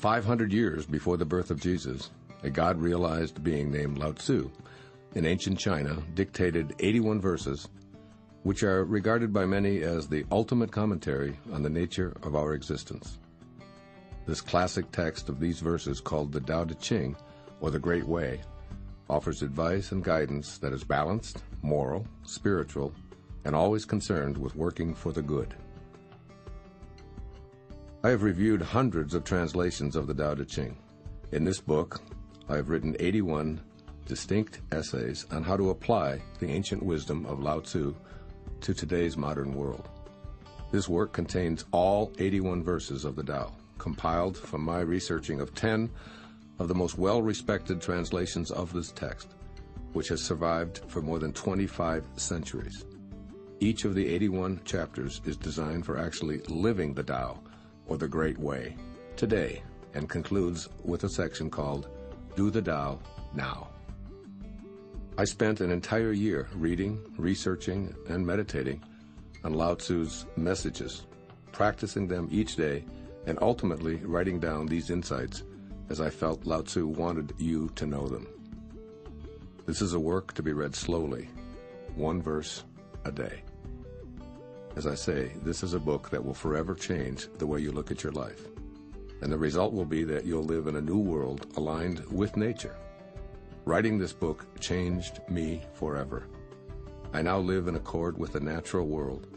500 years before the birth of Jesus, a God-realized being named Lao-tzu in ancient China dictated 81 verses, which are regarded by many as the ultimate commentary on the nature of our existence. This classic text of these verses, called the Tao Te Ching, or the Great Way, offers advice and guidance that is balanced, moral, spiritual, and always concerned with working for the good. I have reviewed hundreds of translations of the Tao Te Ching. In this book, I have written 81 distinct essays on how to apply the ancient wisdom of Lao-tzu to today's modern world. This work contains all 81 verses of the Tao, compiled from my researching of 10 of the most well-respected translations of this text, which has survived for more than 25 centuries. Each of the 81 chapters is designed for actually living the Tao, or the Great Way, today, and concludes with a section called Do the Tao Now. I spent an entire year reading, researching, and meditating on Lao-tzu's messages, practicing them each day, and ultimately writing down these insights as I felt Lao-tzu wanted you to know them. This is a work to be read slowly, one verse a day. As I say, this is a book that will forever change the way you look at your life. And the result will be that you'll live in a new world aligned with nature. Writing this book changed me forever. I now live in accord with the natural world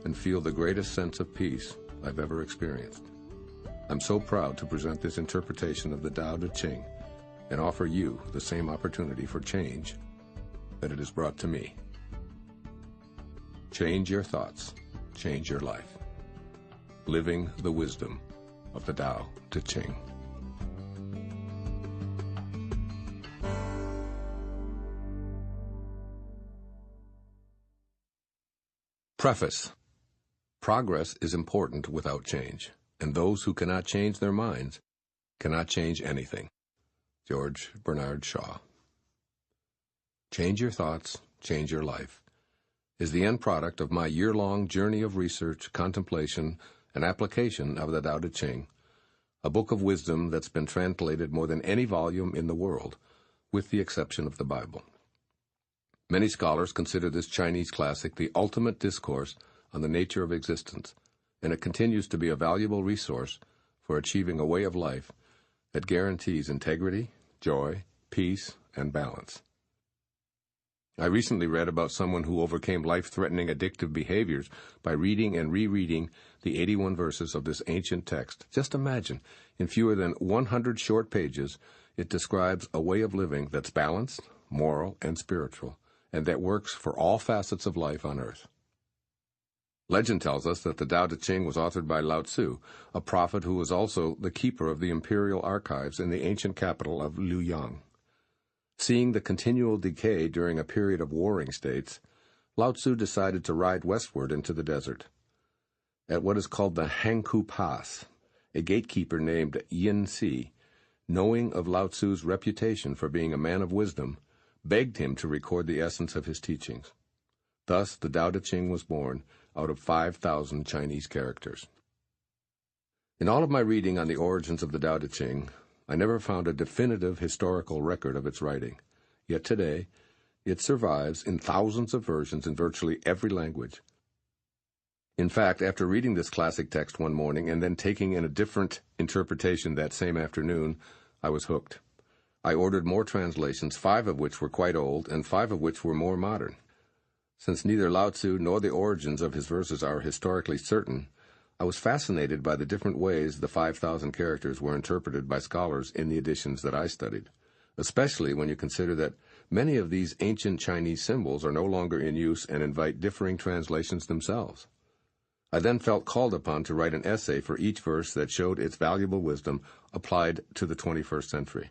and feel the greatest sense of peace I've ever experienced. I'm so proud to present this interpretation of the Tao Te Ching and offer you the same opportunity for change that it has brought to me. Change your thoughts. Change your life. Living the wisdom of the Tao Te Ching. Preface. Progress is important without change, and those who cannot change their minds cannot change anything. George Bernard Shaw. Change your thoughts, change your life is the end product of my year-long journey of research, contemplation, and application of the Tao Te Ching, a book of wisdom that's been translated more than any volume in the world, with the exception of the Bible. Many scholars consider this Chinese classic the ultimate discourse on the nature of existence, and it continues to be a valuable resource for achieving a way of life that guarantees integrity, joy, peace, and balance. I recently read about someone who overcame life-threatening addictive behaviors by reading and rereading the 81 verses of this ancient text. Just imagine, in fewer than 100 short pages, it describes a way of living that's balanced, moral, and spiritual, and that works for all facets of life on earth. Legend tells us that the Tao Te Ching was authored by Lao-tzu, a prophet who was also the keeper of the imperial archives in the ancient capital of Luoyang. Seeing the continual decay during a period of warring states, Lao-tzu decided to ride westward into the desert. At what is called the Hangku Pass, a gatekeeper named Yin Si, knowing of Lao-tzu's reputation for being a man of wisdom, begged him to record the essence of his teachings. Thus, the Tao Te Ching was born out of 5,000 Chinese characters. In all of my reading on the origins of the Tao Te Ching, I never found a definitive historical record of its writing. Yet today, it survives in thousands of versions in virtually every language. In fact, after reading this classic text one morning and then taking in a different interpretation that same afternoon, I was hooked. I ordered more translations, 5 of which were quite old and 5 of which were more modern. Since neither Lao-tzu nor the origins of his verses are historically certain, I was fascinated by the different ways the 5,000 characters were interpreted by scholars in the editions that I studied, especially when you consider that many of these ancient Chinese symbols are no longer in use and invite differing translations themselves. I then felt called upon to write an essay for each verse that showed its valuable wisdom applied to the 21st century.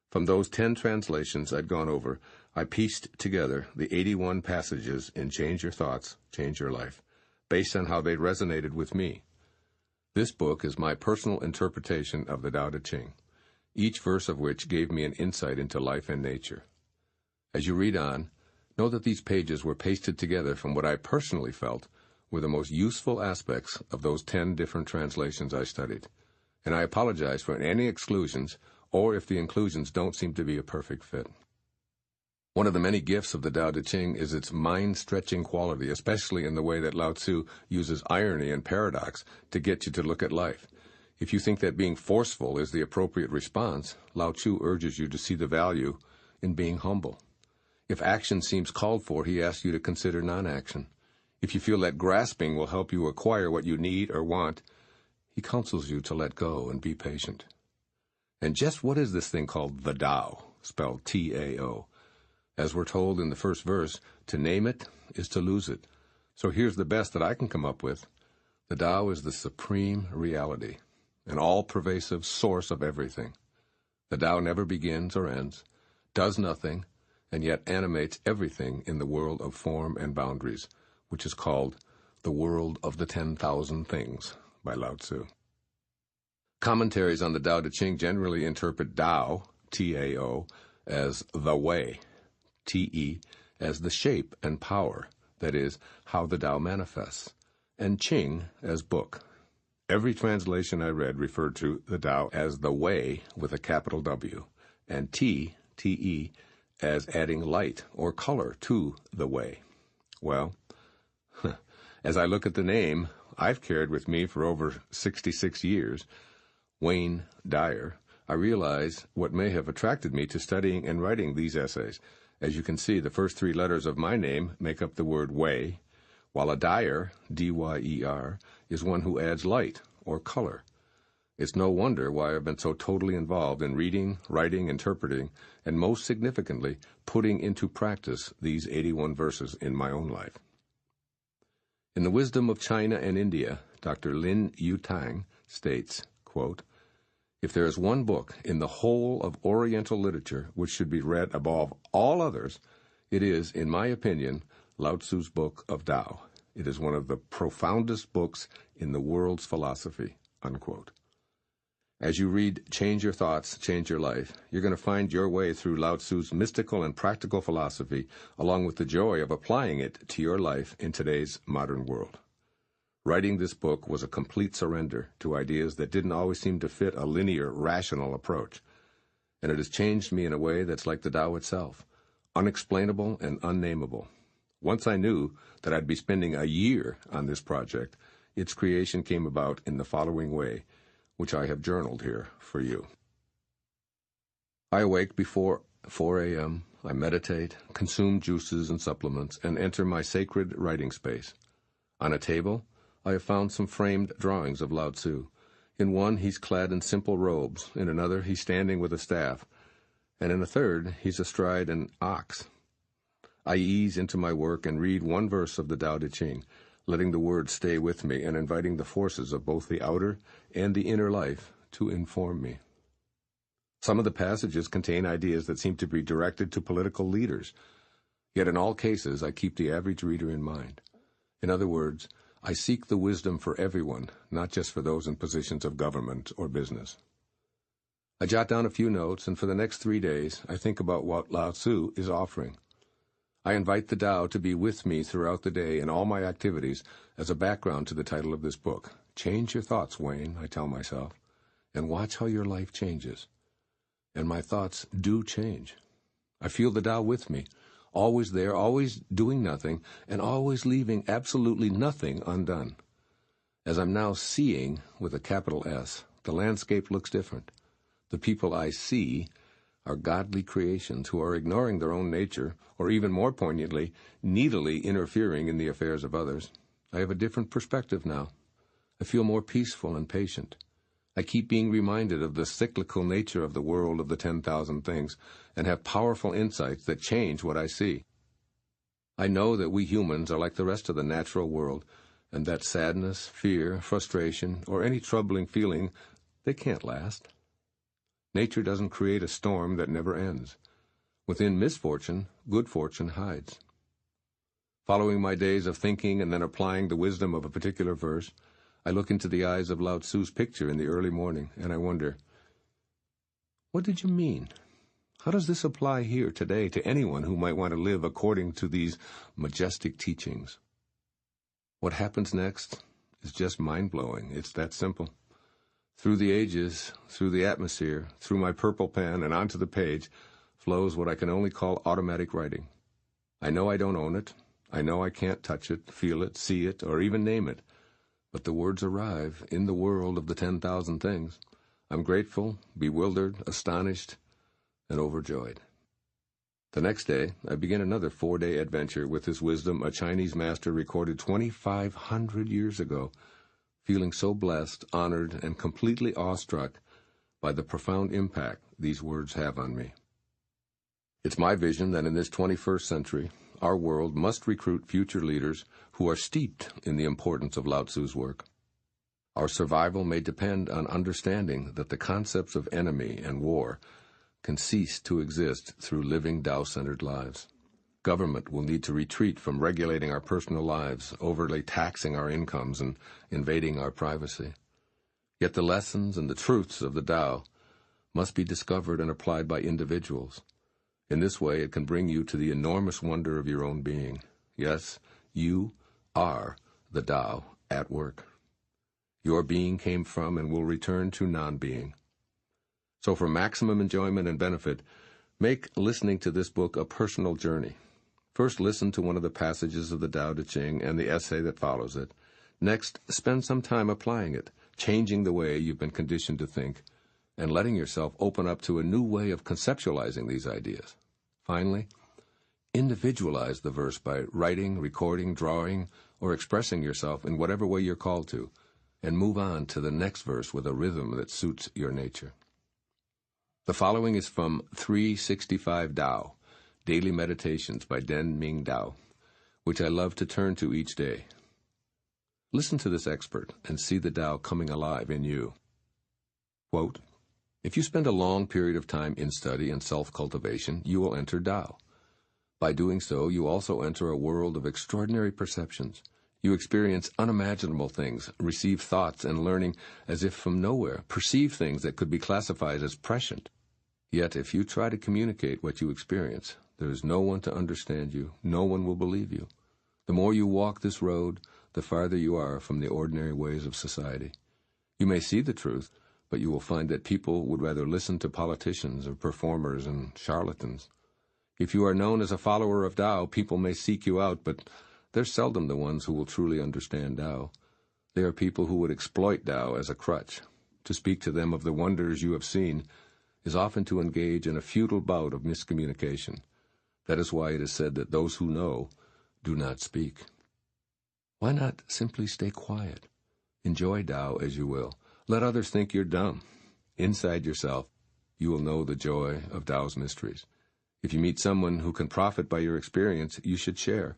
From those 10 translations I'd gone over, I pieced together the 81 passages in Change Your Thoughts, Change Your Life, based on how they resonated with me. This book is my personal interpretation of the Tao Te Ching, each verse of which gave me an insight into life and nature. As you read on, know that these pages were pasted together from what I personally felt were the most useful aspects of those 10 different translations I studied, and I apologize for any exclusions or if the inclusions don't seem to be a perfect fit. One of the many gifts of the Tao Te Ching is its mind-stretching quality, especially in the way that Lao-tzu uses irony and paradox to get you to look at life. If you think that being forceful is the appropriate response, Lao-tzu urges you to see the value in being humble. If action seems called for, he asks you to consider non-action. If you feel that grasping will help you acquire what you need or want, he counsels you to let go and be patient. And just what is this thing called the Tao, spelled T-A-O? As we're told in the first verse, to name it is to lose it. So here's the best that I can come up with. The Tao is the supreme reality, an all-pervasive source of everything. The Tao never begins or ends, does nothing, and yet animates everything in the world of form and boundaries, which is called the world of the 10,000 things by Lao-tzu. Commentaries on the Tao Te Ching generally interpret Tao, T-A-O, as the way, T-E, as the shape and power, that is, how the Tao manifests, and Ching as book. Every translation I read referred to the Tao as the way with a capital W, and T-E, as adding light or color to the way. Well, as I look at the name I've carried with me for over 66 years, Wayne Dyer, I realize what may have attracted me to studying and writing these essays. As you can see, the first three letters of my name make up the word way, while a Dyer, D-Y-E-R, is one who adds light or color. It's no wonder why I've been so totally involved in reading, writing, interpreting, and most significantly, putting into practice these 81 verses in my own life. In The Wisdom of China and India, Dr. Lin Yutang states, quote, "If there is one book in the whole of Oriental literature which should be read above all others, it is, in my opinion, Lao-tzu's book of Tao. It is one of the profoundest books in the world's philosophy," unquote. As you read Change Your Thoughts, Change Your Life, you're going to find your way through Lao-tzu's mystical and practical philosophy, along with the joy of applying it to your life in today's modern world. Writing this book was a complete surrender to ideas that didn't always seem to fit a linear, rational approach, and it has changed me in a way that's like the Tao itself, unexplainable and unnameable. Once I knew that I'd be spending a year on this project, its creation came about in the following way, which I have journaled here for you. I awake before 4 a.m., I meditate, consume juices and supplements, and enter my sacred writing space. On a table, I have found some framed drawings of Lao-tzu. In one, he's clad in simple robes. In another, he's standing with a staff. And in a third, he's astride an ox. I ease into my work and read one verse of the Tao Te Ching, letting the words stay with me and inviting the forces of both the outer and the inner life to inform me. Some of the passages contain ideas that seem to be directed to political leaders, yet in all cases I keep the average reader in mind. In other words, I seek the wisdom for everyone, not just for those in positions of government or business. I jot down a few notes, and for the next 3 days I think about what Lao-tzu is offering. I invite the Tao to be with me throughout the day in all my activities as a background to the title of this book. Change your thoughts, Wayne, I tell myself, and watch how your life changes. And my thoughts do change. I feel the Tao with me, always there, always doing nothing, and always leaving absolutely nothing undone. As I'm now seeing, with a capital S, the landscape looks different. The people I see are godly creations who are ignoring their own nature, or even more poignantly, needily interfering in the affairs of others. I have a different perspective now. I feel more peaceful and patient. I keep being reminded of the cyclical nature of the world of the 10,000 things, and have powerful insights that change what I see. I know that we humans are like the rest of the natural world, and that sadness, fear, frustration, or any troubling feeling, they can't last. Nature doesn't create a storm that never ends. Within misfortune, good fortune hides. Following my days of thinking and then applying the wisdom of a particular verse, I look into the eyes of Lao-tzu's picture in the early morning, and I wonder, what did you mean? How does this apply here today to anyone who might want to live according to these majestic teachings? What happens next is just mind-blowing. It's that simple. Through the ages, through the atmosphere, through my purple pen and onto the page flows what I can only call automatic writing. I know I don't own it. I know I can't touch it, feel it, see it, or even name it. But the words arrive in the world of the 10,000 things. I'm grateful, bewildered, astonished, and overjoyed. The next day, I begin another 4-day adventure with this wisdom a Chinese master recorded 2,500 years ago, feeling so blessed, honored, and completely awestruck by the profound impact these words have on me. It's my vision that in this 21st century, our world must recruit future leaders who are steeped in the importance of Lao-tzu's work. Our survival may depend on understanding that the concepts of enemy and war can cease to exist through living Tao-centered lives. Government will need to retreat from regulating our personal lives, overly taxing our incomes and invading our privacy. Yet the lessons and the truths of the Tao must be discovered and applied by individuals. In this way, it can bring you to the enormous wonder of your own being. Yes, you are the Tao at work. Your being came from and will return to non-being. So for maximum enjoyment and benefit, make listening to this book a personal journey. First, listen to one of the passages of the Tao Te Ching and the essay that follows it. Next, spend some time applying it, changing the way you've been conditioned to think, and letting yourself open up to a new way of conceptualizing these ideas. Finally, individualize the verse by writing, recording, drawing, or expressing yourself in whatever way you're called to, and move on to the next verse with a rhythm that suits your nature. The following is from 365 Tao, Daily Meditations by Den Ming Dao, which I love to turn to each day. Listen to this expert and see the Tao coming alive in you. Quote, if you spend a long period of time in study and self-cultivation, you will enter Tao. By doing so, you also enter a world of extraordinary perceptions. You experience unimaginable things, receive thoughts and learning as if from nowhere, perceive things that could be classified as prescient. Yet if you try to communicate what you experience, there is no one to understand you, no one will believe you. The more you walk this road, the farther you are from the ordinary ways of society. You may see the truth, but you will find that people would rather listen to politicians or performers and charlatans. If you are known as a follower of Tao, people may seek you out, but they're seldom the ones who will truly understand Tao. They are people who would exploit Tao as a crutch. To speak to them of the wonders you have seen is often to engage in a futile bout of miscommunication. That is why it is said that those who know do not speak. Why not simply stay quiet? Enjoy Tao as you will. Let others think you're dumb. Inside yourself, you will know the joy of Tao's mysteries. If you meet someone who can profit by your experience, you should share.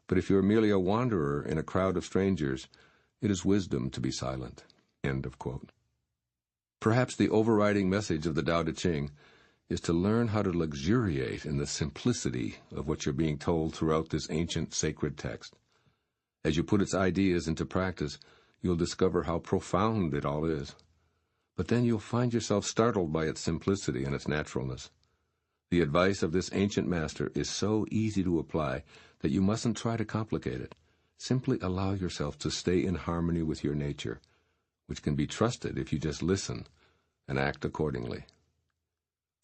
But if you are merely a wanderer in a crowd of strangers, it is wisdom to be silent. End of quote. Perhaps the overriding message of the Tao Te Ching is to learn how to luxuriate in the simplicity of what you're being told throughout this ancient sacred text. As you put its ideas into practice, you'll discover how profound it all is. But then you'll find yourself startled by its simplicity and its naturalness. The advice of this ancient master is so easy to apply that you mustn't try to complicate it. Simply allow yourself to stay in harmony with your nature, which can be trusted if you just listen and act accordingly.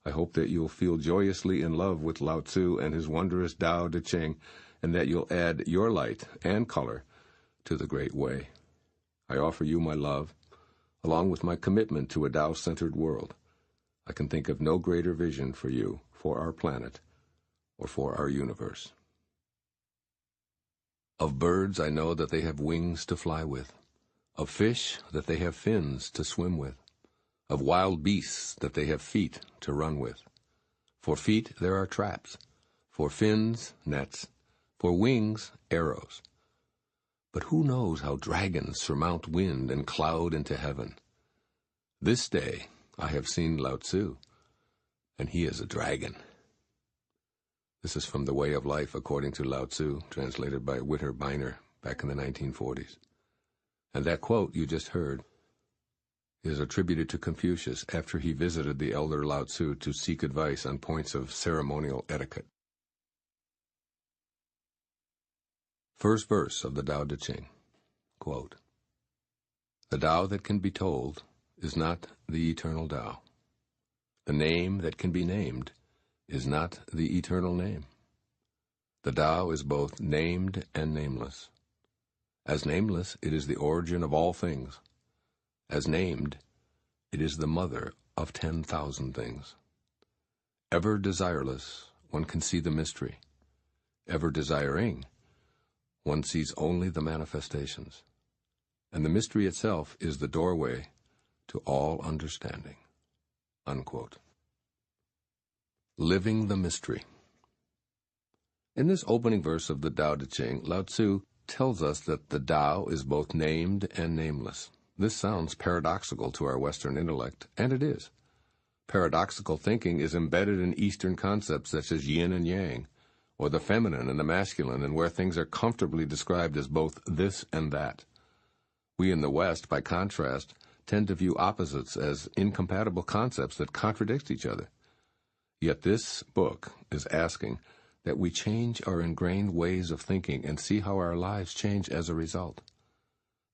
I hope that you'll feel joyously in love with Lao-tzu and his wondrous Tao Te Ching, and that you'll add your light and color to the great way. I offer you my love, along with my commitment to a Tao-centered world. I can think of no greater vision for you, for our planet, or for our universe. Of birds I know that they have wings to fly with, of fish that they have fins to swim with, of wild beasts that they have feet to run with. For feet there are traps, for fins nets, for wings arrows. But who knows how dragons surmount wind and cloud into heaven? This day I have seen Lao-tzu, and he is a dragon. This is from The Way of Life According to Lao-tzu, translated by Witter Bynner back in the 1940s. And that quote you just heard is attributed to Confucius after he visited the elder Lao-tzu to seek advice on points of ceremonial etiquette. First verse of the Tao Te Ching, quote, the Tao that can be told is not the eternal Tao. The name that can be named is not the eternal name. The Tao is both named and nameless. As nameless, it is the origin of all things. As named, it is the mother of 10,000 things. Ever desireless, one can see the mystery. Ever desiring, one sees only the manifestations. And the mystery itself is the doorway to all understanding. Unquote. Living the mystery. In this opening verse of the Tao Te Ching, Lao-tzu tells us that the Tao is both named and nameless. This sounds paradoxical to our Western intellect, and it is. Paradoxical thinking is embedded in Eastern concepts such as yin and yang, or the feminine and the masculine, and where things are comfortably described as both this and that. We in the West, by contrast, tend to view opposites as incompatible concepts that contradict each other. Yet this book is asking that we change our ingrained ways of thinking and see how our lives change as a result.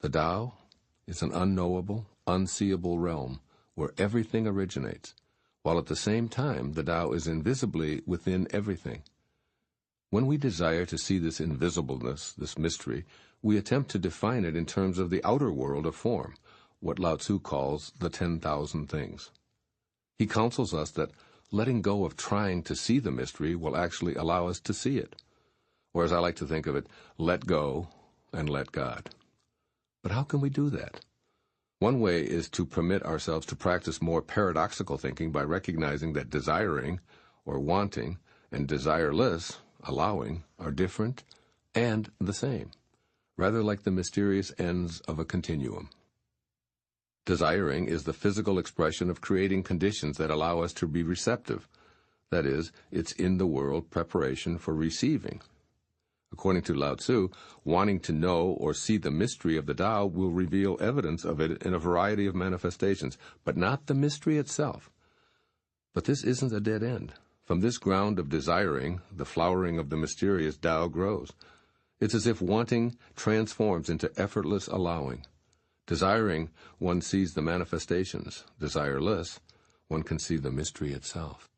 The Tao is an unknowable, unseeable realm where everything originates, while at the same time the Tao is invisibly within everything. When we desire to see this invisibleness, this mystery, we attempt to define it in terms of the outer world of form, what Lao-tzu calls the 10,000 things. He counsels us that letting go of trying to see the mystery will actually allow us to see it. Or as I like to think of it, let go and let God. But how can we do that? One way is to permit ourselves to practice more paradoxical thinking by recognizing that desiring, or wanting, and desireless, allowing, are different and the same, rather like the mysterious ends of a continuum. Desiring is the physical expression of creating conditions that allow us to be receptive. That is, it's in the world preparation for receiving. According to Lao-tzu, wanting to know or see the mystery of the Tao will reveal evidence of it in a variety of manifestations, but not the mystery itself. But this isn't a dead end. From this ground of desiring, the flowering of the mysterious Tao grows. It's as if wanting transforms into effortless allowing. Desiring, one sees the manifestations. Desireless, one can see the mystery itself.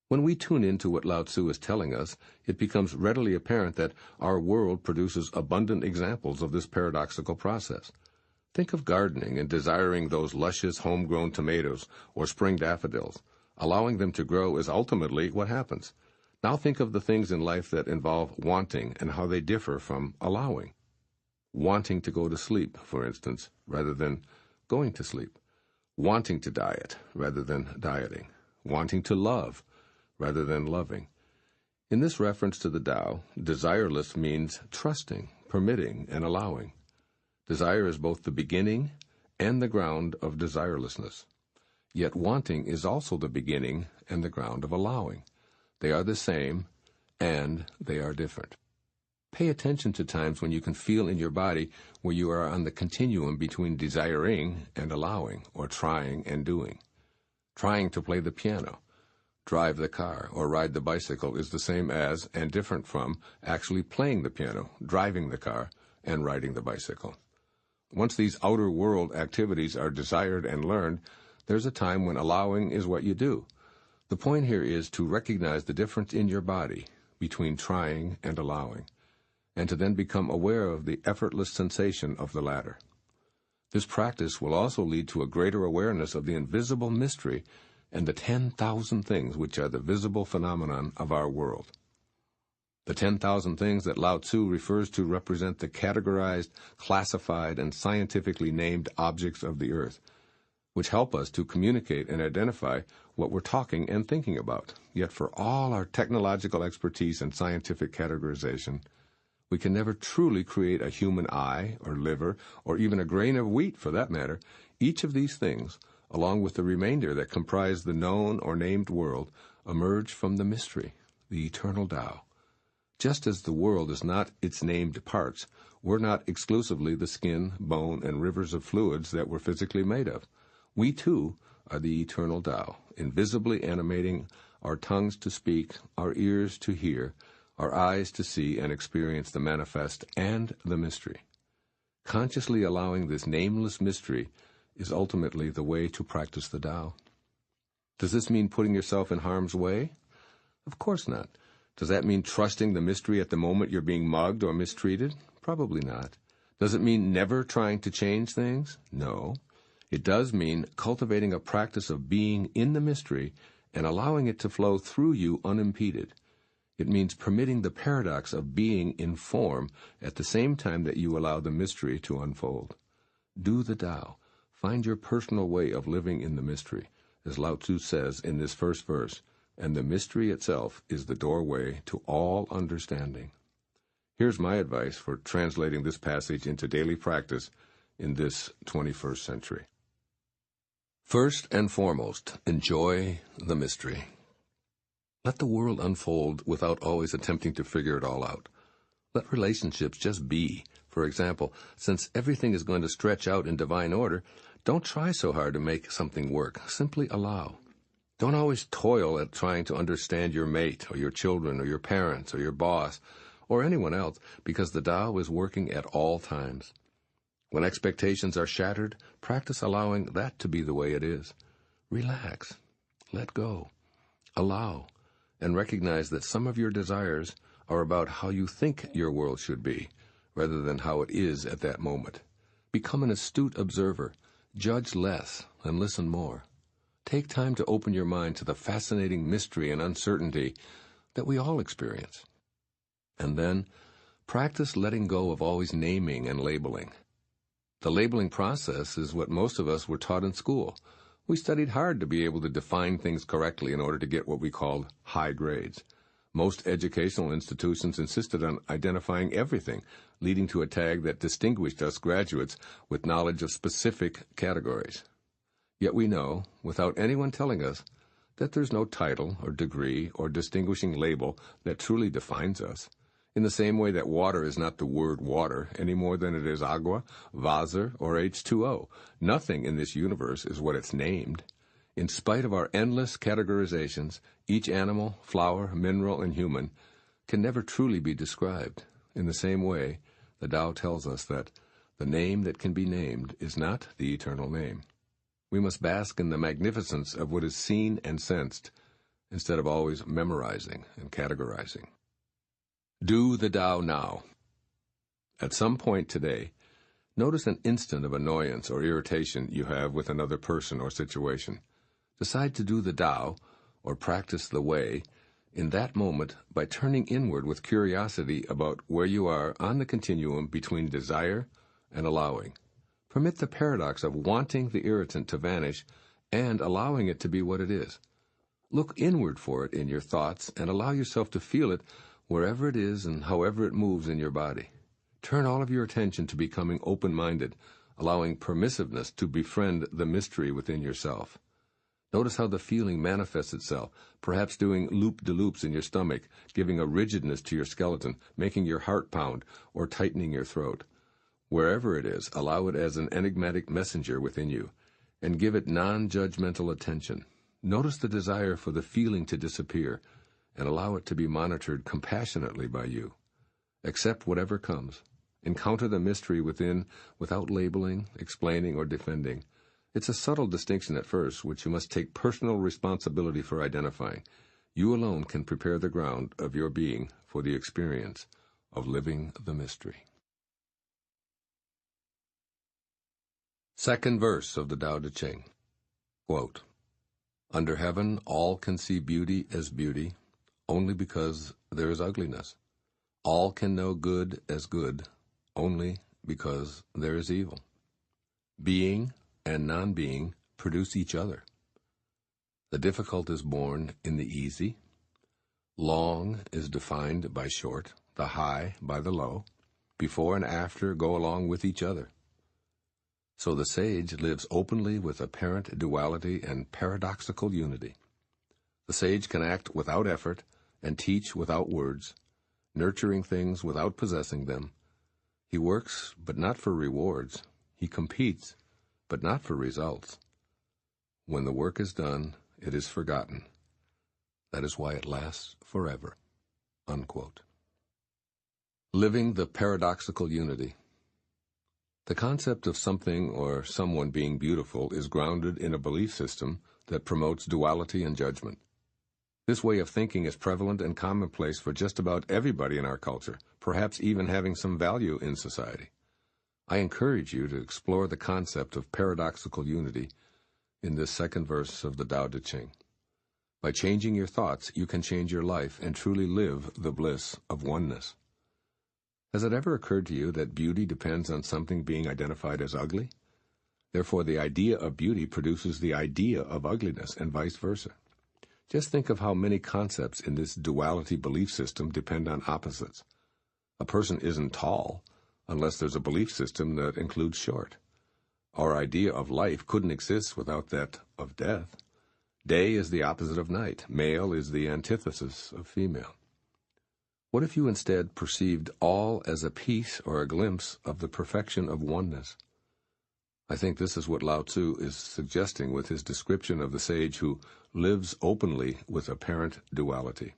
When we tune into what Lao-tzu is telling us, it becomes readily apparent that our world produces abundant examples of this paradoxical process. Think of gardening and desiring those luscious homegrown tomatoes or spring daffodils. Allowing them to grow is ultimately what happens. Now think of the things in life that involve wanting and how they differ from allowing. Wanting to go to sleep, for instance, rather than going to sleep. Wanting to diet rather than dieting. Wanting to love rather than loving. In this reference to the Tao, desireless means trusting, permitting, and allowing. Desire is both the beginning and the ground of desirelessness. Yet wanting is also the beginning and the ground of allowing. They are the same, and they are different. Pay attention to times when you can feel in your body where you are on the continuum between desiring and allowing, or trying and doing. Trying to play the piano, drive the car, or ride the bicycle is the same as and different from actually playing the piano, driving the car, and riding the bicycle. Once these outer world activities are desired and learned, there's a time when allowing is what you do. The point here is to recognize the difference in your body between trying and allowing, and to then become aware of the effortless sensation of the latter. This practice will also lead to a greater awareness of the invisible mystery and the 10,000 things which are the visible phenomenon of our world. The 10,000 things that Lao-tzu refers to represent the categorized, classified, and scientifically named objects of the earth, which help us to communicate and identify what we're talking and thinking about. Yet for all our technological expertise and scientific categorization, we can never truly create a human eye or liver or even a grain of wheat for that matter. Each of these things, along with the remainder that comprise the known or named world, emerge from the mystery, the eternal Tao. Just as the world is not its named parts, we're not exclusively the skin, bone, and rivers of fluids that we're physically made of. We, too, are the eternal Tao, invisibly animating our tongues to speak, our ears to hear, our eyes to see and experience the manifest and the mystery. Consciously allowing this nameless mystery is ultimately the way to practice the Tao. Does this mean putting yourself in harm's way? Of course not. Does that mean trusting the mystery at the moment you're being mugged or mistreated? Probably not. Does it mean never trying to change things? No. It does mean cultivating a practice of being in the mystery and allowing it to flow through you unimpeded. It means permitting the paradox of being in form at the same time that you allow the mystery to unfold. Do the Tao. Find your personal way of living in the mystery, as Lao-tzu says in this first verse, and the mystery itself is the doorway to all understanding. Here's my advice for translating this passage into daily practice in this 21st century. First and foremost, enjoy the mystery. Let the world unfold without always attempting to figure it all out. Let relationships just be. For example, since everything is going to stretch out in divine order, don't try so hard to make something work. Simply allow. Don't always toil at trying to understand your mate or your children or your parents or your boss or anyone else, because the Tao is working at all times. When expectations are shattered, practice allowing that to be the way it is. Relax. Let go. Allow. And recognize that some of your desires are about how you think your world should be, rather than how it is at that moment. Become an astute observer. Judge less and listen more. Take time to open your mind to the fascinating mystery and uncertainty that we all experience. And then, practice letting go of always naming and labeling. The labeling process is what most of us were taught in school. We studied hard to be able to define things correctly in order to get what we called high grades. Most educational institutions insisted on identifying everything, leading to a tag that distinguished us graduates with knowledge of specific categories. Yet we know, without anyone telling us, that there's no title or degree or distinguishing label that truly defines us. In the same way that water is not the word water any more than it is agua, Vaser, or H2O. Nothing in this universe is what it's named. In spite of our endless categorizations, each animal, flower, mineral, and human can never truly be described. In the same way, the Tao tells us that the name that can be named is not the eternal name. We must bask in the magnificence of what is seen and sensed, instead of always memorizing and categorizing. Do the Tao now. At some point today, notice an instant of annoyance or irritation you have with another person or situation. Decide to do the Tao, or practice the way, in that moment by turning inward with curiosity about where you are on the continuum between desire and allowing. Permit the paradox of wanting the irritant to vanish and allowing it to be what it is. Look inward for it in your thoughts and allow yourself to feel it wherever it is and however it moves in your body. Turn all of your attention to becoming open-minded, allowing permissiveness to befriend the mystery within yourself. Notice how the feeling manifests itself, perhaps doing loop-de-loops in your stomach, giving a rigidness to your skeleton, making your heart pound, or tightening your throat. Wherever it is, allow it as an enigmatic messenger within you, and give it non-judgmental attention. Notice the desire for the feeling to disappear, and allow it to be monitored compassionately by you. Accept whatever comes. Encounter the mystery within without labeling, explaining, or defending. It's a subtle distinction at first, which you must take personal responsibility for identifying. You alone can prepare the ground of your being for the experience of living the mystery. Second verse of the Tao Te Ching. Quote, "Under heaven all can see beauty as beauty, only because there is ugliness. All can know good as good, only because there is evil. Being and non-being produce each other. The difficult is born in the easy. Long is defined by short, the high by the low. Before and after go along with each other. So the sage lives openly with apparent duality and paradoxical unity. The sage can act without effort and teach without words, nurturing things without possessing them. He works, but not for rewards. He competes, but not for results. When the work is done, it is forgotten. That is why it lasts forever." Unquote. Living the paradoxical unity. The concept of something or someone being beautiful is grounded in a belief system that promotes duality and judgment. This way of thinking is prevalent and commonplace for just about everybody in our culture, perhaps even having some value in society. I encourage you to explore the concept of paradoxical unity in this second verse of the Tao Te Ching. By changing your thoughts, you can change your life and truly live the bliss of oneness. Has it ever occurred to you that beauty depends on something being identified as ugly? Therefore, the idea of beauty produces the idea of ugliness, and vice versa. Just think of how many concepts in this duality belief system depend on opposites. A person isn't tall unless there's a belief system that includes short. Our idea of life couldn't exist without that of death. Day is the opposite of night. Male is the antithesis of female. What if you instead perceived all as a piece or a glimpse of the perfection of oneness? I think this is what Lao-tzu is suggesting with his description of the sage who lives openly with apparent duality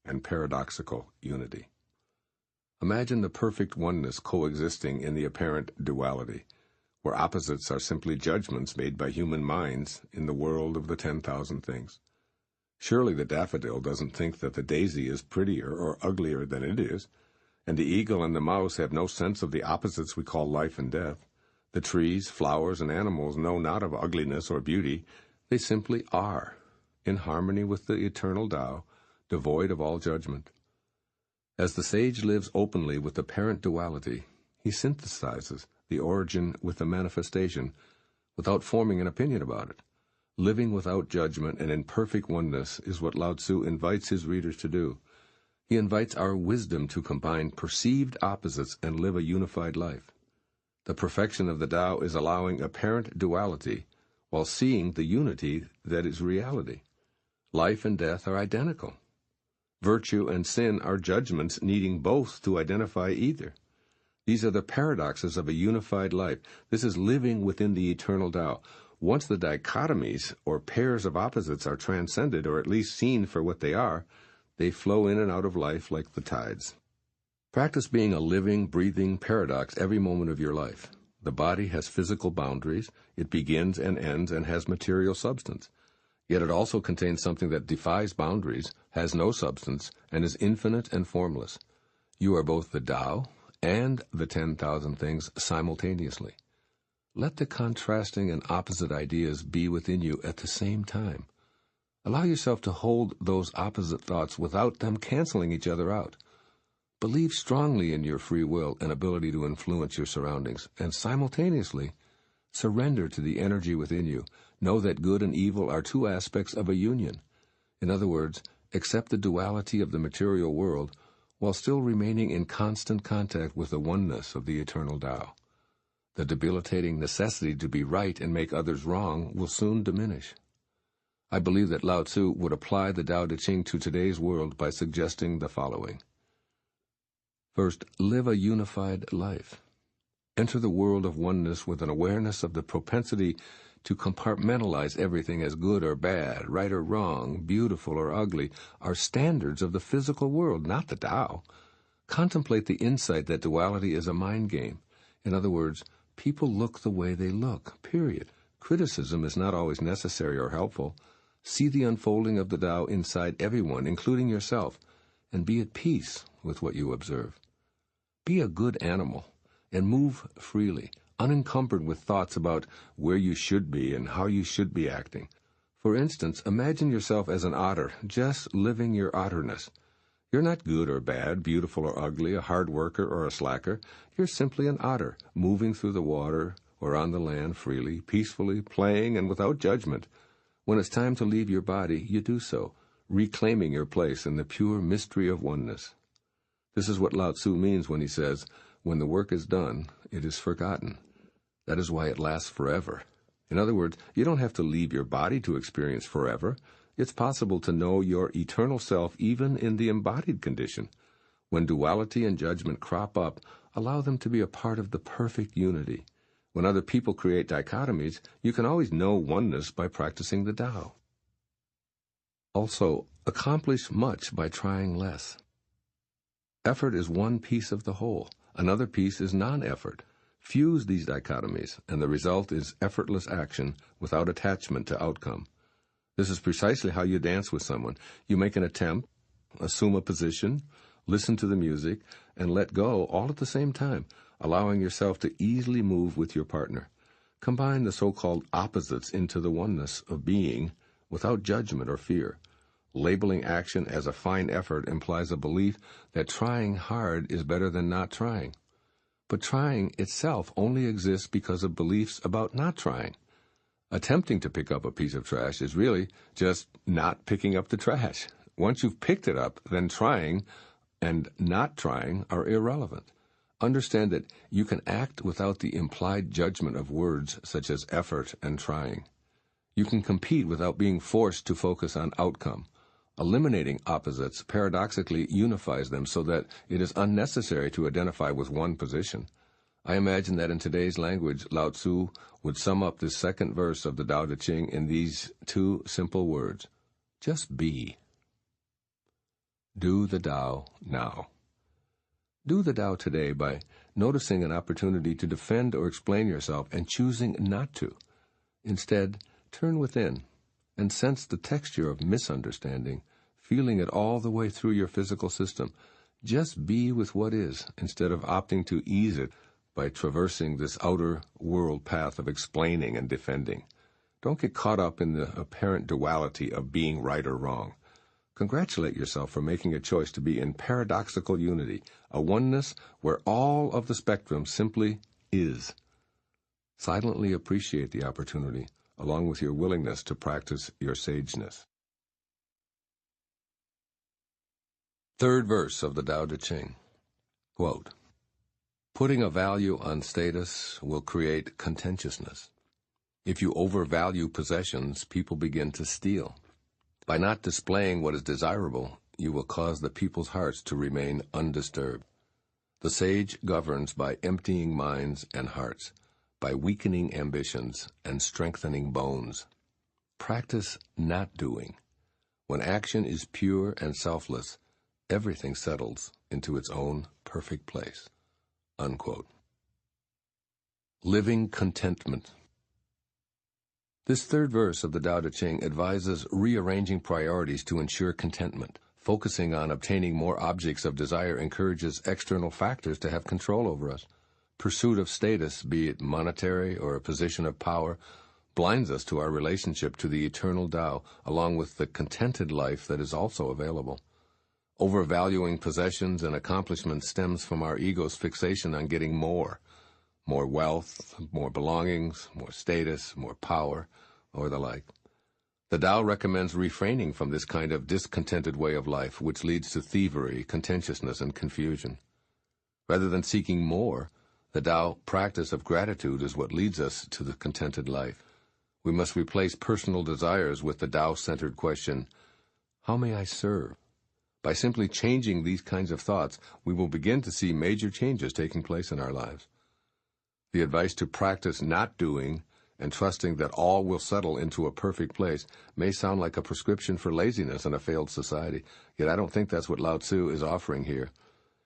and paradoxical unity. Imagine the perfect oneness coexisting in the apparent duality, where opposites are simply judgments made by human minds in the world of the 10,000 things. Surely the daffodil doesn't think that the daisy is prettier or uglier than it is, and the eagle and the mouse have no sense of the opposites we call life and death. The trees, flowers, and animals know not of ugliness or beauty. They simply are, in harmony with the eternal Tao, devoid of all judgment. As the sage lives openly with apparent duality, he synthesizes the origin with the manifestation without forming an opinion about it. Living without judgment and in perfect oneness is what Lao-tzu invites his readers to do. He invites our wisdom to combine perceived opposites and live a unified life. The perfection of the Tao is allowing apparent duality while seeing the unity that is reality. Life and death are identical. Virtue and sin are judgments needing both to identify either. These are the paradoxes of a unified life. This is living within the eternal Tao. Once the dichotomies or pairs of opposites are transcended, or at least seen for what they are, they flow in and out of life like the tides. Practice being a living, breathing paradox every moment of your life. The body has physical boundaries, it begins and ends, and has material substance. Yet it also contains something that defies boundaries, has no substance, and is infinite and formless. You are both the Tao and the 10,000 things simultaneously. Let the contrasting and opposite ideas be within you at the same time. Allow yourself to hold those opposite thoughts without them canceling each other out. Believe strongly in your free will and ability to influence your surroundings, and simultaneously surrender to the energy within you. Know that good and evil are two aspects of a union. In other words, accept the duality of the material world while still remaining in constant contact with the oneness of the eternal Tao. The debilitating necessity to be right and make others wrong will soon diminish. I believe that Lao-tzu would apply the Tao Te Ching to today's world by suggesting the following. First, live a unified life. Enter the world of oneness with an awareness of the propensity to compartmentalize everything as good or bad, right or wrong, beautiful or ugly, are standards of the physical world, not the Tao. Contemplate the insight that duality is a mind game. In other words, people look the way they look, period. Criticism is not always necessary or helpful. See the unfolding of the Tao inside everyone, including yourself, and be at peace with what you observe. Be a good animal and move freely, unencumbered with thoughts about where you should be and how you should be acting. For instance, imagine yourself as an otter, just living your otterness. You're not good or bad, beautiful or ugly, a hard worker or a slacker. You're simply an otter, moving through the water or on the land freely, peacefully, playing and without judgment. When it's time to leave your body, you do so, reclaiming your place in the pure mystery of oneness. This is what Lao-tzu means when he says, when the work is done, it is forgotten. That is why it lasts forever. In other words, you don't have to leave your body to experience forever. It's possible to know your eternal self even in the embodied condition. When duality and judgment crop up, allow them to be a part of the perfect unity. When other people create dichotomies, you can always know oneness by practicing the Tao. Also, accomplish much by trying less. Effort is one piece of the whole. Another piece is non-effort. Fuse these dichotomies, and the result is effortless action without attachment to outcome. This is precisely how you dance with someone. You make an attempt, assume a position, listen to the music, and let go all at the same time, allowing yourself to easily move with your partner. Combine the so-called opposites into the oneness of being without judgment or fear. Labeling action as a fine effort implies a belief that trying hard is better than not trying. But trying itself only exists because of beliefs about not trying. Attempting to pick up a piece of trash is really just not picking up the trash. Once you've picked it up, then trying and not trying are irrelevant. Understand that you can act without the implied judgment of words such as effort and trying. You can compete without being forced to focus on outcome. Eliminating opposites paradoxically unifies them so that it is unnecessary to identify with one position. I imagine that in today's language, Lao-tzu would sum up this second verse of the Tao Te Ching in these two simple words: just be. Do the Tao now. Do the Tao today by noticing an opportunity to defend or explain yourself and choosing not to. Instead, turn within and sense the texture of misunderstanding, feeling it all the way through your physical system. Just be with what is, instead of opting to ease it by traversing this outer world path of explaining and defending. Don't get caught up in the apparent duality of being right or wrong. Congratulate yourself for making a choice to be in paradoxical unity, a oneness where all of the spectrum simply is. Silently appreciate the opportunity, along with your willingness to practice your sageness. Third verse of the Tao Te Ching. Quote, putting a value on status will create contentiousness. If you overvalue possessions, people begin to steal. By not displaying what is desirable, you will cause the people's hearts to remain undisturbed. The sage governs by emptying minds and hearts, by weakening ambitions and strengthening bones. Practice not doing. When action is pure and selfless, everything settles into its own perfect place. Unquote. Living contentment. This third verse of the Tao Te Ching advises rearranging priorities to ensure contentment. Focusing on obtaining more objects of desire encourages external factors to have control over us. Pursuit of status, be it monetary or a position of power, blinds us to our relationship to the eternal Tao, along with the contented life that is also available. Overvaluing possessions and accomplishments stems from our ego's fixation on getting more wealth, more belongings, more status, more power, or the like. The Tao recommends refraining from this kind of discontented way of life, which leads to thievery, contentiousness, and confusion. Rather than seeking more, the Tao practice of gratitude is what leads us to the contented life. We must replace personal desires with the Tao-centered question, how may I serve? By simply changing these kinds of thoughts, we will begin to see major changes taking place in our lives. The advice to practice not doing and trusting that all will settle into a perfect place may sound like a prescription for laziness in a failed society, yet I don't think that's what Lao-tzu is offering here.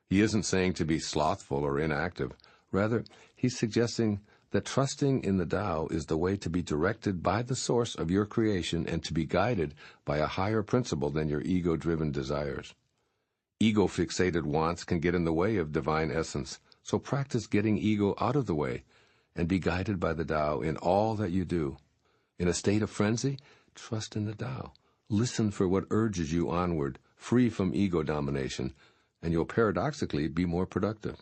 He isn't saying to be slothful or inactive. Rather, he's suggesting that trusting in the Tao is the way to be directed by the source of your creation and to be guided by a higher principle than your ego-driven desires. Ego-fixated wants can get in the way of divine essence, so practice getting ego out of the way and be guided by the Tao in all that you do. In a state of frenzy, trust in the Tao. Listen for what urges you onward, free from ego domination, and you'll paradoxically be more productive.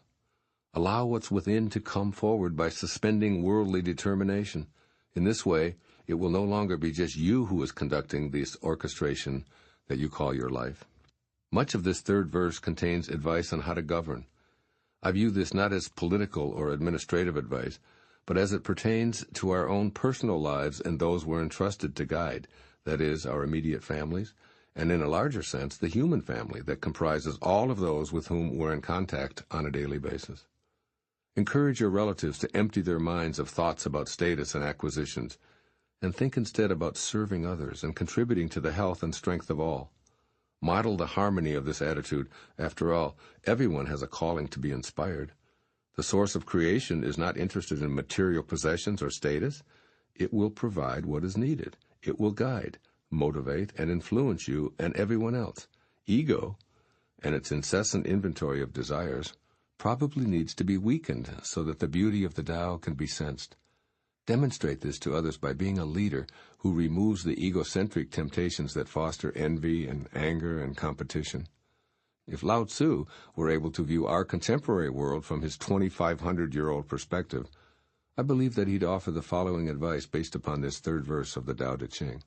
Allow what's within to come forward by suspending worldly determination. In this way, it will no longer be just you who is conducting this orchestration that you call your life. Much of this third verse contains advice on how to govern. I view this not as political or administrative advice, but as it pertains to our own personal lives and those we're entrusted to guide, that is, our immediate families, and in a larger sense, the human family that comprises all of those with whom we're in contact on a daily basis. Encourage your relatives to empty their minds of thoughts about status and acquisitions, and think instead about serving others and contributing to the health and strength of all. Model the harmony of this attitude. After all, everyone has a calling to be inspired. The source of creation is not interested in material possessions or status. It will provide what is needed. It will guide, motivate, and influence you and everyone else. Ego, and its incessant inventory of desires, probably needs to be weakened so that the beauty of the Tao can be sensed. Demonstrate this to others by being a leader who removes the egocentric temptations that foster envy and anger and competition. If Lao-tzu were able to view our contemporary world from his 2,500-year-old perspective, I believe that he'd offer the following advice based upon this third verse of the Tao Te Ching.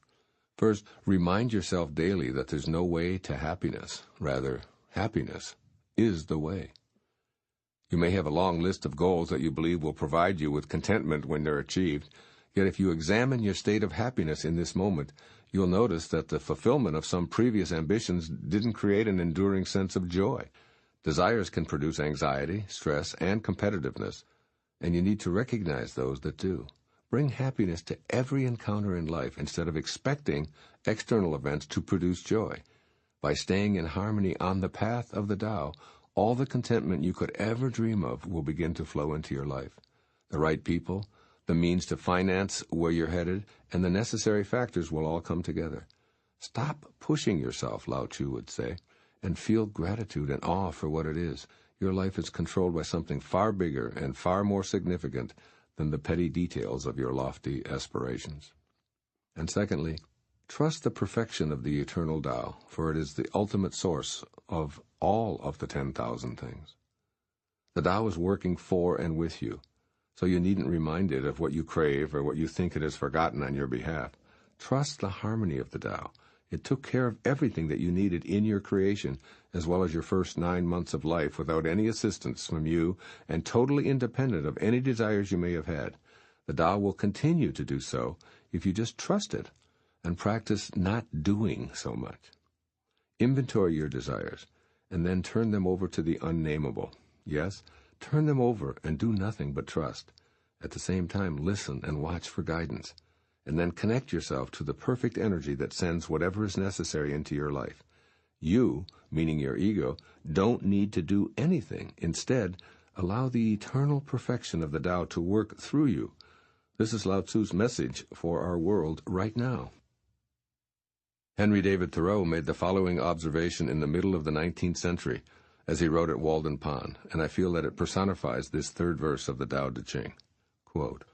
First, remind yourself daily that there's no way to happiness. Rather, happiness is the way. You may have a long list of goals that you believe will provide you with contentment when they're achieved, yet if you examine your state of happiness in this moment, you'll notice that the fulfillment of some previous ambitions didn't create an enduring sense of joy. Desires can produce anxiety, stress, and competitiveness, and you need to recognize those that do. Bring happiness to every encounter in life instead of expecting external events to produce joy. By staying in harmony on the path of the Tao, all the contentment you could ever dream of will begin to flow into your life. The right people, the means to finance where you're headed, and the necessary factors will all come together. Stop pushing yourself, Lao-tzu would say, and feel gratitude and awe for what it is. Your life is controlled by something far bigger and far more significant than the petty details of your lofty aspirations. And secondly, trust the perfection of the eternal Tao, for it is the ultimate source of all of the 10,000 things. The Tao is working for and with you, so you needn't remind it of what you crave or what you think it has forgotten on your behalf. Trust the harmony of the Tao. It took care of everything that you needed in your creation, as well as your first 9 months of life, without any assistance from you and totally independent of any desires you may have had. The Tao will continue to do so if you just trust it and practice not doing so much. Inventory your desires, and then turn them over to the unnameable. Yes, turn them over and do nothing but trust. At the same time, listen and watch for guidance, and then connect yourself to the perfect energy that sends whatever is necessary into your life. You, meaning your ego, don't need to do anything. Instead, allow the eternal perfection of the Tao to work through you. This is Lao-tzu's message for our world right now. Henry David Thoreau made the following observation in the middle of the 19th century as he wrote at Walden Pond, and I feel that it personifies this third verse of the Tao Te Ching. Quote,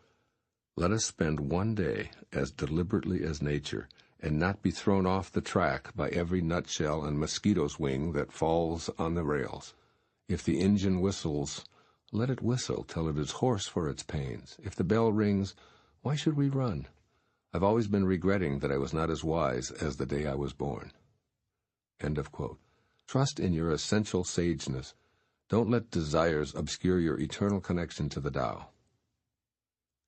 "Let us spend one day as deliberately as nature, and not be thrown off the track by every nutshell and mosquito's wing that falls on the rails. If the engine whistles, let it whistle till it is hoarse for its pains. If the bell rings, why should we run? I've always been regretting that I was not as wise as the day I was born." End of quote. Trust in your essential sageness. Don't let desires obscure your eternal connection to the Tao.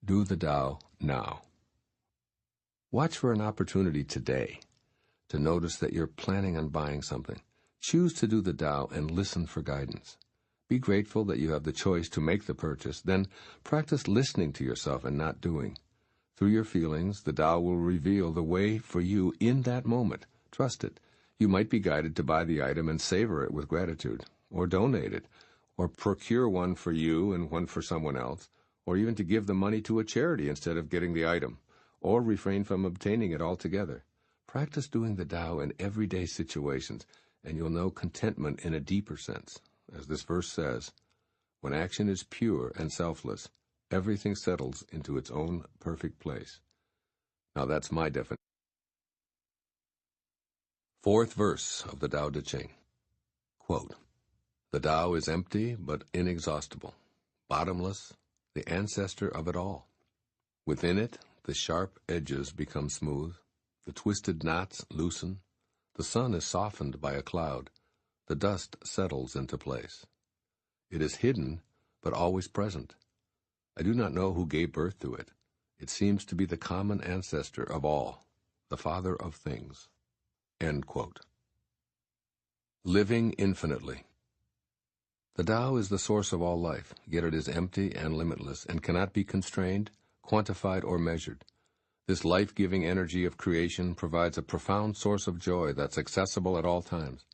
Do the Tao now. Watch for an opportunity today to notice that you're planning on buying something. Choose to do the Tao and listen for guidance. Be grateful that you have the choice to make the purchase. Then practice listening to yourself and not doing. Through your feelings, the Tao will reveal the way for you in that moment. Trust it. You might be guided to buy the item and savor it with gratitude, or donate it, or procure one for you and one for someone else, or even to give the money to a charity instead of getting the item, or refrain from obtaining it altogether. Practice doing the Tao in everyday situations, and you'll know contentment in a deeper sense. As this verse says, when action is pure and selfless, everything settles into its own perfect place. Now that's my definition. Fourth verse of the Tao Te Ching. Quote, "The Tao is empty but inexhaustible, bottomless, the ancestor of it all. Within it, the sharp edges become smooth, the twisted knots loosen, the sun is softened by a cloud, the dust settles into place. It is hidden but always present. I do not know who gave birth to it. It seems to be the common ancestor of all, the father of things." End quote. Living infinitely. The Tao is the source of all life, yet it is empty and limitless and cannot be constrained, quantified, or measured. This life-giving energy of creation provides a profound source of joy that's accessible at all times.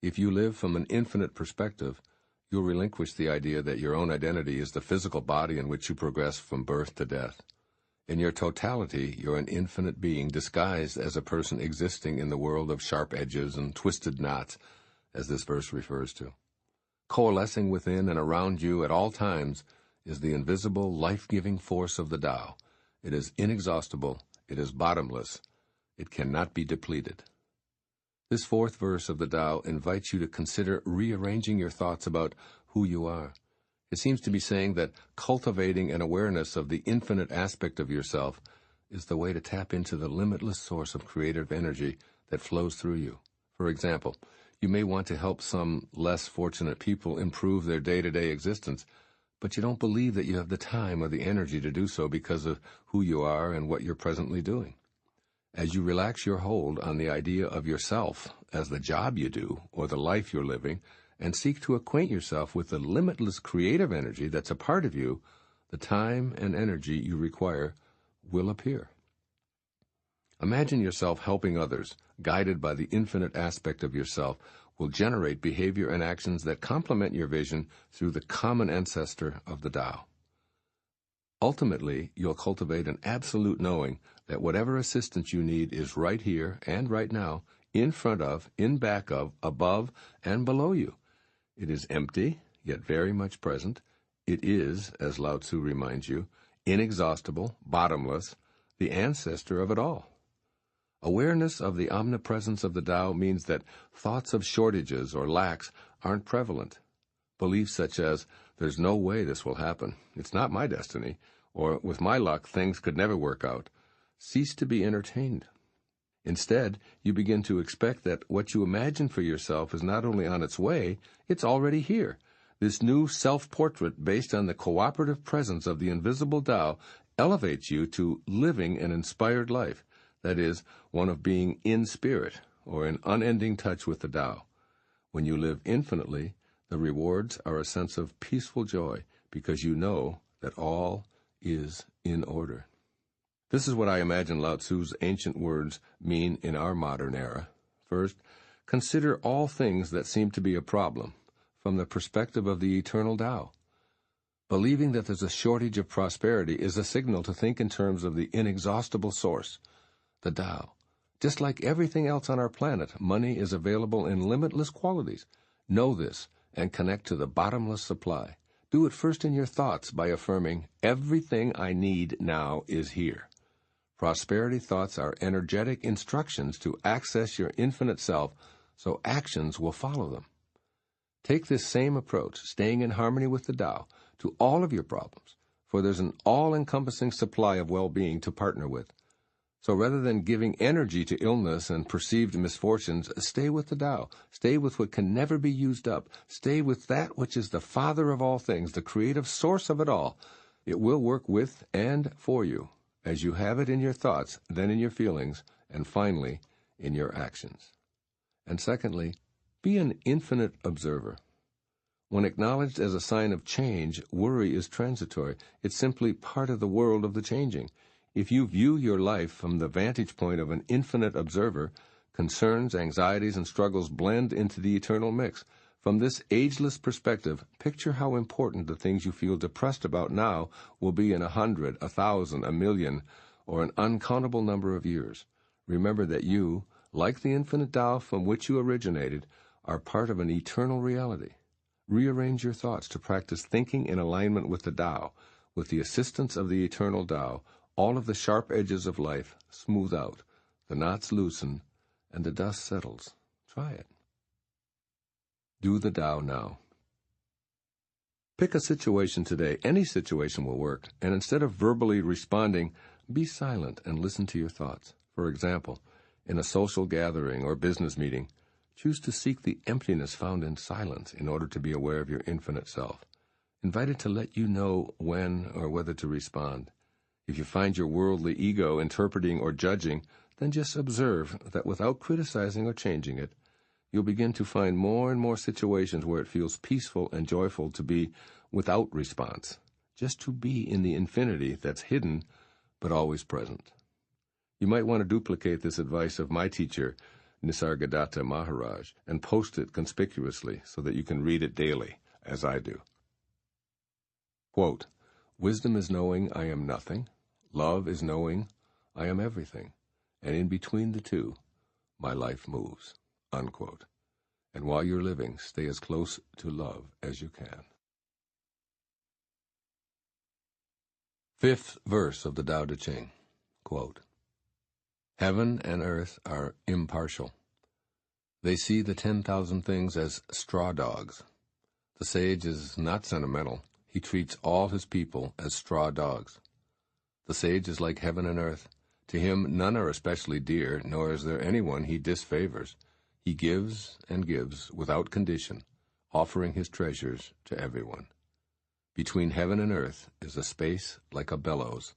If you live from an infinite perspective, You'll relinquish the idea that your own identity is the physical body in which you progress from birth to death. In your totality, you're an infinite being disguised as a person existing in the world of sharp edges and twisted knots, as this verse refers to. Coalescing within and around you at all times is the invisible, life-giving force of the Tao. It is inexhaustible, it is bottomless, it cannot be depleted. This fourth verse of the Tao invites you to consider rearranging your thoughts about who you are. It seems to be saying that cultivating an awareness of the infinite aspect of yourself is the way to tap into the limitless source of creative energy that flows through you. For example, you may want to help some less fortunate people improve their day-to-day existence, but you don't believe that you have the time or the energy to do so because of who you are and what you're presently doing. As you relax your hold on the idea of yourself as the job you do or the life you're living, and seek to acquaint yourself with the limitless creative energy that's a part of you, the time and energy you require will appear. Imagine yourself helping others, guided by the infinite aspect of yourself, will generate behavior and actions that complement your vision through the common ancestor of the Tao. Ultimately, you'll cultivate an absolute knowing that whatever assistance you need is right here and right now, in front of, in back of, above, and below you. It is empty, yet very much present. It is, as Lao-tzu reminds you, inexhaustible, bottomless, the ancestor of it all. Awareness of the omnipresence of the Tao means that thoughts of shortages or lacks aren't prevalent. Beliefs such as, "There's no way this will happen, it's not my destiny," or "with my luck, things could never work out," cease to be entertained. Instead, you begin to expect that what you imagine for yourself is not only on its way, it's already here. This new self-portrait based on the cooperative presence of the invisible Tao elevates you to living an inspired life, that is, one of being in spirit, or in unending touch with the Tao. When you live infinitely, the rewards are a sense of peaceful joy, because you know that all is in order. This is what I imagine Lao-tzu's ancient words mean in our modern era. First, consider all things that seem to be a problem from the perspective of the eternal Tao. Believing that there's a shortage of prosperity is a signal to think in terms of the inexhaustible source, the Tao. Just like everything else on our planet, money is available in limitless quantities. Know this and connect to the bottomless supply. Do it first in your thoughts by affirming, "Everything I need now is here." Prosperity thoughts are energetic instructions to access your infinite self, so actions will follow them. Take this same approach, staying in harmony with the Tao, to all of your problems, for there's an all-encompassing supply of well-being to partner with. So rather than giving energy to illness and perceived misfortunes, stay with the Tao. Stay with what can never be used up. Stay with that which is the Father of all things, the creative source of it all. It will work with and for you, as you have it in your thoughts, then in your feelings, and finally, in your actions. And secondly, be an infinite observer. When acknowledged as a sign of change, worry is transitory. It's simply part of the world of the changing. If you view your life from the vantage point of an infinite observer, concerns, anxieties, and struggles blend into the eternal mix. From this ageless perspective, picture how important the things you feel depressed about now will be in 100, 1,000, 1,000,000, or an uncountable number of years. Remember that you, like the infinite Tao from which you originated, are part of an eternal reality. Rearrange your thoughts to practice thinking in alignment with the Tao. With the assistance of the eternal Tao, all of the sharp edges of life smooth out, the knots loosen, and the dust settles. Try it. Do the Tao now. Pick a situation today. Any situation will work, and instead of verbally responding, be silent and listen to your thoughts. For example, in a social gathering or business meeting, choose to seek the emptiness found in silence in order to be aware of your infinite self. Invite it to let you know when or whether to respond. If you find your worldly ego interpreting or judging, then just observe that without criticizing or changing it, you'll begin to find more and more situations where it feels peaceful and joyful to be without response, just to be in the infinity that's hidden but always present. You might want to duplicate this advice of my teacher, Nisargadatta Maharaj, and post it conspicuously so that you can read it daily as I do. Quote, "Wisdom is knowing I am nothing. Love is knowing I am everything. And in between the two, my life moves." Unquote. And while you're living, stay as close to love as you can. Fifth verse of the Tao Te Ching. Quote, "Heaven and earth are impartial. They see the 10,000 things as straw dogs. The sage is not sentimental. He treats all his people as straw dogs. The sage is like heaven and earth. To him none are especially dear, nor is there anyone he disfavors. He gives and gives without condition, offering his treasures to everyone. Between heaven and earth is a space like a bellows,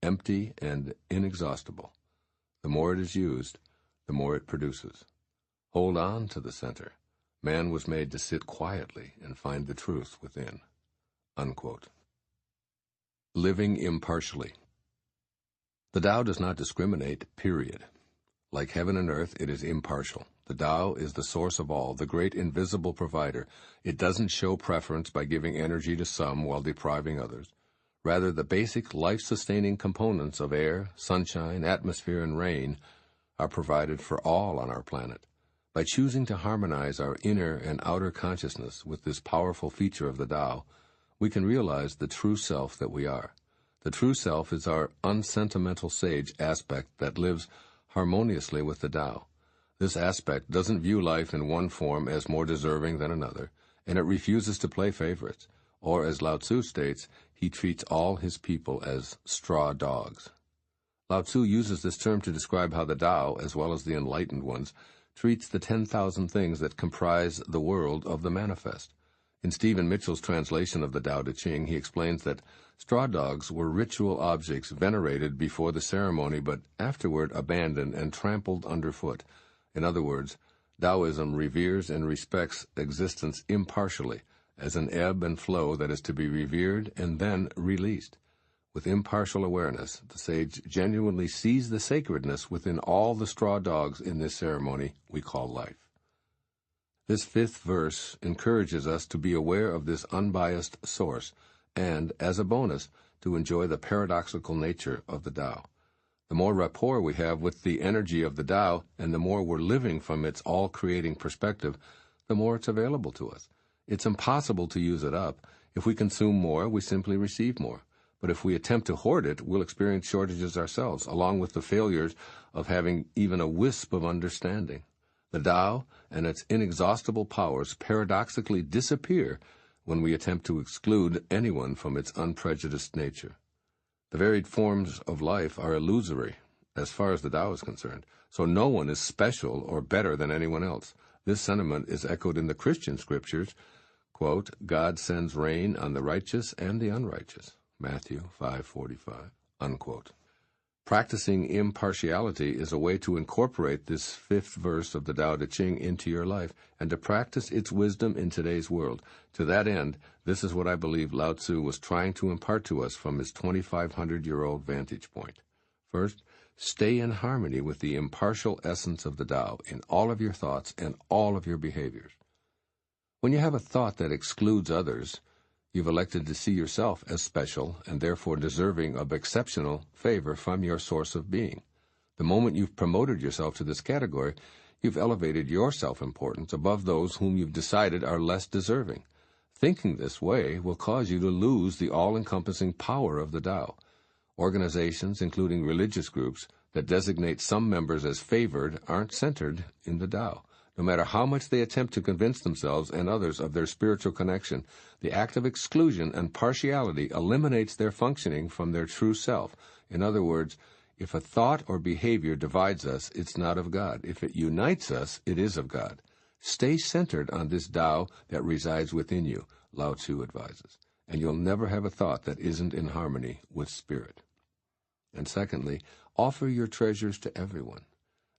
empty and inexhaustible. The more it is used, the more it produces. Hold on to the center. Man was made to sit quietly and find the truth within." Unquote. Living impartially. The Tao does not discriminate, period. Like heaven and earth, it is impartial. The Tao is the source of all, the great invisible provider. It doesn't show preference by giving energy to some while depriving others. Rather, the basic life-sustaining components of air, sunshine, atmosphere, and rain are provided for all on our planet. By choosing to harmonize our inner and outer consciousness with this powerful feature of the Tao, we can realize the true self that we are. The true self is our unsentimental sage aspect that lives harmoniously with the Tao. This aspect doesn't view life in one form as more deserving than another, and it refuses to play favorites, or as Lao-tzu states, he treats all his people as straw dogs. Lao-tzu uses this term to describe how the Tao, as well as the enlightened ones, treats the 10,000 things that comprise the world of the manifest. In Stephen Mitchell's translation of the Tao Te Ching, he explains that straw dogs were ritual objects venerated before the ceremony but afterward abandoned and trampled underfoot. In other words, Taoism reveres and respects existence impartially, as an ebb and flow that is to be revered and then released. With impartial awareness, the sage genuinely sees the sacredness within all the straw dogs in this ceremony we call life. This fifth verse encourages us to be aware of this unbiased source and, as a bonus, to enjoy the paradoxical nature of the Tao. The more rapport we have with the energy of the Tao and the more we're living from its all-creating perspective, the more it's available to us. It's impossible to use it up. If we consume more, we simply receive more. But if we attempt to hoard it, we'll experience shortages ourselves, along with the failures of having even a wisp of understanding. The Tao and its inexhaustible powers paradoxically disappear when we attempt to exclude anyone from its unprejudiced nature. The varied forms of life are illusory, as far as the Tao is concerned, so no one is special or better than anyone else. This sentiment is echoed in the Christian scriptures, quote, "God sends rain on the righteous and the unrighteous," Matthew 5:45, unquote. Practicing impartiality is a way to incorporate this fifth verse of the Tao Te Ching into your life and to practice its wisdom in today's world. To that end, this is what I believe Lao-tzu was trying to impart to us from his 2,500-year-old vantage point. First, stay in harmony with the impartial essence of the Tao in all of your thoughts and all of your behaviors. When you have a thought that excludes others, you've elected to see yourself as special and therefore deserving of exceptional favor from your source of being. The moment you've promoted yourself to this category, you've elevated your self-importance above those whom you've decided are less deserving. Thinking this way will cause you to lose the all-encompassing power of the Tao. Organizations, including religious groups, that designate some members as favored aren't centered in the Tao. No matter how much they attempt to convince themselves and others of their spiritual connection, the act of exclusion and partiality eliminates their functioning from their true self. In other words, if a thought or behavior divides us, it's not of God. If it unites us, it is of God. Stay centered on this Tao that resides within you, Lao-tzu advises, and you'll never have a thought that isn't in harmony with spirit. And secondly, offer your treasures to everyone.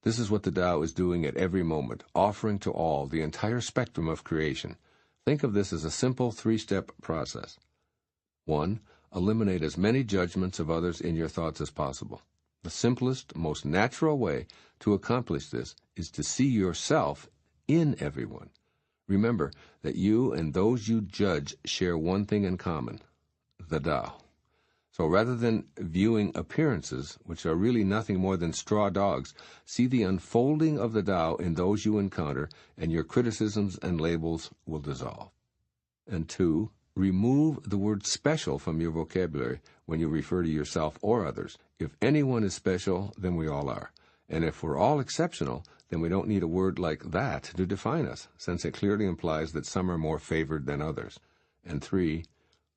This is what the Tao is doing at every moment, offering to all the entire spectrum of creation. Think of this as a simple three-step process. 1. Eliminate as many judgments of others in your thoughts as possible. The simplest, most natural way to accomplish this is to see yourself in everyone. Remember that you and those you judge share one thing in common, the Tao. So rather than viewing appearances, which are really nothing more than straw dogs, see the unfolding of the Tao in those you encounter, and your criticisms and labels will dissolve. And 2, remove the word special from your vocabulary when you refer to yourself or others. If anyone is special, then we all are. And if we're all exceptional, then we don't need a word like that to define us, since it clearly implies that some are more favored than others. And 3,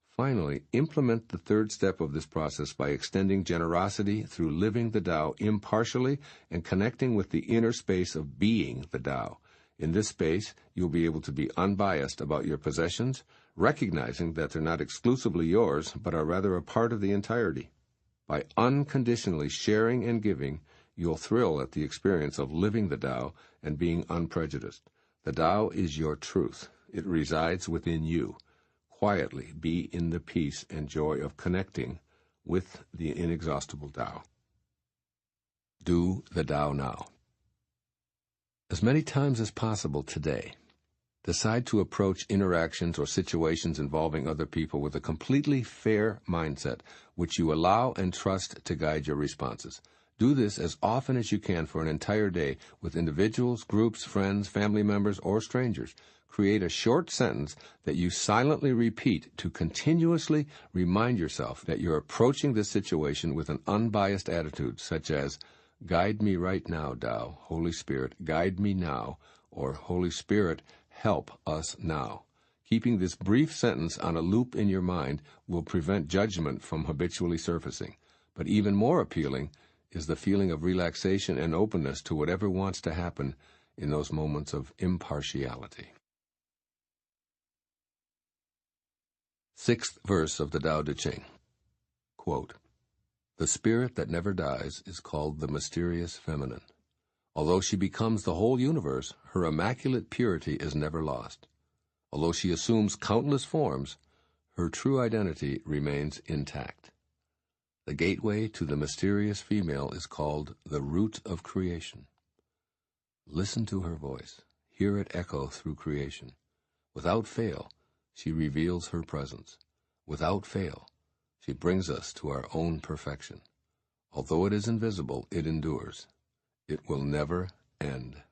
finally, implement the third step of this process by extending generosity through living the Tao impartially and connecting with the inner space of being the Tao. In this space, you'll be able to be unbiased about your possessions, recognizing that they're not exclusively yours, but are rather a part of the entirety. By unconditionally sharing and giving, you'll thrill at the experience of living the Tao and being unprejudiced. The Tao is your truth. It resides within you. Quietly be in the peace and joy of connecting with the inexhaustible Tao. Do the Tao now. As many times as possible today, decide to approach interactions or situations involving other people with a completely fair mindset, which you allow and trust to guide your responses. Do this as often as you can for an entire day with individuals, groups, friends, family members, or strangers. Create a short sentence that you silently repeat to continuously remind yourself that you're approaching this situation with an unbiased attitude, such as, "Guide me right now, Tao. Holy Spirit, guide me now," or "Holy Spirit, help us now." Keeping this brief sentence on a loop in your mind will prevent judgment from habitually surfacing. But even more appealing is the feeling of relaxation and openness to whatever wants to happen in those moments of impartiality. 6th verse of the Tao Te Ching. Quote, "The spirit that never dies is called the mysterious feminine. Although she becomes the whole universe, her immaculate purity is never lost. Although she assumes countless forms, her true identity remains intact. The gateway to the mysterious female is called the root of creation. Listen to her voice. Hear it echo through creation. Without fail, she reveals her presence. Without fail, she brings us to our own perfection. Although it is invisible, it endures. It will never end."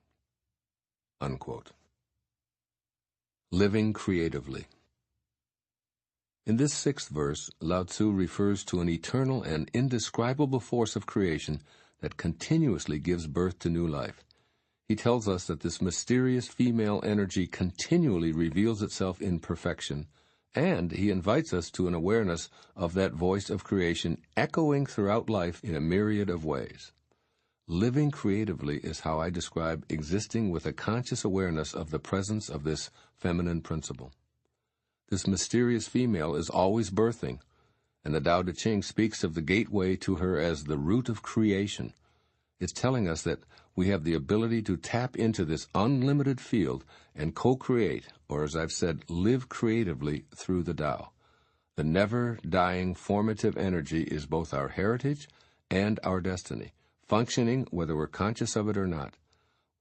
Unquote. Living creatively. In this 6th verse, Lao-tzu refers to an eternal and indescribable force of creation that continuously gives birth to new life. He tells us that this mysterious female energy continually reveals itself in perfection, and he invites us to an awareness of that voice of creation echoing throughout life in a myriad of ways. Living creatively is how I describe existing with a conscious awareness of the presence of this feminine principle. This mysterious female is always birthing, and the Tao Te Ching speaks of the gateway to her as the root of creation. It's telling us that we have the ability to tap into this unlimited field and co-create, or as I've said, live creatively through the Tao. The never-dying formative energy is both our heritage and our destiny, functioning whether we're conscious of it or not.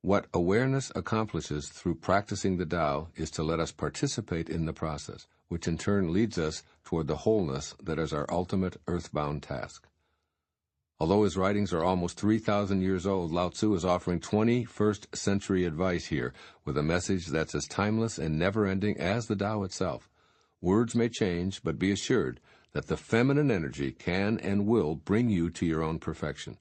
What awareness accomplishes through practicing the Tao is to let us participate in the process, which in turn leads us toward the wholeness that is our ultimate earthbound task. Although his writings are almost 3,000 years old, Lao-tzu is offering 21st century advice here with a message that's as timeless and never-ending as the Tao itself. Words may change, but be assured that the feminine energy can and will bring you to your own perfection.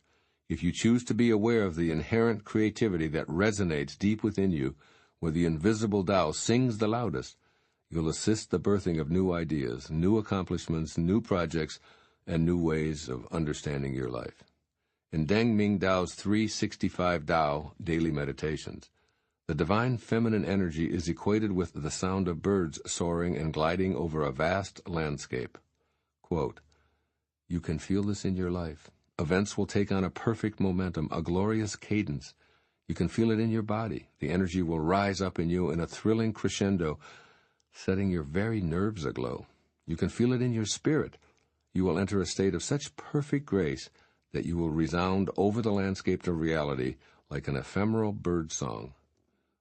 If you choose to be aware of the inherent creativity that resonates deep within you, where the invisible Tao sings the loudest, you'll assist the birthing of new ideas, new accomplishments, new projects, and new ways of understanding your life. In Deng Ming Dao's 365 Tao Daily Meditations, the divine feminine energy is equated with the sound of birds soaring and gliding over a vast landscape. Quote, "You can feel this in your life. Events will take on a perfect momentum, a glorious cadence. You can feel it in your body. The energy will rise up in you in a thrilling crescendo, setting your very nerves aglow. You can feel it in your spirit. You will enter a state of such perfect grace that you will resound over the landscape of reality like an ephemeral bird song.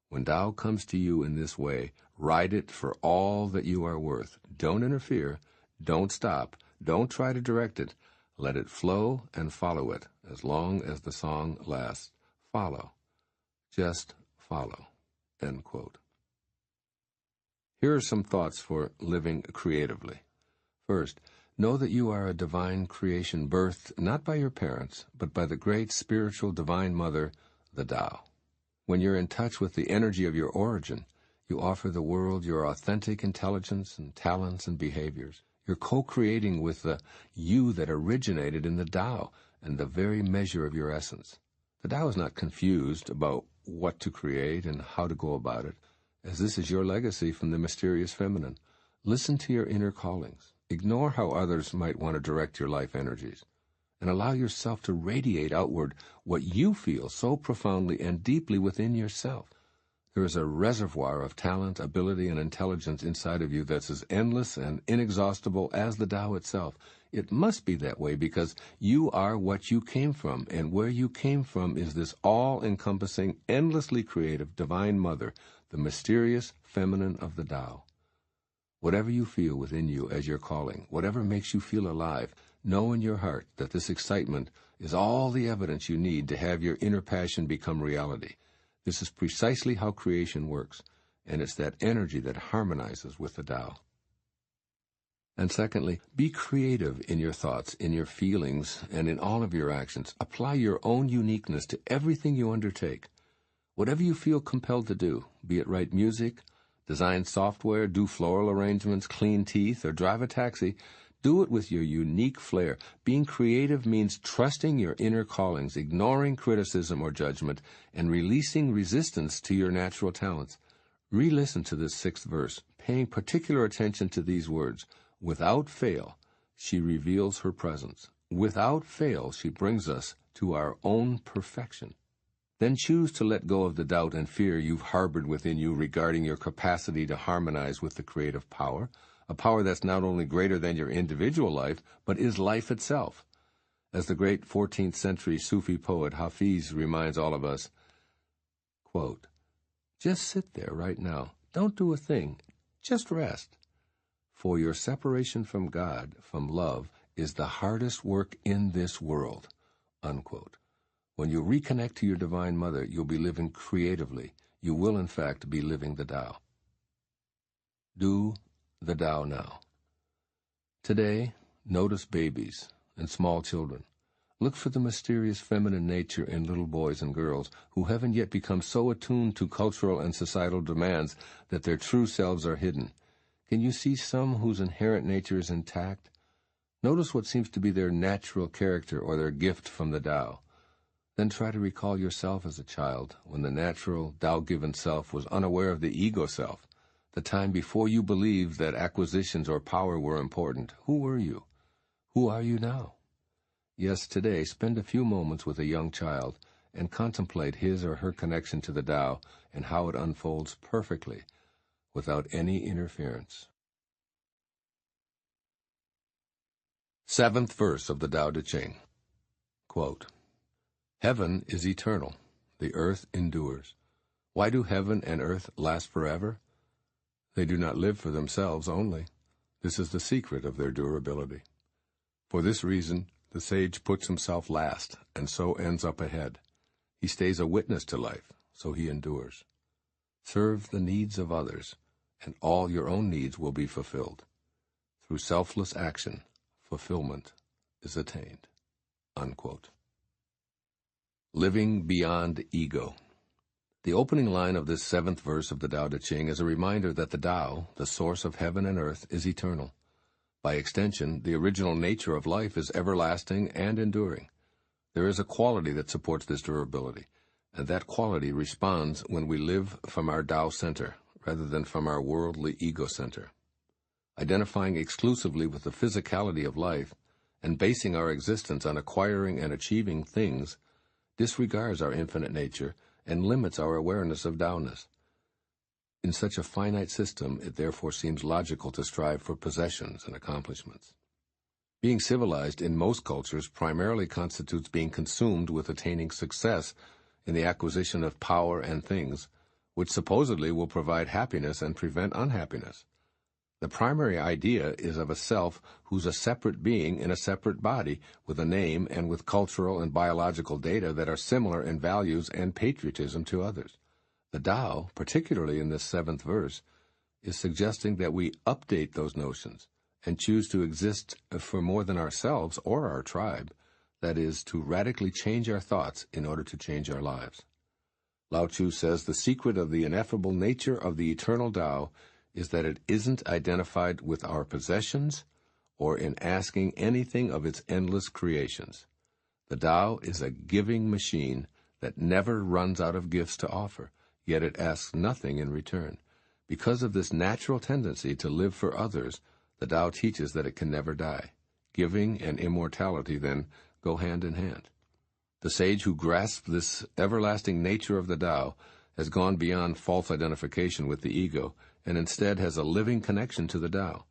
When Tao comes to you in this way, ride it for all that you are worth. Don't interfere. Don't stop. Don't try to direct it. Let it flow and follow it as long as the song lasts. Follow. Just follow. End quote. Here are some thoughts for living creatively. First, know that you are a divine creation birthed not by your parents, but by the great spiritual divine mother, the Tao. When you're in touch with the energy of your origin, you offer the world your authentic intelligence and talents and behaviors. You're co-creating with the you that originated in the Tao and the very measure of your essence. The Tao is not confused about what to create and how to go about it, as this is your legacy from the mysterious feminine. Listen to your inner callings. Ignore how others might want to direct your life energies, and allow yourself to radiate outward what you feel so profoundly and deeply within yourself. There is a reservoir of talent, ability, and intelligence inside of you that's as endless and inexhaustible as the Tao itself. It must be that way because you are what you came from, and where you came from is this all-encompassing, endlessly creative Divine Mother, the mysterious feminine of the Tao. Whatever you feel within you as your calling, whatever makes you feel alive, know in your heart that this excitement is all the evidence you need to have your inner passion become reality. This is precisely how creation works, and it's that energy that harmonizes with the Tao. And secondly, be creative in your thoughts, in your feelings, and in all of your actions. Apply your own uniqueness to everything you undertake. Whatever you feel compelled to do, be it write music, design software, do floral arrangements, clean teeth, or drive a taxi, do it with your unique flair. Being creative means trusting your inner callings, ignoring criticism or judgment, and releasing resistance to your natural talents. Re-listen to this 6th verse, paying particular attention to these words. Without fail, she reveals her presence. Without fail, she brings us to our own perfection. Then choose to let go of the doubt and fear you've harbored within you regarding your capacity to harmonize with the creative power, a power that's not only greater than your individual life, but is life itself. As the great 14th century Sufi poet Hafiz reminds all of us, quote, just sit there right now. Don't do a thing. Just rest. For your separation from God, from love, is the hardest work in this world. Unquote. When you reconnect to your Divine Mother, you'll be living creatively. You will, in fact, be living the Tao. Do the Tao now. Today, notice babies and small children. Look for the mysterious feminine nature in little boys and girls who haven't yet become so attuned to cultural and societal demands that their true selves are hidden. Can you see some whose inherent nature is intact? Notice what seems to be their natural character or their gift from the Tao. Then try to recall yourself as a child, when the natural, Tao-given self was unaware of the ego self, the time before you believed that acquisitions or power were important. Who were you? Who are you now? Yes, today, spend a few moments with a young child and contemplate his or her connection to the Tao and how it unfolds perfectly, without any interference. 7th verse of the Tao Te Ching. Quote, Heaven is eternal, the earth endures. Why do heaven and earth last forever? They do not live for themselves only. This is the secret of their durability. For this reason, the sage puts himself last, and so ends up ahead. He stays a witness to life, so he endures. Serve the needs of others, and all your own needs will be fulfilled. Through selfless action, fulfillment is attained. Unquote. Living beyond ego. The opening line of this 7th verse of the Tao Te Ching is a reminder that the Tao, the source of heaven and earth, is eternal. By extension, the original nature of life is everlasting and enduring. There is a quality that supports this durability, and that quality responds when we live from our Tao center, rather than from our worldly ego center. Identifying exclusively with the physicality of life, and basing our existence on acquiring and achieving things, disregards our infinite nature and limits our awareness of Taoness. In such a finite system, it therefore seems logical to strive for possessions and accomplishments. Being civilized in most cultures primarily constitutes being consumed with attaining success in the acquisition of power and things, which supposedly will provide happiness and prevent unhappiness. The primary idea is of a self who's a separate being in a separate body, with a name and with cultural and biological data that are similar in values and patriotism to others. The Tao, particularly in this 7th verse, is suggesting that we update those notions and choose to exist for more than ourselves or our tribe, that is, to radically change our thoughts in order to change our lives. Lao-tzu says the secret of the ineffable nature of the eternal Tao is that it isn't identified with our possessions or in asking anything of its endless creations. The Tao is a giving machine that never runs out of gifts to offer, yet it asks nothing in return. Because of this natural tendency to live for others, the Tao teaches that it can never die. Giving and immortality, then, go hand in hand. The sage who grasps this everlasting nature of the Tao has gone beyond false identification with the ego and instead has a living connection to the Tao.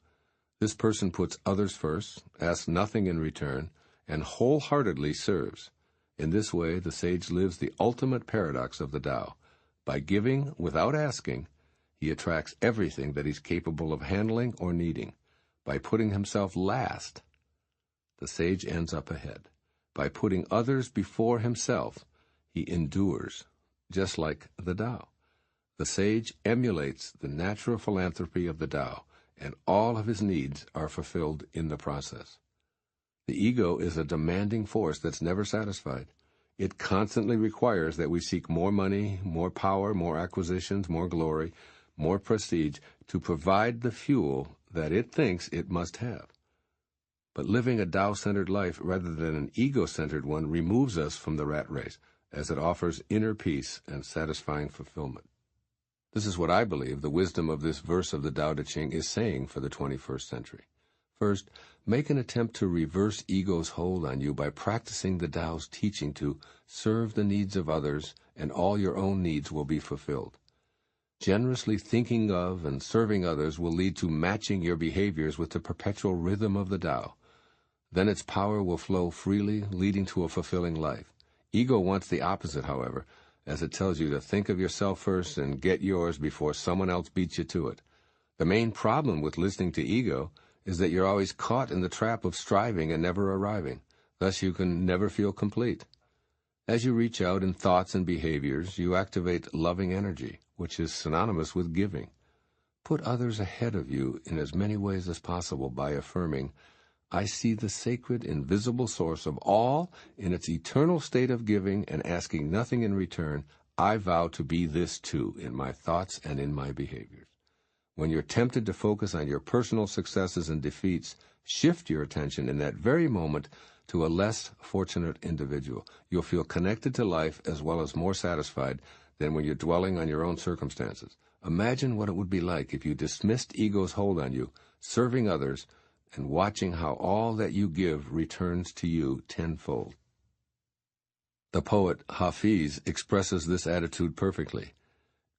This person puts others first, asks nothing in return, and wholeheartedly serves. In this way, the sage lives the ultimate paradox of the Tao. By giving without asking, he attracts everything that he's capable of handling or needing. By putting himself last, the sage ends up ahead. By putting others before himself, he endures, just like the Tao. The sage emulates the natural philanthropy of the Tao, and all of his needs are fulfilled in the process. The ego is a demanding force that's never satisfied. It constantly requires that we seek more money, more power, more acquisitions, more glory, more prestige to provide the fuel that it thinks it must have. But living a Tao-centered life rather than an ego-centered one removes us from the rat race, as it offers inner peace and satisfying fulfillment. This is what I believe the wisdom of this verse of the Tao Te Ching is saying for the 21st century. First, make an attempt to reverse ego's hold on you by practicing the Tao's teaching to serve the needs of others, and all your own needs will be fulfilled. Generously thinking of and serving others will lead to matching your behaviors with the perpetual rhythm of the Tao. Then its power will flow freely, leading to a fulfilling life. Ego wants the opposite, however, as it tells you to think of yourself first and get yours before someone else beats you to it. The main problem with listening to ego is that you're always caught in the trap of striving and never arriving. Thus you can never feel complete. As you reach out in thoughts and behaviors, you activate loving energy, which is synonymous with giving. Put others ahead of you in as many ways as possible by affirming, I see the sacred, invisible source of all in its eternal state of giving and asking nothing in return. I vow to be this too in my thoughts and in my behaviors. When you're tempted to focus on your personal successes and defeats, shift your attention in that very moment to a less fortunate individual. You'll feel connected to life as well as more satisfied than when you're dwelling on your own circumstances. Imagine what it would be like if you dismissed ego's hold on you, serving others, and watching how all that you give returns to you tenfold. The poet Hafiz expresses this attitude perfectly.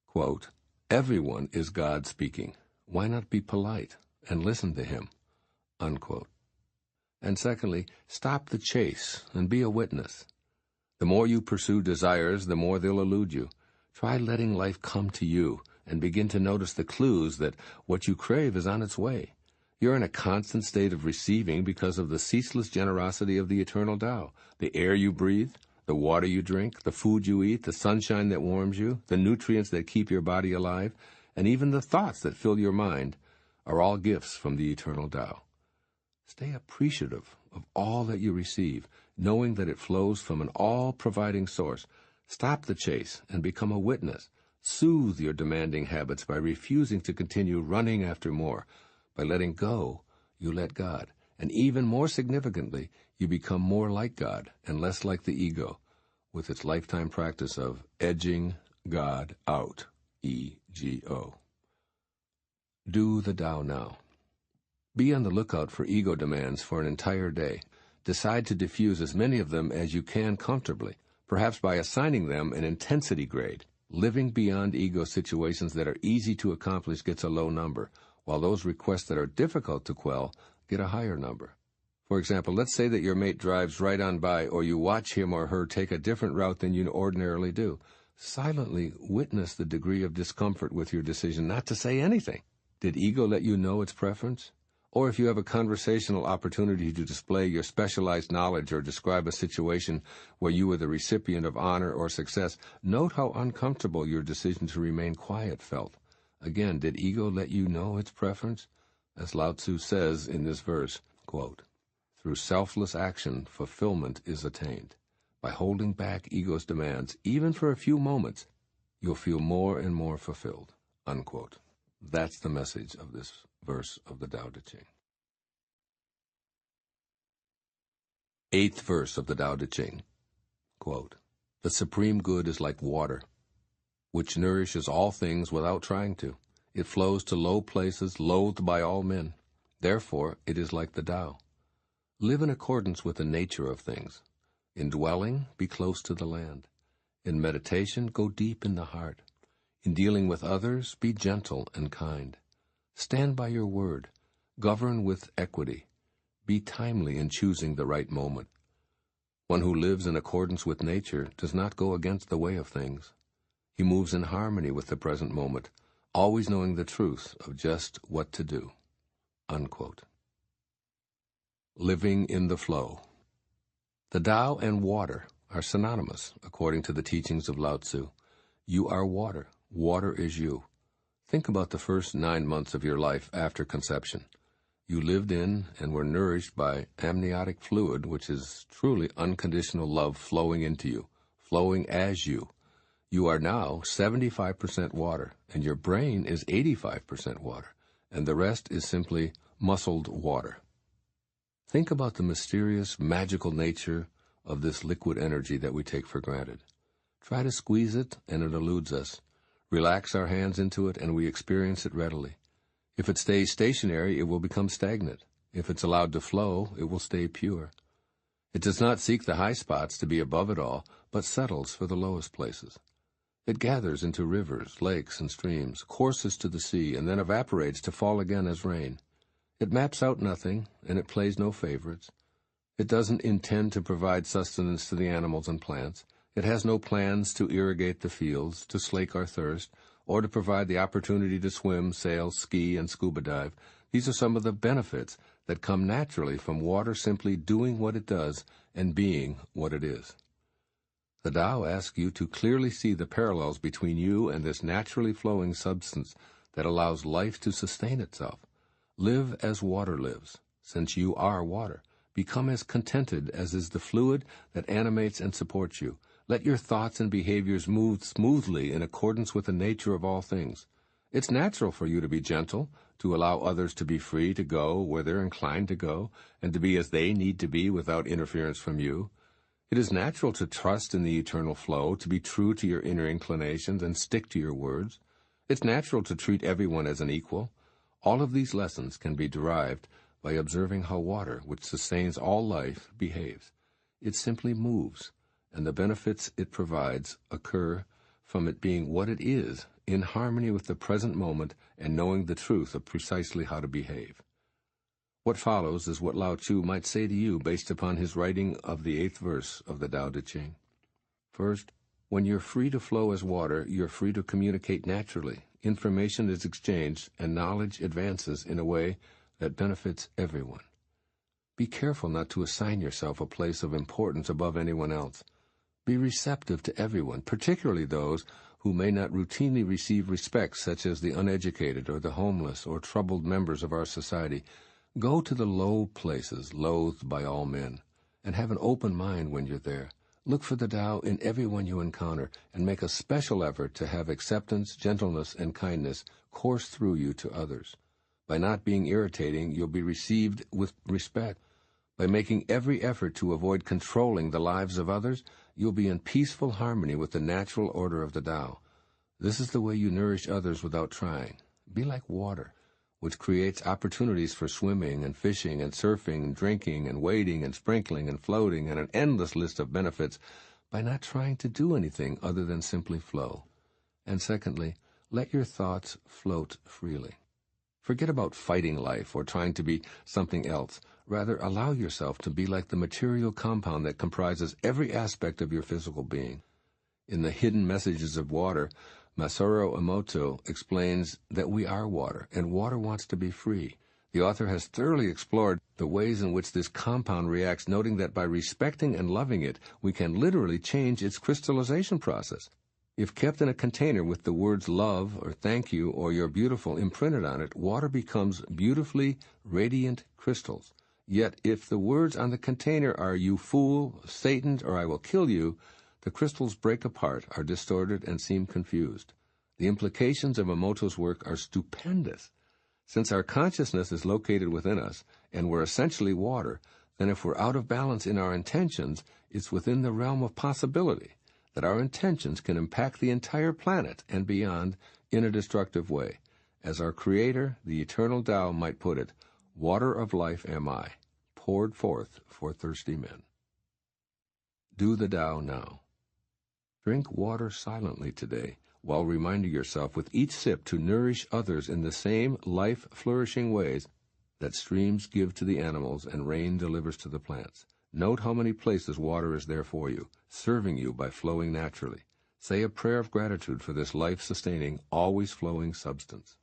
Quote, everyone is God speaking. Why not be polite and listen to him? Unquote. And secondly, stop the chase and be a witness. The more you pursue desires, the more they'll elude you. Try letting life come to you and begin to notice the clues that what you crave is on its way. You're in a constant state of receiving because of the ceaseless generosity of the eternal Tao. The air you breathe, the water you drink, the food you eat, the sunshine that warms you, the nutrients that keep your body alive, and even the thoughts that fill your mind are all gifts from the eternal Tao. Stay appreciative of all that you receive, knowing that it flows from an all-providing source. Stop the chase and become a witness. Soothe your demanding habits by refusing to continue running after more. By letting go, you let God. And even more significantly, you become more like God and less like the ego, with its lifetime practice of edging God out, E-G-O. Do the Tao now. Be on the lookout for ego demands for an entire day. Decide to diffuse as many of them as you can comfortably, perhaps by assigning them an intensity grade. Living beyond ego situations that are easy to accomplish gets a low number, while those requests that are difficult to quell get a higher number. For example, let's say that your mate drives right on by, or you watch him or her take a different route than you ordinarily do. silently witness the degree of discomfort with your decision not to say anything. Did ego let you know its preference? Or if you have a conversational opportunity to display your specialized knowledge or describe a situation where you were the recipient of honor or success, note how uncomfortable your decision to remain quiet felt. Again, did ego let you know its preference? As Lao-tzu says in this verse, quote, "Through selfless action, fulfillment is attained. By holding back ego's demands, even for a few moments, you'll feel more and more fulfilled." Unquote. That's the message of this verse of the Tao Te Ching. 8th verse of the Tao Te Ching, quote, "The supreme good is like water, which nourishes all things without trying to. It flows to low places, loathed by all men. Therefore, it is like the Tao. Live in accordance with the nature of things. In dwelling, be close to the land. In meditation, go deep in the heart. In dealing with others, be gentle and kind. Stand by your word. Govern with equity. Be timely in choosing the right moment. One who lives in accordance with nature does not go against the way of things. He moves in harmony with the present moment, always knowing the truth of just what to do." Unquote. Living in the flow. The Tao and water are synonymous, according to the teachings of Lao-tzu. You are water. Water is you. Think about the first 9 months of your life after conception. You lived in and were nourished by amniotic fluid, which is truly unconditional love flowing into you, flowing as you. You are now 75% water, and your brain is 85% water, and the rest is simply muscled water. Think about the mysterious, magical nature of this liquid energy that we take for granted. Try to squeeze it, and it eludes us. Relax our hands into it, and we experience it readily. If it stays stationary, it will become stagnant. If it's allowed to flow, it will stay pure. It does not seek the high spots to be above it all, but settles for the lowest places. It gathers into rivers, lakes, and streams, courses to the sea, and then evaporates to fall again as rain. It maps out nothing, and it plays no favorites. It doesn't intend to provide sustenance to the animals and plants. It has no plans to irrigate the fields, to slake our thirst, or to provide the opportunity to swim, sail, ski, and scuba dive. These are some of the benefits that come naturally from water simply doing what it does and being what it is. The Tao asks you to clearly see the parallels between you and this naturally flowing substance that allows life to sustain itself. Live as water lives, since you are water. Become as contented as is the fluid that animates and supports you. Let your thoughts and behaviors move smoothly in accordance with the nature of all things. It's natural for you to be gentle, to allow others to be free to go where they're inclined to go, and to be as they need to be without interference from you. It is natural to trust in the eternal flow, to be true to your inner inclinations and stick to your words. It's natural to treat everyone as an equal. All of these lessons can be derived by observing how water, which sustains all life, behaves. It simply moves, and the benefits it provides occur from it being what it is, in harmony with the present moment and knowing the truth of precisely how to behave. What follows is what Lao-tzu might say to you based upon his writing of the 8th verse of the Tao Te Ching. First, when you're free to flow as water, you're free to communicate naturally. Information is exchanged, and knowledge advances in a way that benefits everyone. Be careful not to assign yourself a place of importance above anyone else. Be receptive to everyone, particularly those who may not routinely receive respect, such as the uneducated or the homeless or troubled members of our society. Go to the low places loathed by all men, and have an open mind when you're there. Look for the Tao in everyone you encounter, and make a special effort to have acceptance, gentleness, and kindness course through you to others. By not being irritating, you'll be received with respect. By making every effort to avoid controlling the lives of others, you'll be in peaceful harmony with the natural order of the Tao. This is the way you nourish others without trying. Be like water, which creates opportunities for swimming and fishing and surfing and drinking and wading and sprinkling and floating and an endless list of benefits by not trying to do anything other than simply flow. And secondly, let your thoughts float freely. Forget about fighting life or trying to be something else. Rather, allow yourself to be like the material compound that comprises every aspect of your physical being. In the Hidden Messages of Water, Masaru Emoto explains that we are water, and water wants to be free. The author has thoroughly explored the ways in which this compound reacts, noting that by respecting and loving it, we can literally change its crystallization process. If kept in a container with the words love or thank you or you're beautiful imprinted on it, water becomes beautifully radiant crystals. Yet if the words on the container are you fool, Satan, or I will kill you, the crystals break apart, are distorted, and seem confused. The implications of Emoto's work are stupendous. Since our consciousness is located within us, and we're essentially water, then if we're out of balance in our intentions, it's within the realm of possibility that our intentions can impact the entire planet and beyond in a destructive way. As our Creator, the eternal Tao, might put it, water of life am I, poured forth for thirsty men. Do the Tao now. Drink water silently today, while reminding yourself with each sip to nourish others in the same life-flourishing ways that streams give to the animals and rain delivers to the plants. Note how many places water is there for you, serving you by flowing naturally. Say a prayer of gratitude for this life-sustaining, always-flowing substance.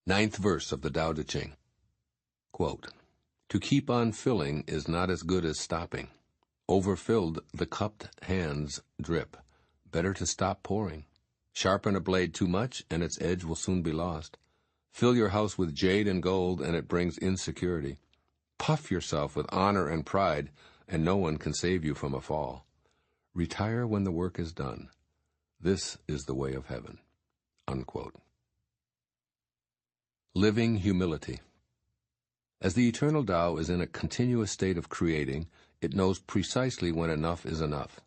Ninth verse of the Tao Te Ching. Quote, to keep on filling is not as good as stopping. Overfilled, the cupped hands drip. Better to stop pouring. Sharpen a blade too much, and its edge will soon be lost. Fill your house with jade and gold, and it brings insecurity. Puff yourself with honor and pride, and no one can save you from a fall. Retire when the work is done. This is the way of heaven. Unquote. Living humility. As the eternal Tao is in a continuous state of creating, it knows precisely when enough is enough.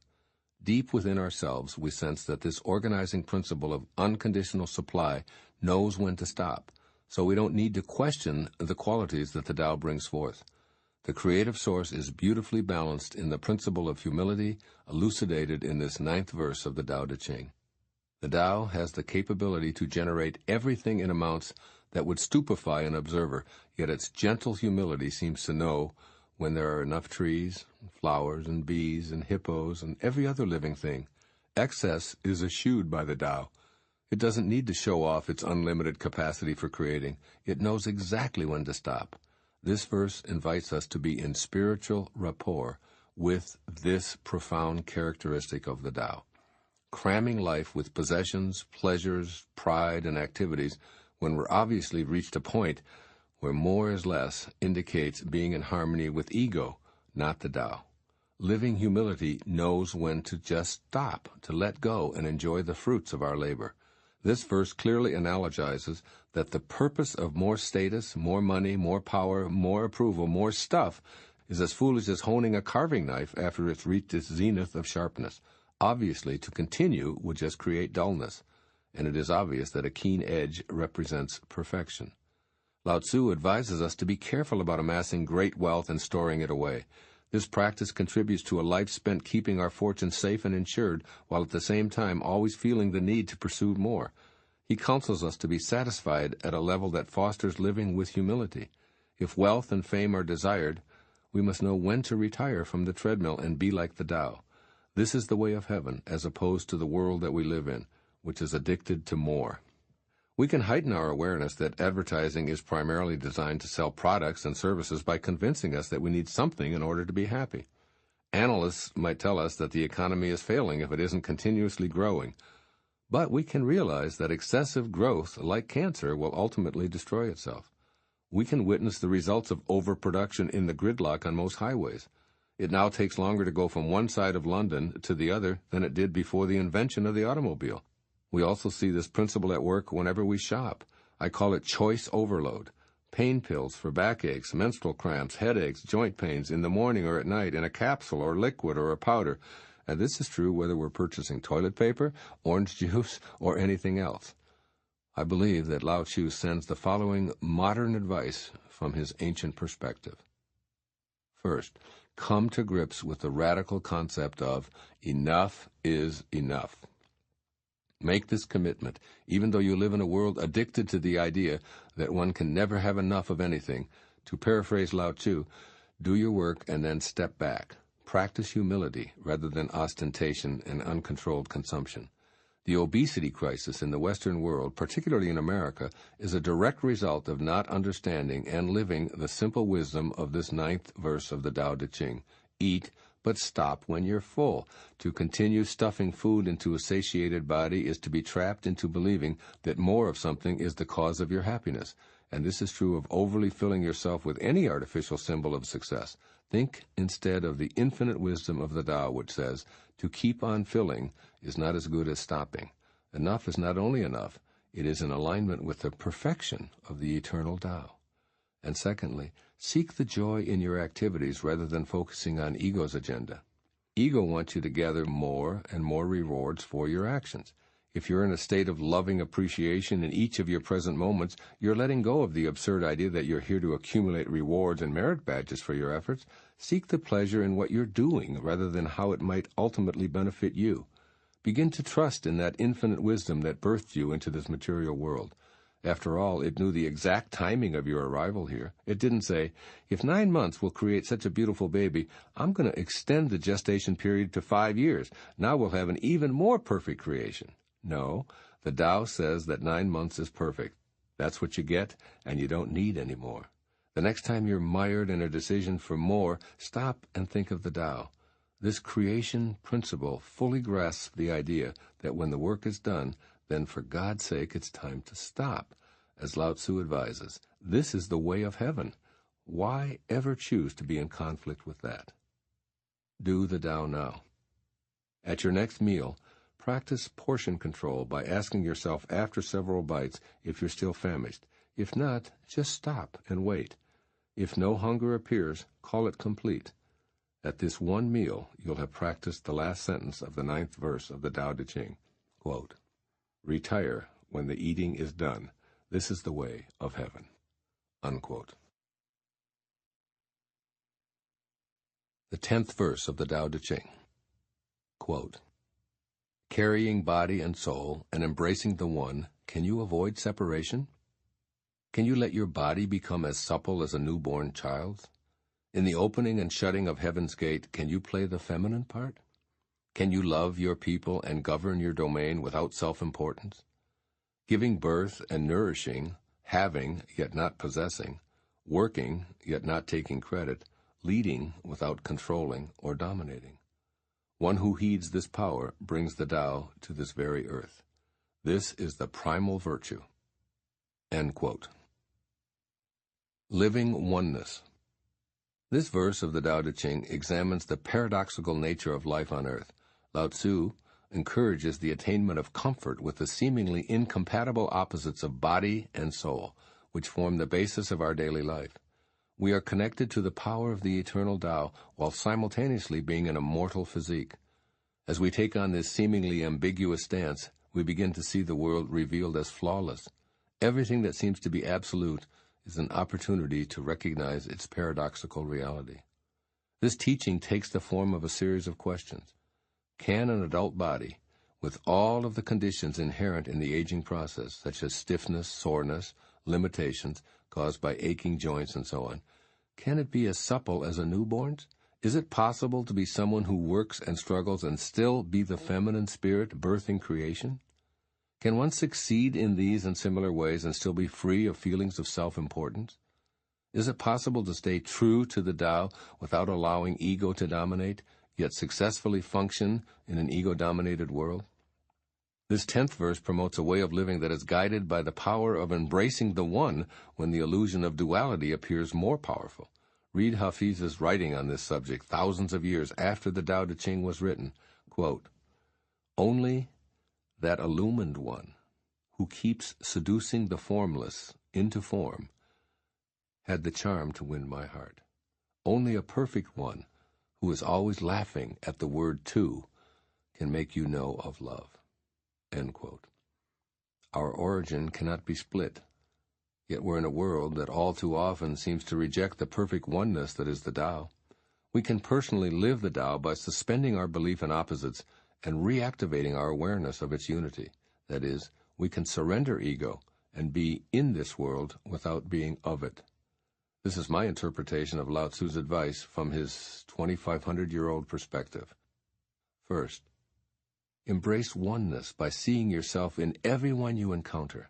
Deep within ourselves, we sense that this organizing principle of unconditional supply knows when to stop, so we don't need to question the qualities that the Tao brings forth. The creative source is beautifully balanced in the principle of humility, elucidated in this ninth verse of the Tao Te Ching. The Tao has the capability to generate everything in amounts that would stupefy an observer, yet its gentle humility seems to know when there are enough trees, flowers, and bees, and hippos, and every other living thing. Excess is eschewed by the Tao. It doesn't need to show off its unlimited capacity for creating. It knows exactly when to stop. This verse invites us to be in spiritual rapport with this profound characteristic of the Tao. Cramming life with possessions, pleasures, pride, and activities when we're obviously reached a point where more is less indicates being in harmony with ego, not the Tao. Living humility knows when to just stop, to let go and enjoy the fruits of our labor. This verse clearly analogizes that the purpose of more status, more money, more power, more approval, more stuff is as foolish as honing a carving knife after it's reached its zenith of sharpness. Obviously, to continue would just create dullness, and it is obvious that a keen edge represents perfection. Lao-tzu advises us to be careful about amassing great wealth and storing it away. This practice contributes to a life spent keeping our fortune safe and insured, while at the same time always feeling the need to pursue more. He counsels us to be satisfied at a level that fosters living with humility. If wealth and fame are desired, we must know when to retire from the treadmill and be like the Tao. This is the way of heaven, as opposed to the world that we live in, which is addicted to more. We can heighten our awareness that advertising is primarily designed to sell products and services by convincing us that we need something in order to be happy. Analysts might tell us that the economy is failing if it isn't continuously growing. But we can realize that excessive growth, like cancer, will ultimately destroy itself. We can witness the results of overproduction in the gridlock on most highways. It now takes longer to go from one side of London to the other than it did before the invention of the automobile. We also see this principle at work whenever we shop. I call it choice overload. Pain pills for backaches, menstrual cramps, headaches, joint pains in the morning or at night in a capsule or liquid or a powder. and this is true whether we're purchasing toilet paper, orange juice, or anything else. I believe that Lao-tzu sends the following modern advice from his ancient perspective. First, come to grips with the radical concept of enough is enough. Make this commitment, even though you live in a world addicted to the idea that one can never have enough of anything. To paraphrase Lao-tzu, do your work and then step back. Practice humility rather than ostentation and uncontrolled consumption. The obesity crisis in the Western world, particularly in America, is a direct result of not understanding and living the simple wisdom of this 9th verse of the Tao Te Ching. Eat, but stop when you're full. To continue stuffing food into a satiated body is to be trapped into believing that more of something is the cause of your happiness. And this is true of overly filling yourself with any artificial symbol of success. Think instead of the infinite wisdom of the Tao, which says, to keep on filling is not as good as stopping. Enough is not only enough, it is in alignment with the perfection of the eternal Tao. And secondly, seek the joy in your activities rather than focusing on ego's agenda. Ego wants you to gather more and more rewards for your actions. If you're in a state of loving appreciation in each of your present moments, you're letting go of the absurd idea that you're here to accumulate rewards and merit badges for your efforts. Seek the pleasure in what you're doing rather than how it might ultimately benefit you. Begin to trust in that infinite wisdom that birthed you into this material world. After all, it knew the exact timing of your arrival here. It didn't say, if 9 months will create such a beautiful baby, I'm going to extend the gestation period to 5 years. Now we'll have an even more perfect creation. No, the Tao says that 9 months is perfect. That's what you get, and you don't need any more. The next time you're mired in a decision for more, stop and think of the Tao. This creation principle fully grasps the idea that when the work is done, then for God's sake it's time to stop. As Lao-tzu advises, this is the way of heaven. Why ever choose to be in conflict with that? Do the Tao now. At your next meal, practice portion control by asking yourself after several bites if you're still famished. If not, just stop and wait. If no hunger appears, call it complete. At this one meal, you'll have practiced the last sentence of the 9th verse of the Tao Te Ching. Quote, retire when the eating is done. This is the way of heaven. Unquote. The 10th verse of the Tao Te Ching. Quote, carrying body and soul and embracing the one, can you avoid separation? Can you let your body become as supple as a newborn child's? In the opening and shutting of heaven's gate, can you play the feminine part? Can you love your people and govern your domain without self-importance? Giving birth and nourishing, having yet not possessing, working yet not taking credit, leading without controlling or dominating. One who heeds this power brings the Tao to this very earth. This is the primal virtue. End quote. Living oneness. This verse of the Tao Te Ching examines the paradoxical nature of life on earth. Lao-tzu encourages the attainment of comfort with the seemingly incompatible opposites of body and soul, which form the basis of our daily life. We are connected to the power of the eternal Tao while simultaneously being in a mortal physique. As we take on this seemingly ambiguous stance, we begin to see the world revealed as flawless. Everything that seems to be absolute is an opportunity to recognize its paradoxical reality. This teaching takes the form of a series of questions. Can an adult body, with all of the conditions inherent in the aging process, such as stiffness, soreness, limitations caused by aching joints and so on, can it be as supple as a newborn's? Is it possible to be someone who works and struggles and still be the feminine spirit birthing creation? Can one succeed in these and similar ways and still be free of feelings of self-importance? Is it possible to stay true to the Tao without allowing ego to dominate, yet successfully function in an ego-dominated world? This 10th verse promotes a way of living that is guided by the power of embracing the one when the illusion of duality appears more powerful. Read Hafiz's writing on this subject thousands of years after the Tao Te Ching was written. Quote, only that illumined one, who keeps seducing the formless into form, had the charm to win my heart. Only a perfect one, who is always laughing at the word two, can make you know of love." End quote. Our origin cannot be split, yet we're in a world that all too often seems to reject the perfect oneness that is the Tao. We can personally live the Tao by suspending our belief in opposites and reactivating our awareness of its unity. That is, we can surrender ego and be in this world without being of it. This is my interpretation of Lao-tzu's advice from his 2,500-year-old perspective. First, embrace oneness by seeing yourself in everyone you encounter.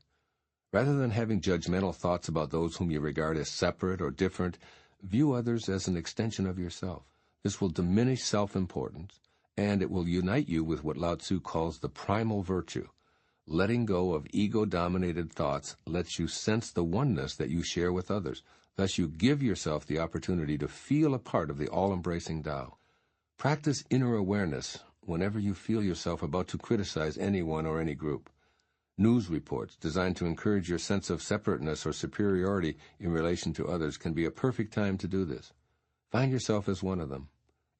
Rather than having judgmental thoughts about those whom you regard as separate or different, view others as an extension of yourself. This will diminish self-importance, and it will unite you with what Lao-tzu calls the primal virtue. Letting go of ego-dominated thoughts lets you sense the oneness that you share with others. Thus you give yourself the opportunity to feel a part of the all-embracing Tao. Practice inner awareness whenever you feel yourself about to criticize anyone or any group. News reports designed to encourage your sense of separateness or superiority in relation to others can be a perfect time to do this. Find yourself as one of them.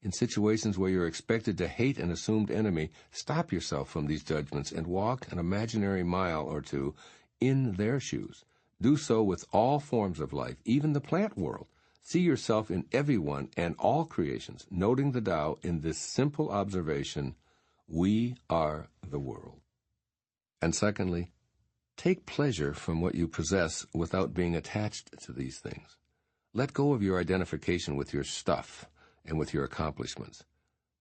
In situations where you're expected to hate an assumed enemy, stop yourself from these judgments and walk an imaginary mile or two in their shoes. Do so with all forms of life, even the plant world. See yourself in everyone and all creations, noting the Tao in this simple observation: we are the world. And secondly, take pleasure from what you possess without being attached to these things. Let go of your identification with your stuff and with your accomplishments.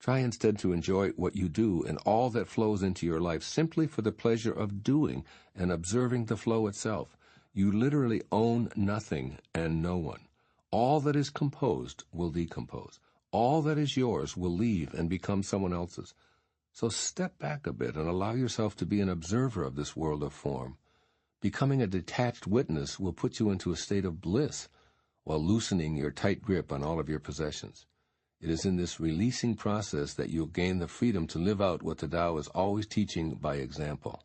Try instead to enjoy what you do and all that flows into your life simply for the pleasure of doing and observing the flow itself. You literally own nothing and no one. All that is composed will decompose. All that is yours will leave and become someone else's. So step back a bit and allow yourself to be an observer of this world of form. Becoming a detached witness will put you into a state of bliss while loosening your tight grip on all of your possessions. It is in this releasing process that you'll gain the freedom to live out what the Tao is always teaching by example.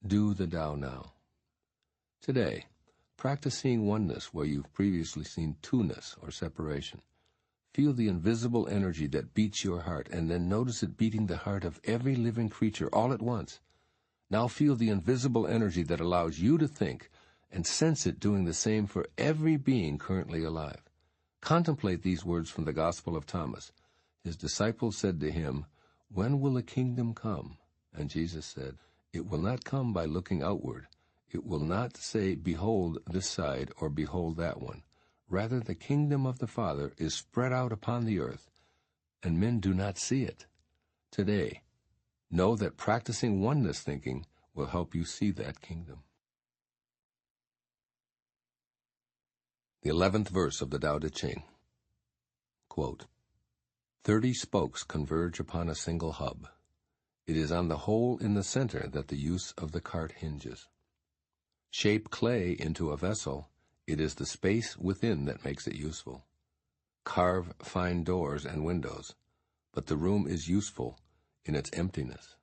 Do the Tao now. Today, practice seeing oneness where you've previously seen two-ness or separation. Feel the invisible energy that beats your heart, and then notice it beating the heart of every living creature all at once. Now feel the invisible energy that allows you to think, and sense it doing the same for every being currently alive. Contemplate these words from the Gospel of Thomas. His disciples said to him, "When will the kingdom come?" And Jesus said, "It will not come by looking outward. It will not say, 'Behold this side,' or 'Behold that one.' Rather, the kingdom of the Father is spread out upon the earth, and men do not see it. Today, know that practicing oneness thinking will help you see that kingdom." The 11th verse of the Tao Te Ching. Quote, 30 spokes converge upon a single hub. It is on the hole in the center that the use of the cart hinges. Shape clay into a vessel, it is the space within that makes it useful. Carve fine doors and windows, but the room is useful in its emptiness.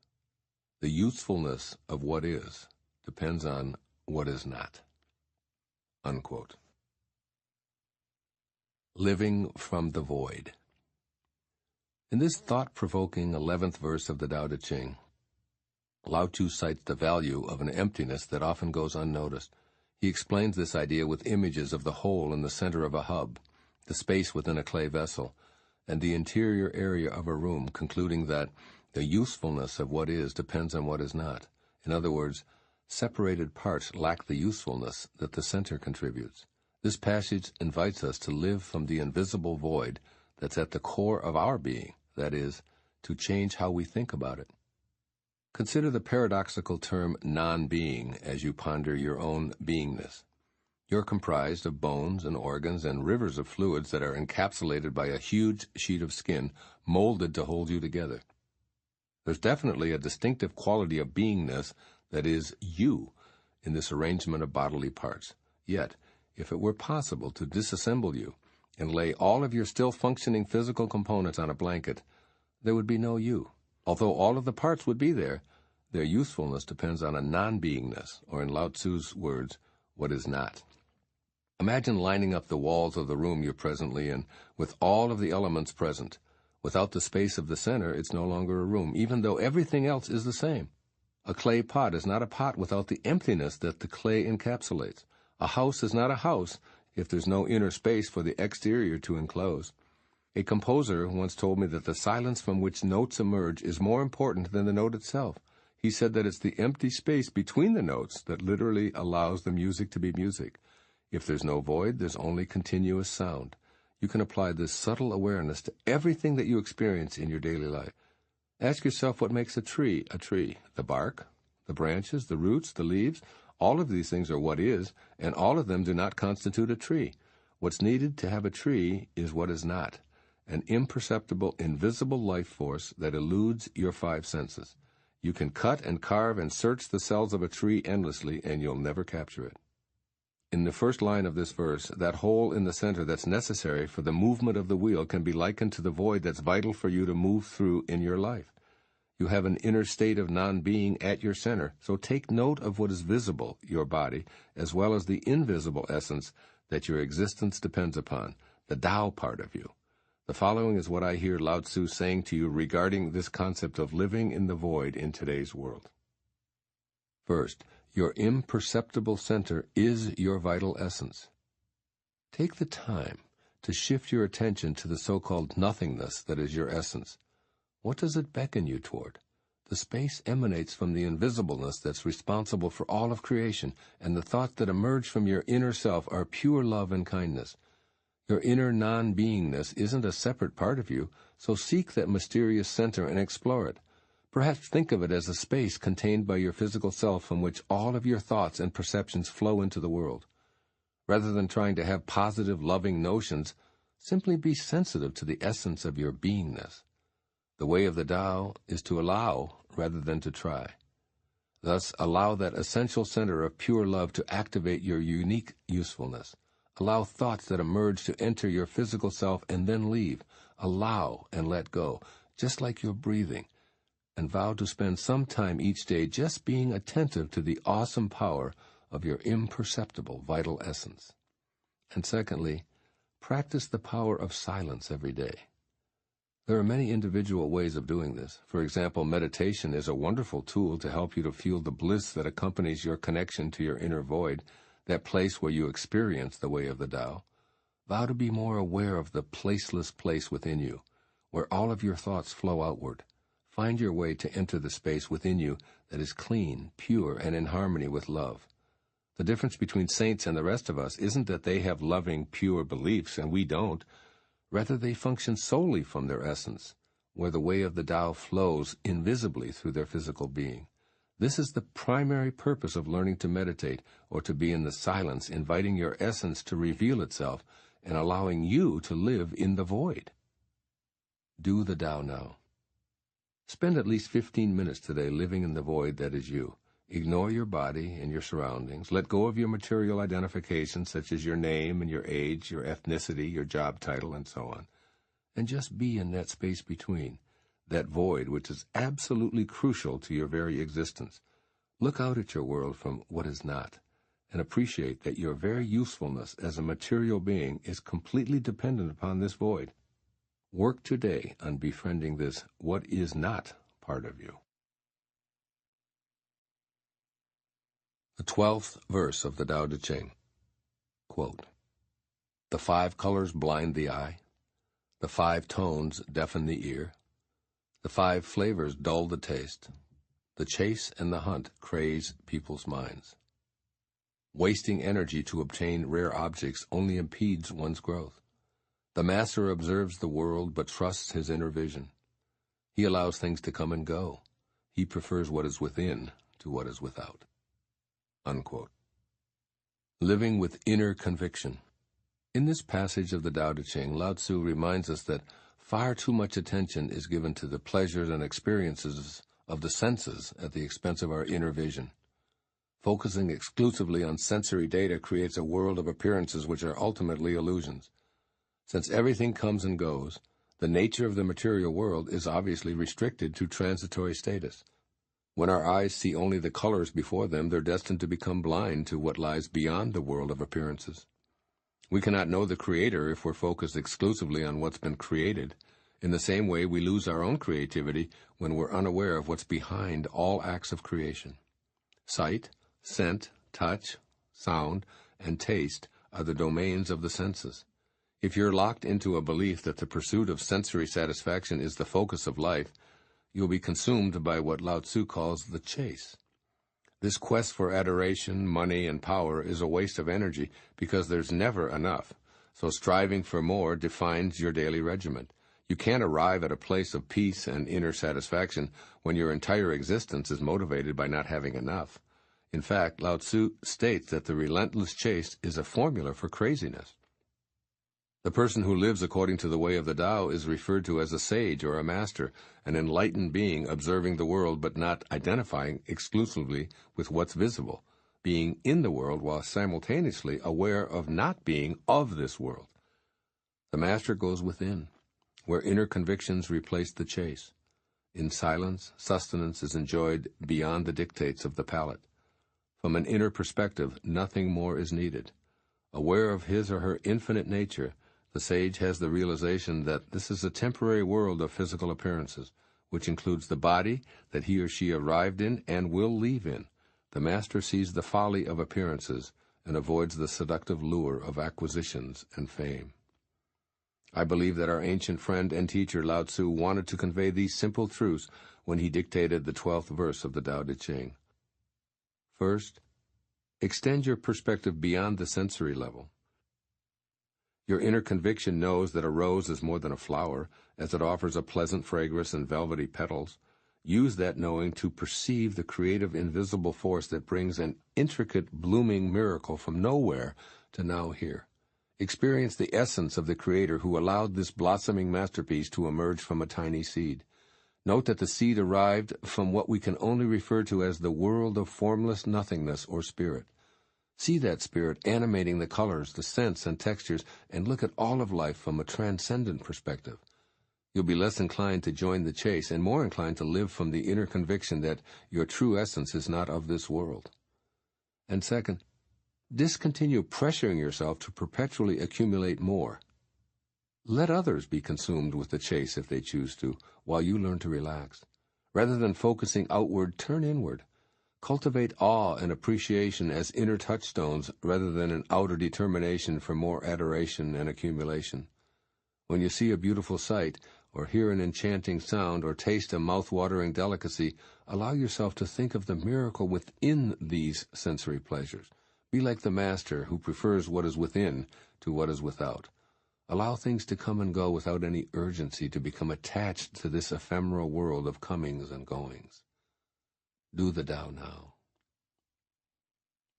The usefulness of what is depends on what is not. Unquote. Living from the void. In this thought-provoking 11th verse of the Tao Te Ching, Lao-tzu cites the value of an emptiness that often goes unnoticed. He explains this idea with images of the hole in the center of a hub, the space within a clay vessel, and the interior area of a room, concluding that the usefulness of what is depends on what is not. In other words, separated parts lack the usefulness that the center contributes. This passage invites us to live from the invisible void that's at the core of our being, that is, to change how we think about it. Consider the paradoxical term non-being as you ponder your own beingness. You're comprised of bones and organs and rivers of fluids that are encapsulated by a huge sheet of skin molded to hold you together. There's definitely a distinctive quality of beingness that is you in this arrangement of bodily parts. Yet, if it were possible to disassemble you and lay all of your still functioning physical components on a blanket, there would be no you. Although all of the parts would be there, their usefulness depends on a non-beingness, or in Lao-tzu's words, what is not. Imagine lining up the walls of the room you're presently in with all of the elements present. Without the space of the center, it's no longer a room, even though everything else is the same. A clay pot is not a pot without the emptiness that the clay encapsulates. A house is not a house if there's no inner space for the exterior to enclose. A composer once told me that the silence from which notes emerge is more important than the note itself. He said that it's the empty space between the notes that literally allows the music to be music. If there's no void, there's only continuous sound. You can apply this subtle awareness to everything that you experience in your daily life. Ask yourself what makes a tree a tree. The bark, the branches, the roots, the leaves. All of these things are what is, and all of them do not constitute a tree. What's needed to have a tree is what is not, an imperceptible, invisible life force that eludes your five senses. You can cut and carve and search the cells of a tree endlessly, and you'll never capture it. In the first line of this verse, that hole in the center that's necessary for the movement of the wheel can be likened to the void that's vital for you to move through in your life. You have an inner state of non-being at your center, so take note of what is visible, your body, as well as the invisible essence that your existence depends upon, the Tao part of you. The following is what I hear Lao-tzu saying to you regarding this concept of living in the void in today's world. First, your imperceptible center is your vital essence. Take the time to shift your attention to the so-called nothingness that is your essence. What does it beckon you toward? The space emanates from the invisibleness that's responsible for all of creation, and the thoughts that emerge from your inner self are pure love and kindness. Your inner non-beingness isn't a separate part of you, so seek that mysterious center and explore it. Perhaps think of it as a space contained by your physical self from which all of your thoughts and perceptions flow into the world. Rather than trying to have positive, loving notions, simply be sensitive to the essence of your beingness. The way of the Tao is to allow rather than to try. Thus, allow that essential center of pure love to activate your unique usefulness. Allow thoughts that emerge to enter your physical self and then leave. Allow and let go, just like you're breathing. And vow to spend some time each day just being attentive to the awesome power of your imperceptible vital essence. And secondly, practice the power of silence every day. There are many individual ways of doing this. For example, meditation is a wonderful tool to help you to feel the bliss that accompanies your connection to your inner void, that place where you experience the way of the Tao. Vow to be more aware of the placeless place within you, where all of your thoughts flow outward. Find your way to enter the space within you that is clean, pure, and in harmony with love. The difference between saints and the rest of us isn't that they have loving, pure beliefs and we don't. Rather, they function solely from their essence, where the way of the Tao flows invisibly through their physical being. This is the primary purpose of learning to meditate, or to be in the silence, inviting your essence to reveal itself and allowing you to live in the void. Do the Tao now. Spend at least 15 minutes today living in the void that is you. Ignore your body and your surroundings. Let go of your material identifications, such as your name and your age, your ethnicity, your job title, and so on. And just be in that space between, that void which is absolutely crucial to your very existence. Look out at your world from what is not, and appreciate that your very usefulness as a material being is completely dependent upon this void. Work today on befriending this what is not part of you. The 12th verse of the Tao Te Ching. Quote, "The 5 colors blind the eye, the 5 tones deafen the ear, the 5 flavors dull the taste, the chase and the hunt craze people's minds. Wasting energy to obtain rare objects only impedes one's growth. The master observes the world but trusts his inner vision. He allows things to come and go. He prefers what is within to what is without." Unquote. Living with inner conviction. In this passage of the Tao Te Ching, Lao-tzu reminds us that far too much attention is given to the pleasures and experiences of the senses at the expense of our inner vision. Focusing exclusively on sensory data creates a world of appearances which are ultimately illusions. Since everything comes and goes, the nature of the material world is obviously restricted to transitory status. When our eyes see only the colors before them, they're destined to become blind to what lies beyond the world of appearances. We cannot know the Creator if we're focused exclusively on what's been created, In the same way, we lose our own creativity when we're unaware of what's behind all acts of creation. Sight, scent, touch, sound, and taste are the domains of the senses. If you're locked into a belief that the pursuit of sensory satisfaction is the focus of life, you'll be consumed by what Lao-tzu calls the chase. This quest for adoration, money, and power is a waste of energy because there's never enough, so striving for more defines your daily regiment. You can't arrive at a place of peace and inner satisfaction when your entire existence is motivated by not having enough. In fact, Lao-tzu states that the relentless chase is a formula for craziness. The person who lives according to the way of the Tao is referred to as a sage or a master, an enlightened being observing the world but not identifying exclusively with what's visible, being in the world while simultaneously aware of not being of this world. The master goes within, where inner convictions replace the chase. In silence, sustenance is enjoyed beyond the dictates of the palate. From an inner perspective, nothing more is needed. Aware of his or her infinite nature, the sage has the realization that this is a temporary world of physical appearances, which includes the body that he or she arrived in and will leave in. The master sees the folly of appearances and avoids the seductive lure of acquisitions and fame. I believe that our ancient friend and teacher Lao-tzu wanted to convey these simple truths when he dictated the 12th verse of the Tao Te Ching. First, extend your perspective beyond the sensory level. Your inner conviction knows that a rose is more than a flower, as it offers a pleasant fragrance and velvety petals. Use that knowing to perceive the creative invisible force that brings an intricate blooming miracle from nowhere to now here. Experience the essence of the Creator who allowed this blossoming masterpiece to emerge from a tiny seed. Note that the seed arrived from what we can only refer to as the world of formless nothingness or spirit. See that spirit animating the colors, the scents, and textures, and look at all of life from a transcendent perspective. You'll be less inclined to join the chase and more inclined to live from the inner conviction that your true essence is not of this world. And second, discontinue pressuring yourself to perpetually accumulate more. Let others be consumed with the chase if they choose to, while you learn to relax. Rather than focusing outward, turn inward. Cultivate awe and appreciation as inner touchstones rather than an outer determination for more adoration and accumulation. When you see a beautiful sight, or hear an enchanting sound, or taste a mouth-watering delicacy, allow yourself to think of the miracle within these sensory pleasures. Be like the master who prefers what is within to what is without. Allow things to come and go without any urgency to become attached to this ephemeral world of comings and goings. Do the Tao now.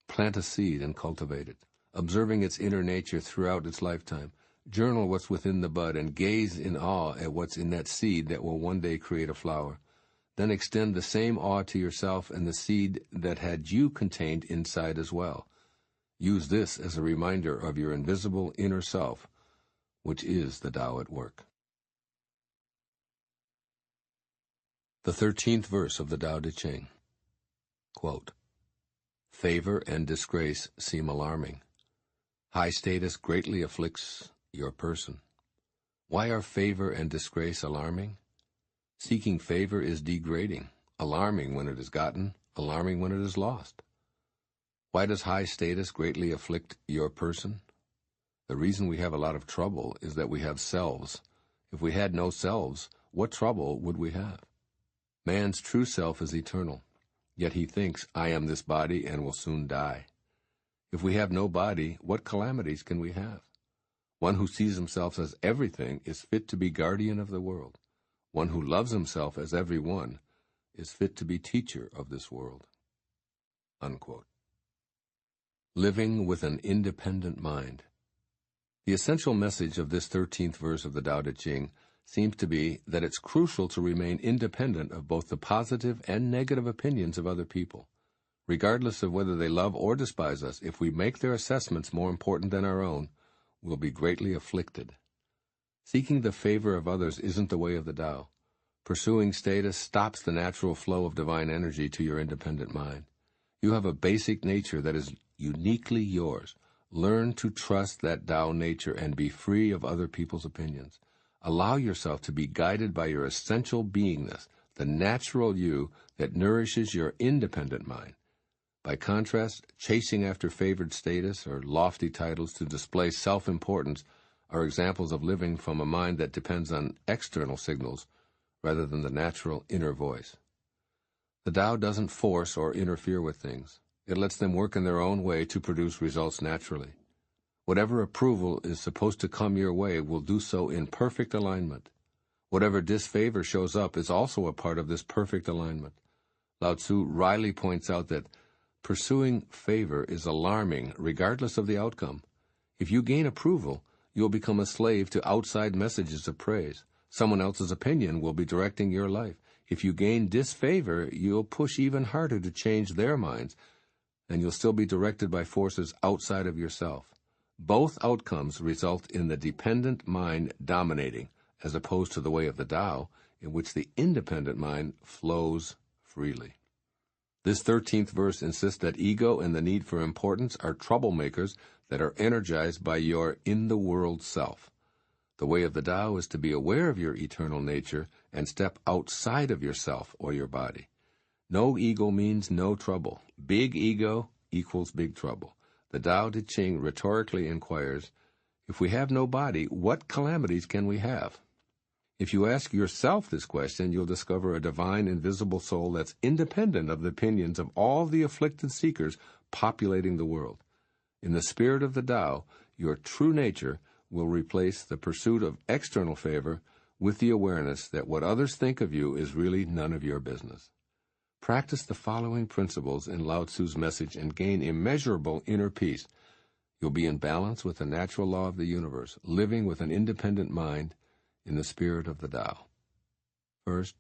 Plant a seed and cultivate it, observing its inner nature throughout its lifetime. Journal what's within the bud and gaze in awe at what's in that seed that will one day create a flower. Then extend the same awe to yourself and the seed that had you contained inside as well. Use this as a reminder of your invisible inner self, which is the Tao at work. The 13th verse of the Tao Te Ching. Quote, favor and disgrace seem alarming. High status greatly afflicts your person. Why are favor and disgrace alarming? Seeking favor is degrading, alarming when it is gotten, alarming when it is lost. Why does high status greatly afflict your person? The reason we have a lot of trouble is that we have selves. If we had no selves, what trouble would we have? Man's true self is eternal, yet he thinks, I am this body and will soon die. If we have no body, what calamities can we have? One who sees himself as everything is fit to be guardian of the world. One who loves himself as every one is fit to be teacher of this world. Unquote. Living with an independent mind. The essential message of this 13th verse of the Tao Te Ching seems to be that it's crucial to remain independent of both the positive and negative opinions of other people. Regardless of whether they love or despise us, if we make their assessments more important than our own, we'll be greatly afflicted. Seeking the favor of others isn't the way of the Tao. Pursuing status stops the natural flow of divine energy to your independent mind. You have a basic nature that is uniquely yours. Learn to trust that Tao nature and be free of other people's opinions. Allow yourself to be guided by your essential beingness, the natural you that nourishes your independent mind. By contrast, chasing after favored status or lofty titles to display self-importance are examples of living from a mind that depends on external signals rather than the natural inner voice. The Tao doesn't force or interfere with things. It lets them work in their own way to produce results naturally. Whatever approval is supposed to come your way will do so in perfect alignment. Whatever disfavor shows up is also a part of this perfect alignment. Lao-tzu wryly points out that pursuing favor is alarming regardless of the outcome. If you gain approval, you'll become a slave to outside messages of praise. Someone else's opinion will be directing your life. If you gain disfavor, you'll push even harder to change their minds, and you'll still be directed by forces outside of yourself. Both outcomes result in the dependent mind dominating, as opposed to the way of the Tao, in which the independent mind flows freely. This 13th verse insists that ego and the need for importance are troublemakers that are energized by your in-the-world self. The way of the Tao is to be aware of your eternal nature and step outside of yourself or your body. No ego means no trouble. Big ego equals big trouble. The Tao Te Ching rhetorically inquires, if we have no body, what calamities can we have? If you ask yourself this question, you'll discover a divine invisible soul that's independent of the opinions of all the afflicted seekers populating the world. In the spirit of the Tao, your true nature will replace the pursuit of external favor with the awareness that what others think of you is really none of your business. Practice the following principles in Lao-tzu's message and gain immeasurable inner peace. You'll be in balance with the natural law of the universe, living with an independent mind in the spirit of the Tao. First,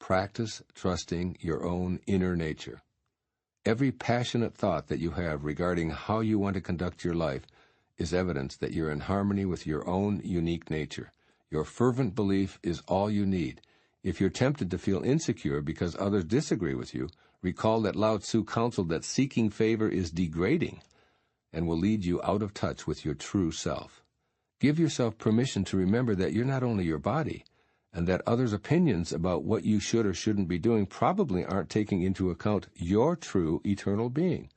practice trusting your own inner nature. Every passionate thought that you have regarding how you want to conduct your life is evidence that you're in harmony with your own unique nature. Your fervent belief is all you need. If you're tempted to feel insecure because others disagree with you, recall that Lao-tzu counseled that seeking favor is degrading and will lead you out of touch with your true self. Give yourself permission to remember that you're not only your body, and that others' opinions about what you should or shouldn't be doing probably aren't taking into account your true eternal being.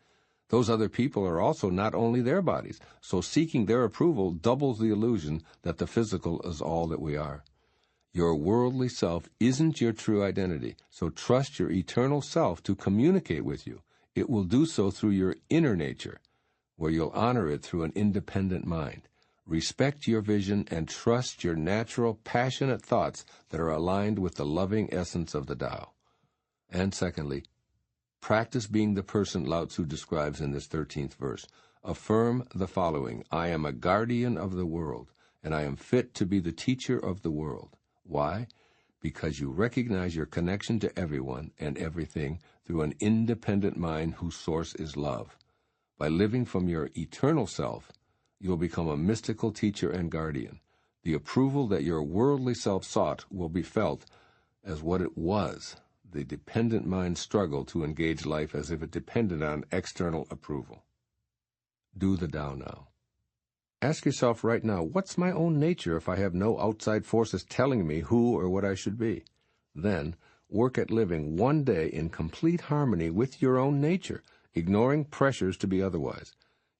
Those other people are also not only their bodies, so seeking their approval doubles the illusion that the physical is all that we are. Your worldly self isn't your true identity, so trust your eternal self to communicate with you. It will do so through your inner nature, where you'll honor it through an independent mind. Respect your vision and trust your natural, passionate thoughts that are aligned with the loving essence of the Tao. And secondly, practice being the person Lao-tzu describes in this 13th verse. Affirm the following: I am a guardian of the world, and I am fit to be the teacher of the world. Why? Because you recognize your connection to everyone and everything through an independent mind whose source is love. By living from your eternal self, you'll become a mystical teacher and guardian. The approval that your worldly self sought will be felt as what it was, the dependent mind's struggle to engage life as if it depended on external approval. Do the Tao now. Ask yourself right now, what's my own nature if I have no outside forces telling me who or what I should be? Then, work at living one day in complete harmony with your own nature, ignoring pressures to be otherwise.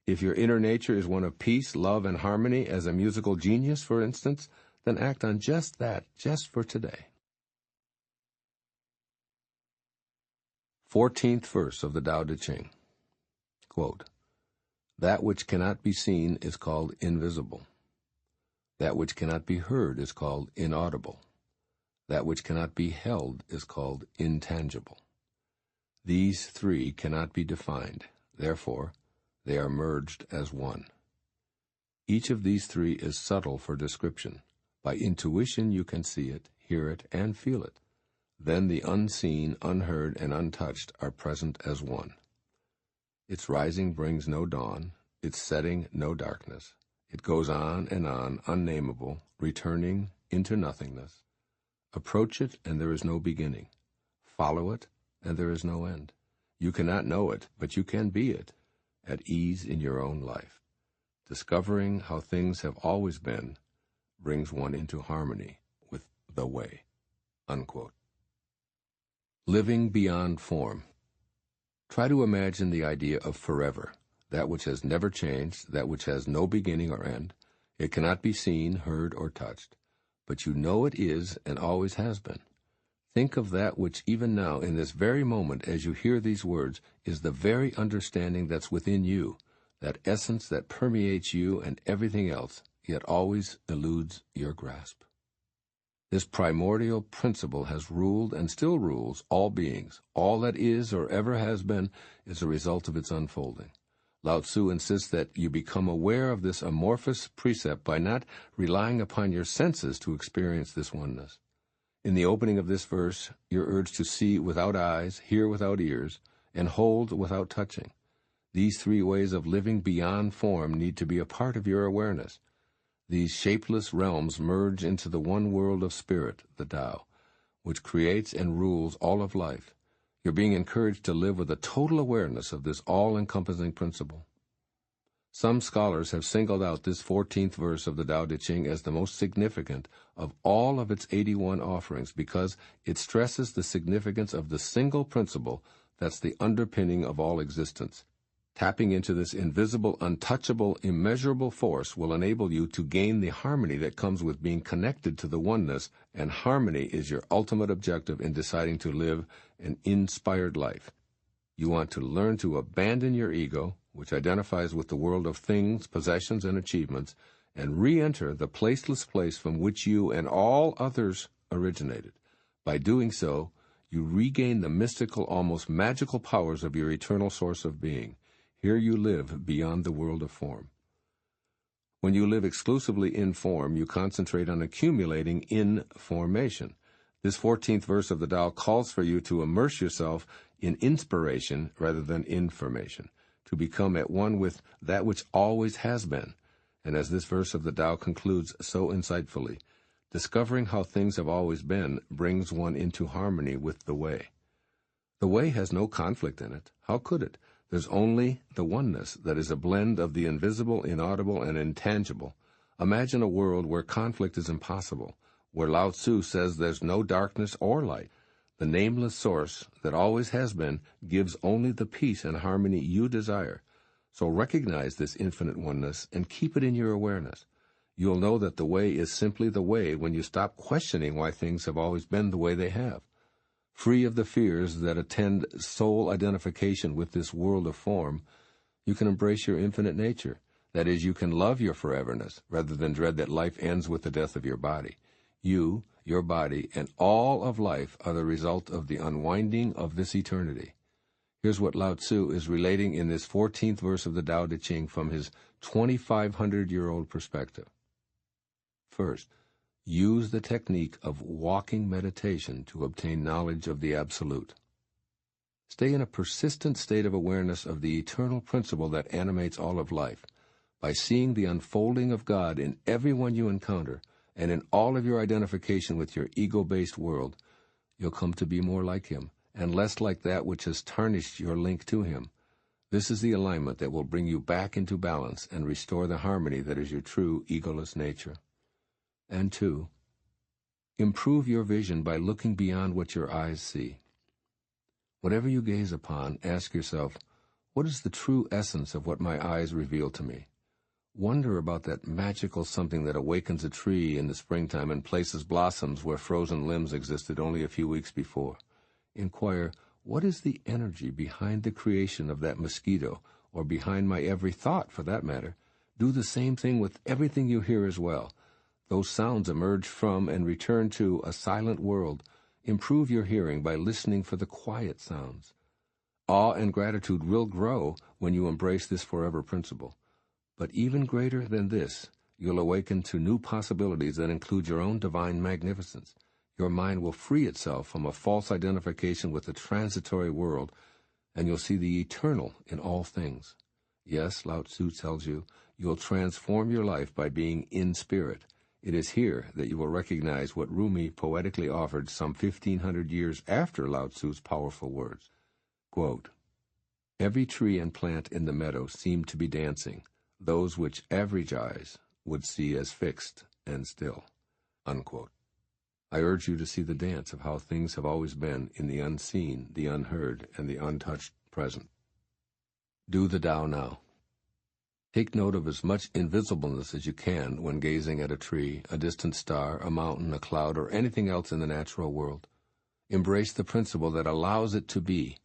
If your inner nature is one of peace, love, and harmony, as a musical genius, for instance, then act on just that, just for today. 14th verse of the Tao Te Ching. Quote, that which cannot be seen is called invisible. That which cannot be heard is called inaudible. That which cannot be held is called intangible. These three cannot be defined. Therefore, they are merged as one. Each of these three is subtle for description. By intuition you can see it, hear it, and feel it. Then the unseen, unheard, and untouched are present as one. Its rising brings no dawn, its setting no darkness. It goes on, unnameable, returning into nothingness. Approach it, and there is no beginning. Follow it, and there is no end. You cannot know it, but you can be it, at ease in your own life. Discovering how things have always been brings one into harmony with the way." Unquote. Living beyond form. Try to imagine the idea of forever, that which has never changed, that which has no beginning or end. It cannot be seen, heard, or touched, but you know it is and always has been. Think of that which even now, in this very moment, as you hear these words, is the very understanding that's within you, that essence that permeates you and everything else, yet always eludes your grasp. This primordial principle has ruled and still rules all beings. All that is or ever has been is a result of its unfolding. Lao-tzu insists that you become aware of this amorphous precept by not relying upon your senses to experience this oneness. In the opening of this verse, you're urged to see without eyes, hear without ears, and hold without touching. These three ways of living beyond form need to be a part of your awareness. These shapeless realms merge into the one world of spirit, the Tao, which creates and rules all of life. You're being encouraged to live with a total awareness of this all-encompassing principle. Some scholars have singled out this 14th verse of the Tao Te Ching as the most significant of all of its 81 offerings because it stresses the significance of the single principle that's the underpinning of all existence. Tapping into this invisible, untouchable, immeasurable force will enable you to gain the harmony that comes with being connected to the oneness, and harmony is your ultimate objective in deciding to live an inspired life. You want to learn to abandon your ego, which identifies with the world of things, possessions, and achievements, and re-enter the placeless place from which you and all others originated. By doing so, you regain the mystical, almost magical powers of your eternal source of being. Here you live beyond the world of form. When you live exclusively in form, you concentrate on accumulating in formation. This 14th verse of the Tao calls for you to immerse yourself in inspiration rather than information, to become at one with that which always has been. And as this verse of the Tao concludes so insightfully, discovering how things have always been brings one into harmony with the way. The way has no conflict in it. How could it? There's only the oneness that is a blend of the invisible, inaudible, and intangible. Imagine a world where conflict is impossible, where Lao-tzu says there's no darkness or light. The nameless source that always has been gives only the peace and harmony you desire. So recognize this infinite oneness and keep it in your awareness. You'll know that the way is simply the way when you stop questioning why things have always been the way they have. Free of the fears that attend soul identification with this world of form, you can embrace your infinite nature. That is, you can love your foreverness rather than dread that life ends with the death of your body. You, your body, and all of life are the result of the unwinding of this eternity. Here's what Lao-tzu is relating in this 14th verse of the Tao Te Ching from his 2,500-year-old perspective. First, use the technique of walking meditation to obtain knowledge of the Absolute. Stay in a persistent state of awareness of the eternal principle that animates all of life. By seeing the unfolding of God in everyone you encounter, and in all of your identification with your ego-based world, you'll come to be more like Him, and less like that which has tarnished your link to Him. This is the alignment that will bring you back into balance and restore the harmony that is your true egoless nature. And 2, improve your vision by looking beyond what your eyes see. Whatever you gaze upon, ask yourself, what is the true essence of what my eyes reveal to me? Wonder about that magical something that awakens a tree in the springtime and places blossoms where frozen limbs existed only a few weeks before. Inquire, what is the energy behind the creation of that mosquito, or behind my every thought, for that matter? Do the same thing with everything you hear as well. Those sounds emerge from and return to a silent world. Improve your hearing by listening for the quiet sounds. Awe and gratitude will grow when you embrace this forever principle. But even greater than this, you'll awaken to new possibilities that include your own divine magnificence. Your mind will free itself from a false identification with the transitory world, and you'll see the eternal in all things. Yes, Lao-tzu tells you, you'll transform your life by being in spirit. It is here that you will recognize what Rumi poetically offered some 1,500 years after Lao-tzu's powerful words. Quote, "Every tree and plant in the meadow seemed to be dancing, those which average eyes would see as fixed and still." Unquote. I urge you to see the dance of how things have always been in the unseen, the unheard, and the untouched present. Do the Tao now. Take note of as much invisibleness as you can when gazing at a tree, a distant star, a mountain, a cloud, or anything else in the natural world. Embrace the principle that allows it to be,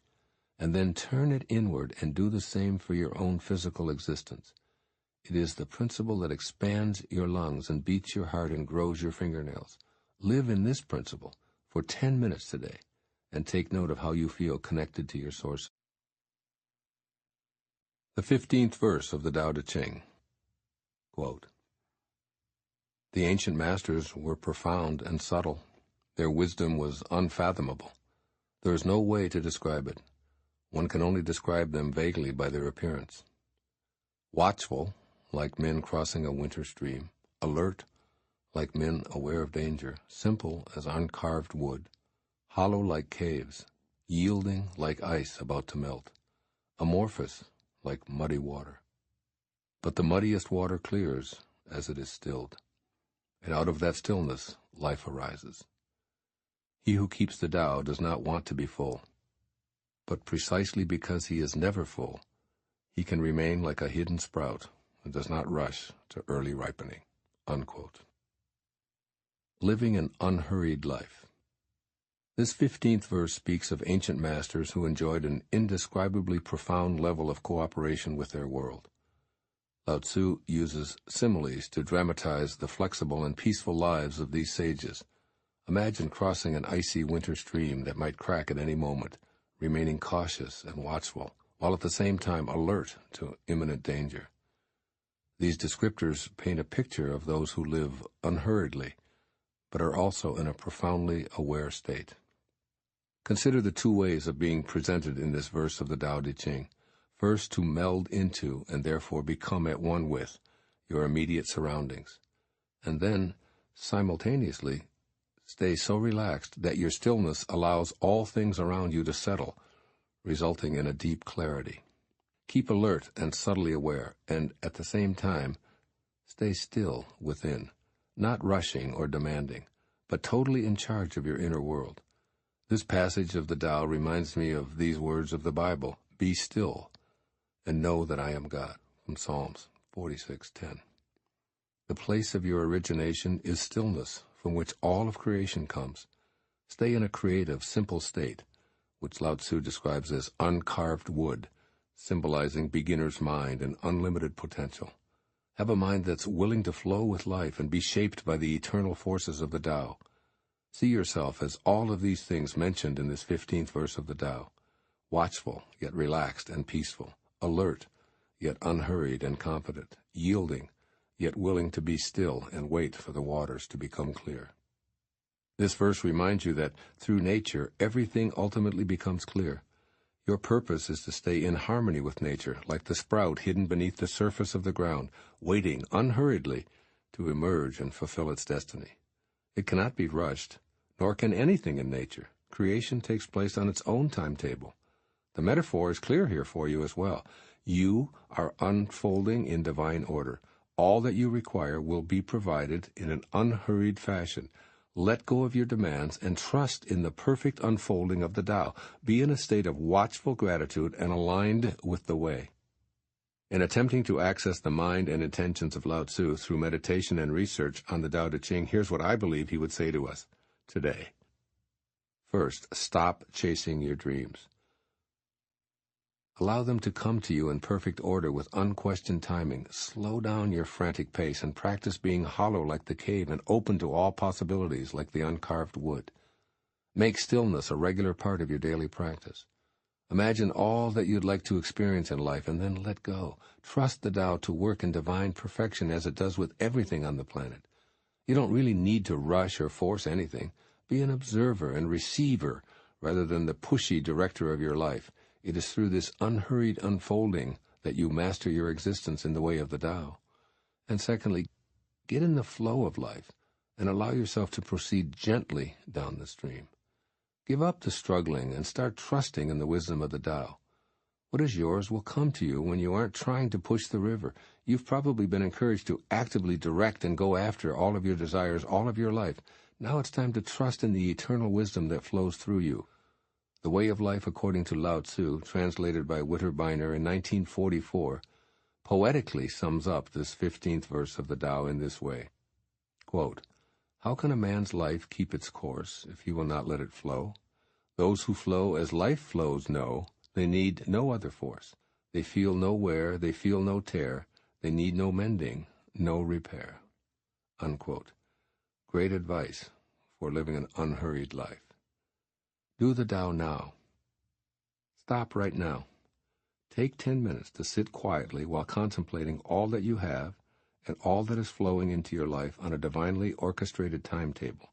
and then turn it inward and do the same for your own physical existence. It is the principle that expands your lungs and beats your heart and grows your fingernails. Live in this principle for 10 minutes today, and take note of how you feel connected to your source. The 15th verse of the Tao Te Ching. Quote, "The ancient masters were profound and subtle. Their wisdom was unfathomable. There is no way to describe it. One can only describe them vaguely by their appearance. Watchful, like men crossing a winter stream. Alert, like men aware of danger. Simple as uncarved wood. Hollow like caves. Yielding like ice about to melt. Amorphous like muddy water. But the muddiest water clears as it is stilled, and out of that stillness life arises. He who keeps the Tao does not want to be full, but precisely because he is never full, he can remain like a hidden sprout and does not rush to early ripening." Unquote. Living an unhurried life. This 15th verse speaks of ancient masters who enjoyed an indescribably profound level of cooperation with their world. Lao-tzu uses similes to dramatize the flexible and peaceful lives of these sages. Imagine crossing an icy winter stream that might crack at any moment, remaining cautious and watchful, while at the same time alert to imminent danger. These descriptors paint a picture of those who live unhurriedly, but are also in a profoundly aware state. Consider the two ways of being presented in this verse of the Tao Te Ching. First, to meld into, and therefore become at one with, your immediate surroundings. And then, simultaneously, stay so relaxed that your stillness allows all things around you to settle, resulting in a deep clarity. Keep alert and subtly aware, and at the same time, stay still within, not rushing or demanding, but totally in charge of your inner world. This passage of the Tao reminds me of these words of the Bible, "Be still, and know that I am God," from Psalms 46:10. The place of your origination is stillness, from which all of creation comes. Stay in a creative, simple state, which Lao-tzu describes as uncarved wood, symbolizing beginner's mind and unlimited potential. Have a mind that's willing to flow with life and be shaped by the eternal forces of the Tao. See yourself as all of these things mentioned in this 15th verse of the Tao. Watchful, yet relaxed and peaceful. Alert, yet unhurried and confident. Yielding, yet willing to be still and wait for the waters to become clear. This verse reminds you that through nature, everything ultimately becomes clear. Your purpose is to stay in harmony with nature, like the sprout hidden beneath the surface of the ground, waiting unhurriedly to emerge and fulfill its destiny. It cannot be rushed, nor can anything in nature. Creation takes place on its own timetable. The metaphor is clear here for you as well. You are unfolding in divine order. All that you require will be provided in an unhurried fashion. Let go of your demands and trust in the perfect unfolding of the Tao. Be in a state of watchful gratitude and aligned with the way. In attempting to access the mind and intentions of Lao-tzu through meditation and research on the Tao Te Ching, here's what I believe he would say to us today. First, stop chasing your dreams. Allow them to come to you in perfect order with unquestioned timing. Slow down your frantic pace and practice being hollow like the cave and open to all possibilities like the uncarved wood. Make stillness a regular part of your daily practice. Imagine all that you'd like to experience in life and then let go. Trust the Tao to work in divine perfection as it does with everything on the planet. You don't really need to rush or force anything. Be an observer and receiver rather than the pushy director of your life. It is through this unhurried unfolding that you master your existence in the way of the Tao. And secondly, get in the flow of life and allow yourself to proceed gently down the stream. Give up the struggling and start trusting in the wisdom of the Tao. What is yours will come to you when you aren't trying to push the river. You've probably been encouraged to actively direct and go after all of your desires all of your life. Now it's time to trust in the eternal wisdom that flows through you. The Way of Life According to Lao-tzu, translated by Biner in 1944, poetically sums up this 15th verse of the Tao in this way. Quote, "How can a man's life keep its course if he will not let it flow? Those who flow as life flows know they need no other force. They feel no wear, they feel no tear, they need no mending, no repair." Unquote. Great advice for living an unhurried life. Do the Tao now. Stop right now. Take 10 minutes to sit quietly while contemplating all that you have and all that is flowing into your life on a divinely orchestrated timetable.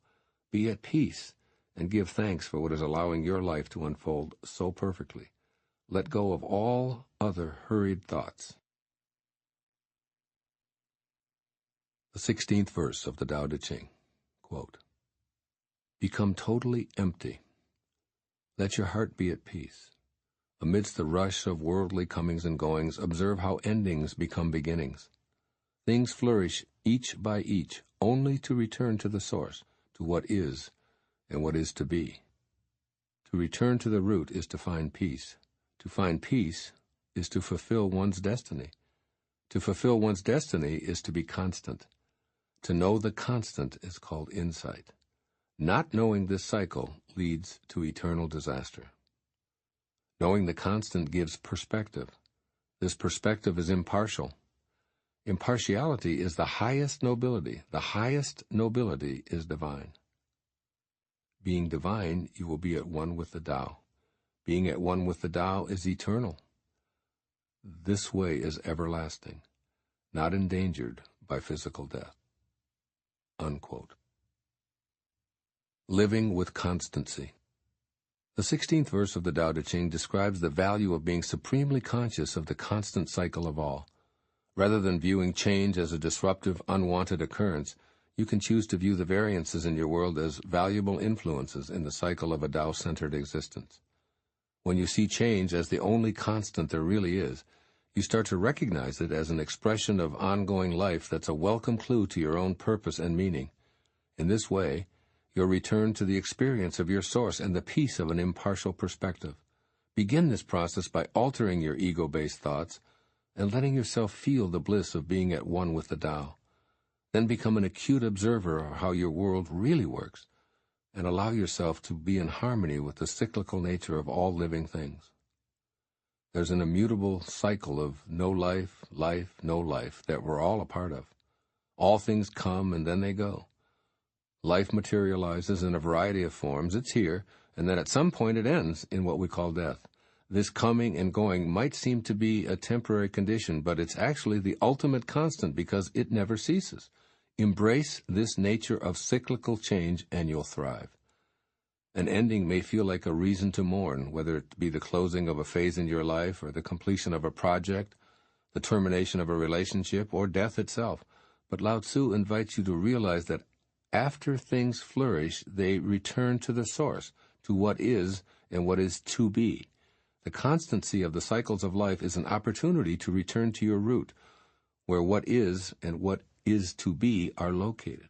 Be at peace and give thanks for what is allowing your life to unfold so perfectly. Let go of all other hurried thoughts. The 16th verse of the Tao Te Ching. Quote, "Become totally empty. Let your heart be at peace. Amidst the rush of worldly comings and goings, observe how endings become beginnings. Things flourish each by each, only to return to the source, to what is and what is to be. To return to the root is to find peace. To find peace is to fulfill one's destiny. To fulfill one's destiny is to be constant. To know the constant is called insight. Not knowing this cycle leads to eternal disaster. Knowing the constant gives perspective. This perspective is impartial. Impartiality is the highest nobility. The highest nobility is divine. Being divine, you will be at one with the Tao. Being at one with the Tao is eternal. This way is everlasting, not endangered by physical death." Unquote. Living with constancy. The 16th verse of the Tao Te Ching describes the value of being supremely conscious of the constant cycle of all. Rather than viewing change as a disruptive, unwanted occurrence, you can choose to view the variances in your world as valuable influences in the cycle of a Tao-centered existence. When you see change as the only constant there really is, you start to recognize it as an expression of ongoing life that's a welcome clue to your own purpose and meaning. In this way, you'll return to the experience of your source and the peace of an impartial perspective. Begin this process by altering your ego-based thoughts and letting yourself feel the bliss of being at one with the Tao. Then become an acute observer of how your world really works, and allow yourself to be in harmony with the cyclical nature of all living things. There's an immutable cycle of no life, life, no life that we're all a part of. All things come and then they go. Life materializes in a variety of forms. It's here, and then at some point it ends in what we call death. This coming and going might seem to be a temporary condition, but it's actually the ultimate constant because it never ceases. Embrace this nature of cyclical change and you'll thrive. An ending may feel like a reason to mourn, whether it be the closing of a phase in your life or the completion of a project, the termination of a relationship, or death itself. But Lao-tzu invites you to realize that after things flourish, they return to the source, to what is and what is to be. The constancy of the cycles of life is an opportunity to return to your root, where what is and what is to be are located.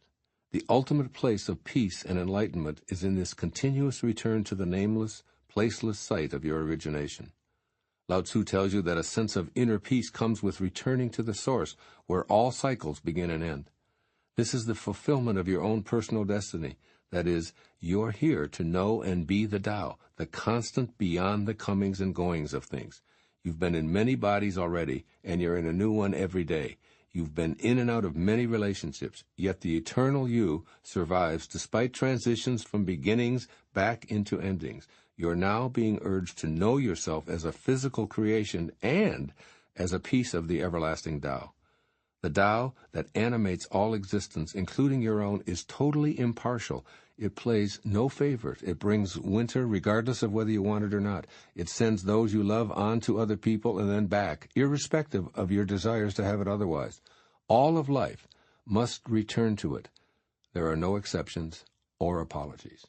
The ultimate place of peace and enlightenment is in this continuous return to the nameless, placeless site of your origination. Lao-tzu tells you that a sense of inner peace comes with returning to the source, where all cycles begin and end. This is the fulfillment of your own personal destiny. That is, you're here to know and be the Tao, the constant beyond the comings and goings of things. You've been in many bodies already, and you're in a new one every day. You've been in and out of many relationships, yet the eternal you survives despite transitions from beginnings back into endings. You're now being urged to know yourself as a physical creation and as a piece of the everlasting Tao. The Tao that animates all existence, including your own, is totally impartial. It plays no favors. It brings winter regardless of whether you want it or not. It sends those you love on to other people and then back, irrespective of your desires to have it otherwise. All of life must return to it. There are no exceptions or apologies.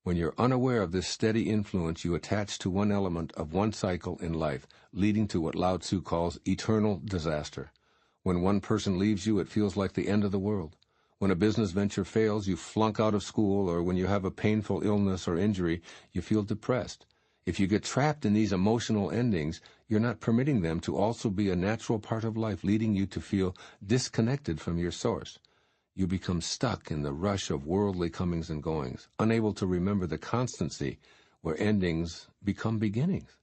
When you're unaware of this steady influence, you attach to one element of one cycle in life, leading to what Lao-tzu calls eternal disaster. When one person leaves you, it feels like the end of the world. When a business venture fails, you flunk out of school, or when you have a painful illness or injury, you feel depressed. If you get trapped in these emotional endings, you're not permitting them to also be a natural part of life, leading you to feel disconnected from your source. You become stuck in the rush of worldly comings and goings, unable to remember the constancy where endings become beginnings.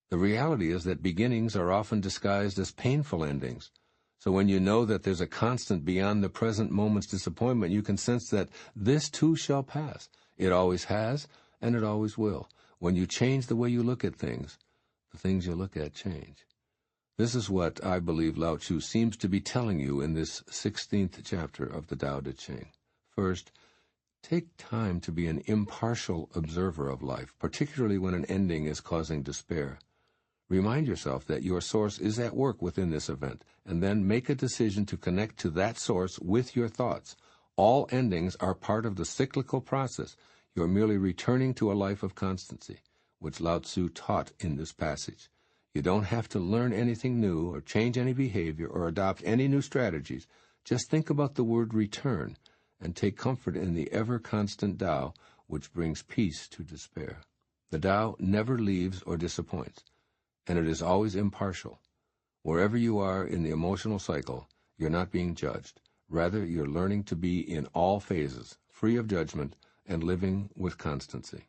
The reality is that beginnings are often disguised as painful endings. So when you know that there's a constant beyond the present moment's disappointment, you can sense that this too shall pass. It always has, and it always will. When you change the way you look at things, the things you look at change. This is what I believe Lao-tzu seems to be telling you in this 16th chapter of the Tao Te Ching. First, take time to be an impartial observer of life, particularly when an ending is causing despair. Remind yourself that your source is at work within this event, and then make a decision to connect to that source with your thoughts. All endings are part of the cyclical process. You are merely returning to a life of constancy, which Lao-tzu taught in this passage. You don't have to learn anything new or change any behavior or adopt any new strategies. Just think about the word return and take comfort in the ever-constant Tao, which brings peace to despair. The Tao never leaves or disappoints, and it is always impartial. Wherever you are in the emotional cycle, you're not being judged. Rather, you're learning to be in all phases, free of judgment, and living with constancy.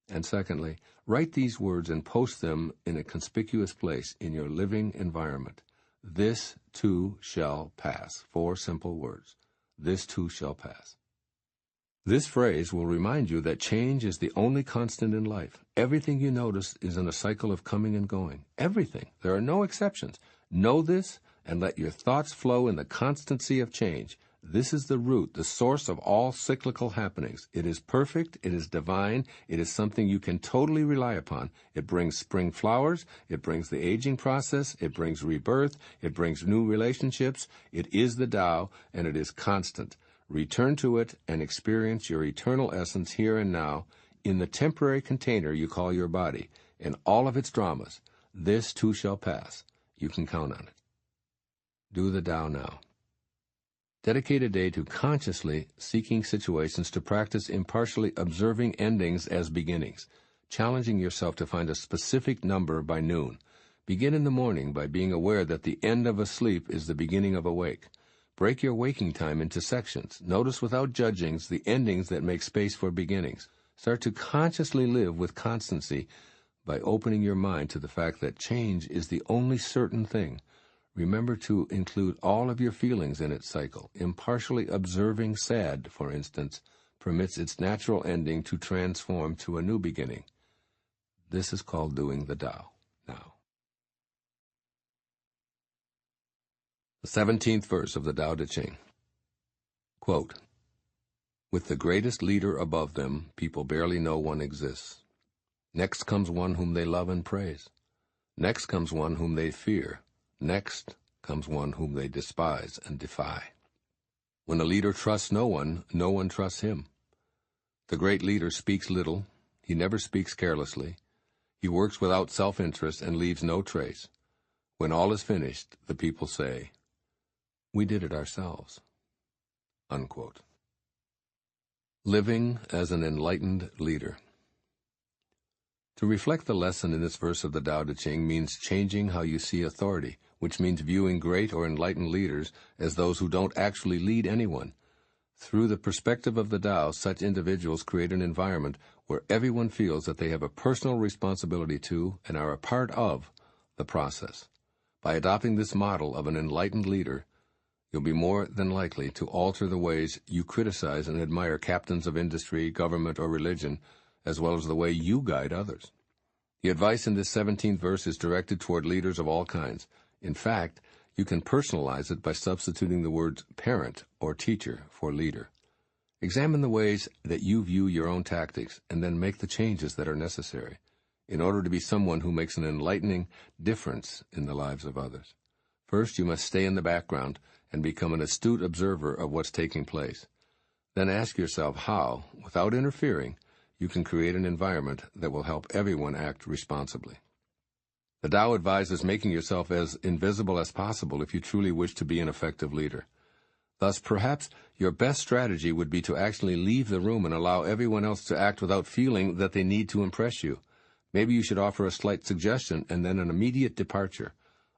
And secondly, write these words and post them in a conspicuous place in your living environment. This too shall pass. 4 simple words. This too shall pass. This phrase will remind you that change is the only constant in life. Everything you notice is in a cycle of coming and going. Everything. There are no exceptions. Know this and let your thoughts flow in the constancy of change. This is the root, the source of all cyclical happenings. It is perfect, it is divine, it is something you can totally rely upon. It brings spring flowers, it brings the aging process, it brings rebirth, it brings new relationships. It is the Tao, and it is constant. Return to it and experience your eternal essence here and now in the temporary container you call your body, in all of its dramas. This too shall pass. You can count on it. Do the Tao now. Dedicate a day to consciously seeking situations to practice impartially observing endings as beginnings, challenging yourself to find a specific number by noon. Begin in the morning by being aware that the end of a sleep is the beginning of a wake. Break your waking time into sections. Notice without judgings the endings that make space for beginnings. Start to consciously live with constancy by opening your mind to the fact that change is the only certain thing. Remember to include all of your feelings in its cycle. Impartially observing sad, for instance, permits its natural ending to transform to a new beginning. This is called doing the Tao now. The 17th verse of the Tao Te Ching. Quote, with the greatest leader above them, people barely know one exists. Next comes one whom they love and praise. Next comes one whom they fear. Next comes one whom they despise and defy. When a leader trusts no one trusts him. The great leader speaks little. He never speaks carelessly. He works without self-interest and leaves no trace. When all is finished, the people say, we did it ourselves. Unquote. Living as an enlightened leader. To reflect the lesson in this verse of the Tao Te Ching means changing how you see authority, which means viewing great or enlightened leaders as those who don't actually lead anyone. Through the perspective of the Tao, such individuals create an environment where everyone feels that they have a personal responsibility to and are a part of the process. By adopting this model of an enlightened leader, you'll be more than likely to alter the ways you criticize and admire captains of industry, government, or religion, as well as the way you guide others. The advice in this 17th verse is directed toward leaders of all kinds. In fact, you can personalize it by substituting the words parent or teacher for leader. Examine the ways that you view your own tactics and then make the changes that are necessary in order to be someone who makes an enlightening difference in the lives of others. First, you must stay in the background and become an astute observer of what's taking place. Then ask yourself how, without interfering, you can create an environment that will help everyone act responsibly. The Tao advises making yourself as invisible as possible if you truly wish to be an effective leader. Thus, perhaps your best strategy would be to actually leave the room and allow everyone else to act without feeling that they need to impress you. Maybe you should offer a slight suggestion and then an immediate departure.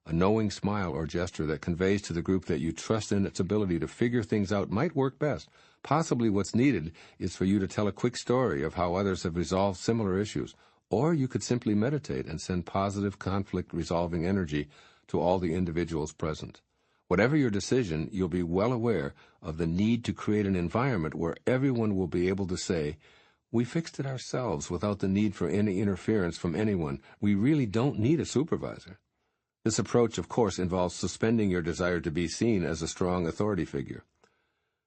A knowing smile or gesture that conveys to the group that you trust in its ability to figure things out might work best. Possibly what's needed is for you to tell a quick story of how others have resolved similar issues, or you could simply meditate and send positive conflict-resolving energy to all the individuals present. Whatever your decision, you'll be well aware of the need to create an environment where everyone will be able to say, "We fixed it ourselves without the need for any interference from anyone. We really don't need a supervisor." This approach, of course, involves suspending your desire to be seen as a strong authority figure.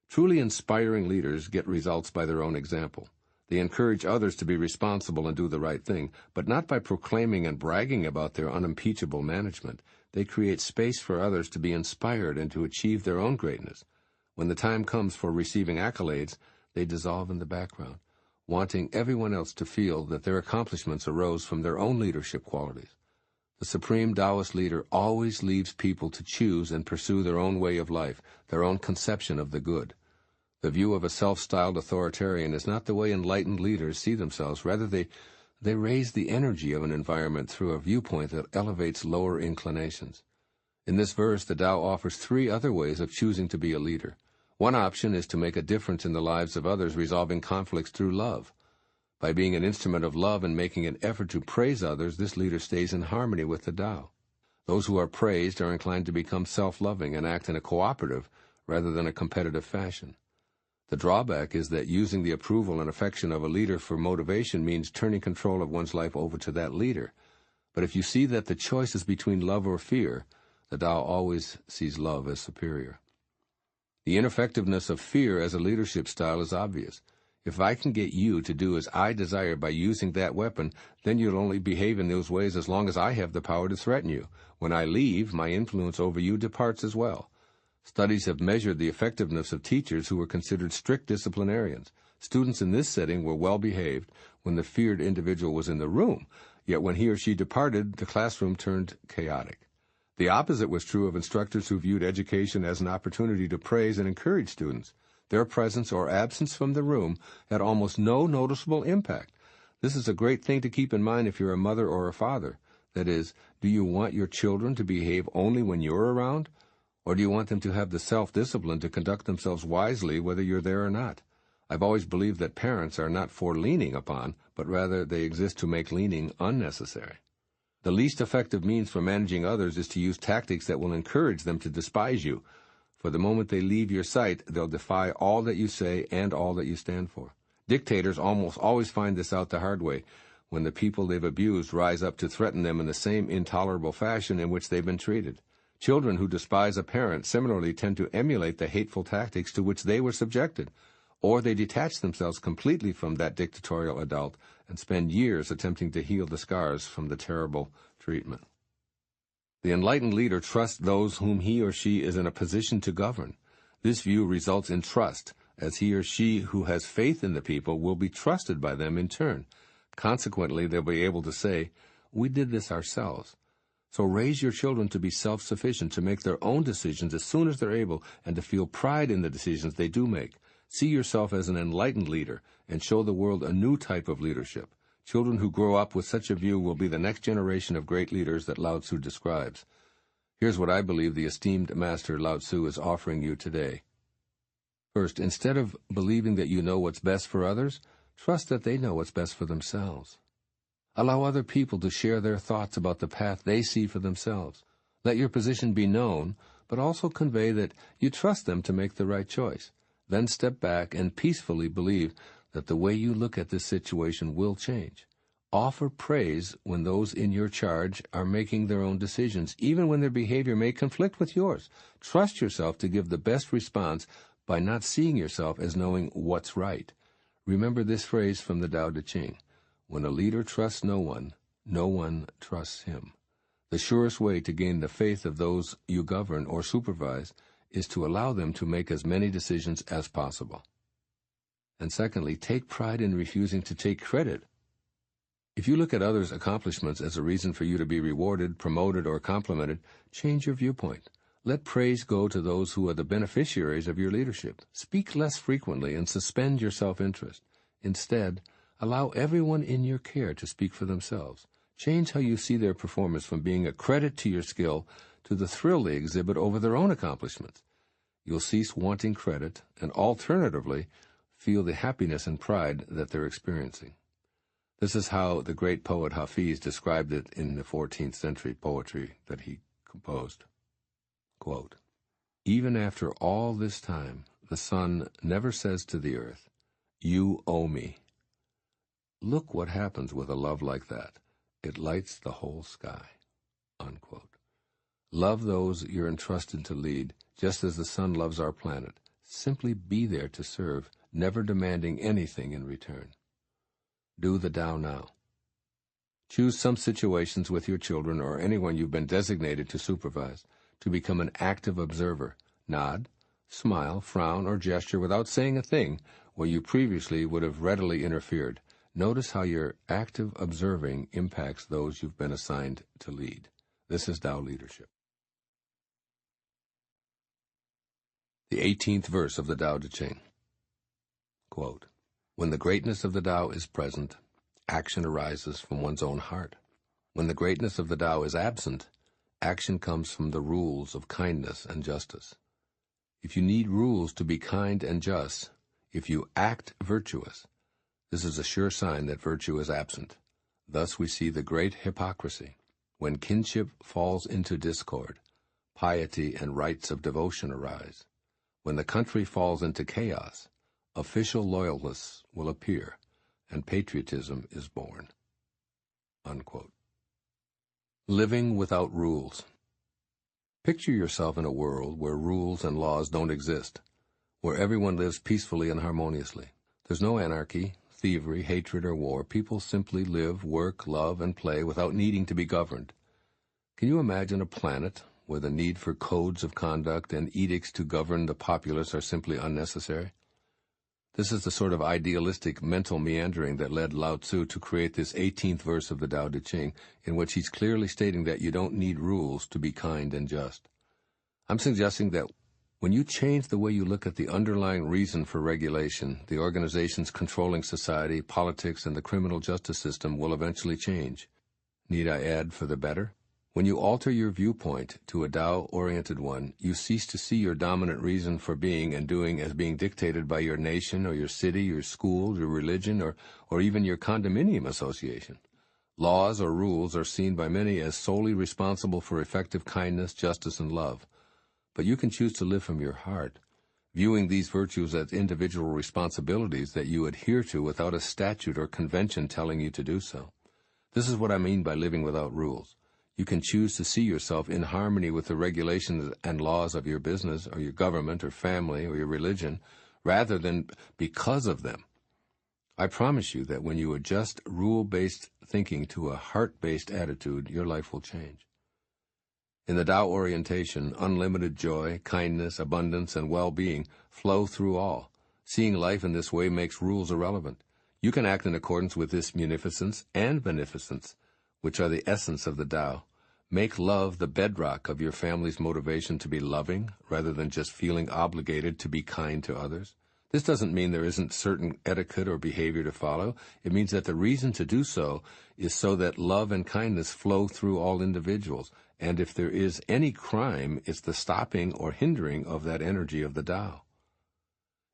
Truly inspiring leaders get results by their own example. They encourage others to be responsible and do the right thing, but not by proclaiming and bragging about their unimpeachable management. They create space for others to be inspired and to achieve their own greatness. When the time comes for receiving accolades, they dissolve in the background, wanting everyone else to feel that their accomplishments arose from their own leadership qualities. The supreme Taoist leader always leaves people to choose and pursue their own way of life, their own conception of the good. The view of a self-styled authoritarian is not the way enlightened leaders see themselves. Rather, they raise the energy of an environment through a viewpoint that elevates lower inclinations. In this verse, the Tao offers 3 other ways of choosing to be a leader. One option is to make a difference in the lives of others, resolving conflicts through love. By being an instrument of love and making an effort to praise others, this leader stays in harmony with the Tao. Those who are praised are inclined to become self-loving and act in a cooperative rather than a competitive fashion. The drawback is that using the approval and affection of a leader for motivation means turning control of one's life over to that leader. But if you see that the choice is between love or fear, the Tao always sees love as superior. The ineffectiveness of fear as a leadership style is obvious. If I can get you to do as I desire by using that weapon, then you'll only behave in those ways as long as I have the power to threaten you. When I leave, my influence over you departs as well. Studies have measured the effectiveness of teachers who were considered strict disciplinarians. Students in this setting were well behaved when the feared individual was in the room, yet when he or she departed, the classroom turned chaotic. The opposite was true of instructors who viewed education as an opportunity to praise and encourage students. Their presence or absence from the room had almost no noticeable impact. This is a great thing to keep in mind if you're a mother or a father. That is, do you want your children to behave only when you're around? Or do you want them to have the self-discipline to conduct themselves wisely whether you're there or not? I've always believed that parents are not for leaning upon, but rather they exist to make leaning unnecessary. The least effective means for managing others is to use tactics that will encourage them to despise you. For the moment they leave your sight, they'll defy all that you say and all that you stand for. Dictators almost always find this out the hard way, when the people they've abused rise up to threaten them in the same intolerable fashion in which they've been treated. Children who despise a parent similarly tend to emulate the hateful tactics to which they were subjected, or they detach themselves completely from that dictatorial adult and spend years attempting to heal the scars from the terrible treatment. The enlightened leader trusts those whom he or she is in a position to govern. This view results in trust, as he or she who has faith in the people will be trusted by them in turn. Consequently, they'll be able to say, "We did this ourselves." So raise your children to be self-sufficient, to make their own decisions as soon as they're able, and to feel pride in the decisions they do make. See yourself as an enlightened leader, and show the world a new type of leadership. Children who grow up with such a view will be the next generation of great leaders that Lao-tzu describes. Here's what I believe the esteemed master Lao-tzu is offering you today. First, instead of believing that you know what's best for others, trust that they know what's best for themselves. Allow other people to share their thoughts about the path they see for themselves. Let your position be known, but also convey that you trust them to make the right choice. Then step back and peacefully believe that the way you look at this situation will change. Offer praise when those in your charge are making their own decisions, even when their behavior may conflict with yours. Trust yourself to give the best response by not seeing yourself as knowing what's right. Remember this phrase from the Tao Te Ching: when a leader trusts no one trusts him. The surest way to gain the faith of those you govern or supervise is to allow them to make as many decisions as possible. And secondly, take pride in refusing to take credit. If you look at others' accomplishments as a reason for you to be rewarded, promoted, or complimented, change your viewpoint. Let praise go to those who are the beneficiaries of your leadership. Speak less frequently and suspend your self-interest. Instead, allow everyone in your care to speak for themselves. Change how you see their performance from being a credit to your skill to the thrill they exhibit over their own accomplishments. You'll cease wanting credit and, alternatively, feel the happiness and pride that they're experiencing. This is how the great poet Hafiz described it in the 14th century poetry that he composed. Quote, "Even after all this time, the sun never says to the earth, 'You owe me.' Look what happens with a love like that. It lights the whole sky." Unquote. Love those you're entrusted to lead, just as the sun loves our planet. Simply be there to serve, never demanding anything in return. Do the Tao now. Choose some situations with your children or anyone you've been designated to supervise to become an active observer. Nod, smile, frown, or gesture without saying a thing where you previously would have readily interfered. Notice how your active observing impacts those you've been assigned to lead. This is Tao leadership. The 18th verse of the Tao Te Ching. Quote, "When the greatness of the Tao is present, action arises from one's own heart. When the greatness of the Tao is absent, action comes from the rules of kindness and justice. If you need rules to be kind and just, if you act virtuous, this is a sure sign that virtue is absent. Thus we see the great hypocrisy. When kinship falls into discord, piety and rites of devotion arise. When the country falls into chaos, official loyalists will appear, and patriotism is born." Unquote. Living without rules. Picture yourself in a world where rules and laws don't exist, where everyone lives peacefully and harmoniously. There's no anarchy, thievery, hatred, or war. People simply live, work, love, and play without needing to be governed. Can you imagine a planet where the need for codes of conduct and edicts to govern the populace are simply unnecessary? This is the sort of idealistic mental meandering that led Lao-tzu to create this 18th verse of the Tao Te Ching, in which he's clearly stating that you don't need rules to be kind and just. I'm suggesting that when you change the way you look at the underlying reason for regulation, the organizations controlling society, politics, and the criminal justice system will eventually change. Need I add, for the better? When you alter your viewpoint to a Tao-oriented one, you cease to see your dominant reason for being and doing as being dictated by your nation or your city, your school, your religion, or even your condominium association. Laws or rules are seen by many as solely responsible for effective kindness, justice, and love. But you can choose to live from your heart, viewing these virtues as individual responsibilities that you adhere to without a statute or convention telling you to do so. This is what I mean by living without rules. You can choose to see yourself in harmony with the regulations and laws of your business or your government or family or your religion, rather than because of them. I promise you that when you adjust rule-based thinking to a heart-based attitude, your life will change. In the Tao orientation, unlimited joy, kindness, abundance, and well-being flow through all. Seeing life in this way makes rules irrelevant. You can act in accordance with this munificence and beneficence, which are the essence of the Tao. Make love the bedrock of your family's motivation to be loving, rather than just feeling obligated to be kind to others. This doesn't mean there isn't certain etiquette or behavior to follow. It means that the reason to do so is so that love and kindness flow through all individuals, and if there is any crime, it's the stopping or hindering of that energy of the Tao.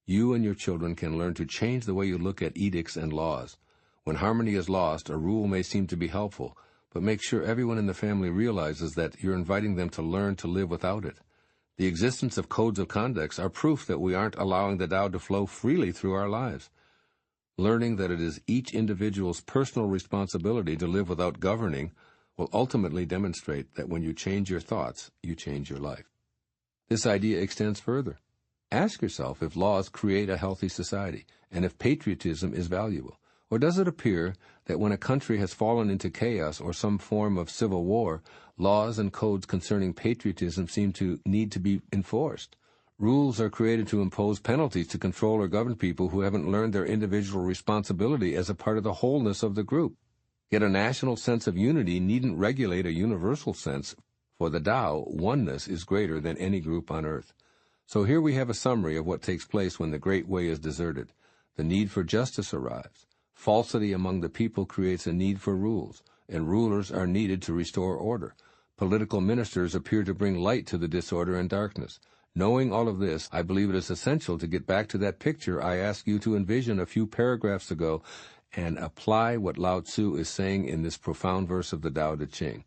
You and your children can learn to change the way you look at edicts and laws. When harmony is lost, a rule may seem to be helpful, but make sure everyone in the family realizes that you're inviting them to learn to live without it. The existence of codes of conduct are proof that we aren't allowing the Tao to flow freely through our lives. Learning that it is each individual's personal responsibility to live without governing will ultimately demonstrate that when you change your thoughts, you change your life. This idea extends further. Ask yourself if laws create a healthy society, and if patriotism is valuable. Or does it appear that when a country has fallen into chaos or some form of civil war, laws and codes concerning patriotism seem to need to be enforced, Rules are created to impose penalties to control or govern people who haven't learned their individual responsibility as a part of the wholeness of the group. Yet a national sense of unity needn't regulate a universal sense. For the Tao, oneness is greater than any group on earth. So here we have a summary of what takes place when the Great Way is deserted. The need for justice arrives. Falsity among the people creates a need for rules, and rulers are needed to restore order. Political ministers appear to bring light to the disorder and darkness. Knowing all of this, I believe it is essential to get back to that picture I asked you to envision a few paragraphs ago and apply what Lao-tzu is saying in this profound verse of the Tao Te Ching.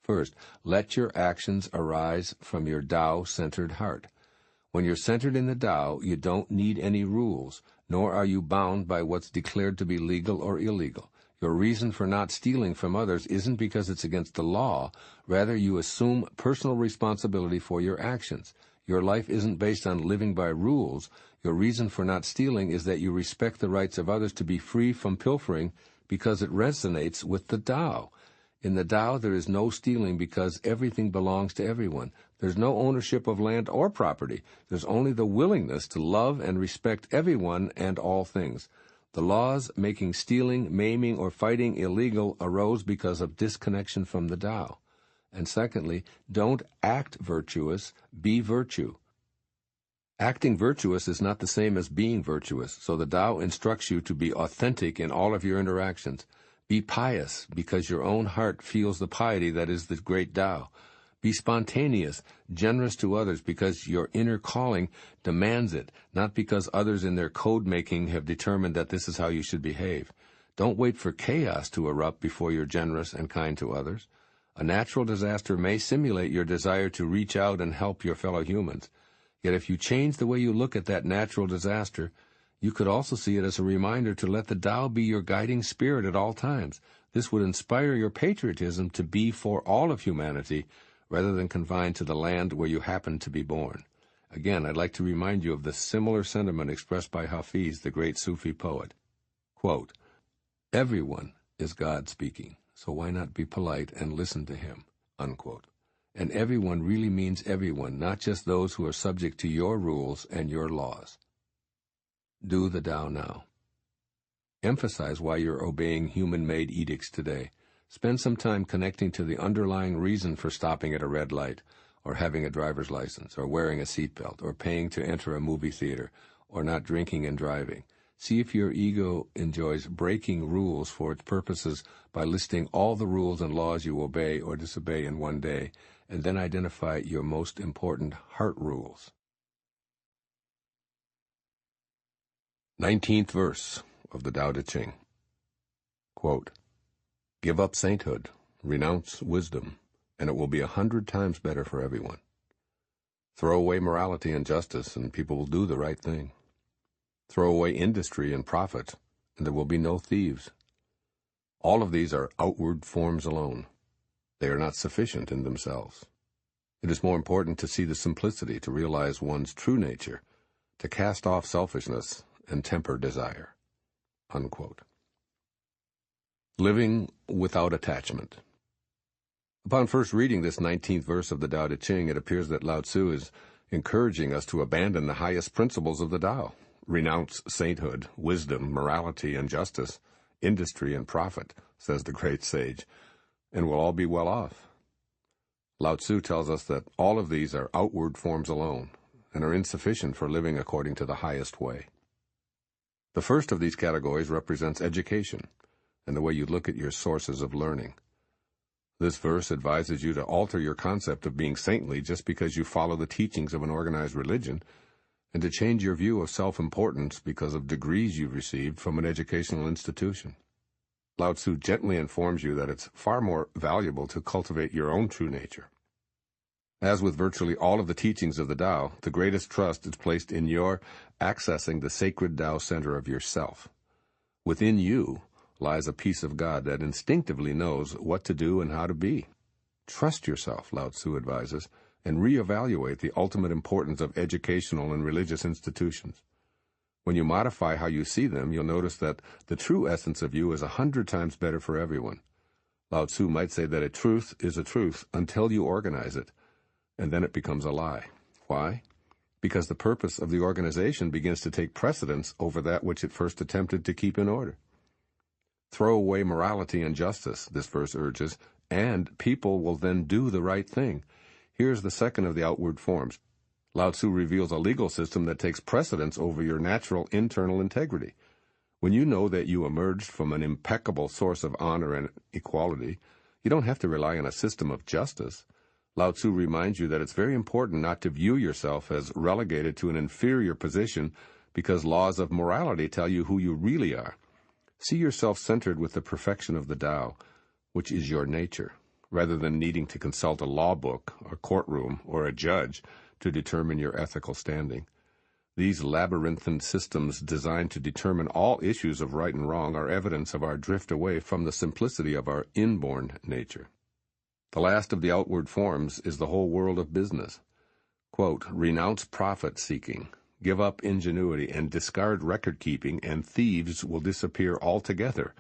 First, let your actions arise from your Tao-centered heart. When you're centered in the Tao, you don't need any rules, nor are you bound by what's declared to be legal or illegal. Your reason for not stealing from others isn't because it's against the law. Rather, you assume personal responsibility for your actions. Your life isn't based on living by rules. Your reason for not stealing is that you respect the rights of others to be free from pilfering because it resonates with the Tao. In the Tao, there is no stealing because everything belongs to everyone. There's no ownership of land or property. There's only the willingness to love and respect everyone and all things. The laws making stealing, maiming, or fighting illegal arose because of disconnection from the Tao. And secondly, don't act virtuous, be virtue. Acting virtuous is not the same as being virtuous, so the Tao instructs you to be authentic in all of your interactions. Be pious, because your own heart feels the piety that is the great Tao. Be spontaneous, generous to others, because your inner calling demands it, not because others in their code-making have determined that this is how you should behave. Don't wait for chaos to erupt before you're generous and kind to others. A natural disaster may simulate your desire to reach out and help your fellow humans. Yet if you change the way you look at that natural disaster, you could also see it as a reminder to let the Tao be your guiding spirit at all times. This would inspire your patriotism to be for all of humanity, rather than confined to the land where you happen to be born. Again, I'd like to remind you of the similar sentiment expressed by Hafiz, the great Sufi poet. Quote, "Everyone is God speaking, so why not be polite and listen to him?" Unquote. And everyone really means everyone, not just those who are subject to your rules and your laws. Do the Tao now. Emphasize why you're obeying human-made edicts today. Spend some time connecting to the underlying reason for stopping at a red light, or having a driver's license, or wearing a seatbelt, or paying to enter a movie theater, or not drinking and driving. See if your ego enjoys breaking rules for its purposes by listing all the rules and laws you obey or disobey in one day, and then identify your most important heart rules. 19th verse of the Tao Te Ching. Quote, "Give up sainthood, renounce wisdom, and it will be 100 times better for everyone. Throw away morality and justice, and people will do the right thing. Throw away industry and profit, and there will be no thieves. All of these are outward forms alone. They are not sufficient in themselves. It is more important to see the simplicity, to realize one's true nature, to cast off selfishness and temper desire." Unquote. Living without attachment. Upon first reading this 19th verse of the Tao Te Ching, it appears that Lao-tzu is encouraging us to abandon the highest principles of the Tao, renounce sainthood, wisdom, morality, and justice, industry and profit, says the great sage, and we'll all be well off. Lao-tzu tells us that all of these are outward forms alone and are insufficient for living according to the highest way. The first of these categories represents education and the way you look at your sources of learning. This verse advises you to alter your concept of being saintly just because you follow the teachings of an organized religion, and to change your view of self-importance because of degrees you've received from an educational institution. Lao-tzu gently informs you that it's far more valuable to cultivate your own true nature. As with virtually all of the teachings of the Tao, the greatest trust is placed in your accessing the sacred Tao center of yourself. Within you lies a piece of God that instinctively knows what to do and how to be. Trust yourself, Lao-tzu advises, and reevaluate the ultimate importance of educational and religious institutions. When you modify how you see them, you'll notice that the true essence of you is 100 times better for everyone. Lao-tzu might say that a truth is a truth until you organize it, and then it becomes a lie. Why? because the purpose of the organization begins to take precedence over that which it first attempted to keep in order. Throw away morality and justice, this verse urges, and people will then do the right thing. Here's the second of the outward forms. Lao-tzu reveals a legal system that takes precedence over your natural internal integrity. When you know that you emerged from an impeccable source of honor and equality, you don't have to rely on a system of justice. Lao-tzu reminds you that it's very important not to view yourself as relegated to an inferior position because laws of morality tell you who you really are. See yourself centered with the perfection of the Tao, which is your nature, rather than needing to consult a law book, a courtroom, or a judge to determine your ethical standing. These labyrinthine systems designed to determine all issues of right and wrong are evidence of our drift away from the simplicity of our inborn nature. The last of the outward forms is the whole world of business. Quote, renounce profit-seeking, give up ingenuity, and discard record-keeping, and thieves will disappear altogether,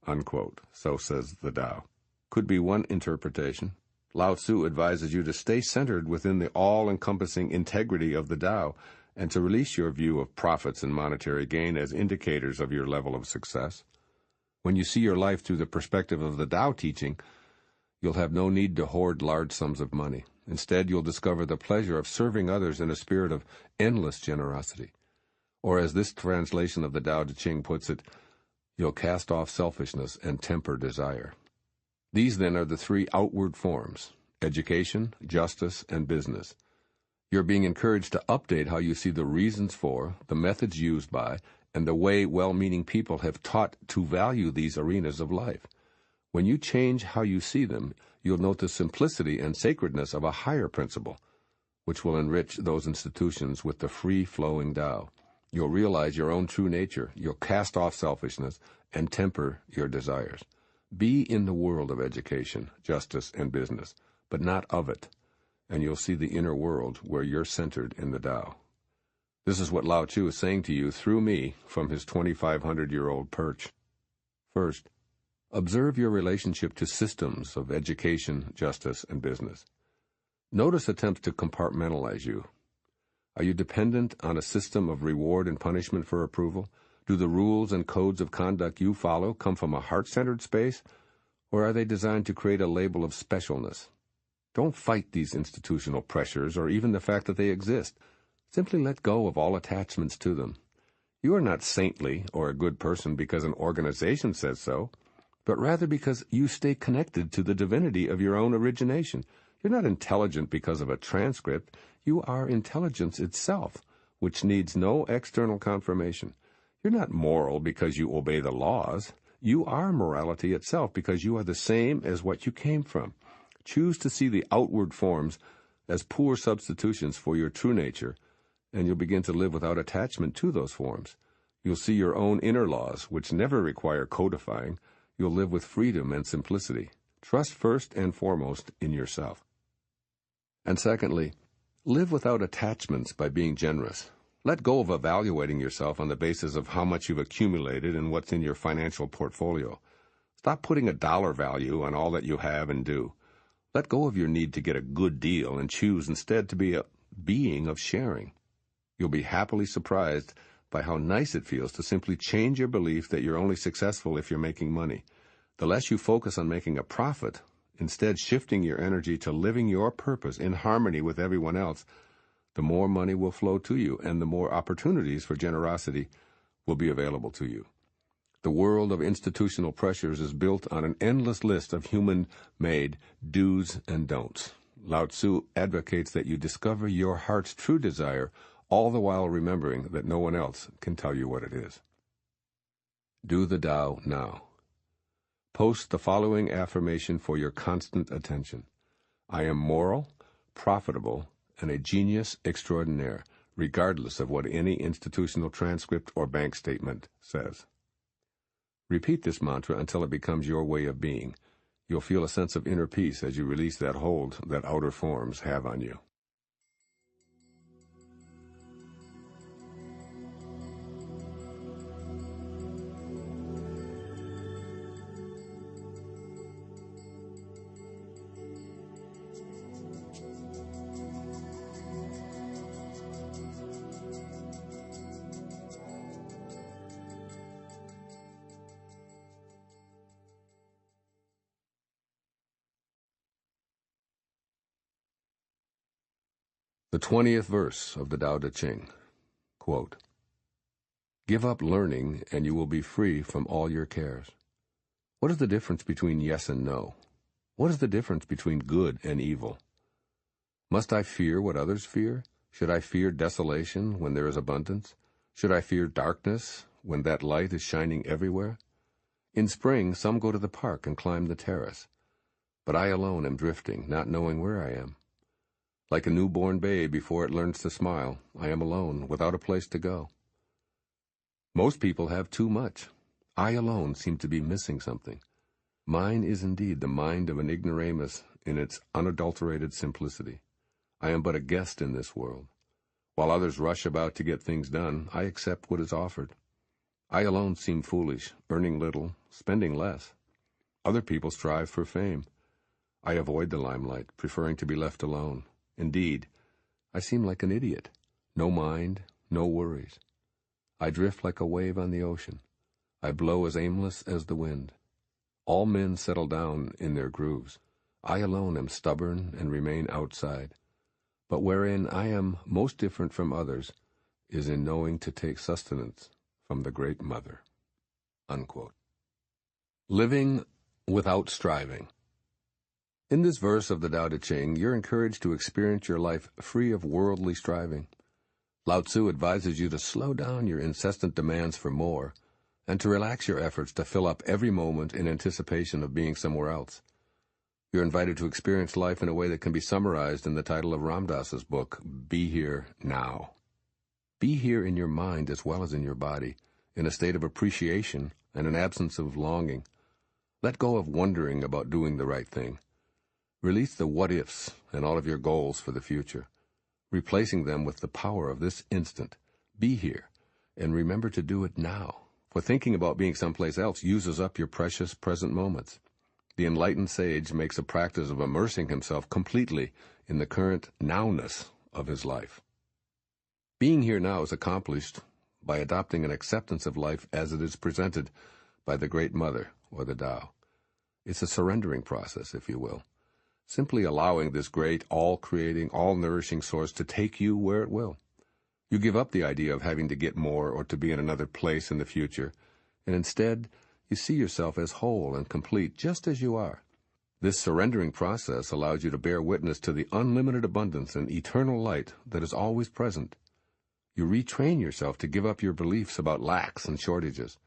unquote, so says the Tao. Could be one interpretation. Lao-tzu advises you to stay centered within the all-encompassing integrity of the Tao and to release your view of profits and monetary gain as indicators of your level of success. When you see your life through the perspective of the Tao teaching, you'll have no need to hoard large sums of money. Instead, you'll discover the pleasure of serving others in a spirit of endless generosity. Or as this translation of the Tao Te Ching puts it, you'll cast off selfishness and temper desire. These, then, are the three outward forms: education, justice, and business. You're being encouraged to update how you see the reasons for, the methods used by, and the way well-meaning people have taught to value these arenas of life. When you change how you see them, you'll note the simplicity and sacredness of a higher principle, which will enrich those institutions with the free-flowing Tao. You'll realize your own true nature, you'll cast off selfishness, and temper your desires. Be in the world of education, justice, and business, but not of it, and you'll see the inner world where you're centered in the Tao. This is what Lao-tzu is saying to you through me from his 2,500-year-old perch. First, observe your relationship to systems of education, justice, and business. Notice attempts to compartmentalize you. Are you dependent on a system of reward and punishment for approval? Do the rules and codes of conduct you follow come from a heart-centered space, or are they designed to create a label of specialness? Don't fight these institutional pressures or even the fact that they exist. Simply let go of all attachments to them. You are not saintly or a good person because an organization says so, but rather because you stay connected to the divinity of your own origination. You're not intelligent because of a transcript. You are intelligence itself, which needs no external confirmation. You're not moral because you obey the laws. You are morality itself because you are the same as what you came from. Choose to see the outward forms as poor substitutions for your true nature, and you'll begin to live without attachment to those forms. You'll see your own inner laws, which never require codifying. You'll live with freedom and simplicity. Trust first and foremost in yourself. And secondly, live without attachments by being generous. Let go of evaluating yourself on the basis of how much you've accumulated and what's in your financial portfolio. Stop putting a dollar value on all that you have and do. Let go of your need to get a good deal and choose instead to be a being of sharing. You'll be happily surprised by how nice it feels to simply change your belief that you're only successful if you're making money. The less you focus on making a profit, instead shifting your energy to living your purpose in harmony with everyone else, the more money will flow to you and the more opportunities for generosity will be available to you. The world of institutional pressures is built on an endless list of human-made do's and don'ts. Lao-tzu advocates that you discover your heart's true desire, all the while remembering that no one else can tell you what it is. Do the Tao now. Post the following affirmation for your constant attention. I am moral, profitable, and a genius extraordinaire, regardless of what any institutional transcript or bank statement says. Repeat this mantra until it becomes your way of being. You'll feel a sense of inner peace as you release that hold that outer forms have on you. The 20th verse of the Tao Te Ching, quote, "Give up learning and you will be free from all your cares." What is the difference between yes and no? What is the difference between good and evil? Must I fear what others fear? Should I fear desolation when there is abundance? Should I fear darkness when that light is shining everywhere? In spring, some go to the park and climb the terrace, but I alone am drifting, not knowing where I am. Like a newborn babe before it learns to smile, I am alone, without a place to go. Most people have too much. I alone seem to be missing something. Mine is indeed the mind of an ignoramus in its unadulterated simplicity. I am but a guest in this world. While others rush about to get things done, I accept what is offered. I alone seem foolish, earning little, spending less. Other people strive for fame. I avoid the limelight, preferring to be left alone. Indeed, I seem like an idiot. No mind, no worries. I drift like a wave on the ocean. I blow as aimless as the wind. All men settle down in their grooves. I alone am stubborn and remain outside. But wherein I am most different from others is in knowing to take sustenance from the Great Mother." Unquote. Living without striving. In this verse of the Tao Te Ching, you're encouraged to experience your life free of worldly striving. Lao-tzu advises you to slow down your incessant demands for more and to relax your efforts to fill up every moment in anticipation of being somewhere else. You're invited to experience life in a way that can be summarized in the title of Ram Dass's book, Be Here Now. Be here in your mind as well as in your body, in a state of appreciation and an absence of longing. Let go of wondering about doing the right thing. Release the what-ifs and all of your goals for the future, replacing them with the power of this instant. Be here, and remember to do it now, for thinking about being someplace else uses up your precious present moments. The enlightened sage makes a practice of immersing himself completely in the current nowness of his life. Being here now is accomplished by adopting an acceptance of life as it is presented by the Great Mother, or the Tao. It's a surrendering process, if you will. Simply allowing this great, all-creating, all-nourishing source to take you where it will. You give up the idea of having to get more or to be in another place in the future, and instead you see yourself as whole and complete just as you are. This surrendering process allows you to bear witness to the unlimited abundance and eternal light that is always present. You retrain yourself to give up your beliefs about lacks and shortages.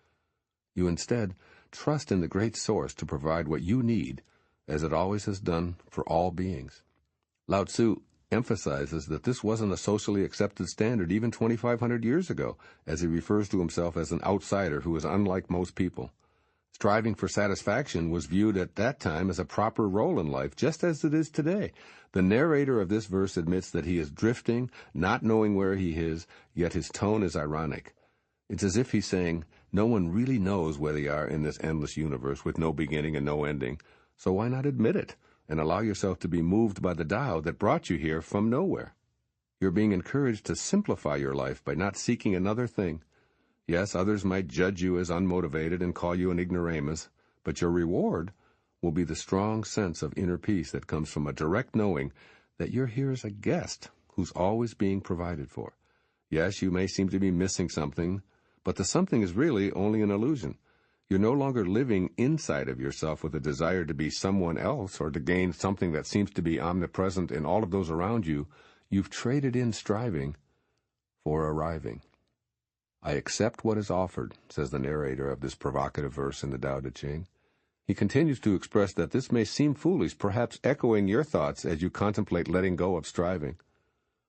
You instead trust in the great source to provide what you need, as it always has done for all beings. Lao-tzu emphasizes that this wasn't a socially accepted standard even 2,500 years ago, as he refers to himself as an outsider who is unlike most people. Striving for satisfaction was viewed at that time as a proper role in life, just as it is today. The narrator of this verse admits that he is drifting, not knowing where he is, yet his tone is ironic. It's as if he's saying, no one really knows where they are in this endless universe with no beginning and no ending, so why not admit it and allow yourself to be moved by the Tao that brought you here from nowhere? You're being encouraged to simplify your life by not seeking another thing. Yes, others might judge you as unmotivated and call you an ignoramus, but your reward will be the strong sense of inner peace that comes from a direct knowing that you're here as a guest who's always being provided for. Yes, you may seem to be missing something, but the something is really only an illusion. You're no longer living inside of yourself with a desire to be someone else or to gain something that seems to be omnipresent in all of those around you. You've traded in striving for arriving. I accept what is offered, says the narrator of this provocative verse in the Tao Te Ching. He continues to express that this may seem foolish, perhaps echoing your thoughts as you contemplate letting go of striving.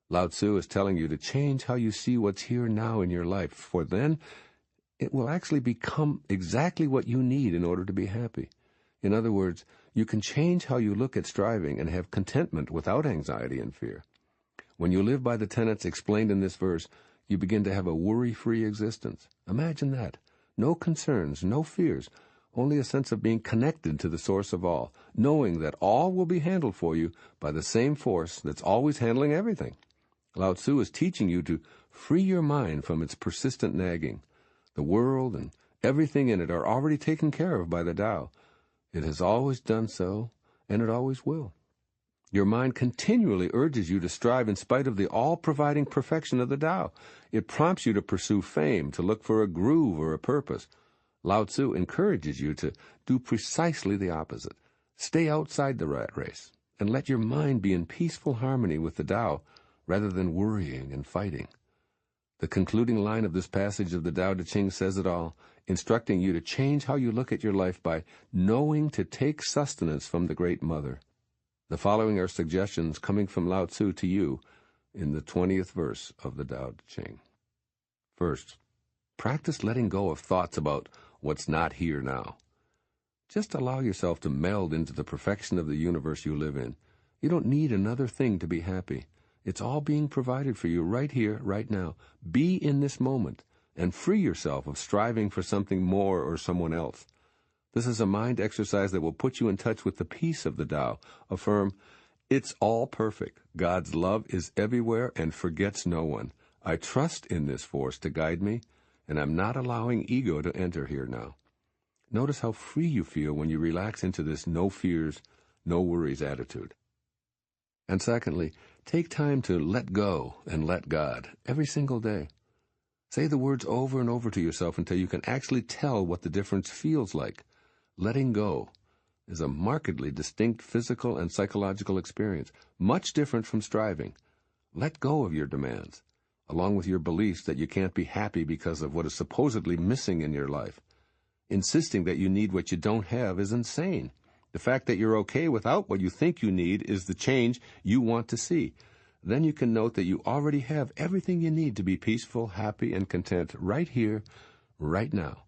Lao-tzu is telling you to change how you see what's here now in your life, for then it will actually become exactly what you need in order to be happy. In other words, you can change how you look at striving and have contentment without anxiety and fear. When you live by the tenets explained in this verse, you begin to have a worry-free existence. Imagine that. No concerns, no fears, only a sense of being connected to the source of all, knowing that all will be handled for you by the same force that's always handling everything. Lao-tzu is teaching you to free your mind from its persistent nagging. The world and everything in it are already taken care of by the Tao. It has always done so, and it always will. Your mind continually urges you to strive in spite of the all-providing perfection of the Tao. It prompts you to pursue fame, to look for a groove or a purpose. Lao-tzu encourages you to do precisely the opposite. Stay outside the rat race, and let your mind be in peaceful harmony with the Tao, rather than worrying and fighting. The concluding line of this passage of the Tao Te Ching says it all, instructing you to change how you look at your life by knowing to take sustenance from the Great Mother. The following are suggestions coming from Lao-tzu to you in the 20th verse of the Tao Te Ching. First, practice letting go of thoughts about what's not here now. Just allow yourself to meld into the perfection of the universe you live in. You don't need another thing to be happy. It's all being provided for you right here, right now. Be in this moment and free yourself of striving for something more or someone else. This is a mind exercise that will put you in touch with the peace of the Tao. Affirm, it's all perfect. God's love is everywhere and forgets no one. I trust in this force to guide me, and I'm not allowing ego to enter here now. Notice how free you feel when you relax into this no fears, no worries attitude. And secondly, take time to let go and let God every single day. Say the words over and over to yourself until you can actually tell what the difference feels like. Letting go is a markedly distinct physical and psychological experience, much different from striving. Let go of your demands, along with your beliefs that you can't be happy because of what is supposedly missing in your life. Insisting that you need what you don't have is insane. The fact that you're okay without what you think you need is the change you want to see. Then you can note that you already have everything you need to be peaceful, happy, and content right here, right now.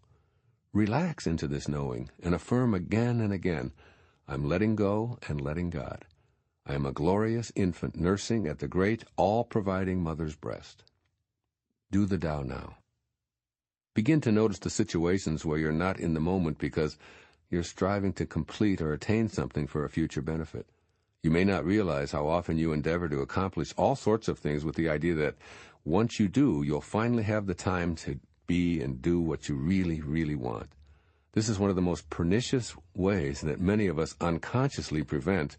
Relax into this knowing and affirm again and again, I'm letting go and letting God. I am a glorious infant nursing at the great, all-providing mother's breast. Do the Tao now. Begin to notice the situations where you're not in the moment because you're striving to complete or attain something for a future benefit. You may not realize how often you endeavor to accomplish all sorts of things with the idea that once you do, you'll finally have the time to be and do what you really, really want. This is one of the most pernicious ways that many of us unconsciously prevent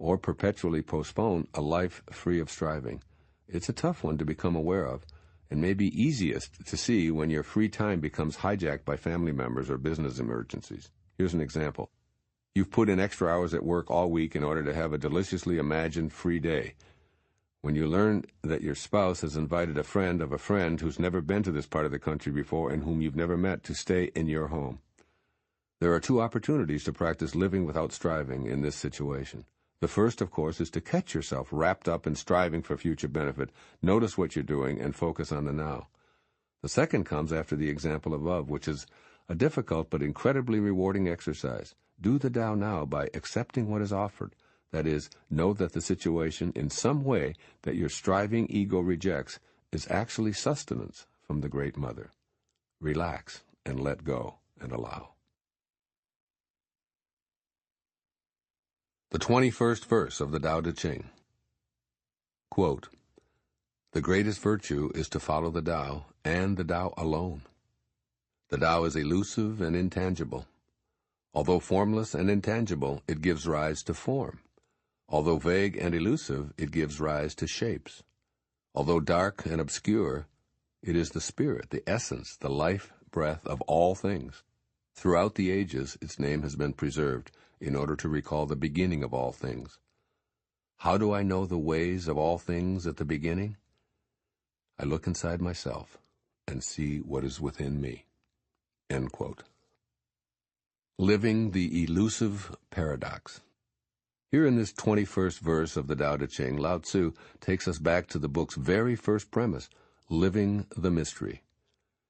or perpetually postpone a life free of striving. It's a tough one to become aware of, and may be easiest to see when your free time becomes hijacked by family members or business emergencies. Here's an example. You've put in extra hours at work all week in order to have a deliciously imagined free day. When you learn that your spouse has invited a friend of a friend who's never been to this part of the country before and whom you've never met to stay in your home. There are two opportunities to practice living without striving in this situation. The first, of course, is to catch yourself wrapped up in striving for future benefit. Notice what you're doing and focus on the now. The second comes after the example above, which is a difficult but incredibly rewarding exercise. Do the Tao now by accepting what is offered. That is, know that the situation in some way that your striving ego rejects is actually sustenance from the Great Mother. Relax and let go and allow. The 21st verse of the Tao Te Ching. Quote, the greatest virtue is to follow the Tao, and the Tao alone. The Tao is elusive and intangible. Although formless and intangible, it gives rise to form. Although vague and elusive, it gives rise to shapes. Although dark and obscure, it is the spirit, the essence, the life breath of all things. Throughout the ages, its name has been preserved in order to recall the beginning of all things. How do I know the ways of all things at the beginning? I look inside myself and see what is within me. End quote. Living the elusive paradox. Here in this 21st verse of the Tao Te Ching, Lao-tzu takes us back to the book's very first premise, living the mystery.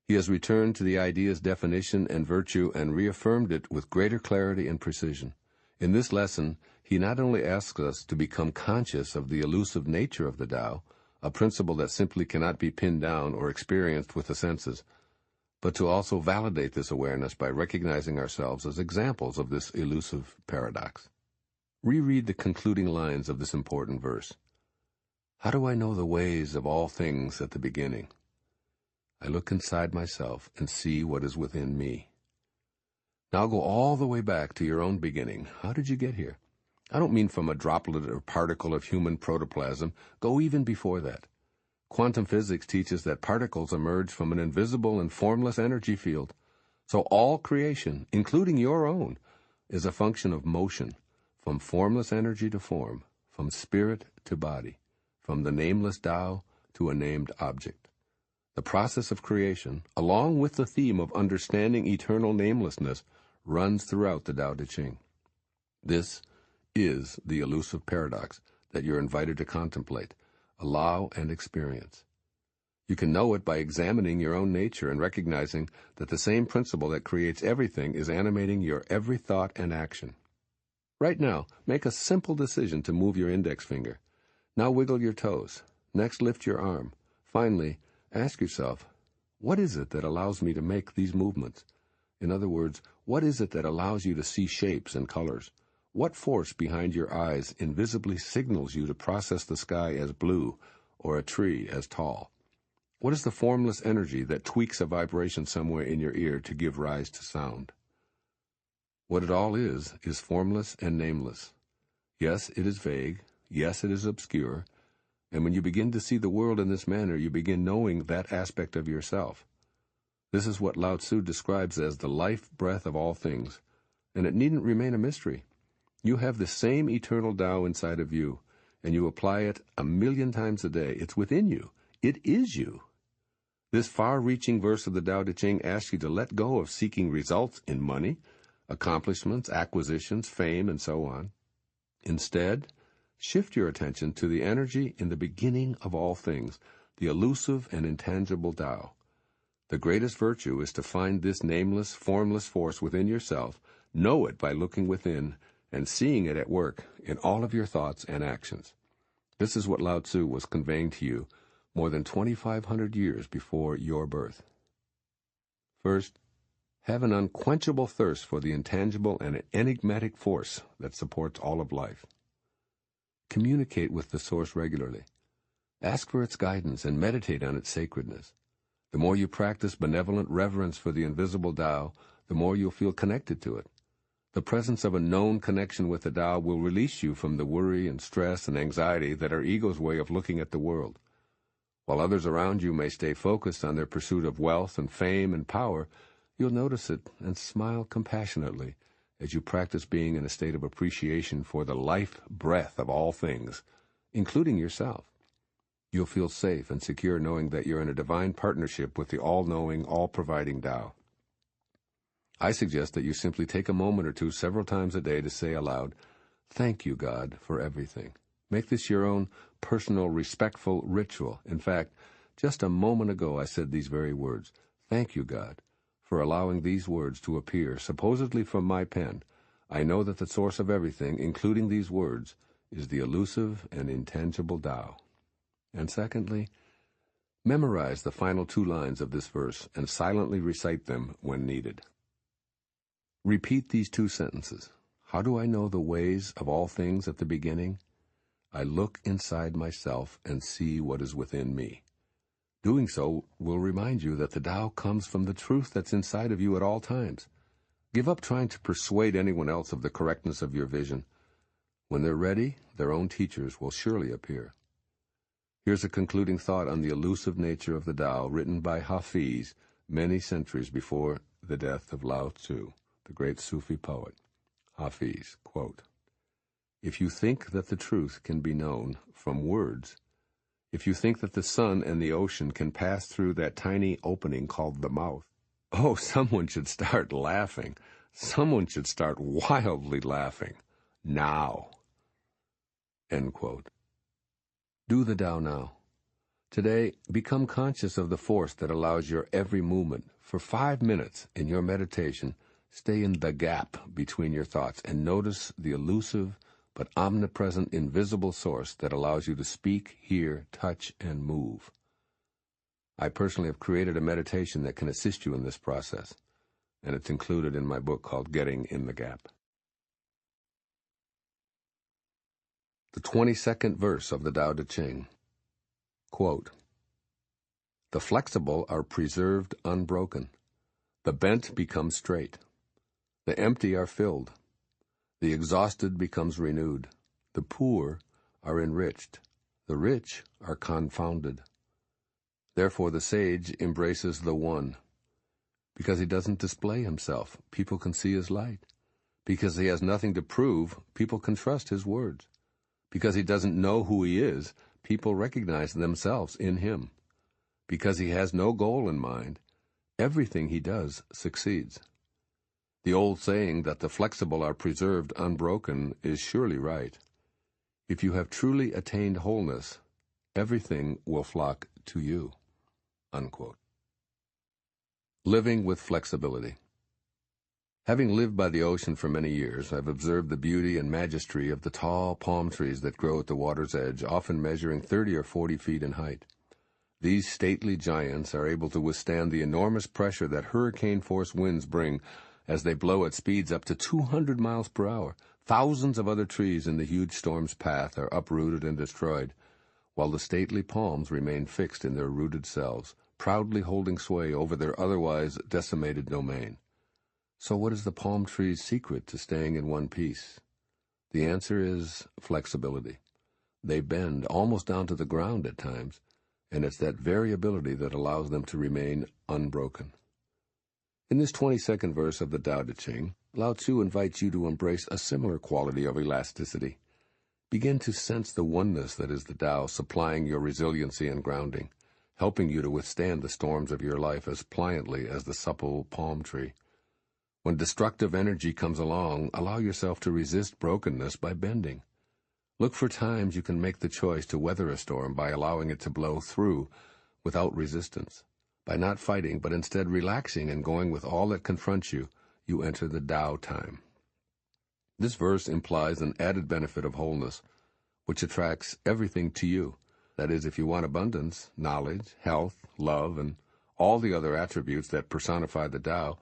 He has returned to the idea's definition and virtue and reaffirmed it with greater clarity and precision. In this lesson, he not only asks us to become conscious of the elusive nature of the Tao, a principle that simply cannot be pinned down or experienced with the senses, but to also validate this awareness by recognizing ourselves as examples of this elusive paradox. Reread the concluding lines of this important verse. How do I know the ways of all things at the beginning? I look inside myself and see what is within me. Now go all the way back to your own beginning. How did you get here? I don't mean from a droplet or particle of human protoplasm. Go even before that. Quantum physics teaches that particles emerge from an invisible and formless energy field. So all creation, including your own, is a function of motion, from formless energy to form, from spirit to body, from the nameless Tao to a named object. The process of creation, along with the theme of understanding eternal namelessness, runs throughout the Tao Te Ching. This is the elusive paradox that you're invited to contemplate, allow, and experience. You can know it by examining your own nature and recognizing that the same principle that creates everything is animating your every thought and action. Right now, make a simple decision to move your index finger. Now wiggle your toes. Next, lift your arm. Finally, ask yourself, what is it that allows me to make these movements? In other words, what is it that allows you to see shapes and colors? What force behind your eyes invisibly signals you to process the sky as blue or a tree as tall? What is the formless energy that tweaks a vibration somewhere in your ear to give rise to sound? What it all is formless and nameless. Yes, it is vague. Yes, it is obscure. And when you begin to see the world in this manner, you begin knowing that aspect of yourself. This is what Lao-tzu describes as the life breath of all things, and it needn't remain a mystery. You have the same eternal Tao inside of you, and you apply it 1,000,000 times a day. It's within you. It is you. This far-reaching verse of the Tao Te Ching asks you to let go of seeking results in money, accomplishments, acquisitions, fame, and so on. Instead, shift your attention to the energy in the beginning of all things, the elusive and intangible Tao. The greatest virtue is to find this nameless, formless force within yourself, know it by looking within, and seeing it at work in all of your thoughts and actions. This is what Lao-tzu was conveying to you more than 2,500 years before your birth. First, have an unquenchable thirst for the intangible and enigmatic force that supports all of life. Communicate with the source regularly. Ask for its guidance and meditate on its sacredness. The more you practice benevolent reverence for the invisible Tao, the more you'll feel connected to it. The presence of a known connection with the Tao will release you from the worry and stress and anxiety that are ego's way of looking at the world. While others around you may stay focused on their pursuit of wealth and fame and power, you'll notice it and smile compassionately as you practice being in a state of appreciation for the life breath of all things, including yourself. You'll feel safe and secure knowing that you're in a divine partnership with the all-knowing, all-providing Tao. I suggest that you simply take a moment or two several times a day to say aloud, "Thank you, God, for everything." Make this your own personal, respectful ritual. In fact, just a moment ago I said these very words, "Thank you, God, for allowing these words to appear, supposedly from my pen. I know that the source of everything, including these words, is the elusive and intangible Tao." And secondly, memorize the final 2 lines of this verse and silently recite them when needed. Repeat these 2 sentences. How do I know the ways of all things at the beginning? I look inside myself and see what is within me. Doing so will remind you that the Tao comes from the truth that's inside of you at all times. Give up trying to persuade anyone else of the correctness of your vision. When they're ready, their own teachers will surely appear. Here's a concluding thought on the elusive nature of the Tao, written by Hafiz many centuries before the death of Lao-tzu, the great Sufi poet. Hafiz, quote, "If you think that the truth can be known from words, if you think that the sun and the ocean can pass through that tiny opening called the mouth, oh, someone should start laughing. Someone should start wildly laughing. Now." End quote. Do the Tao now. Today, become conscious of the force that allows your every movement. For 5 minutes in your meditation, stay in the gap between your thoughts and notice the elusive but omnipresent invisible source that allows you to speak, hear, touch, and move. I personally have created a meditation that can assist you in this process, and it's included in my book called Getting in the Gap. The 22nd verse of the Tao Te Ching. Quote, "The flexible are preserved unbroken. The bent become straight. The empty are filled. The exhausted becomes renewed. The poor are enriched. The rich are confounded. Therefore the sage embraces the One. Because he doesn't display himself, people can see his light. Because he has nothing to prove, people can trust his words. Because he doesn't know who he is, people recognize themselves in him. Because he has no goal in mind, everything he does succeeds. The old saying that the flexible are preserved unbroken is surely right. If you have truly attained wholeness, everything will flock to you." Unquote. Living with flexibility. Having lived by the ocean for many years, I've observed the beauty and majesty of the tall palm trees that grow at the water's edge, often measuring 30 or 40 feet in height. These stately giants are able to withstand the enormous pressure that hurricane-force winds bring as they blow at speeds up to 200 miles per hour. Thousands of other trees in the huge storm's path are uprooted and destroyed, while the stately palms remain fixed in their rooted selves, proudly holding sway over their otherwise decimated domain. So what is the palm tree's secret to staying in one piece? The answer is flexibility. They bend almost down to the ground at times, and it's that variability that allows them to remain unbroken. In this 22nd verse of the Tao Te Ching, Lao-tzu invites you to embrace a similar quality of elasticity. Begin to sense the oneness that is the Tao supplying your resiliency and grounding, helping you to withstand the storms of your life as pliantly as the supple palm tree. When destructive energy comes along, allow yourself to resist brokenness by bending. Look for times you can make the choice to weather a storm by allowing it to blow through without resistance. By not fighting, but instead relaxing and going with all that confronts you, you enter the Tao time. This verse implies an added benefit of wholeness, which attracts everything to you. That is, if you want abundance, knowledge, health, love, and all the other attributes that personify the Tao,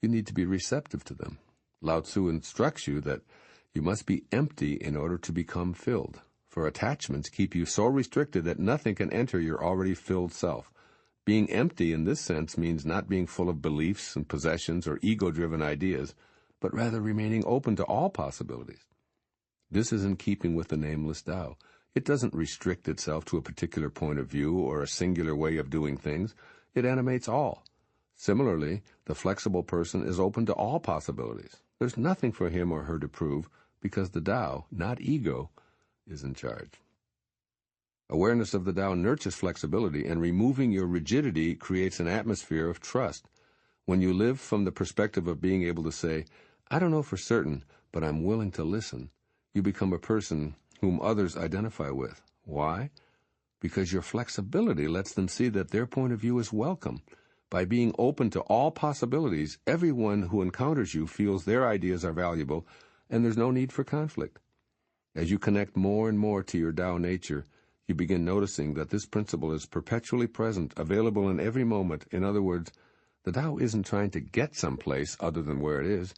you need to be receptive to them. Lao-tzu instructs you that you must be empty in order to become filled, for attachments keep you so restricted that nothing can enter your already filled self. Being empty in this sense means not being full of beliefs and possessions or ego-driven ideas, but rather remaining open to all possibilities. This is in keeping with the nameless Tao. It doesn't restrict itself to a particular point of view or a singular way of doing things. It animates all. Similarly, the flexible person is open to all possibilities. There's nothing for him or her to prove because the Tao, not ego, is in charge. Awareness of the Tao nurtures flexibility, and removing your rigidity creates an atmosphere of trust. When you live from the perspective of being able to say, "I don't know for certain, but I'm willing to listen," you become a person whom others identify with. Why? Because your flexibility lets them see that their point of view is welcome. By being open to all possibilities, everyone who encounters you feels their ideas are valuable, and there's no need for conflict. As you connect more and more to your Tao nature, you begin noticing that this principle is perpetually present, available in every moment. In other words, the Tao isn't trying to get someplace other than where it is.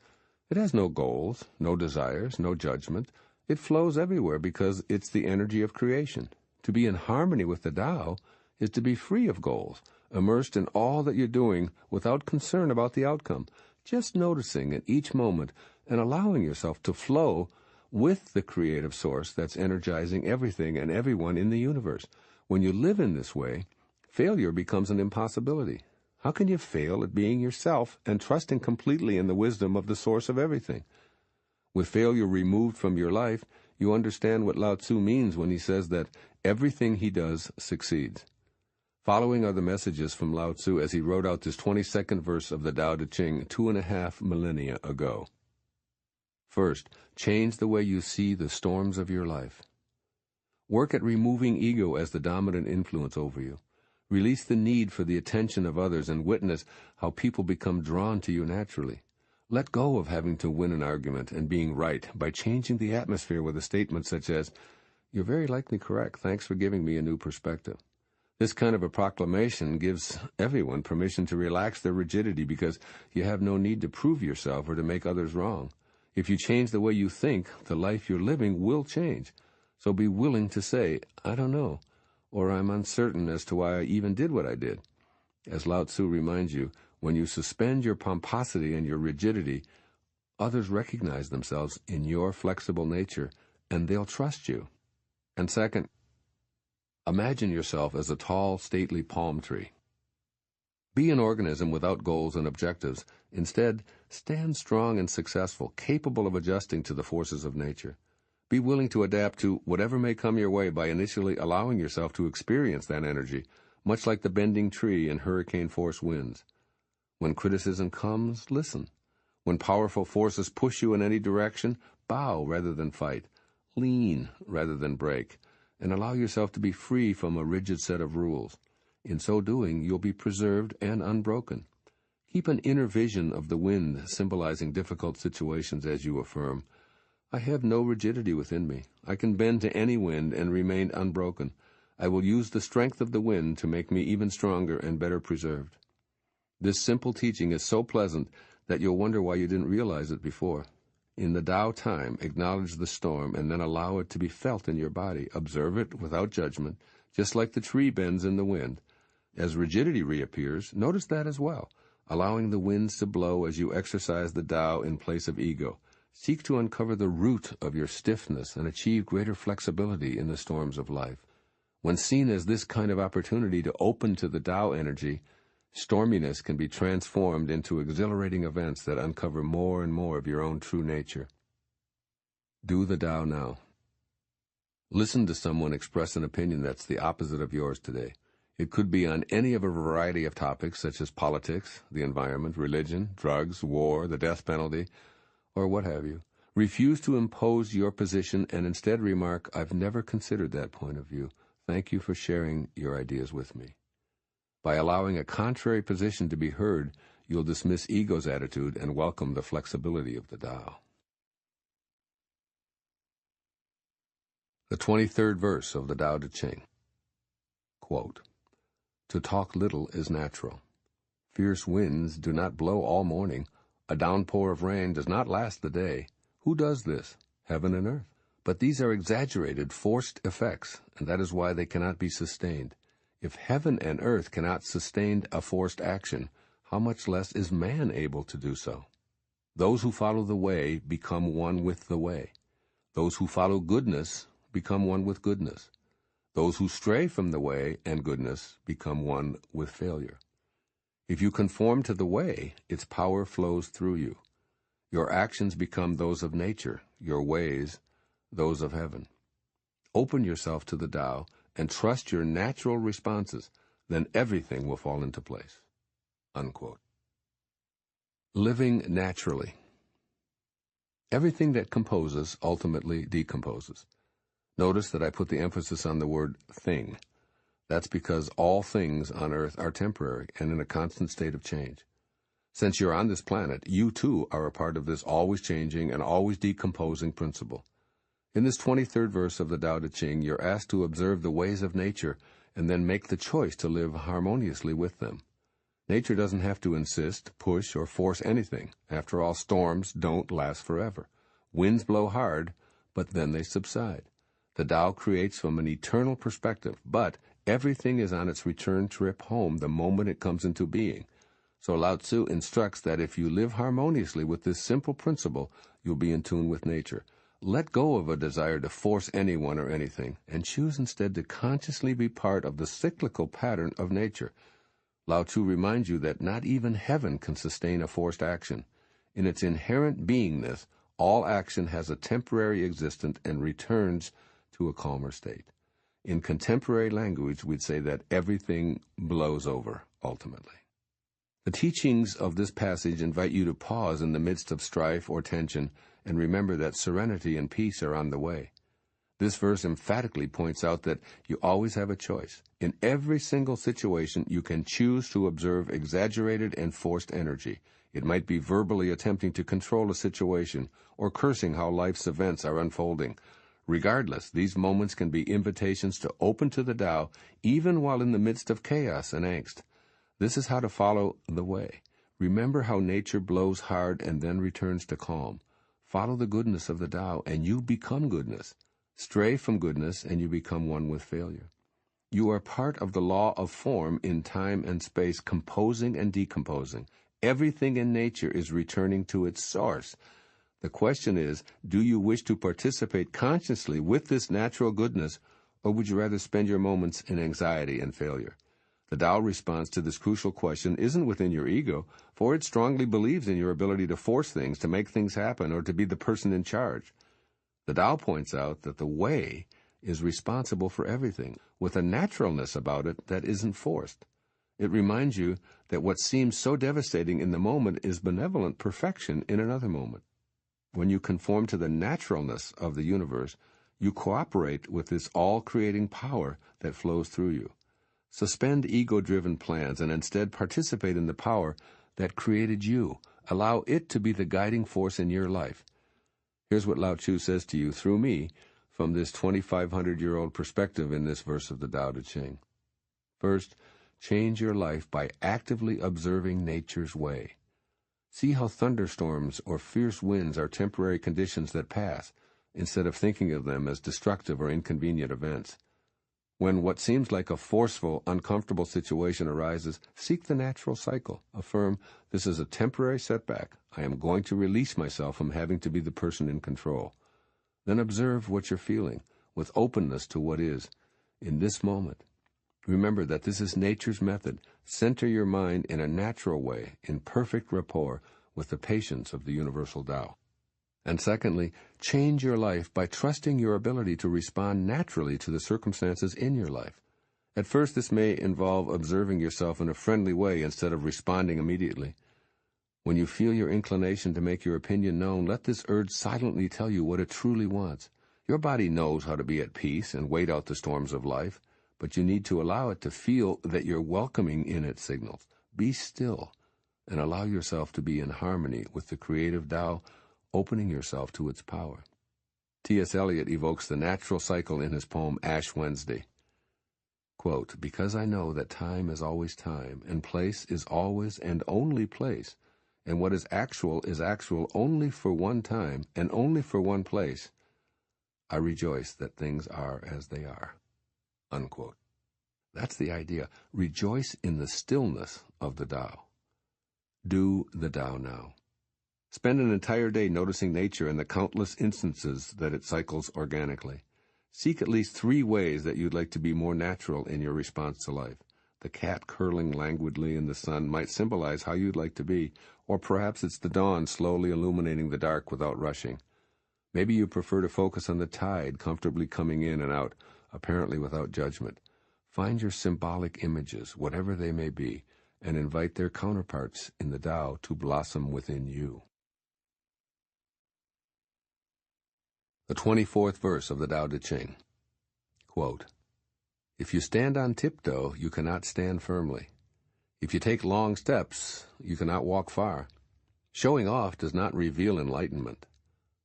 It has no goals, no desires, no judgment. It flows everywhere because it's the energy of creation. To be in harmony with the Tao is to be free of goals, immersed in all that you're doing without concern about the outcome, just noticing at each moment and allowing yourself to flow with the creative source that's energizing everything and everyone in the universe. When you live in this way, failure becomes an impossibility. How can you fail at being yourself and trusting completely in the wisdom of the source of everything? With failure removed from your life, you understand what Lao-tzu means when he says that everything he does succeeds. Following are the messages from Lao-tzu as he wrote out this 22nd verse of the Tao Te Ching 2.5 millennia ago. First, change the way you see the storms of your life. Work at removing ego as the dominant influence over you. Release the need for the attention of others and witness how people become drawn to you naturally. Let go of having to win an argument and being right by changing the atmosphere with a statement such as, "You're very likely correct. Thanks for giving me a new perspective." This kind of a proclamation gives everyone permission to relax their rigidity because you have no need to prove yourself or to make others wrong. If you change the way you think, the life you're living will change. So be willing to say, "I don't know," or "I'm uncertain as to why I even did what I did." As Lao-tzu reminds you, when you suspend your pomposity and your rigidity, Others recognize themselves in your flexible nature, and they'll trust you. And second, imagine yourself as a tall, stately palm tree. Be an organism without goals and objectives. Instead, stand strong and successful, capable of adjusting to the forces of nature. Be willing to adapt to whatever may come your way by initially allowing yourself to experience that energy, much like the bending tree in hurricane-force winds. When criticism comes, listen. When powerful forces push you in any direction, bow rather than fight, lean rather than break, and allow yourself to be free from a rigid set of rules. In so doing, you'll be preserved and unbroken. Keep an inner vision of the wind symbolizing difficult situations as you affirm, I have no rigidity within me. I can bend to any wind and remain unbroken. I will use the strength of the wind to make me even stronger and better preserved. This simple teaching is so pleasant that you'll wonder why you didn't realize it before. In the Tao time, acknowledge the storm and then allow it to be felt in your body. Observe it without judgment, just like the tree bends in the wind. As rigidity reappears, notice that as well, allowing the winds to blow as you exercise the Tao in place of ego. Seek to uncover the root of your stiffness and achieve greater flexibility in the storms of life. When seen as this kind of opportunity to open to the Tao energy, storminess can be transformed into exhilarating events that uncover more and more of your own true nature. Do the Tao now. Listen to someone express an opinion that's the opposite of yours today. It could be on any of a variety of topics such as politics, the environment, religion, drugs, war, the death penalty, or what have you. Refuse to impose your position and instead remark, I've never considered that point of view. Thank you for sharing your ideas with me. By allowing a contrary position to be heard, you'll dismiss ego's attitude and welcome the flexibility of the Tao. The 23rd verse of the Tao Te Ching. Quote, To talk little is natural. Fierce winds do not blow all morning. A downpour of rain does not last the day. Who does this? Heaven and earth. But these are exaggerated, forced effects, and that is why they cannot be sustained. If heaven and earth cannot sustain a forced action, how much less is man able to do so? Those who follow the way become one with the way. Those who follow goodness become one with goodness. Those who stray from the way and goodness become one with failure. If you conform to the way, its power flows through you. Your actions become those of nature, your ways, those of heaven. Open yourself to the Tao and trust your natural responses, then everything will fall into place. Unquote. Living naturally. Everything that composes ultimately decomposes. Notice that I put the emphasis on the word thing. That's because all things on earth are temporary and in a constant state of change. Since you're on this planet, you too are a part of this always changing and always decomposing principle. In this 23rd verse of the Tao Te Ching, you're asked to observe the ways of nature and then make the choice to live harmoniously with them. Nature doesn't have to insist, push, or force anything. After all, storms don't last forever. Winds blow hard, but then they subside. The Tao creates from an eternal perspective, but everything is on its return trip home the moment it comes into being. So Lao-tzu instructs that if you live harmoniously with this simple principle, you'll be in tune with nature. Let go of a desire to force anyone or anything, and choose instead to consciously be part of the cyclical pattern of nature. Lao-tzu reminds you that not even heaven can sustain a forced action. In its inherent beingness, all action has a temporary existence and returns to a calmer state. In contemporary language, we'd say that everything blows over, ultimately. The teachings of this passage invite you to pause in the midst of strife or tension and remember that serenity and peace are on the way. This verse emphatically points out that you always have a choice. In every single situation, you can choose to observe exaggerated and forced energy. It might be verbally attempting to control a situation or cursing how life's events are unfolding. Regardless, these moments can be invitations to open to the Tao, even while in the midst of chaos and angst. This is how to follow the way. Remember how nature blows hard and then returns to calm. Follow the goodness of the Tao, and you become goodness. Stray from goodness, and you become one with failure. You are part of the law of form in time and space, composing and decomposing. Everything in nature is returning to its source. The question is, do you wish to participate consciously with this natural goodness, or would you rather spend your moments in anxiety and failure? The Tao response to this crucial question isn't within your ego, for it strongly believes in your ability to force things, to make things happen, or to be the person in charge. The Tao points out that the way is responsible for everything, with a naturalness about it that isn't forced. It reminds you that what seems so devastating in the moment is benevolent perfection in another moment. When you conform to the naturalness of the universe, you cooperate with this all-creating power that flows through you. Suspend ego-driven plans and instead participate in the power that created you. Allow it to be the guiding force in your life. Here's what Lao-tzu says to you through me from this 2,500-year-old perspective in this verse of the Tao Te Ching. First, change your life by actively observing nature's way. See how thunderstorms or fierce winds are temporary conditions that pass, instead of thinking of them as destructive or inconvenient events. When what seems like a forceful, uncomfortable situation arises, seek the natural cycle. Affirm, this is a temporary setback. I am going to release myself from having to be the person in control. Then observe what you're feeling, with openness to what is, in this moment. Remember that this is nature's method. Center your mind in a natural way, in perfect rapport with the patience of the universal Tao. And secondly, change your life by trusting your ability to respond naturally to the circumstances in your life. At first, this may involve observing yourself in a friendly way instead of responding immediately. When you feel your inclination to make your opinion known, let this urge silently tell you what it truly wants. Your body knows how to be at peace and wait out the storms of life, but you need to allow it to feel that you're welcoming in its signals. Be still and allow yourself to be in harmony with the creative Tao, opening yourself to its power. T.S. Eliot evokes the natural cycle in his poem Ash Wednesday. Quote, because I know that time is always time, and place is always and only place, and what is actual only for one time and only for one place, I rejoice that things are as they are. Unquote. That's the idea. Rejoice in the stillness of the Tao. Do the Tao now. Spend an entire day noticing nature and the countless instances that it cycles organically. Seek at least 3 ways that you'd like to be more natural in your response to life. The cat curling languidly in the sun might symbolize how you'd like to be, or perhaps it's the dawn slowly illuminating the dark without rushing. Maybe you prefer to focus on the tide comfortably coming in and out, apparently without judgment. Find your symbolic images, whatever they may be, and invite their counterparts in the Tao to blossom within you. The 24th verse of the Tao Te Ching. Quote, if you stand on tiptoe, you cannot stand firmly. If you take long steps, you cannot walk far. Showing off does not reveal enlightenment.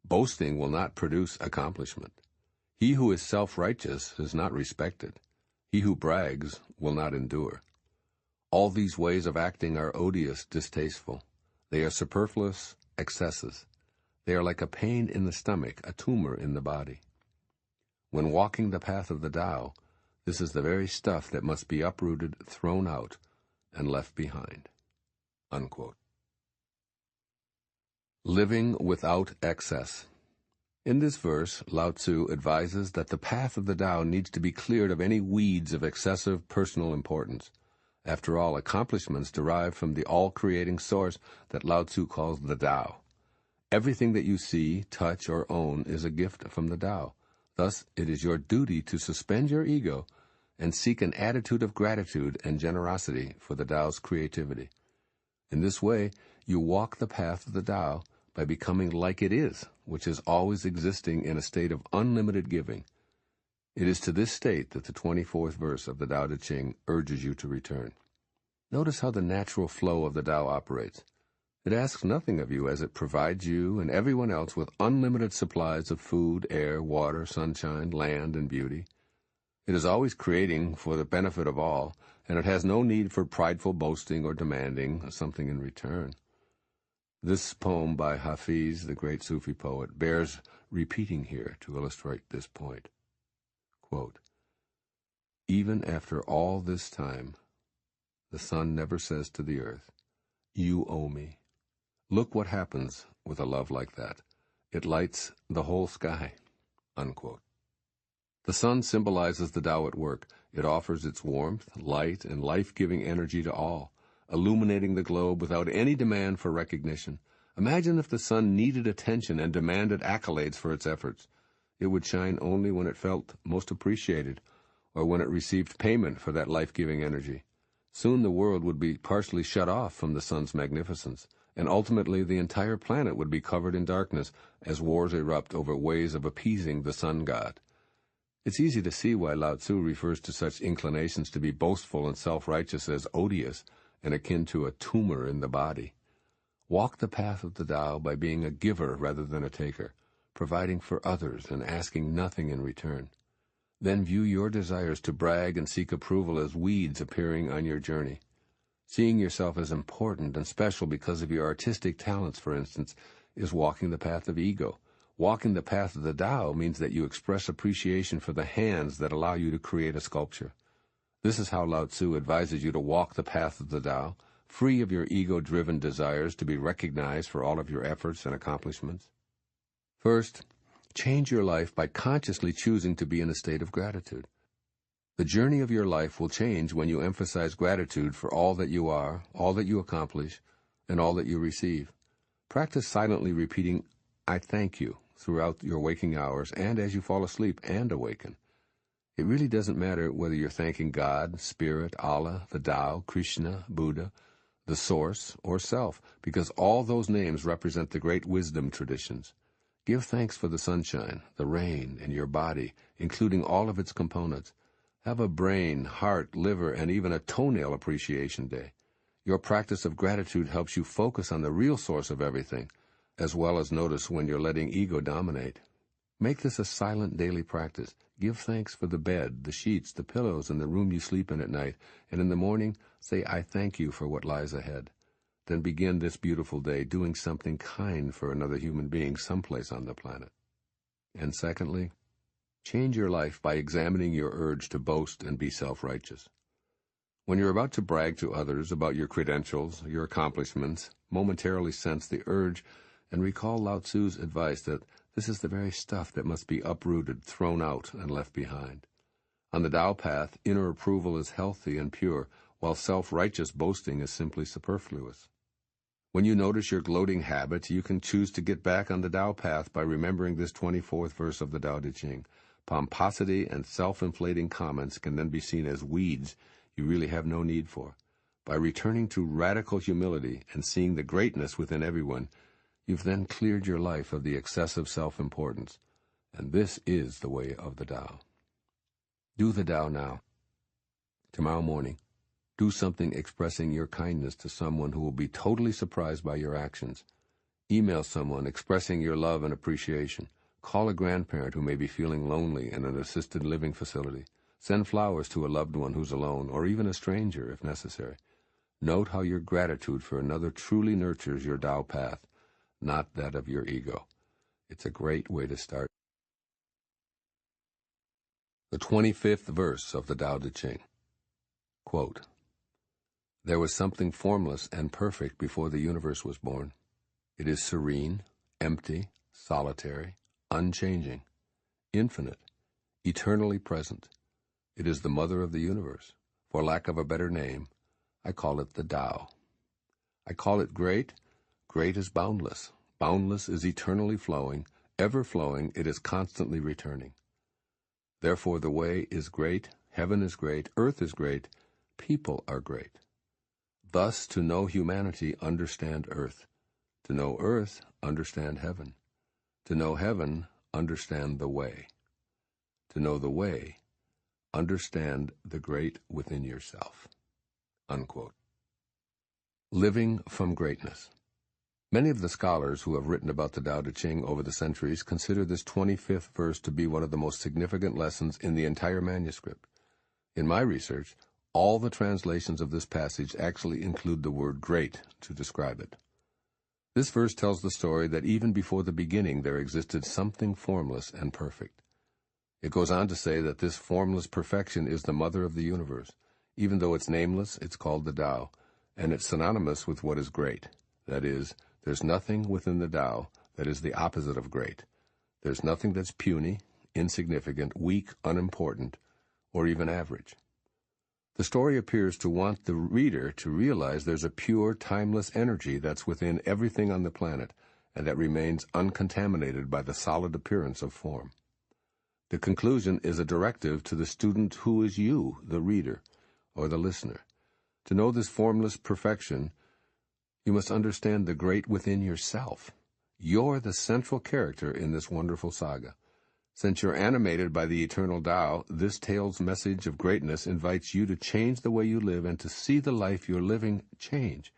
Boasting will not produce accomplishment. He who is self-righteous is not respected. He who brags will not endure. All these ways of acting are odious, distasteful. They are superfluous excesses. They are like a pain in the stomach, a tumor in the body. When walking the path of the Tao, this is the very stuff that must be uprooted, thrown out, and left behind. Unquote. Living without excess. In this verse, Lao-tzu advises that the path of the Tao needs to be cleared of any weeds of excessive personal importance. After all, accomplishments derive from the all-creating source that Lao-tzu calls the Tao. Everything that you see, touch, or own is a gift from the Tao. Thus, it is your duty to suspend your ego and seek an attitude of gratitude and generosity for the Tao's creativity. In this way, you walk the path of the Tao by becoming like it is, which is always existing in a state of unlimited giving. It is to this state that the 24th verse of the Tao Te Ching urges you to return. Notice how the natural flow of the Tao operates. It asks nothing of you as it provides you and everyone else with unlimited supplies of food, air, water, sunshine, land, and beauty. It is always creating for the benefit of all, and it has no need for prideful boasting or demanding something in return. This poem by Hafiz, the great Sufi poet, bears repeating here to illustrate this point. Quote, even after all this time, the sun never says to the earth, you owe me. Look what happens with a love like that. It lights the whole sky." Unquote. The sun symbolizes the Tao at work. It offers its warmth, light, and life-giving energy to all, illuminating the globe without any demand for recognition. Imagine if the sun needed attention and demanded accolades for its efforts. It would shine only when it felt most appreciated, or when it received payment for that life-giving energy. Soon the world would be partially shut off from the sun's magnificence, and ultimately the entire planet would be covered in darkness as wars erupt over ways of appeasing the sun god. It's easy to see why Lao-tzu refers to such inclinations to be boastful and self-righteous as odious and akin to a tumor in the body. Walk the path of the Tao by being a giver rather than a taker, providing for others and asking nothing in return. Then view your desires to brag and seek approval as weeds appearing on your journey. Seeing yourself as important and special because of your artistic talents, for instance, is walking the path of ego. Walking the path of the Tao means that you express appreciation for the hands that allow you to create a sculpture. This is how Lao-tzu advises you to walk the path of the Tao, free of your ego-driven desires to be recognized for all of your efforts and accomplishments. First, change your life by consciously choosing to be in a state of gratitude. The journey of your life will change when you emphasize gratitude for all that you are, all that you accomplish, and all that you receive. Practice silently repeating, "I thank you," throughout your waking hours and as you fall asleep and awaken. It really doesn't matter whether you're thanking God, Spirit, Allah, the Tao, Krishna, Buddha, the Source, or Self, because all those names represent the great wisdom traditions. Give thanks for the sunshine, the rain, and your body, including all of its components. Have a brain, heart, liver, and even a toenail appreciation day. Your practice of gratitude helps you focus on the real source of everything, as well as notice when you're letting ego dominate. Make this a silent daily practice. Give thanks for the bed, the sheets, the pillows, and the room you sleep in at night, and in the morning, say, "I thank you for what lies ahead." Then begin this beautiful day doing something kind for another human being someplace on the planet. And secondly, change your life by examining your urge to boast and be self-righteous. When you're about to brag to others about your credentials, your accomplishments, momentarily sense the urge and recall Lao-tzu's advice that this is the very stuff that must be uprooted, thrown out, and left behind. On the Tao path, inner approval is healthy and pure, while self-righteous boasting is simply superfluous. When you notice your gloating habits, you can choose to get back on the Tao path by remembering this 24th verse of the Tao Te Ching. Pomposity and self-inflating comments can then be seen as weeds you really have no need for. By returning to radical humility and seeing the greatness within everyone, you've then cleared your life of the excessive self-importance, and this is the way of the Tao. Do the Tao now. Tomorrow morning, do something expressing your kindness to someone who will be totally surprised by your actions. Email someone expressing your love and appreciation. Call a grandparent who may be feeling lonely in an assisted living facility. Send flowers to a loved one who's alone, or even a stranger if necessary. Note how your gratitude for another truly nurtures your Tao path, not that of your ego. It's a great way to start. The 25th verse of the Tao Te Ching. Quote, "There was something formless and perfect before the universe was born. It is serene, empty, solitary, unchanging, infinite, eternally present. It is the mother of the universe. For lack of a better name, I call it the Tao. I call it great. Great is boundless. Boundless is eternally flowing. Ever flowing, it is constantly returning. Therefore the way is great, heaven is great, earth is great, people are great. Thus, to know humanity, understand earth. To know earth, understand heaven. To know heaven, understand the way. To know the way, understand the great within yourself." Unquote. Living from greatness. Many of the scholars who have written about the Tao Te Ching over the centuries consider this 25th verse to be one of the most significant lessons in the entire manuscript. In my research, all the translations of this passage actually include the word great to describe it. This verse tells the story that even before the beginning there existed something formless and perfect. It goes on to say that this formless perfection is the mother of the universe. Even though it's nameless, it's called the Tao, and it's synonymous with what is great. That is, there's nothing within the Tao that is the opposite of great. There's nothing that's puny, insignificant, weak, unimportant, or even average. The story appears to want the reader to realize there's a pure, timeless energy that's within everything on the planet, and that remains uncontaminated by the solid appearance of form. The conclusion is a directive to the student who is you, the reader, or the listener. To know this formless perfection, you must understand the great within yourself. You're the central character in this wonderful saga. Since you're animated by the eternal Tao, this tale's message of greatness invites you to change the way you live and to see the life you're living change.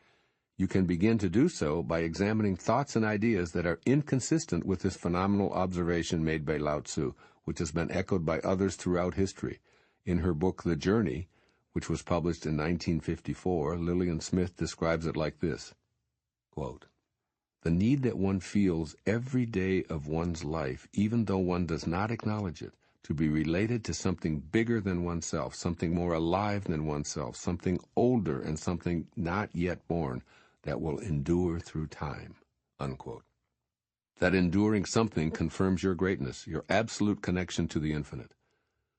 You can begin to do so by examining thoughts and ideas that are inconsistent with this phenomenal observation made by Lao-tzu, which has been echoed by others throughout history. In her book, The Journey, which was published in 1954, Lillian Smith describes it like this, quote, "The need that one feels every day of one's life, even though one does not acknowledge it, to be related to something bigger than oneself, something more alive than oneself, something older and something not yet born, that will endure through time," unquote. That enduring something confirms your greatness, your absolute connection to the infinite.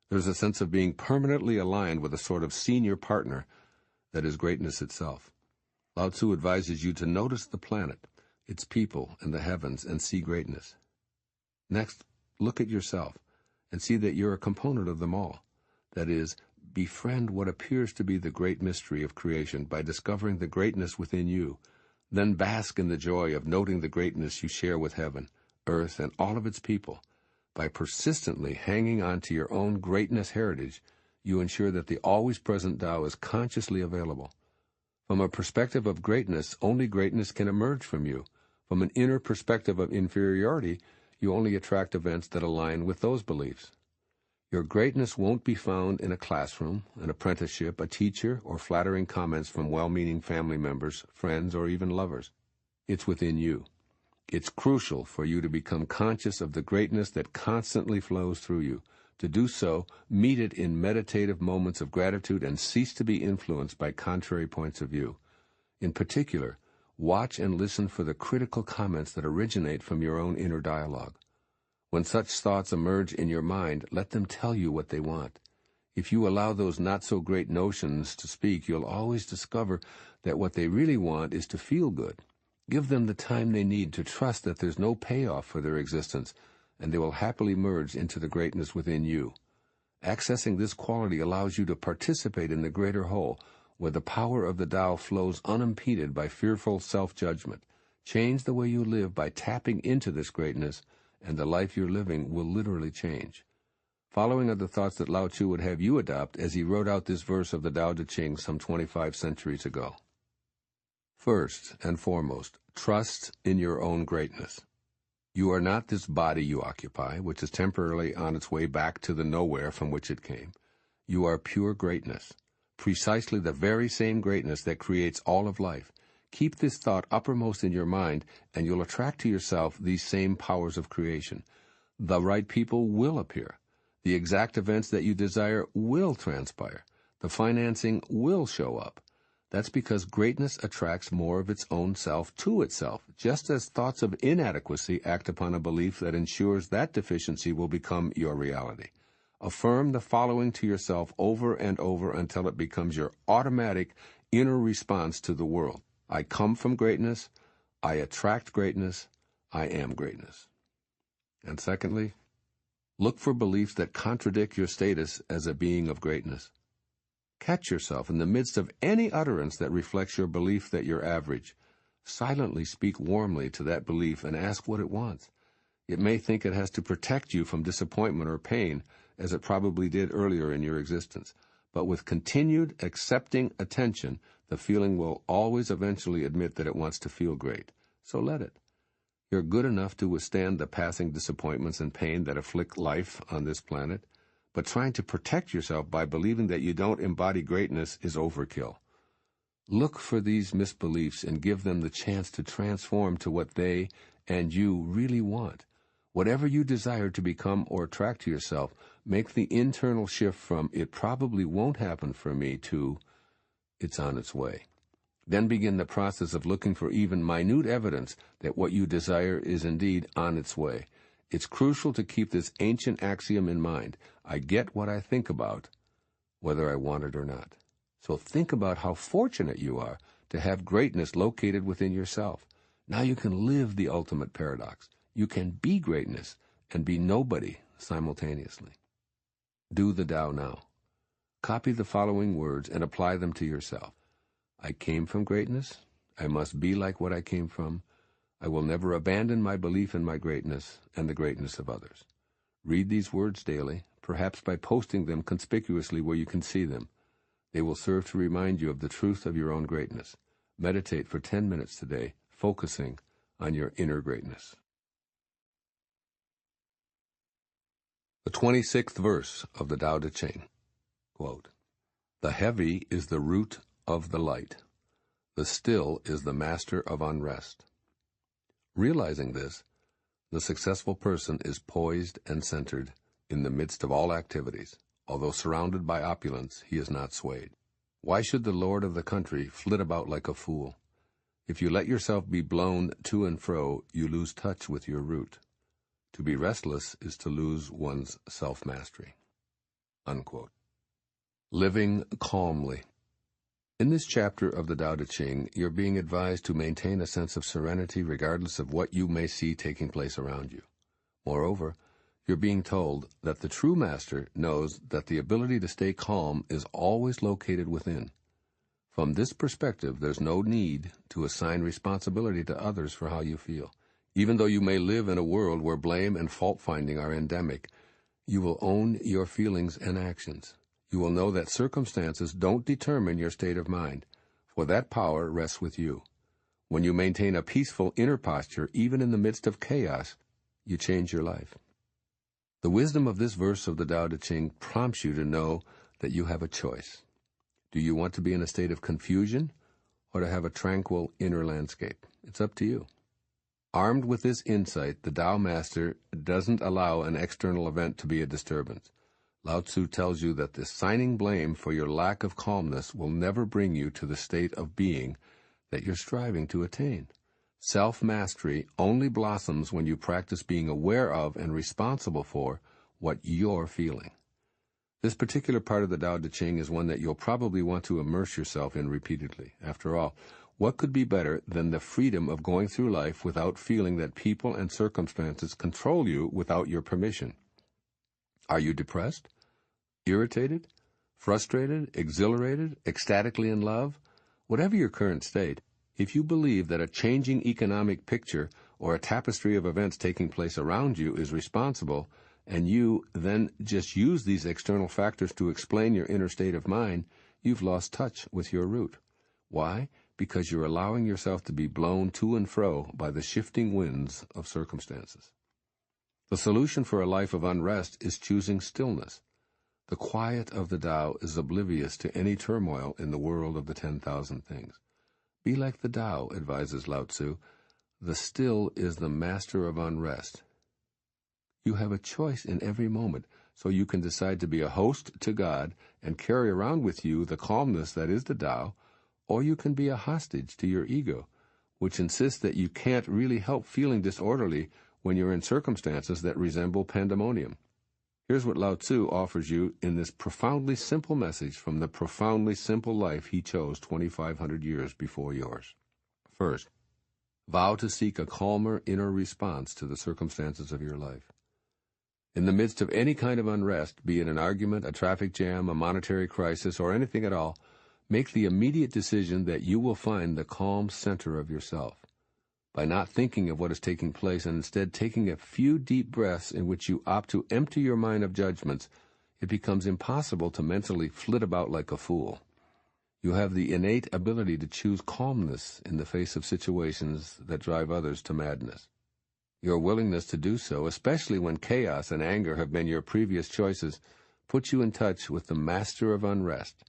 There's a sense of being permanently aligned with a sort of senior partner that is greatness itself. Lao-tzu advises you to notice the planet, its people, and the heavens, and see greatness. Next, look at yourself and see that you're a component of them all. That is, befriend what appears to be the great mystery of creation by discovering the greatness within you. Then bask in the joy of noting the greatness you share with heaven, earth, and all of its people. By persistently hanging on to your own greatness heritage, you ensure that the always-present Tao is consciously available. From a perspective of greatness, only greatness can emerge from you. From an inner perspective of inferiority, you only attract events that align with those beliefs. Your greatness won't be found in a classroom, an apprenticeship, a teacher, or flattering comments from well-meaning family members, friends, or even lovers. It's within you. It's crucial for you to become conscious of the greatness that constantly flows through you. To do so, meet it in meditative moments of gratitude and cease to be influenced by contrary points of view. In particular, watch and listen for the critical comments that originate from your own inner dialogue. When such thoughts emerge in your mind, let them tell you what they want. If you allow those not-so-great notions to speak, you'll always discover that what they really want is to feel good. Give them the time they need to trust that there's no payoff for their existence, and they will happily merge into the greatness within you. Accessing this quality allows you to participate in the greater whole, where the power of the Tao flows unimpeded by fearful self-judgment. Change the way you live by tapping into this greatness, and the life you're living will literally change. Following are the thoughts that Lao-tzu would have you adopt as he wrote out this verse of the Tao Te Ching some 25 centuries ago. First and foremost, trust in your own greatness. You are not this body you occupy, which is temporarily on its way back to the nowhere from which it came. You are pure greatness, precisely the very same greatness that creates all of life. Keep this thought uppermost in your mind, and you'll attract to yourself these same powers of creation. The right people will appear. The exact events that you desire will transpire. The financing will show up. That's because greatness attracts more of its own self to itself, just as thoughts of inadequacy act upon a belief that ensures that deficiency will become your reality. Affirm the following to yourself over and over until it becomes your automatic inner response to the world. I come from greatness, I attract greatness, I am greatness. And secondly, look for beliefs that contradict your status as a being of greatness. Catch yourself in the midst of any utterance that reflects your belief that you're average. Silently speak warmly to that belief and ask what it wants. It may think it has to protect you from disappointment or pain, as it probably did earlier in your existence. But with continued accepting attention, the feeling will always eventually admit that it wants to feel great. So let it. You're good enough to withstand the passing disappointments and pain that afflict life on this planet, but trying to protect yourself by believing that you don't embody greatness is overkill. Look for these misbeliefs and give them the chance to transform to what they and you really want. Whatever you desire to become or attract to yourself, make the internal shift from "it probably won't happen for me" to "it's on its way." Then begin the process of looking for even minute evidence that what you desire is indeed on its way. It's crucial to keep this ancient axiom in mind. I get what I think about, whether I want it or not. So think about how fortunate you are to have greatness located within yourself. Now you can live the ultimate paradox. You can be greatness and be nobody simultaneously. Do the Tao now. Copy the following words and apply them to yourself. I came from greatness. I must be like what I came from. I will never abandon my belief in my greatness and the greatness of others. Read these words daily, perhaps by posting them conspicuously where you can see them. They will serve to remind you of the truth of your own greatness. Meditate for 10 minutes today, focusing on your inner greatness. The 26th verse of the Tao Te Ching. Quote, the heavy is the root of the light. The still is the master of unrest. Realizing this, the successful person is poised and centered in the midst of all activities. Although surrounded by opulence, he is not swayed. Why should the lord of the country flit about like a fool? If you let yourself be blown to and fro, you lose touch with your root. To be restless is to lose one's self-mastery. Unquote. Living calmly. In this chapter of the Tao Te Ching, you're being advised to maintain a sense of serenity regardless of what you may see taking place around you. Moreover, you're being told that the true master knows that the ability to stay calm is always located within. From this perspective, there's no need to assign responsibility to others for how you feel. Even though you may live in a world where blame and fault-finding are endemic, you will own your feelings and actions. You will know that circumstances don't determine your state of mind, for that power rests with you. When you maintain a peaceful inner posture, even in the midst of chaos, you change your life. The wisdom of this verse of the Tao Te Ching prompts you to know that you have a choice. Do you want to be in a state of confusion or to have a tranquil inner landscape? It's up to you. Armed with this insight, the Tao Master doesn't allow an external event to be a disturbance. Lao-tzu tells you that assigning blame for your lack of calmness will never bring you to the state of being that you're striving to attain. Self-mastery only blossoms when you practice being aware of and responsible for what you're feeling. This particular part of the Tao Te Ching is one that you'll probably want to immerse yourself in repeatedly. After all, what could be better than the freedom of going through life without feeling that people and circumstances control you without your permission? Are you depressed, irritated, frustrated, exhilarated, ecstatically in love? Whatever your current state, if you believe that a changing economic picture or a tapestry of events taking place around you is responsible, and you then just use these external factors to explain your inner state of mind, you've lost touch with your root. Why? Because you're allowing yourself to be blown to and fro by the shifting winds of circumstances. The solution for a life of unrest is choosing stillness. The quiet of the Tao is oblivious to any turmoil in the world of the 10,000 things. Be like the Tao, advises Lao-tzu. The still is the master of unrest. You have a choice in every moment, so you can decide to be a host to God and carry around with you the calmness that is the Tao, or you can be a hostage to your ego, which insists that you can't really help feeling disorderly when you're in circumstances that resemble pandemonium. Here's what Lao-tzu offers you in this profoundly simple message from the profoundly simple life he chose 2,500 years before yours. First, vow to seek a calmer inner response to the circumstances of your life. In the midst of any kind of unrest, be it an argument, a traffic jam, a monetary crisis, or anything at all, make the immediate decision that you will find the calm center of yourself. By not thinking of what is taking place and instead taking a few deep breaths in which you opt to empty your mind of judgments, it becomes impossible to mentally flit about like a fool. You have the innate ability to choose calmness in the face of situations that drive others to madness. Your willingness to do so, especially when chaos and anger have been your previous choices, puts you in touch with the master of unrest.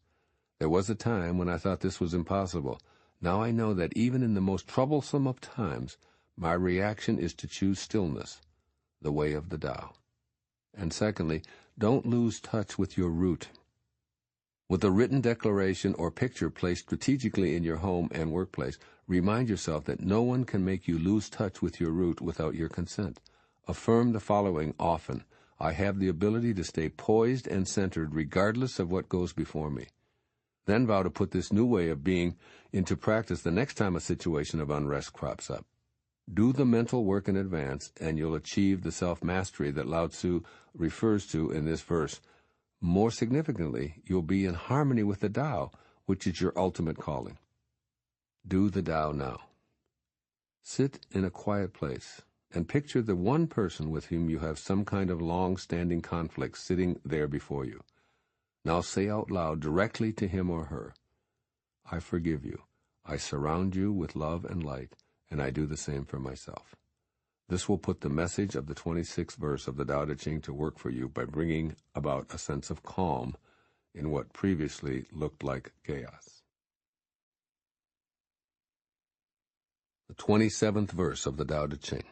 There was a time when I thought this was impossible. Now I know that even in the most troublesome of times, my reaction is to choose stillness, the way of the Tao. And secondly, don't lose touch with your root. With a written declaration or picture placed strategically in your home and workplace, remind yourself that no one can make you lose touch with your root without your consent. Affirm the following often: I have the ability to stay poised and centered regardless of what goes before me. Then vow to put this new way of being into practice the next time a situation of unrest crops up. Do the mental work in advance, and you'll achieve the self-mastery that Lao-tzu refers to in this verse. More significantly, you'll be in harmony with the Tao, which is your ultimate calling. Do the Tao now. Sit in a quiet place and picture the one person with whom you have some kind of long-standing conflict sitting there before you. Now say out loud directly to him or her, I forgive you. I surround you with love and light, and I do the same for myself. This will put the message of the 26th verse of the Tao Te Ching to work for you by bringing about a sense of calm in what previously looked like chaos. The 27th verse of the Tao Te Ching.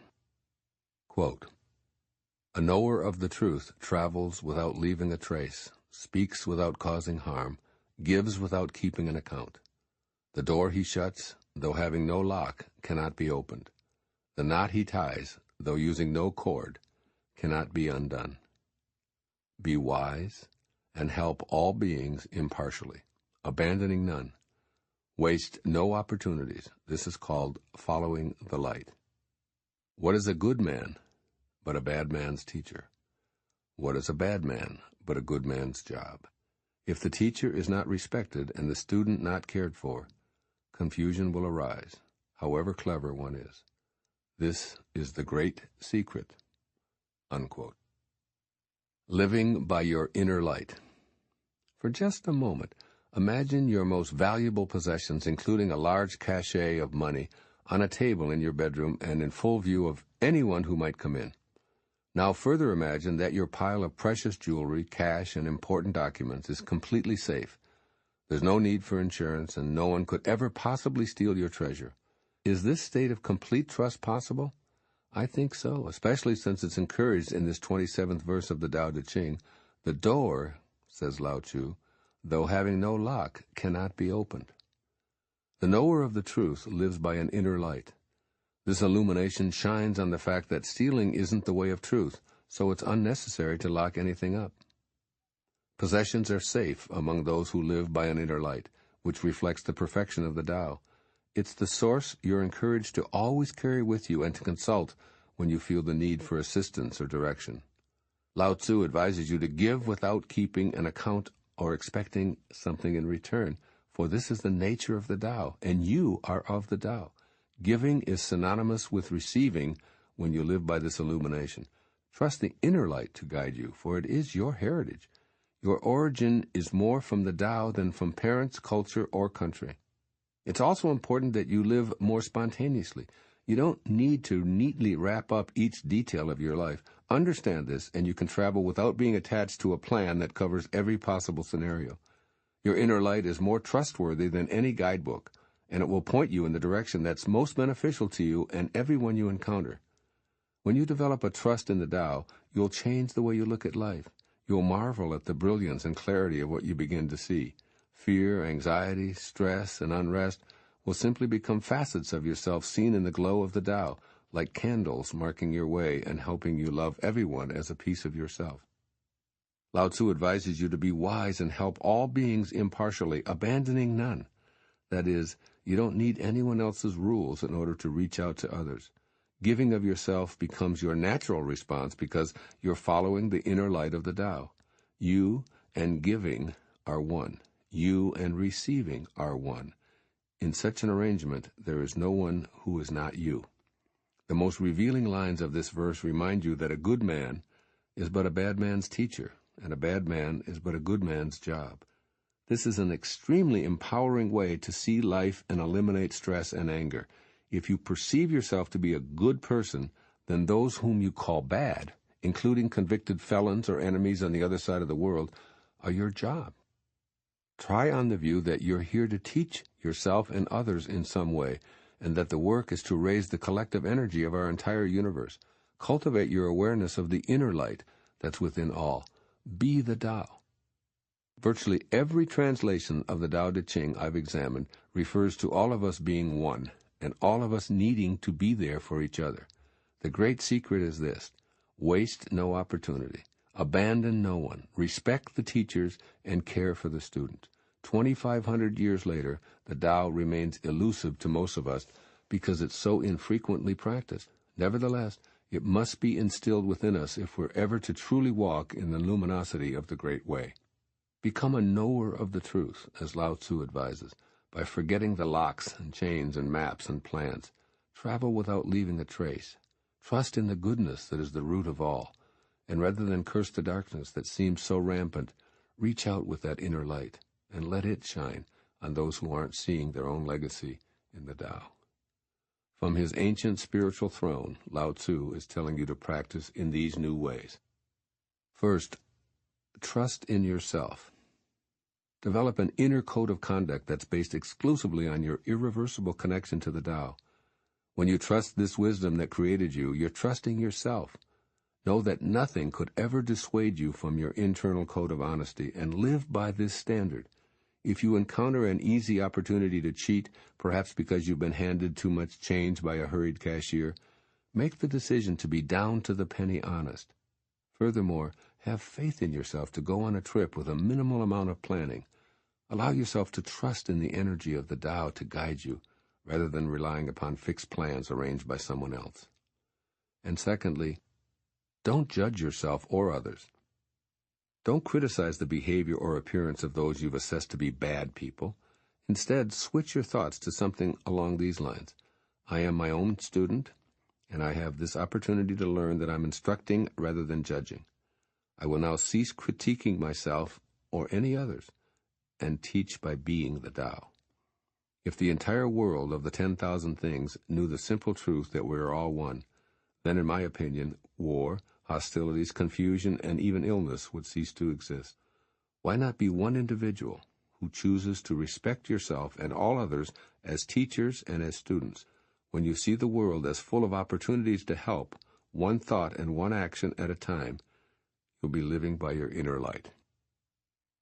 Quote, a knower of the truth travels without leaving a trace, speaks without causing harm, gives without keeping an account. The door he shuts, though having no lock, cannot be opened. The knot he ties, though using no cord, cannot be undone. Be wise, and help all beings impartially, abandoning none. Waste no opportunities. This is called following the light. What is a good man but a bad man's teacher? What is a bad man but a good man's job? If the teacher is not respected and the student not cared for, confusion will arise, however clever one is. This is the great secret. Unquote. Living by your inner light. For just a moment, imagine your most valuable possessions, including a large cachet of money, on a table in your bedroom and in full view of anyone who might come in. Now further imagine that your pile of precious jewelry, cash, and important documents is completely safe. There's no need for insurance, and no one could ever possibly steal your treasure. Is this state of complete trust possible? I think so, especially since it's encouraged in this 27th verse of the Tao Te Ching. The door, says Lao-tzu, though having no lock, cannot be opened. The knower of the truth lives by an inner light. This illumination shines on the fact that stealing isn't the way of truth, so it's unnecessary to lock anything up. Possessions are safe among those who live by an inner light, which reflects the perfection of the Tao. It's the source you're encouraged to always carry with you and to consult when you feel the need for assistance or direction. Lao-tzu advises you to give without keeping an account or expecting something in return, for this is the nature of the Tao, and you are of the Tao. Giving is synonymous with receiving when you live by this illumination. Trust the inner light to guide you, for it is your heritage. Your origin is more from the Tao than from parents, culture, or country. It's also important that you live more spontaneously. You don't need to neatly wrap up each detail of your life. Understand this, and you can travel without being attached to a plan that covers every possible scenario. Your inner light is more trustworthy than any guidebook, and it will point you in the direction that's most beneficial to you and everyone you encounter. When you develop a trust in the Tao, you'll change the way you look at life. You'll marvel at the brilliance and clarity of what you begin to see. Fear, anxiety, stress, and unrest will simply become facets of yourself seen in the glow of the Tao, like candles marking your way and helping you love everyone as a piece of yourself. Lao-tzu advises you to be wise and help all beings impartially, abandoning none. That is, you don't need anyone else's rules in order to reach out to others. Giving of yourself becomes your natural response because you're following the inner light of the Tao. You and giving are one. You and receiving are one. In such an arrangement, there is no one who is not you. The most revealing lines of this verse remind you that a good man is but a bad man's teacher, and a bad man is but a good man's job. This is an extremely empowering way to see life and eliminate stress and anger. If you perceive yourself to be a good person, then those whom you call bad, including convicted felons or enemies on the other side of the world, are your job. Try on the view that you're here to teach yourself and others in some way, and that the work is to raise the collective energy of our entire universe. Cultivate your awareness of the inner light that's within all. Be the Tao. Virtually every translation of the Tao Te Ching I've examined refers to all of us being one, and all of us needing to be there for each other. The great secret is this: waste no opportunity, abandon no one, respect the teachers, and care for the student. 2,500 years later, the Tao remains elusive to most of us because it's so infrequently practiced. Nevertheless, it must be instilled within us if we're ever to truly walk in the luminosity of the Great Way. Become a knower of the truth, as Lao-tzu advises, by forgetting the locks and chains and maps and plans. Travel without leaving a trace. Trust in the goodness that is the root of all, and rather than curse the darkness that seems so rampant, reach out with that inner light and let it shine on those who aren't seeing their own legacy in the Tao. From his ancient spiritual throne, Lao-tzu is telling you to practice in these new ways. First, trust in yourself. Develop an inner code of conduct that's based exclusively on your irreversible connection to the Tao. When you trust this wisdom that created you, you're trusting yourself. Know that nothing could ever dissuade you from your internal code of honesty, and live by this standard. If you encounter an easy opportunity to cheat, perhaps because you've been handed too much change by a hurried cashier, make the decision to be down to the penny honest. Furthermore, have faith in yourself to go on a trip with a minimal amount of planning. Allow yourself to trust in the energy of the Tao to guide you, rather than relying upon fixed plans arranged by someone else. And secondly, don't judge yourself or others. Don't criticize the behavior or appearance of those you've assessed to be bad people. Instead, switch your thoughts to something along these lines. I am my own student, and I have this opportunity to learn that I'm instructing rather than judging. I will now cease critiquing myself or any others, and teach by being the Tao. If the entire world of the 10,000 things knew the simple truth that we are all one, then in my opinion, war, hostilities, confusion, and even illness would cease to exist. Why not be one individual who chooses to respect yourself and all others as teachers and as students? When you see the world as full of opportunities to help, one thought and one action at a time, you'll be living by your inner light.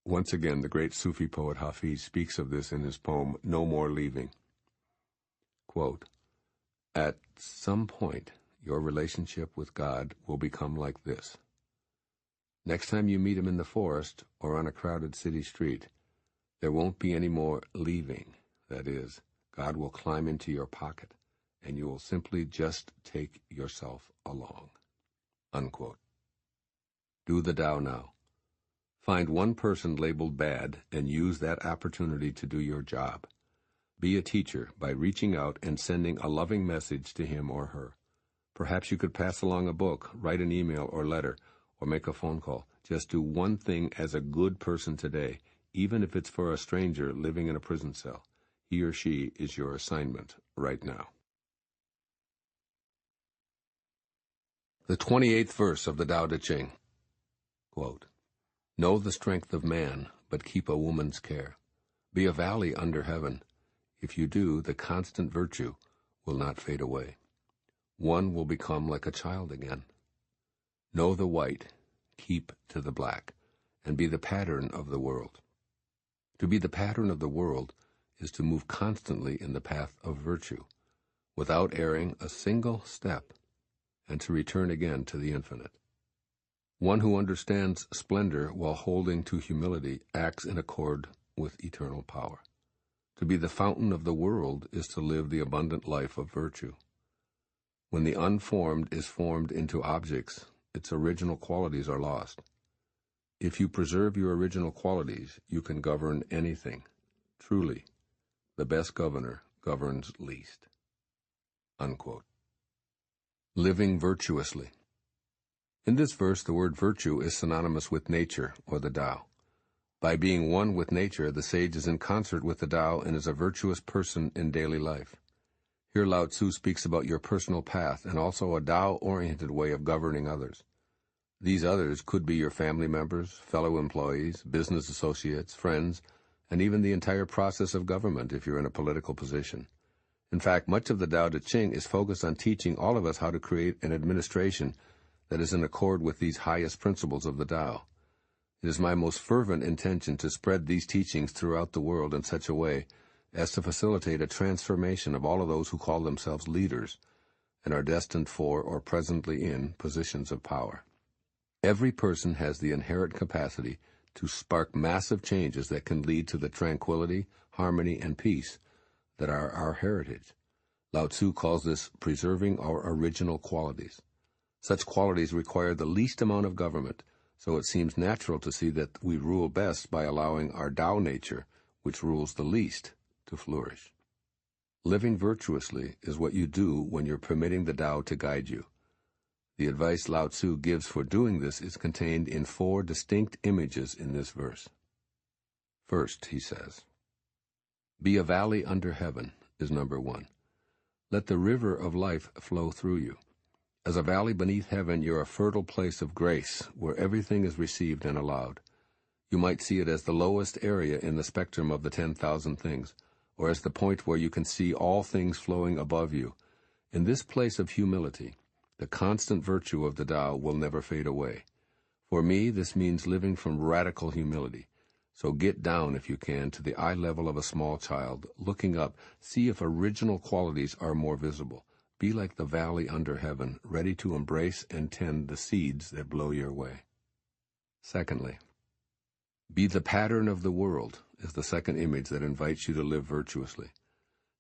Once again, the great Sufi poet Hafiz speaks of this in his poem, No More Leaving. Quote, "At some point, your relationship with God will become like this. Next time you meet him in the forest or on a crowded city street, there won't be any more leaving. That is, God will climb into your pocket, and you will simply just take yourself along." Unquote. Do the Tao now. Find one person labeled bad and use that opportunity to do your job. Be a teacher by reaching out and sending a loving message to him or her. Perhaps you could pass along a book, write an email or letter, or make a phone call. Just do one thing as a good person today, even if it's for a stranger living in a prison cell. He or she is your assignment right now. The 28th verse of the Tao Te Ching. Quote, "Know the strength of man, but keep a woman's care. Be a valley under heaven. If you do, the constant virtue will not fade away. One will become like a child again. Know the white, keep to the black, and be the pattern of the world." To be the pattern of the world is to move constantly in the path of virtue, without erring a single step, and to return again to the infinite. One who understands splendor while holding to humility acts in accord with eternal power. To be the fountain of the world is to live the abundant life of virtue. When the unformed is formed into objects, its original qualities are lost. If you preserve your original qualities, you can govern anything. Truly, the best governor governs least. Unquote. Living virtuously. In this verse, the word virtue is synonymous with nature, or the Tao. By being one with nature, the sage is in concert with the Tao and is a virtuous person in daily life. Here Lao-tzu speaks about your personal path and also a Tao-oriented way of governing others. These others could be your family members, fellow employees, business associates, friends, and even the entire process of government if you're in a political position. In fact, much of the Tao Te Ching is focused on teaching all of us how to create an administration that is in accord with these highest principles of the Tao. It is my most fervent intention to spread these teachings throughout the world in such a way as to facilitate a transformation of all of those who call themselves leaders and are destined for or presently in positions of power. Every person has the inherent capacity to spark massive changes that can lead to the tranquility, harmony, and peace that are our heritage. Lao-tzu calls this preserving our original qualities. Such qualities require the least amount of government, so it seems natural to see that we rule best by allowing our Tao nature, which rules the least, to flourish. Living virtuously is what you do when you're permitting the Tao to guide you. The advice Lao-tzu gives for doing this is contained in 4 distinct images in this verse. First, he says, "Be a valley under heaven," is number 1. Let the river of life flow through you. As a valley beneath heaven, you're a fertile place of grace, where everything is received and allowed. You might see it as the lowest area in the spectrum of the 10,000 things, or as the point where you can see all things flowing above you. In this place of humility, the constant virtue of the Tao will never fade away. For me, this means living from radical humility. So get down, if you can, to the eye level of a small child. Looking up, see if original qualities are more visible. Be like the valley under heaven, ready to embrace and tend the seeds that blow your way. Secondly, be the pattern of the world is the second image that invites you to live virtuously.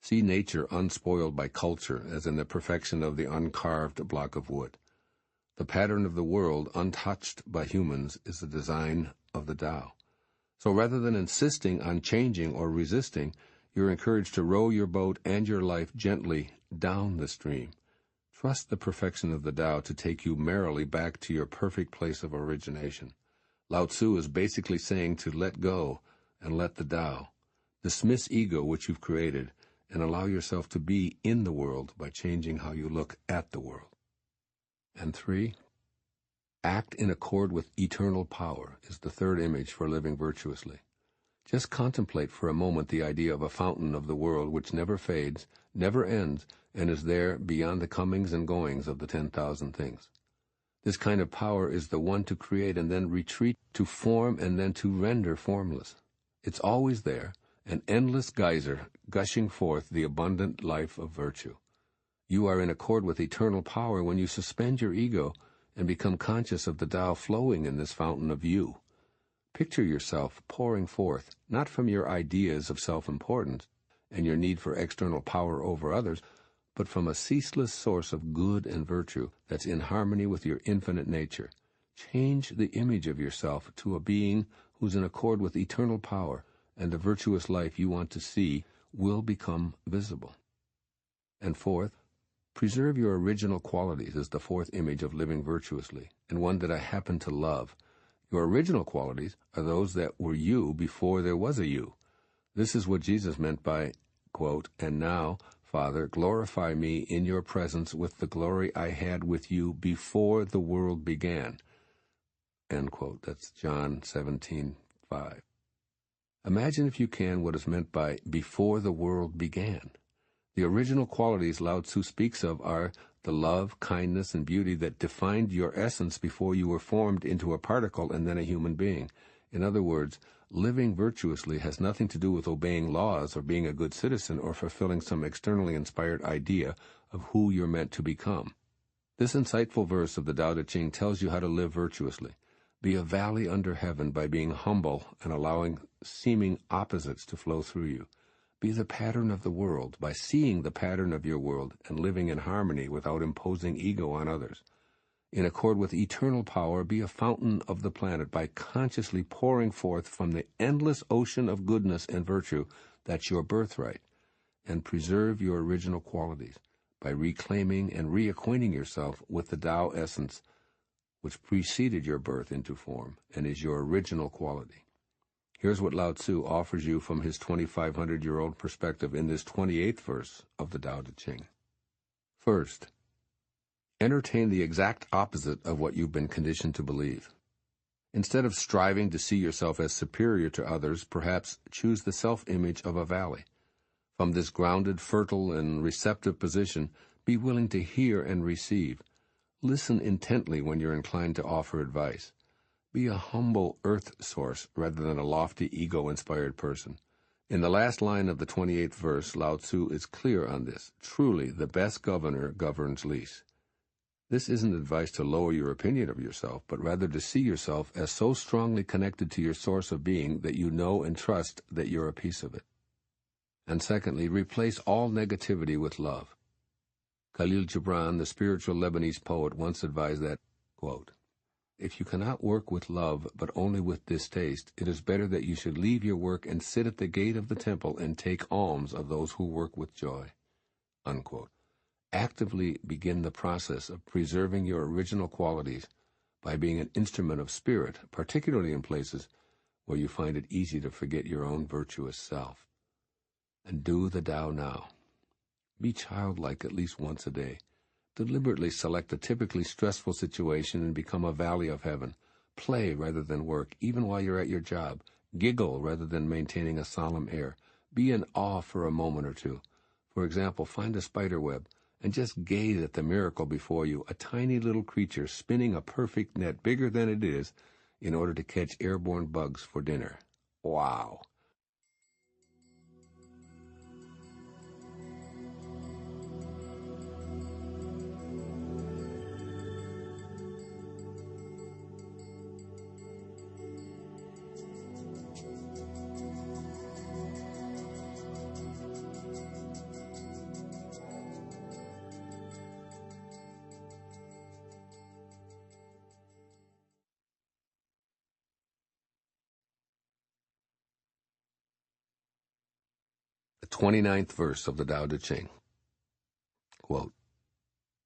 See nature unspoiled by culture, as in the perfection of the uncarved block of wood. The pattern of the world, untouched by humans, is the design of the Tao. So rather than insisting on changing or resisting, you're encouraged to row your boat and your life gently down the stream. Trust the perfection of the Tao to take you merrily back to your perfect place of origination. Lao-tzu is basically saying to let go and let the Tao. Dismiss ego which you've created and allow yourself to be in the world by changing how you look at the world. And 3, act in accord with eternal power is the third image for living virtuously. Just contemplate for a moment the idea of a fountain of the world which never fades, never ends, and is there beyond the comings and goings of the 10,000 things. This kind of power is the one to create and then retreat, to form and then to render formless. It's always there, an endless geyser gushing forth the abundant life of virtue. You are in accord with eternal power when you suspend your ego and become conscious of the Tao flowing in this fountain of you. Picture yourself pouring forth, not from your ideas of self-importance and your need for external power over others, but from a ceaseless source of good and virtue that's in harmony with your infinite nature. Change the image of yourself to a being who's in accord with eternal power, and the virtuous life you want to see will become visible. And 4th, preserve your original qualities is the 4th image of living virtuously, and one that I happen to love. Your original qualities are those that were you before there was a you. This is what Jesus meant by, quote, "And now, Father, glorify me in your presence with the glory I had with you before the world began." End quote. That's John 17:5. Imagine, if you can, what is meant by before the world began. The original qualities Lao-tzu speaks of are the love, kindness, and beauty that defined your essence before you were formed into a particle and then a human being. In other words, living virtuously has nothing to do with obeying laws or being a good citizen or fulfilling some externally inspired idea of who you're meant to become. This insightful verse of the Tao Te Ching tells you how to live virtuously. Be a valley under heaven by being humble and allowing seeming opposites to flow through you. Be the pattern of the world by seeing the pattern of your world and living in harmony without imposing ego on others. In accord with eternal power, be a fountain of the planet by consciously pouring forth from the endless ocean of goodness and virtue that's your birthright. And preserve your original qualities by reclaiming and reacquainting yourself with the Tao essence which preceded your birth into form and is your original quality. Here's what Lao-tzu offers you from his 2,500-year-old perspective in this 28th verse of the Tao Te Ching. First, entertain the exact opposite of what you've been conditioned to believe. Instead of striving to see yourself as superior to others, perhaps choose the self-image of a valley. From this grounded, fertile, and receptive position, be willing to hear and receive. Listen intently when you're inclined to offer advice. Be a humble earth source rather than a lofty ego-inspired person. In the last line of the 28th verse, Lao-tzu is clear on this. Truly, the best governor governs least. This isn't advice to lower your opinion of yourself, but rather to see yourself as so strongly connected to your source of being that you know and trust that you're a piece of it. And secondly, replace all negativity with love. Khalil Gibran, the spiritual Lebanese poet, once advised that, quote, "If you cannot work with love, but only with distaste, it is better that you should leave your work and sit at the gate of the temple and take alms of those who work with joy." Unquote. Actively begin the process of preserving your original qualities by being an instrument of spirit, particularly in places where you find it easy to forget your own virtuous self. And do the Tao now. Be childlike at least once a day. Deliberately select a typically stressful situation and become a valley of heaven. Play rather than work, even while you're at your job. Giggle rather than maintaining a solemn air. Be in awe for a moment or two. For example, find a spider web and just gaze at the miracle before you, a tiny little creature spinning a perfect net bigger than it is in order to catch airborne bugs for dinner. Wow! The 29th verse of the Tao Te Ching. Quote,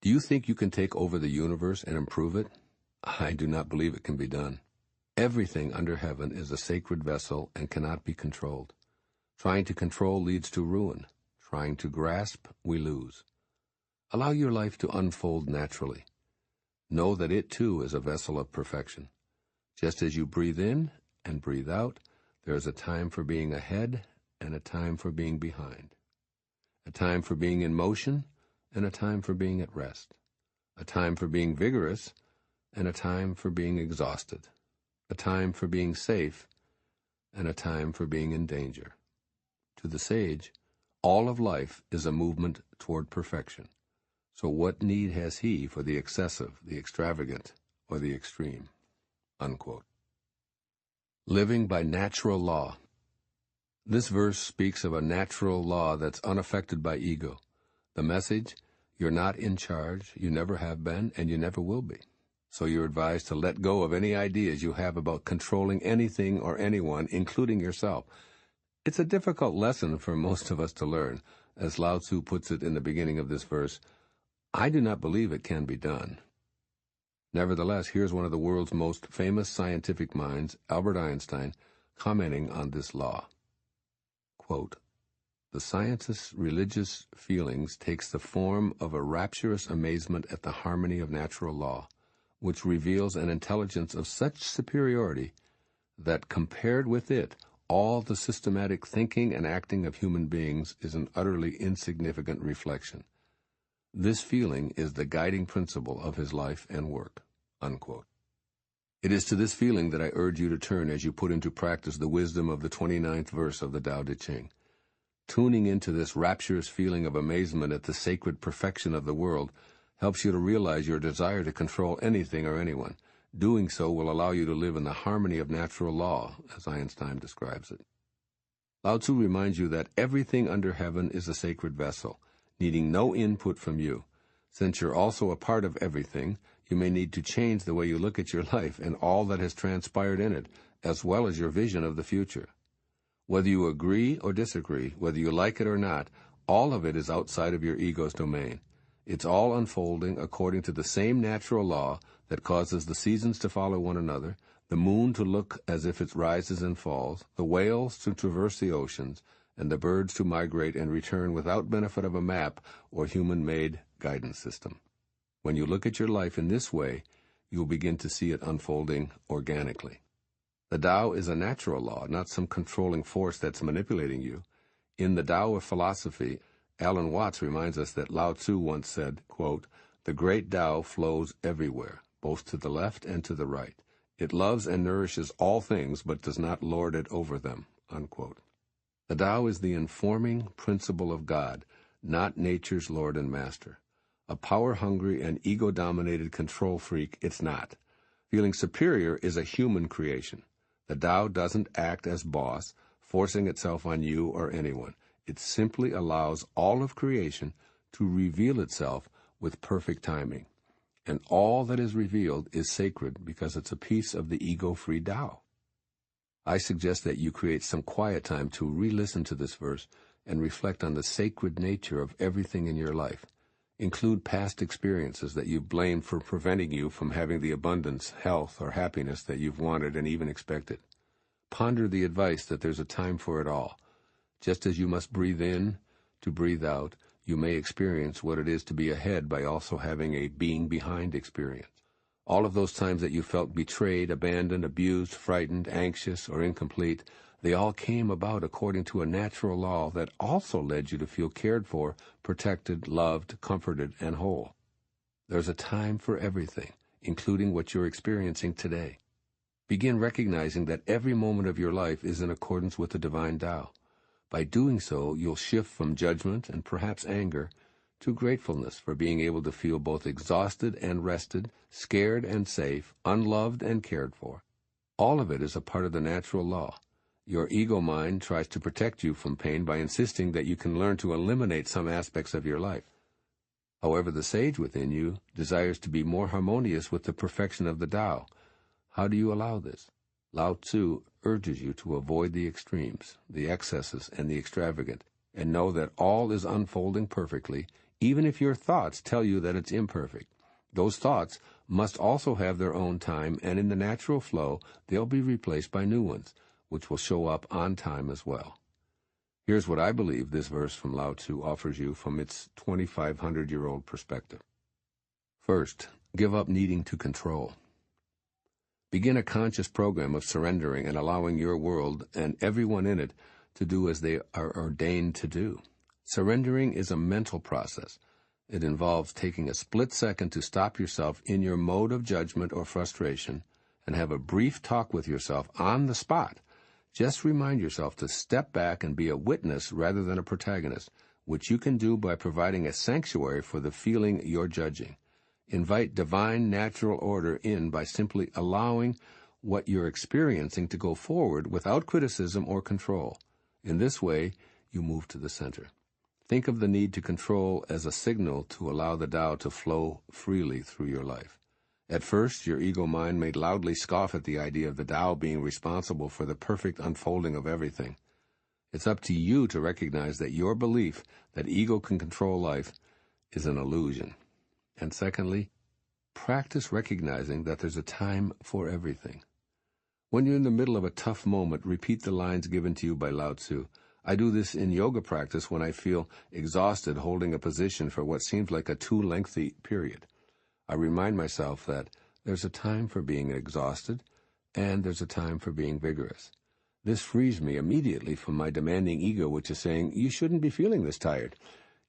"Do you think you can take over the universe and improve it? I do not believe it can be done. Everything under heaven is a sacred vessel and cannot be controlled. Trying to control leads to ruin. Trying to grasp, we lose. Allow your life to unfold naturally. Know that it too is a vessel of perfection. Just as you breathe in and breathe out, there is a time for being ahead and a time for being behind. A time for being in motion and a time for being at rest. A time for being vigorous and a time for being exhausted. A time for being safe and a time for being in danger. To the sage, all of life is a movement toward perfection. So what need has he for the excessive, the extravagant, or the extreme?" Unquote. Living by natural law. This verse speaks of a natural law that's unaffected by ego. The message, you're not in charge, you never have been, and you never will be. So you're advised to let go of any ideas you have about controlling anything or anyone, including yourself. It's a difficult lesson for most of us to learn. As Lao-tzu puts it in the beginning of this verse, "I do not believe it can be done." Nevertheless, here's one of the world's most famous scientific minds, Albert Einstein, commenting on this law. Quote, "The scientist's religious feelings takes the form of a rapturous amazement at the harmony of natural law, which reveals an intelligence of such superiority that compared with it, all the systematic thinking and acting of human beings is an utterly insignificant reflection. This feeling is the guiding principle of his life and work." Unquote. It is to this feeling that I urge you to turn as you put into practice the wisdom of the 29th verse of the Tao Te Ching. Tuning into this rapturous feeling of amazement at the sacred perfection of the world helps you to realize your desire to control anything or anyone. Doing so will allow you to live in the harmony of natural law, as Einstein describes it. Lao-tzu reminds you that everything under heaven is a sacred vessel, needing no input from you. Since you're also a part of everything, you may need to change the way you look at your life and all that has transpired in it, as well as your vision of the future. Whether you agree or disagree, whether you like it or not, all of it is outside of your ego's domain. It's all unfolding according to the same natural law that causes the seasons to follow one another, the moon to look as if it rises and falls, the whales to traverse the oceans, and the birds to migrate and return without benefit of a map or human-made guidance system. When you look at your life in this way, you'll begin to see it unfolding organically. The Tao is a natural law, not some controlling force that's manipulating you. In the Tao of philosophy, Alan Watts reminds us that Lao-tzu once said, quote, "The great Tao flows everywhere, both to the left and to the right. It loves and nourishes all things, but does not lord it over them." Unquote. The Tao is the informing principle of God, not nature's lord and master. A power-hungry and ego-dominated control freak, it's not. Feeling superior is a human creation. The Tao doesn't act as boss, forcing itself on you or anyone. It simply allows all of creation to reveal itself with perfect timing. And all that is revealed is sacred because it's a piece of the ego-free Tao. I suggest that you create some quiet time to re-listen to this verse and reflect on the sacred nature of everything in your life. Include past experiences that you blame for preventing you from having the abundance, health, or happiness that you've wanted and even expected. Ponder the advice that there's a time for it all. Just as you must breathe in to breathe out, you may experience what it is to be ahead by also having a being behind experience. All of those times that you felt betrayed, abandoned, abused, frightened, anxious, or incomplete, they all came about according to a natural law that also led you to feel cared for, protected, loved, comforted, and whole. There's a time for everything, including what you're experiencing today. Begin recognizing that every moment of your life is in accordance with the divine Tao. By doing so, you'll shift from judgment and perhaps anger to gratefulness for being able to feel both exhausted and rested, scared and safe, unloved and cared for. All of it is a part of the natural law. Your ego mind tries to protect you from pain by insisting that you can learn to eliminate some aspects of your life. However, the sage within you desires to be more harmonious with the perfection of the Tao. How do you allow this? Lao-tzu urges you to avoid the extremes, the excesses, and the extravagant, and know that all is unfolding perfectly, even if your thoughts tell you that it's imperfect. Those thoughts must also have their own time, and in the natural flow, they'll be replaced by new ones, which will show up on time as well. Here's what I believe this verse from Lao-tzu offers you from its 2,500-year-old perspective. First, give up needing to control. Begin a conscious program of surrendering and allowing your world and everyone in it to do as they are ordained to do. Surrendering is a mental process. It involves taking a split second to stop yourself in your mode of judgment or frustration and have a brief talk with yourself on the spot. Just remind yourself to step back and be a witness rather than a protagonist, which you can do by providing a sanctuary for the feeling you're judging. Invite divine natural order in by simply allowing what you're experiencing to go forward without criticism or control. In this way, you move to the center. Think of the need to control as a signal to allow the Tao to flow freely through your life. At first, your ego mind may loudly scoff at the idea of the Tao being responsible for the perfect unfolding of everything. It's up to you to recognize that your belief that ego can control life is an illusion. And secondly, practice recognizing that there's a time for everything. When you're in the middle of a tough moment, repeat the lines given to you by Lao-tzu. I do this in yoga practice when I feel exhausted holding a position for what seems like a too lengthy period. I remind myself that there's a time for being exhausted and there's a time for being vigorous. This frees me immediately from my demanding ego, which is saying, you shouldn't be feeling this tired.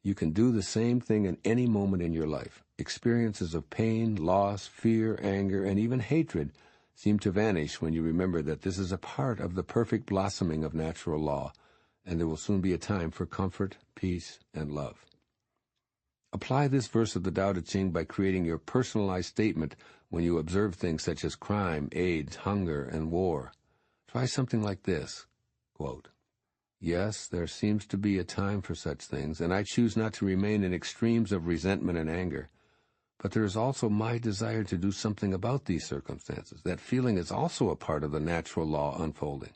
You can do the same thing in any moment in your life. Experiences of pain, loss, fear, anger, and even hatred seem to vanish when you remember that this is a part of the perfect blossoming of natural law, and there will soon be a time for comfort, peace, and love. Apply this verse of the Tao Te Ching by creating your personalized statement when you observe things such as crime, AIDS, hunger, and war. Try something like this, quote, "Yes, there seems to be a time for such things, and I choose not to remain in extremes of resentment and anger. But there is also my desire to do something about these circumstances. That feeling is also a part of the natural law unfolding.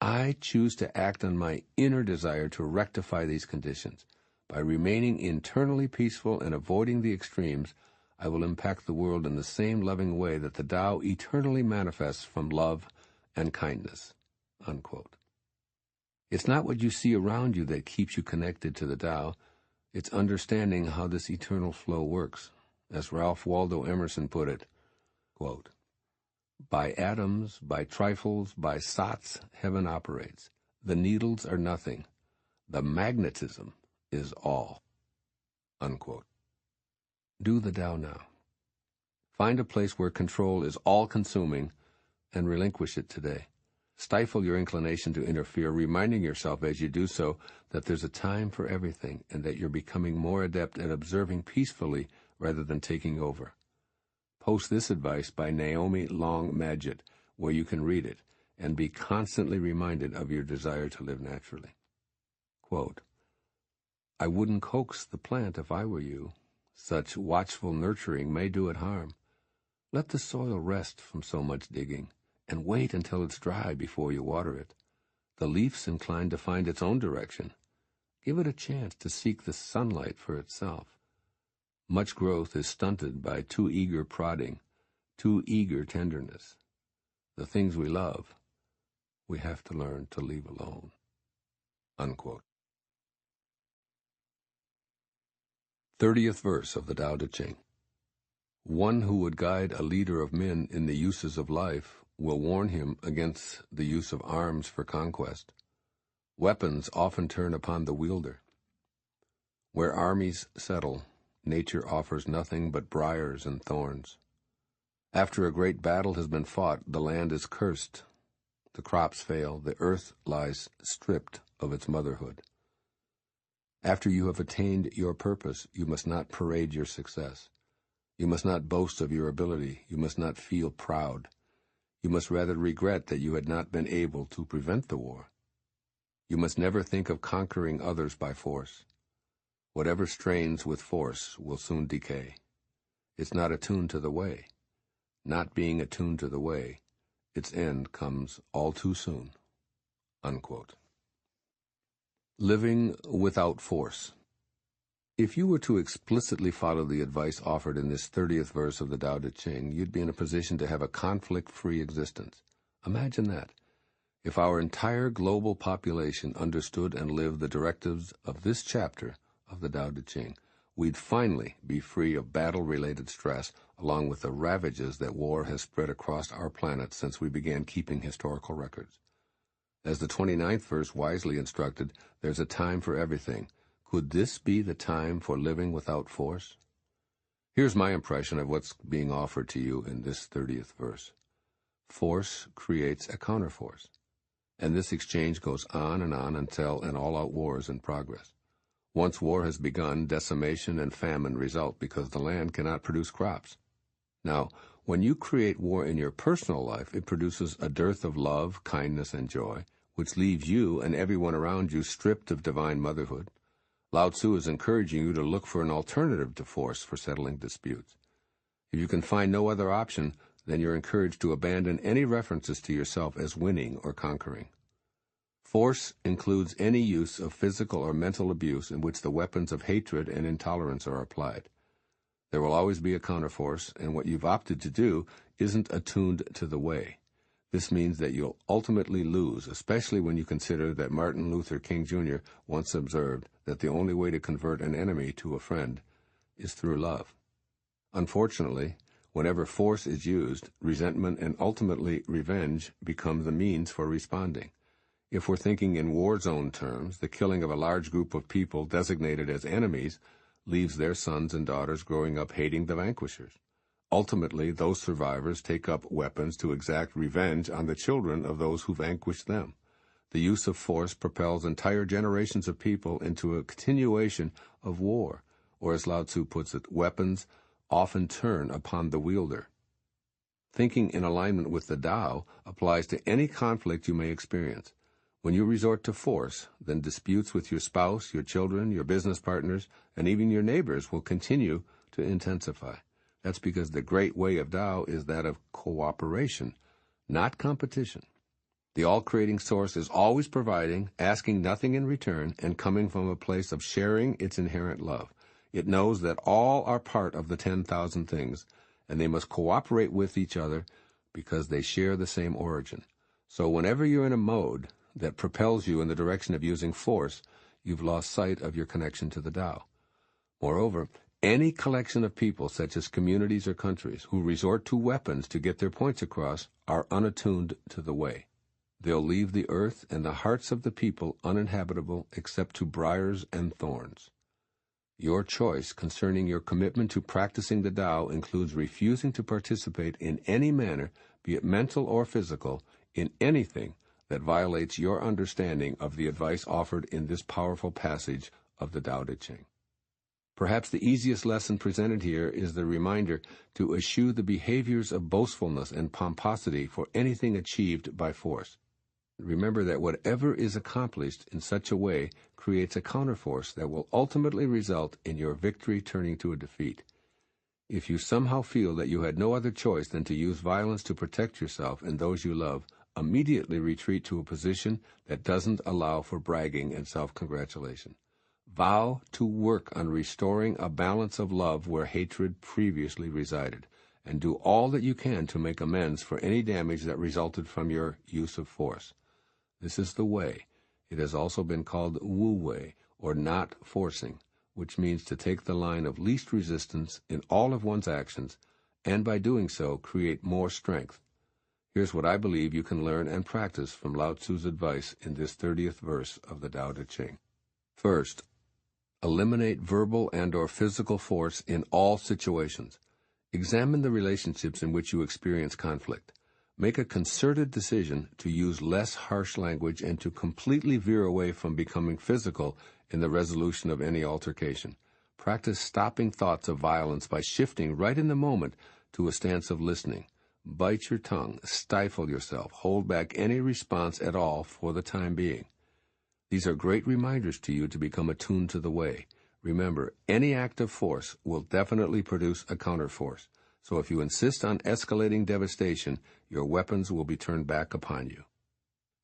I choose to act on my inner desire to rectify these conditions. By remaining internally peaceful and avoiding the extremes, I will impact the world in the same loving way that the Tao eternally manifests from love and kindness." Unquote. It's not what you see around you that keeps you connected to the Tao. It's understanding how this eternal flow works. As Ralph Waldo Emerson put it, quote, "By atoms, by trifles, by sots, heaven operates. The needles are nothing. The magnetism is all." Unquote. Do the Tao now. Find a place where control is all-consuming, and relinquish it today. Stifle your inclination to interfere, reminding yourself as you do so that there's a time for everything and that you're becoming more adept at observing peacefully rather than taking over. Post this advice by Naomi Long Madgett, where you can read it, and be constantly reminded of your desire to live naturally. Quote, "I wouldn't coax the plant if I were you. Such watchful nurturing may do it harm. Let the soil rest from so much digging, and wait until it's dry before you water it. The leaf's inclined to find its own direction. Give it a chance to seek the sunlight for itself. Much growth is stunted by too eager prodding, too eager tenderness. The things we love, we have to learn to leave alone." Unquote. 30th verse of the Tao Te Ching. One who would guide a leader of men in the uses of life will warn him against the use of arms for conquest. Weapons often turn upon the wielder. Where armies settle, nature offers nothing but briars and thorns. After a great battle has been fought, the land is cursed. The crops fail, the earth lies stripped of its motherhood. After you have attained your purpose, you must not parade your success. You must not boast of your ability. You must not feel proud. You must rather regret that you had not been able to prevent the war. You must never think of conquering others by force. Whatever strains with force will soon decay. It's not attuned to the way. Not being attuned to the way, its end comes all too soon. Unquote. Living without force. If you were to explicitly follow the advice offered in this 30th verse of the Tao Te Ching, you'd be in a position to have a conflict-free existence. Imagine that. If our entire global population understood and lived the directives of this chapter of the Tao Te Ching, we'd finally be free of battle-related stress, along with the ravages that war has spread across our planet since we began keeping historical records. As the 29th verse wisely instructed, there's a time for everything. Could this be the time for living without force? Here's my impression of what's being offered to you in this 30th verse. Force creates a counterforce, and this exchange goes on until an all-out war is in progress. Once war has begun, decimation and famine result because the land cannot produce crops. Now, when you create war in your personal life, it produces a dearth of love, kindness, and joy, which leaves you and everyone around you stripped of divine motherhood. Lao-tzu is encouraging you to look for an alternative to force for settling disputes. If you can find no other option, then you're encouraged to abandon any references to yourself as winning or conquering. Force includes any use of physical or mental abuse in which the weapons of hatred and intolerance are applied. There will always be a counterforce, and what you've opted to do isn't attuned to the way. This means that you'll ultimately lose, especially when you consider that Martin Luther King Jr. once observed that the only way to convert an enemy to a friend is through love. Unfortunately, whenever force is used, resentment and ultimately revenge become the means for responding. If we're thinking in war zone terms, the killing of a large group of people designated as enemies leaves their sons and daughters growing up hating the vanquishers. Ultimately, those survivors take up weapons to exact revenge on the children of those who vanquished them. The use of force propels entire generations of people into a continuation of war, or as Lao-tzu puts it, weapons often turn upon the wielder. Thinking in alignment with the Tao applies to any conflict you may experience. When you resort to force, then disputes with your spouse, your children, your business partners, and even your neighbors will continue to intensify. That's because the great way of Tao is that of cooperation, not competition. The all-creating source is always providing, asking nothing in return, and coming from a place of sharing its inherent love. It knows that all are part of the 10,000 things, and they must cooperate with each other because they share the same origin. So whenever you're in a mode that propels you in the direction of using force, you've lost sight of your connection to the Tao. Moreover, any collection of people, such as communities or countries, who resort to weapons to get their points across are unattuned to the way. They'll leave the earth and the hearts of the people uninhabitable except to briars and thorns. Your choice concerning your commitment to practicing the Tao includes refusing to participate in any manner, be it mental or physical, in anything that violates your understanding of the advice offered in this powerful passage of the Tao Te Ching. Perhaps the easiest lesson presented here is the reminder to eschew the behaviors of boastfulness and pomposity for anything achieved by force. Remember that whatever is accomplished in such a way creates a counterforce that will ultimately result in your victory turning to a defeat. If you somehow feel that you had no other choice than to use violence to protect yourself and those you love, immediately retreat to a position that doesn't allow for bragging and self-congratulation. Vow to work on restoring a balance of love where hatred previously resided, and do all that you can to make amends for any damage that resulted from your use of force. This is the way. It has also been called Wu Wei, or not forcing, which means to take the line of least resistance in all of one's actions, and by doing so create more strength. Here's what I believe you can learn and practice from Lao-tzu's advice in this 30th verse of the Tao Te Ching. First, eliminate verbal and or physical force in all situations. Examine the relationships in which you experience conflict. Make a concerted decision to use less harsh language and to completely veer away from becoming physical in the resolution of any altercation. Practice stopping thoughts of violence by shifting right in the moment to a stance of listening. Bite your tongue, stifle yourself, hold back any response at all for the time being. These are great reminders to you to become attuned to the way. Remember, any act of force will definitely produce a counterforce. So if you insist on escalating devastation, your weapons will be turned back upon you.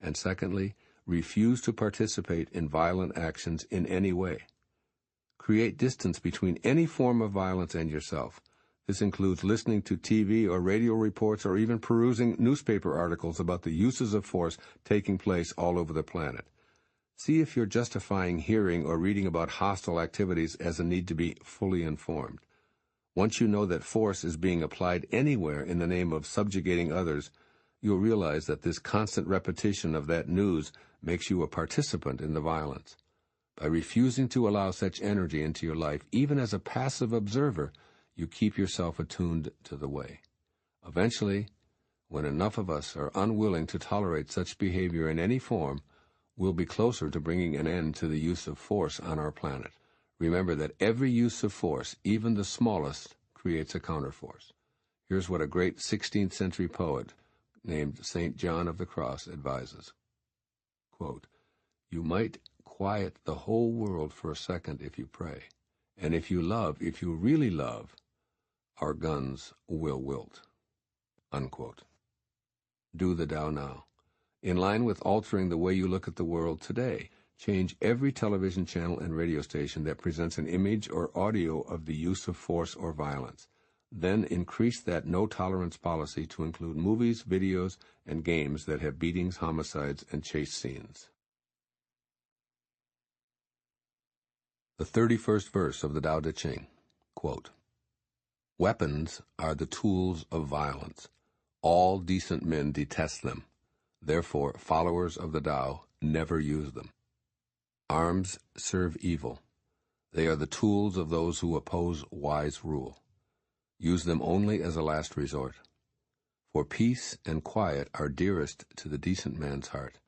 And secondly, refuse to participate in violent actions in any way. Create distance between any form of violence and yourself. This includes listening to TV or radio reports or even perusing newspaper articles about the uses of force taking place all over the planet. See if you're justifying hearing or reading about hostile activities as a need to be fully informed. Once you know that force is being applied anywhere in the name of subjugating others, you'll realize that this constant repetition of that news makes you a participant in the violence. By refusing to allow such energy into your life, even as a passive observer, you keep yourself attuned to the way. Eventually, when enough of us are unwilling to tolerate such behavior in any form, we'll be closer to bringing an end to the use of force on our planet. Remember that every use of force, even the smallest, creates a counterforce. Here's what a great 16th century poet named St. John of the Cross advises. Quote, "You might quiet the whole world for a second if you pray, and if you really love, our guns will wilt." Unquote. Do the Tao now. In line with altering the way you look at the world today, change every television channel and radio station that presents an image or audio of the use of force or violence. Then increase that no-tolerance policy to include movies, videos, and games that have beatings, homicides, and chase scenes. The 31st verse of the Tao Te Ching, quote, "Weapons are the tools of violence. All decent men detest them. Therefore, followers of the Tao never use them. Arms serve evil. They are the tools of those who oppose wise rule. Use them only as a last resort. For peace and quiet are dearest to the decent man's heart,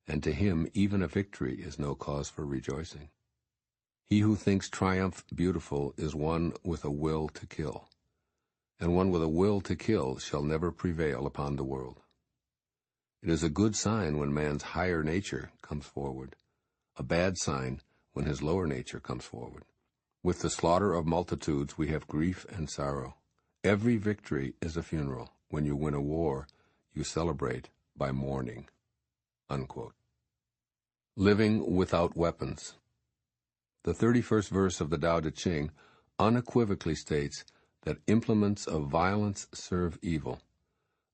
and to him even a victory is no cause for rejoicing. He who thinks triumph beautiful is one with a will to kill, and one with a will to kill shall never prevail upon the world. It is a good sign when man's higher nature comes forward, a bad sign when his lower nature comes forward. With the slaughter of multitudes we have grief and sorrow. Every victory is a funeral. When you win a war, you celebrate by mourning." Unquote. Living without weapons. The 31st verse of the Tao Te Ching unequivocally states that implements of violence serve evil.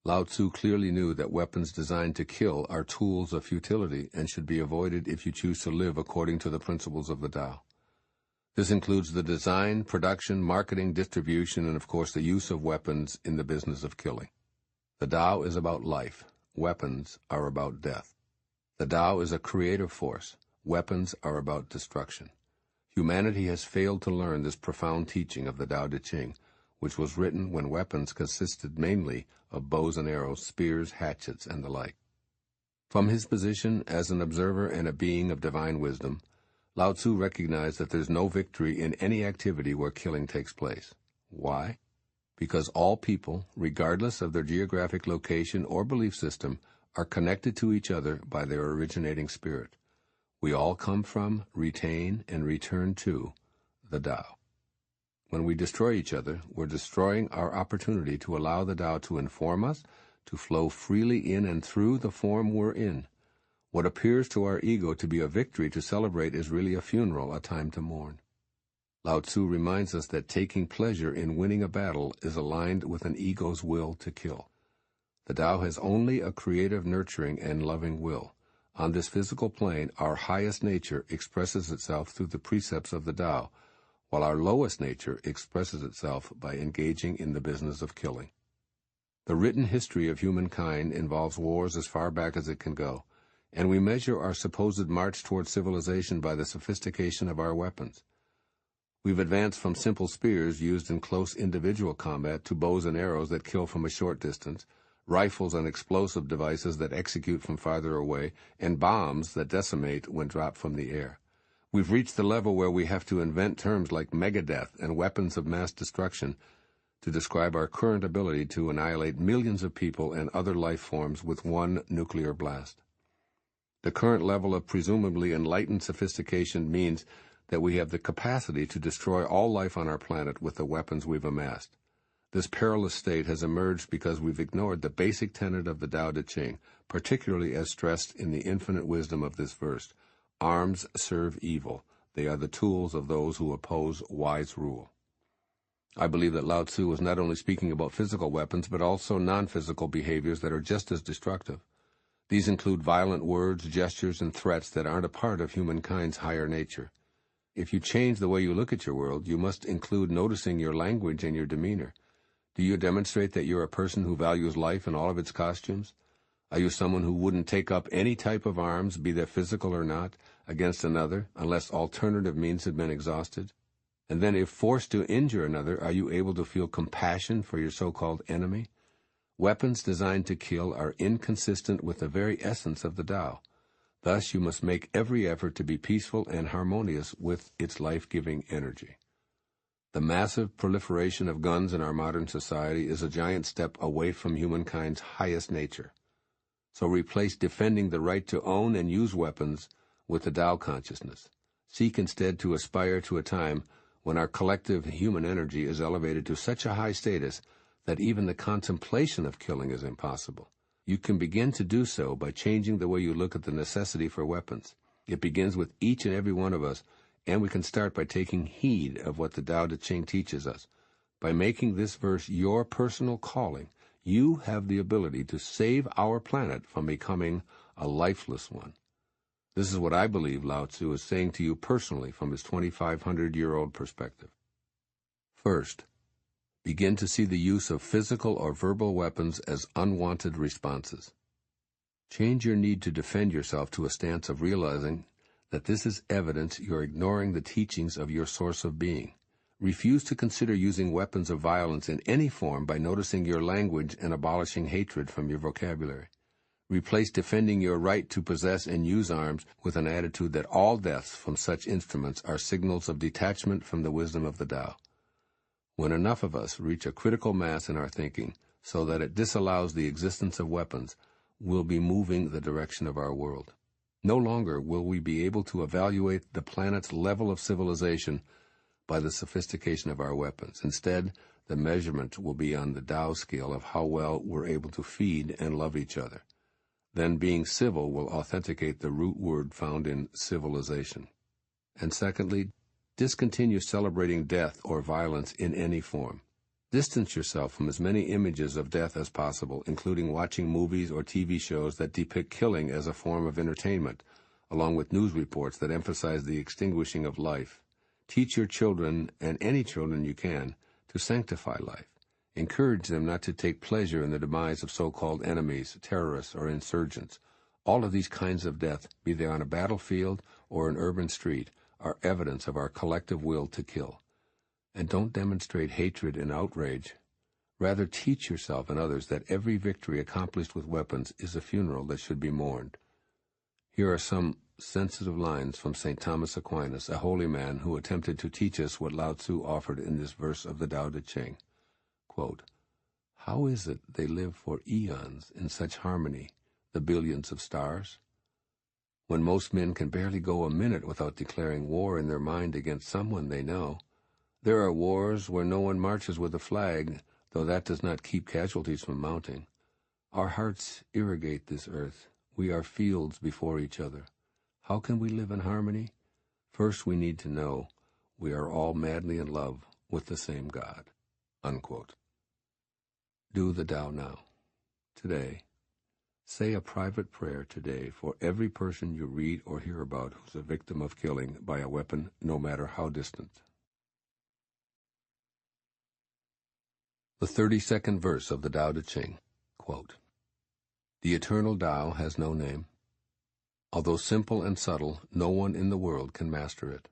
Lao-tzu clearly knew that weapons designed to kill are tools of futility and should be avoided if you choose to live according to the principles of the Tao. This includes the design, production, marketing, distribution, and of course the use of weapons in the business of killing. The Tao is about life. Weapons are about death. The Tao is a creative force. Weapons are about destruction. Humanity has failed to learn this profound teaching of the Tao Te Ching, which was written when weapons consisted mainly of bows and arrows, spears, hatchets, and the like. From his position as an observer and a being of divine wisdom, Lao-tzu recognized that there's no victory in any activity where killing takes place. Why? Because all people, regardless of their geographic location or belief system, are connected to each other by their originating spirit. We all come from, retain, and return to the Tao. When we destroy each other, we're destroying our opportunity to allow the Tao to inform us, to flow freely in and through the form we're in. What appears to our ego to be a victory to celebrate is really a funeral, a time to mourn. Lao-tzu reminds us that taking pleasure in winning a battle is aligned with an ego's will to kill. The Tao has only a creative, nurturing, and loving will. On this physical plane, our highest nature expresses itself through the precepts of the Tao, while our lowest nature expresses itself by engaging in the business of killing. The written history of humankind involves wars as far back as it can go, and we measure our supposed march toward civilization by the sophistication of our weapons. We've advanced from simple spears used in close individual combat to bows and arrows that kill from a short distance, rifles and explosive devices that execute from farther away, and bombs that decimate when dropped from the air. We've reached the level where we have to invent terms like megadeath and weapons of mass destruction to describe our current ability to annihilate millions of people and other life forms with one nuclear blast. The current level of presumably enlightened sophistication means that we have the capacity to destroy all life on our planet with the weapons we've amassed. This perilous state has emerged because we've ignored the basic tenet of the Tao Te Ching, particularly as stressed in the infinite wisdom of this verse. Arms serve evil. They are the tools of those who oppose wise rule. I believe that Lao-tzu was not only speaking about physical weapons, but also non-physical behaviors that are just as destructive. These include violent words, gestures, and threats that aren't a part of humankind's higher nature. If you change the way you look at your world, you must include noticing your language and your demeanor. Do you demonstrate that you're a person who values life in all of its costumes? Are you someone who wouldn't take up any type of arms, be they physical or not, against another, unless alternative means have been exhausted? And then if forced to injure another, are you able to feel compassion for your so-called enemy? Weapons designed to kill are inconsistent with the very essence of the Tao. Thus, you must make every effort to be peaceful and harmonious with its life-giving energy. The massive proliferation of guns in our modern society is a giant step away from humankind's highest nature. So replace defending the right to own and use weapons with the Tao consciousness. Seek instead to aspire to a time when our collective human energy is elevated to such a high status that even the contemplation of killing is impossible. You can begin to do so by changing the way you look at the necessity for weapons. It begins with each and every one of us, and we can start by taking heed of what the Tao Te Ching teaches us. By making this verse your personal calling, you have the ability to save our planet from becoming a lifeless one. This is what I believe Lao-tzu is saying to you personally from his 2,500-year-old perspective. First, begin to see the use of physical or verbal weapons as unwanted responses. Change your need to defend yourself to a stance of realizing that this is evidence you're ignoring the teachings of your source of being. Refuse to consider using weapons of violence in any form by noticing your language and abolishing hatred from your vocabulary. Replace defending your right to possess and use arms with an attitude that all deaths from such instruments are signals of detachment from the wisdom of the Tao. When enough of us reach a critical mass in our thinking so that it disallows the existence of weapons, we'll be moving the direction of our world. No longer will we be able to evaluate the planet's level of civilization by the sophistication of our weapons. Instead, the measurement will be on the Tao scale of how well we're able to feed and love each other. Then being civil will authenticate the root word found in civilization. And secondly, discontinue celebrating death or violence in any form. Distance yourself from as many images of death as possible, including watching movies or TV shows that depict killing as a form of entertainment, along with news reports that emphasize the extinguishing of life. Teach your children, and any children you can, to sanctify life. Encourage them not to take pleasure in the demise of so-called enemies, terrorists, or insurgents. All of these kinds of death, be they on a battlefield or an urban street, are evidence of our collective will to kill. And don't demonstrate hatred and outrage. Rather, teach yourself and others that every victory accomplished with weapons is a funeral that should be mourned. Here are some sensitive lines from St. Thomas Aquinas, a holy man who attempted to teach us what Lao-tzu offered in this verse of the Tao Te Ching. Quote, "How is it they live for eons in such harmony, the billions of stars? When most men can barely go a minute without declaring war in their mind against someone they know. There are wars where no one marches with a flag, though that does not keep casualties from mounting. Our hearts irrigate this earth. We are fields before each other. How can we live in harmony? First we need to know we are all madly in love with the same God." Unquote. Do the Tao now. Today. Say a private prayer today for every person you read or hear about who's a victim of killing by a weapon, no matter how distant. The 32nd verse of the Tao Te Ching, quote, "The eternal Tao has no name. Although simple and subtle, no one in the world can master it.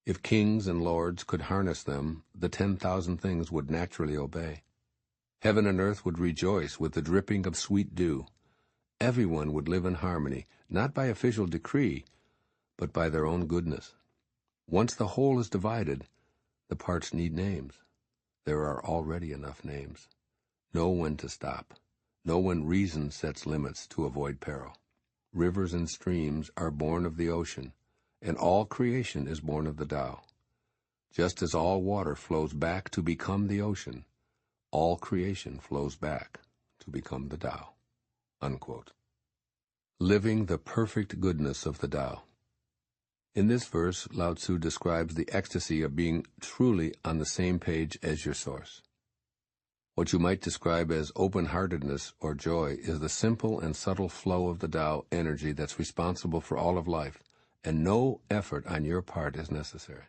If kings and lords could harness them, the 10,000 things would naturally obey. Heaven and earth would rejoice with the dripping of sweet dew. Everyone would live in harmony, not by official decree, but by their own goodness. Once the whole is divided, the parts need names. There are already enough names. Know when to stop. Know when reason sets limits to avoid peril. Rivers and streams are born of the ocean, and all creation is born of the Tao. Just as all water flows back to become the ocean, all creation flows back to become the Tao." Unquote. Living the perfect goodness of the Tao. In this verse, Lao-tzu describes the ecstasy of being truly on the same page as your source. What you might describe as open-heartedness or joy is the simple and subtle flow of the Tao energy that's responsible for all of life, and no effort on your part is necessary.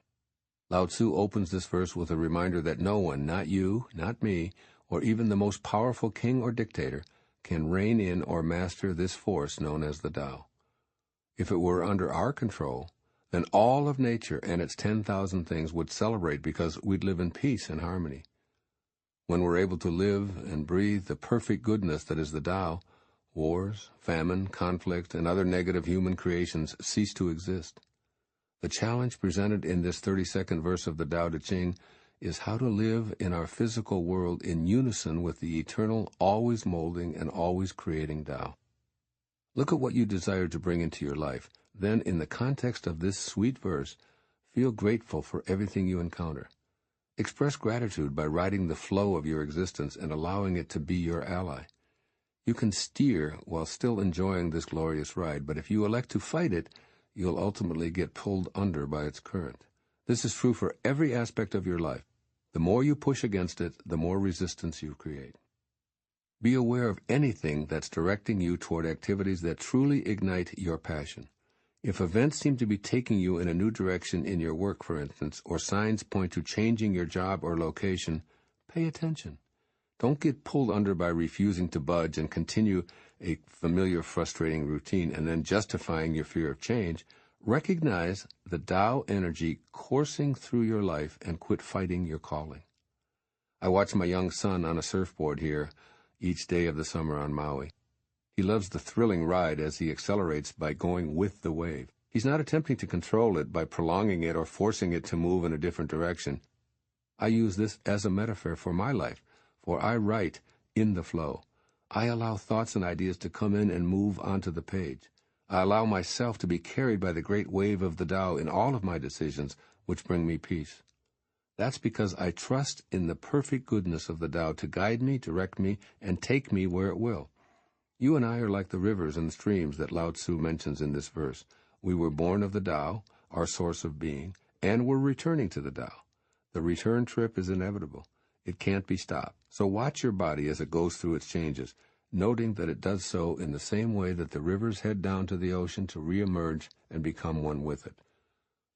Lao-tzu opens this verse with a reminder that no one, not you, not me, or even the most powerful king or dictator, can rein in or master this force known as the Tao. If it were under our control, then all of nature and its 10,000 things would celebrate because we'd live in peace and harmony. When we're able to live and breathe the perfect goodness that is the Tao, wars, famine, conflict, and other negative human creations cease to exist. The challenge presented in this 32nd verse of the Tao Te Ching is how to live in our physical world in unison with the eternal, always molding and always creating Tao. Look at what you desire to bring into your life. Then, in the context of this sweet verse, feel grateful for everything you encounter. Express gratitude by riding the flow of your existence and allowing it to be your ally. You can steer while still enjoying this glorious ride, but if you elect to fight it, you'll ultimately get pulled under by its current. This is true for every aspect of your life. The more you push against it, the more resistance you create. Be aware of anything that's directing you toward activities that truly ignite your passion. If events seem to be taking you in a new direction in your work, for instance, or signs point to changing your job or location, pay attention. Don't get pulled under by refusing to budge and continue a familiar, frustrating routine and then justifying your fear of change. Recognize the Tao energy coursing through your life and quit fighting your calling. I watch my young son on a surfboard here each day of the summer on Maui. He loves the thrilling ride as he accelerates by going with the wave. He's not attempting to control it by prolonging it or forcing it to move in a different direction. I use this as a metaphor for my life, for I write in the flow. I allow thoughts and ideas to come in and move onto the page. I allow myself to be carried by the great wave of the Tao in all of my decisions, which bring me peace. That's because I trust in the perfect goodness of the Tao to guide me, direct me, and take me where it will. You and I are like the rivers and streams that Lao-tzu mentions in this verse. We were born of the Tao, our source of being, and we're returning to the Tao. The return trip is inevitable. It can't be stopped. So watch your body as it goes through its changes, noting that it does so in the same way that the rivers head down to the ocean to reemerge and become one with it.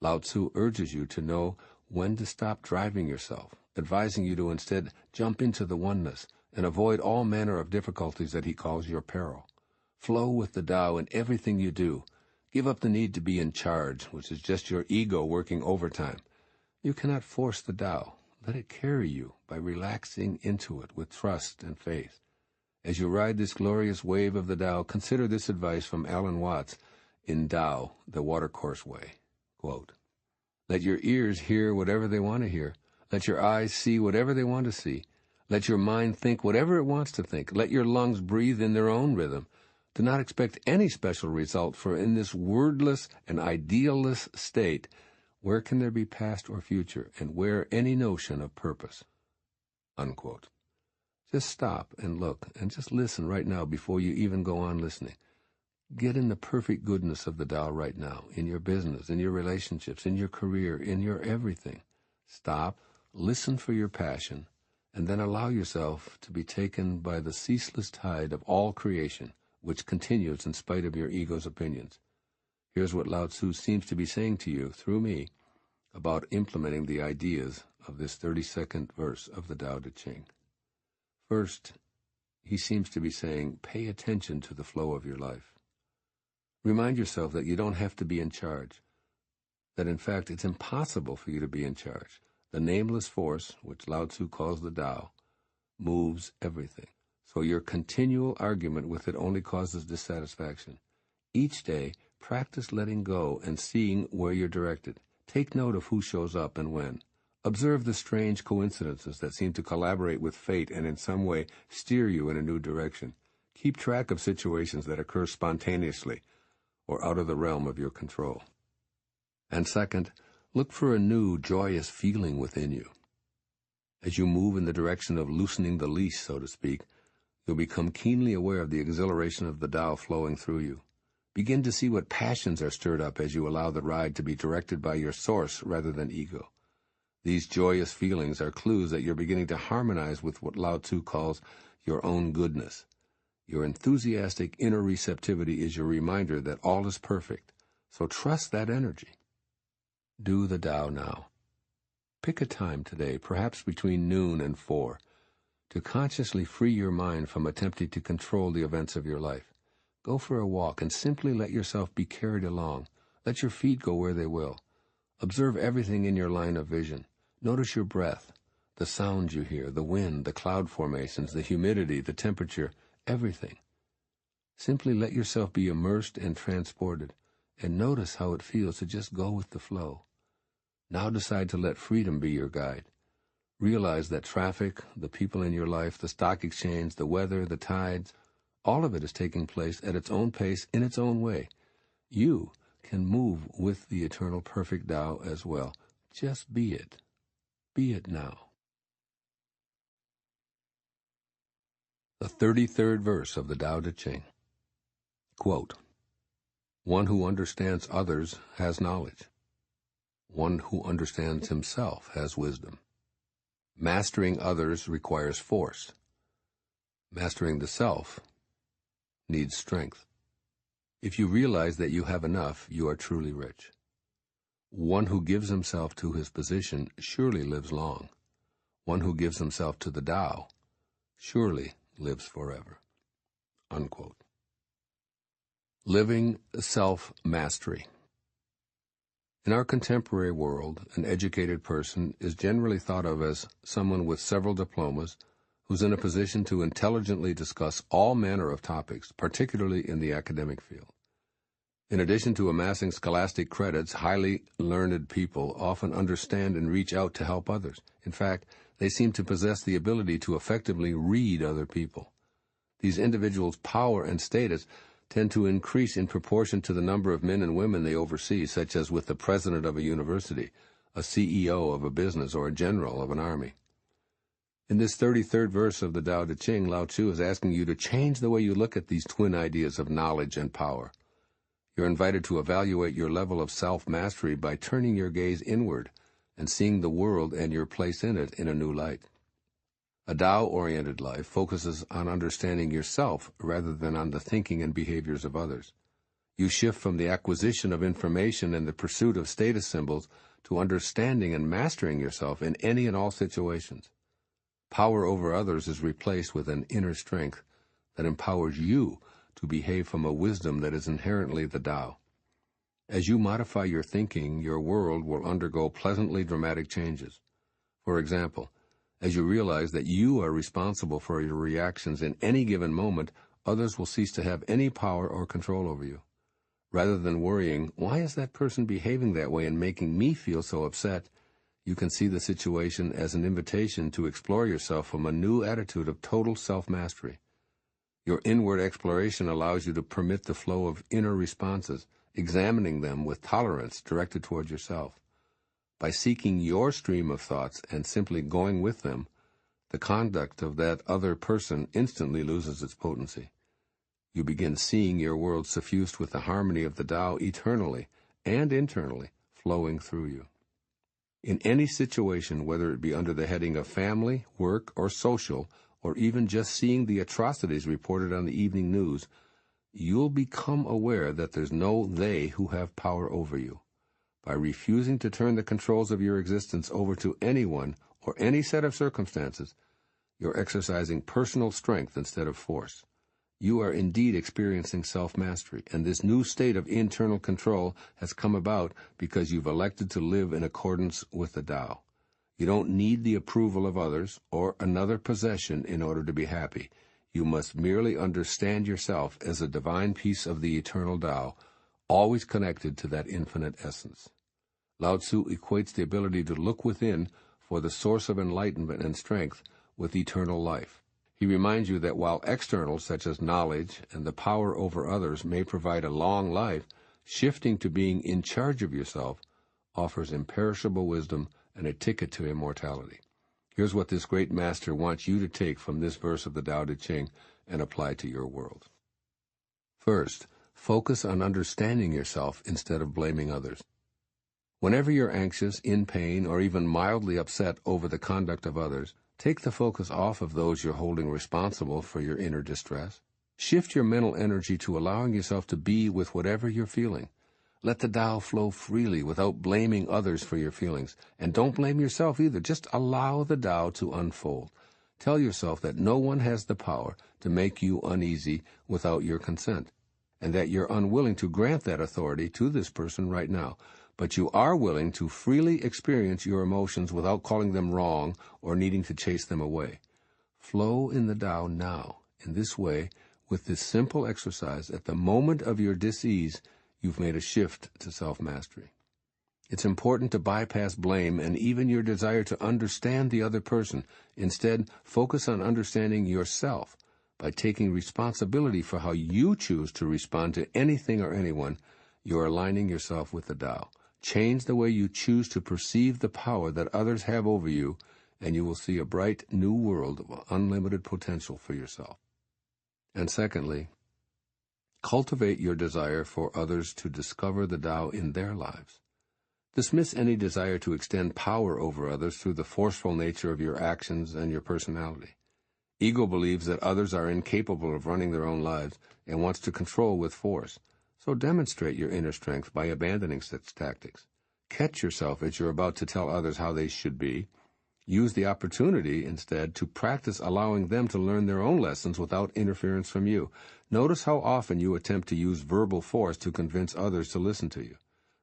Lao-tzu urges you to know when to stop driving yourself, advising you to instead jump into the oneness and avoid all manner of difficulties that he calls your peril. Flow with the Tao in everything you do. Give up the need to be in charge, which is just your ego working overtime. You cannot force the Tao. Let it carry you by relaxing into it with trust and faith. As you ride this glorious wave of the Tao, consider this advice from Alan Watts in Tao, the Watercourse Way. Quote, "Let your ears hear whatever they want to hear. Let your eyes see whatever they want to see. Let your mind think whatever it wants to think. Let your lungs breathe in their own rhythm. Do not expect any special result, for in this wordless and idealless state, where can there be past or future, and where any notion of purpose?" Unquote. Just stop and look, and just listen right now before you even go on listening. Get in the perfect goodness of the Tao right now, in your business, in your relationships, in your career, in your everything. Stop, listen for your passion, and then allow yourself to be taken by the ceaseless tide of all creation, which continues in spite of your ego's opinions. Here's what Lao-tzu seems to be saying to you, through me, about implementing the ideas of this 32nd verse of the Tao Te Ching. First, he seems to be saying, pay attention to the flow of your life. Remind yourself that you don't have to be in charge, that in fact it's impossible for you to be in charge. The nameless force, which Lao-tzu calls the Tao, moves everything. So your continual argument with it only causes dissatisfaction. Each day, practice letting go and seeing where you're directed. Take note of who shows up and when. Observe the strange coincidences that seem to collaborate with fate and in some way steer you in a new direction. Keep track of situations that occur spontaneously or out of the realm of your control. And second, look for a new, joyous feeling within you. As you move in the direction of loosening the leash, so to speak, you'll become keenly aware of the exhilaration of the Tao flowing through you. Begin to see what passions are stirred up as you allow the ride to be directed by your source rather than ego. These joyous feelings are clues that you're beginning to harmonize with what Lao-tzu calls your own goodness. Your enthusiastic inner receptivity is your reminder that all is perfect, so trust that energy. Do the Tao now. Pick a time today, perhaps between noon and 4, to consciously free your mind from attempting to control the events of your life. Go for a walk and simply let yourself be carried along. Let your feet go where they will. Observe everything in your line of vision. Notice your breath, the sounds you hear, the wind, the cloud formations, the humidity, the temperature, everything. Simply let yourself be immersed and transported, and notice how it feels to just go with the flow. Now decide to let freedom be your guide. Realize that traffic, the people in your life, the stock exchange, the weather, the tides, all of it is taking place at its own pace in its own way. You can move with the eternal perfect Tao as well. Just be it. Be it now. The 33rd verse of the Tao Te Ching. Quote, "One who understands others has knowledge. One who understands himself has wisdom. Mastering others requires force. Mastering the self needs strength. If you realize that you have enough, you are truly rich. One who gives himself to his position surely lives long. One who gives himself to the Tao surely lives forever." Unquote. Living self-mastery. In our contemporary world, an educated person is generally thought of as someone with several diplomas who's in a position to intelligently discuss all manner of topics, particularly in the academic field. In addition to amassing scholastic credits, highly learned people often understand and reach out to help others. In fact, they seem to possess the ability to effectively read other people. These individuals' power and status tend to increase in proportion to the number of men and women they oversee, such as with the president of a university, a CEO of a business, or a general of an army. In this 33rd verse of the Tao Te Ching, Lao-tzu is asking you to change the way you look at these twin ideas of knowledge and power. You're invited to evaluate your level of self-mastery by turning your gaze inward and seeing the world and your place in it in a new light. A Tao-oriented life focuses on understanding yourself rather than on the thinking and behaviors of others. You shift from the acquisition of information and the pursuit of status symbols to understanding and mastering yourself in any and all situations. Power over others is replaced with an inner strength that empowers you to behave from a wisdom that is inherently the Tao. As you modify your thinking, your world will undergo pleasantly dramatic changes. For example, as you realize that you are responsible for your reactions in any given moment, others will cease to have any power or control over you. Rather than worrying, why is that person behaving that way and making me feel so upset, you can see the situation as an invitation to explore yourself from a new attitude of total self-mastery. Your inward exploration allows you to permit the flow of inner responses, examining them with tolerance directed toward yourself. By seeking your stream of thoughts and simply going with them, the conduct of that other person instantly loses its potency. You begin seeing your world suffused with the harmony of the Tao eternally and internally flowing through you. In any situation, whether it be under the heading of family, work, or social, or even just seeing the atrocities reported on the evening news, you'll become aware that there's no they who have power over you. By refusing to turn the controls of your existence over to anyone or any set of circumstances, you're exercising personal strength instead of force. You are indeed experiencing self-mastery, and this new state of internal control has come about because you've elected to live in accordance with the Tao. You don't need the approval of others or another possession in order to be happy. You must merely understand yourself as a divine piece of the eternal Tao, always connected to that infinite essence. Lao-tzu equates the ability to look within for the source of enlightenment and strength with eternal life. He reminds you that while externals such as knowledge and the power over others may provide a long life, shifting to being in charge of yourself offers imperishable wisdom and a ticket to immortality. Here's what this great master wants you to take from this verse of the Tao Te Ching and apply to your world. First, focus on understanding yourself instead of blaming others. Whenever you're anxious, in pain, or even mildly upset over the conduct of others, take the focus off of those you're holding responsible for your inner distress. Shift your mental energy to allowing yourself to be with whatever you're feeling. Let the Tao flow freely without blaming others for your feelings. And don't blame yourself either. Just allow the Tao to unfold. Tell yourself that no one has the power to make you uneasy without your consent, and that you're unwilling to grant that authority to this person right now. But you are willing to freely experience your emotions without calling them wrong or needing to chase them away. Flow in the Tao now. In this way, with this simple exercise, at the moment of your dis-ease, you've made a shift to self-mastery. It's important to bypass blame and even your desire to understand the other person. Instead, focus on understanding yourself. By taking responsibility for how you choose to respond to anything or anyone, you're aligning yourself with the Tao. Change the way you choose to perceive the power that others have over you, and you will see a bright new world of unlimited potential for yourself. And secondly, cultivate your desire for others to discover the Tao in their lives. Dismiss any desire to extend power over others through the forceful nature of your actions and your personality. Ego believes that others are incapable of running their own lives and wants to control with force. So demonstrate your inner strength by abandoning such tactics. Catch yourself as you're about to tell others how they should be. Use the opportunity, instead, to practice allowing them to learn their own lessons without interference from you. Notice how often you attempt to use verbal force to convince others to listen to you.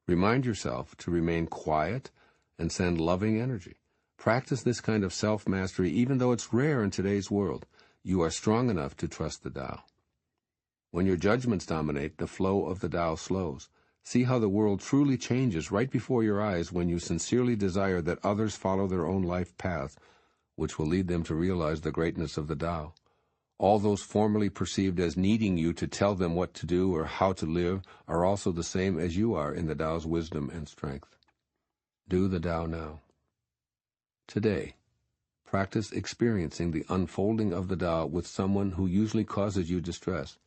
Remind yourself to remain quiet and send loving energy. Practice this kind of self-mastery even though it's rare in today's world. You are strong enough to trust the Tao. When your judgments dominate, the flow of the Tao slows. See how the world truly changes right before your eyes when you sincerely desire that others follow their own life path, which will lead them to realize the greatness of the Tao. All those formerly perceived as needing you to tell them what to do or how to live are also the same as you are in the Tao's wisdom and strength. Do the Tao now. Today, practice experiencing the unfolding of the Tao with someone who usually causes you distress.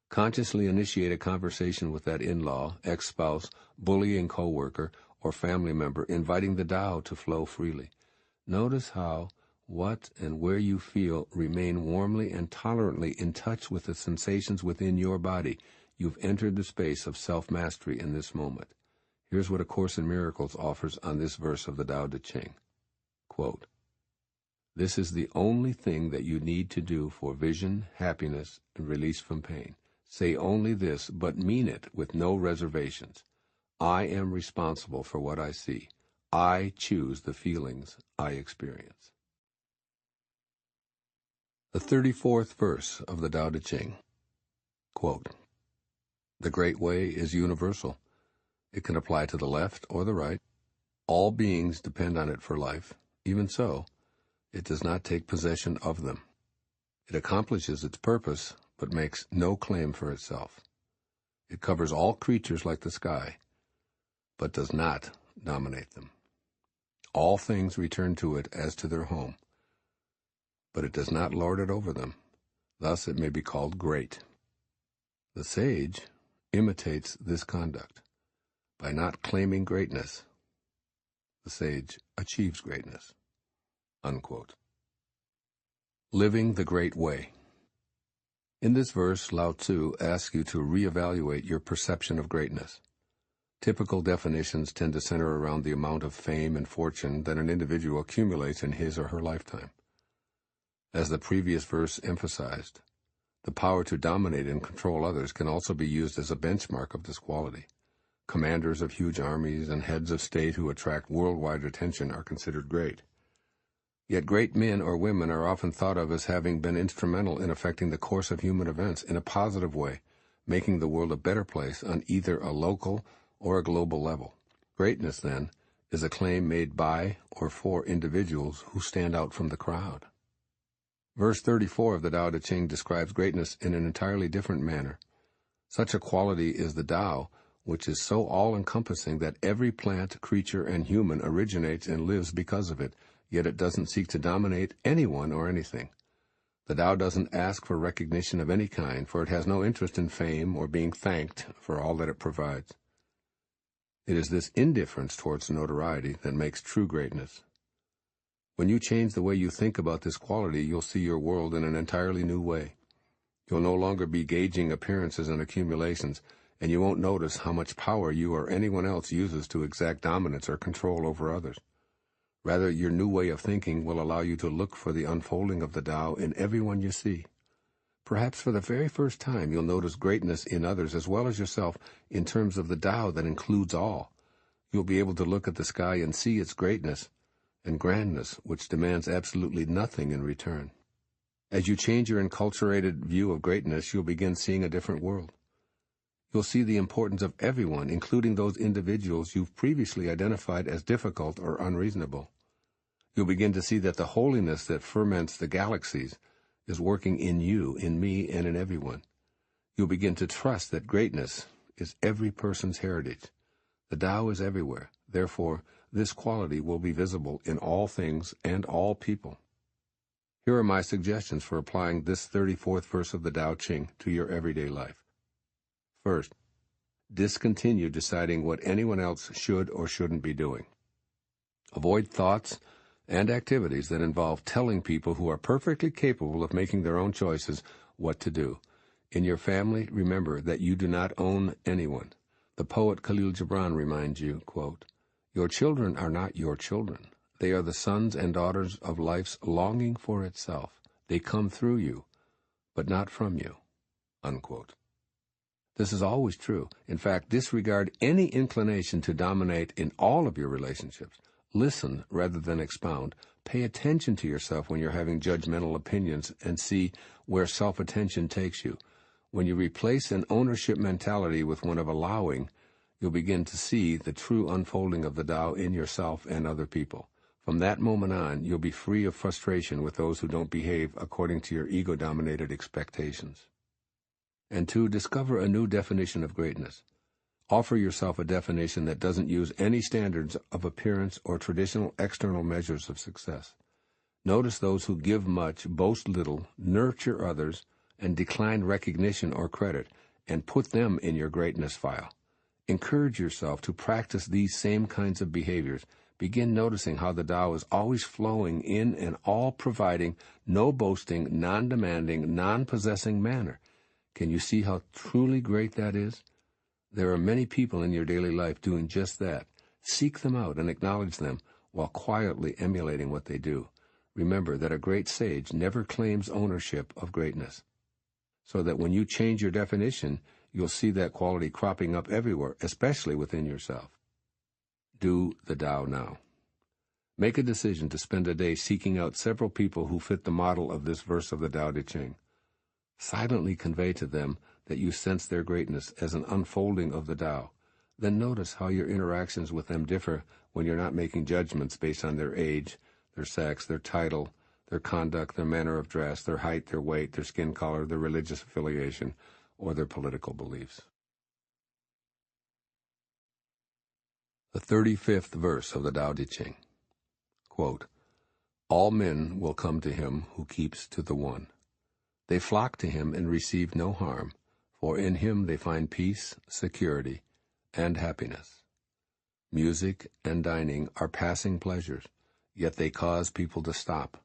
Consciously initiate a conversation with that in-law, ex-spouse, bullying co-worker, or family member, inviting the Tao to flow freely. Notice how, what, and where you feel remain warmly and tolerantly in touch with the sensations within your body. You've entered the space of self-mastery in this moment. Here's what A Course in Miracles offers on this verse of the Tao Te Ching. Quote, "This is the only thing that you need to do for vision, happiness, and release from pain. Say only this, but mean it with no reservations. I am responsible for what I see. I choose the feelings I experience. The 34th verse of the Tao Te Ching. Quote, "The Great Way is universal. It can apply to the left or the right. All beings depend on it for life. Even so, it does not take possession of them. It accomplishes its purpose, but makes no claim for itself. It covers all creatures like the sky, but does not dominate them. All things return to it as to their home, but it does not lord it over them. Thus it may be called great. The sage imitates this conduct. By not claiming greatness, the sage achieves greatness." Unquote. Living the Great Way. In this verse, Lao-tzu asks you to reevaluate your perception of greatness. Typical definitions tend to center around the amount of fame and fortune that an individual accumulates in his or her lifetime. As the previous verse emphasized, the power to dominate and control others can also be used as a benchmark of this quality. Commanders of huge armies and heads of state who attract worldwide attention are considered great. Yet great men or women are often thought of as having been instrumental in affecting the course of human events in a positive way, making the world a better place on either a local or a global level. Greatness, then, is a claim made by or for individuals who stand out from the crowd. Verse 34 of the Tao Te Ching describes greatness in an entirely different manner. Such a quality is the Tao, which is so all-encompassing that every plant, creature, and human originates and lives because of it, yet it doesn't seek to dominate anyone or anything. The Tao doesn't ask for recognition of any kind, for it has no interest in fame or being thanked for all that it provides. It is this indifference towards notoriety that makes true greatness. When you change the way you think about this quality, you'll see your world in an entirely new way. You'll no longer be gauging appearances and accumulations, and you won't notice how much power you or anyone else uses to exact dominance or control over others. Rather, your new way of thinking will allow you to look for the unfolding of the Tao in everyone you see. Perhaps for the very first time you'll notice greatness in others as well as yourself in terms of the Tao that includes all. You'll be able to look at the sky and see its greatness and grandness, which demands absolutely nothing in return. As you change your enculturated view of greatness, you'll begin seeing a different world. You'll see the importance of everyone, including those individuals you've previously identified as difficult or unreasonable. You'll begin to see that the holiness that ferments the galaxies is working in you, in me, and in everyone. You'll begin to trust that greatness is every person's heritage. The Tao is everywhere. Therefore, this quality will be visible in all things and all people. Here are my suggestions for applying this 34th verse of the Tao Ching to your everyday life. First, discontinue deciding what anyone else should or shouldn't be doing. Avoid thoughts and activities that involve telling people who are perfectly capable of making their own choices what to do. In your family, remember that you do not own anyone. The poet Khalil Gibran reminds you, quote, "Your children are not your children. They are the sons and daughters of life's longing for itself. They come through you, but not from you." Unquote. This is always true. In fact, disregard any inclination to dominate in all of your relationships. Listen rather than expound. Pay attention to yourself when you're having judgmental opinions and see where self-attention takes you. When you replace an ownership mentality with one of allowing, you'll begin to see the true unfolding of the Tao in yourself and other people. From that moment on, you'll be free of frustration with those who don't behave according to your ego-dominated expectations. And 2, discover a new definition of greatness. Offer yourself a definition that doesn't use any standards of appearance or traditional external measures of success. Notice those who give much, boast little, nurture others, and decline recognition or credit, and put them in your greatness file. Encourage yourself to practice these same kinds of behaviors. Begin noticing how the Tao is always flowing in an all-providing, no-boasting, non-demanding, non-possessing manner. Can you see how truly great that is? There are many people in your daily life doing just that. Seek them out and acknowledge them while quietly emulating what they do. Remember that a great sage never claims ownership of greatness, so that when you change your definition, you'll see that quality cropping up everywhere, especially within yourself. Do the Tao now. Make a decision to spend a day seeking out several people who fit the model of this verse of the Tao Te Ching. Silently convey to them that you sense their greatness as an unfolding of the Tao. Then notice how your interactions with them differ when you're not making judgments based on their age, their sex, their title, their conduct, their manner of dress, their height, their weight, their skin color, their religious affiliation, or their political beliefs. The 35th verse of the Tao Te Ching. Quote, all men will come to him who keeps to the one. They flock to him and receive no harm, for in him they find peace, security, and happiness. Music and dining are passing pleasures, yet they cause people to stop.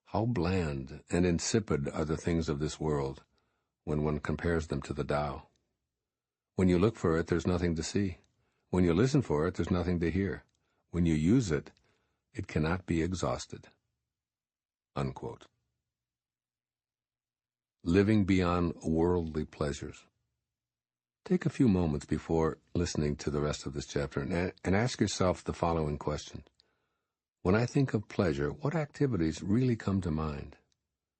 How bland and insipid are the things of this world when one compares them to the Tao. When you look for it, there's nothing to see. When you listen for it, there's nothing to hear. When you use it, it cannot be exhausted. Unquote. Living beyond worldly pleasures. Take a few moments before listening to the rest of this chapter and ask yourself the following questions. When I think of pleasure, what activities really come to mind?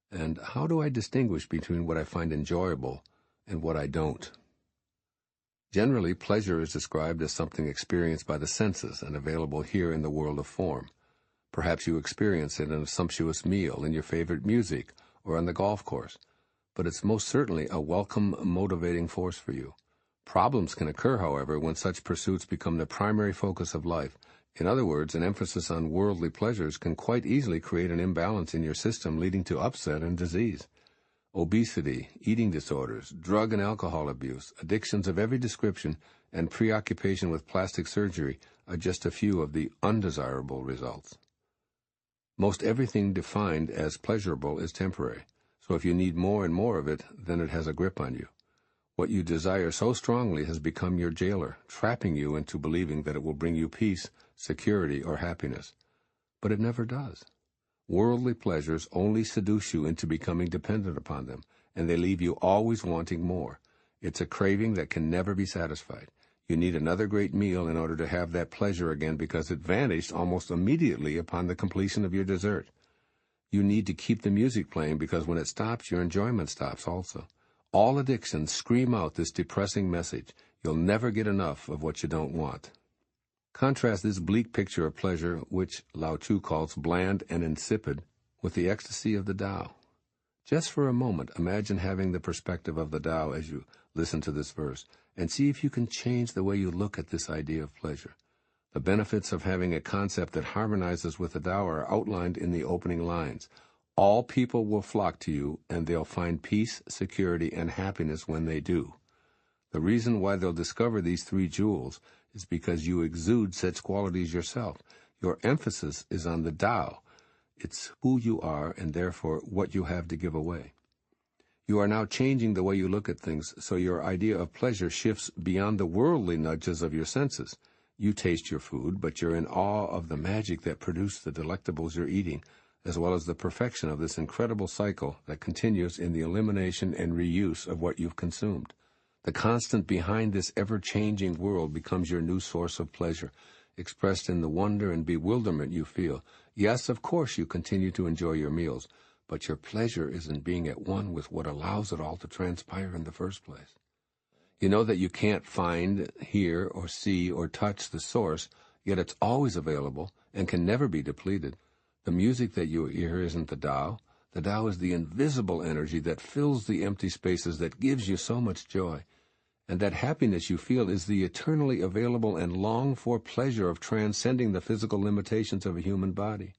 And how do I distinguish between what I find enjoyable and what I don't? Generally, pleasure is described as something experienced by the senses and available here in the world of form. Perhaps you experience it in a sumptuous meal, in your favorite music, or on the golf course. But it's most certainly a welcome, motivating force for you. Problems can occur, however, when such pursuits become the primary focus of life. In other words, an emphasis on worldly pleasures can quite easily create an imbalance in your system, leading to upset and disease. Obesity, eating disorders, drug and alcohol abuse, addictions of every description, and preoccupation with plastic surgery are just a few of the undesirable results. Most everything defined as pleasurable is temporary, so if you need more and more of it, then it has a grip on you. What you desire so strongly has become your jailer, trapping you into believing that it will bring you peace, security, or happiness. But it never does. Worldly pleasures only seduce you into becoming dependent upon them, and they leave you always wanting more. It's a craving that can never be satisfied. You need another great meal in order to have that pleasure again because it vanished almost immediately upon the completion of your dessert. You need to keep the music playing because when it stops, your enjoyment stops also. All addictions scream out this depressing message. You'll never get enough of what you don't want. Contrast this bleak picture of pleasure, which Lao-tzu calls bland and insipid, with the ecstasy of the Tao. Just for a moment, imagine having the perspective of the Tao as you listen to this verse, and see if you can change the way you look at this idea of pleasure. The benefits of having a concept that harmonizes with the Tao are outlined in the opening lines. All people will flock to you, and they'll find peace, security, and happiness when they do. The reason why they'll discover these three jewels is because you exude such qualities yourself. Your emphasis is on the Tao. It's who you are, and therefore what you have to give away. You are now changing the way you look at things, so your idea of pleasure shifts beyond the worldly nudges of your senses. You taste your food, but you're in awe of the magic that produced the delectables you're eating, as well as the perfection of this incredible cycle that continues in the elimination and reuse of what you've consumed. The constant behind this ever-changing world becomes your new source of pleasure, expressed in the wonder and bewilderment you feel. Yes, of course you continue to enjoy your meals, but your pleasure is in being at one with what allows it all to transpire in the first place. You know that you can't find, hear, or see, or touch the source, yet it's always available and can never be depleted. The music that you hear isn't the Tao. The Tao is the invisible energy that fills the empty spaces that gives you so much joy. And that happiness you feel is the eternally available and longed-for pleasure of transcending the physical limitations of a human body.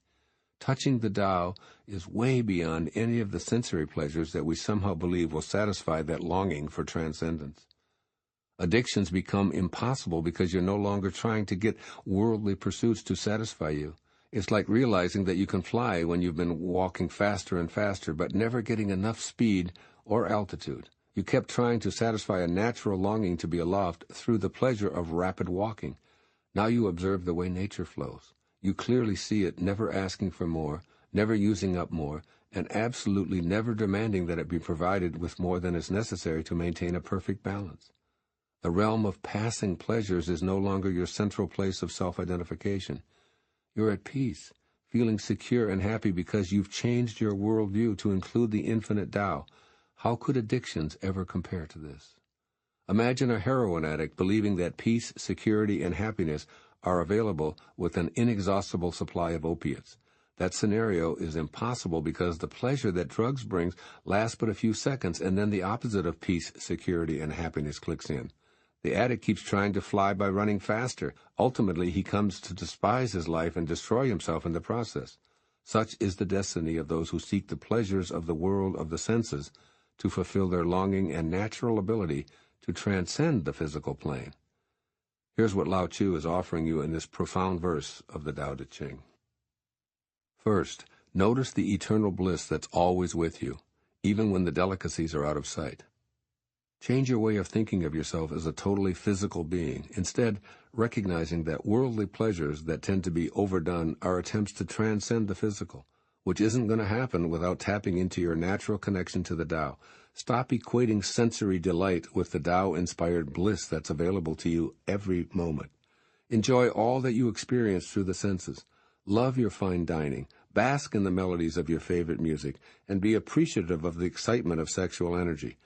Touching the Tao is way beyond any of the sensory pleasures that we somehow believe will satisfy that longing for transcendence. Addictions become impossible because you're no longer trying to get worldly pursuits to satisfy you. It's like realizing that you can fly when you've been walking faster and faster, but never getting enough speed or altitude. You kept trying to satisfy a natural longing to be aloft through the pleasure of rapid walking. Now you observe the way nature flows. You clearly see it never asking for more, never using up more, and absolutely never demanding that it be provided with more than is necessary to maintain a perfect balance. The realm of passing pleasures is no longer your central place of self-identification. You're at peace, feeling secure and happy because you've changed your worldview to include the infinite Tao. How could addictions ever compare to this? Imagine a heroin addict believing that peace, security, and happiness are available with an inexhaustible supply of opiates. That scenario is impossible because the pleasure that drugs brings lasts but a few seconds, and then the opposite of peace, security, and happiness clicks in. The addict keeps trying to fly by running faster. Ultimately, he comes to despise his life and destroy himself in the process. Such is the destiny of those who seek the pleasures of the world of the senses to fulfill their longing and natural ability to transcend the physical plane. Here's what Lao-tzu is offering you in this profound verse of the Tao Te Ching. First, notice the eternal bliss that's always with you, even when the delicacies are out of sight. Change your way of thinking of yourself as a totally physical being, instead recognizing that worldly pleasures that tend to be overdone are attempts to transcend the physical, which isn't going to happen without tapping into your natural connection to the Tao. Stop equating sensory delight with the Tao-inspired bliss that's available to you every moment. Enjoy all that you experience through the senses. Love your fine dining, bask in the melodies of your favorite music, and be appreciative of the excitement of sexual energy.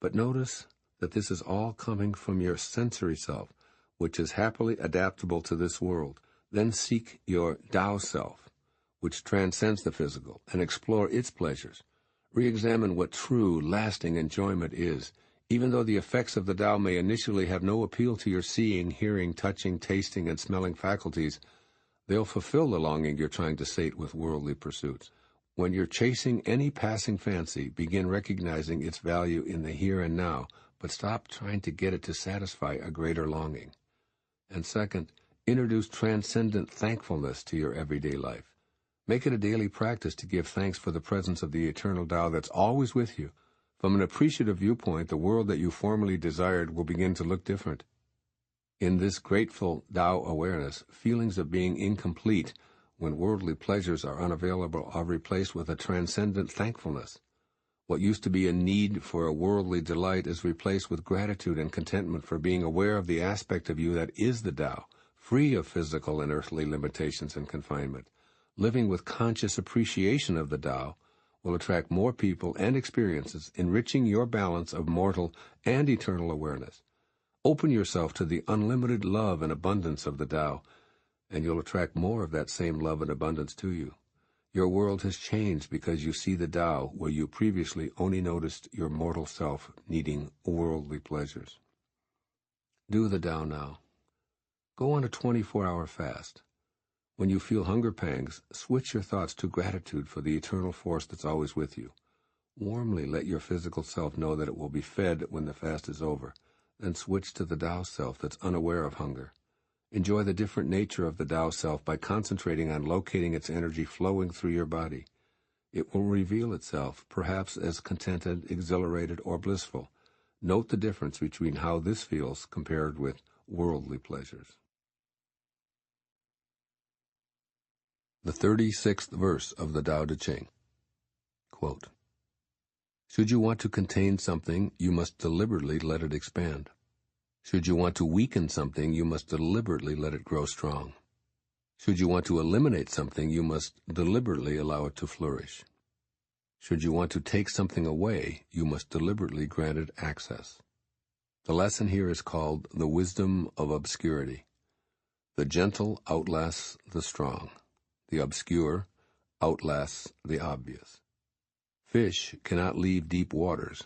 But notice that this is all coming from your sensory self, which is happily adaptable to this world. Then seek your Tao self, which transcends the physical, and explore its pleasures. Re-examine what true, lasting enjoyment is. Even though the effects of the Tao may initially have no appeal to your seeing, hearing, touching, tasting, and smelling faculties, they'll fulfill the longing you're trying to sate with worldly pursuits. When you're chasing any passing fancy, begin recognizing its value in the here and now, but stop trying to get it to satisfy a greater longing. And second, introduce transcendent thankfulness to your everyday life. Make it a daily practice to give thanks for the presence of the eternal Tao that's always with you. From an appreciative viewpoint, the world that you formerly desired will begin to look different. In this grateful Tao awareness, feelings of being incomplete when worldly pleasures are unavailable are replaced with a transcendent thankfulness. What used to be a need for a worldly delight is replaced with gratitude and contentment for being aware of the aspect of you that is the Tao, free of physical and earthly limitations and confinement. Living with conscious appreciation of the Tao will attract more people and experiences, enriching your balance of mortal and eternal awareness. Open yourself to the unlimited love and abundance of the Tao, and you'll attract more of that same love and abundance to you. Your world has changed because you see the Tao where you previously only noticed your mortal self needing worldly pleasures. Do the Tao now. Go on a 24-hour fast. When you feel hunger pangs, switch your thoughts to gratitude for the eternal force that's always with you. Warmly let your physical self know that it will be fed when the fast is over. Then switch to the Tao self that's unaware of hunger. Enjoy the different nature of the Tao self by concentrating on locating its energy flowing through your body. It will reveal itself, perhaps as contented, exhilarated, or blissful. Note the difference between how this feels compared with worldly pleasures. The 36th verse of the Tao Te Ching. Quote, should you want to contain something, you must deliberately let it expand. Should you want to weaken something, you must deliberately let it grow strong. Should you want to eliminate something, you must deliberately allow it to flourish. Should you want to take something away, you must deliberately grant it access. The lesson here is called the wisdom of obscurity. The gentle outlasts the strong. The obscure outlasts the obvious. Fish cannot leave deep waters,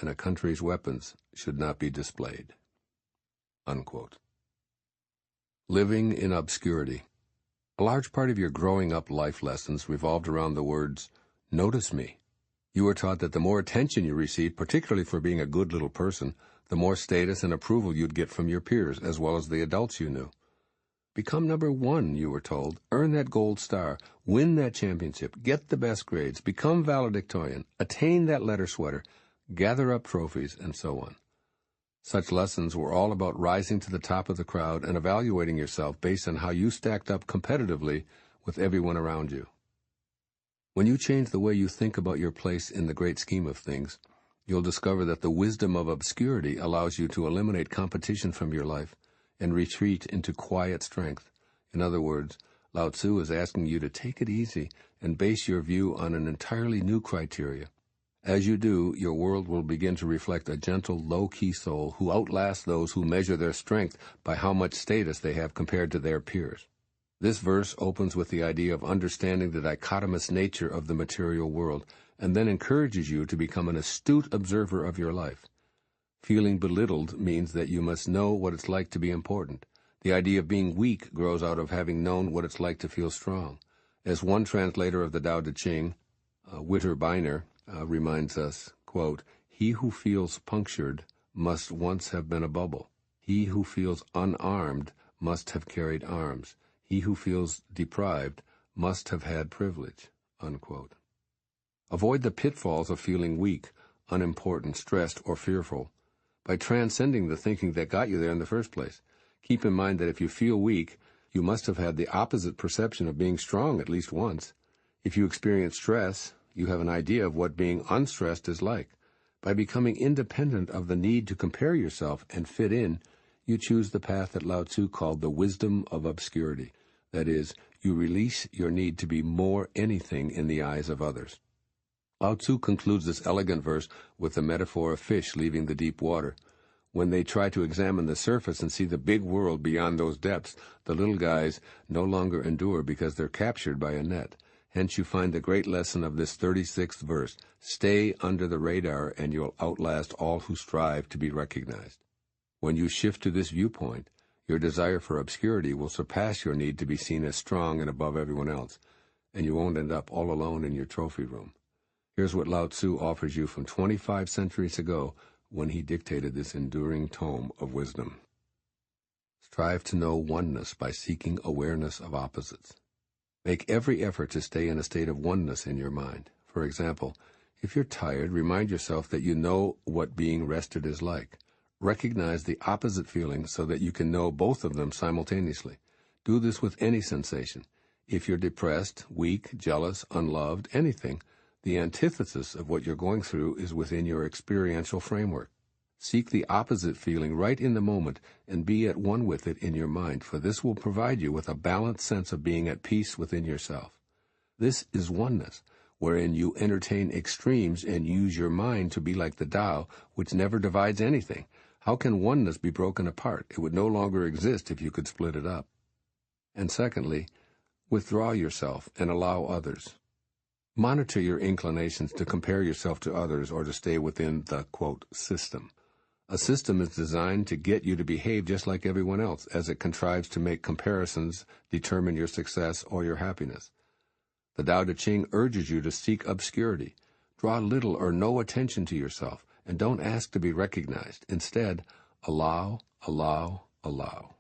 and a country's weapons should not be displayed. Unquote. Living in obscurity. A large part of your growing up life lessons revolved around the words, notice me. You were taught that the more attention you received, particularly for being a good little person, the more status and approval you'd get from your peers, as well as the adults you knew. Become number one, you were told. Earn that gold star. Win that championship. Get the best grades. Become valedictorian. Attain that letter sweater. Gather up trophies, and so on. Such lessons were all about rising to the top of the crowd and evaluating yourself based on how you stacked up competitively with everyone around you. When you change the way you think about your place in the great scheme of things, you'll discover that the wisdom of obscurity allows you to eliminate competition from your life and retreat into quiet strength. In other words, Lao-tzu is asking you to take it easy and base your view on an entirely new criteria. As you do, your world will begin to reflect a gentle, low-key soul who outlasts those who measure their strength by how much status they have compared to their peers. This verse opens with the idea of understanding the dichotomous nature of the material world, and then encourages you to become an astute observer of your life. Feeling belittled means that you must know what it's like to be important. The idea of being weak grows out of having known what it's like to feel strong. As one translator of the Tao Te Ching, Witter Bynner, reminds us, quote, "He who feels punctured must once have been a bubble. He who feels unarmed must have carried arms. He who feels deprived must have had privilege," unquote. Avoid the pitfalls of feeling weak, unimportant, stressed, or fearful by transcending the thinking that got you there in the first place. Keep in mind that if you feel weak, you must have had the opposite perception of being strong at least once. If you experience stress, you have an idea of what being unstressed is like. By becoming independent of the need to compare yourself and fit in, you choose the path that Lao-tzu called the wisdom of obscurity. That is, you release your need to be more anything in the eyes of others. Lao-tzu concludes this elegant verse with the metaphor of fish leaving the deep water. When they try to examine the surface and see the big world beyond those depths, the little guys no longer endure because they're captured by a net. Hence you find the great lesson of this 36th verse: stay under the radar and you'll outlast all who strive to be recognized. When you shift to this viewpoint, your desire for obscurity will surpass your need to be seen as strong and above everyone else, and you won't end up all alone in your trophy room. Here's what Lao-tzu offers you from 25 centuries ago when he dictated this enduring tome of wisdom. Strive to know oneness by seeking awareness of opposites. Make every effort to stay in a state of oneness in your mind. For example, if you're tired, remind yourself that you know what being rested is like. Recognize the opposite feeling so that you can know both of them simultaneously. Do this with any sensation. If you're depressed, weak, jealous, unloved, anything, the antithesis of what you're going through is within your experiential framework. Seek the opposite feeling right in the moment and be at one with it in your mind, for this will provide you with a balanced sense of being at peace within yourself. This is oneness, wherein you entertain extremes and use your mind to be like the Tao, which never divides anything. How can oneness be broken apart? It would no longer exist if you could split it up. And secondly, withdraw yourself and allow others. Monitor your inclinations to compare yourself to others or to stay within the, quote, system. A system is designed to get you to behave just like everyone else, as it contrives to make comparisons determine your success or your happiness. The Tao Te Ching urges you to seek obscurity. Draw little or no attention to yourself, and don't ask to be recognized. Instead, allow, allow, allow.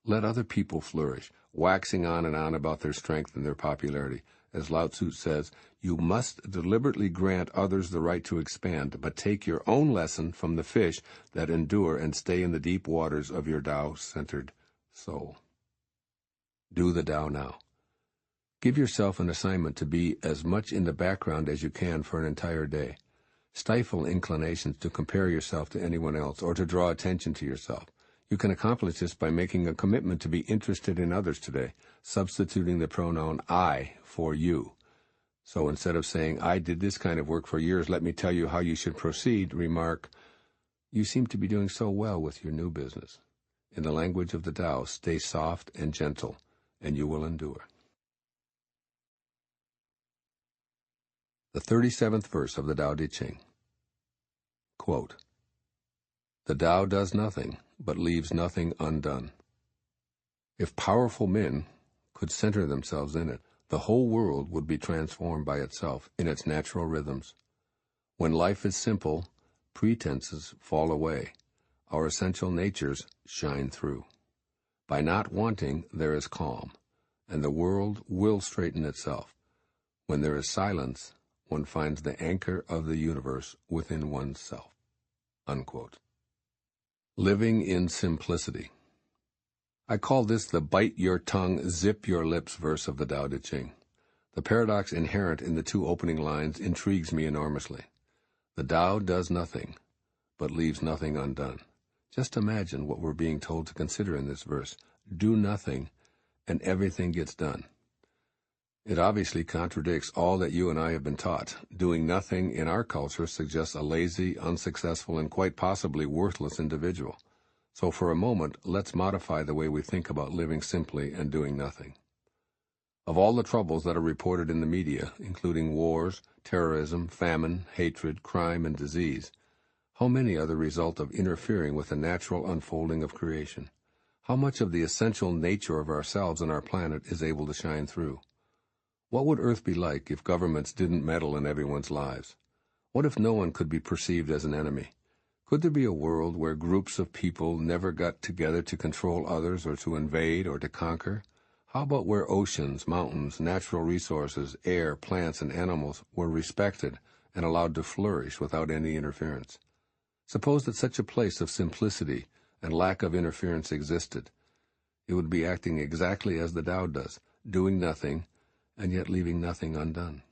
Let other people flourish, waxing on and on about their strength and their popularity. As Lao-tzu says, you must deliberately grant others the right to expand, but take your own lesson from the fish that endure and stay in the deep waters of your Tao-centered soul. Do the Tao now. Give yourself an assignment to be as much in the background as you can for an entire day. Stifle inclinations to compare yourself to anyone else or to draw attention to yourself. You can accomplish this by making a commitment to be interested in others today, substituting the pronoun I for you. So instead of saying, I did this kind of work for years, let me tell you how you should proceed, remark, you seem to be doing so well with your new business. In the language of the Tao, stay soft and gentle, and you will endure. The 37th verse of the Tao Te Ching. Quote, the Tao does nothing, but leaves nothing undone. If powerful men could center themselves in it, the whole world would be transformed by itself in its natural rhythms. When life is simple, pretenses fall away. Our essential natures shine through. By not wanting, there is calm, and the world will straighten itself. When there is silence, one finds the anchor of the universe within oneself. Unquote. Living in simplicity. I call this the bite your tongue, zip your lips verse of the Tao Te Ching. The paradox inherent in the two opening lines intrigues me enormously. The Tao does nothing, but leaves nothing undone. Just imagine what we're being told to consider in this verse. Do nothing, and everything gets done. It obviously contradicts all that you and I have been taught. Doing nothing in our culture suggests a lazy, unsuccessful, and quite possibly worthless individual. So for a moment, let's modify the way we think about living simply and doing nothing. Of all the troubles that are reported in the media, including wars, terrorism, famine, hatred, crime, and disease, how many are the result of interfering with the natural unfolding of creation? How much of the essential nature of ourselves and our planet is able to shine through? What would Earth be like if governments didn't meddle in everyone's lives? What if no one could be perceived as an enemy? Could there be a world where groups of people never got together to control others or to invade or to conquer? How about where oceans, mountains, natural resources, air, plants, and animals were respected and allowed to flourish without any interference? Suppose that such a place of simplicity and lack of interference existed. It would be acting exactly as the Tao does, doing nothing, and yet leaving nothing undone.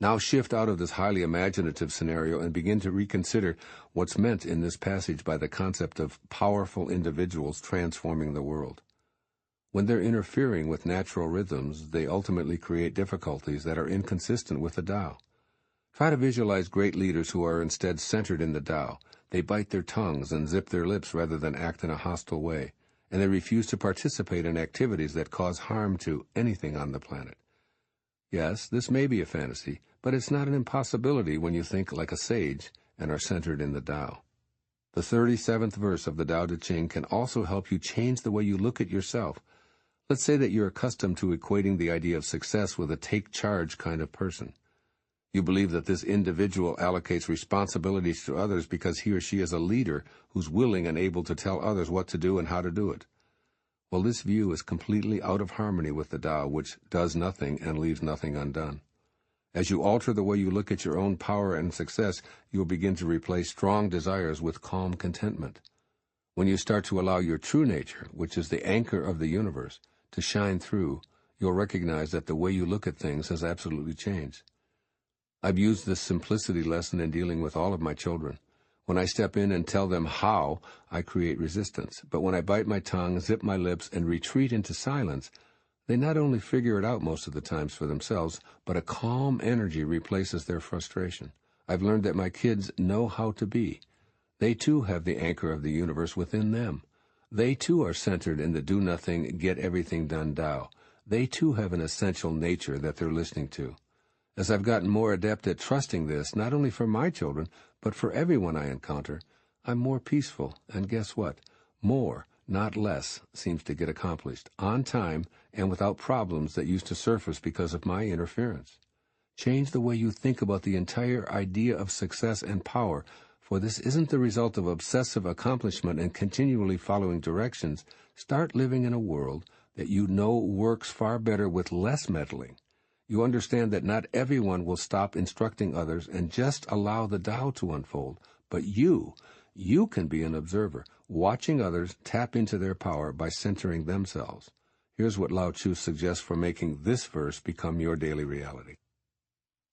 Now shift out of this highly imaginative scenario and begin to reconsider what's meant in this passage by the concept of powerful individuals transforming the world. When they're interfering with natural rhythms, they ultimately create difficulties that are inconsistent with the Tao. Try to visualize great leaders who are instead centered in the Tao. They bite their tongues and zip their lips rather than act in a hostile way, and they refuse to participate in activities that cause harm to anything on the planet. Yes, this may be a fantasy, but it's not an impossibility when you think like a sage and are centered in the Tao. The 37th verse of the Tao Te Ching can also help you change the way you look at yourself. Let's say that you're accustomed to equating the idea of success with a take-charge kind of person. You believe that this individual allocates responsibilities to others because he or she is a leader who's willing and able to tell others what to do and how to do it. Well, this view is completely out of harmony with the Tao, which does nothing and leaves nothing undone. As you alter the way you look at your own power and success, you'll begin to replace strong desires with calm contentment. When you start to allow your true nature, which is the anchor of the universe, to shine through, you'll recognize that the way you look at things has absolutely changed. I've used this simplicity lesson in dealing with all of my children. When I step in and tell them how, I create resistance. But when I bite my tongue, zip my lips, and retreat into silence, they not only figure it out most of the times for themselves, but a calm energy replaces their frustration. I've learned that my kids know how to be. They too have the anchor of the universe within them. They too are centered in the do-nothing, get-everything-done Tao. They too have an essential nature that they're listening to. As I've gotten more adept at trusting this, not only for my children, but for everyone I encounter, I'm more peaceful, and guess what? More, not less, seems to get accomplished, on time and without problems that used to surface because of my interference. Change the way you think about the entire idea of success and power, for this isn't the result of obsessive accomplishment and continually following directions. Start living in a world that you know works far better with less meddling. You understand that not everyone will stop instructing others and just allow the Tao to unfold, but you can be an observer, watching others tap into their power by centering themselves. Here's what Lao-tzu suggests for making this verse become your daily reality.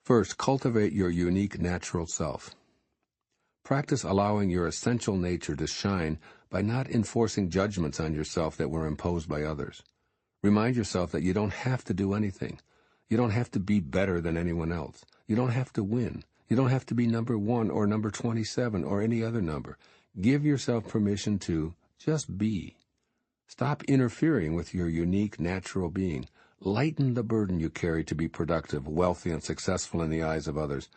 First, cultivate your unique natural self. Practice allowing your essential nature to shine by not enforcing judgments on yourself that were imposed by others. Remind yourself that you don't have to do anything. You don't have to be better than anyone else. You don't have to win. You don't have to be number 1 or number 27 or any other number. Give yourself permission to just be. Stop interfering with your unique natural being. Lighten the burden you carry to be productive, wealthy, and successful in the eyes of others,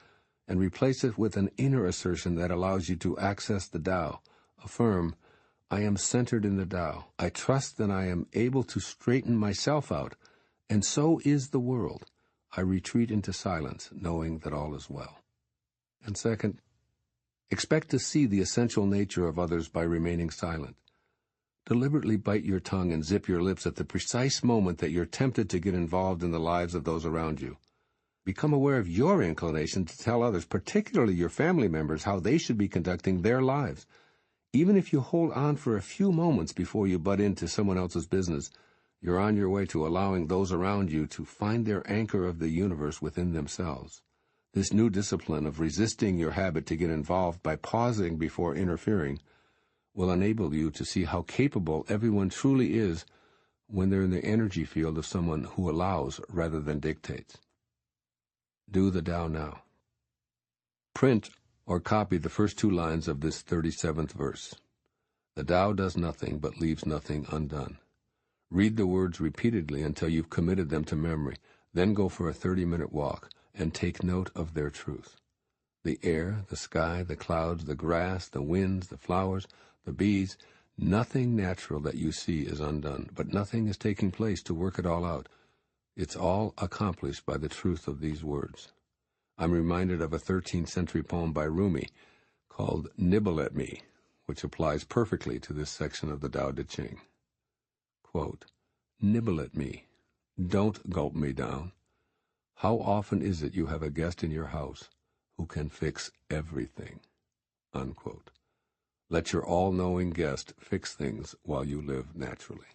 and replace it with an inner assertion that allows you to access the Tao. Affirm, I am centered in the Tao. I trust that I am able to straighten myself out, and so is the world. I retreat into silence, knowing that all is well. And second, expect to see the essential nature of others by remaining silent. Deliberately bite your tongue and zip your lips at the precise moment that you're tempted to get involved in the lives of those around you. Become aware of your inclination to tell others, particularly your family members, how they should be conducting their lives. Even if you hold on for a few moments before you butt into someone else's business, You're on your way to allowing those around you to find their anchor of the universe within themselves. This new discipline of resisting your habit to get involved by pausing before interfering will enable you to see how capable everyone truly is when they're in the energy field of someone who allows rather than dictates. Do the Tao now. Print or copy the first 2 lines of this 37th verse. The Tao does nothing but leaves nothing undone. Read the words repeatedly until you've committed them to memory. Then go for a 30-minute walk and take note of their truth. The air, the sky, the clouds, the grass, the winds, the flowers, the bees, nothing natural that you see is undone, but nothing is taking place to work it all out. It's all accomplished by the truth of these words. I'm reminded of a 13th century poem by Rumi called Nibble at Me, which applies perfectly to this section of the Tao Te Ching. Quote, "Nibble at me. Don't gulp me down. How often is it you have a guest in your house who can fix everything?" Unquote. Let your all-knowing guest fix things while you live naturally.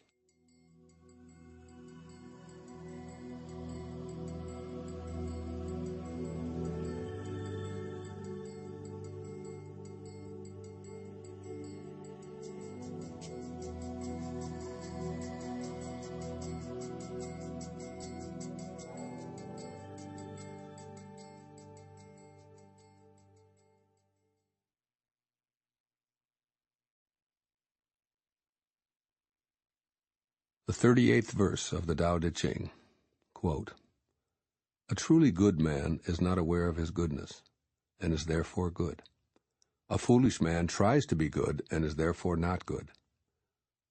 The 38th verse of the Tao Te Ching, quote, "A truly good man is not aware of his goodness, and is therefore good. A foolish man tries to be good, and is therefore not good.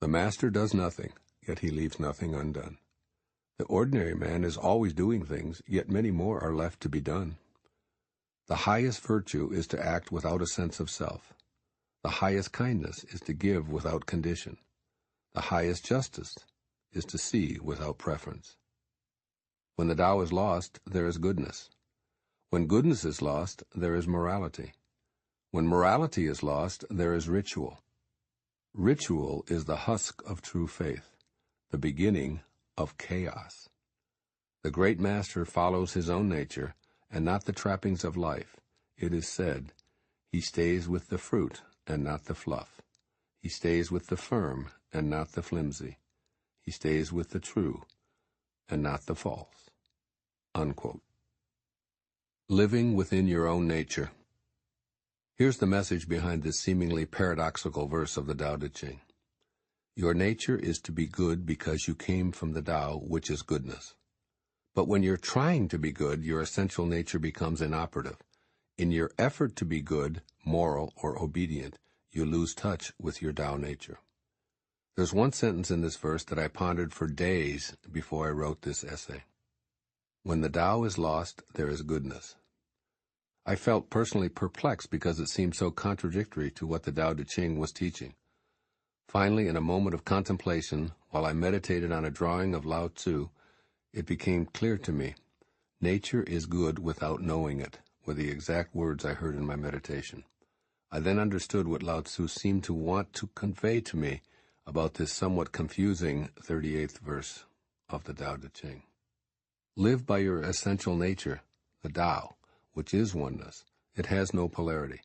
The master does nothing, yet he leaves nothing undone. The ordinary man is always doing things, yet many more are left to be done. The highest virtue is to act without a sense of self. The highest kindness is to give without condition. The highest justice is to see without preference. When the Tao is lost, there is goodness. When goodness is lost, there is morality. When morality is lost, there is ritual. Ritual is the husk of true faith, the beginning of chaos. The great master follows his own nature and not the trappings of life. It is said, he stays with the fruit and not the fluff. He stays with the firm and not the flimsy. He stays with the true and not the false." Unquote. Living within your own nature. Here's the message behind this seemingly paradoxical verse of the Tao Te Ching. Your nature is to be good because you came from the Tao, which is goodness. But when you're trying to be good, your essential nature becomes inoperative. In your effort to be good, moral, or obedient, you lose touch with your Tao nature. There's one sentence in this verse that I pondered for days before I wrote this essay. When the Tao is lost, there is goodness. I felt personally perplexed because it seemed so contradictory to what the Tao Te Ching was teaching. Finally, in a moment of contemplation, while I meditated on a drawing of Lao-tzu, it became clear to me, nature is good without knowing it, were the exact words I heard in my meditation. I then understood what Lao-tzu seemed to want to convey to me about this somewhat confusing 38th verse of the Tao Te Ching. Live by your essential nature, the Tao, which is oneness. It has no polarity.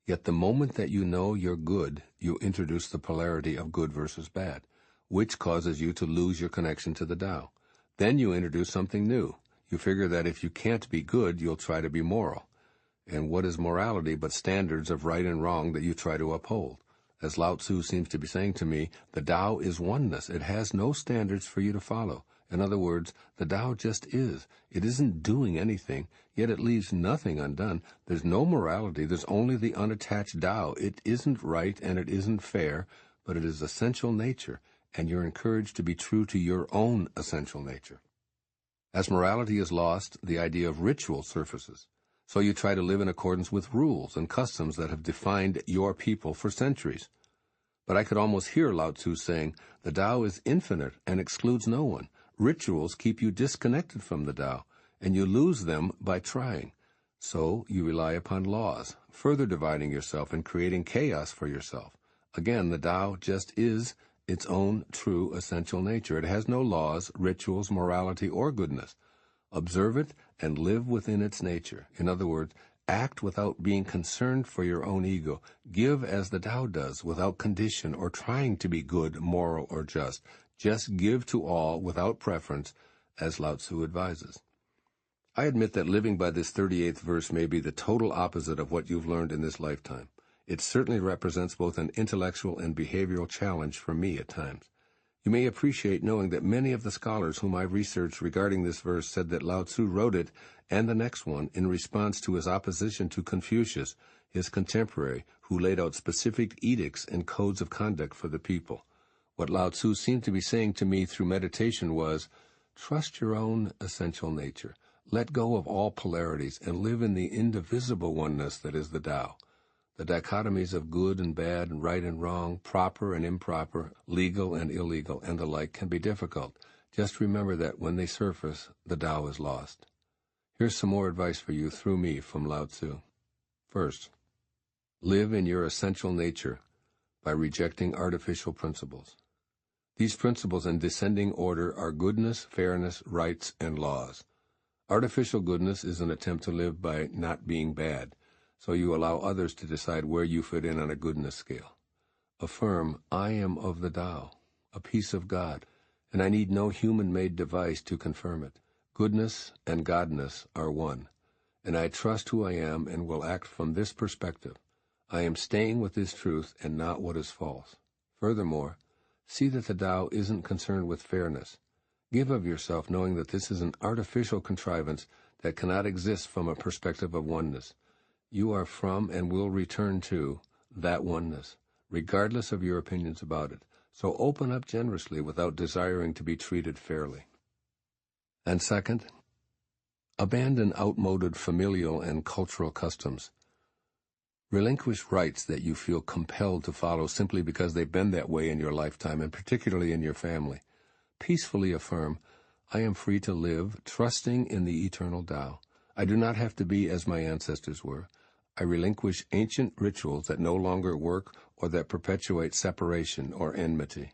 Yet the moment that you know you're good, you introduce the polarity of good versus bad, which causes you to lose your connection to the Tao. Then you introduce something new. You figure that if you can't be good, you'll try to be moral. And what is morality but standards of right and wrong that you try to uphold? As Lao-tzu seems to be saying to me, the Tao is oneness. It has no standards for you to follow. In other words, the Tao just is. It isn't doing anything, yet it leaves nothing undone. There's no morality. There's only the unattached Tao. It isn't right and it isn't fair, but it is essential nature, and you're encouraged to be true to your own essential nature. As morality is lost, the idea of ritual surfaces. So you try to live in accordance with rules and customs that have defined your people for centuries. But I could almost hear Lao-tzu saying, the Tao is infinite and excludes no one. Rituals keep you disconnected from the Tao, and you lose them by trying. So you rely upon laws, further dividing yourself and creating chaos for yourself. Again, the Tao just is, its own true essential nature. It has no laws, rituals, morality, or goodness. Observe it and live within its nature. In other words, act without being concerned for your own ego. Give as the Tao does, without condition or trying to be good, moral, or just. Just give to all without preference, as Lao-tzu advises. I admit that living by this 38th verse may be the total opposite of what you've learned in this lifetime. It certainly represents both an intellectual and behavioral challenge for me at times. You may appreciate knowing that many of the scholars whom I've researched regarding this verse said that Lao-tzu wrote it, and the next one, in response to his opposition to Confucius, his contemporary, who laid out specific edicts and codes of conduct for the people. What Lao-tzu seemed to be saying to me through meditation was, trust your own essential nature. Let go of all polarities and live in the indivisible oneness that is the Tao. The dichotomies of good and bad and right and wrong, proper and improper, legal and illegal, and the like can be difficult. Just remember that when they surface, the Tao is lost. Here's some more advice for you through me from Lao-tzu. First, live in your essential nature by rejecting artificial principles. These principles in descending order are goodness, fairness, rights, and laws. Artificial goodness is an attempt to live by not being bad, so you allow others to decide where you fit in on a goodness scale. Affirm, I am of the Tao, a piece of God, and I need no human-made device to confirm it. Goodness and godness are one, and I trust who I am and will act from this perspective. I am staying with this truth and not what is false. Furthermore, see that the Tao isn't concerned with fairness. Give of yourself knowing that this is an artificial contrivance that cannot exist from a perspective of oneness. You are from and will return to that oneness, regardless of your opinions about it. So open up generously without desiring to be treated fairly. And second, abandon outmoded familial and cultural customs. Relinquish rights that you feel compelled to follow simply because they've been that way in your lifetime, and particularly in your family. Peacefully affirm, I am free to live, trusting in the eternal Tao. I do not have to be as my ancestors were. I relinquish ancient rituals that no longer work or that perpetuate separation or enmity.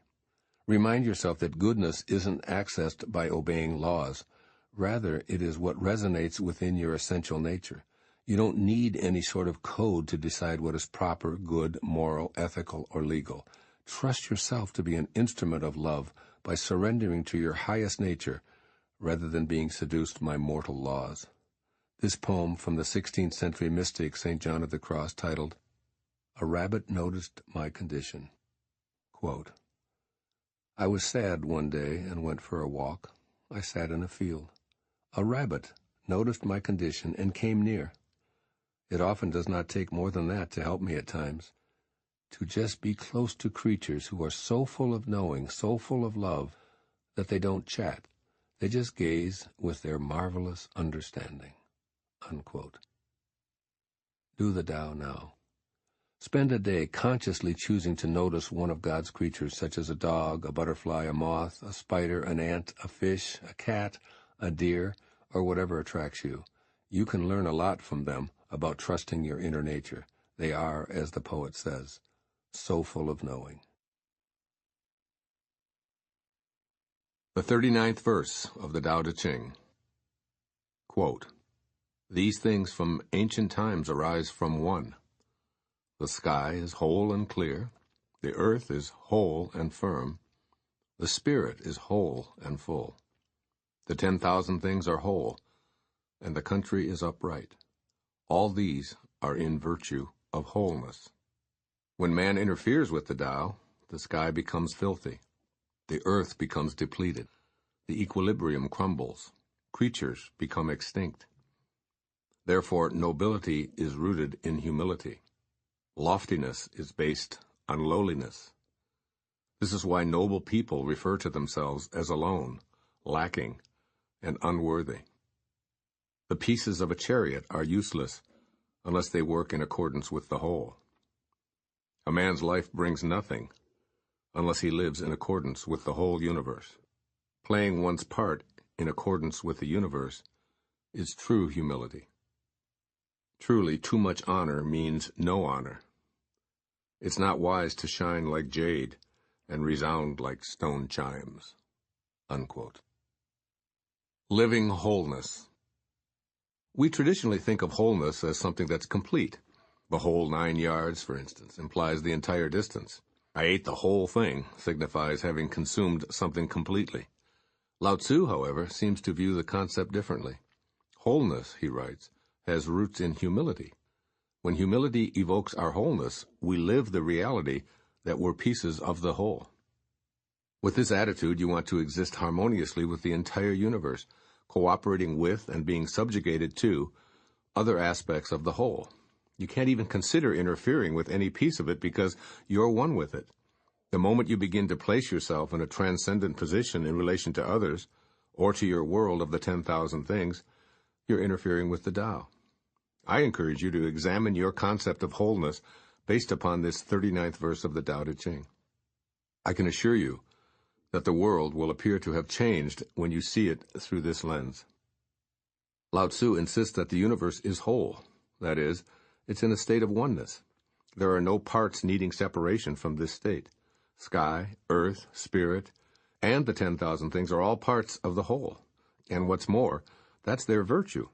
Remind yourself that goodness isn't accessed by obeying laws. Rather, it is what resonates within your essential nature. You don't need any sort of code to decide what is proper, good, moral, ethical, or legal. Trust yourself to be an instrument of love by surrendering to your highest nature rather than being seduced by mortal laws. This poem from the 16th century mystic St. John of the Cross, titled, A Rabbit Noticed My Condition. Quote, I was sad one day and went for a walk. I sat in a field. A rabbit noticed my condition and came near. It often does not take more than that to help me at times. To just be close to creatures who are so full of knowing, so full of love, that they don't chat. They just gaze with their marvelous understanding. Unquote. Do the Tao now. Spend a day consciously choosing to notice one of God's creatures, such as a dog, a butterfly, a moth, a spider, an ant, a fish, a cat, a deer, or whatever attracts you. You can learn a lot from them about trusting your inner nature. They are, as the poet says, so full of knowing. The 39th verse of the Tao Te Ching. Quote, These things from ancient times arise from one. The sky is whole and clear, the earth is whole and firm, the spirit is whole and full. The 10,000 things are whole, and the country is upright. All these are in virtue of wholeness. When man interferes with the Tao, the sky becomes filthy, the earth becomes depleted, the equilibrium crumbles, creatures become extinct. Therefore, nobility is rooted in humility. Loftiness is based on lowliness. This is why noble people refer to themselves as alone, lacking, and unworthy. The pieces of a chariot are useless unless they work in accordance with the whole. A man's life brings nothing unless he lives in accordance with the whole universe. Playing one's part in accordance with the universe is true humility. Truly, too much honor means no honor. It's not wise to shine like jade, and resound like stone chimes." Unquote. Living wholeness. We traditionally think of wholeness as something that's complete. The whole 9 yards, for instance, implies the entire distance. "I ate the whole thing" signifies having consumed something completely. Lao-tzu, however, seems to view the concept differently. Wholeness, he writes, has roots in humility. When humility evokes our wholeness, we live the reality that we're pieces of the whole. With this attitude, you want to exist harmoniously with the entire universe, cooperating with and being subjugated to other aspects of the whole. You can't even consider interfering with any piece of it because you're one with it. The moment you begin to place yourself in a transcendent position in relation to others, or to your world of the 10,000 things, you're interfering with the Tao. I encourage you to examine your concept of wholeness based upon this 39th verse of the Tao Te Ching. I can assure you that the world will appear to have changed when you see it through this lens. Lao-tzu insists that the universe is whole. That is, it's in a state of oneness. There are no parts needing separation from this state. Sky, earth, spirit, and the 10,000 things are all parts of the whole. And what's more, that's their virtue.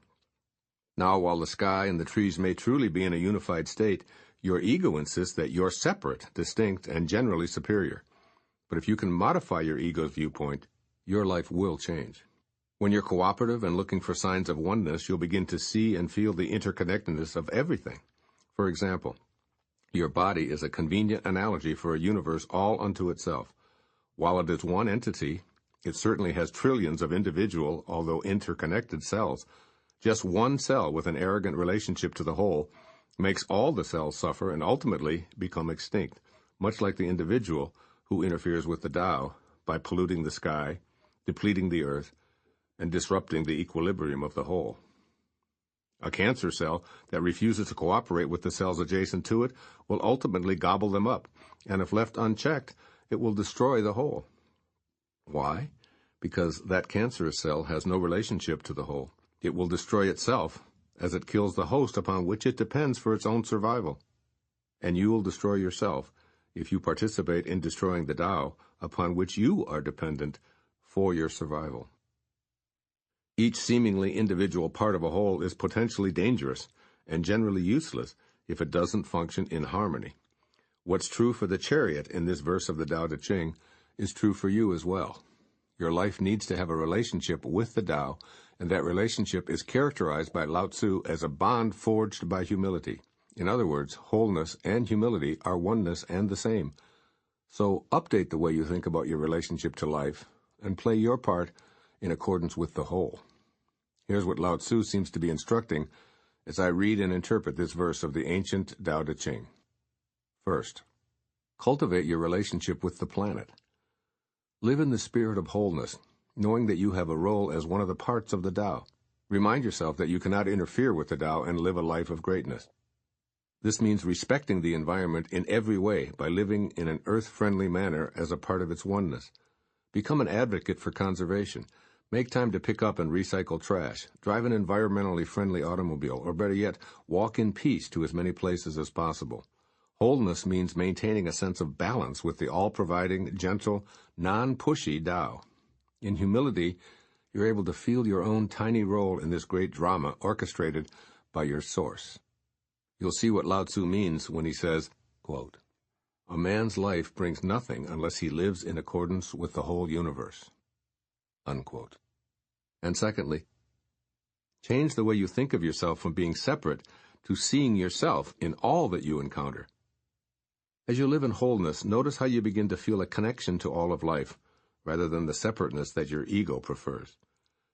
Now, while the sky and the trees may truly be in a unified state, your ego insists that you're separate, distinct, and generally superior. But if you can modify your ego's viewpoint, your life will change. When you're cooperative and looking for signs of oneness, you'll begin to see and feel the interconnectedness of everything. For example, your body is a convenient analogy for a universe all unto itself. While it is one entity, it certainly has trillions of individual, although interconnected cells. Just one cell with an arrogant relationship to the whole makes all the cells suffer and ultimately become extinct, much like the individual who interferes with the Tao by polluting the sky, depleting the earth, and disrupting the equilibrium of the whole. A cancer cell that refuses to cooperate with the cells adjacent to it will ultimately gobble them up, and if left unchecked, it will destroy the whole. Why? Because that cancerous cell has no relationship to the whole. It will destroy itself as it kills the host upon which it depends for its own survival. And you will destroy yourself if you participate in destroying the Tao upon which you are dependent for your survival. Each seemingly individual part of a whole is potentially dangerous and generally useless if it doesn't function in harmony. What's true for the chariot in this verse of the Tao Te Ching is true for you as well. Your life needs to have a relationship with the Tao, and that relationship is characterized by Lao-tzu as a bond forged by humility. In other words, wholeness and humility are oneness and the same. So update the way you think about your relationship to life and play your part in accordance with the whole. Here's what Lao-tzu seems to be instructing as I read and interpret this verse of the ancient Tao Te Ching. First, cultivate your relationship with the planet. Live in the spirit of wholeness, knowing that you have a role as one of the parts of the Tao. Remind yourself that you cannot interfere with the Tao and live a life of greatness. This means respecting the environment in every way by living in an earth-friendly manner as a part of its oneness. Become an advocate for conservation. Make time to pick up and recycle trash. Drive an environmentally friendly automobile, or better yet, walk in peace to as many places as possible. Wholeness means maintaining a sense of balance with the all-providing, gentle, non-pushy Tao. In humility, you're able to feel your own tiny role in this great drama orchestrated by your source. You'll see what Lao-tzu means when he says, quote, "A man's life brings nothing unless he lives in accordance with the whole universe." Unquote. And secondly, change the way you think of yourself from being separate to seeing yourself in all that you encounter. As you live in wholeness, notice how you begin to feel a connection to all of life, rather than the separateness that your ego prefers.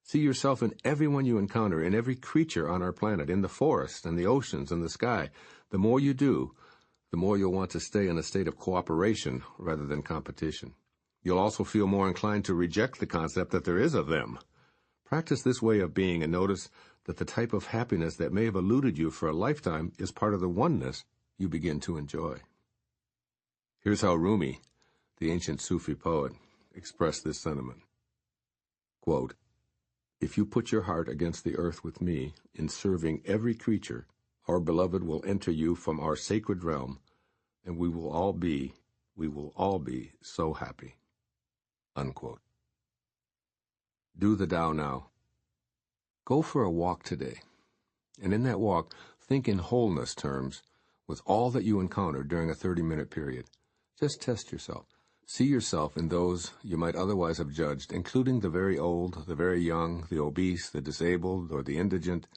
See yourself in everyone you encounter, in every creature on our planet, in the forest and the oceans and the sky. The more you do, the more you'll want to stay in a state of cooperation rather than competition. You'll also feel more inclined to reject the concept that there is a them. Practice this way of being and notice that the type of happiness that may have eluded you for a lifetime is part of the oneness you begin to enjoy. Here's how Rumi, the ancient Sufi poet, expressed this sentiment. Quote, "If you put your heart against the earth with me in serving every creature, our beloved will enter you from our sacred realm, and we will all be we will all be so happy." Unquote. Do the Tao now. Go for a walk today, and in that walk, think in wholeness terms with all that you encounter during a 30-minute period. Just test yourself. See yourself in those you might otherwise have judged, including the very old, the very young, the obese, the disabled, or the indigent.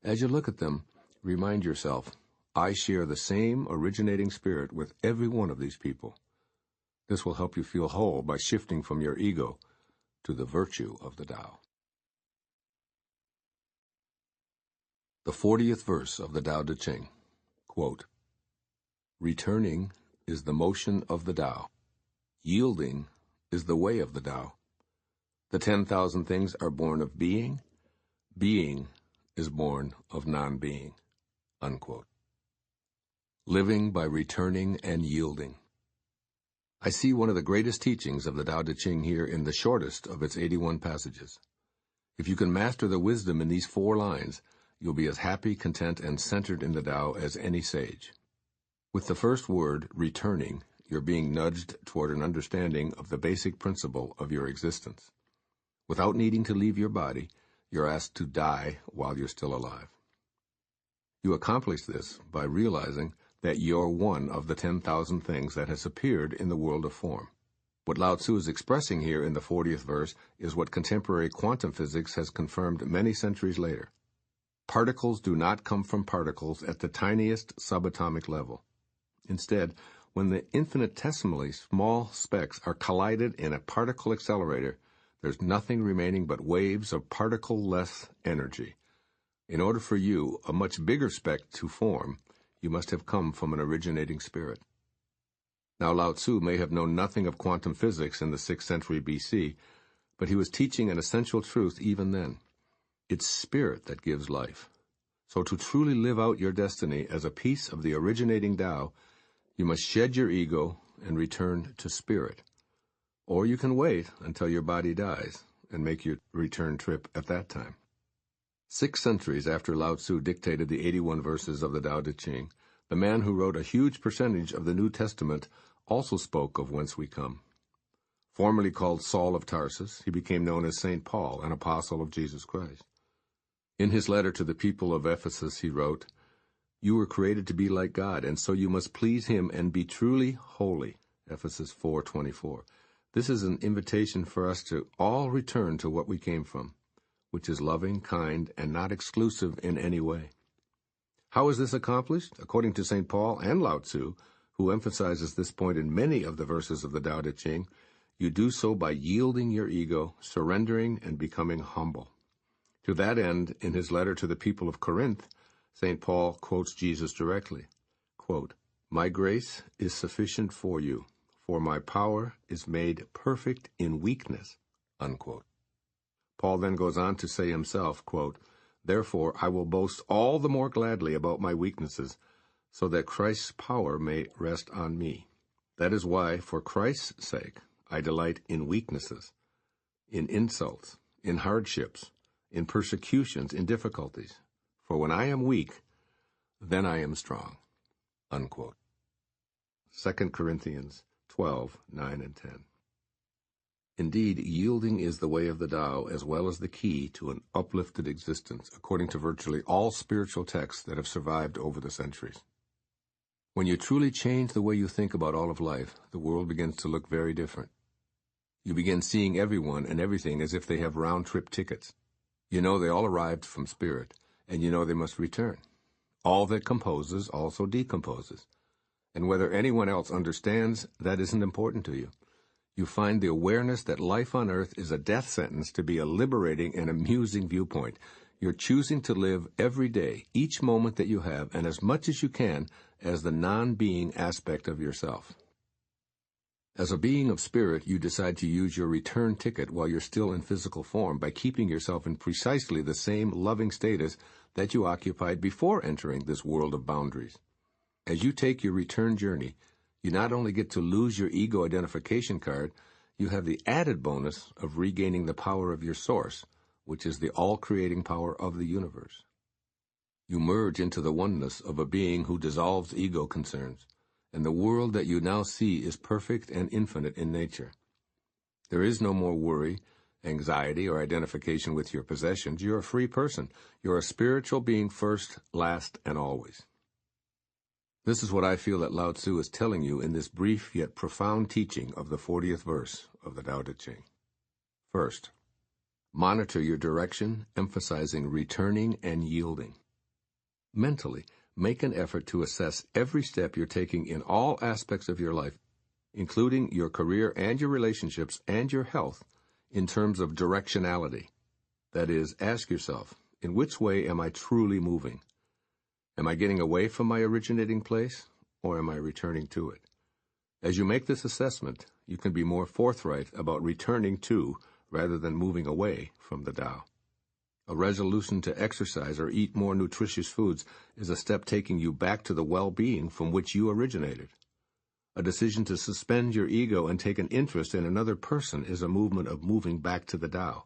As you look at them, remind yourself, I share the same originating spirit with every one of these people. This will help you feel whole by shifting from your ego to the virtue of the Tao. The 40th verse of the Tao Te Ching, quote, "Returning is the motion of the Tao. Yielding is the way of the Tao. The 10,000 things are born of being. Being is born of non-being." Unquote. Living by returning and yielding. I see one of the greatest teachings of the Tao Te Ching here in the shortest of its 81 passages. If you can master the wisdom in these 4 lines, you'll be as happy, content, and centered in the Tao as any sage. With the first word, returning, you're being nudged toward an understanding of the basic principle of your existence. Without needing to leave your body, you're asked to die while you're still alive. You accomplish this by realizing that you're one of the 10,000 things that has appeared in the world of form. What Lao-tzu is expressing here in the 40th verse is what contemporary quantum physics has confirmed many centuries later. Particles do not come from particles at the tiniest subatomic level. Instead, when the infinitesimally small specks are collided in a particle accelerator, there's nothing remaining but waves of particle-less energy. In order for you, a much bigger speck, to form, you must have come from an originating spirit. Now, Lao-tzu may have known nothing of quantum physics in the 6th century BC, but he was teaching an essential truth even then. It's spirit that gives life. So to truly live out your destiny as a piece of the originating Tao, you must shed your ego and return to spirit. Or you can wait until your body dies and make your return trip at that time. 6 centuries after Lao-tzu dictated the 81 verses of the Tao Te Ching, the man who wrote a huge percentage of the New Testament also spoke of whence we come. Formerly called Saul of Tarsus, he became known as St. Paul, an apostle of Jesus Christ. In his letter to the people of Ephesus, he wrote, "You were created to be like God, and so you must please him and be truly holy." Ephesus 4:24. This is an invitation for us to all return to what we came from, which is loving, kind, and not exclusive in any way. How is this accomplished? According to St. Paul and Lao-tzu, who emphasizes this point in many of the verses of the Tao Te Ching, you do so by yielding your ego, surrendering, and becoming humble. To that end, in his letter to the people of Corinth, St. Paul quotes Jesus directly, quote, "My grace is sufficient for you, for my power is made perfect in weakness." Unquote. Paul then goes on to say himself, quote, "Therefore I will boast all the more gladly about my weaknesses, so that Christ's power may rest on me. That is why, for Christ's sake, I delight in weaknesses, in insults, in hardships, in persecutions, in difficulties. For when I am weak, then I am strong." Unquote. 2 Corinthians 12:9 and 10. Indeed, yielding is the way of the Tao as well as the key to an uplifted existence, according to virtually all spiritual texts that have survived over the centuries. When you truly change the way you think about all of life, the world begins to look very different. You begin seeing everyone and everything as if they have round-trip tickets. You know they all arrived from spirit, and you know they must return. All that composes also decomposes. And whether anyone else understands, that isn't important to you. You find the awareness that life on earth is a death sentence to be a liberating and amusing viewpoint. You're choosing to live every day, each moment that you have, and as much as you can, as the non-being aspect of yourself. As a being of spirit, you decide to use your return ticket while you're still in physical form by keeping yourself in precisely the same loving status that you occupied before entering this world of boundaries. As you take your return journey, you not only get to lose your ego identification card, you have the added bonus of regaining the power of your source, which is the all-creating power of the universe. You merge into the oneness of a being who dissolves ego concerns, and the world that you now see is perfect and infinite in nature. There is no more worry, anxiety, or identification with your possessions. You're a free person. You're a spiritual being first, last, and always. This is what I feel that Lao-tzu is telling you in this brief yet profound teaching of the 40th verse of the Tao Te Ching. First, monitor your direction, emphasizing returning and yielding. Mentally, make an effort to assess every step you're taking in all aspects of your life, including your career and your relationships and your health, in terms of directionality. That is, ask yourself, in which way am I truly moving? Am I getting away from my originating place, or am I returning to it? As you make this assessment, you can be more forthright about returning to rather than moving away from the Tao. A resolution to exercise or eat more nutritious foods is a step taking you back to the well-being from which you originated. A decision to suspend your ego and take an interest in another person is a movement of moving back to the Tao.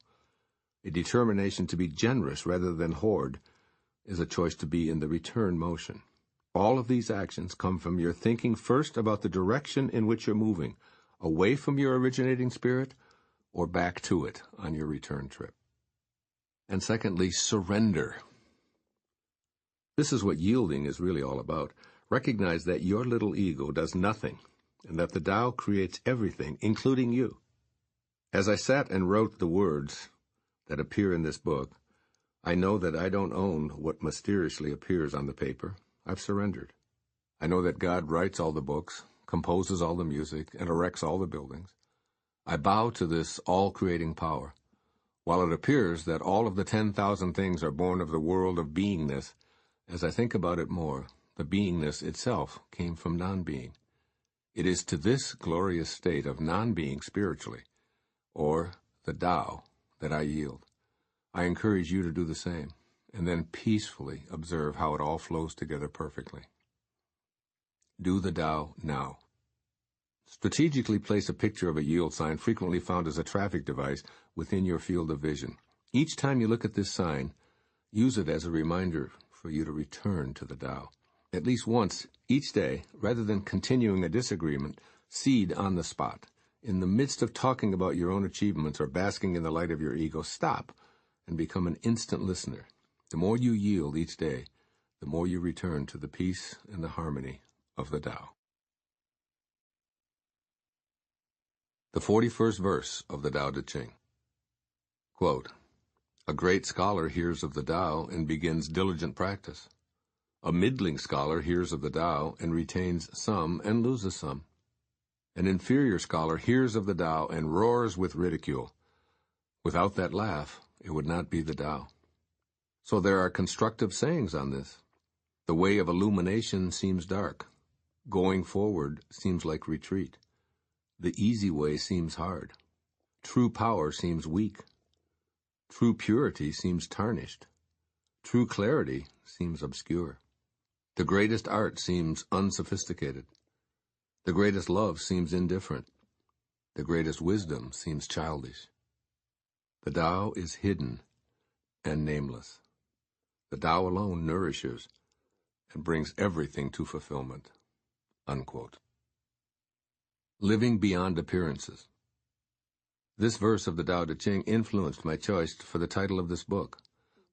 A determination to be generous rather than hoard is a choice to be in the return motion. All of these actions come from your thinking first about the direction in which you're moving, away from your originating spirit or back to it on your return trip. And secondly, surrender. This is what yielding is really all about. Recognize that your little ego does nothing, and that the Tao creates everything, including you. As I sat and wrote the words that appear in this book, I know that I don't own what mysteriously appears on the paper. I've surrendered. I know that God writes all the books, composes all the music, and erects all the buildings. I bow to this all-creating power. While it appears that all of the 10,000 things are born of the world of beingness, as I think about it more, the beingness itself came from non-being. It is to this glorious state of non-being spiritually, or the Tao, that I yield. I encourage you to do the same, and then peacefully observe how it all flows together perfectly. Do the Tao now. Strategically place a picture of a yield sign frequently found as a traffic device within your field of vision. Each time you look at this sign, use it as a reminder for you to return to the Tao. At least once each day, rather than continuing a disagreement, cede on the spot. In the midst of talking about your own achievements or basking in the light of your ego, stop and become an instant listener. The more you yield each day, the more you return to the peace and the harmony of the Tao. The 41st verse of the Tao Te Ching. Quote, a great scholar hears of the Tao and begins diligent practice. A middling scholar hears of the Tao and retains some and loses some. An inferior scholar hears of the Tao and roars with ridicule. Without that laugh, it would not be the Tao. So there are constructive sayings on this. The way of illumination seems dark. Going forward seems like retreat. The easy way seems hard. True power seems weak. True purity seems tarnished. True clarity seems obscure. The greatest art seems unsophisticated. The greatest love seems indifferent. The greatest wisdom seems childish. The Tao is hidden and nameless. The Tao alone nourishes and brings everything to fulfillment. Unquote. Living beyond appearances. This verse of the Tao Te Ching influenced my choice for the title of this book.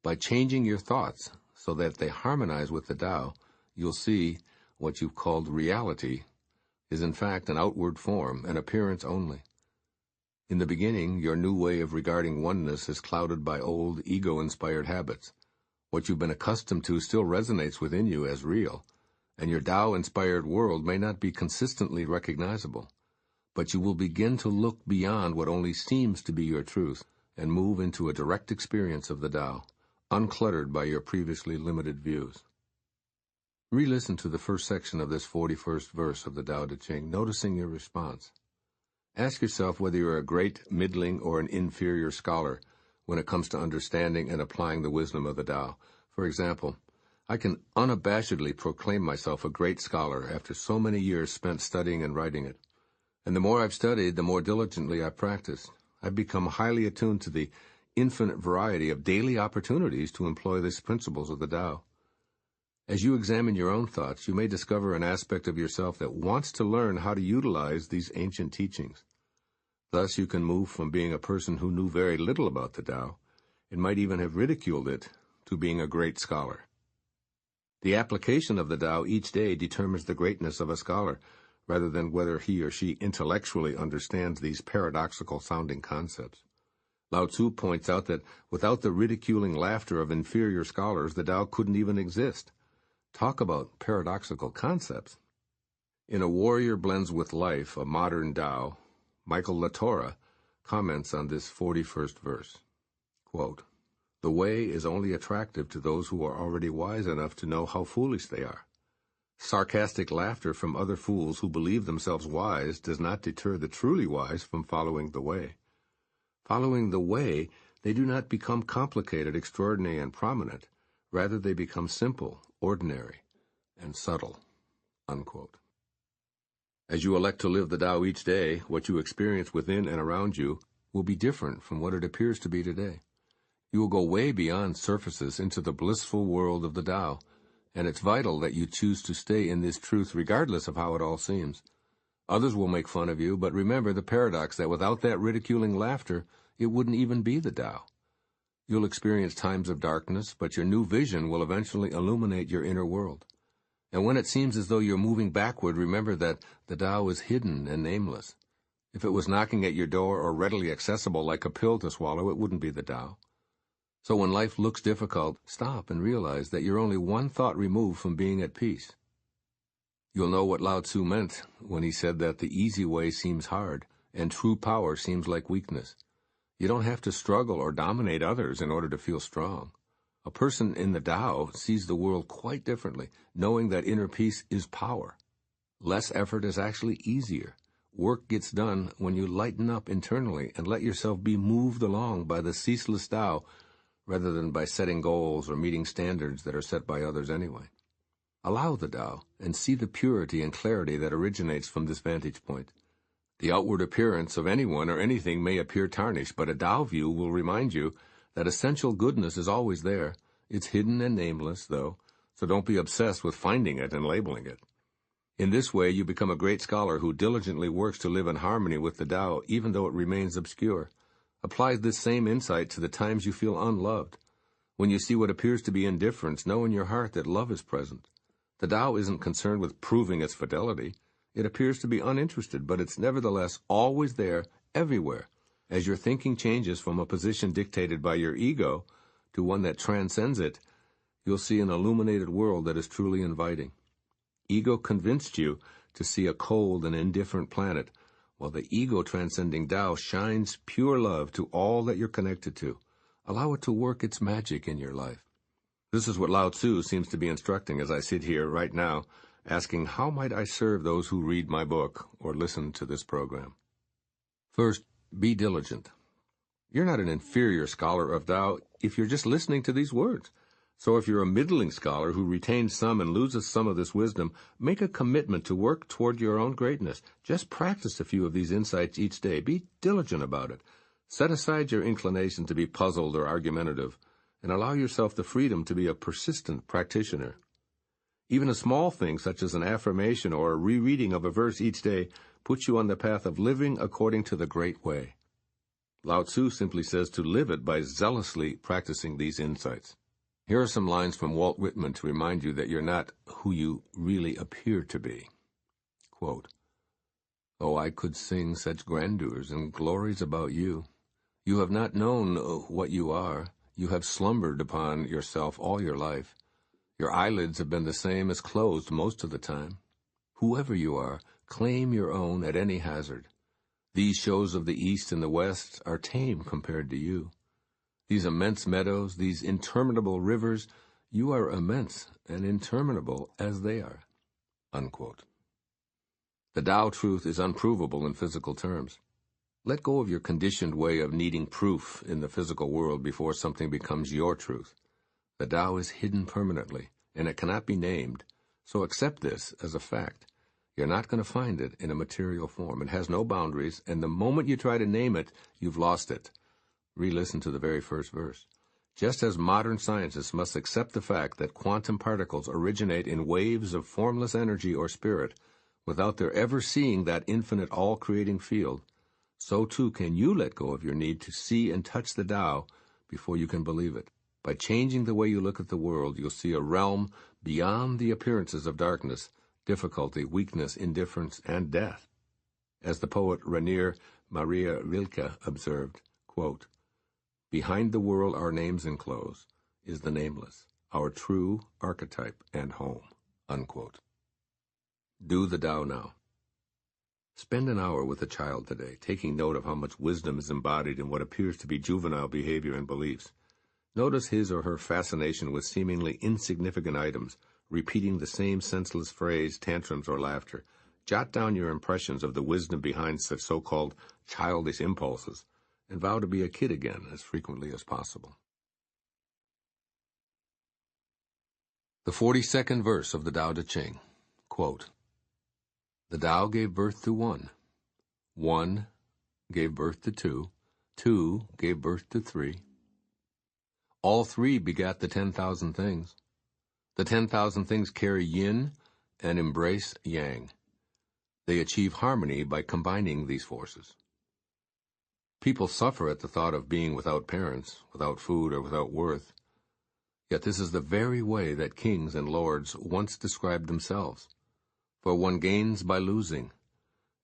By changing your thoughts so that they harmonize with the Tao, you'll see what you've called reality is in fact an outward form, an appearance only. In the beginning, your new way of regarding oneness is clouded by old, ego-inspired habits. What you've been accustomed to still resonates within you as real, and your Tao-inspired world may not be consistently recognizable. But you will begin to look beyond what only seems to be your truth and move into a direct experience of the Tao, uncluttered by your previously limited views. Re-listen to the first section of this 41st verse of the Tao Te Ching, noticing your response. Ask yourself whether you're a great, middling, or an inferior scholar when it comes to understanding and applying the wisdom of the Tao. For example, I can unabashedly proclaim myself a great scholar after so many years spent studying and writing it. And the more I've studied, the more diligently I've practiced. I've become highly attuned to the infinite variety of daily opportunities to employ these principles of the Tao. As you examine your own thoughts, you may discover an aspect of yourself that wants to learn how to utilize these ancient teachings. Thus, you can move from being a person who knew very little about the Tao, and might even have ridiculed it, to being a great scholar. The application of the Tao each day determines the greatness of a scholar, rather than whether he or she intellectually understands these paradoxical-sounding concepts. Lao-tzu points out that without the ridiculing laughter of inferior scholars, the Tao couldn't even exist. Talk about paradoxical concepts. In A Warrior Blends with Life, a Modern Tao, Michael Latorre comments on this 41st verse. Quote, "The way is only attractive to those who are already wise enough to know how foolish they are. Sarcastic laughter from other fools who believe themselves wise does not deter the truly wise from following the way. Following the way, they do not become complicated, extraordinary, and prominent. Rather, they become simple, ordinary, and subtle." Unquote. As you elect to live the Tao each day, what you experience within and around you will be different from what it appears to be today. You will go way beyond surfaces into the blissful world of the Tao, and it's vital that you choose to stay in this truth regardless of how it all seems. Others will make fun of you, but remember the paradox that without that ridiculing laughter, it wouldn't even be the Tao. You'll experience times of darkness, but your new vision will eventually illuminate your inner world. And when it seems as though you're moving backward, remember that the Tao is hidden and nameless. If it was knocking at your door or readily accessible like a pill to swallow, it wouldn't be the Tao. So when life looks difficult, stop and realize that you're only one thought removed from being at peace. You'll know what Lao-tzu meant when he said that the easy way seems hard, and true power seems like weakness. You don't have to struggle or dominate others in order to feel strong. A person in the Tao sees the world quite differently, knowing that inner peace is power. Less effort is actually easier. Work gets done when you lighten up internally and let yourself be moved along by the ceaseless Tao, rather than by setting goals or meeting standards that are set by others anyway. Allow the Tao and see the purity and clarity that originates from this vantage point. The outward appearance of anyone or anything may appear tarnished, but a Tao view will remind you that essential goodness is always there. It's hidden and nameless, though, so don't be obsessed with finding it and labeling it. In this way, you become a great scholar who diligently works to live in harmony with the Tao, even though it remains obscure. Apply this same insight to the times you feel unloved. When you see what appears to be indifference, know in your heart that love is present. The Tao isn't concerned with proving its fidelity. It appears to be uninterested, but it's nevertheless always there, everywhere. As your thinking changes from a position dictated by your ego to one that transcends it, you'll see an illuminated world that is truly inviting. Ego convinced you to see a cold and indifferent planet, while the ego-transcending Tao shines pure love to all that you're connected to. Allow it to work its magic in your life. This is what Lao-tzu seems to be instructing as I sit here right now, asking how might I serve those who read my book or listen to this program. First, be diligent. You're not an inferior scholar of Tao if you're just listening to these words. So if you're a middling scholar who retains some and loses some of this wisdom, make a commitment to work toward your own greatness. Just practice a few of these insights each day. Be diligent about it. Set aside your inclination to be puzzled or argumentative, and allow yourself the freedom to be a persistent practitioner. Even a small thing such as an affirmation or a rereading of a verse each day puts you on the path of living according to the great way. Lao-tzu simply says to live it by zealously practicing these insights. Here are some lines from Walt Whitman to remind you that you're not who you really appear to be. Quote, "Oh, I could sing such grandeurs and glories about you. You have not known what you are. You have slumbered upon yourself all your life. Your eyelids have been the same as closed most of the time. Whoever you are, claim your own at any hazard. These shows of the East and the West are tame compared to you. These immense meadows, these interminable rivers, you are immense and interminable as they are." Unquote. The Tao truth is unprovable in physical terms. Let go of your conditioned way of needing proof in the physical world before something becomes your truth. The Tao is hidden permanently, and it cannot be named, so accept this as a fact. You're not going to find it in a material form. It has no boundaries, and the moment you try to name it, you've lost it. Re-listen to the very first verse. Just as modern scientists must accept the fact that quantum particles originate in waves of formless energy or spirit without their ever seeing that infinite all-creating field, so too can you let go of your need to see and touch the Tao before you can believe it. By changing the way you look at the world, you'll see a realm beyond the appearances of darkness, difficulty, weakness, indifference, and death. As the poet Rainier Maria Rilke observed, quote, "Behind the world our names enclose is the nameless, our true archetype and home." Unquote. Do the Tao now. Spend an hour with a child today, taking note of how much wisdom is embodied in what appears to be juvenile behavior and beliefs. Notice his or her fascination with seemingly insignificant items, repeating the same senseless phrase, tantrums, or laughter. Jot down your impressions of the wisdom behind such so-called childish impulses, and vow to be a kid again as frequently as possible. The 42nd verse of the Tao Te Ching, quote, "The Tao gave birth to one. One gave birth to two. Two gave birth to three. All three begat the 10,000 things. The 10,000 things carry yin and embrace yang. They achieve harmony by combining these forces." People suffer at the thought of being without parents, without food, or without worth. Yet this is the very way that kings and lords once described themselves. For one gains by losing,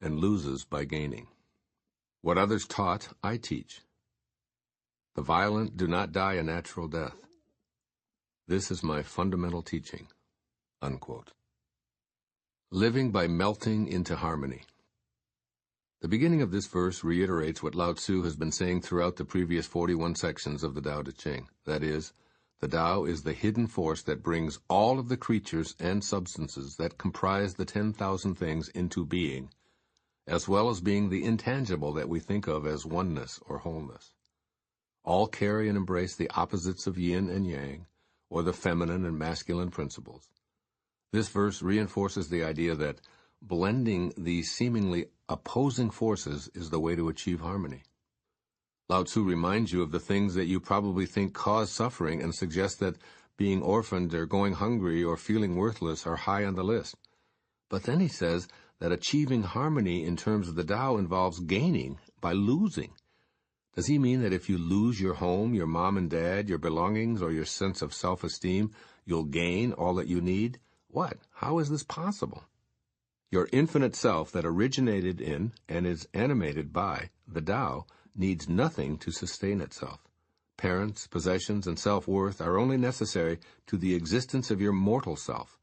and loses by gaining. What others taught, I teach. The violent do not die a natural death. This is my fundamental teaching." Unquote. Living by melting into harmony. The beginning of this verse reiterates what Lao-tzu has been saying throughout the previous 41 sections of the Tao Te Ching. That is, the Tao is the hidden force that brings all of the creatures and substances that comprise the 10,000 things into being, as well as being the intangible that we think of as oneness or wholeness. All carry and embrace the opposites of yin and yang, or the feminine and masculine principles. This verse reinforces the idea that blending these seemingly opposing forces is the way to achieve harmony. Lao-tzu reminds you of the things that you probably think cause suffering and suggests that being orphaned or going hungry or feeling worthless are high on the list. But then he says that achieving harmony in terms of the Tao involves gaining by losing. Does he mean that if you lose your home, your mom and dad, your belongings, or your sense of self-esteem, you'll gain all that you need? What? How is this possible? Your infinite self that originated in and is animated by the Tao needs nothing to sustain itself. Parents, possessions, and self-worth are only necessary to the existence of your mortal self.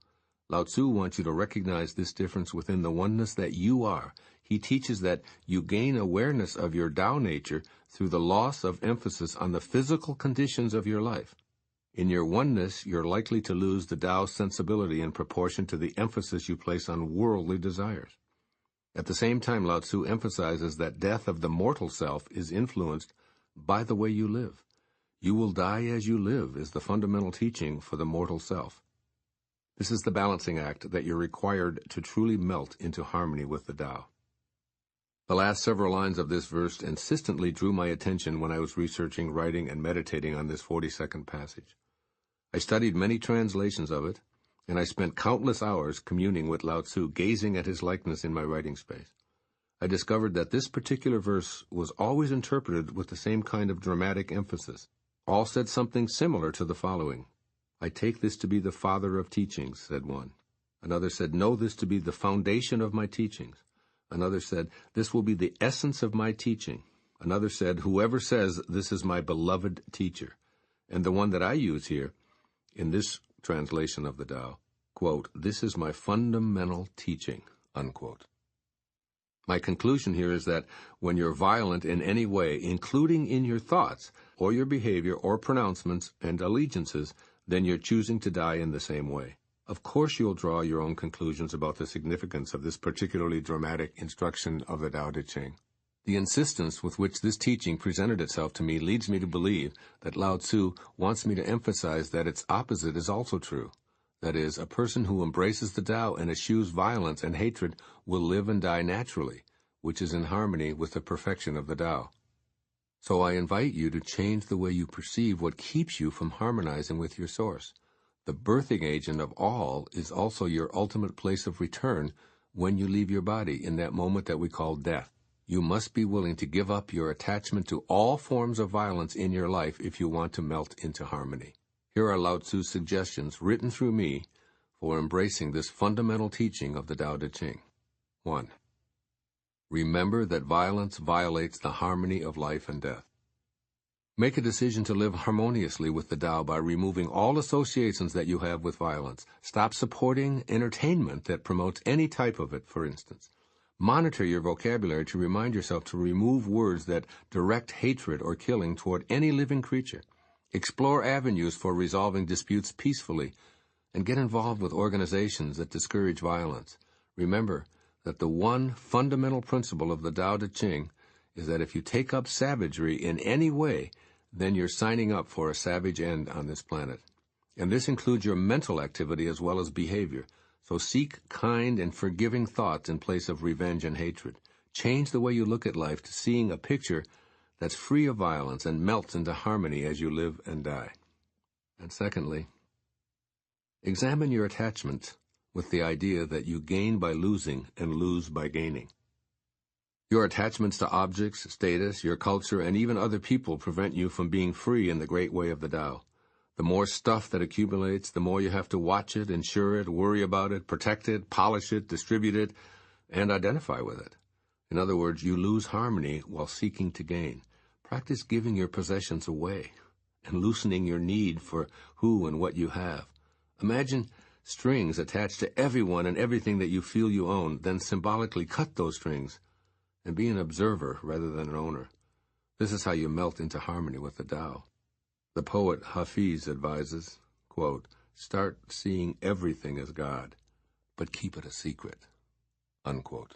Lao-tzu wants you to recognize this difference within the oneness that you are. He teaches that you gain awareness of your Tao nature through the loss of emphasis on the physical conditions of your life. In your oneness, you're likely to lose the Tao sensibility in proportion to the emphasis you place on worldly desires. At the same time, Lao-tzu emphasizes that death of the mortal self is influenced by the way you live. You will die as you live is the fundamental teaching for the mortal self. This is the balancing act that you're required to truly melt into harmony with the Tao. The last several lines of this verse insistently drew my attention when I was researching, writing, and meditating on this 42nd passage. I studied many translations of it, and I spent countless hours communing with Lao-tzu, gazing at his likeness in my writing space. I discovered that this particular verse was always interpreted with the same kind of dramatic emphasis. All said something similar to the following. "I take this to be the father of teachings," said one. Another said, "Know this to be the foundation of my teachings." Another said, "This will be the essence of my teaching." Another said, "Whoever says, this is my beloved teacher." And the one that I use here, in this translation of the Tao, quote, "This is my fundamental teaching," unquote. My conclusion here is that when you're violent in any way, including in your thoughts, or your behavior, or pronouncements and allegiances, then you're choosing to die in the same way. Of course you'll draw your own conclusions about the significance of this particularly dramatic instruction of the Tao Te Ching. The insistence with which this teaching presented itself to me leads me to believe that Lao-tzu wants me to emphasize that its opposite is also true. That is, a person who embraces the Tao and eschews violence and hatred will live and die naturally, which is in harmony with the perfection of the Tao. So I invite you to change the way you perceive what keeps you from harmonizing with your source. The birthing agent of all is also your ultimate place of return when you leave your body in that moment that we call death. You must be willing to give up your attachment to all forms of violence in your life if you want to melt into harmony. Here are Lao-tzu's suggestions written through me for embracing this fundamental teaching of the Tao Te Ching. 1. Remember that violence violates the harmony of life and death. Make a decision to live harmoniously with the Tao by removing all associations that you have with violence. Stop supporting entertainment that promotes any type of it, for instance. Monitor your vocabulary to remind yourself to remove words that direct hatred or killing toward any living creature. Explore avenues for resolving disputes peacefully, and get involved with organizations that discourage violence. Remember that the one fundamental principle of the Tao Te Ching is that if you take up savagery in any way, then you're signing up for a savage end on this planet. And this includes your mental activity as well as behavior. So seek kind and forgiving thoughts in place of revenge and hatred. Change the way you look at life to seeing a picture that's free of violence and melts into harmony as you live and die. And secondly, examine your attachment with the idea that you gain by losing and lose by gaining. Your attachments to objects, status, your culture, and even other people prevent you from being free in the great way of the Tao. The more stuff that accumulates, the more you have to watch it, insure it, worry about it, protect it, polish it, distribute it, and identify with it. In other words, you lose harmony while seeking to gain. Practice giving your possessions away and loosening your need for who and what you have. Imagine strings attached to everyone and everything that you feel you own, then symbolically cut those strings and be an observer rather than an owner. This is how you melt into harmony with the Tao. The poet Hafiz advises, quote, "Start seeing everything as God, but keep it a secret," unquote.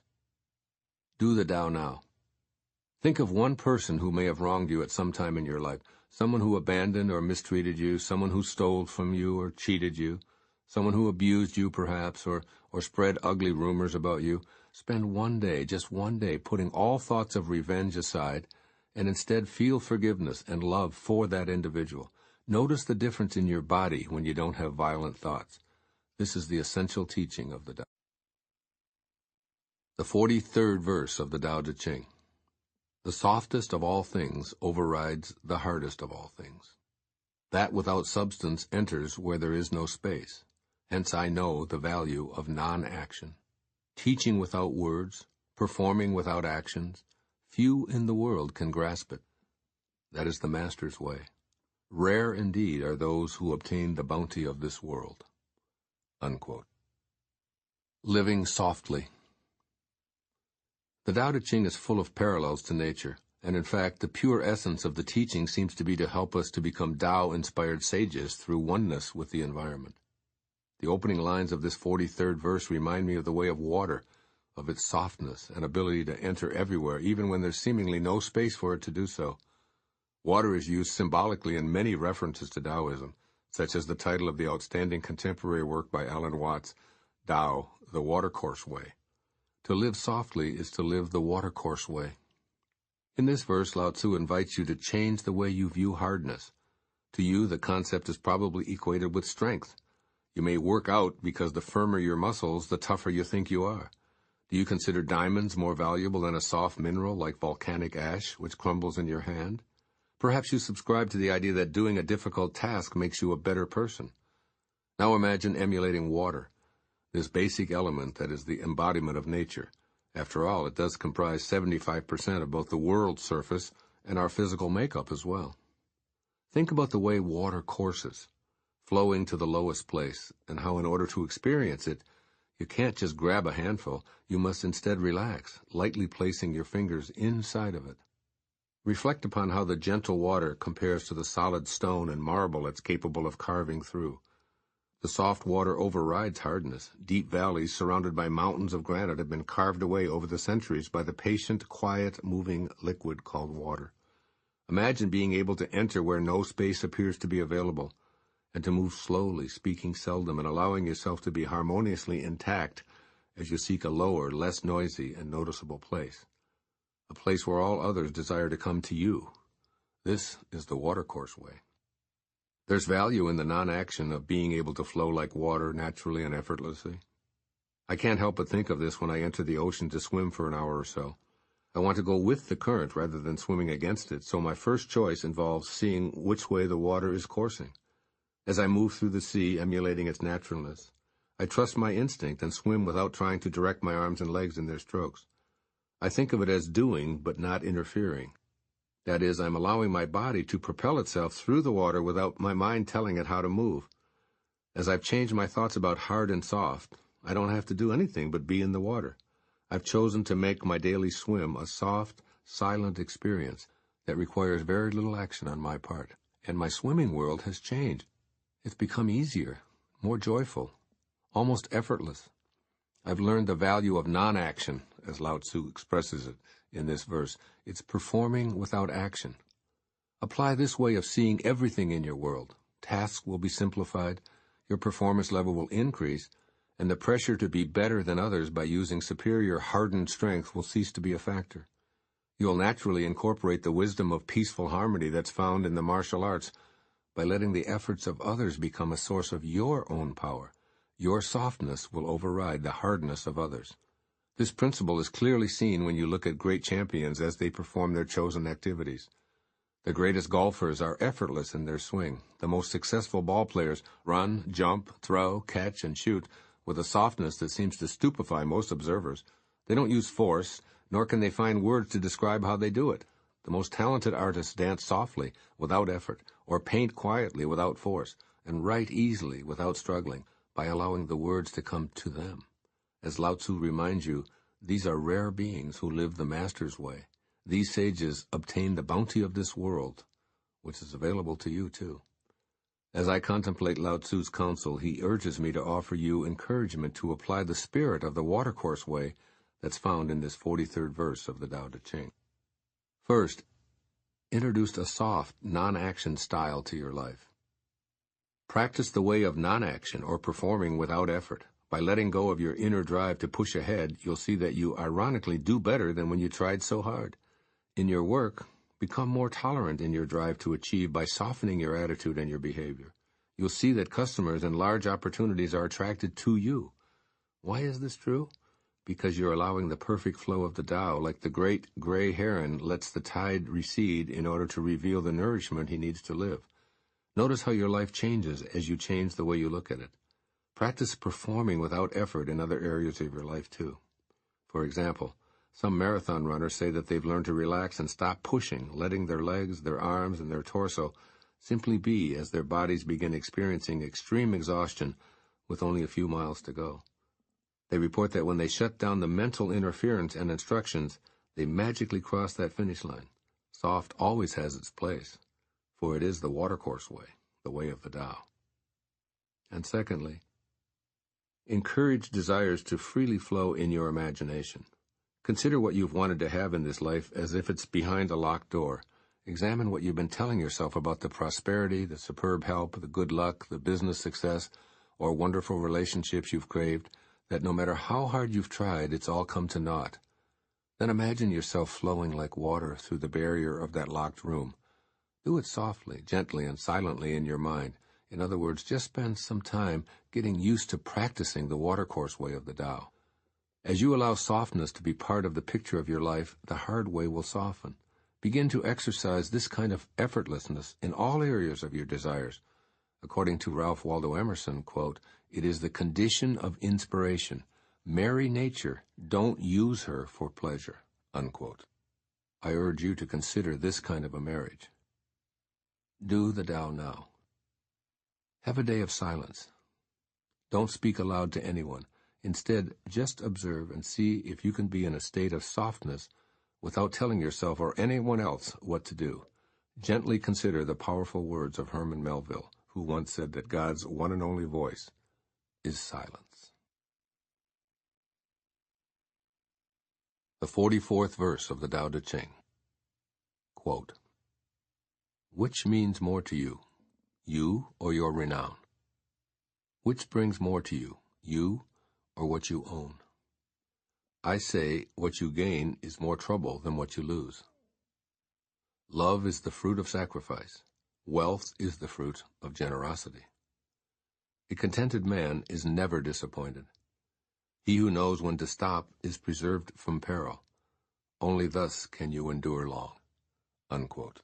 Do the Tao now. Think of one person who may have wronged you at some time in your life, someone who abandoned or mistreated you, someone who stole from you or cheated you, someone who abused you perhaps, or spread ugly rumors about you. Spend one day, just one day, putting all thoughts of revenge aside, and instead feel forgiveness and love for that individual. Notice the difference in your body when you don't have violent thoughts. This is the essential teaching of the Tao. The 43rd verse of the Tao Te Ching. The softest of all things overrides the hardest of all things. That without substance enters where there is no space. Hence I know the value of non-action. Teaching without words, performing without actions, few in the world can grasp it. That is the Master's way. Rare indeed are those who obtain the bounty of this world. Unquote. Living softly. The Tao Te Ching is full of parallels to nature, and in fact, the pure essence of the teaching seems to be to help us to become Tao-inspired sages through oneness with the environment. The opening lines of this 43rd verse remind me of the way of water, of its softness and ability to enter everywhere, even when there's seemingly no space for it to do so. Water is used symbolically in many references to Taoism, such as the title of the outstanding contemporary work by Alan Watts, Tao, the Watercourse Way. To live softly is to live the watercourse way. In this verse, Lao-tzu invites you to change the way you view hardness. To you, the concept is probably equated with strength. You may work out because the firmer your muscles, the tougher you think you are. Do you consider diamonds more valuable than a soft mineral like volcanic ash, which crumbles in your hand? Perhaps you subscribe to the idea that doing a difficult task makes you a better person. Now imagine emulating water, this basic element that is the embodiment of nature. After all, it does comprise 75% of both the world's surface and our physical makeup as well. Think about the way water courses, flowing to the lowest place, and how in order to experience it, you can't just grab a handful, you must instead relax, lightly placing your fingers inside of it. Reflect upon how the gentle water compares to the solid stone and marble it's capable of carving through. The soft water overrides hardness. Deep valleys surrounded by mountains of granite have been carved away over the centuries by the patient, quiet, moving liquid called water. Imagine being able to enter where no space appears to be available, and to move slowly, speaking seldom, and allowing yourself to be harmoniously intact as you seek a lower, less noisy, and noticeable place. A place where all others desire to come to you, This is the watercourse way. There's value in the non-action of being able to flow like water naturally and effortlessly. I can't help but think of this when I enter the ocean to swim for an hour or so. I want to go with the current rather than swimming against it, so my first choice involves seeing which way the water is coursing. As I move through the sea, emulating its naturalness, I trust my instinct and swim without trying to direct my arms and legs in their strokes. I think of it as doing, but not interfering. That is, I'm allowing my body to propel itself through the water without my mind telling it how to move. As I've changed my thoughts about hard and soft, I don't have to do anything but be in the water. I've chosen to make my daily swim a soft, silent experience that requires very little action on my part. And my swimming world has changed. It's become easier, more joyful, almost effortless. I've learned the value of non-action, as Lao-tzu expresses it in this verse. It's performing without action. Apply this way of seeing everything in your world. Tasks will be simplified, your performance level will increase, and the pressure to be better than others by using superior hardened strength will cease to be a factor. You'll naturally incorporate the wisdom of peaceful harmony that's found in the martial arts by letting the efforts of others become a source of your own power. Your softness will override the hardness of others. This principle is clearly seen when you look at great champions as they perform their chosen activities. The greatest golfers are effortless in their swing. The most successful ball players run, jump, throw, catch, and shoot with a softness that seems to stupefy most observers. They don't use force, nor can they find words to describe how they do it. The most talented artists dance softly, without effort, or paint quietly without force, and write easily without struggling, by allowing the words to come to them. As Lao-tzu reminds you, these are rare beings who live the master's way. These sages obtain the bounty of this world, which is available to you too. As I contemplate Lao-tzu's counsel, he urges me to offer you encouragement to apply the spirit of the watercourse way that's found in this 43rd verse of the Tao Te Ching. First, introduce a soft, non-action style to your life. Practice the way of non-action or performing without effort. By letting go of your inner drive to push ahead, you'll see that you ironically do better than when you tried so hard. In your work, become more tolerant in your drive to achieve by softening your attitude and your behavior. You'll see that customers and large opportunities are attracted to you. Why is this true? Because you're allowing the perfect flow of the Tao, like the great gray heron lets the tide recede in order to reveal the nourishment he needs to live. Notice how your life changes as you change the way you look at it. Practice performing without effort in other areas of your life too. For example, some marathon runners say that they've learned to relax and stop pushing, letting their legs, their arms, and their torso simply be as their bodies begin experiencing extreme exhaustion with only a few miles to go. They report that when they shut down the mental interference and instructions, they magically cross that finish line. Soft always has its place, for it is the watercourse way, the way of the Tao. And secondly, encourage desires to freely flow in your imagination. Consider what you've wanted to have in this life as if it's behind a locked door. Examine what you've been telling yourself about the prosperity, the superb health, the good luck, the business success, or wonderful relationships you've craved, that no matter how hard you've tried, it's all come to naught. Then imagine yourself flowing like water through the barrier of that locked room. Do it softly, gently, and silently in your mind. In other words, just spend some time getting used to practicing the watercourse way of the Tao. As you allow softness to be part of the picture of your life, the hard way will soften. Begin to exercise this kind of effortlessness in all areas of your desires. According to Ralph Waldo Emerson, quote, "It is the condition of inspiration. Marry nature, don't use her for pleasure," unquote. I urge you to consider this kind of a marriage. Do the Tao now. Have a day of silence. Don't speak aloud to anyone. Instead, just observe and see if you can be in a state of softness without telling yourself or anyone else what to do. Gently consider the powerful words of Herman Melville, who once said that God's one and only voice is silence. The 44th verse of the Tao Te Ching. Quote, "Which means more to you, you or your renown? Which brings more to you, you or what you own? I say what you gain is more trouble than what you lose. Love is the fruit of sacrifice. Wealth is the fruit of generosity. A contented man is never disappointed. He who knows when to stop is preserved from peril. Only thus can you endure long." Unquote.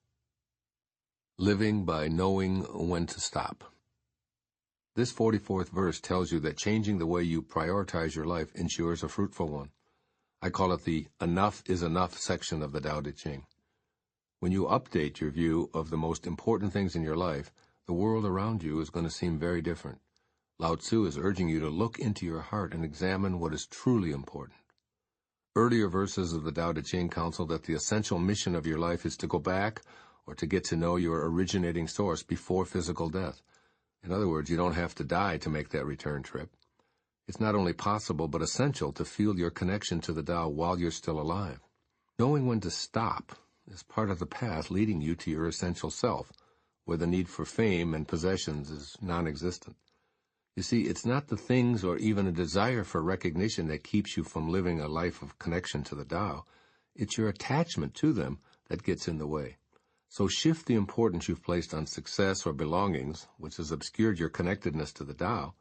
Living by knowing when to stop. This 44th verse tells you that changing the way you prioritize your life ensures a fruitful one. I call it the enough is enough section of the Tao Te Ching. When you update your view of the most important things in your life, the world around you is going to seem very different. Lao-tzu is urging you to look into your heart and examine what is truly important. Earlier verses of the Tao Te Ching counsel that the essential mission of your life is to go back or to get to know your originating source before physical death. In other words, you don't have to die to make that return trip. It's not only possible but essential to feel your connection to the Tao while you're still alive. Knowing when to stop is part of the path leading you to your essential self, where the need for fame and possessions is non-existent. You see, it's not the things or even a desire for recognition that keeps you from living a life of connection to the Tao. It's your attachment to them that gets in the way. So shift the importance you've placed on success or belongings, which has obscured your connectedness to the Tao.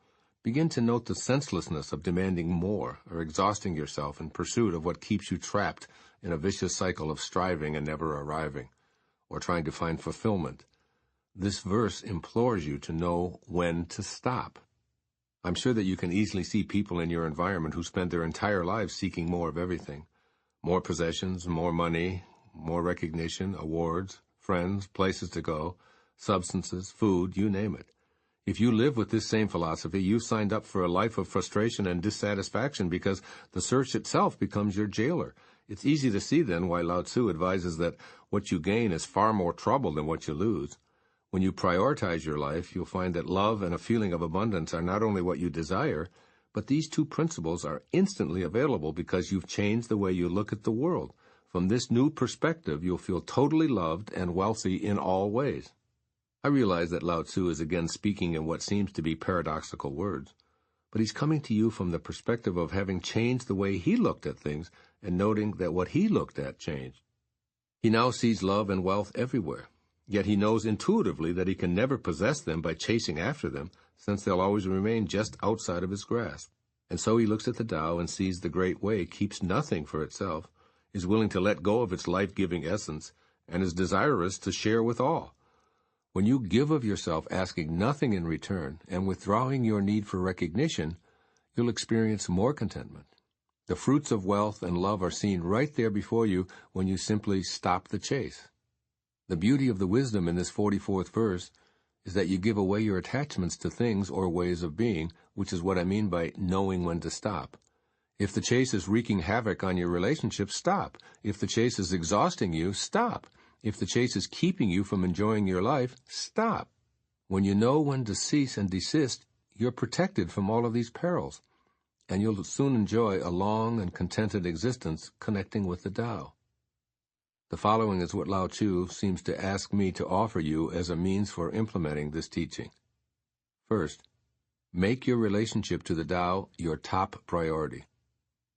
Begin to note the senselessness of demanding more or exhausting yourself in pursuit of what keeps you trapped in a vicious cycle of striving and never arriving, or trying to find fulfillment. This verse implores you to know when to stop. I'm sure that you can easily see people in your environment who spend their entire lives seeking more of everything. More possessions, more money, more recognition, awards, friends, places to go, substances, food, you name it. If you live with this same philosophy, you've signed up for a life of frustration and dissatisfaction because the search itself becomes your jailer. It's easy to see then why Lao-tzu advises that what you gain is far more trouble than what you lose. When you prioritize your life, you'll find that love and a feeling of abundance are not only what you desire, but these two principles are instantly available because you've changed the way you look at the world. From this new perspective, you'll feel totally loved and wealthy in all ways. I realize that Lao-tzu is again speaking in what seems to be paradoxical words, but he's coming to you from the perspective of having changed the way he looked at things and noting that what he looked at changed. He now sees love and wealth everywhere, yet he knows intuitively that he can never possess them by chasing after them, since they'll always remain just outside of his grasp. And so he looks at the Tao and sees the great way keeps nothing for itself, is willing to let go of its life-giving essence, and is desirous to share with all. When you give of yourself asking nothing in return and withdrawing your need for recognition, you'll experience more contentment. The fruits of wealth and love are seen right there before you when you simply stop the chase. The beauty of the wisdom in this 44th verse is that you give away your attachments to things or ways of being, which is what I mean by knowing when to stop. If the chase is wreaking havoc on your relationship, stop. If the chase is exhausting you, stop. If the chase is keeping you from enjoying your life, stop. When you know when to cease and desist, you're protected from all of these perils, and you'll soon enjoy a long and contented existence connecting with the Tao. The following is what Lao-tzu seems to ask me to offer you as a means for implementing this teaching. First, make your relationship to the Tao your top priority.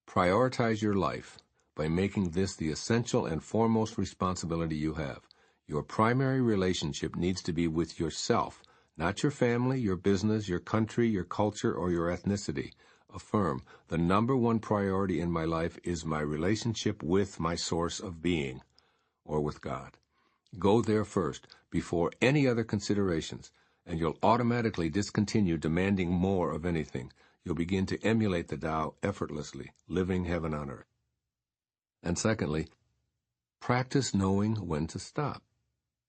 Prioritize your life by making this the essential and foremost responsibility you have. Your primary relationship needs to be with yourself, not your family, your business, your country, your culture, or your ethnicity. Affirm, the number one priority in my life is my relationship with my source of being, or with God. Go there first, before any other considerations, and you'll automatically discontinue demanding more of anything. You'll begin to emulate the Tao effortlessly, living heaven on earth. And secondly, practice knowing when to stop.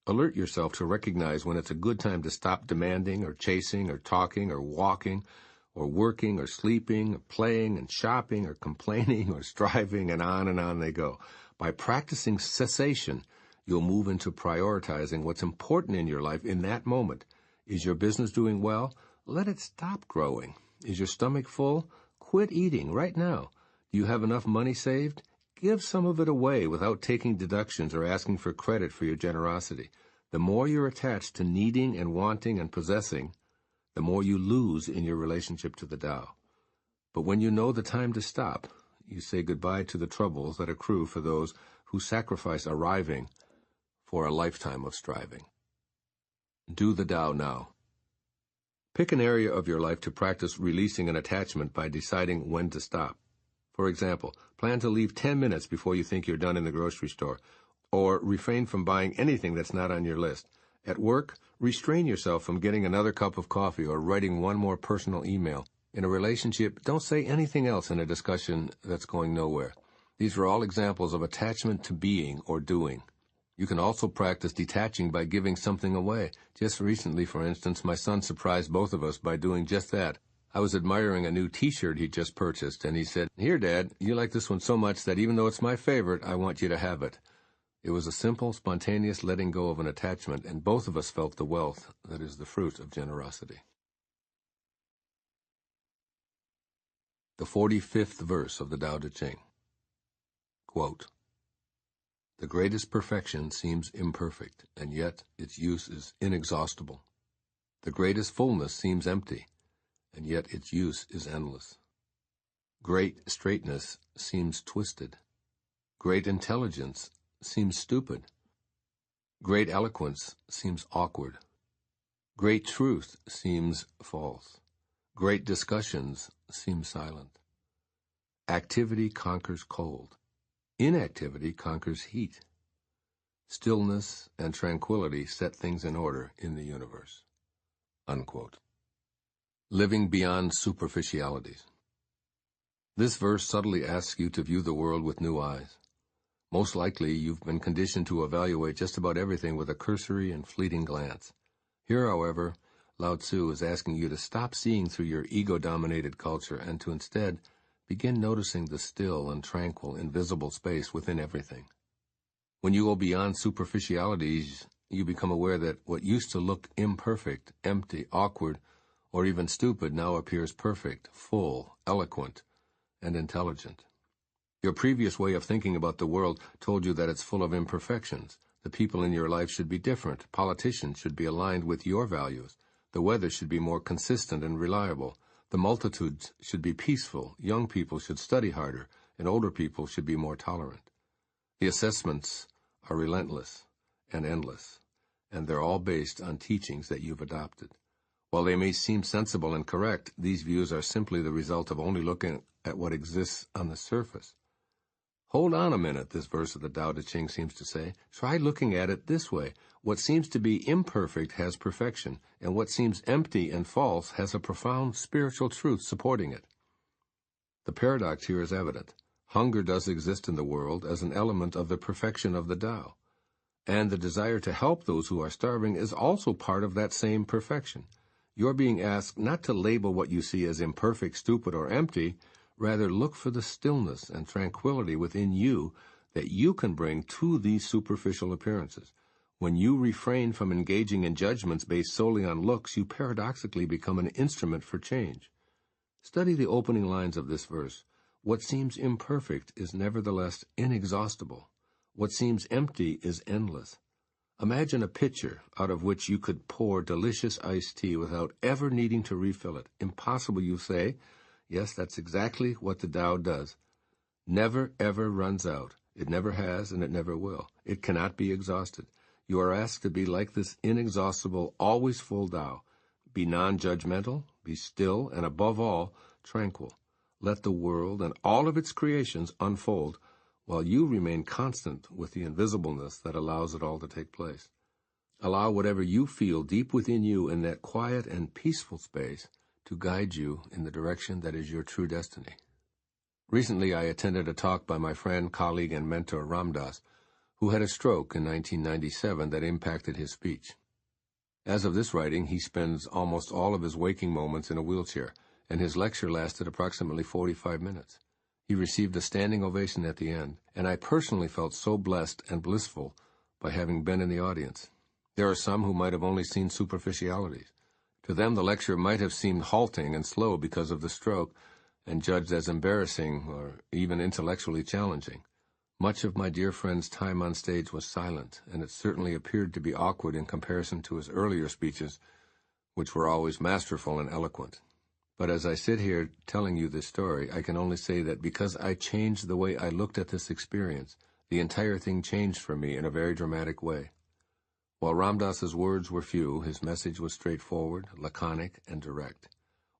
Alert yourself to recognize when it's a good time to stop demanding or chasing or talking or walking or working or sleeping or playing and shopping or complaining or striving, and on they go. By practicing cessation, you'll move into prioritizing what's important in your life in that moment. Is your business doing well? Let it stop growing. Is your stomach full? Quit eating right now. Do you have enough money saved? Give some of it away without taking deductions or asking for credit for your generosity. The more you're attached to needing and wanting and possessing, the more you lose in your relationship to the Tao. But when you know the time to stop, you say goodbye to the troubles that accrue for those who sacrifice arriving for a lifetime of striving. Do the Tao now. Pick an area of your life to practice releasing an attachment by deciding when to stop. For example, plan to leave 10 minutes before you think you're done in the grocery store, or refrain from buying anything that's not on your list. At work, restrain yourself from getting another cup of coffee or writing one more personal email. In a relationship, don't say anything else in a discussion that's going nowhere. These are all examples of attachment to being or doing. You can also practice detaching by giving something away. Just recently, for instance, my son surprised both of us by doing just that. I was admiring a new T-shirt he'd just purchased, and he said, "Here, Dad, you like this one so much that even though it's my favorite, I want you to have it." It was a simple, spontaneous letting go of an attachment, and both of us felt the wealth that is the fruit of generosity. The 45th verse of the Tao Te Ching. Quote, "The greatest perfection seems imperfect, and yet its use is inexhaustible. The greatest fullness seems empty, and yet its use is endless. Great straightness seems twisted. Great intelligence seems stupid. Great eloquence seems awkward. Great truth seems false. Great discussions seem silent. Activity conquers cold. Inactivity conquers heat. Stillness and tranquility set things in order in the universe." Unquote. Living beyond superficialities. This verse subtly asks you to view the world with new eyes. Most likely, you've been conditioned to evaluate just about everything with a cursory and fleeting glance. Here, however, Lao-tzu is asking you to stop seeing through your ego-dominated culture and to instead begin noticing the still and tranquil, invisible space within everything. When you go beyond superficialities, you become aware that what used to look imperfect, empty, awkward, or even stupid now appears perfect, full, eloquent, and intelligent. Your previous way of thinking about the world told you that it's full of imperfections. The people in your life should be different. Politicians should be aligned with your values. The weather should be more consistent and reliable. The multitudes should be peaceful. Young people should study harder, and older people should be more tolerant. The assessments are relentless and endless, and they're all based on teachings that you've adopted. While they may seem sensible and correct, these views are simply the result of only looking at what exists on the surface. Hold on a minute, this verse of the Tao Te Ching seems to say. Try looking at it this way. What seems to be imperfect has perfection, and what seems empty and false has a profound spiritual truth supporting it. The paradox here is evident. Hunger does exist in the world as an element of the perfection of the Tao, and the desire to help those who are starving is also part of that same perfection. You're being asked not to label what you see as imperfect, stupid, or empty. Rather, look for the stillness and tranquility within you that you can bring to these superficial appearances. When you refrain from engaging in judgments based solely on looks, you paradoxically become an instrument for change. Study the opening lines of this verse. What seems imperfect is nevertheless inexhaustible. What seems empty is endless. Imagine a pitcher out of which you could pour delicious iced tea without ever needing to refill it. Impossible, you say? Yes, that's exactly what the Tao does. Never, ever runs out. It never has, and it never will. It cannot be exhausted. You are asked to be like this inexhaustible, always full Tao. Be non-judgmental, be still, and above all, tranquil. Let the world and all of its creations unfold, while you remain constant with the invisibleness that allows it all to take place. Allow whatever you feel deep within you in that quiet and peaceful space to guide you in the direction that is your true destiny. Recently, I attended a talk by my friend, colleague, and mentor, Ram Dass, who had a stroke in 1997 that impacted his speech. As of this writing, he spends almost all of his waking moments in a wheelchair, and his lecture lasted approximately 45 minutes. He received a standing ovation at the end, and I personally felt so blessed and blissful by having been in the audience. There are some who might have only seen superficialities. To them, the lecture might have seemed halting and slow because of the stroke, and judged as embarrassing or even intellectually challenging. Much of my dear friend's time on stage was silent, and it certainly appeared to be awkward in comparison to his earlier speeches, which were always masterful and eloquent. But as I sit here telling you this story, I can only say that because I changed the way I looked at this experience, the entire thing changed for me in a very dramatic way. While Ram Dass's words were few, his message was straightforward, laconic, and direct.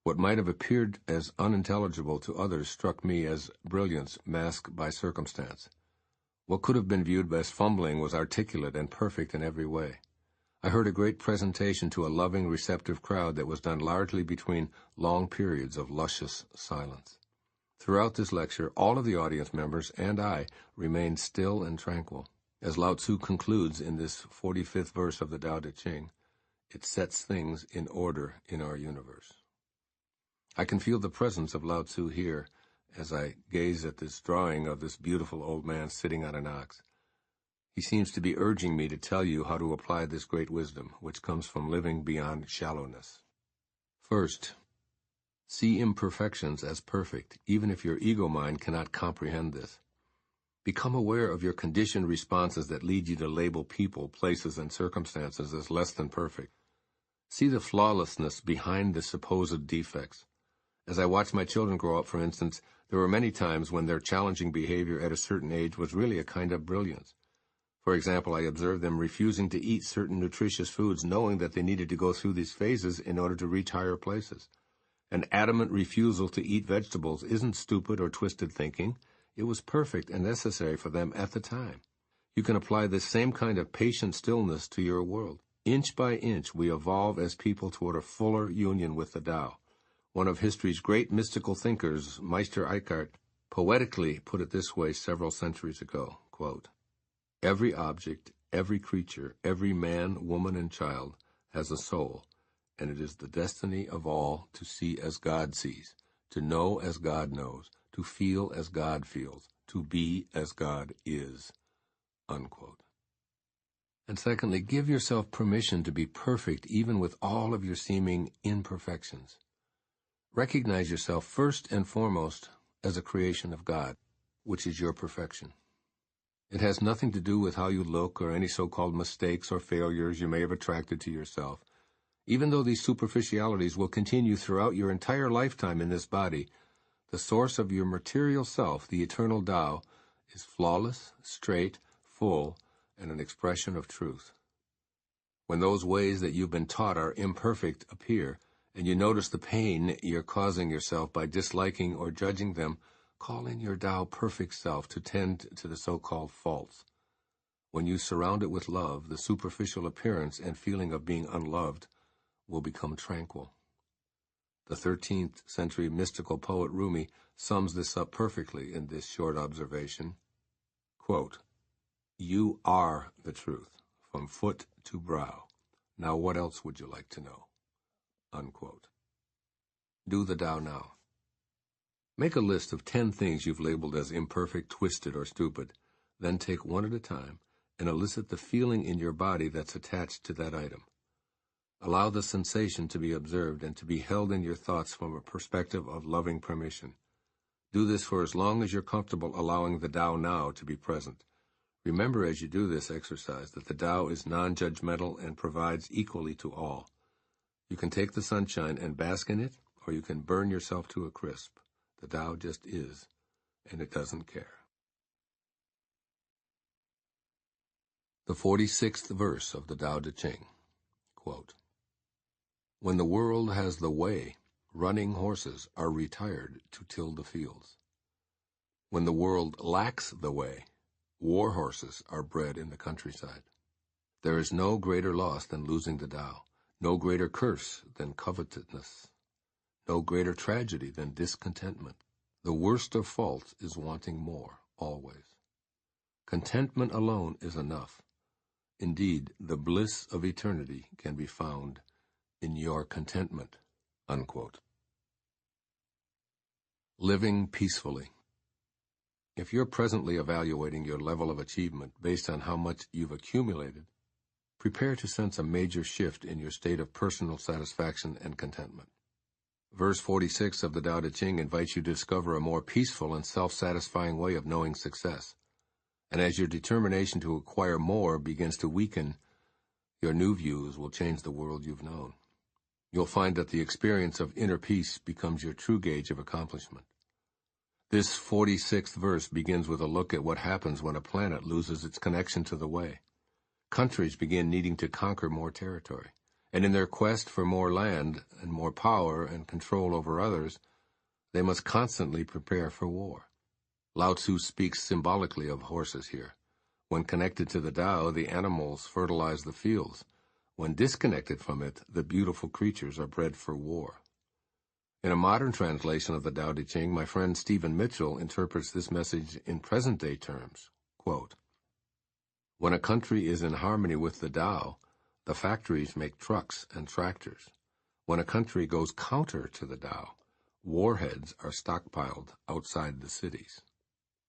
What might have appeared as unintelligible to others struck me as brilliance masked by circumstance. What could have been viewed as fumbling was articulate and perfect in every way. I heard a great presentation to a loving, receptive crowd that was done largely between long periods of luscious silence. Throughout this lecture, all of the audience members and I remained still and tranquil. As Lao-tzu concludes in this 45th verse of the Tao Te Ching, it sets things in order in our universe. I can feel the presence of Lao-tzu here as I gaze at this drawing of this beautiful old man sitting on an ox. He seems to be urging me to tell you how to apply this great wisdom, which comes from living beyond shallowness. First, see imperfections as perfect, even if your ego mind cannot comprehend this. Become aware of your conditioned responses that lead you to label people, places, and circumstances as less than perfect. See the flawlessness behind the supposed defects. As I watched my children grow up, for instance, there were many times when their challenging behavior at a certain age was really a kind of brilliance. For example, I observed them refusing to eat certain nutritious foods, knowing that they needed to go through these phases in order to reach higher places. An adamant refusal to eat vegetables isn't stupid or twisted thinking. It was perfect and necessary for them at the time. You can apply this same kind of patient stillness to your world. Inch by inch, we evolve as people toward a fuller union with the Tao. One of history's great mystical thinkers, Meister Eckhart, poetically put it this way several centuries ago, quote, "Every object, every creature, every man, woman, and child has a soul, and it is the destiny of all to see as God sees, to know as God knows, to feel as God feels, to be as God is." Unquote. And secondly, give yourself permission to be perfect even with all of your seeming imperfections. Recognize yourself first and foremost as a creation of God, which is your perfection. It has nothing to do with how you look or any so-called mistakes or failures you may have attracted to yourself. Even though these superficialities will continue throughout your entire lifetime in this body, the source of your material self, the eternal Tao, is flawless, straight, full, and an expression of truth. When those ways that you've been taught are imperfect appear, and you notice the pain you're causing yourself by disliking or judging them, call in your Tao perfect self to tend to the so-called faults. When you surround it with love, the superficial appearance and feeling of being unloved will become tranquil. The 13th century mystical poet Rumi sums this up perfectly in this short observation. Quote, "You are the truth, from foot to brow. Now what else would you like to know?" Unquote. Do the Tao now. Make a list of 10 things you've labeled as imperfect, twisted, or stupid. Then take one at a time and elicit the feeling in your body that's attached to that item. Allow the sensation to be observed and to be held in your thoughts from a perspective of loving permission. Do this for as long as you're comfortable allowing the Tao now to be present. Remember as you do this exercise that the Tao is non-judgmental and provides equally to all. You can take the sunshine and bask in it, or you can burn yourself to a crisp. The Tao just is, and it doesn't care. The 46th verse of the Tao Te Ching, quote, "When the world has the way, running horses are retired to till the fields. When the world lacks the way, war horses are bred in the countryside. There is no greater loss than losing the Tao, no greater curse than covetousness, no greater tragedy than discontentment. The worst of faults is wanting more, always. Contentment alone is enough. Indeed, the bliss of eternity can be found in your contentment." Unquote. Living peacefully. If you're presently evaluating your level of achievement based on how much you've accumulated, prepare to sense a major shift in your state of personal satisfaction and contentment. Verse 46 of the Tao Te Ching invites you to discover a more peaceful and self-satisfying way of knowing success. And as your determination to acquire more begins to weaken, your new views will change the world you've known. You'll find that the experience of inner peace becomes your true gauge of accomplishment. This 46th verse begins with a look at what happens when a planet loses its connection to the way. countries begin needing to conquer more territory, and in their quest for more land and more power and control over others, they must constantly prepare for war. Lao-tzu speaks symbolically of horses here. When connected to the Tao, the animals fertilize the fields. When disconnected from it, the beautiful creatures are bred for war. In a modern translation of the Tao Te Ching, my friend Stephen Mitchell interprets this message in present-day terms. Quote, "When a country is in harmony with the Tao, the factories make trucks and tractors. When a country goes counter to the Tao, warheads are stockpiled outside the cities."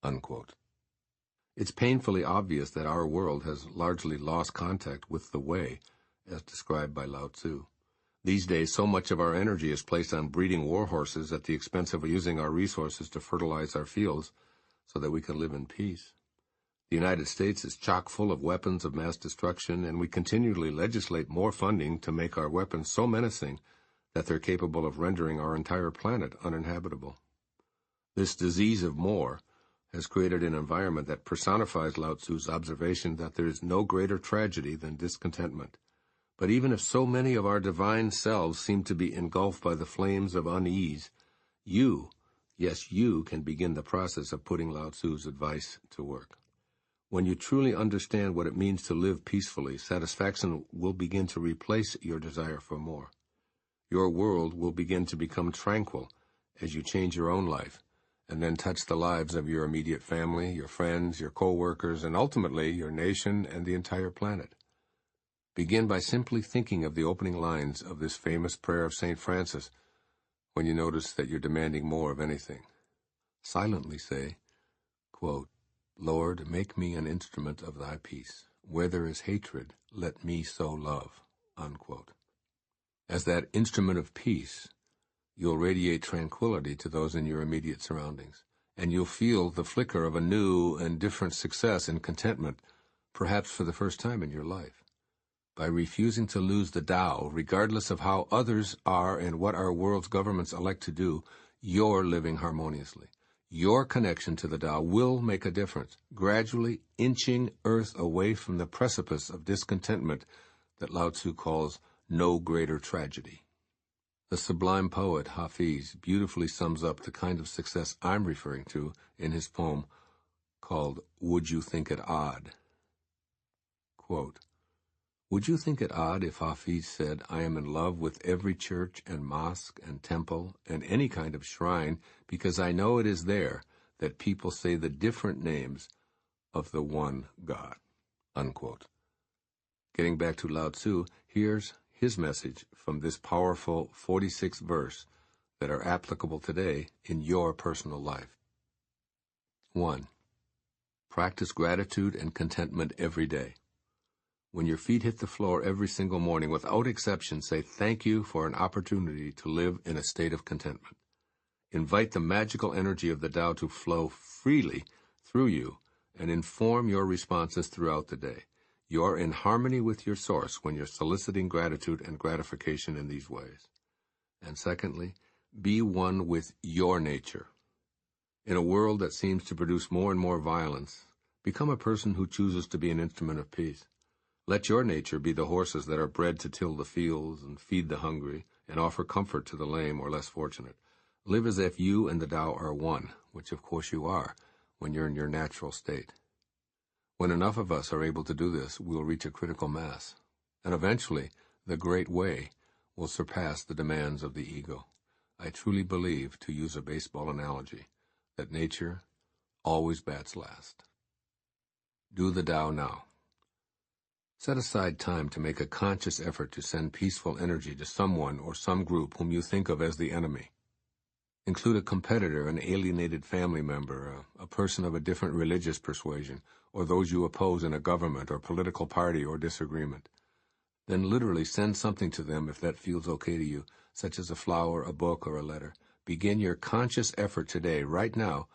Unquote. It's painfully obvious that our world has largely lost contact with the way, as described by Lao-tzu. These days, so much of our energy is placed on breeding war horses at the expense of using our resources to fertilize our fields so that we can live in peace. The United States is chock full of weapons of mass destruction, and we continually legislate more funding to make our weapons so menacing that they're capable of rendering our entire planet uninhabitable. This disease of more has created an environment that personifies Lao-tzu's observation that there is no greater tragedy than discontentment. But even if so many of our divine selves seem to be engulfed by the flames of unease, you, yes, you can begin the process of putting Lao-tzu's advice to work. When you truly understand what it means to live peacefully, satisfaction will begin to replace your desire for more. Your world will begin to become tranquil as you change your own life, and then touch the lives of your immediate family, your friends, your co-workers, and ultimately your nation and the entire planet. Begin by simply thinking of the opening lines of this famous prayer of St. Francis when you notice that you're demanding more of anything. Silently say, quote, "Lord, make me an instrument of thy peace. Where there is hatred, let me sow love." Unquote. As that instrument of peace, you'll radiate tranquility to those in your immediate surroundings, and you'll feel the flicker of a new and different success and contentment, perhaps for the first time in your life. By refusing to lose the Tao, regardless of how others are and what our world's governments elect to do, you're living harmoniously. Your connection to the Tao will make a difference, gradually inching Earth away from the precipice of discontentment that Lao-tzu calls no greater tragedy. The sublime poet Hafiz beautifully sums up the kind of success I'm referring to in his poem called Would You Think It Odd? Quote, "Would you think it odd if Hafiz said, 'I am in love with every church and mosque and temple and any kind of shrine because I know it is there that people say the different names of the one God'?" Unquote. Getting back to Lao-tzu, here's his message from this powerful 46th verse that are applicable today in your personal life. 1. Practice gratitude and contentment every day. When your feet hit the floor every single morning, without exception, say thank you for an opportunity to live in a state of contentment. Invite the magical energy of the Tao to flow freely through you and inform your responses throughout the day. You're in harmony with your source when you're soliciting gratitude and gratification in these ways. And secondly, be one with your nature. In a world that seems to produce more and more violence, become a person who chooses to be an instrument of peace. Let your nature be the horses that are bred to till the fields and feed the hungry and offer comfort to the lame or less fortunate. Live as if you and the Tao are one, which of course you are when you're in your natural state. When enough of us are able to do this, we'll reach a critical mass, and eventually the great way will surpass the demands of the ego. I truly believe, to use a baseball analogy, that nature always bats last. Do the Tao now. Set aside time to make a conscious effort to send peaceful energy to someone or some group whom you think of as the enemy. Include a competitor, an alienated family member, a person of a different religious persuasion, or those you oppose in a government or political party or disagreement. Then literally send something to them if that feels okay to you, such as a flower, a book, or a letter. Begin your conscious effort today, right now,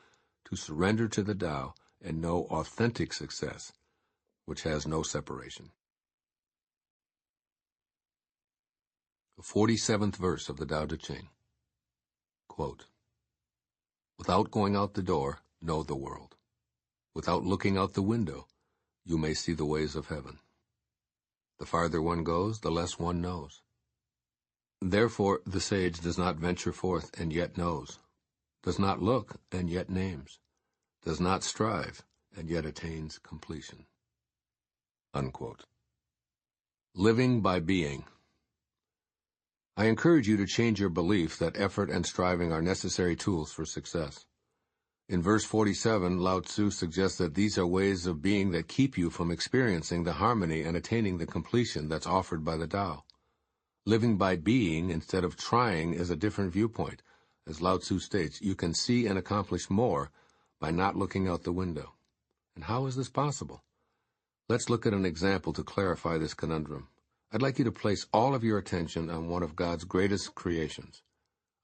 to surrender to the Tao and know authentic success, which has no separation. The 47th verse of the Tao Te Ching. Quote, "Without going out the door, know the world. Without looking out the window, you may see the ways of heaven." The farther one goes, the less one knows. Therefore, the sage does not venture forth and yet knows, does not look and yet names, does not strive and yet attains completion. Unquote. Living by being. I encourage you to change your belief that effort and striving are necessary tools for success. In verse 47, Lao-tzu suggests that these are ways of being that keep you from experiencing the harmony and attaining the completion that's offered by the Tao. Living by being instead of trying is a different viewpoint. As Lao-tzu states, you can see and accomplish more by not looking out the window. And how is this possible? Let's look at an example to clarify this conundrum. I'd like you to place all of your attention on one of God's greatest creations.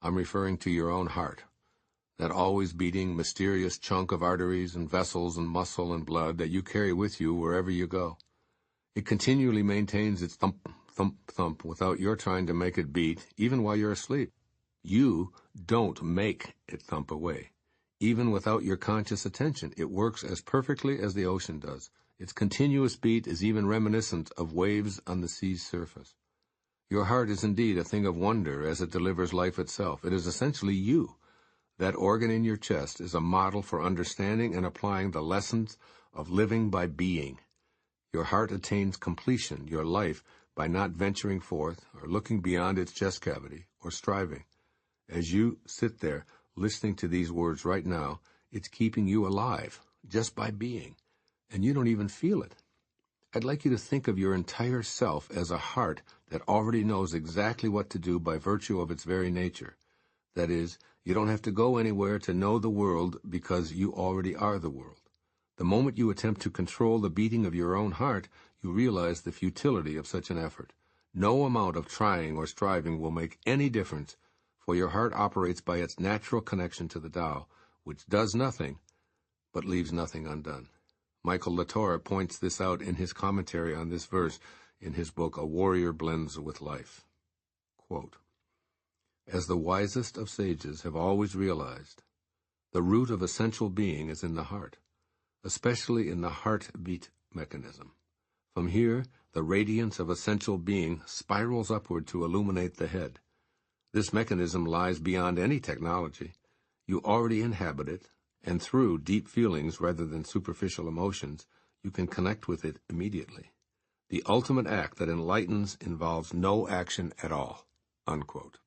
I'm referring to your own heart, that always beating, mysterious chunk of arteries and vessels and muscle and blood that you carry with you wherever you go. It continually maintains its thump, thump, thump without your trying to make it beat, even while you're asleep. You don't make it thump away. Even without your conscious attention, it works as perfectly as the ocean does. Its continuous beat is even reminiscent of waves on the sea's surface. Your heart is indeed a thing of wonder as it delivers life itself. It is essentially you. That organ in your chest is a model for understanding and applying the lessons of living by being. Your heart attains completion, your life, by not venturing forth or looking beyond its chest cavity or striving. As you sit there listening to these words right now, it's keeping you alive just by being, and you don't even feel it. I'd like you to think of your entire self as a heart that already knows exactly what to do by virtue of its very nature. That is, you don't have to go anywhere to know the world because you already are the world. The moment you attempt to control the beating of your own heart, you realize the futility of such an effort. No amount of trying or striving will make any difference, for your heart operates by its natural connection to the Tao, which does nothing, but leaves nothing undone. Michael Latour points this out in his commentary on this verse in his book, A Warrior Blends with Life. Quote, as the wisest of sages have always realized, the root of essential being is in the heart, especially in the heartbeat mechanism. From here, the radiance of essential being spirals upward to illuminate the head. This mechanism lies beyond any technology. You already inhabit it, and through deep feelings rather than superficial emotions, you can connect with it immediately. The ultimate act that enlightens involves no action at all. Unquote.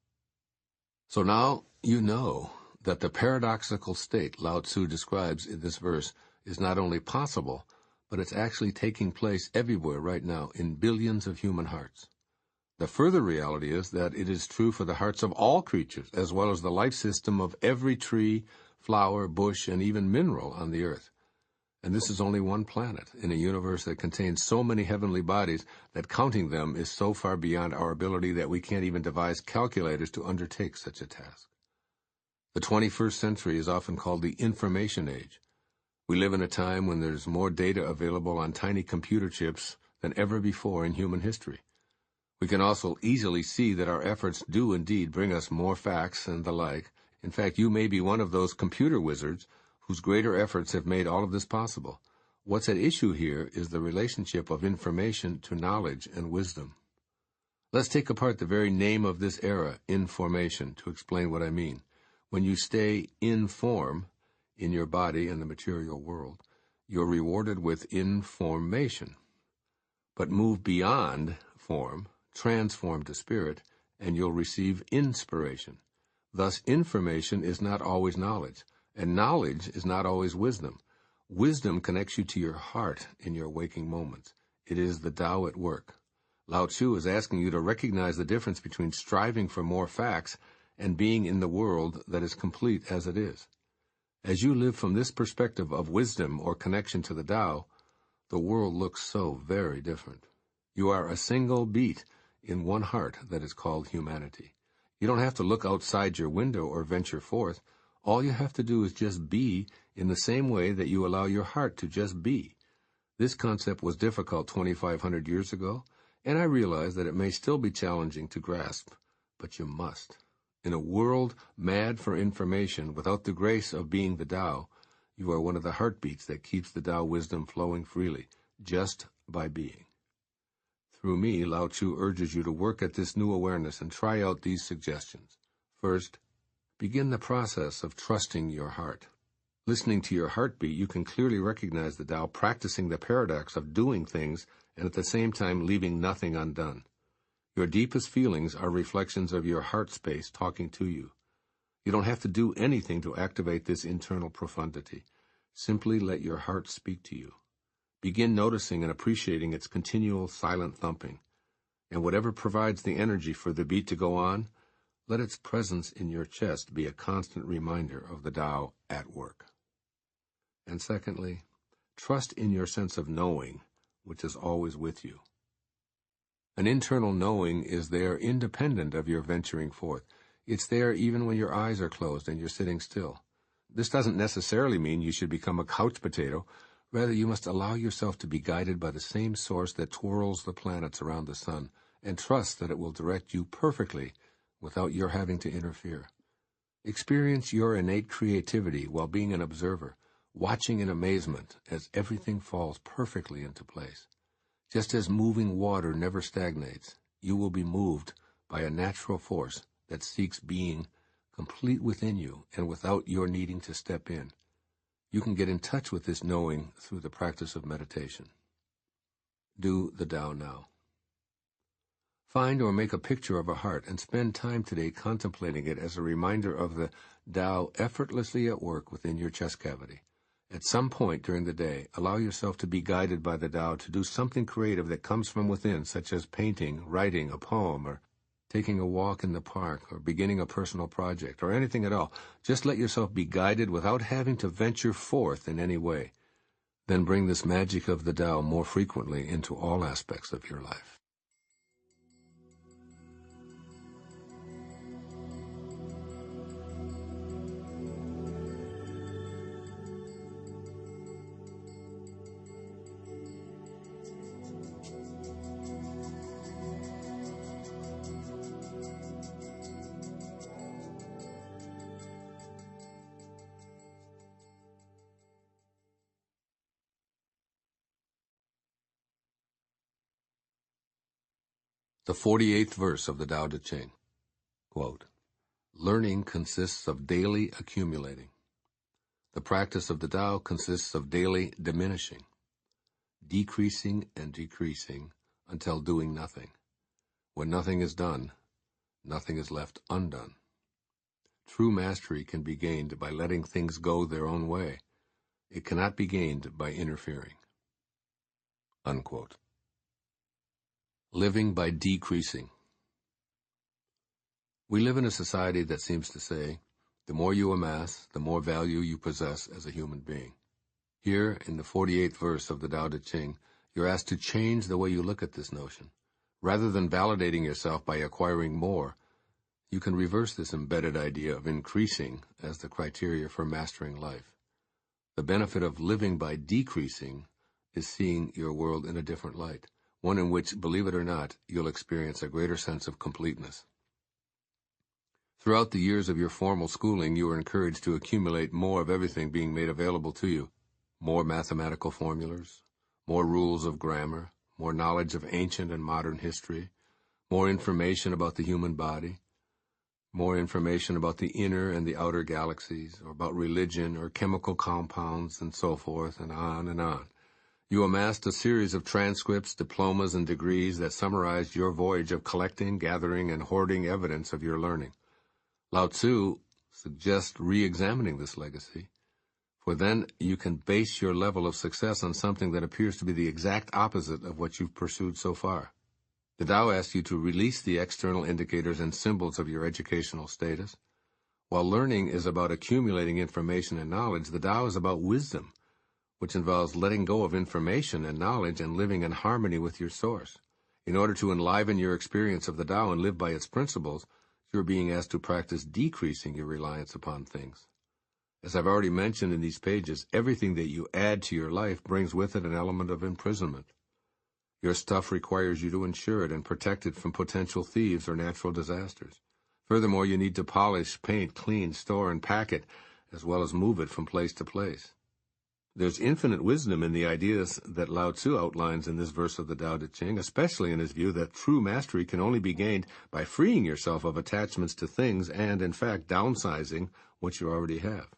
So now you know that the paradoxical state Lao-tzu describes in this verse is not only possible, but it's actually taking place everywhere right now in billions of human hearts. The further reality is that it is true for the hearts of all creatures, as well as the life system of every tree, flower, bush, and even mineral on the earth. And this is only one planet in a universe that contains so many heavenly bodies that counting them is so far beyond our ability that we can't even devise calculators to undertake such a task. The 21st century is often called the information age. We live in a time when there's more data available on tiny computer chips than ever before in human history. We can also easily see that our efforts do indeed bring us more facts and the like. In fact, you may be one of those computer wizards whose greater efforts have made all of this possible. What's at issue here is the relationship of information to knowledge and wisdom. Let's take apart the very name of this era, information, to explain what I mean. When you stay in form, in your body and the material world, you're rewarded with information. But move beyond form, transform to spirit, and you'll receive inspiration. Thus, information is not always knowledge, and knowledge is not always wisdom. Wisdom connects you to your heart in your waking moments. It is the Tao at work. Lao-tzu is asking you to recognize the difference between striving for more facts and being in the world that is complete as it is. As you live from this perspective of wisdom or connection to the Tao, the world looks so very different. You are a single beat in one heart that is called humanity. You don't have to look outside your window or venture forth. All you have to do is just be in the same way that you allow your heart to just be. This concept was difficult 2,500 years ago, and I realize that it may still be challenging to grasp, but you must. In a world mad for information without the grace of being the Tao, you are one of the heartbeats that keeps the Tao wisdom flowing freely, just by being. Through me, Lao-tzu urges you to work at this new awareness and try out these suggestions. First, begin the process of trusting your heart. Listening to your heartbeat, you can clearly recognize the Tao practicing the paradox of doing things and at the same time leaving nothing undone. Your deepest feelings are reflections of your heart space talking to you. You don't have to do anything to activate this internal profundity. Simply let your heart speak to you. Begin noticing and appreciating its continual silent thumping. And whatever provides the energy for the beat to go on, let its presence in your chest be a constant reminder of the Tao at work. And secondly, trust in your sense of knowing, which is always with you. An internal knowing is there independent of your venturing forth. It's there even when your eyes are closed and you're sitting still. This doesn't necessarily mean you should become a couch potato. Rather, you must allow yourself to be guided by the same source that twirls the planets around the sun, and trust that it will direct you perfectly without your having to interfere. Experience your innate creativity while being an observer, watching in amazement as everything falls perfectly into place. Just as moving water never stagnates, you will be moved by a natural force that seeks being complete within you and without your needing to step in. You can get in touch with this knowing through the practice of meditation. Do the Tao now. Find or make a picture of a heart and spend time today contemplating it as a reminder of the Tao effortlessly at work within your chest cavity. At some point during the day, allow yourself to be guided by the Tao to do something creative that comes from within, such as painting, writing a poem, or taking a walk in the park, or beginning a personal project, or anything at all. Just let yourself be guided without having to venture forth in any way. Then bring this magic of the Tao more frequently into all aspects of your life. The 48th verse of the Tao Te Ching. Quote, learning consists of daily accumulating. The practice of the Tao consists of daily diminishing, decreasing and decreasing until doing nothing. When nothing is done, nothing is left undone. True mastery can be gained by letting things go their own way. It cannot be gained by interfering. Unquote. Living by decreasing. We live in a society that seems to say, the more you amass, the more value you possess as a human being. Here, in the 48th verse of the Tao Te Ching, you're asked to change the way you look at this notion. Rather than validating yourself by acquiring more, you can reverse this embedded idea of increasing as the criteria for mastering life. The benefit of living by decreasing is seeing your world in a different light, one in which, believe it or not, you'll experience a greater sense of completeness. Throughout the years of your formal schooling, you are encouraged to accumulate more of everything being made available to you. More mathematical formulas, more rules of grammar, more knowledge of ancient and modern history, more information about the human body, more information about the inner and the outer galaxies, or about religion or chemical compounds, and so forth, and on and on. You amassed a series of transcripts, diplomas, and degrees that summarized your voyage of collecting, gathering, and hoarding evidence of your learning. Lao-tzu suggests re-examining this legacy, for then you can base your level of success on something that appears to be the exact opposite of what you've pursued so far. The Tao asks you to release the external indicators and symbols of your educational status. While learning is about accumulating information and knowledge, the Tao is about wisdom, which involves letting go of information and knowledge and living in harmony with your source. In order to enliven your experience of the Tao and live by its principles, you're being asked to practice decreasing your reliance upon things. As I've already mentioned in these pages, everything that you add to your life brings with it an element of imprisonment. Your stuff requires you to insure it and protect it from potential thieves or natural disasters. Furthermore, you need to polish, paint, clean, store, and pack it, as well as move it from place to place. There's infinite wisdom in the ideas that Lao-tzu outlines in this verse of the Tao Te Ching, especially in his view that true mastery can only be gained by freeing yourself of attachments to things and, in fact, downsizing what you already have.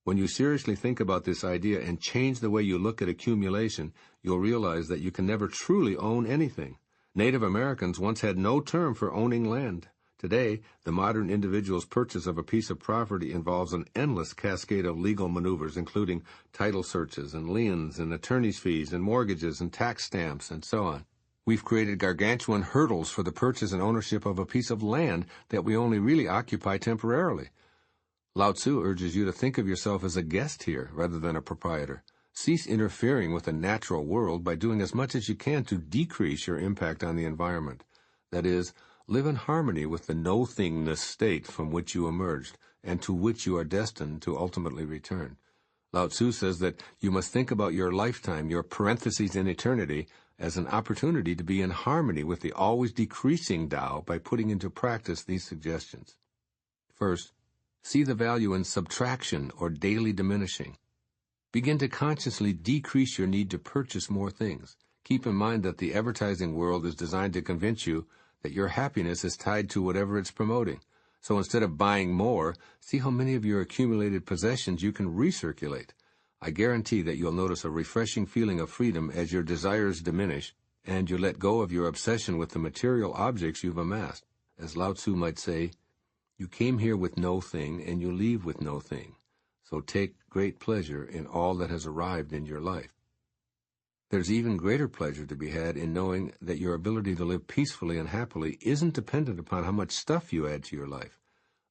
When you seriously think about this idea and change the way you look at accumulation, you'll realize that you can never truly own anything. Native Americans once had no term for owning land. Today, the modern individual's purchase of a piece of property involves an endless cascade of legal maneuvers, including title searches and liens and attorney's fees and mortgages and tax stamps and so on. We've created gargantuan hurdles for the purchase and ownership of a piece of land that we only really occupy temporarily. Lao-tzu urges you to think of yourself as a guest here rather than a proprietor. Cease interfering with the natural world by doing as much as you can to decrease your impact on the environment. That is, live in harmony with the no-thingness state from which you emerged and to which you are destined to ultimately return. Lao-tzu says that you must think about your lifetime, your parentheses in eternity, as an opportunity to be in harmony with the always decreasing Tao by putting into practice these suggestions. First, see the value in subtraction or daily diminishing. Begin to consciously decrease your need to purchase more things. Keep in mind that the advertising world is designed to convince you that your happiness is tied to whatever it's promoting. So instead of buying more, see how many of your accumulated possessions you can recirculate. I guarantee that you'll notice a refreshing feeling of freedom as your desires diminish and you let go of your obsession with the material objects you've amassed. As Lao-tzu might say, you came here with no thing and you leave with no thing. So take great pleasure in all that has arrived in your life. There's even greater pleasure to be had in knowing that your ability to live peacefully and happily isn't dependent upon how much stuff you add to your life.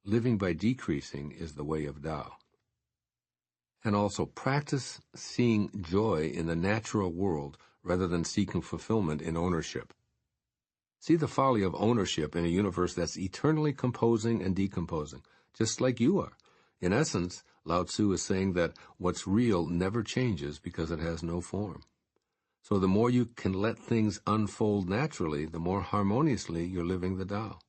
Living by decreasing is the way of Tao. And also practice seeing joy in the natural world rather than seeking fulfillment in ownership. See the folly of ownership in a universe that's eternally composing and decomposing, just like you are. In essence, Lao-tzu is saying that what's real never changes because it has no form. So the more you can let things unfold naturally, the more harmoniously you're living the Tao.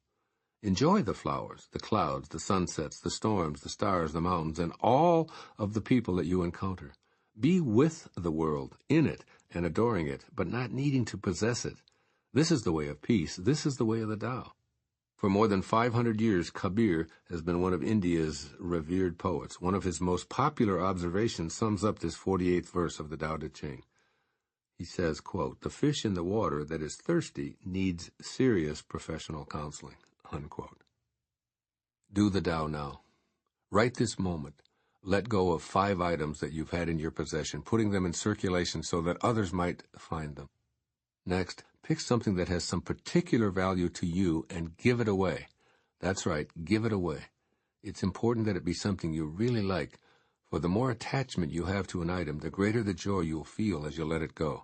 Enjoy the flowers, the clouds, the sunsets, the storms, the stars, the mountains, and all of the people that you encounter. Be with the world, in it, and adoring it, but not needing to possess it. This is the way of peace. This is the way of the Tao. For more than 500 years, Kabir has been one of India's revered poets. One of his most popular observations sums up this 48th verse of the Tao Te Ching. He says, quote, "The fish in the water that is thirsty needs serious professional counseling," unquote. Do the Tao now. Right this moment, let go of 5 items that you've had in your possession, putting them in circulation so that others might find them. Next, pick something that has some particular value to you and give it away. That's right, give it away. It's important that it be something you really like, for the more attachment you have to an item, the greater the joy you'll feel as you let it go.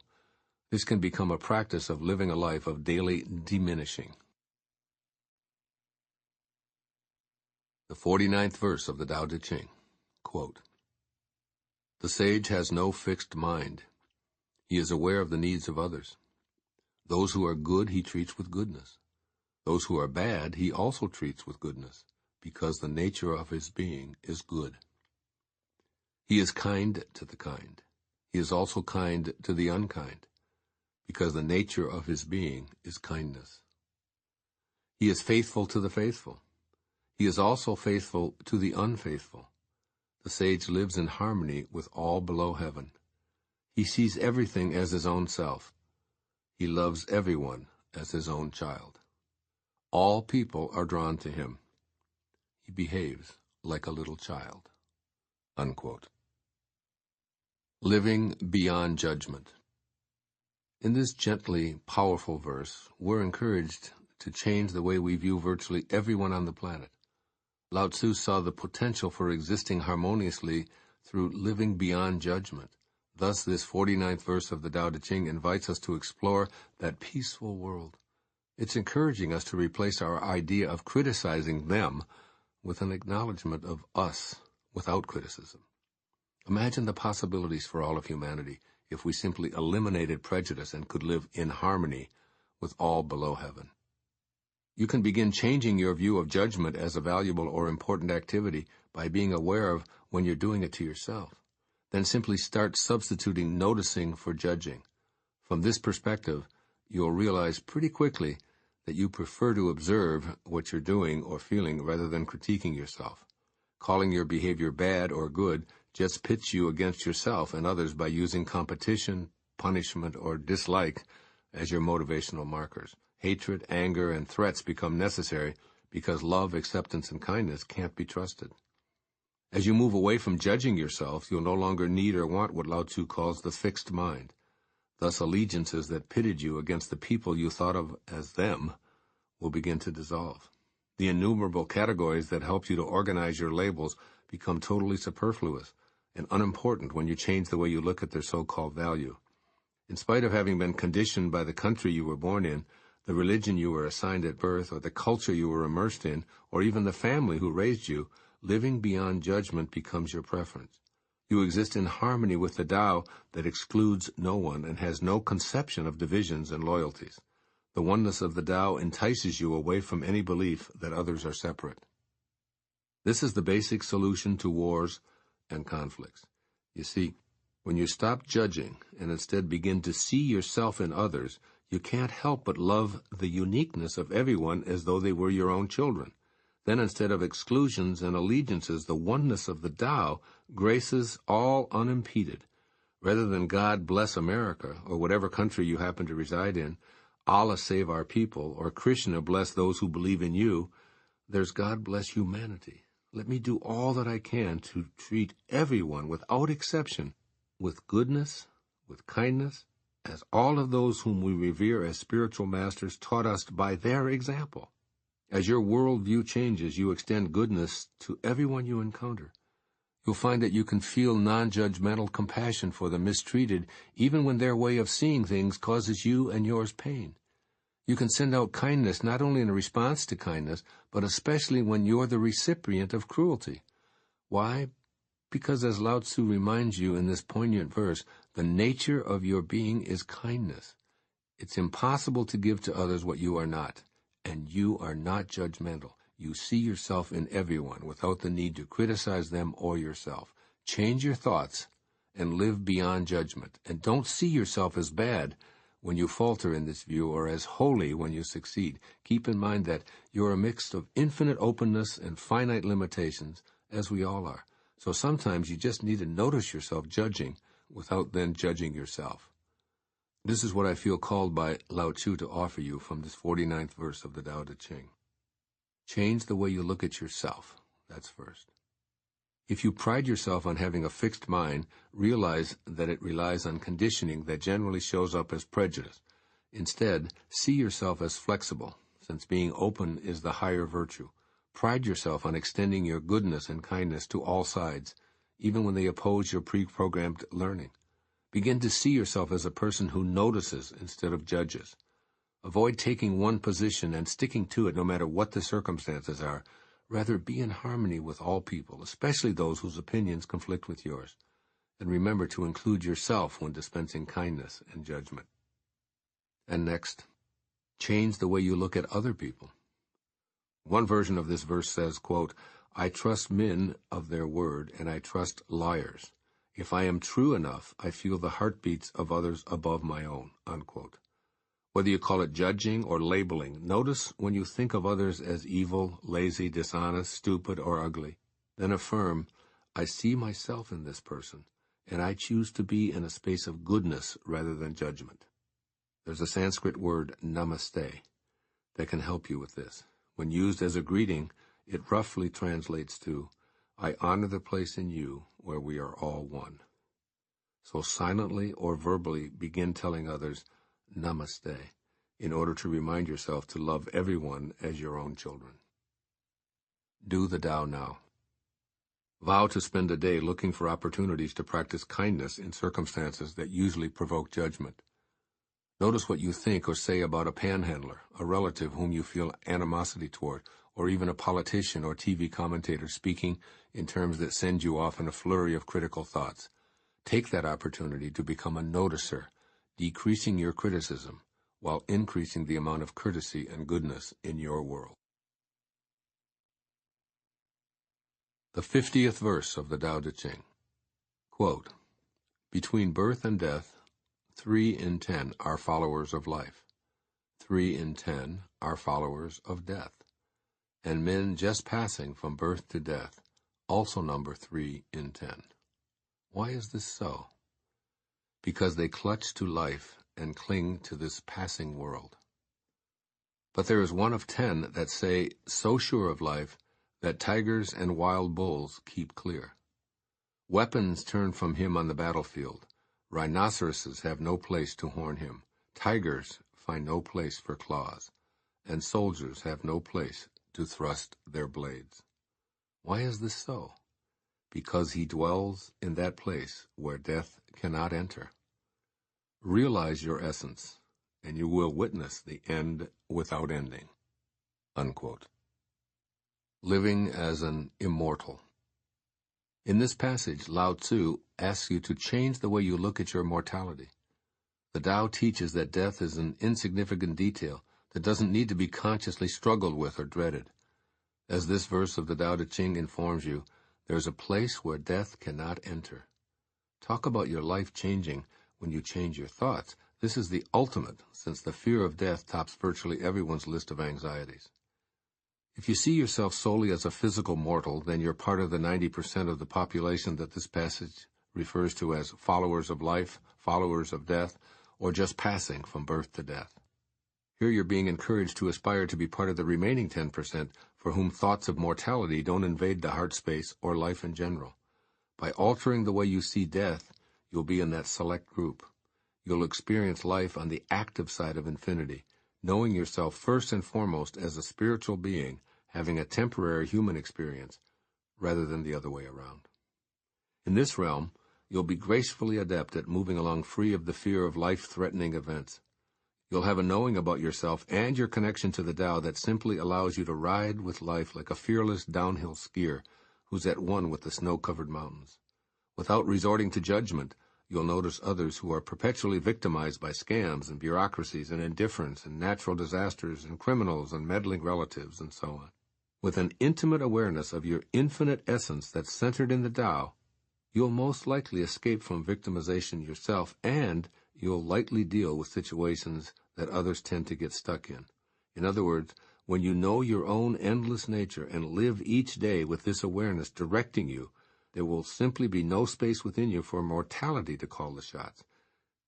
This can become a practice of living a life of daily diminishing. The 49th verse of the Tao Te Ching, quote, "The sage has no fixed mind. He is aware of the needs of others. Those who are good he treats with goodness. Those who are bad he also treats with goodness, because the nature of his being is good. He is kind to the kind. He is also kind to the unkind, because the nature of his being is kindness. He is faithful to the faithful. He is also faithful to the unfaithful. The sage lives in harmony with all below heaven. He sees everything as his own self. He loves everyone as his own child. All people are drawn to him. He behaves like a little child." Unquote. Living beyond judgment. In this gently powerful verse, we're encouraged to change the way we view virtually everyone on the planet. Lao-tzu saw the potential for existing harmoniously through living beyond judgment. Thus, this 49th verse of the Tao Te Ching invites us to explore that peaceful world. It's encouraging us to replace our idea of criticizing them with an acknowledgement of us without criticism. Imagine the possibilities for all of humanity if we simply eliminated prejudice and could live in harmony with all below heaven. You can begin changing your view of judgment as a valuable or important activity by being aware of when you're doing it to yourself. Then simply start substituting noticing for judging. From this perspective, you'll realize pretty quickly that you prefer to observe what you're doing or feeling rather than critiquing yourself. Calling your behavior bad or good just pits you against yourself and others by using competition, punishment, or dislike as your motivational markers. Hatred, anger, and threats become necessary because love, acceptance, and kindness can't be trusted. As you move away from judging yourself, you'll no longer need or want what Lao-tzu calls the fixed mind. Thus, allegiances that pitted you against the people you thought of as them will begin to dissolve. The innumerable categories that helped you to organize your labels become totally superfluous and unimportant when you change the way you look at their so-called value. In spite of having been conditioned by the country you were born in, the religion you were assigned at birth, or the culture you were immersed in, or even the family who raised you, living beyond judgment becomes your preference. You exist in harmony with the Tao that excludes no one and has no conception of divisions and loyalties. The oneness of the Tao entices you away from any belief that others are separate. This is the basic solution to wars and conflicts. You see, when you stop judging and instead begin to see yourself in others, you can't help but love the uniqueness of everyone as though they were your own children. Then instead of exclusions and allegiances, the oneness of the Tao graces all unimpeded. Rather than God bless America, or whatever country you happen to reside in, Allah save our people, or Krishna bless those who believe in you, there's God bless humanity. Let me do all that I can to treat everyone without exception with goodness, with kindness, as all of those whom we revere as spiritual masters taught us by their example. As your worldview changes, you extend goodness to everyone you encounter. You'll find that you can feel non-judgmental compassion for the mistreated, even when their way of seeing things causes you and yours pain. You can send out kindness not only in response to kindness, but especially when you're the recipient of cruelty. Why? Because as Lao-tzu reminds you in this poignant verse, the nature of your being is kindness. It's impossible to give to others what you are not, and you are not judgmental. You see yourself in everyone without the need to criticize them or yourself. Change your thoughts and live beyond judgment, and don't see yourself as bad when you falter in this view or as holy when you succeed. Keep in mind that you're a mix of infinite openness and finite limitations, as we all are. So sometimes you just need to notice yourself judging without then judging yourself. This is what I feel called by Lao-tzu to offer you from this 49th verse of the Tao Te Ching. Change the way you look at yourself. That's first. If you pride yourself on having a fixed mind, realize that it relies on conditioning that generally shows up as prejudice. Instead, see yourself as flexible, since being open is the higher virtue. Pride yourself on extending your goodness and kindness to all sides, even when they oppose your pre-programmed learning. Begin to see yourself as a person who notices instead of judges. Avoid taking one position and sticking to it no matter what the circumstances are. Rather, be in harmony with all people, especially those whose opinions conflict with yours. And remember to include yourself when dispensing kindness and judgment. And next, change the way you look at other people. One version of this verse says, quote, I trust men of their word, and I trust liars. If I am true enough, I feel the heartbeats of others above my own, unquote. Whether you call it judging or labeling, notice when you think of others as evil, lazy, dishonest, stupid, or ugly. Then affirm, I see myself in this person, and I choose to be in a space of goodness rather than judgment. There's a Sanskrit word, namaste, that can help you with this. When used as a greeting, it roughly translates to, I honor the place in you where we are all one. So silently or verbally begin telling others, Namaste, in order to remind yourself to love everyone as your own children. Do the Tao now. Vow to spend a day looking for opportunities to practice kindness in circumstances that usually provoke judgment. Notice what you think or say about a panhandler, a relative whom you feel animosity toward, or even a politician or TV commentator speaking in terms that send you off in a flurry of critical thoughts. Take that opportunity to become a noticer, decreasing your criticism while increasing the amount of courtesy and goodness in your world. The 50th verse of the Tao Te Ching. Quote, Between birth and death, 3 in 10 are followers of life. 3 in 10 are followers of death. And men just passing from birth to death also number 3 in 10. Why is this so? Because they clutch to life and cling to this passing world. But there is 1 of 10 that say, so sure of life, that tigers and wild bulls keep clear. Weapons turn from him on the battlefield. Rhinoceroses have no place to horn him. Tigers find no place for claws. And soldiers have no place to thrust their blades. Why is this so? Because he dwells in that place where death cannot enter. Realize your essence, and you will witness the end without ending. Unquote. Living as an immortal. In this passage, Lao-tzu asks you to change the way you look at your mortality. The Tao teaches that death is an insignificant detail that doesn't need to be consciously struggled with or dreaded. As this verse of the Tao Te Ching informs you, there is a place where death cannot enter. Talk about your life changing when you change your thoughts. This is the ultimate, since the fear of death tops virtually everyone's list of anxieties. If you see yourself solely as a physical mortal, then you're part of the 90% of the population that this passage refers to as followers of life, followers of death, or just passing from birth to death. Here you're being encouraged to aspire to be part of the remaining 10% for whom thoughts of mortality don't invade the heart space or life in general. By altering the way you see death, you'll be in that select group. You'll experience life on the active side of infinity, knowing yourself first and foremost as a spiritual being having a temporary human experience, rather than the other way around. In this realm, you'll be gracefully adept at moving along free of the fear of life-threatening events. You'll have a knowing about yourself and your connection to the Tao that simply allows you to ride with life like a fearless downhill skier who's at one with the snow-covered mountains. Without resorting to judgment, you'll notice others who are perpetually victimized by scams and bureaucracies and indifference and natural disasters and criminals and meddling relatives and so on. With an intimate awareness of your infinite essence that's centered in the Tao, you'll most likely escape from victimization yourself, and you'll lightly deal with situations that others tend to get stuck in. In other words, when you know your own endless nature and live each day with this awareness directing you, there will simply be no space within you for mortality to call the shots.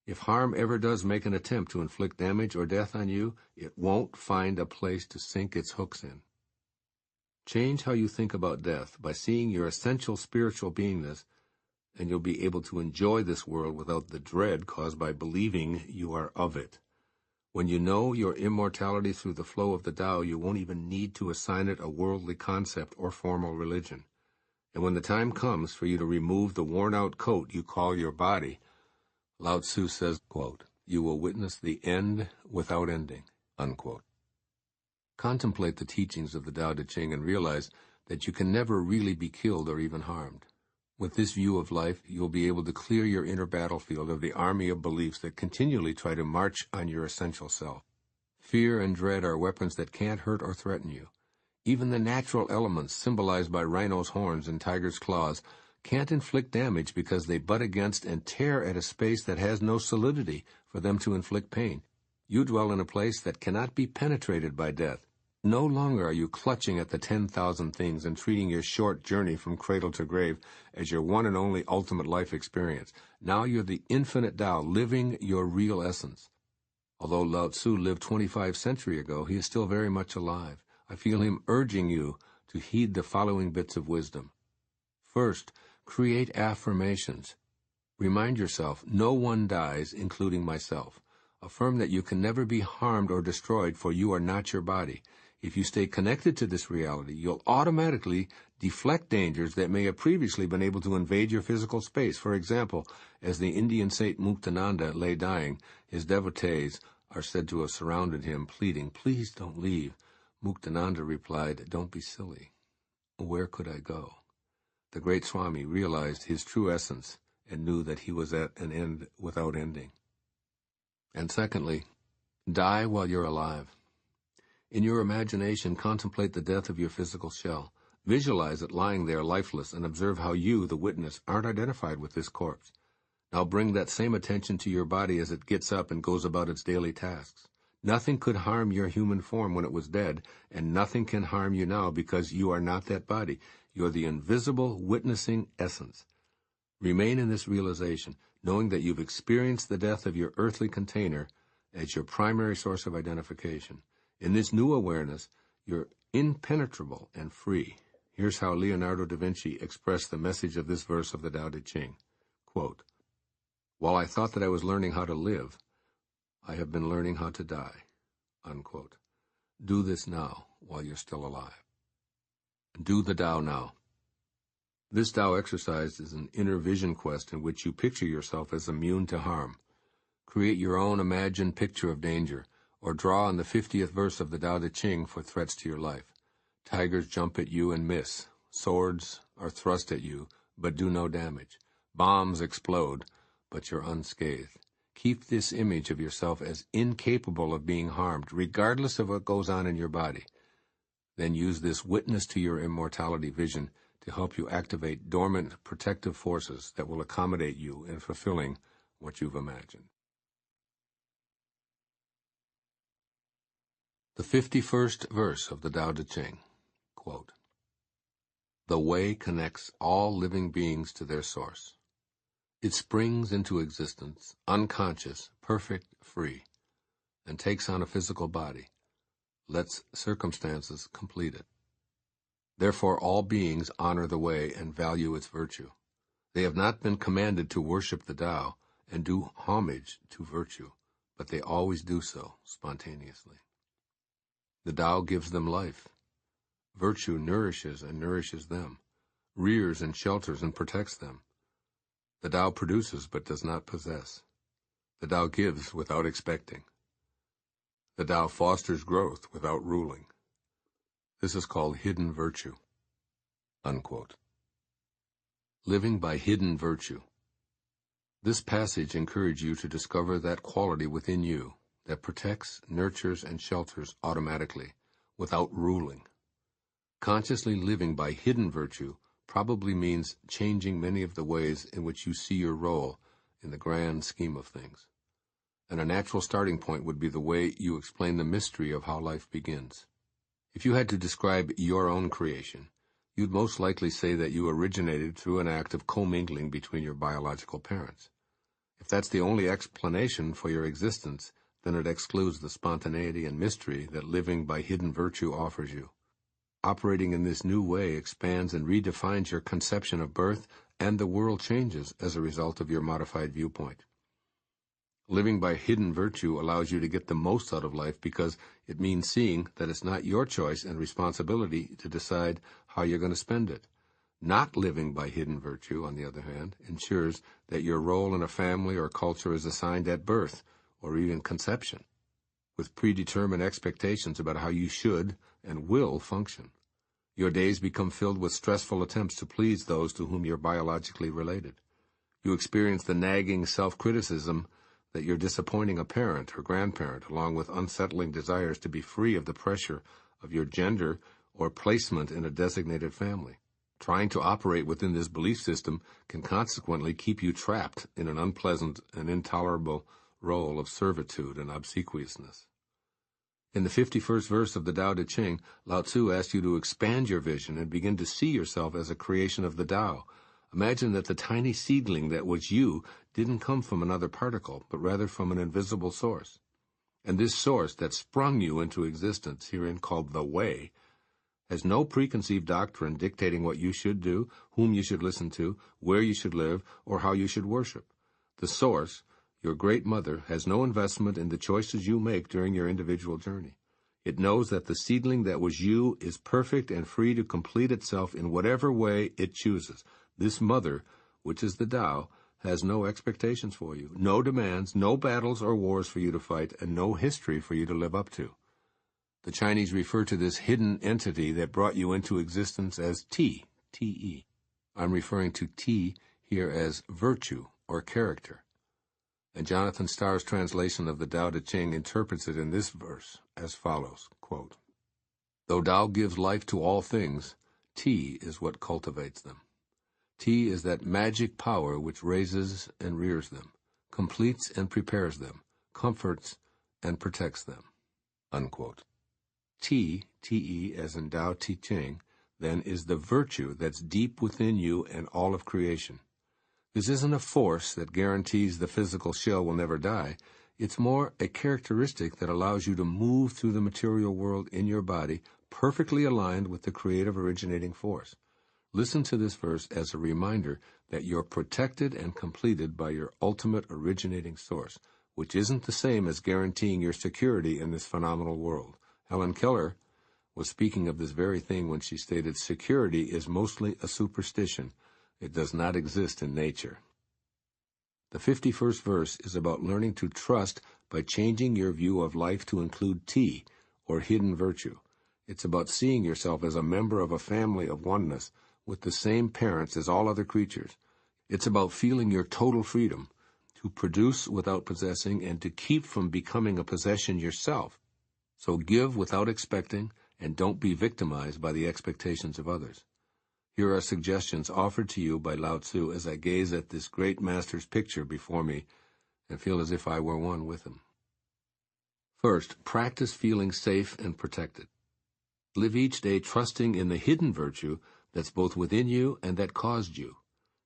If harm ever does make an attempt to inflict damage or death on you, it won't find a place to sink its hooks in. Change how you think about death by seeing your essential spiritual beingness, and you'll be able to enjoy this world without the dread caused by believing you are of it. When you know your immortality through the flow of the Tao, you won't even need to assign it a worldly concept or formal religion. And when the time comes for you to remove the worn-out coat you call your body, Lao-tzu says, quote, you will witness the end without ending, unquote. Contemplate the teachings of the Tao Te Ching and realize that you can never really be killed or even harmed. With this view of life, you'll be able to clear your inner battlefield of the army of beliefs that continually try to march on your essential self. Fear and dread are weapons that can't hurt or threaten you. Even the natural elements, symbolized by rhino's horns and tiger's claws, can't inflict damage because they butt against and tear at a space that has no solidity for them to inflict pain. You dwell in a place that cannot be penetrated by death. No longer are you clutching at the 10,000 things and treating your short journey from cradle to grave as your one and only ultimate life experience. Now you're the infinite Tao, living your real essence. Although Lao-tzu lived 25 centuries ago, he is still very much alive. I feel him urging you to heed the following bits of wisdom. First, create affirmations. Remind yourself, no one dies, including myself. Affirm that you can never be harmed or destroyed, for you are not your body. If you stay connected to this reality, you'll automatically deflect dangers that may have previously been able to invade your physical space. For example, as the Indian saint Muktananda lay dying, his devotees are said to have surrounded him, pleading, please don't leave. Muktananda replied, don't be silly. Where could I go? The great Swami realized his true essence and knew that he was at an end without ending. And secondly, die while you're alive. In your imagination, contemplate the death of your physical shell. Visualize it lying there lifeless and observe how you, the witness, aren't identified with this corpse. Now bring that same attention to your body as it gets up and goes about its daily tasks. Nothing could harm your human form when it was dead, and nothing can harm you now because you are not that body. You're the invisible, witnessing essence. Remain in this realization, knowing that you've experienced the death of your earthly container as your primary source of identification. In this new awareness, you're impenetrable and free. Here's how Leonardo da Vinci expressed the message of this verse of the Tao Te Ching. Quote, "While I thought that I was learning how to live, I have been learning how to die." Unquote. Do this now while you're still alive. Do the Tao now. This Tao exercise is an inner vision quest in which you picture yourself as immune to harm. Create your own imagined picture of danger, or draw on the 50th verse of the Tao Te Ching for threats to your life. Tigers jump at you and miss. Swords are thrust at you, but do no damage. Bombs explode, but you're unscathed. Keep this image of yourself as incapable of being harmed, regardless of what goes on in your body. Then use this witness to your immortality vision to help you activate dormant protective forces that will accommodate you in fulfilling what you've imagined. The 51st verse of the Tao Te Ching, quote, "The way connects all living beings to their source. It springs into existence, unconscious, perfect, free, and takes on a physical body, lets circumstances complete it. Therefore all beings honor the way and value its virtue. They have not been commanded to worship the Tao and do homage to virtue, but they always do so spontaneously. The Tao gives them life. Virtue nourishes and nourishes them, rears and shelters and protects them. The Tao produces but does not possess. The Tao gives without expecting. The Tao fosters growth without ruling. This is called hidden virtue." Unquote. Living by hidden virtue. This passage encourages you to discover that quality within you that protects, nurtures, and shelters automatically, without ruling. Consciously living by hidden virtue probably means changing many of the ways in which you see your role in the grand scheme of things. And a natural starting point would be the way you explain the mystery of how life begins. If you had to describe your own creation, you'd most likely say that you originated through an act of commingling between your biological parents. If that's the only explanation for your existence, then it excludes the spontaneity and mystery that living by hidden virtue offers you. Operating in this new way expands and redefines your conception of birth, and the world changes as a result of your modified viewpoint. Living by hidden virtue allows you to get the most out of life because it means seeing that it's not your choice and responsibility to decide how you're going to spend it. Not living by hidden virtue, on the other hand, ensures that your role in a family or culture is assigned at birth or even conception, with predetermined expectations about how you should and will function. Your days become filled with stressful attempts to please those to whom you're biologically related. You experience the nagging self-criticism that you're disappointing a parent or grandparent, along with unsettling desires to be free of the pressure of your gender or placement in a designated family. Trying to operate within this belief system can consequently keep you trapped in an unpleasant and intolerable role of servitude and obsequiousness. In the 51st verse of the Tao Te Ching, Lao-tzu asks you to expand your vision and begin to see yourself as a creation of the Tao. Imagine that the tiny seedling that was you didn't come from another particle, but rather from an invisible source. And this source that sprung you into existence, herein called the Way, has no preconceived doctrine dictating what you should do, whom you should listen to, where you should live, or how you should worship. The source, your great mother, has no investment in the choices you make during your individual journey. It knows that the seedling that was you is perfect and free to complete itself in whatever way it chooses. This mother, which is the Tao, has no expectations for you, no demands, no battles or wars for you to fight, and no history for you to live up to. The Chinese refer to this hidden entity that brought you into existence as T, T-E. I'm referring to T here as virtue or character. And Jonathan Starr's translation of the Tao Te Ching interprets it in this verse as follows, quote, "Though Tao gives life to all things, T is what cultivates them. T is that magic power which raises and rears them, completes and prepares them, comforts and protects them." Unquote. T-E, as in Tao Te Ching, then, is the virtue that's deep within you and all of creation. This isn't a force that guarantees the physical shell will never die. It's more a characteristic that allows you to move through the material world in your body, perfectly aligned with the creative originating force. Listen to this verse as a reminder that you're protected and completed by your ultimate originating source, which isn't the same as guaranteeing your security in this phenomenal world. Helen Keller was speaking of this very thing when she stated, "Security is mostly a superstition. It does not exist in nature." The 51st verse is about learning to trust by changing your view of life to include T, or hidden virtue. It's about seeing yourself as a member of a family of oneness with the same parents as all other creatures. It's about feeling your total freedom to produce without possessing and to keep from becoming a possession yourself. So give without expecting, and don't be victimized by the expectations of others. Here are suggestions offered to you by Lao-tzu as I gaze at this great master's picture before me and feel as if I were one with him. First, practice feeling safe and protected. Live each day trusting in the hidden virtue that's both within you and that caused you.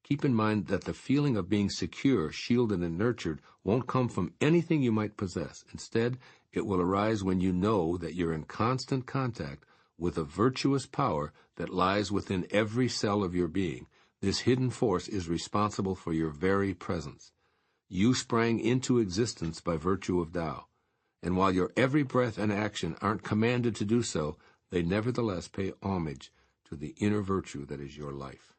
Keep in mind that the feeling of being secure, shielded, and nurtured won't come from anything you might possess. Instead, it will arise when you know that you're in constant contact with a virtuous power that lies within every cell of your being. This hidden force is responsible for your very presence. You sprang into existence by virtue of Tao, and while your every breath and action aren't commanded to do so, they nevertheless pay homage to the inner virtue that is your life.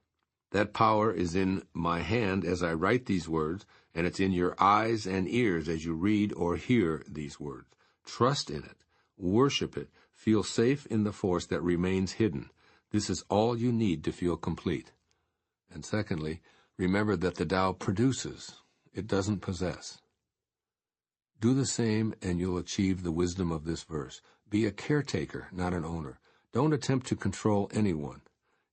That power is in my hand as I write these words, and it's in your eyes and ears as you read or hear these words. Trust in it, worship it, feel safe in the force that remains hidden. This is all you need to feel complete. And secondly, remember that the Tao produces, it doesn't possess. Do the same and you'll achieve the wisdom of this verse. Be a caretaker, not an owner. Don't attempt to control anyone.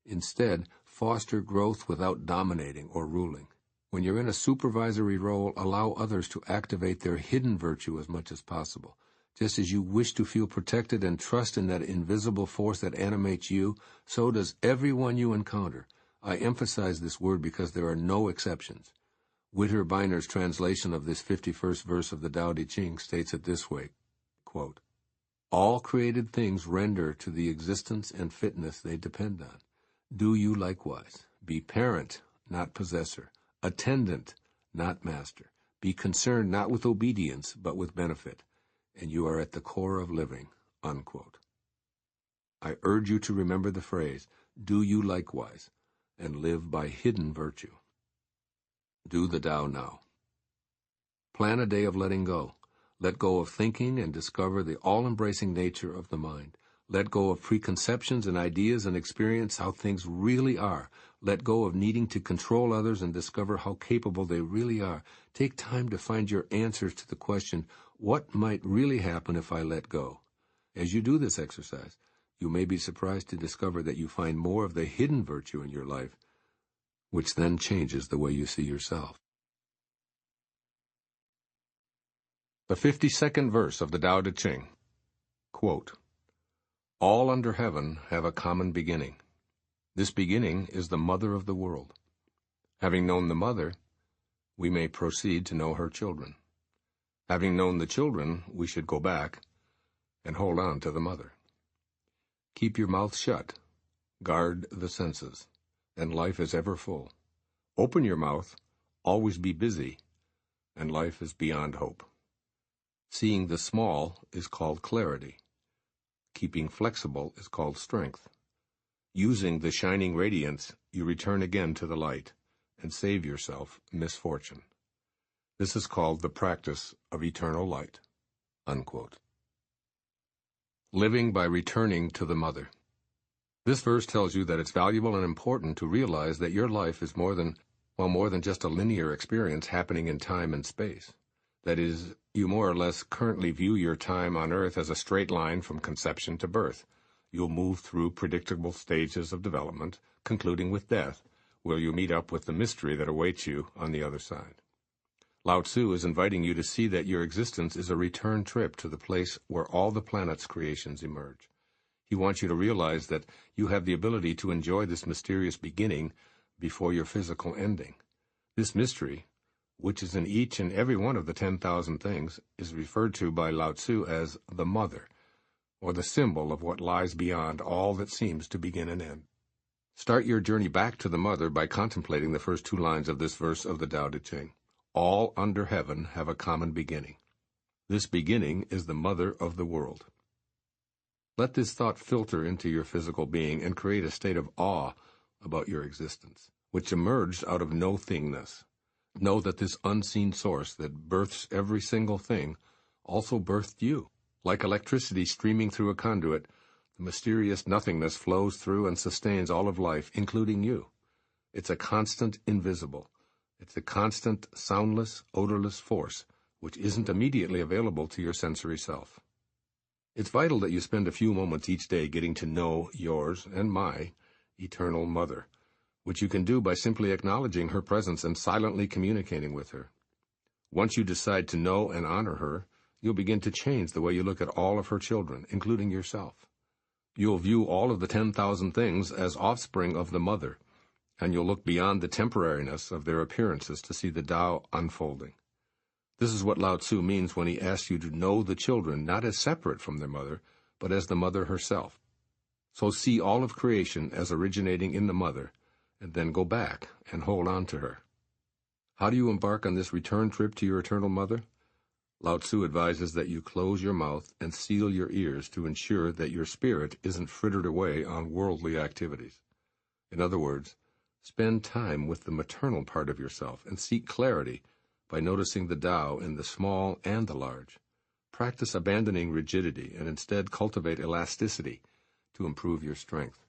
Instead, foster growth without dominating or ruling. When you're in a supervisory role, allow others to activate their hidden virtue as much as possible. Just as you wish to feel protected and trust in that invisible force that animates you, so does everyone you encounter. I emphasize this word because there are no exceptions. Witter Bynner's translation of this 51st verse of the Tao Te Ching states it this way, quote, "All created things render to the existence and fitness they depend on. Do you likewise. Be parent, not possessor, attendant, not master. Be concerned not with obedience, but with benefit, and you are at the core of living." Unquote. I urge you to remember the phrase, "Do you likewise," and live by hidden virtue. Do the Tao now. Plan a day of letting go. Let go of thinking and discover the all-embracing nature of the mind. Let go of preconceptions and ideas and experience how things really are. Let go of needing to control others and discover how capable they really are. Take time to find your answers to the question, what might really happen if I let go? As you do this exercise, you may be surprised to discover that you find more of the hidden virtue in your life, which then changes the way you see yourself. The 52nd verse of the Tao Te Ching, quote, "All under heaven have a common beginning. This beginning is the mother of the world. Having known the mother, we may proceed to know her children. Having known the children, we should go back and hold on to the mother. Keep your mouth shut, guard the senses, and life is ever full. Open your mouth, always be busy, and life is beyond hope. Seeing the small is called clarity. Keeping flexible is called strength. Using the shining radiance, you return again to the light and save yourself misfortune. This is called the practice of eternal light." Unquote. Living by returning to the mother. This verse tells you that it's valuable and important to realize that your life is more than just a linear experience happening in time and space. That is, you more or less currently view your time on Earth as a straight line from conception to birth. You'll move through predictable stages of development, concluding with death, will you meet up with the mystery that awaits you on the other side. Lao-tzu is inviting you to see that your existence is a return trip to the place where all the planet's creations emerge. He wants you to realize that you have the ability to enjoy this mysterious beginning before your physical ending. This mystery, which is in each and every one of the 10,000 things, is referred to by Lao-tzu as the Mother, or the symbol of what lies beyond all that seems to begin and end. Start your journey back to the Mother by contemplating the first 2 lines of this verse of the Tao Te Ching. All under heaven have a common beginning. This beginning is the Mother of the world. Let this thought filter into your physical being and create a state of awe about your existence, which emerged out of no-thingness. Know that this unseen source that births every single thing also birthed you. Like electricity streaming through a conduit, the mysterious nothingness flows through and sustains all of life, including you. It's a constant invisible. It's a constant, soundless, odorless force, which isn't immediately available to your sensory self. It's vital that you spend a few moments each day getting to know yours and my eternal Mother, which you can do by simply acknowledging her presence and silently communicating with her. Once you decide to know and honor her, you'll begin to change the way you look at all of her children, including yourself. You'll view all of the 10,000 things as offspring of the Mother, and you'll look beyond the temporariness of their appearances to see the Tao unfolding. This is what Lao-tzu means when he asks you to know the children not as separate from their mother, but as the Mother herself. So see all of creation as originating in the Mother, and then go back and hold on to her. How do you embark on this return trip to your eternal Mother? Lao-tzu advises that you close your mouth and seal your ears to ensure that your spirit isn't frittered away on worldly activities. In other words, spend time with the maternal part of yourself and seek clarity by noticing the Tao in the small and the large. Practice abandoning rigidity and instead cultivate elasticity to improve your strength.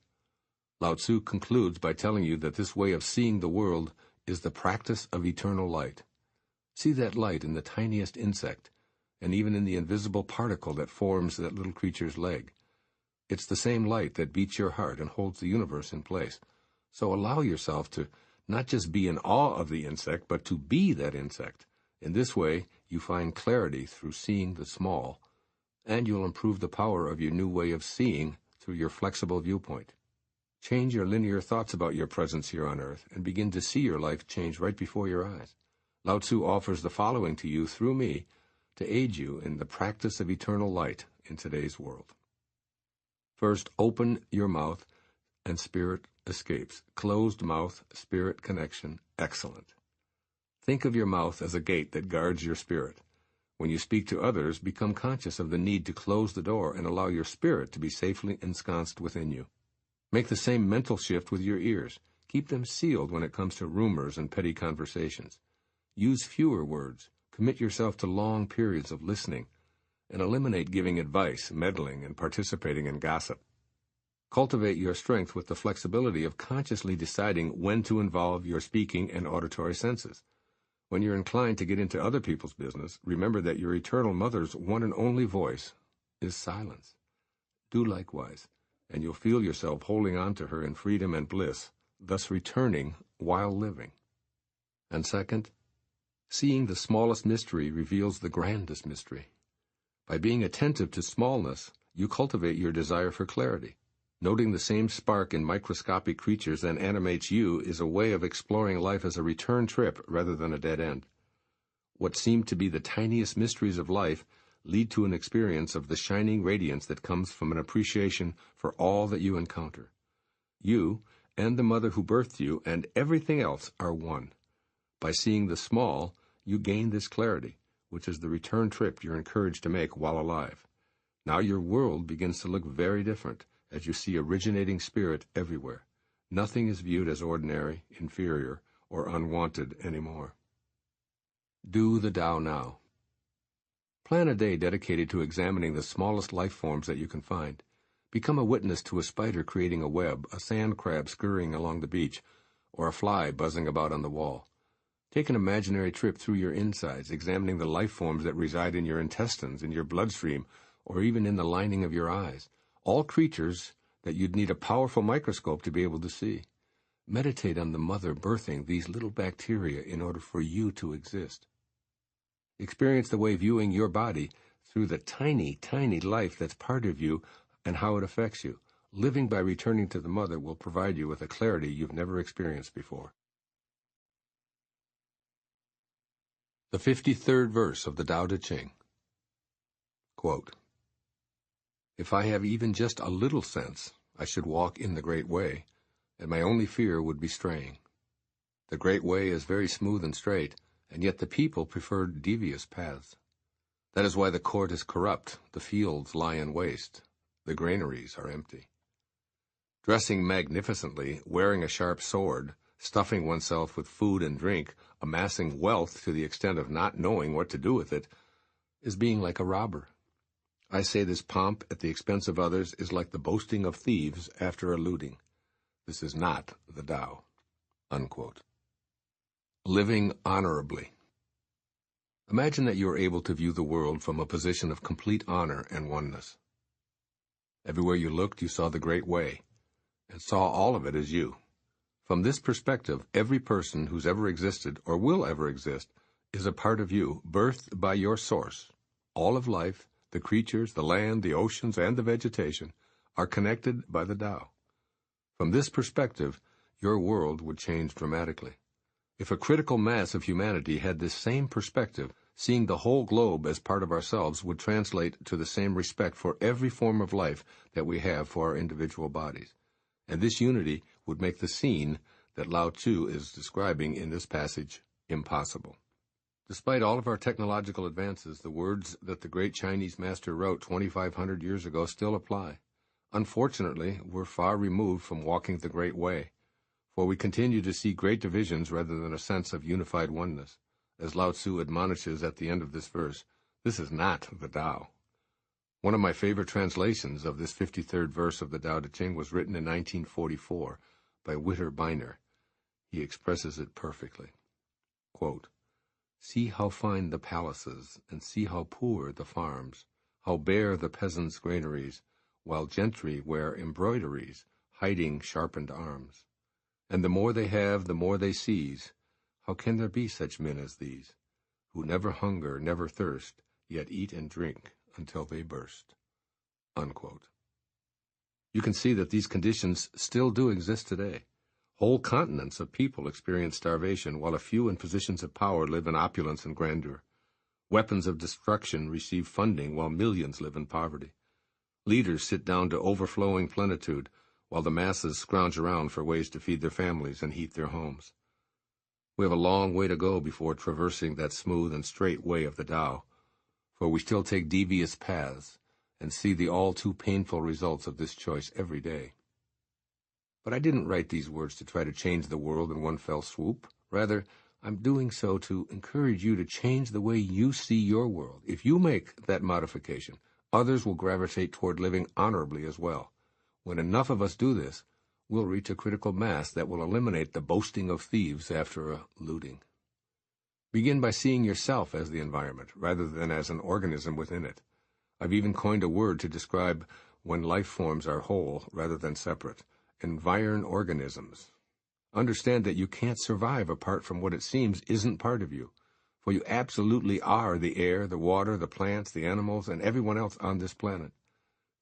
Lao-tzu concludes by telling you that this way of seeing the world is the practice of eternal light. See that light in the tiniest insect, and even in the invisible particle that forms that little creature's leg. It's the same light that beats your heart and holds the universe in place. So allow yourself to not just be in awe of the insect, but to be that insect. In this way, you find clarity through seeing the small, and you'll improve the power of your new way of seeing through your flexible viewpoint. Change your linear thoughts about your presence here on Earth and begin to see your life change right before your eyes. Lao-tzu offers the following to you through me to aid you in the practice of eternal light in today's world. First, open your mouth and spirit escapes. Closed mouth, spirit connection, excellent. Think of your mouth as a gate that guards your spirit. When you speak to others, become conscious of the need to close the door and allow your spirit to be safely ensconced within you. Make the same mental shift with your ears. Keep them sealed when it comes to rumors and petty conversations. Use fewer words. Commit yourself to long periods of listening, and eliminate giving advice, meddling, and participating in gossip. Cultivate your strength with the flexibility of consciously deciding when to involve your speaking and auditory senses. When you're inclined to get into other people's business, remember that your eternal Mother's one and only voice is silence. Do likewise, and you'll feel yourself holding on to her in freedom and bliss, thus returning while living. And second, seeing the smallest mystery reveals the grandest mystery. By being attentive to smallness, you cultivate your desire for clarity. Noting the same spark in microscopic creatures that animates you is a way of exploring life as a return trip rather than a dead end. What seem to be the tiniest mysteries of life lead to an experience of the shining radiance that comes from an appreciation for all that you encounter. You and the Mother who birthed you and everything else are one. By seeing the small, you gain this clarity, which is the return trip you're encouraged to make while alive. Now your world begins to look very different, as you see originating spirit everywhere. Nothing is viewed as ordinary, inferior, or unwanted anymore. Do the Tao now. Plan a day dedicated to examining the smallest life forms that you can find. Become a witness to a spider creating a web, a sand crab scurrying along the beach, or a fly buzzing about on the wall. Take an imaginary trip through your insides, examining the life forms that reside in your intestines, in your bloodstream, or even in the lining of your eyes. All creatures that you'd need a powerful microscope to be able to see. Meditate on the mother birthing these little bacteria in order for you to exist. Experience the way viewing your body through the tiny, tiny life that's part of you and how it affects you. Living by returning to the mother will provide you with a clarity you've never experienced before. The 53rd verse of the Tao Te Ching. Quote, "If I have even just a little sense, I should walk in the great way, and my only fear would be straying. The great way is very smooth and straight, and yet the people prefer devious paths. That is why the court is corrupt, the fields lie in waste, the granaries are empty. Dressing magnificently, wearing a sharp sword, stuffing oneself with food and drink, amassing wealth to the extent of not knowing what to do with it, is being like a robber. I say this pomp at the expense of others is like the boasting of thieves after a looting. This is not the Tao." Unquote. Living honorably. Imagine that you are able to view the world from a position of complete honor and oneness. Everywhere you looked, you saw the great way, and saw all of it as you. From this perspective, every person who's ever existed or will ever exist is a part of you, birthed by your source. All of life, the creatures, the land, the oceans, and the vegetation are connected by the Tao. From this perspective, your world would change dramatically. If a critical mass of humanity had this same perspective, seeing the whole globe as part of ourselves would translate to the same respect for every form of life that we have for our individual bodies. And this unity would make the scene that Lao-tzu is describing in this passage impossible. Despite all of our technological advances, the words that the great Chinese master wrote 2,500 years ago still apply. Unfortunately, we're far removed from walking the great way, for we continue to see great divisions rather than a sense of unified oneness. As Lao-tzu admonishes at the end of this verse, this is not the Tao. One of my favorite translations of this 53rd verse of the Tao Te Ching was written in 1944 by Witter Bynner. He expresses it perfectly. Quote, "See how fine the palaces, and see how poor the farms, how bare the peasants' granaries, while gentry wear embroideries, hiding sharpened arms. And the more they have, the more they seize. How can there be such men as these, who never hunger, never thirst, yet eat and drink until they burst?" Unquote. You can see that these conditions still do exist today. Whole continents of people experience starvation, while a few in positions of power live in opulence and grandeur. Weapons of destruction receive funding, while millions live in poverty. Leaders sit down to overflowing plenitude, while the masses scrounge around for ways to feed their families and heat their homes. We have a long way to go before traversing that smooth and straight way of the Tao, for we still take devious paths and see the all too painful results of this choice every day. But I didn't write these words to try to change the world in one fell swoop. Rather, I'm doing so to encourage you to change the way you see your world. If you make that modification, others will gravitate toward living honorably as well. When enough of us do this, we'll reach a critical mass that will eliminate the boasting of thieves after a looting. Begin by seeing yourself as the environment, rather than as an organism within it. I've even coined a word to describe when life forms are whole rather than separate: environ organisms. Understand that you can't survive apart from what it seems isn't part of you, for you absolutely are the air, the water, the plants, the animals, and everyone else on this planet.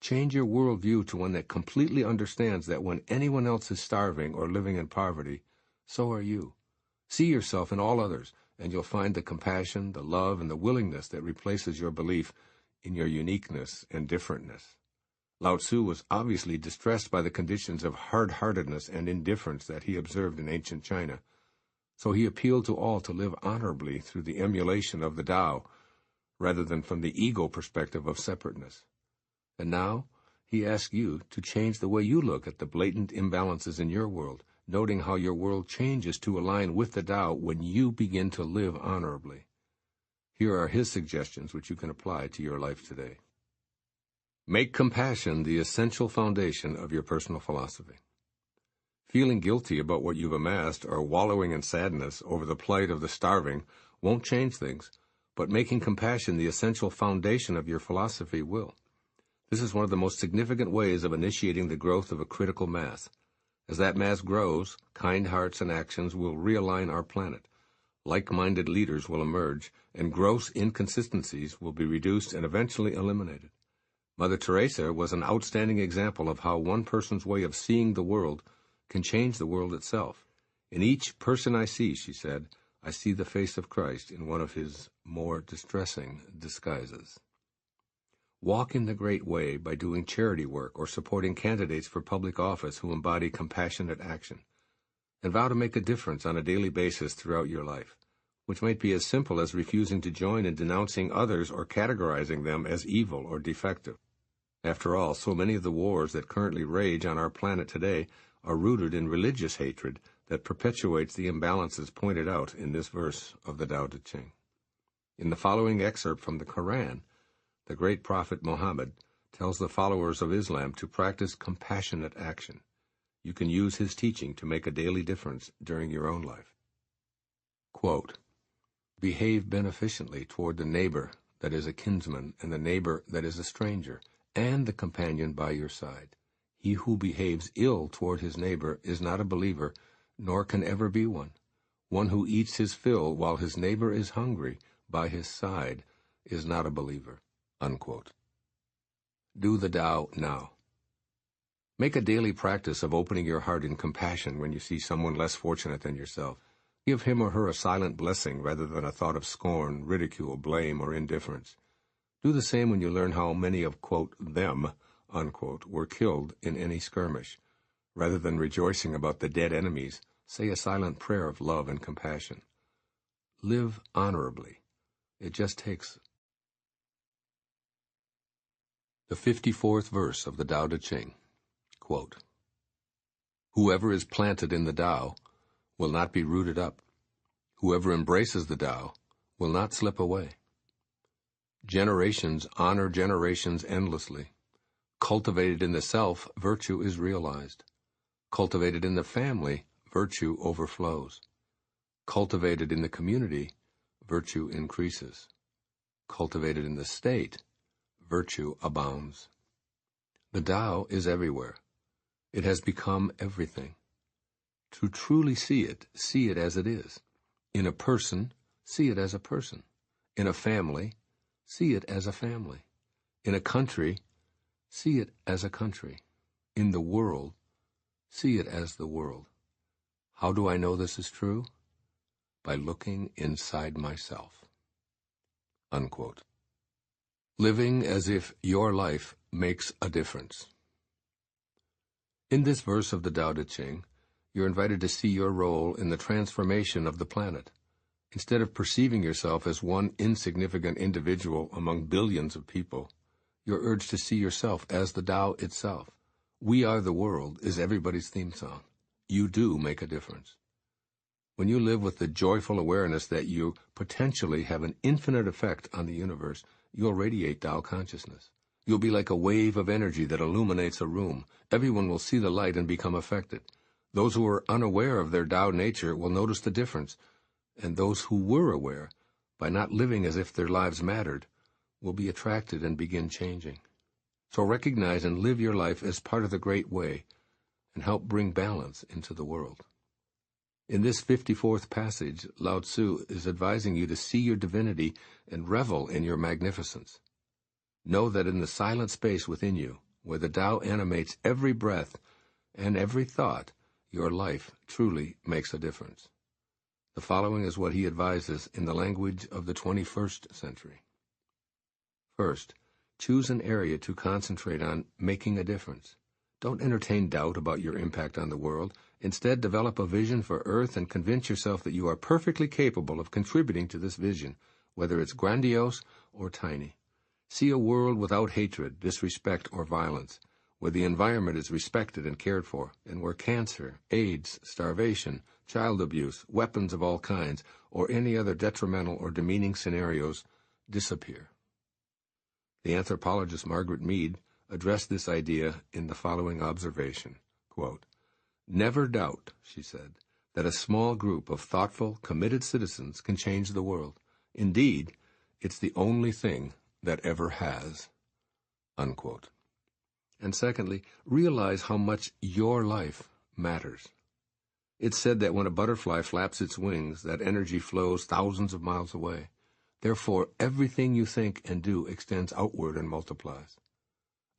Change your worldview to one that completely understands that when anyone else is starving or living in poverty, so are you. See yourself in all others, and you'll find the compassion, the love, and the willingness that replaces your belief in your uniqueness and differentness. Lao-tzu was obviously distressed by the conditions of hard-heartedness and indifference that he observed in ancient China, so he appealed to all to live honorably through the emulation of the Tao, rather than from the ego perspective of separateness. And now, he asks you to change the way you look at the blatant imbalances in your world, noting how your world changes to align with the Tao when you begin to live honorably. Here are his suggestions which you can apply to your life today. Make compassion the essential foundation of your personal philosophy. Feeling guilty about what you've amassed or wallowing in sadness over the plight of the starving won't change things, but making compassion the essential foundation of your philosophy will. This is one of the most significant ways of initiating the growth of a critical mass. As that mass grows, kind hearts and actions will realign our planet. Like-minded leaders will emerge, and gross inconsistencies will be reduced and eventually eliminated. Mother Teresa was an outstanding example of how one person's way of seeing the world can change the world itself. In each person I see, she said, I see the face of Christ in one of his more distressing disguises. Walk in the great way by doing charity work or supporting candidates for public office who embody compassionate action. And vow to make a difference on a daily basis throughout your life, which might be as simple as refusing to join in denouncing others or categorizing them as evil or defective. After all, so many of the wars that currently rage on our planet today are rooted in religious hatred that perpetuates the imbalances pointed out in this verse of the Tao Te Ching. In the following excerpt from the Quran, the great prophet Muhammad tells the followers of Islam to practice compassionate action. You can use his teaching to make a daily difference during your own life. Quote, behave beneficently toward the neighbor that is a kinsman and the neighbor that is a stranger, and the companion by your side. He who behaves ill toward his neighbor is not a believer, nor can ever be one. One who eats his fill while his neighbor is hungry by his side is not a believer. Unquote. Do the Tao now. Make a daily practice of opening your heart in compassion when you see someone less fortunate than yourself. Give him or her a silent blessing rather than a thought of scorn, ridicule, blame, or indifference. Do the same when you learn how many of, quote, them, unquote, were killed in any skirmish. Rather than rejoicing about the dead enemies, say a silent prayer of love and compassion. Live honorably. It just takes. The 54th verse of the Tao Te Ching. Quote, whoever is planted in the Tao will not be rooted up. Whoever embraces the Tao will not slip away. Generations honor generations endlessly. Cultivated in the self, virtue is realized. Cultivated in the family, virtue overflows. Cultivated in the community, virtue increases. Cultivated in the state, virtue abounds. The Tao is everywhere. It has become everything. To truly see it as it is. In a person, see it as a person. In a family, see it as a family. In a country, see it as a country. In the world, see it as the world. How do I know this is true? By looking inside myself. Unquote. Living as if your life makes a difference. In this verse of the Tao Te Ching, you're invited to see your role in the transformation of the planet. Instead of perceiving yourself as one insignificant individual among billions of people, you're urged to see yourself as the Tao itself. We Are the World is everybody's theme song. You do make a difference. When you live with the joyful awareness that you potentially have an infinite effect on the universe, you'll radiate Tao consciousness. You'll be like a wave of energy that illuminates a room. Everyone will see the light and become affected. Those who are unaware of their Tao nature will notice the difference, and those who were aware, by not living as if their lives mattered, will be attracted and begin changing. So recognize and live your life as part of the great way, and help bring balance into the world. In this 54th passage, Lao-tzu is advising you to see your divinity and revel in your magnificence. Know that in the silent space within you, where the Tao animates every breath and every thought, your life truly makes a difference. The following is what he advises in the language of the 21st century. First, choose an area to concentrate on making a difference. Don't entertain doubt about your impact on the world. Instead, develop a vision for Earth and convince yourself that you are perfectly capable of contributing to this vision, whether it's grandiose or tiny. See a world without hatred, disrespect, or violence, where the environment is respected and cared for, and where cancer, AIDS, starvation, child abuse, weapons of all kinds, or any other detrimental or demeaning scenarios disappear. The anthropologist Margaret Mead addressed this idea in the following observation, quote, never doubt, she said, that a small group of thoughtful, committed citizens can change the world. Indeed, it's the only thing that ever has. Unquote. And secondly, realize how much your life matters. It's said that when a butterfly flaps its wings, that energy flows thousands of miles away. Therefore, everything you think and do extends outward and multiplies.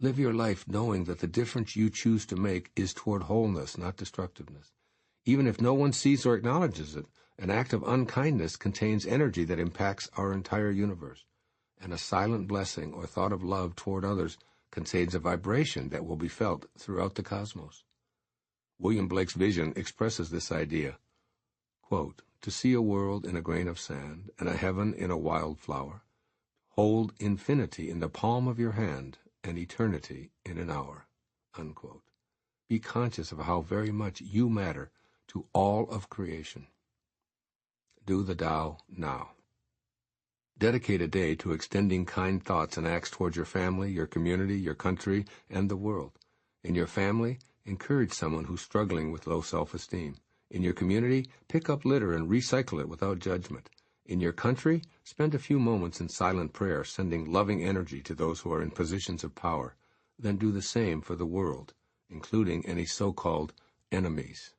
Live your life knowing that the difference you choose to make is toward wholeness, not destructiveness. Even if no one sees or acknowledges it, an act of unkindness contains energy that impacts our entire universe. And a silent blessing or thought of love toward others contains a vibration that will be felt throughout the cosmos. William Blake's vision expresses this idea. Quote, "To see a world in a grain of sand and a heaven in a wild flower, hold infinity in the palm of your hand and eternity in an hour." Unquote. Be conscious of how very much you matter to all of creation. Do the Tao now. Dedicate a day to extending kind thoughts and acts towards your family, your community, your country, and the world. In your family, encourage someone who's struggling with low self-esteem. In your community, pick up litter and recycle it without judgment. In your country, spend a few moments in silent prayer, sending loving energy to those who are in positions of power. Then do the same for the world, including any so-called enemies.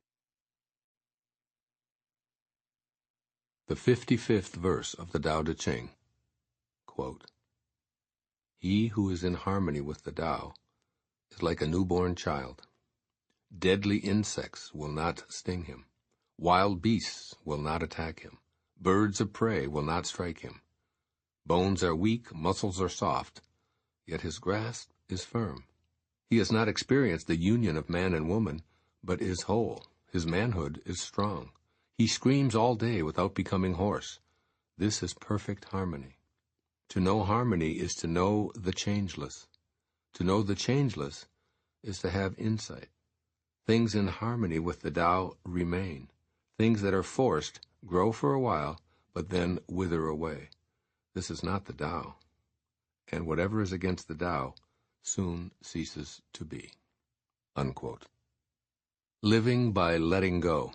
The 55th verse of the Tao Te Ching. Quote, "He who is in harmony with the Tao is like a newborn child. Deadly insects will not sting him. Wild beasts will not attack him. Birds of prey will not strike him. Bones are weak, muscles are soft, yet his grasp is firm. He has not experienced the union of man and woman, but is whole. His manhood is strong. He screams all day without becoming hoarse. This is perfect harmony. To know harmony is to know the changeless. To know the changeless is to have insight. Things in harmony with the Tao remain. Things that are forced grow for a while, but then wither away. This is not the Tao. And whatever is against the Tao soon ceases to be." Unquote. Living by letting go.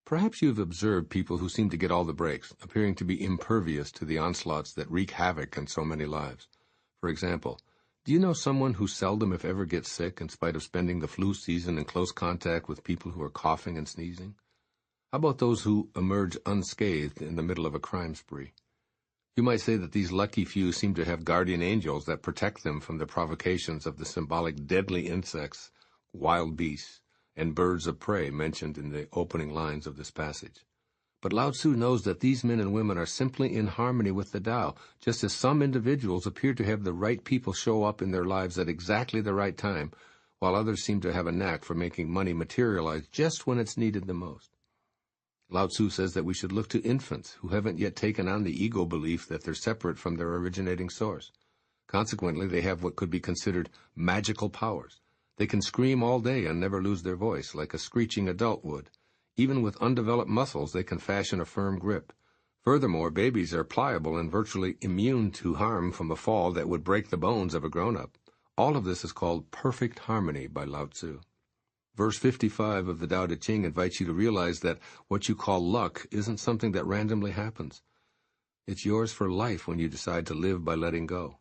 Perhaps you've observed people who seem to get all the breaks, appearing to be impervious to the onslaughts that wreak havoc in so many lives. For example, do you know someone who seldom if ever gets sick in spite of spending the flu season in close contact with people who are coughing and sneezing? How about those who emerge unscathed in the middle of a crime spree? You might say that these lucky few seem to have guardian angels that protect them from the provocations of the symbolic deadly insects, wild beasts, and birds of prey mentioned in the opening lines of this passage. But Lao-tzu knows that these men and women are simply in harmony with the Tao, just as some individuals appear to have the right people show up in their lives at exactly the right time, while others seem to have a knack for making money materialize just when it's needed the most. Lao-tzu says that we should look to infants who haven't yet taken on the ego belief that they're separate from their originating source. Consequently, they have what could be considered magical powers. They can scream all day and never lose their voice, like a screeching adult would. Even with undeveloped muscles, they can fashion a firm grip. Furthermore, babies are pliable and virtually immune to harm from a fall that would break the bones of a grown-up. All of this is called perfect harmony by Lao-tzu. Verse 55 of the Tao Te Ching invites you to realize that what you call luck isn't something that randomly happens. It's yours for life when you decide to live by letting go.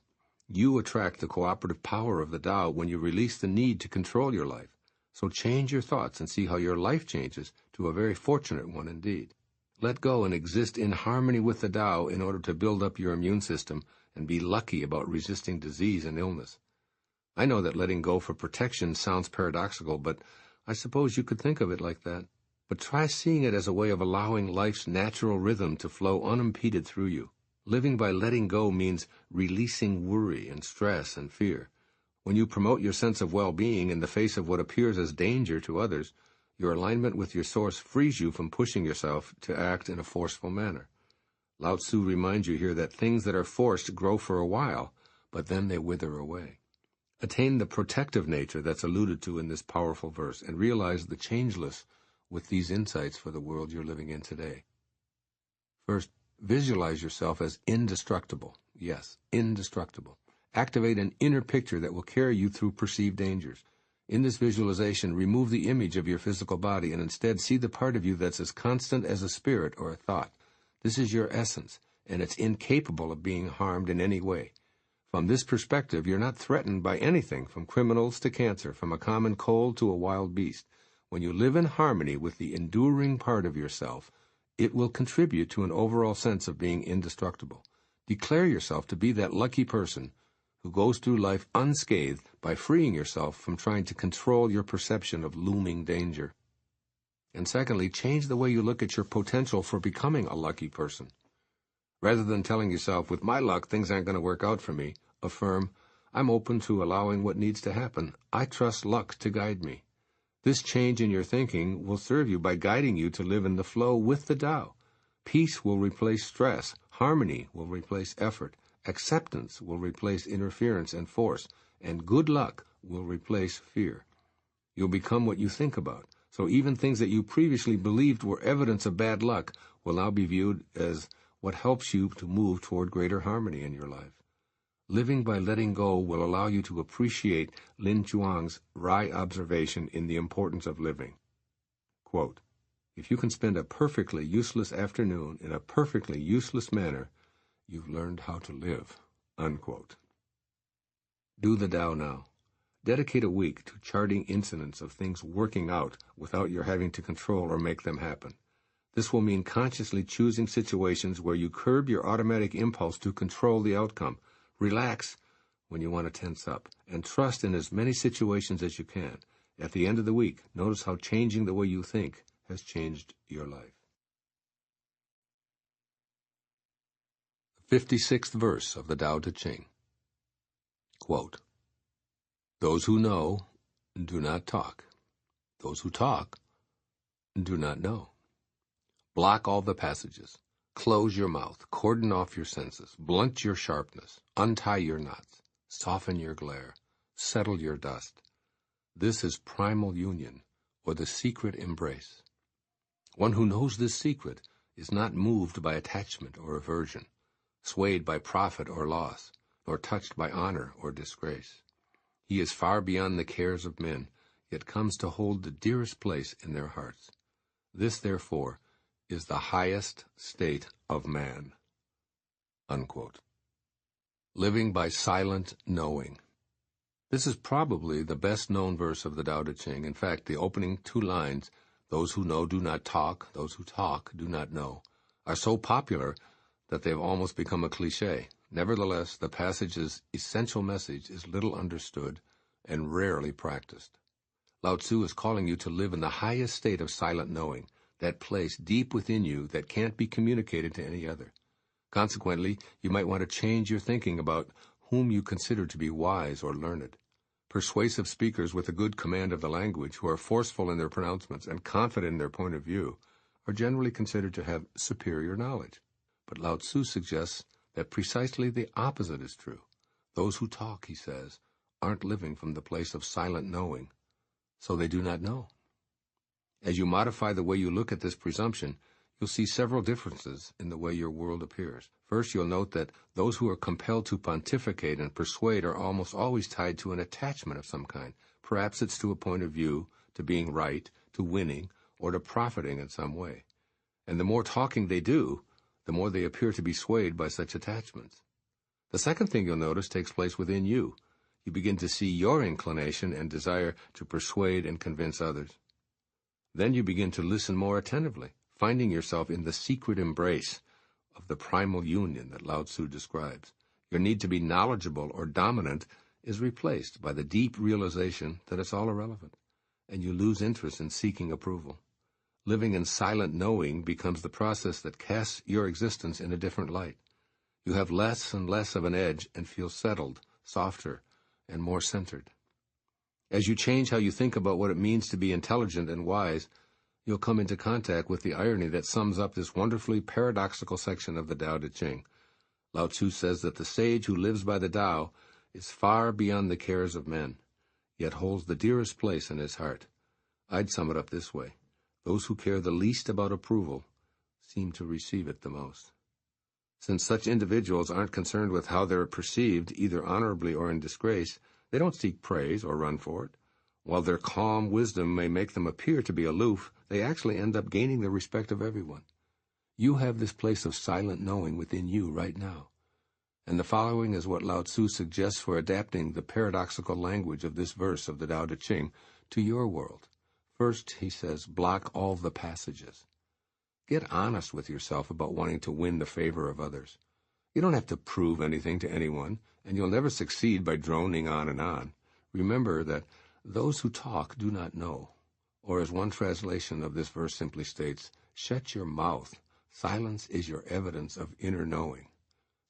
You attract the cooperative power of the Tao when you release the need to control your life. So change your thoughts and see how your life changes to a very fortunate one indeed. Let go and exist in harmony with the Tao in order to build up your immune system and be lucky about resisting disease and illness. I know that letting go for protection sounds paradoxical, but I suppose you could think of it like that. But try seeing it as a way of allowing life's natural rhythm to flow unimpeded through you. Living by letting go means releasing worry and stress and fear. When you promote your sense of well-being in the face of what appears as danger to others, your alignment with your source frees you from pushing yourself to act in a forceful manner. Lao-tzu reminds you here that things that are forced grow for a while, but then they wither away. Attain the protective nature that's alluded to in this powerful verse and realize the changeless with these insights for the world you're living in today. First, visualize yourself as indestructible. Yes, indestructible. Activate an inner picture that will carry you through perceived dangers. In this visualization, remove the image of your physical body and instead see the part of you that's as constant as a spirit or a thought. This is your essence, and it's incapable of being harmed in any way. From this perspective, you're not threatened by anything from criminals to cancer, from a common cold to a wild beast. When you live in harmony with the enduring part of yourself, it will contribute to an overall sense of being indestructible. Declare yourself to be that lucky person who goes through life unscathed by freeing yourself from trying to control your perception of looming danger. And secondly, change the way you look at your potential for becoming a lucky person. Rather than telling yourself, with my luck, things aren't going to work out for me, affirm, I'm open to allowing what needs to happen. I trust luck to guide me. This change in your thinking will serve you by guiding you to live in the flow with the Tao. Peace will replace stress. Harmony will replace effort. Acceptance will replace interference and force. And good luck will replace fear. You'll become what you think about. So even things that you previously believed were evidence of bad luck will now be viewed as what helps you to move toward greater harmony in your life. Living by letting go will allow you to appreciate Lin Chuang's wry observation in the importance of living. Quote, if you can spend a perfectly useless afternoon in a perfectly useless manner, you've learned how to live. Unquote. Do the Tao now. Dedicate a week to charting incidents of things working out without your having to control or make them happen. This will mean consciously choosing situations where you curb your automatic impulse to control the outcome. Relax when you want to tense up, and trust in as many situations as you can. At the end of the week, notice how changing the way you think has changed your life. The 56th verse of the Tao Te Ching. Quote, those who know do not talk. Those who talk do not know. Block all the passages. Close your mouth. Cordon off your senses. Blunt your sharpness. Untie your knots. Soften your glare. Settle your dust. This is primal union, or the secret embrace. One who knows this secret is not moved by attachment or aversion, swayed by profit or loss, nor touched by honor or disgrace. He is far beyond the cares of men, yet comes to hold the dearest place in their hearts. This, therefore, is the highest state of man. Unquote. Living by silent knowing. This is probably the best-known verse of the Tao Te Ching. In fact, the opening two lines, those who know do not talk, those who talk do not know, are so popular that they've almost become a cliché. Nevertheless, the passage's essential message is little understood and rarely practiced. Lao-tzu is calling you to live in the highest state of silent knowing, that place deep within you that can't be communicated to any other. Consequently, you might want to change your thinking about whom you consider to be wise or learned. Persuasive speakers with a good command of the language, who are forceful in their pronouncements and confident in their point of view, are generally considered to have superior knowledge. But Lao-tzu suggests that precisely the opposite is true. Those who talk, he says, aren't living from the place of silent knowing, so they do not know. As you modify the way you look at this presumption, you'll see several differences in the way your world appears. First, you'll note that those who are compelled to pontificate and persuade are almost always tied to an attachment of some kind. Perhaps it's to a point of view, to being right, to winning, or to profiting in some way. And the more talking they do, the more they appear to be swayed by such attachments. The second thing you'll notice takes place within you. You begin to see your inclination and desire to persuade and convince others. Then you begin to listen more attentively, finding yourself in the secret embrace of the primal union that Lao-tzu describes. Your need to be knowledgeable or dominant is replaced by the deep realization that it's all irrelevant, and you lose interest in seeking approval. Living in silent knowing becomes the process that casts your existence in a different light. You have less and less of an edge and feel settled, softer, and more centered. As you change how you think about what it means to be intelligent and wise, you'll come into contact with the irony that sums up this wonderfully paradoxical section of the Tao Te Ching. Lao-tzu says that the sage who lives by the Tao is far beyond the cares of men, yet holds the dearest place in his heart. I'd sum it up this way. Those who care the least about approval seem to receive it the most. Since such individuals aren't concerned with how they're perceived, either honorably or in disgrace, they don't seek praise or run for it. While their calm wisdom may make them appear to be aloof, they actually end up gaining the respect of everyone. You have this place of silent knowing within you right now. And the following is what Lao-tzu suggests for adapting the paradoxical language of this verse of the Tao Te Ching to your world. First, he says, block all the passages. Get honest with yourself about wanting to win the favor of others. You don't have to prove anything to anyone, and you'll never succeed by droning on and on. Remember that those who talk do not know. Or as one translation of this verse simply states, shut your mouth. Silence is your evidence of inner knowing.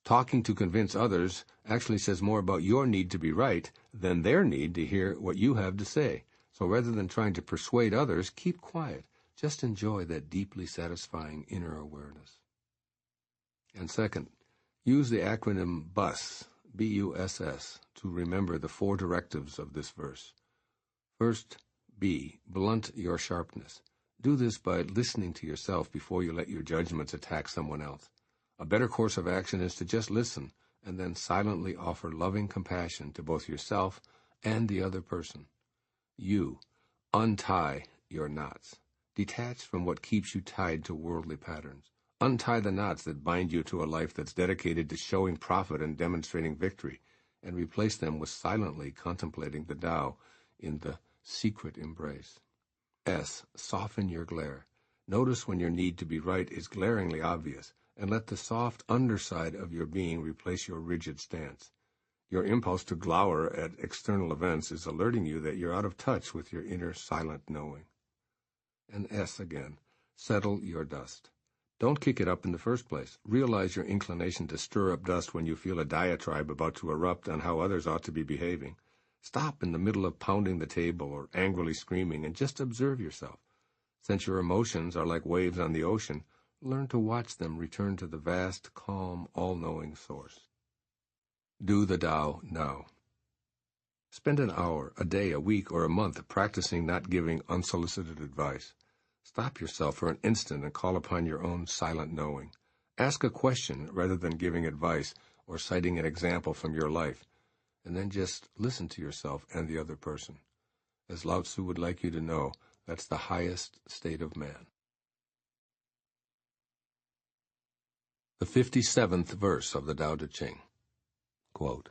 Talking to convince others actually says more about your need to be right than their need to hear what you have to say. So rather than trying to persuade others, keep quiet. Just enjoy that deeply satisfying inner awareness. And second, use the acronym BUSS, B-U-S-S, to remember the 4 directives of this verse. First, B, blunt your sharpness. Do this by listening to yourself before you let your judgments attack someone else. A better course of action is to just listen and then silently offer loving compassion to both yourself and the other person. You, untie your knots. Detach from what keeps you tied to worldly patterns. Untie the knots that bind you to a life that's dedicated to showing profit and demonstrating victory, and replace them with silently contemplating the Tao in the secret embrace. S, soften your glare. Notice when your need to be right is glaringly obvious, and let the soft underside of your being replace your rigid stance. Your impulse to glower at external events is alerting you that you're out of touch with your inner silent knowing. And S again, settle your dust. Don't kick it up in the first place. Realize your inclination to stir up dust when you feel a diatribe about to erupt on how others ought to be behaving. Stop in the middle of pounding the table or angrily screaming and just observe yourself. Since your emotions are like waves on the ocean, learn to watch them return to the vast, calm, all-knowing source. Do the Tao now. Spend an hour, a day, a week, or a month practicing not giving unsolicited advice. Stop yourself for an instant and call upon your own silent knowing. Ask a question rather than giving advice or citing an example from your life, and then just listen to yourself and the other person. As Lao-tzu would like you to know, that's the highest state of man. The 57th verse of the Tao Te Ching. Quote,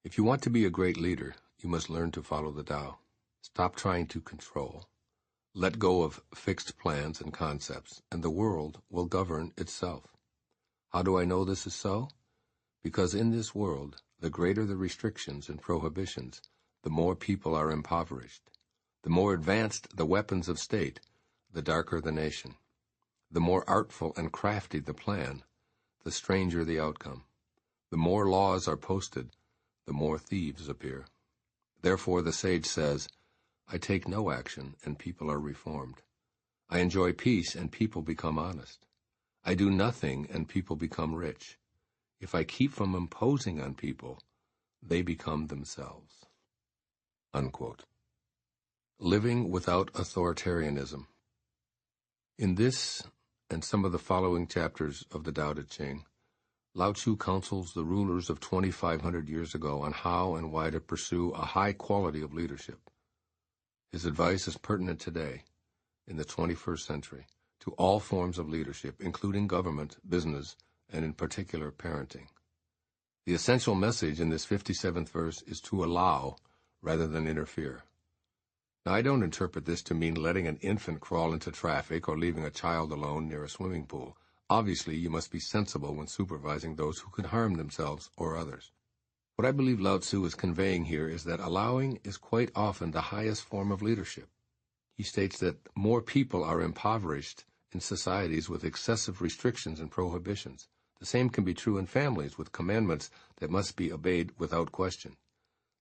if you want to be a great leader, you must learn to follow the Tao. Stop trying to control. Let go of fixed plans and concepts, and the world will govern itself. How do I know this is so? Because in this world, the greater the restrictions and prohibitions, the more people are impoverished. The more advanced the weapons of state, the darker the nation. The more artful and crafty the plan, the stranger the outcome. The more laws are posted, the more thieves appear. Therefore the sage says, I take no action, and people are reformed. I enjoy peace, and people become honest. I do nothing, and people become rich. If I keep from imposing on people, they become themselves. Unquote. Living without authoritarianism. In this and some of the following chapters of the Tao Te Ching, Lao-tzu counsels the rulers of 2,500 years ago on how and why to pursue a high quality of leadership. His advice is pertinent today, in the 21st century, to all forms of leadership, including government, business, and in particular parenting. The essential message in this 57th verse is to allow rather than interfere. Now, I don't interpret this to mean letting an infant crawl into traffic or leaving a child alone near a swimming pool. Obviously, you must be sensible when supervising those who could harm themselves or others. What I believe Lao-tzu is conveying here is that allowing is quite often the highest form of leadership. He states that more people are impoverished in societies with excessive restrictions and prohibitions. The same can be true in families with commandments that must be obeyed without question.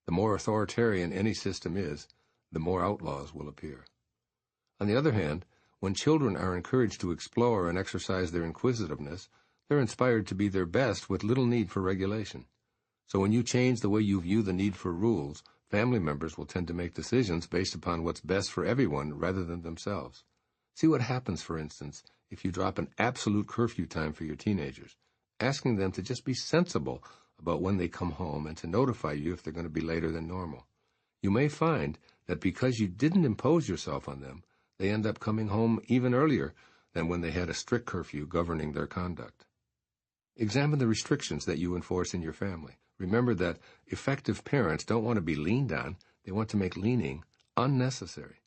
The more authoritarian any system is, the more outlaws will appear. On the other hand, when children are encouraged to explore and exercise their inquisitiveness, they're inspired to be their best with little need for regulation. So when you change the way you view the need for rules, family members will tend to make decisions based upon what's best for everyone rather than themselves. See what happens, for instance, if you drop an absolute curfew time for your teenagers, asking them to just be sensible about when they come home and to notify you if they're going to be later than normal. You may find that because you didn't impose yourself on them, they end up coming home even earlier than when they had a strict curfew governing their conduct. Examine the restrictions that you enforce in your family. Remember that effective parents don't want to be leaned on, they want to make leaning unnecessary.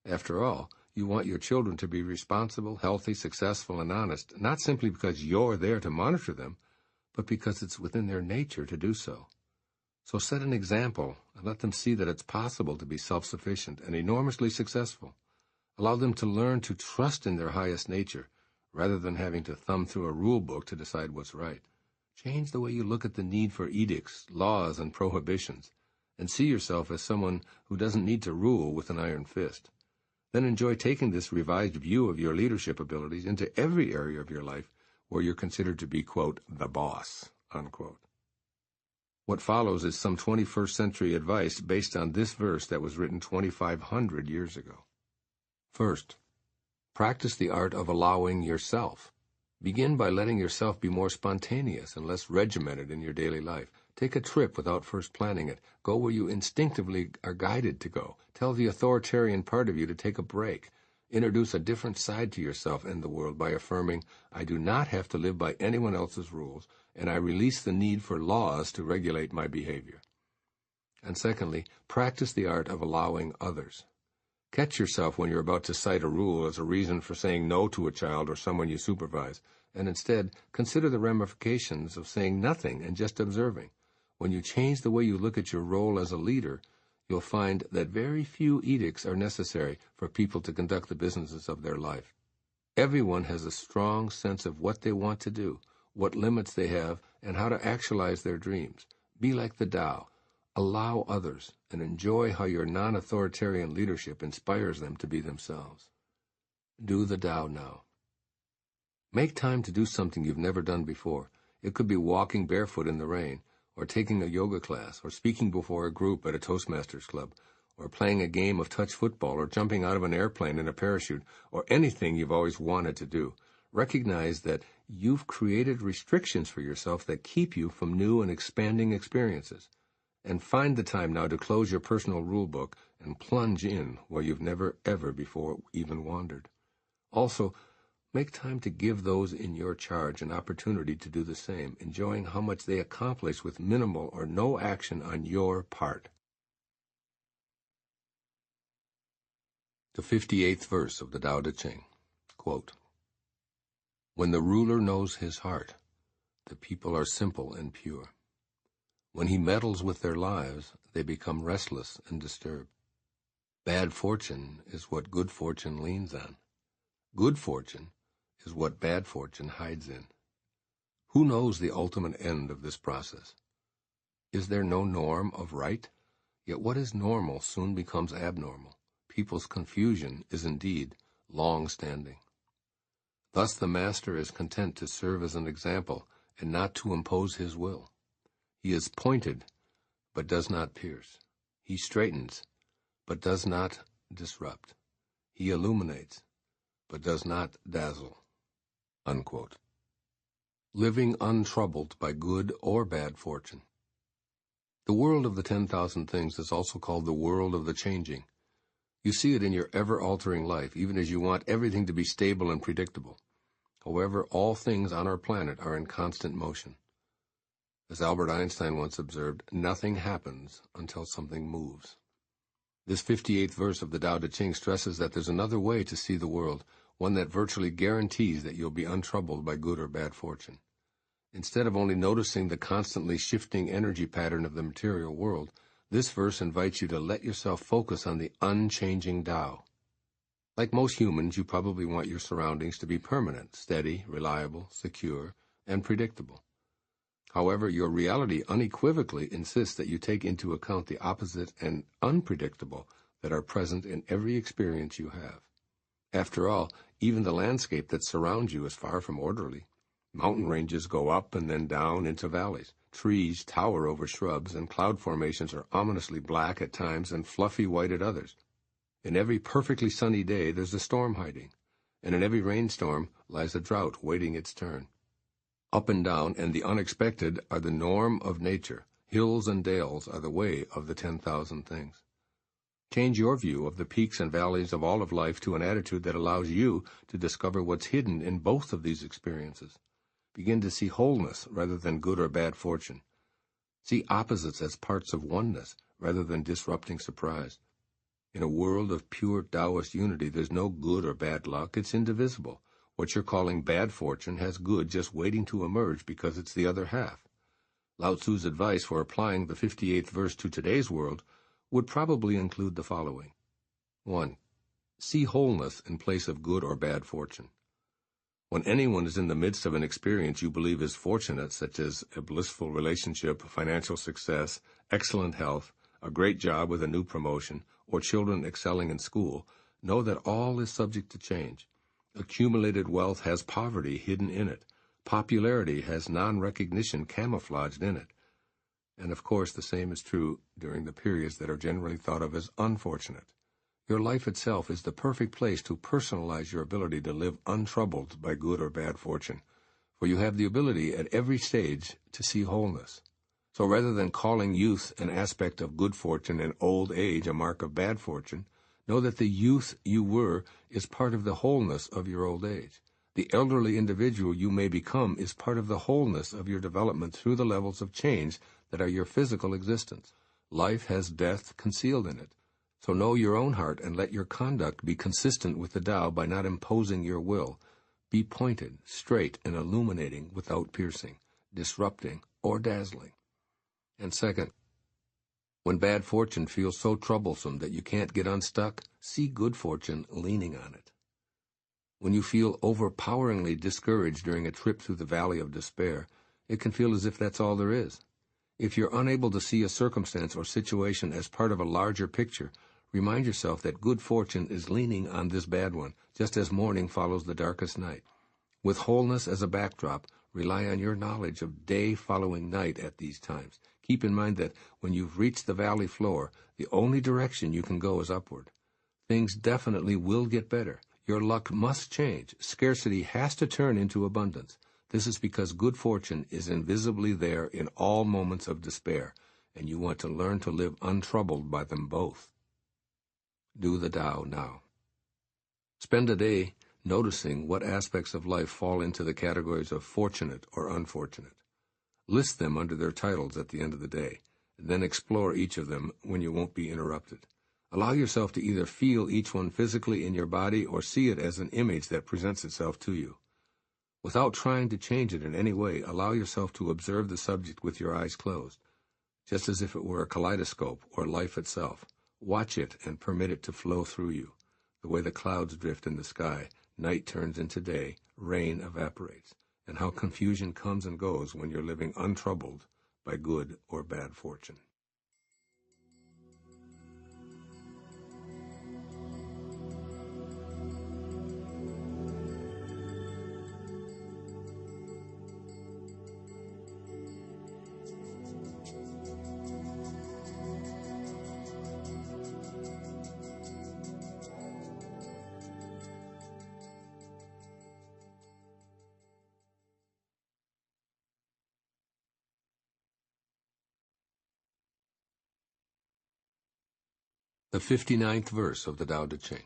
After all, you want your children to be responsible, healthy, successful, and honest, not simply because you're there to monitor them, but because it's within their nature to do so. So set an example and let them see that it's possible to be self-sufficient and enormously successful. Allow them to learn to trust in their highest nature, rather than having to thumb through a rule book to decide what's right. Change the way you look at the need for edicts, laws, and prohibitions, and see yourself as someone who doesn't need to rule with an iron fist. Then enjoy taking this revised view of your leadership abilities into every area of your life where you're considered to be, quote, the boss, unquote. What follows is some 21st century advice based on this verse that was written 2,500 years ago. First, practice the art of allowing yourself. Begin by letting yourself be more spontaneous and less regimented in your daily life. Take a trip without first planning it. Go where you instinctively are guided to go. Tell the authoritarian part of you to take a break. Introduce a different side to yourself and the world by affirming, I do not have to live by anyone else's rules, and I release the need for laws to regulate my behavior. And secondly, practice the art of allowing others. Catch yourself when you're about to cite a rule as a reason for saying no to a child or someone you supervise, and instead consider the ramifications of saying nothing and just observing. When you change the way you look at your role as a leader, you'll find that very few edicts are necessary for people to conduct the businesses of their life. Everyone has a strong sense of what they want to do, what limits they have, and how to actualize their dreams. Be like the Tao. Allow others, and enjoy how your non-authoritarian leadership inspires them to be themselves. Do the Tao now. Make time to do something you've never done before. It could be walking barefoot in the rain, or taking a yoga class, or speaking before a group at a Toastmasters club, or playing a game of touch football, or jumping out of an airplane in a parachute, or anything you've always wanted to do. Recognize that you've created restrictions for yourself that keep you from new and expanding experiences. And find the time now to close your personal rule book and plunge in where you've never ever before even wandered. Also, make time to give those in your charge an opportunity to do the same, enjoying how much they accomplish with minimal or no action on your part. The 58th verse of the Tao Te Ching, quote, When the ruler knows his heart, the people are simple and pure. When he meddles with their lives, they become restless and disturbed. Bad fortune is what good fortune leans on. Good fortune is what bad fortune hides in. Who knows the ultimate end of this process? Is there no norm of right? Yet what is normal soon becomes abnormal. People's confusion is indeed long-standing. Thus the master is content to serve as an example and not to impose his will. He is pointed, but does not pierce. He straightens, but does not disrupt. He illuminates, but does not dazzle. Unquote. Living untroubled by good or bad fortune. The world of the 10,000 things is also called the world of the changing. You see it in your ever-altering life, even as you want everything to be stable and predictable. However, all things on our planet are in constant motion. As Albert Einstein once observed, nothing happens until something moves. This 58th verse of the Tao Te Ching stresses that there's another way to see the world, one that virtually guarantees that you'll be untroubled by good or bad fortune. Instead of only noticing the constantly shifting energy pattern of the material world, this verse invites you to let yourself focus on the unchanging Tao. Like most humans, you probably want your surroundings to be permanent, steady, reliable, secure, and predictable. However, your reality unequivocally insists that you take into account the opposite and unpredictable that are present in every experience you have. After all, even the landscape that surrounds you is far from orderly. Mountain ranges go up and then down into valleys. Trees tower over shrubs, and cloud formations are ominously black at times and fluffy white at others. In every perfectly sunny day there's a storm hiding, and in every rainstorm lies a drought waiting its turn. Up and down and the unexpected are the norm of nature. Hills and dales are the way of the 10,000 things. Change your view of the peaks and valleys of all of life to an attitude that allows you to discover what's hidden in both of these experiences. Begin to see wholeness rather than good or bad fortune. See opposites as parts of oneness rather than disrupting surprise. In a world of pure Taoist unity, there's no good or bad luck. It's indivisible. What you're calling bad fortune has good just waiting to emerge because it's the other half. Lao-tzu's advice for applying the 58th verse to today's world would probably include the following. 1. See wholeness in place of good or bad fortune. When anyone is in the midst of an experience you believe is fortunate, such as a blissful relationship, financial success, excellent health, a great job with a new promotion, or children excelling in school, know that all is subject to change. Accumulated wealth has poverty hidden in it. Popularity has non-recognition camouflaged in it. And of course, the same is true during the periods that are generally thought of as unfortunate. Your life itself is the perfect place to personalize your ability to live untroubled by good or bad fortune, for you have the ability at every stage to see wholeness. So rather than calling youth an aspect of good fortune and old age a mark of bad fortune, know that the youth you were is part of the wholeness of your old age. The elderly individual you may become is part of the wholeness of your development through the levels of change that are your physical existence. Life has death concealed in it. So know your own heart and let your conduct be consistent with the Tao by not imposing your will. Be pointed, straight, and illuminating without piercing, disrupting, or dazzling. And second, when bad fortune feels so troublesome that you can't get unstuck, see good fortune leaning on it. When you feel overpoweringly discouraged during a trip through the valley of despair, it can feel as if that's all there is. If you're unable to see a circumstance or situation as part of a larger picture, remind yourself that good fortune is leaning on this bad one, just as morning follows the darkest night. With wholeness as a backdrop, rely on your knowledge of day following night at these times. Keep in mind that when you've reached the valley floor, the only direction you can go is upward. Things definitely will get better. Your luck must change. Scarcity has to turn into abundance. This is because good fortune is invisibly there in all moments of despair, and you want to learn to live untroubled by them both. Do the Tao now. Spend a day noticing what aspects of life fall into the categories of fortunate or unfortunate. List them under their titles at the end of the day, and then explore each of them when you won't be interrupted. Allow yourself to either feel each one physically in your body or see it as an image that presents itself to you. Without trying to change it in any way, allow yourself to observe the subject with your eyes closed, just as if it were a kaleidoscope or life itself. Watch it and permit it to flow through you. The way the clouds drift in the sky, night turns into day, rain evaporates, and how confusion comes and goes when you're living untroubled by good or bad fortune. The 59th verse of the Tao Te Ching.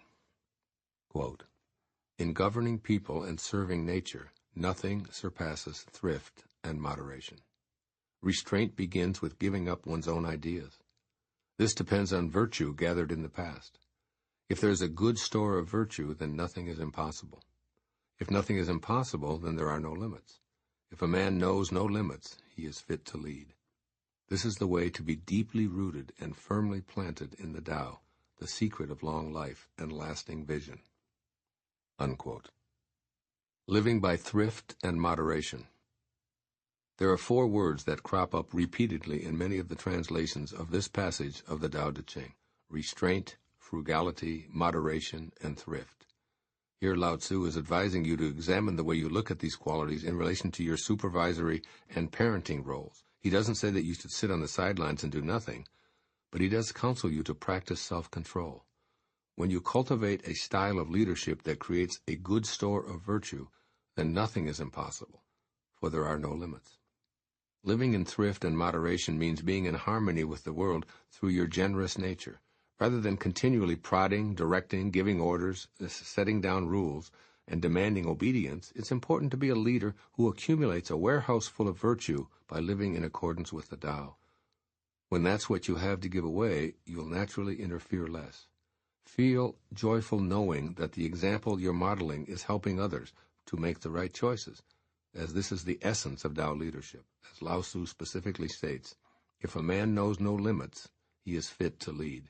Quote, in governing people and serving nature, nothing surpasses thrift and moderation. Restraint begins with giving up one's own ideas. This depends on virtue gathered in the past. If there is a good store of virtue, then nothing is impossible. If nothing is impossible, then there are no limits. If a man knows no limits, he is fit to lead. This is the way to be deeply rooted and firmly planted in the Tao, the secret of long life and lasting vision. Unquote. Living by thrift and moderation. There are 4 words that crop up repeatedly in many of the translations of this passage of the Tao Te Ching: restraint, frugality, moderation, and thrift. Here Lao-tzu is advising you to examine the way you look at these qualities in relation to your supervisory and parenting roles. He doesn't say that you should sit on the sidelines and do nothing, but he does counsel you to practice self-control. When you cultivate a style of leadership that creates a good store of virtue, then nothing is impossible, for there are no limits. Living in thrift and moderation means being in harmony with the world through your generous nature. Rather than continually prodding, directing, giving orders, setting down rules, and demanding obedience, it's important to be a leader who accumulates a warehouse full of virtue by living in accordance with the Tao. When that's what you have to give away, you'll naturally interfere less. Feel joyful knowing that the example you're modeling is helping others to make the right choices, as this is the essence of Tao leadership. As Lao-tzu specifically states, if a man knows no limits, he is fit to lead.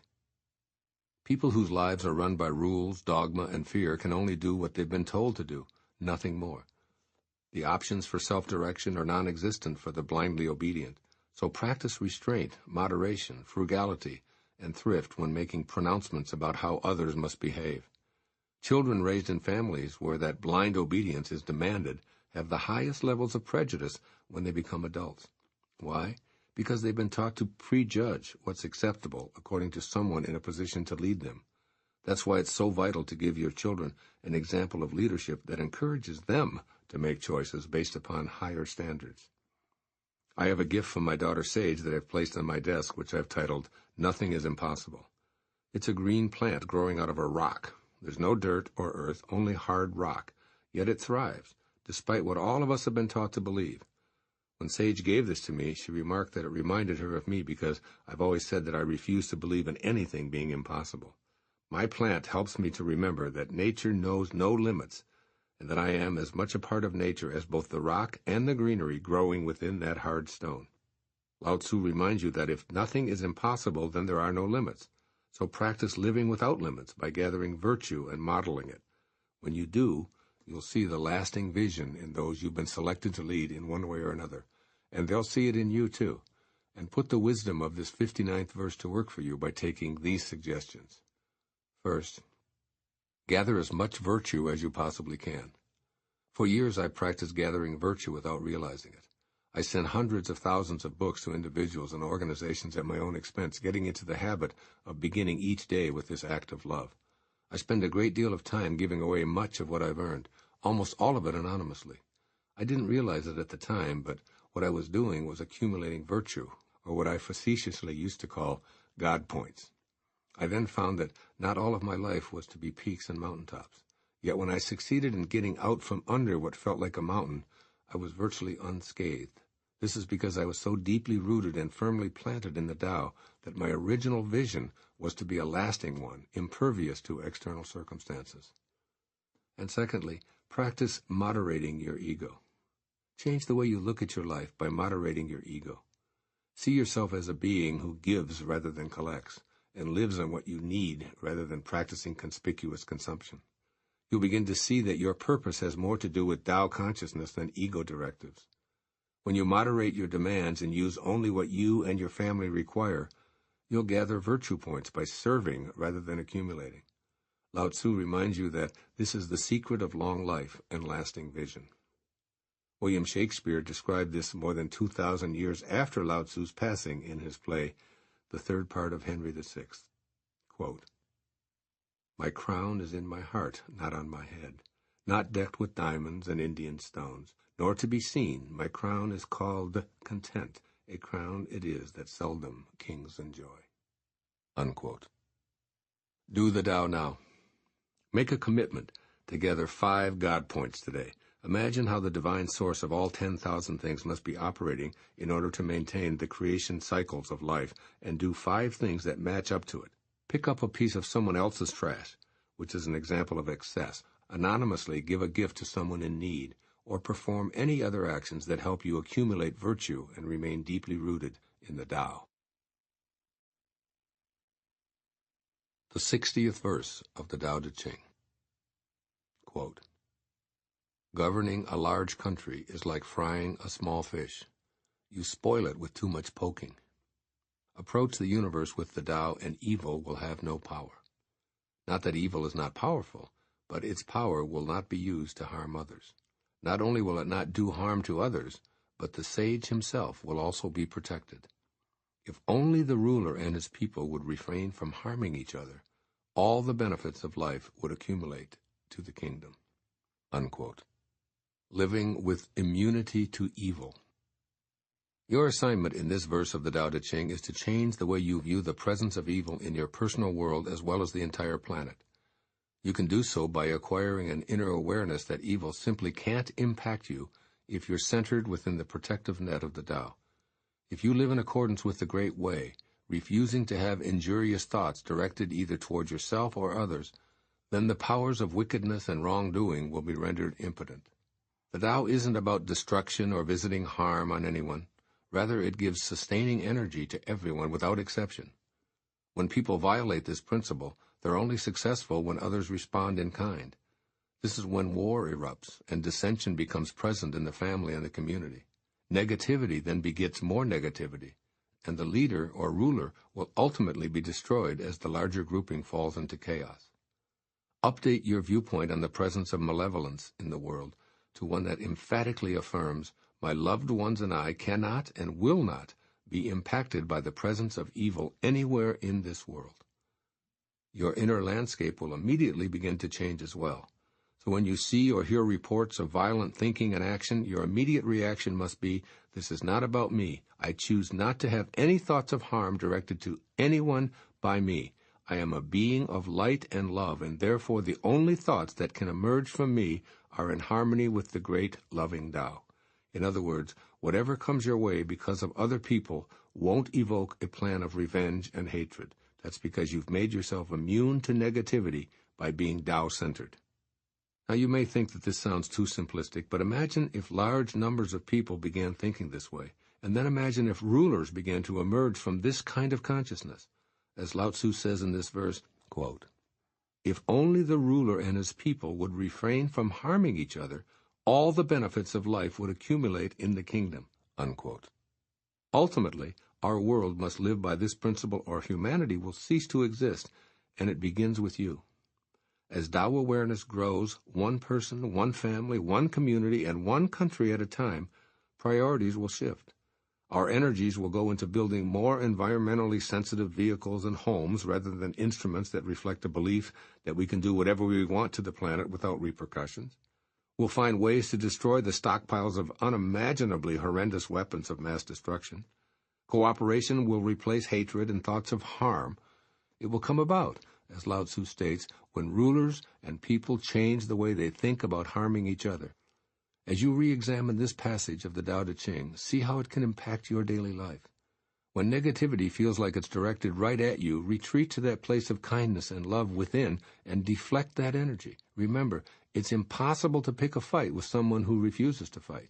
People whose lives are run by rules, dogma, and fear can only do what they've been told to do, nothing more. The options for self-direction are non-existent for the blindly obedient, so practice restraint, moderation, frugality, and thrift when making pronouncements about how others must behave. Children raised in families where that blind obedience is demanded have the highest levels of prejudice when they become adults. Why? Because they've been taught to prejudge what's acceptable according to someone in a position to lead them. That's why it's so vital to give your children an example of leadership that encourages them to make choices based upon higher standards. I have a gift from my daughter Sage that I've placed on my desk, which I've titled, "Nothing is Impossible." It's a green plant growing out of a rock. There's no dirt or earth, only hard rock, yet it thrives, despite what all of us have been taught to believe. When Sage gave this to me, she remarked that it reminded her of me because I've always said that I refuse to believe in anything being impossible. My plant helps me to remember that nature knows no limits, and that I am as much a part of nature as both the rock and the greenery growing within that hard stone. Lao-tzu reminds you that if nothing is impossible, then there are no limits. So practice living without limits by gathering virtue and modeling it. When you do, you'll see the lasting vision in those you've been selected to lead in one way or another, and they'll see it in you too. And put the wisdom of this 59th verse to work for you by taking these suggestions. First, gather as much virtue as you possibly can. For years I've practiced gathering virtue without realizing it. I sent hundreds of thousands of books to individuals and organizations at my own expense, getting into the habit of beginning each day with this act of love. I spend a great deal of time giving away much of what I've earned, almost all of it anonymously. I didn't realize it at the time, but what I was doing was accumulating virtue, or what I facetiously used to call God points. I then found that not all of my life was to be peaks and mountaintops. Yet when I succeeded in getting out from under what felt like a mountain, I was virtually unscathed. This is because I was so deeply rooted and firmly planted in the Tao that my original vision was to be a lasting one, impervious to external circumstances. And secondly, practice moderating your ego. Change the way you look at your life by moderating your ego. See yourself as a being who gives rather than collects, and lives on what you need rather than practicing conspicuous consumption. You'll begin to see that your purpose has more to do with Tao consciousness than ego directives. When you moderate your demands and use only what you and your family require, you'll gather virtue points by serving rather than accumulating. Lao-tzu reminds you that this is the secret of long life and lasting vision. William Shakespeare described this more than 2,000 years after Lao-tzu's passing in his play, The Third Part of Henry VI. Quote, "My crown is in my heart, not on my head, not decked with diamonds and Indian stones, nor to be seen. My crown is called content, a crown it is that seldom kings enjoy." Unquote. Do the Tao now. Make a commitment to gather 5 God points today. Imagine how the divine source of all 10,000 things must be operating in order to maintain the creation cycles of life, and do 5 things that match up to it. Pick up a piece of someone else's trash, which is an example of excess. Anonymously give a gift to someone in need, or perform any other actions that help you accumulate virtue and remain deeply rooted in the Tao. The 60th verse of the Tao Te Ching. Quote, "Governing a large country is like frying a small fish. You spoil it with too much poking. Approach the universe with the Tao, and evil will have no power. Not that evil is not powerful, but its power will not be used to harm others. Not only will it not do harm to others, but the sage himself will also be protected. If only the ruler and his people would refrain from harming each other, all the benefits of life would accumulate to the kingdom." Unquote. Living with immunity to evil. Your assignment in this verse of the Tao Te Ching is to change the way you view the presence of evil in your personal world as well as the entire planet. You can do so by acquiring an inner awareness that evil simply can't impact you if you're centered within the protective net of the Tao. If you live in accordance with the Great Way, refusing to have injurious thoughts directed either toward yourself or others, then the powers of wickedness and wrongdoing will be rendered impotent. The Tao isn't about destruction or visiting harm on anyone. Rather, it gives sustaining energy to everyone without exception. When people violate this principle, they're only successful when others respond in kind. This is when war erupts and dissension becomes present in the family and the community. Negativity then begets more negativity, and the leader or ruler will ultimately be destroyed as the larger grouping falls into chaos. Update your viewpoint on the presence of malevolence in the world to one that emphatically affirms, my loved ones and I cannot and will not be impacted by the presence of evil anywhere in this world. Your inner landscape will immediately begin to change as well. So when you see or hear reports of violent thinking and action, your immediate reaction must be, this is not about me. I choose not to have any thoughts of harm directed to anyone by me. I am a being of light and love, and therefore the only thoughts that can emerge from me are in harmony with the great loving Tao. In other words, whatever comes your way because of other people won't evoke a plan of revenge and hatred. That's because you've made yourself immune to negativity by being Tao-centered. Now, you may think that this sounds too simplistic, but imagine if large numbers of people began thinking this way, and then imagine if rulers began to emerge from this kind of consciousness. As Lao-tzu says in this verse, quote, if only the ruler and his people would refrain from harming each other, all the benefits of life would accumulate in the kingdom, unquote. Ultimately, our world must live by this principle or humanity will cease to exist, and it begins with you. As Tao awareness grows, one person, one family, one community, and one country at a time, priorities will shift. Our energies will go into building more environmentally sensitive vehicles and homes rather than instruments that reflect a belief that we can do whatever we want to the planet without repercussions. We'll find ways to destroy the stockpiles of unimaginably horrendous weapons of mass destruction. Cooperation will replace hatred and thoughts of harm. It will come about, as Lao-tzu states, when rulers and people change the way they think about harming each other. As you re-examine this passage of the Tao Te Ching, see how it can impact your daily life. When negativity feels like it's directed right at you, retreat to that place of kindness and love within and deflect that energy. Remember, it's impossible to pick a fight with someone who refuses to fight.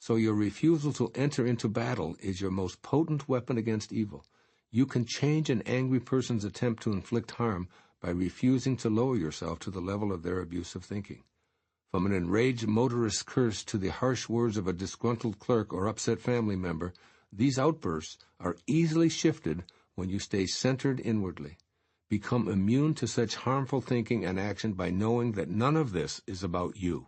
So your refusal to enter into battle is your most potent weapon against evil. You can change an angry person's attempt to inflict harm by refusing to lower yourself to the level of their abusive thinking. From an enraged motorist's curse to the harsh words of a disgruntled clerk or upset family member, these outbursts are easily shifted when you stay centered inwardly. Become immune to such harmful thinking and action by knowing that none of this is about you.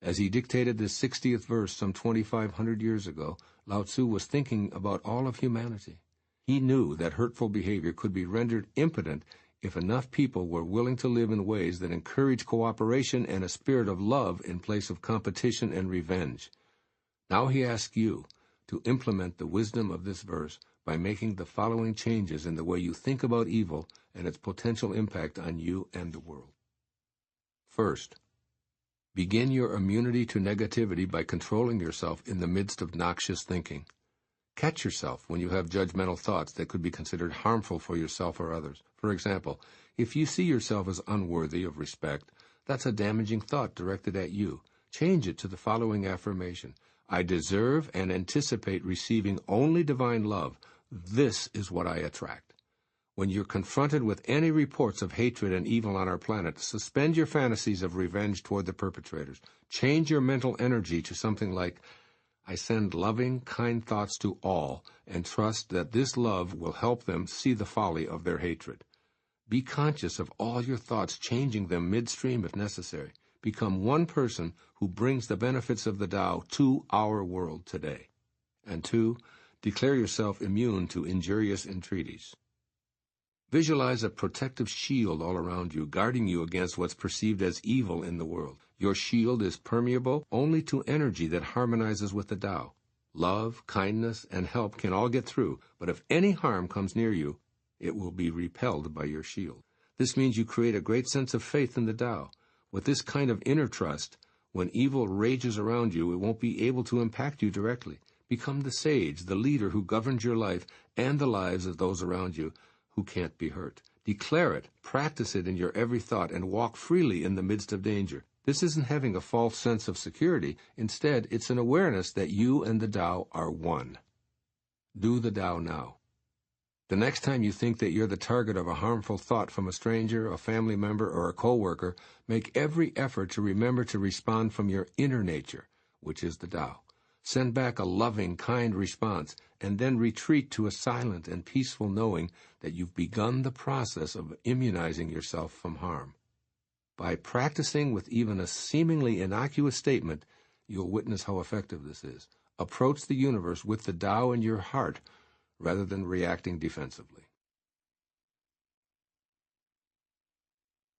As he dictated this 60th verse some 2,500 years ago, Lao-tzu was thinking about all of humanity. He knew that hurtful behavior could be rendered impotent if enough people were willing to live in ways that encourage cooperation and a spirit of love in place of competition and revenge. Now he asks you to implement the wisdom of this verse by making the following changes in the way you think about evil and its potential impact on you and the world. First, begin your immunity to negativity by controlling yourself in the midst of noxious thinking. Catch yourself when you have judgmental thoughts that could be considered harmful for yourself or others. For example, if you see yourself as unworthy of respect, that's a damaging thought directed at you. Change it to the following affirmation: I deserve and anticipate receiving only divine love. This is what I attract. When you're confronted with any reports of hatred and evil on our planet, suspend your fantasies of revenge toward the perpetrators. Change your mental energy to something like, I send loving, kind thoughts to all, and trust that this love will help them see the folly of their hatred. Be conscious of all your thoughts, changing them midstream if necessary. Become one person who brings the benefits of the Tao to our world today. And 2, declare yourself immune to injurious entreaties. Visualize a protective shield all around you, guarding you against what's perceived as evil in the world. Your shield is permeable only to energy that harmonizes with the Tao. Love, kindness, and help can all get through, but if any harm comes near you, it will be repelled by your shield. This means you create a great sense of faith in the Tao. With this kind of inner trust, when evil rages around you, it won't be able to impact you directly, Become the sage, the leader who governs your life and the lives of those around you who can't be hurt. Declare it, practice it in your every thought, and walk freely in the midst of danger. This isn't having a false sense of security. Instead, it's an awareness that you and the Tao are one. Do the Tao now. The next time you think that you're the target of a harmful thought from a stranger, a family member, or a coworker, make every effort to remember to respond from your inner nature, which is the Tao. Send back a loving, kind response, and then retreat to a silent and peaceful knowing that you've begun the process of immunizing yourself from harm. By practicing with even a seemingly innocuous statement, you'll witness how effective this is. Approach the universe with the Tao in your heart, rather than reacting defensively.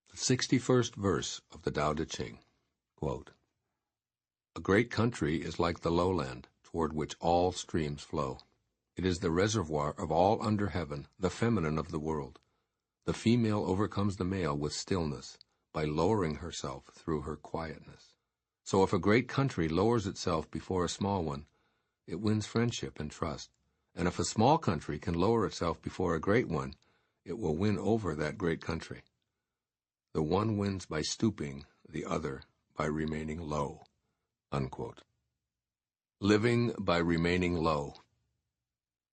The 61st verse of the Tao Te Ching, quote, "A great country is like the lowland, toward which all streams flow. It is the reservoir of all under heaven, the feminine of the world. The female overcomes the male with stillness, by lowering herself through her quietness. So if a great country lowers itself before a small one, it wins friendship and trust. And if a small country can lower itself before a great one, it will win over that great country. The one wins by stooping, the other by remaining low." Unquote. Living by remaining low.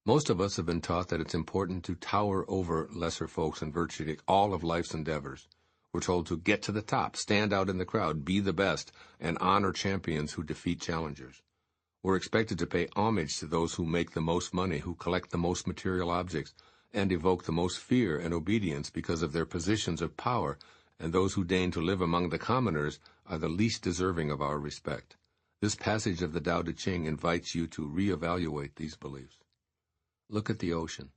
Most of us have been taught that it's important to tower over lesser folks in virtually all of life's endeavors. We're told to get to the top, stand out in the crowd, be the best, and honor champions who defeat challengers. We're expected to pay homage to those who make the most money, who collect the most material objects, and evoke the most fear and obedience because of their positions of power, and those who deign to live among the commoners are the least deserving of our respect. This passage of the Tao Te Ching invites you to reevaluate these beliefs. Look at the ocean.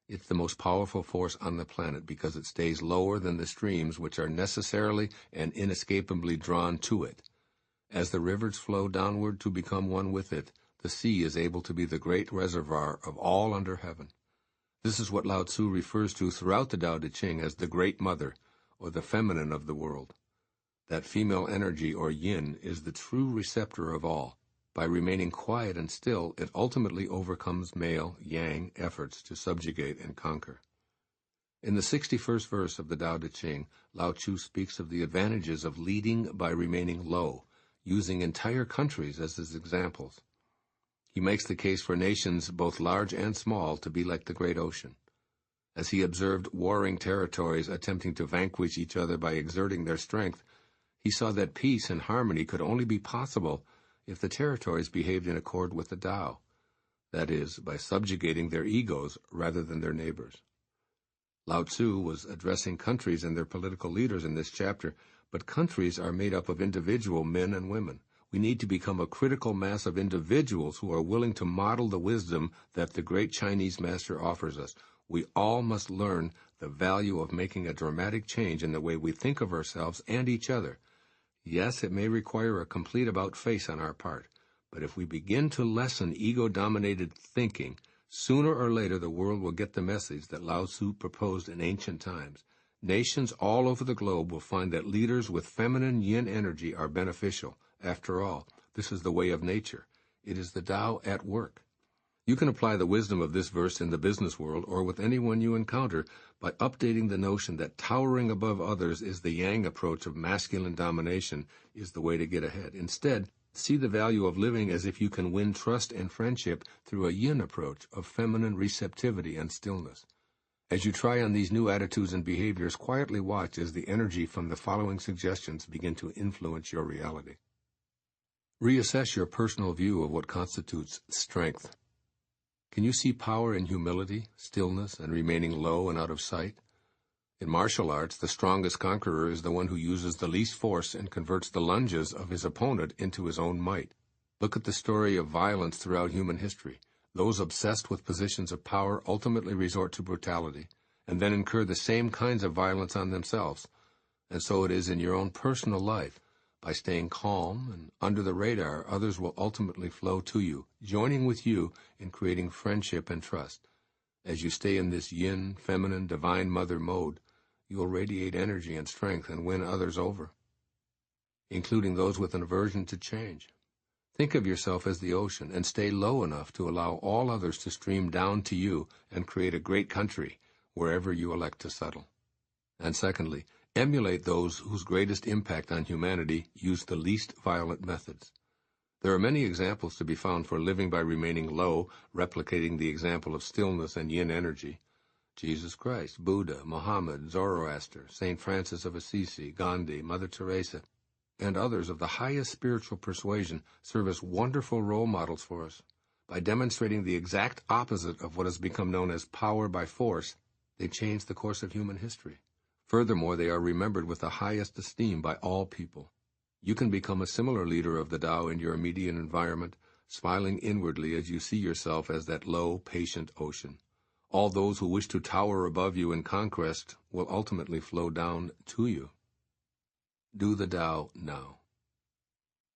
It's the most powerful force on the planet because it stays lower than the streams which are necessarily and inescapably drawn to it. As the rivers flow downward to become one with it, the sea is able to be the great reservoir of all under heaven. This is what Lao-tzu refers to throughout the Tao Te Ching as the Great Mother, or the feminine of the world. That female energy, or yin, is the true receptor of all. By remaining quiet and still, it ultimately overcomes male, yang, efforts to subjugate and conquer. In the 61st verse of the Tao Te Ching, Lao-tzu speaks of the advantages of leading by remaining low, using entire countries as his examples. He makes the case for nations both large and small to be like the great ocean. As he observed warring territories attempting to vanquish each other by exerting their strength, he saw that peace and harmony could only be possible if the territories behaved in accord with the Tao, that is, by subjugating their egos rather than their neighbors. Lao-tzu was addressing countries and their political leaders in this chapter, but countries are made up of individual men and women. We need to become a critical mass of individuals who are willing to model the wisdom that the great Chinese master offers us. We all must learn the value of making a dramatic change in the way we think of ourselves and each other. Yes, it may require a complete about-face on our part, but if we begin to lessen ego-dominated thinking, sooner or later the world will get the message that Lao-tzu proposed in ancient times. Nations all over the globe will find that leaders with feminine yin energy are beneficial. After all, this is the way of nature. It is the Tao at work. You can apply the wisdom of this verse in the business world or with anyone you encounter by updating the notion that towering above others is the yang approach of masculine domination is the way to get ahead. Instead, see the value of living as if you can win trust and friendship through a yin approach of feminine receptivity and stillness. As you try on these new attitudes and behaviors, quietly watch as the energy from the following suggestions begin to influence your reality. Reassess your personal view of what constitutes strength. Can you see power in humility, stillness, and remaining low and out of sight? In martial arts, the strongest conqueror is the one who uses the least force and converts the lunges of his opponent into his own might. Look at the story of violence throughout human history. Those obsessed with positions of power ultimately resort to brutality, and then incur the same kinds of violence on themselves. And so it is in your own personal life. By staying calm and under the radar, others will ultimately flow to you, joining with you in creating friendship and trust. As you stay in this yin, feminine, divine mother mode, you will radiate energy and strength and win others over, including those with an aversion to change. Think of yourself as the ocean and stay low enough to allow all others to stream down to you and create a great country wherever you elect to settle. And secondly, emulate those whose greatest impact on humanity use the least violent methods. There are many examples to be found for living by remaining low, replicating the example of stillness and yin energy. Jesus Christ, Buddha, Muhammad, Zoroaster, St. Francis of Assisi, Gandhi, Mother Teresa, and others of the highest spiritual persuasion serve as wonderful role models for us. By demonstrating the exact opposite of what has become known as power by force, they change the course of human history. Furthermore, they are remembered with the highest esteem by all people. You can become a similar leader of the Tao in your immediate environment, smiling inwardly as you see yourself as that low, patient ocean. All those who wish to tower above you in conquest will ultimately flow down to you. Do the Tao now.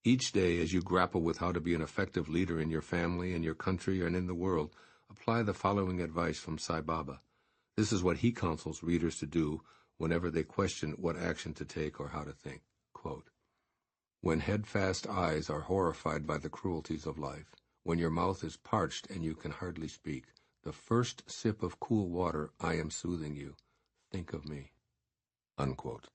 Each day, as you grapple with how to be an effective leader in your family, in your country, and in the world, apply the following advice from Sai Baba. This is what he counsels readers to do whenever they question what action to take or how to think. Quote, "When headfast eyes are horrified by the cruelties of life, when your mouth is parched and you can hardly speak, the first sip of cool water, I am soothing you. Think of me." Unquote.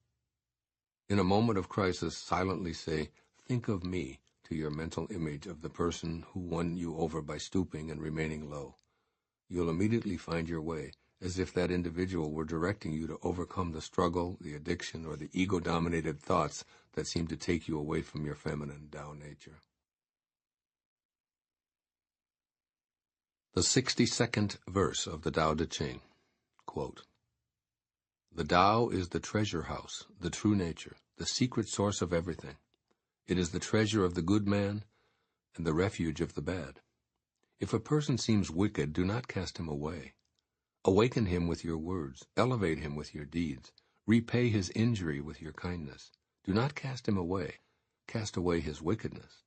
In a moment of crisis, silently say, "Think of me," to your mental image of the person who won you over by stooping and remaining low. You'll immediately find your way, as if that individual were directing you to overcome the struggle, the addiction, or the ego-dominated thoughts that seem to take you away from your feminine Tao nature. The 62nd verse of the Tao Te Ching. Quote, "The Tao is the treasure house, the true nature, the secret source of everything. It is the treasure of the good man and the refuge of the bad. If a person seems wicked, do not cast him away. Awaken him with your words, elevate him with your deeds, repay his injury with your kindness. Do not cast him away, cast away his wickedness.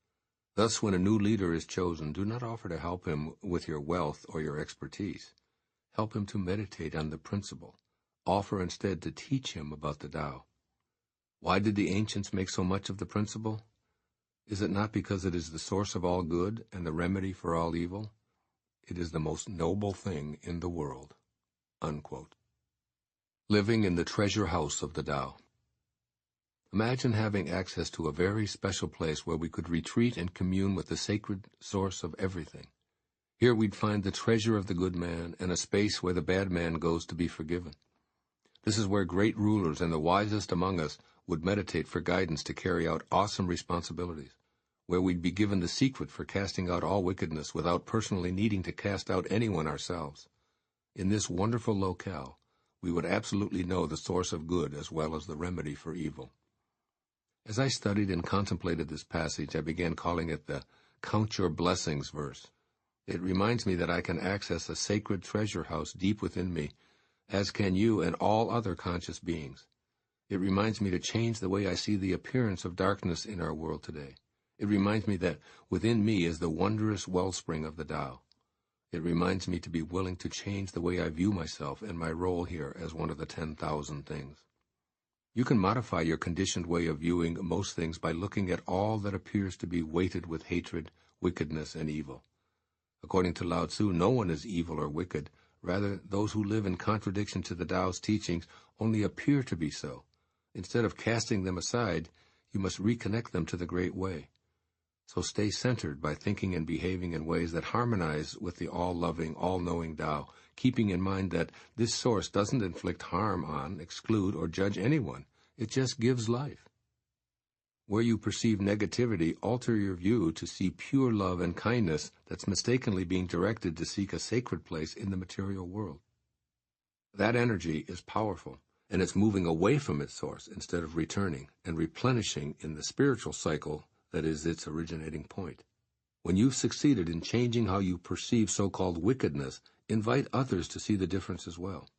Thus, when a new leader is chosen, do not offer to help him with your wealth or your expertise. Help him to meditate on the principle. Offer instead to teach him about the Tao. Why did the ancients make so much of the principle? Is it not because it is the source of all good and the remedy for all evil? It is the most noble thing in the world." Unquote. Living in the treasure house of the Tao. Imagine having access to a very special place where we could retreat and commune with the sacred source of everything. Here we'd find the treasure of the good man and a space where the bad man goes to be forgiven. This is where great rulers and the wisest among us would meditate for guidance to carry out awesome responsibilities, where we'd be given the secret for casting out all wickedness without personally needing to cast out anyone ourselves. In this wonderful locale, we would absolutely know the source of good as well as the remedy for evil. As I studied and contemplated this passage, I began calling it the Count Your Blessings verse. It reminds me that I can access a sacred treasure house deep within me, as can you and all other conscious beings. It reminds me to change the way I see the appearance of darkness in our world today. It reminds me that within me is the wondrous wellspring of the Tao. It reminds me to be willing to change the way I view myself and my role here as one of the 10,000 things. You can modify your conditioned way of viewing most things by looking at all that appears to be weighted with hatred, wickedness, and evil. According to Lao-tzu, no one is evil or wicked. Rather, those who live in contradiction to the Tao's teachings only appear to be so. Instead of casting them aside, you must reconnect them to the great way. So stay centered by thinking and behaving in ways that harmonize with the all-loving, all-knowing Tao, keeping in mind that this source doesn't inflict harm on, exclude, or judge anyone. It just gives life. Where you perceive negativity, alter your view to see pure love and kindness that's mistakenly being directed to seek a sacred place in the material world. That energy is powerful, and it's moving away from its source instead of returning and replenishing in the spiritual cycle that is its originating point. When you've succeeded in changing how you perceive so-called wickedness, invite others to see the difference as well.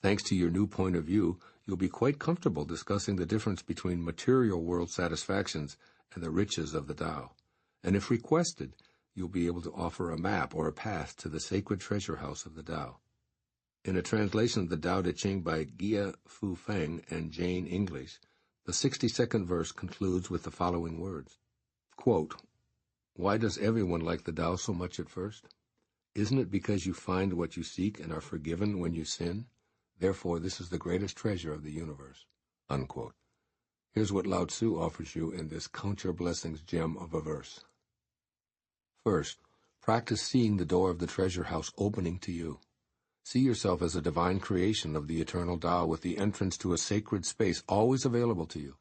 Thanks to your new point of view, you'll be quite comfortable discussing the difference between material world satisfactions and the riches of the Tao. And if requested, you'll be able to offer a map or a path to the sacred treasure house of the Tao. In a translation of the Tao Te Ching by Gia Fu Feng and Jane English, the 62nd verse concludes with the following words. Quote, Why does everyone like the Tao so much at first? Isn't it because you find what you seek and are forgiven when you sin? Therefore, this is the greatest treasure of the universe." Unquote. Here's what Lao-tzu offers you in this Count Your Blessings gem of a verse. First, practice seeing the door of the treasure house opening to you. See yourself as a divine creation of the eternal Tao with the entrance to a sacred space always available to you.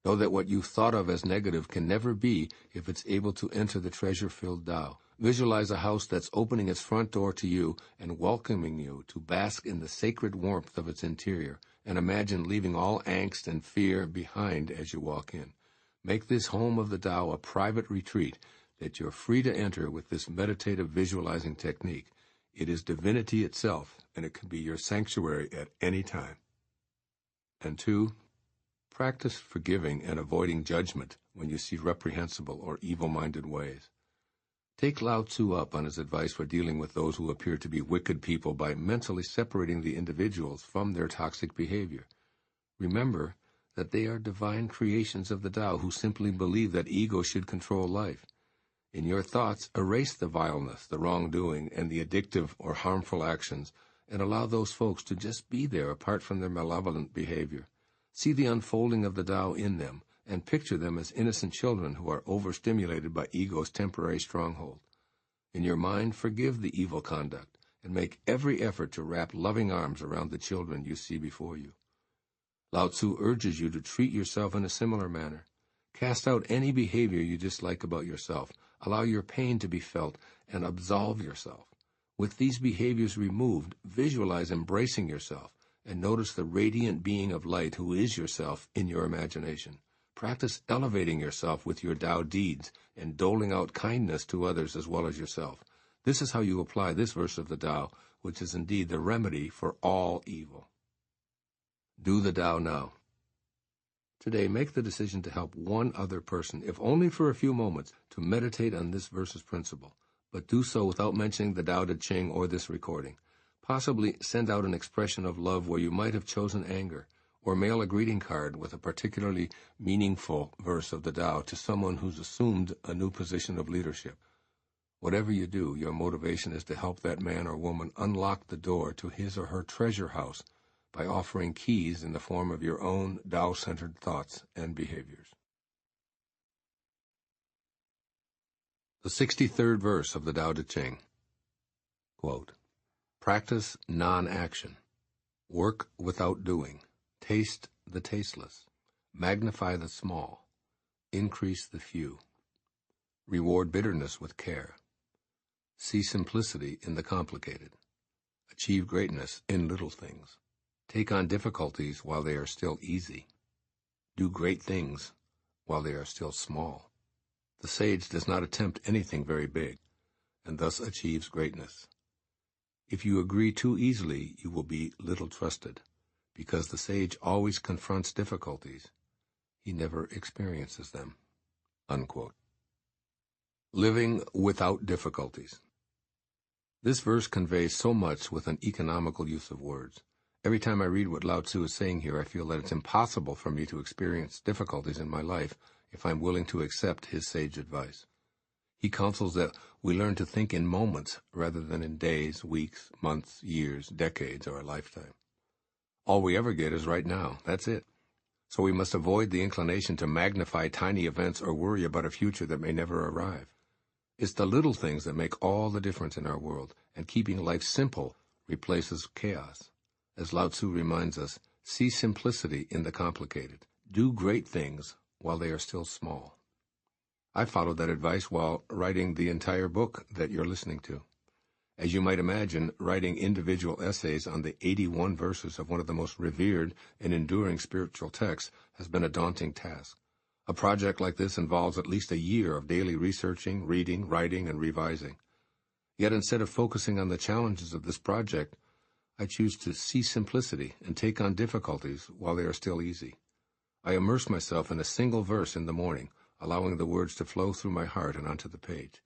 Know that what you thought of as negative can never be if it's able to enter the treasure-filled Tao. Visualize a house that's opening its front door to you and welcoming you to bask in the sacred warmth of its interior, and imagine leaving all angst and fear behind as you walk in. Make this home of the Tao a private retreat that you're free to enter with this meditative visualizing technique. It is divinity itself, and it can be your sanctuary at any time. And 2, practice forgiving and avoiding judgment when you see reprehensible or evil-minded ways. Take Lao-tzu up on his advice for dealing with those who appear to be wicked people by mentally separating the individuals from their toxic behavior. Remember that they are divine creations of the Tao who simply believe that ego should control life. In your thoughts, erase the vileness, the wrongdoing, and the addictive or harmful actions, and allow those folks to just be there apart from their malevolent behavior. See the unfolding of the Tao in them, and picture them as innocent children who are overstimulated by ego's temporary stronghold. In your mind, forgive the evil conduct, and make every effort to wrap loving arms around the children you see before you. Lao-tzu urges you to treat yourself in a similar manner. Cast out any behavior you dislike about yourself. Allow your pain to be felt, and absolve yourself. With these behaviors removed, visualize embracing yourself, and notice the radiant being of light who is yourself in your imagination. Practice elevating yourself with your Tao deeds and doling out kindness to others as well as yourself. This is how you apply this verse of the Tao, which is indeed the remedy for all evil. Do the Tao now. Today, make the decision to help one other person, if only for a few moments, to meditate on this verse's principle, but do so without mentioning the Tao Te Ching or this recording. Possibly send out an expression of love where you might have chosen anger, or mail a greeting card with a particularly meaningful verse of the Tao to someone who's assumed a new position of leadership. Whatever you do, your motivation is to help that man or woman unlock the door to his or her treasure house by offering keys in the form of your own Tao-centered thoughts and behaviors. The 63rd verse of the Tao Te Ching. Quote, "Practice non-action. Work without doing. Taste the tasteless. Magnify the small. Increase the few. Reward bitterness with care. See simplicity in the complicated. Achieve greatness in little things. Take on difficulties while they are still easy. Do great things while they are still small. The sage does not attempt anything very big, and thus achieves greatness. If you agree too easily, you will be little trusted, because the sage always confronts difficulties. He never experiences them." Unquote. Living without difficulties. This verse conveys so much with an economical use of words. Every time I read what Lao-tzu is saying here, I feel that it's impossible for me to experience difficulties in my life if I'm willing to accept his sage advice. He counsels that we learn to think in moments rather than in days, weeks, months, years, decades, or a lifetime. All we ever get is right now. That's it. So we must avoid the inclination to magnify tiny events or worry about a future that may never arrive. It's the little things that make all the difference in our world, and keeping life simple replaces chaos. As Lao-tzu reminds us, see simplicity in the complicated. Do great things while they are still small. I followed that advice while writing the entire book that you're listening to. As you might imagine, writing individual essays on the 81 verses of one of the most revered and enduring spiritual texts has been a daunting task. A project like this involves at least a year of daily researching, reading, writing, and revising. Yet instead of focusing on the challenges of this project, I choose to see simplicity and take on difficulties while they are still easy. I immerse myself in a single verse in the morning, allowing the words to flow through my heart and onto the page.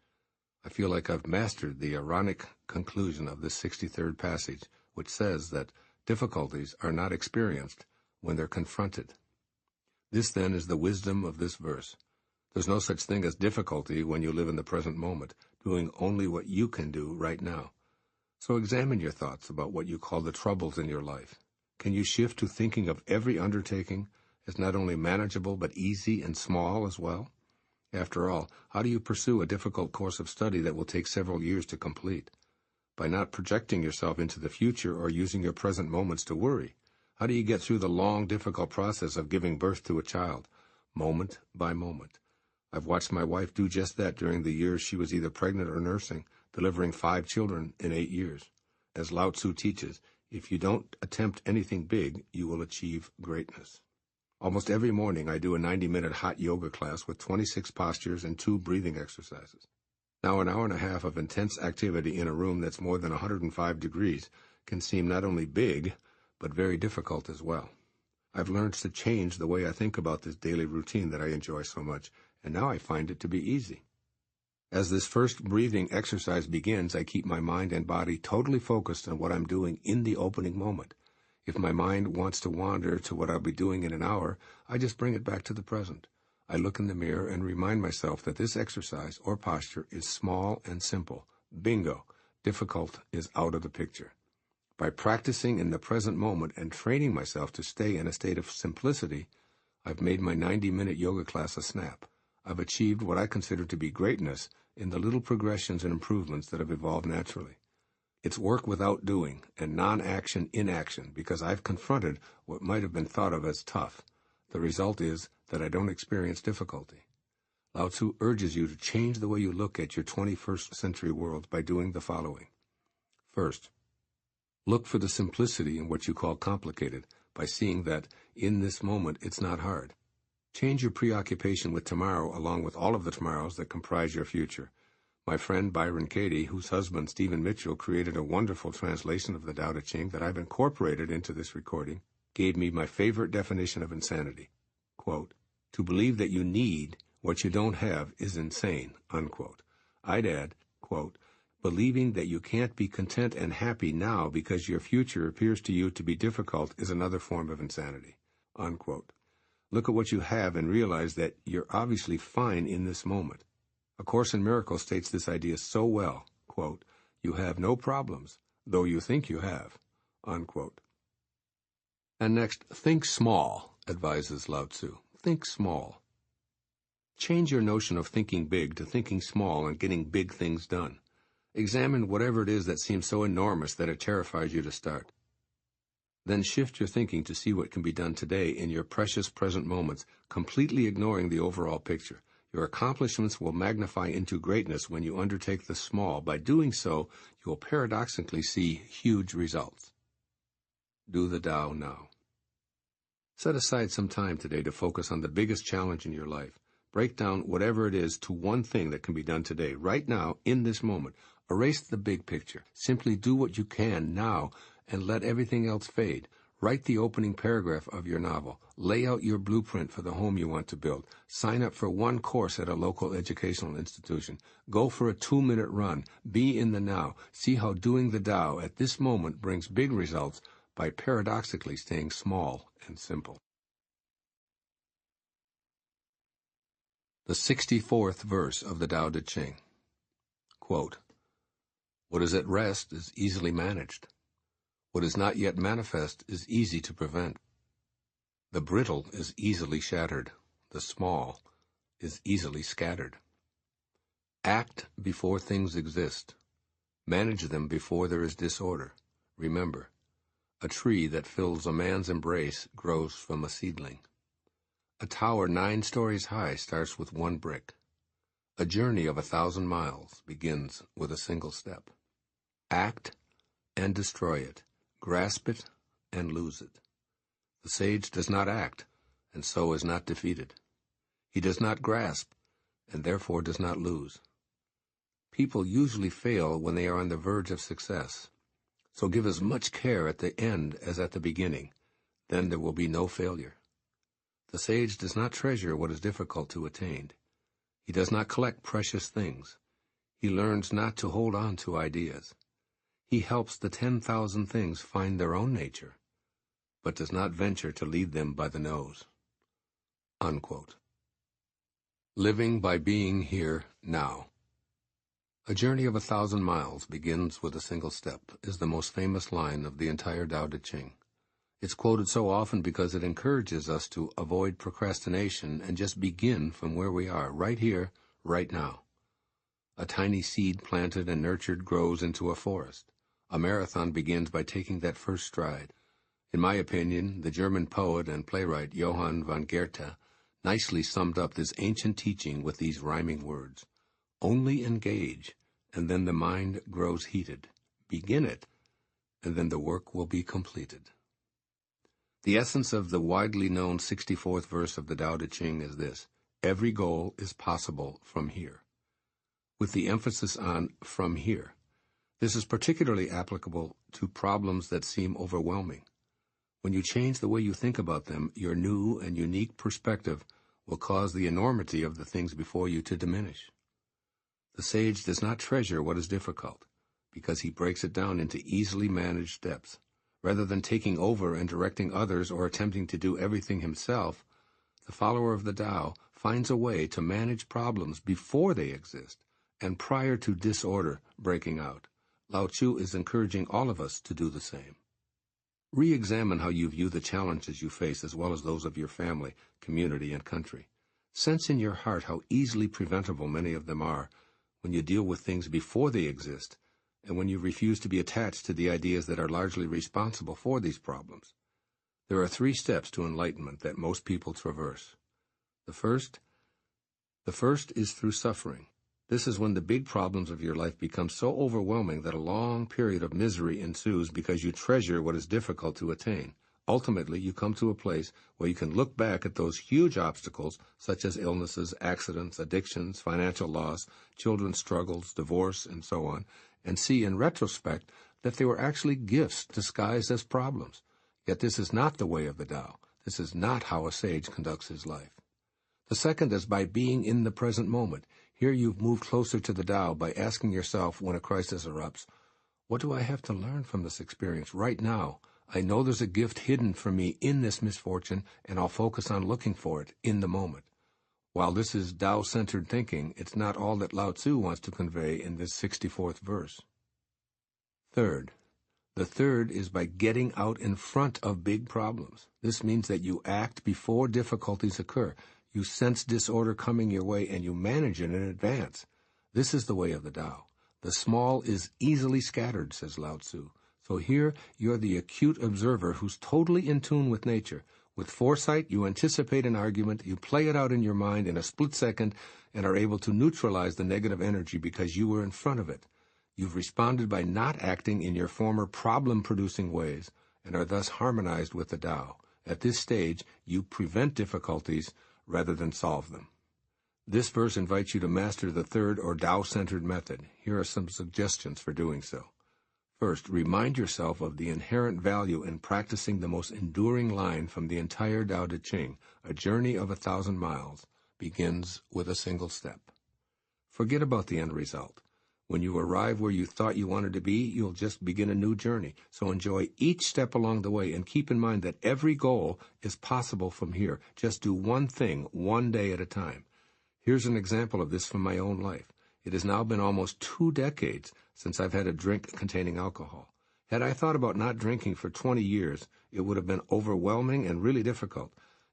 I feel like I've mastered the ironic conclusion of this 63rd passage, which says that difficulties are not experienced when they're confronted. This, then, is the wisdom of this verse. There's no such thing as difficulty when you live in the present moment, doing only what you can do right now. So examine your thoughts about what you call the troubles in your life. Can you shift to thinking of every undertaking as not only manageable but easy and small as well? After all, how do you pursue a difficult course of study that will take several years to complete? By not projecting yourself into the future or using your present moments to worry. How do you get through the long, difficult process of giving birth to a child, moment by moment? I've watched my wife do just that during the years she was either pregnant or nursing, delivering 5 children in 8 years. As Lao-tzu teaches, if you don't attempt anything big, you will achieve greatness. Almost every morning I do a 90-minute hot yoga class with 26 postures and 2 breathing exercises. Now an hour and a half of intense activity in a room that's more than 105 degrees can seem not only big, but very difficult as well. I've learned to change the way I think about this daily routine that I enjoy so much, and now I find it to be easy. As this first breathing exercise begins, I keep my mind and body totally focused on what I'm doing in the opening moment. If my mind wants to wander to what I'll be doing in an hour, I just bring it back to the present. I look in the mirror and remind myself that this exercise or posture is small and simple. Bingo! Difficult is out of the picture. By practicing in the present moment and training myself to stay in a state of simplicity, I've made my 90-minute yoga class a snap. I've achieved what I consider to be greatness in the little progressions and improvements that have evolved naturally. It's work without doing and non-action in action because I've confronted what might have been thought of as tough. The result is that I don't experience difficulty. Lao-tzu urges you to change the way you look at your 21st century world by doing the following. First, look for the simplicity in what you call complicated by seeing that, in this moment, it's not hard. Change your preoccupation with tomorrow along with all of the tomorrows that comprise your future. My friend Byron Katie, whose husband Stephen Mitchell created a wonderful translation of the Tao Te Ching that I've incorporated into this recording, gave me my favorite definition of insanity. Quote, to believe that you need what you don't have is insane, unquote. I'd add, quote, believing that you can't be content and happy now because your future appears to you to be difficult is another form of insanity, unquote. Look at what you have and realize that you're obviously fine in this moment. A Course in Miracles states this idea so well, quote, you have no problems, though you think you have, unquote. And next, think small, advises Lao-tzu. Think small. Change your notion of thinking big to thinking small and getting big things done. Examine whatever it is that seems so enormous that it terrifies you to start. Then shift your thinking to see what can be done today in your precious present moments, completely ignoring the overall picture. Your accomplishments will magnify into greatness when you undertake the small. By doing so, you will paradoxically see huge results. Do the Tao now. Set aside some time today to focus on the biggest challenge in your life. Break down whatever it is to one thing that can be done today, right now, in this moment. Erase the big picture. Simply do what you can now and let everything else fade. Write the opening paragraph of your novel. Lay out your blueprint for the home you want to build. Sign up for one course at a local educational institution. Go for a 2-minute run. Be in the now. See how doing the Tao at this moment brings big results by paradoxically staying small and simple. The 64th verse of the Tao Te Ching. Quote, what is at rest is easily managed. What is not yet manifest is easy to prevent. The brittle is easily shattered. The small is easily scattered. Act before things exist. Manage them before there is disorder. Remember, a tree that fills a man's embrace grows from a seedling. A tower 9 stories high starts with 1 brick. A journey of 1,000 miles begins with a single step. Act and destroy it. Grasp it and lose it. The sage does not act, and so is not defeated. He does not grasp, and therefore does not lose. People usually fail when they are on the verge of success. So give as much care at the end as at the beginning. Then there will be no failure. The sage does not treasure what is difficult to attain. He does not collect precious things. He learns not to hold on to ideas. He helps the 10,000 things find their own nature, but does not venture to lead them by the nose. Unquote. Living by being here now. A journey of 1,000 miles begins with a single step is the most famous line of the entire Tao Te Ching. It's quoted so often because it encourages us to avoid procrastination and just begin from where we are, right here, right now. A tiny seed planted and nurtured grows into a forest. A marathon begins by taking that first stride. In my opinion, the German poet and playwright Johann von Goethe nicely summed up this ancient teaching with these rhyming words. Only engage, and then the mind grows heated. Begin it, and then the work will be completed. The essence of the widely known 64th verse of the Tao Te Ching is this: every goal is possible from here, with the emphasis on from here. This is particularly applicable to problems that seem overwhelming. When you change the way you think about them, your new and unique perspective will cause the enormity of the things before you to diminish. The sage does not treasure what is difficult, because he breaks it down into easily managed steps. Rather than taking over and directing others or attempting to do everything himself, the follower of the Tao finds a way to manage problems before they exist and prior to disorder breaking out. Lao-tzu is encouraging all of us to do the same. Re-examine how you view the challenges you face as well as those of your family, community, and country. Sense in your heart how easily preventable many of them are when you deal with things before they exist, and when you refuse to be attached to the ideas that are largely responsible for these problems. There are 3 steps to enlightenment that most people traverse. The first is through suffering. This is when the big problems of your life become so overwhelming that a long period of misery ensues because you treasure what is difficult to attain. Ultimately, you come to a place where you can look back at those huge obstacles, such as illnesses, accidents, addictions, financial loss, children's struggles, divorce, and so on, and see in retrospect that they were actually gifts disguised as problems. Yet this is not the way of the Tao. This is not how a sage conducts his life. The second is by being in the present moment. Here you've moved closer to the Tao by asking yourself when a crisis erupts, what do I have to learn from this experience right now? I know there's a gift hidden for me in this misfortune, and I'll focus on looking for it in the moment. While this is Tao-centered thinking, it's not all that Lao-tzu wants to convey in this 64th verse. Third, the third is by getting out in front of big problems. This means that you act before difficulties occur. You sense disorder coming your way, and you manage it in advance. This is the way of the Tao. The small is easily scattered, says Lao-tzu. So here you're the acute observer who's totally in tune with nature. With foresight, you anticipate an argument, you play it out in your mind in a split second, and are able to neutralize the negative energy because you were in front of it. You've responded by not acting in your former problem-producing ways, and are thus harmonized with the Tao. At this stage, you prevent difficulties rather than solve them. This verse invites you to master the third or Tao-centered method. Here are some suggestions for doing so. First, remind yourself of the inherent value in practicing the most enduring line from the entire Tao Te Ching. A journey of 1,000 miles begins with a single step. Forget about the end result. When you arrive where you thought you wanted to be, you'll just begin a new journey. So enjoy each step along the way and keep in mind that every goal is possible from here. Just do one thing, one day at a time. Here's an example of this from my own life. It has now been almost 2 decades since I've had a drink containing alcohol. Had I thought about not drinking for 20 years, it would have been overwhelming and really difficult.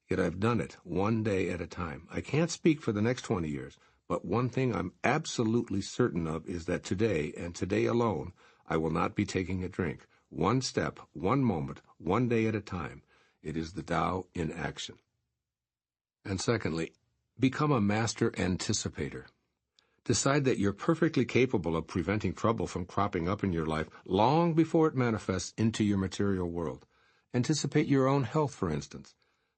Yet I've done it one day at a time. I can't speak for the next 20 years, but one thing I'm absolutely certain of is that today, and today alone, I will not be taking a drink. One step, one moment, one day at a time. It is the Tao in action. And secondly, become a master anticipator. Decide that you're perfectly capable of preventing trouble from cropping up in your life long before it manifests into your material world. Anticipate your own health, for instance.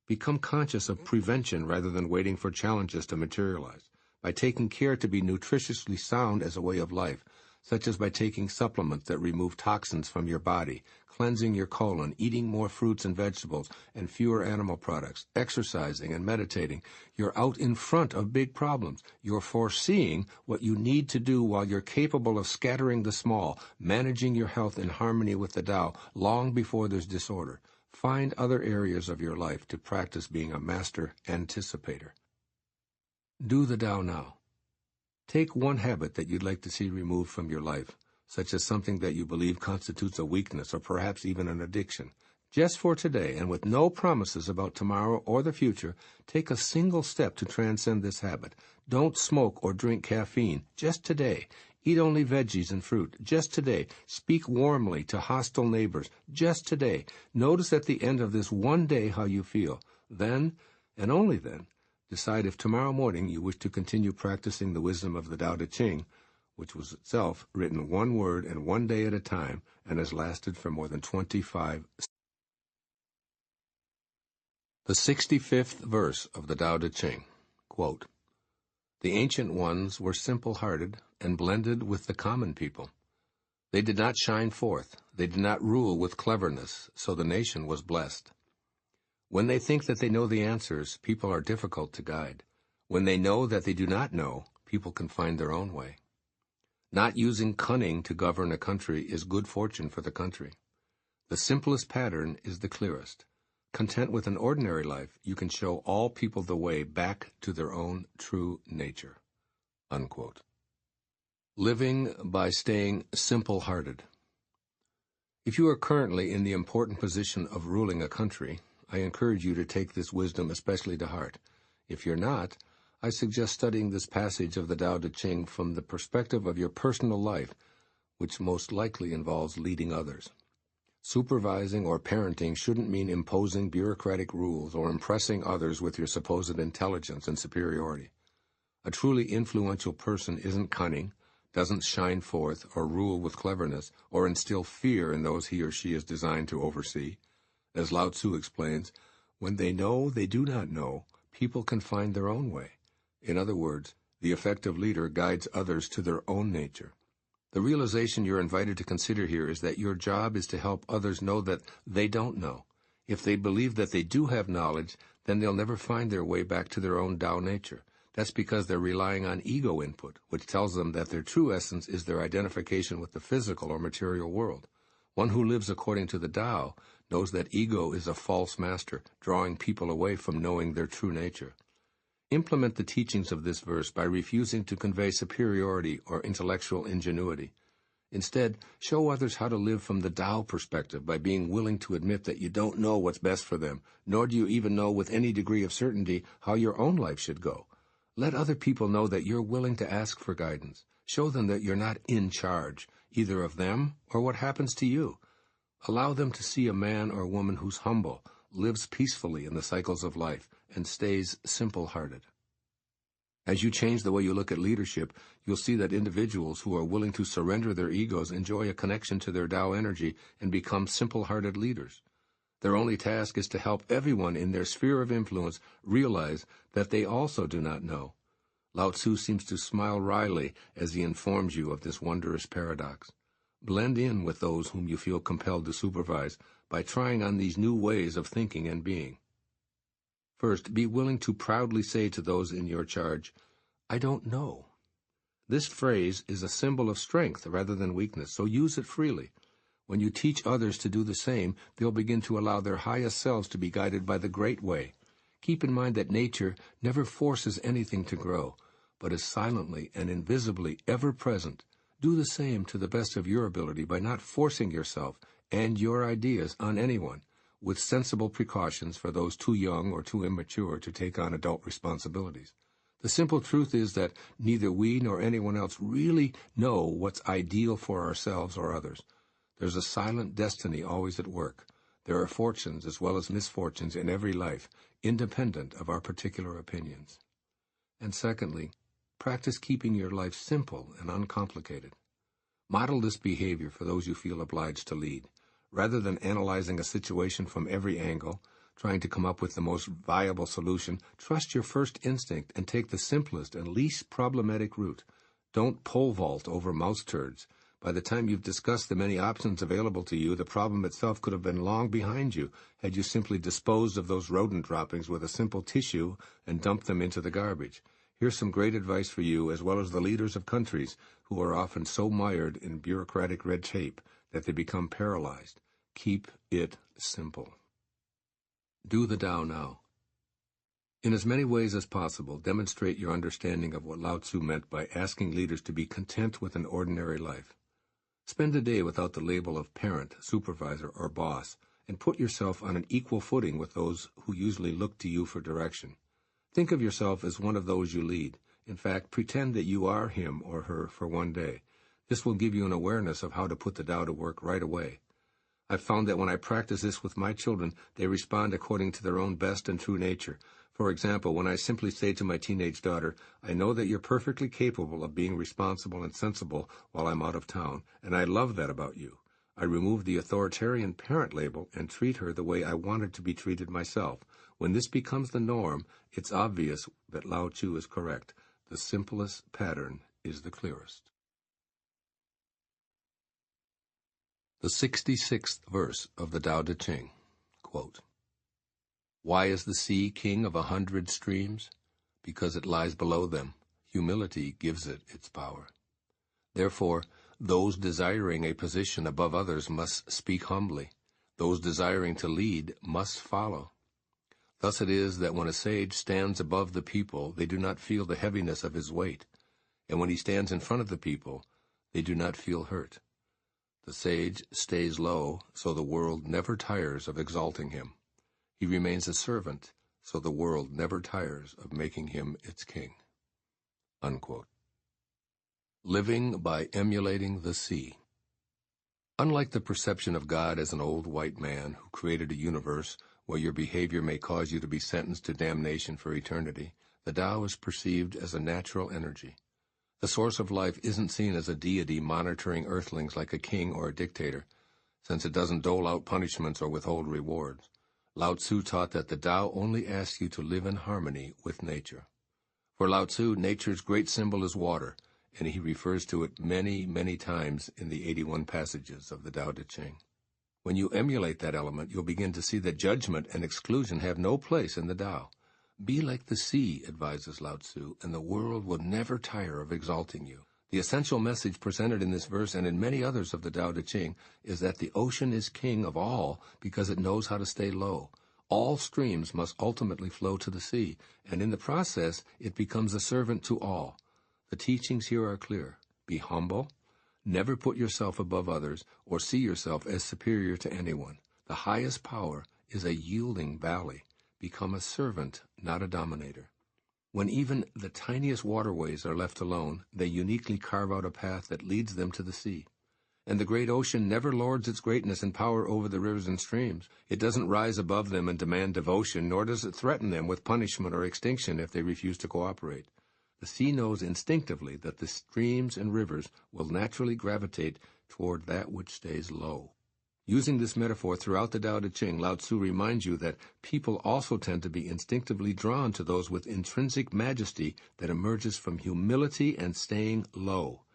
Become conscious of prevention rather than waiting for challenges to materialize, by taking care to be nutritiously sound as a way of life, such as by taking supplements that remove toxins from your body, cleansing your colon, eating more fruits and vegetables, and fewer animal products, exercising and meditating. You're out in front of big problems. You're foreseeing what you need to do while you're capable of scattering the small, managing your health in harmony with the Tao long before there's disorder. Find other areas of your life to practice being a master anticipator. Do the Tao now. Take one habit that you'd like to see removed from your life, such as something that you believe constitutes a weakness or perhaps even an addiction. Just for today, and with no promises about tomorrow or the future, take a single step to transcend this habit. Don't smoke or drink caffeine, just today. Eat only veggies and fruit, just today. Speak warmly to hostile neighbors, just today. Notice at the end of this one day how you feel. Then, and only then, decide if tomorrow morning you wish to continue practicing the wisdom of the Tao Te Ching, which was itself written one word and one day at a time and has lasted for more than 25 centuries. The 65th verse of the Tao Te Ching, quote, "The ancient ones were simple-hearted and blended with the common people. They did not shine forth, they did not rule with cleverness, so the nation was blessed. When they think that they know the answers, people are difficult to guide. When they know that they do not know, people can find their own way. Not using cunning to govern a country is good fortune for the country. The simplest pattern is the clearest. Content with an ordinary life, you can show all people the way back to their own true nature." Unquote. Living by staying simple-hearted. If you are currently in the important position of ruling a country, I encourage you to take this wisdom especially to heart. If you're not, I suggest studying this passage of the Tao Te Ching from the perspective of your personal life, which most likely involves leading others. Supervising or parenting shouldn't mean imposing bureaucratic rules or impressing others with your supposed intelligence and superiority. A truly influential person isn't cunning, doesn't shine forth or rule with cleverness or instill fear in those he or she is designed to oversee. As Lao-tzu explains, when they know they do not know, people can find their own way. In other words, the effective leader guides others to their own nature. The realization you're invited to consider here is that your job is to help others know that they don't know. If they believe that they do have knowledge, then they'll never find their way back to their own Tao nature. That's because they're relying on ego input, which tells them that their true essence is their identification with the physical or material world. One who lives according to the Tao knows that ego is a false master, drawing people away from knowing their true nature. Implement the teachings of this verse by refusing to convey superiority or intellectual ingenuity. Instead, show others how to live from the Tao perspective by being willing to admit that you don't know what's best for them, nor do you even know with any degree of certainty how your own life should go. Let other people know that you're willing to ask for guidance. Show them that you're not in charge, either of them or what happens to you. Allow them to see a man or woman who's humble, lives peacefully in the cycles of life, and stays simple-hearted. As you change the way you look at leadership, you'll see that individuals who are willing to surrender their egos enjoy a connection to their Tao energy and become simple-hearted leaders. Their only task is to help everyone in their sphere of influence realize that they also do not know. Lao-tzu seems to smile wryly as he informs you of this wondrous paradox. Blend in with those whom you feel compelled to supervise by trying on these new ways of thinking and being. First, be willing to proudly say to those in your charge, "I don't know." This phrase is a symbol of strength rather than weakness, so use it freely. When you teach others to do the same, they'll begin to allow their highest selves to be guided by the great way. Keep in mind that nature never forces anything to grow, but is silently and invisibly ever present. Do the same to the best of your ability by not forcing yourself and your ideas on anyone, with sensible precautions for those too young or too immature to take on adult responsibilities. The simple truth is that neither we nor anyone else really know what's ideal for ourselves or others. There's a silent destiny always at work. There are fortunes as well as misfortunes in every life, independent of our particular opinions. And secondly, practice keeping your life simple and uncomplicated. Model this behavior for those you feel obliged to lead. Rather than analyzing a situation from every angle, trying to come up with the most viable solution, trust your first instinct and take the simplest and least problematic route. Don't pole vault over mouse turds. By the time you've discussed the many options available to you, the problem itself could have been long behind you had you simply disposed of those rodent droppings with a simple tissue and dumped them into the garbage. Here's some great advice for you as well as the leaders of countries who are often so mired in bureaucratic red tape that they become paralyzed. Keep it simple. Do the Tao now. In as many ways as possible, demonstrate your understanding of what Lao-tzu meant by asking leaders to be content with an ordinary life. Spend a day without the label of parent, supervisor, or boss, and put yourself on an equal footing with those who usually look to you for direction. Think of yourself as one of those you lead. In fact, pretend that you are him or her for one day. This will give you an awareness of how to put the Tao to work right away. I've found that when I practice this with my children, they respond according to their own best and true nature. For example, when I simply say to my teenage daughter, "I know that you're perfectly capable of being responsible and sensible while I'm out of town, and I love that about you," I remove the authoritarian parent label and treat her the way I wanted to be treated myself. When this becomes the norm, it's obvious that Lao-tzu is correct. The simplest pattern is the clearest. The 66th verse of the Tao Te Ching, quote, "Why is the sea king of 100 streams? Because it lies below them. Humility gives it its power. Therefore, those desiring a position above others must speak humbly. Those desiring to lead must follow. Thus it is that when a sage stands above the people, they do not feel the heaviness of his weight, and when he stands in front of the people, they do not feel hurt. The sage stays low, so the world never tires of exalting him. He remains a servant, so the world never tires of making him its king." Unquote. Living by emulating the sea. Unlike the perception of God as an old white man who created a universe where your behavior may cause you to be sentenced to damnation for eternity, the Tao is perceived as a natural energy. The source of life isn't seen as a deity monitoring earthlings like a king or a dictator, since it doesn't dole out punishments or withhold rewards. Lao-tzu taught that the Tao only asks you to live in harmony with nature. For Lao-tzu, nature's great symbol is water, and he refers to it many, many times in the 81 passages of the Tao Te Ching. When you emulate that element, you'll begin to see that judgment and exclusion have no place in the Tao. Be like the sea, advises Lao-tzu, and the world will never tire of exalting you. The essential message presented in this verse and in many others of the Tao Te Ching is that the ocean is king of all because it knows how to stay low. All streams must ultimately flow to the sea, and in the process it becomes a servant to all. The teachings here are clear. Be humble. Never put yourself above others or see yourself as superior to anyone. The highest power is a yielding valley. Become a servant, not a dominator. When even the tiniest waterways are left alone, they uniquely carve out a path that leads them to the sea. And the great ocean never lords its greatness and power over the rivers and streams. It doesn't rise above them and demand devotion, nor does it threaten them with punishment or extinction if they refuse to cooperate. The sea knows instinctively that the streams and rivers will naturally gravitate toward that which stays low. Using this metaphor throughout the Tao Te Ching, Lao-tzu reminds you that people also tend to be instinctively drawn to those with intrinsic majesty that emerges from humility and staying low.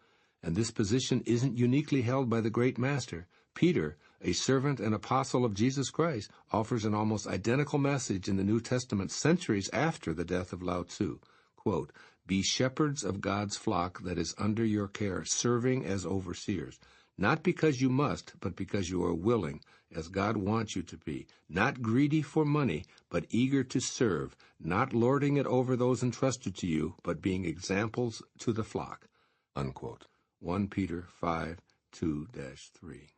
And this position isn't uniquely held by the great master. Peter, a servant and apostle of Jesus Christ, offers an almost identical message in the New Testament centuries after the death of Lao-tzu. Quote, "Be shepherds of God's flock that is under your care, serving as overseers. Not because you must, but because you are willing, as God wants you to be, not greedy for money, but eager to serve, not lording it over those entrusted to you, but being examples to the flock." Unquote. 1 Peter 5:2-3.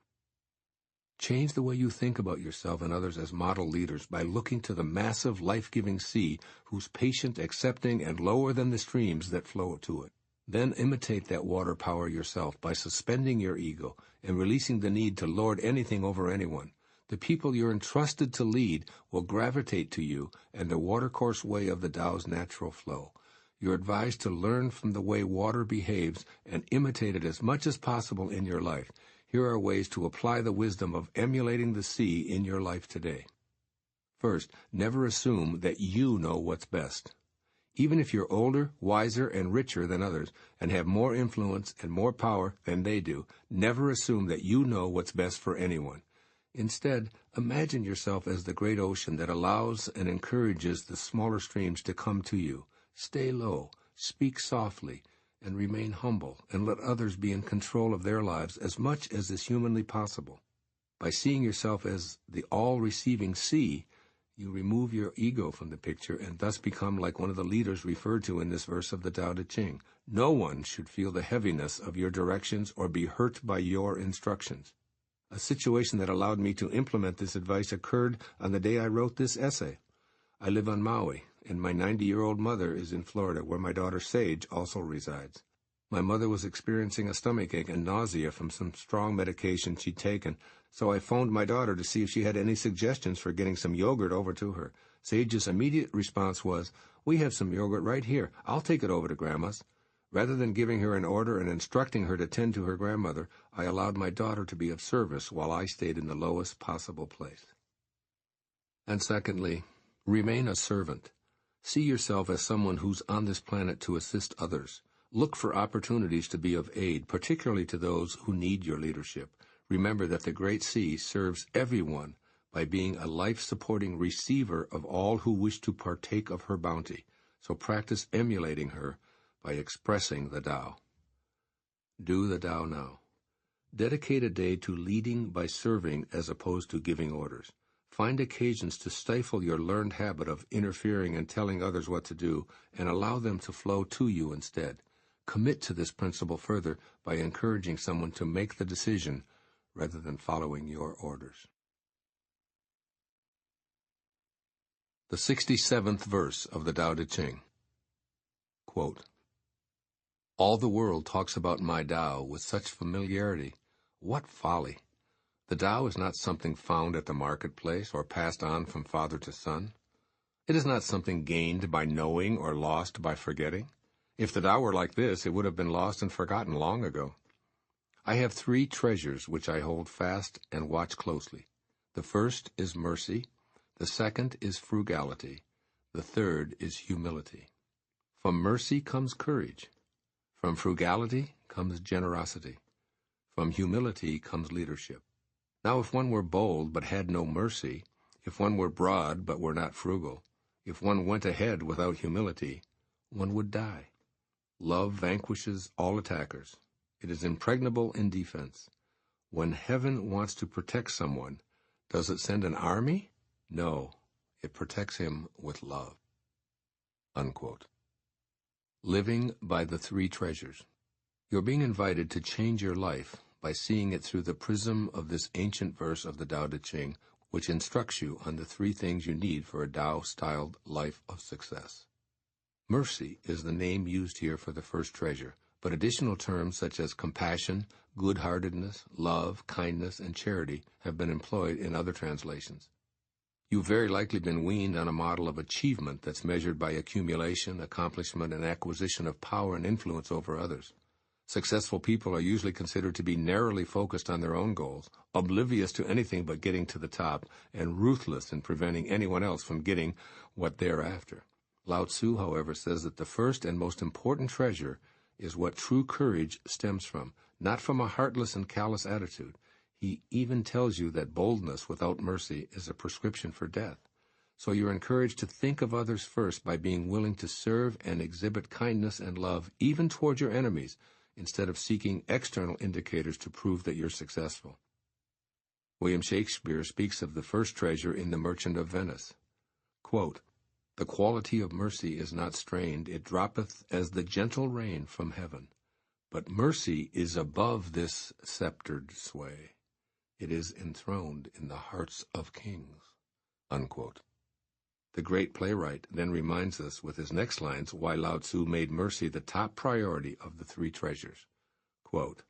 Change the way you think about yourself and others as model leaders by looking to the massive, life-giving sea who's patient, accepting, and lower than the streams that flow to it. Then imitate that water power yourself by suspending your ego and releasing the need to lord anything over anyone. The people you're entrusted to lead will gravitate to you and the watercourse way of the Tao's natural flow. You're advised to learn from the way water behaves and imitate it as much as possible in your life. Here are ways to apply the wisdom of emulating the sea in your life today. First, never assume that you know what's best. Even if you're older, wiser, and richer than others, and have more influence and more power than they do, never assume that you know what's best for anyone. Instead, imagine yourself as the great ocean that allows and encourages the smaller streams to come to you. Stay low, speak softly, and remain humble, and let others be in control of their lives as much as is humanly possible. By seeing yourself as the all-receiving sea, You remove your ego from the picture and thus become like one of the leaders referred to in this verse of the Tao Te Ching. No one should feel the heaviness of your directions or be hurt by your instructions. A situation that allowed me to implement this advice occurred on the day I wrote this essay. I live on Maui, and my 90-year-old mother is in Florida, where my daughter Sage also resides. My mother was experiencing a stomachache and nausea from some strong medication she'd taken, so I phoned my daughter to see if she had any suggestions for getting some yogurt over to her. Sage's immediate response was, "We have some yogurt right here. I'll take it over to Grandma's." Rather than giving her an order and instructing her to tend to her grandmother, I allowed my daughter to be of service while I stayed in the lowest possible place. And secondly, remain a servant. See yourself as someone who's on this planet to assist others. Look for opportunities to be of aid, particularly to those who need your leadership. Remember that the Great Sea serves everyone by being a life-supporting receiver of all who wish to partake of her bounty. So practice emulating her by expressing the Tao. Do the Tao now. Dedicate a day to leading by serving as opposed to giving orders. Find occasions to stifle your learned habit of interfering and telling others what to do, and allow them to flow to you instead. Commit to this principle further by encouraging someone to make the decision rather than following your orders. The 67th verse of the Tao Te Ching. Quote, "All the world talks about my Tao with such familiarity. What folly! The Tao is not something found at the marketplace or passed on from father to son. It is not something gained by knowing or lost by forgetting. If the Tao were like this, it would have been lost and forgotten long ago. I have 3 treasures which I hold fast and watch closely. The first is mercy, the second is frugality, the third is humility. From mercy comes courage. From frugality comes generosity. From humility comes leadership. Now if one were bold but had no mercy, if one were broad but were not frugal, if one went ahead without humility, one would die. Love vanquishes all attackers. It is impregnable in defense. When heaven wants to protect someone, does it send an army? No, it protects him with love." Unquote. Living by the 3 treasures. You're being invited to change your life by seeing it through the prism of this ancient verse of the Tao Te Ching, which instructs you on the 3 things you need for a Tao-styled life of success. Mercy is the name used here for the first treasure, but additional terms such as compassion, good-heartedness, love, kindness, and charity have been employed in other translations. You've very likely been weaned on a model of achievement that's measured by accumulation, accomplishment, and acquisition of power and influence over others. Successful people are usually considered to be narrowly focused on their own goals, oblivious to anything but getting to the top, and ruthless in preventing anyone else from getting what they're after. Lao-tzu, however, says that the first and most important treasure is what true courage stems from, not from a heartless and callous attitude. He even tells you that boldness without mercy is a prescription for death. So you're encouraged to think of others first by being willing to serve and exhibit kindness and love even toward your enemies, instead of seeking external indicators to prove that you're successful. William Shakespeare speaks of the first treasure in The Merchant of Venice. Quote, "The quality of mercy is not strained, it droppeth as the gentle rain from heaven. But mercy is above this sceptred sway. It is enthroned in the hearts of kings." Unquote. The great playwright then reminds us with his next lines why Lao-tzu made mercy the top priority of the 3 treasures. Quote,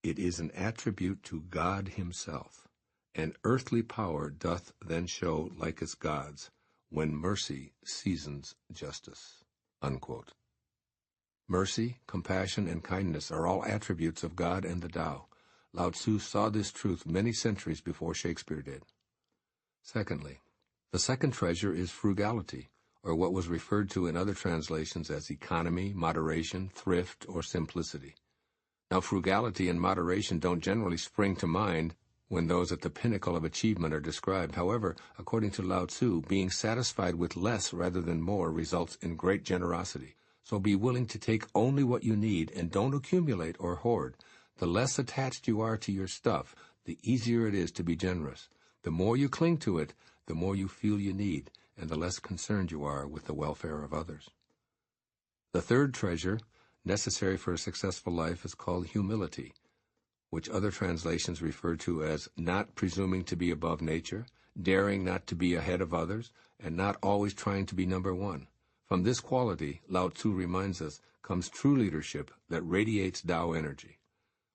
"It is an attribute to God himself, and earthly power doth then show like as God's, when mercy seasons justice." Unquote. Mercy, compassion, and kindness are all attributes of God and the Tao. Lao-tzu saw this truth many centuries before Shakespeare did. Secondly, the second treasure is frugality, or what was referred to in other translations as economy, moderation, thrift, or simplicity. Now, frugality and moderation don't generally spring to mind when those at the pinnacle of achievement are described. However, according to Lao-tzu, being satisfied with less rather than more results in great generosity. So be willing to take only what you need and don't accumulate or hoard. The less attached you are to your stuff, the easier it is to be generous. The more you cling to it, the more you feel you need, and the less concerned you are with the welfare of others. The third treasure, necessary for a successful life, is called humility, which other translations refer to as not presuming to be above nature, daring not to be ahead of others, and not always trying to be number one. From this quality, Lao-tzu reminds us, comes true leadership that radiates Tao energy.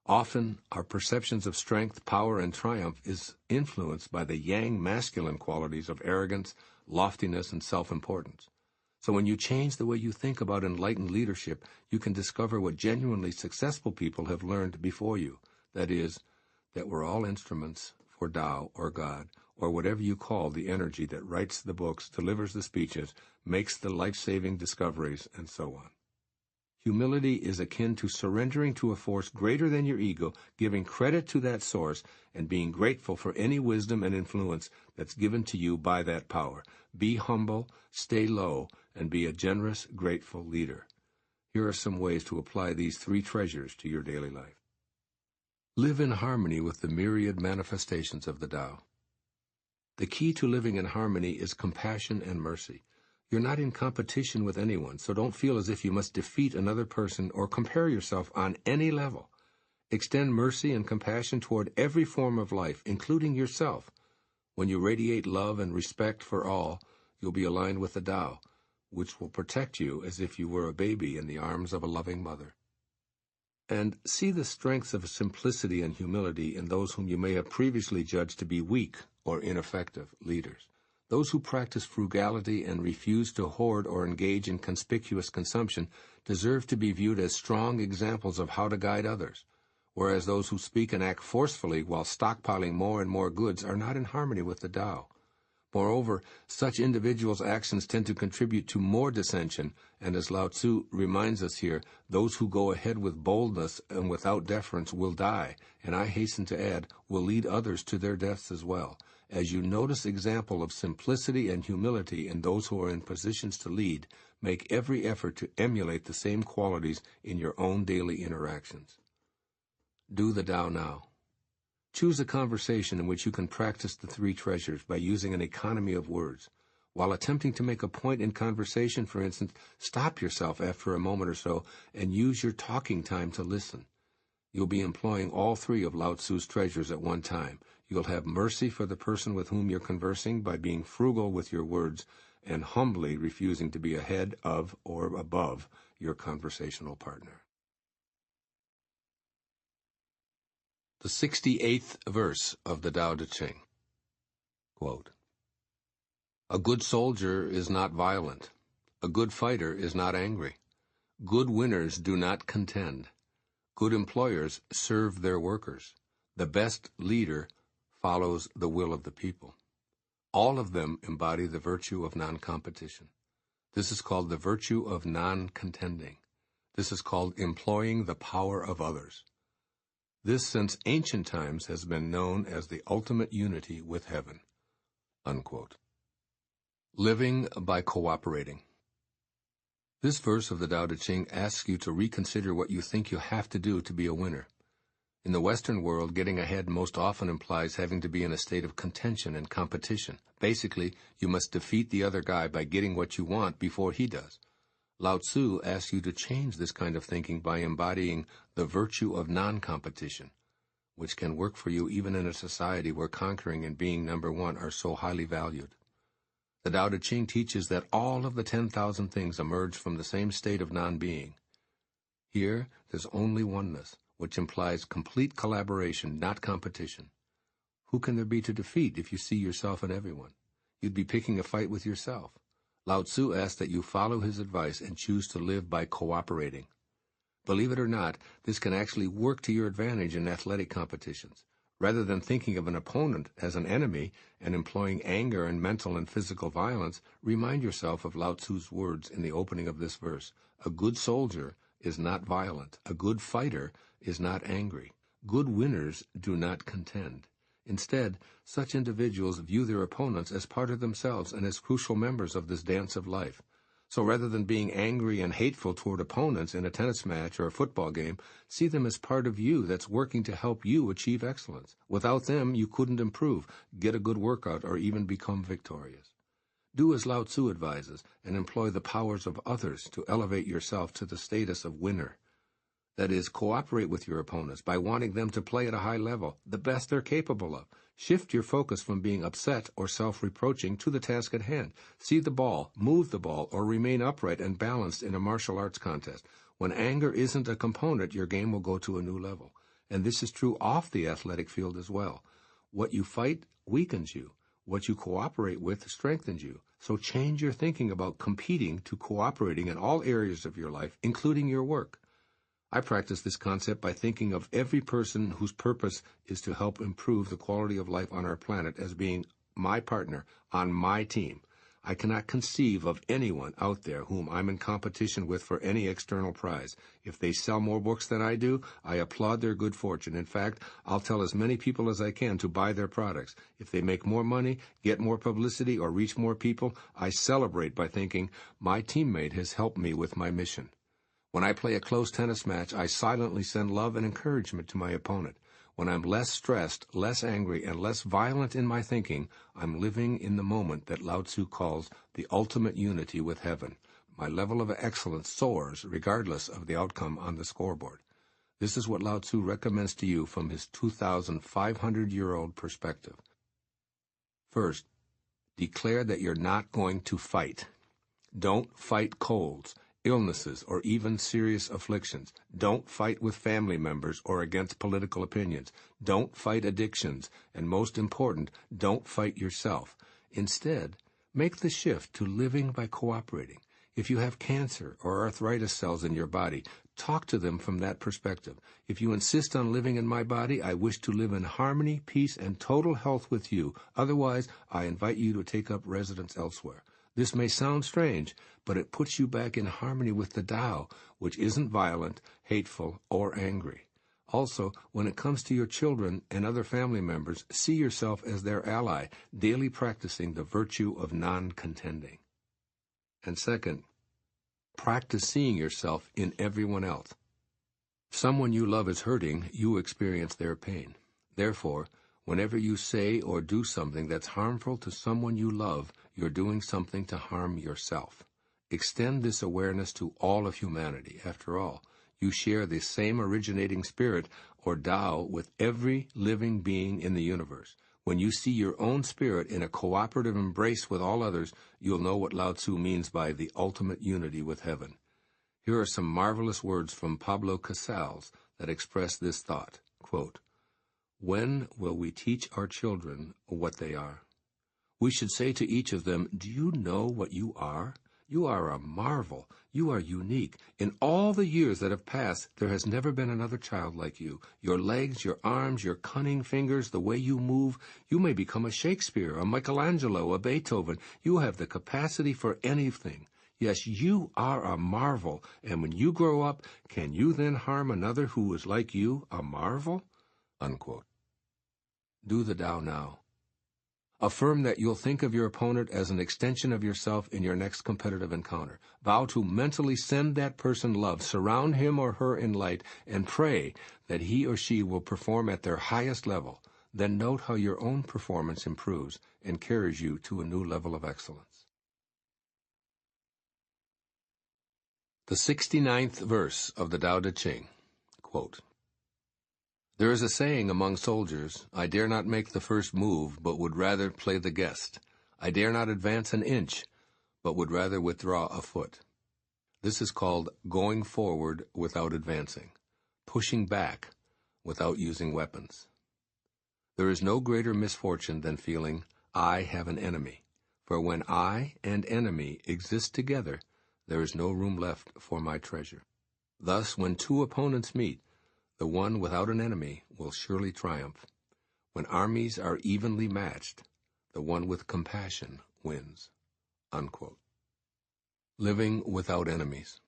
Often, our perceptions of strength, power, and triumph is influenced by the yang masculine qualities of arrogance, loftiness, and self-importance. So when you change the way you think about enlightened leadership, you can discover what genuinely successful people have learned before you. That is, that we're all instruments for Tao or God, or whatever you call the energy that writes the books, delivers the speeches, makes the life-saving discoveries, and so on. Humility is akin to surrendering to a force greater than your ego, giving credit to that source, and being grateful for any wisdom and influence that's given to you by that power. Be humble, stay low, and be a generous, grateful leader. Here are some ways to apply these three treasures to your daily life. Live in harmony with the myriad manifestations of the Tao. The key to living in harmony is compassion and mercy. You're not in competition with anyone, so don't feel as if you must defeat another person or compare yourself on any level. Extend mercy and compassion toward every form of life, including yourself. When you radiate love and respect for all, you'll be aligned with the Tao, which will protect you as if you were a baby in the arms of a loving mother. And see the strengths of simplicity and humility in those whom you may have previously judged to be weak or ineffective leaders. Those who practice frugality and refuse to hoard or engage in conspicuous consumption deserve to be viewed as strong examples of how to guide others, whereas those who speak and act forcefully while stockpiling more and more goods are not in harmony with the Tao. Moreover, such individuals' actions tend to contribute to more dissension, and as Lao-tzu reminds us here, those who go ahead with boldness and without deference will die, and I hasten to add, will lead others to their deaths as well. As you notice example of simplicity and humility in those who are in positions to lead, make every effort to emulate the same qualities in your own daily interactions. Do the Tao now. Choose a conversation in which you can practice the three treasures by using an economy of words. While attempting to make a point in conversation, for instance, stop yourself after a moment or so and use your talking time to listen. You'll be employing all three of Lao-tzu's treasures at one time. You'll have mercy for the person with whom you're conversing by being frugal with your words and humbly refusing to be ahead of or above your conversational partner. The 68th verse of the Tao Te Ching. Quote, "A good soldier is not violent. A good fighter is not angry. Good winners do not contend. Good employers serve their workers. The best leader follows the will of the people. All of them embody the virtue of non-competition. This is called the virtue of non-contending. This is called employing the power of others. This, since ancient times, has been known as the ultimate unity with heaven." Unquote. Living by cooperating. This verse of the Tao Te Ching asks you to reconsider what you think you have to do to be a winner. In the Western world, getting ahead most often implies having to be in a state of contention and competition. Basically, you must defeat the other guy by getting what you want before he does. Lao-tzu asks you to change this kind of thinking by embodying the virtue of non-competition, which can work for you even in a society where conquering and being number one are so highly valued. The Tao Te Ching teaches that all of the 10,000 things emerge from the same state of non-being. Here, there's only oneness, which implies complete collaboration, not competition. Who can there be to defeat if you see yourself in everyone? You'd be picking a fight with yourself. Lao-tzu asks that you follow his advice and choose to live by cooperating. Believe it or not, this can actually work to your advantage in athletic competitions. Rather than thinking of an opponent as an enemy and employing anger and mental and physical violence, remind yourself of Lao-tzu's words in the opening of this verse. A good soldier is not violent. A good fighter is not angry. Good winners do not contend. Instead, such individuals view their opponents as part of themselves and as crucial members of this dance of life. So rather than being angry and hateful toward opponents in a tennis match or a football game, see them as part of you that's working to help you achieve excellence. Without them, you couldn't improve, get a good workout, or even become victorious. Do as Lao-tzu advises and employ the powers of others to elevate yourself to the status of winner. That is, cooperate with your opponents by wanting them to play at a high level, the best they're capable of. Shift your focus from being upset or self-reproaching to the task at hand. See the ball, move the ball, or remain upright and balanced in a martial arts contest. When anger isn't a component, your game will go to a new level. And this is true off the athletic field as well. What you fight weakens you. What you cooperate with strengthens you. So change your thinking about competing to cooperating in all areas of your life, including your work. I practice this concept by thinking of every person whose purpose is to help improve the quality of life on our planet as being my partner on my team. I cannot conceive of anyone out there whom I'm in competition with for any external prize. If they sell more books than I do, I applaud their good fortune. In fact, I'll tell as many people as I can to buy their products. If they make more money, get more publicity, or reach more people, I celebrate by thinking, my teammate has helped me with my mission. When I play a close tennis match, I silently send love and encouragement to my opponent. When I'm less stressed, less angry, and less violent in my thinking, I'm living in the moment that Lao-tzu calls the ultimate unity with heaven. My level of excellence soars regardless of the outcome on the scoreboard. This is what Lao-tzu recommends to you from his 2,500-year-old perspective. First, declare that you're not going to fight. Don't fight colds, illnesses, or even serious afflictions. Don't fight with family members or against political opinions. Don't fight addictions. And most important, don't fight yourself. Instead, make the shift to living by cooperating. If you have cancer or arthritis cells in your body, talk to them from that perspective. If you insist on living in my body, I wish to live in harmony, peace, and total health with you. Otherwise, I invite you to take up residence elsewhere. This may sound strange, but it puts you back in harmony with the Tao, which isn't violent, hateful, or angry. Also, when it comes to your children and other family members, see yourself as their ally, daily practicing the virtue of non-contending. And second, practice seeing yourself in everyone else. If someone you love is hurting, you experience their pain. Therefore, whenever you say or do something that's harmful to someone you love, you're doing something to harm yourself. Extend this awareness to all of humanity. After all, you share the same originating spirit, or Tao, with every living being in the universe. When you see your own spirit in a cooperative embrace with all others, you'll know what Lao-tzu means by the ultimate unity with heaven. Here are some marvelous words from Pablo Casals that express this thought. Quote, "When will we teach our children what they are? We should say to each of them, do you know what you are? You are a marvel. You are unique. In all the years that have passed, there has never been another child like you. Your legs, your arms, your cunning fingers, the way you move, you may become a Shakespeare, a Michelangelo, a Beethoven. You have the capacity for anything. Yes, you are a marvel. And when you grow up, can you then harm another who is like you, a marvel?" Unquote. Do the Tao now. Affirm that you'll think of your opponent as an extension of yourself in your next competitive encounter. Vow to mentally send that person love, surround him or her in light, and pray that he or she will perform at their highest level. Then note how your own performance improves and carries you to a new level of excellence. The 69th verse of the Tao Te Ching. Quote, "There is a saying among soldiers, I dare not make the first move, but would rather play the guest. I dare not advance an inch, but would rather withdraw a foot." This is called going forward without advancing, pushing back without using weapons. There is no greater misfortune than feeling, I have an enemy. For when I and enemy exist together, there is no room left for my treasure. Thus, when two opponents meet, the one without an enemy will surely triumph. When armies are evenly matched, the one with compassion wins." Unquote. Living without enemies.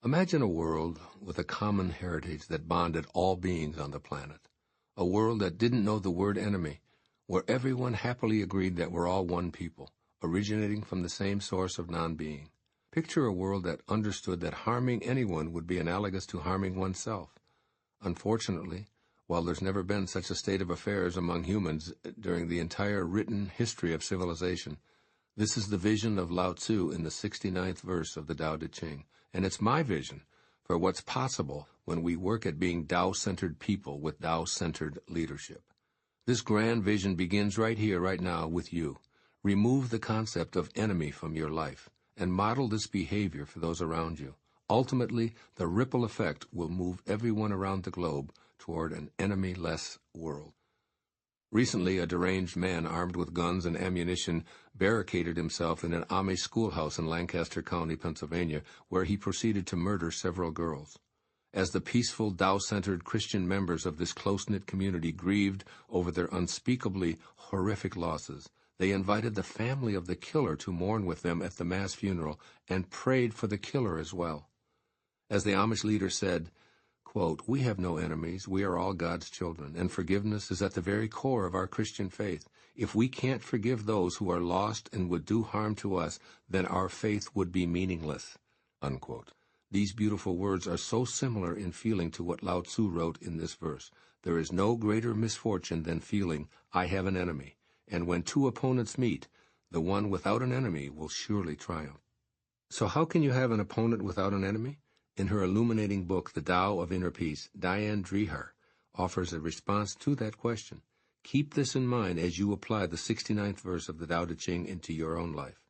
Imagine a world with a common heritage that bonded all beings on the planet. A world that didn't know the word enemy, where everyone happily agreed that we're all one people, originating from the same source of non-being. Picture a world that understood that harming anyone would be analogous to harming oneself. Unfortunately, while there's never been such a state of affairs among humans during the entire written history of civilization, this is the vision of Lao-tzu in the 69th verse of the Tao Te Ching, and it's my vision for what's possible when we work at being Tao-centered people with Tao-centered leadership. This grand vision begins right here, right now, with you. Remove the concept of enemy from your life and model this behavior for those around you. Ultimately, the ripple effect will move everyone around the globe toward an enemy-less world. Recently, a deranged man armed with guns and ammunition barricaded himself in an Amish schoolhouse in Lancaster County, Pennsylvania, where he proceeded to murder several girls. As the peaceful, Tao-centered Christian members of this close-knit community grieved over their unspeakably horrific losses, they invited the family of the killer to mourn with them at the mass funeral and prayed for the killer as well. As the Amish leader said, quote, "We have no enemies. We are all God's children, and forgiveness is at the very core of our Christian faith. If we can't forgive those who are lost and would do harm to us, then our faith would be meaningless." Unquote. These beautiful words are so similar in feeling to what Lao-tzu wrote in this verse. There is no greater misfortune than feeling, I have an enemy, and when two opponents meet, the one without an enemy will surely triumph. So how can you have an opponent without an enemy? In her illuminating book, The Tao of Inner Peace, Dyer offers a response to that question. Keep this in mind as you apply the 69th verse of the Tao Te Ching into your own life.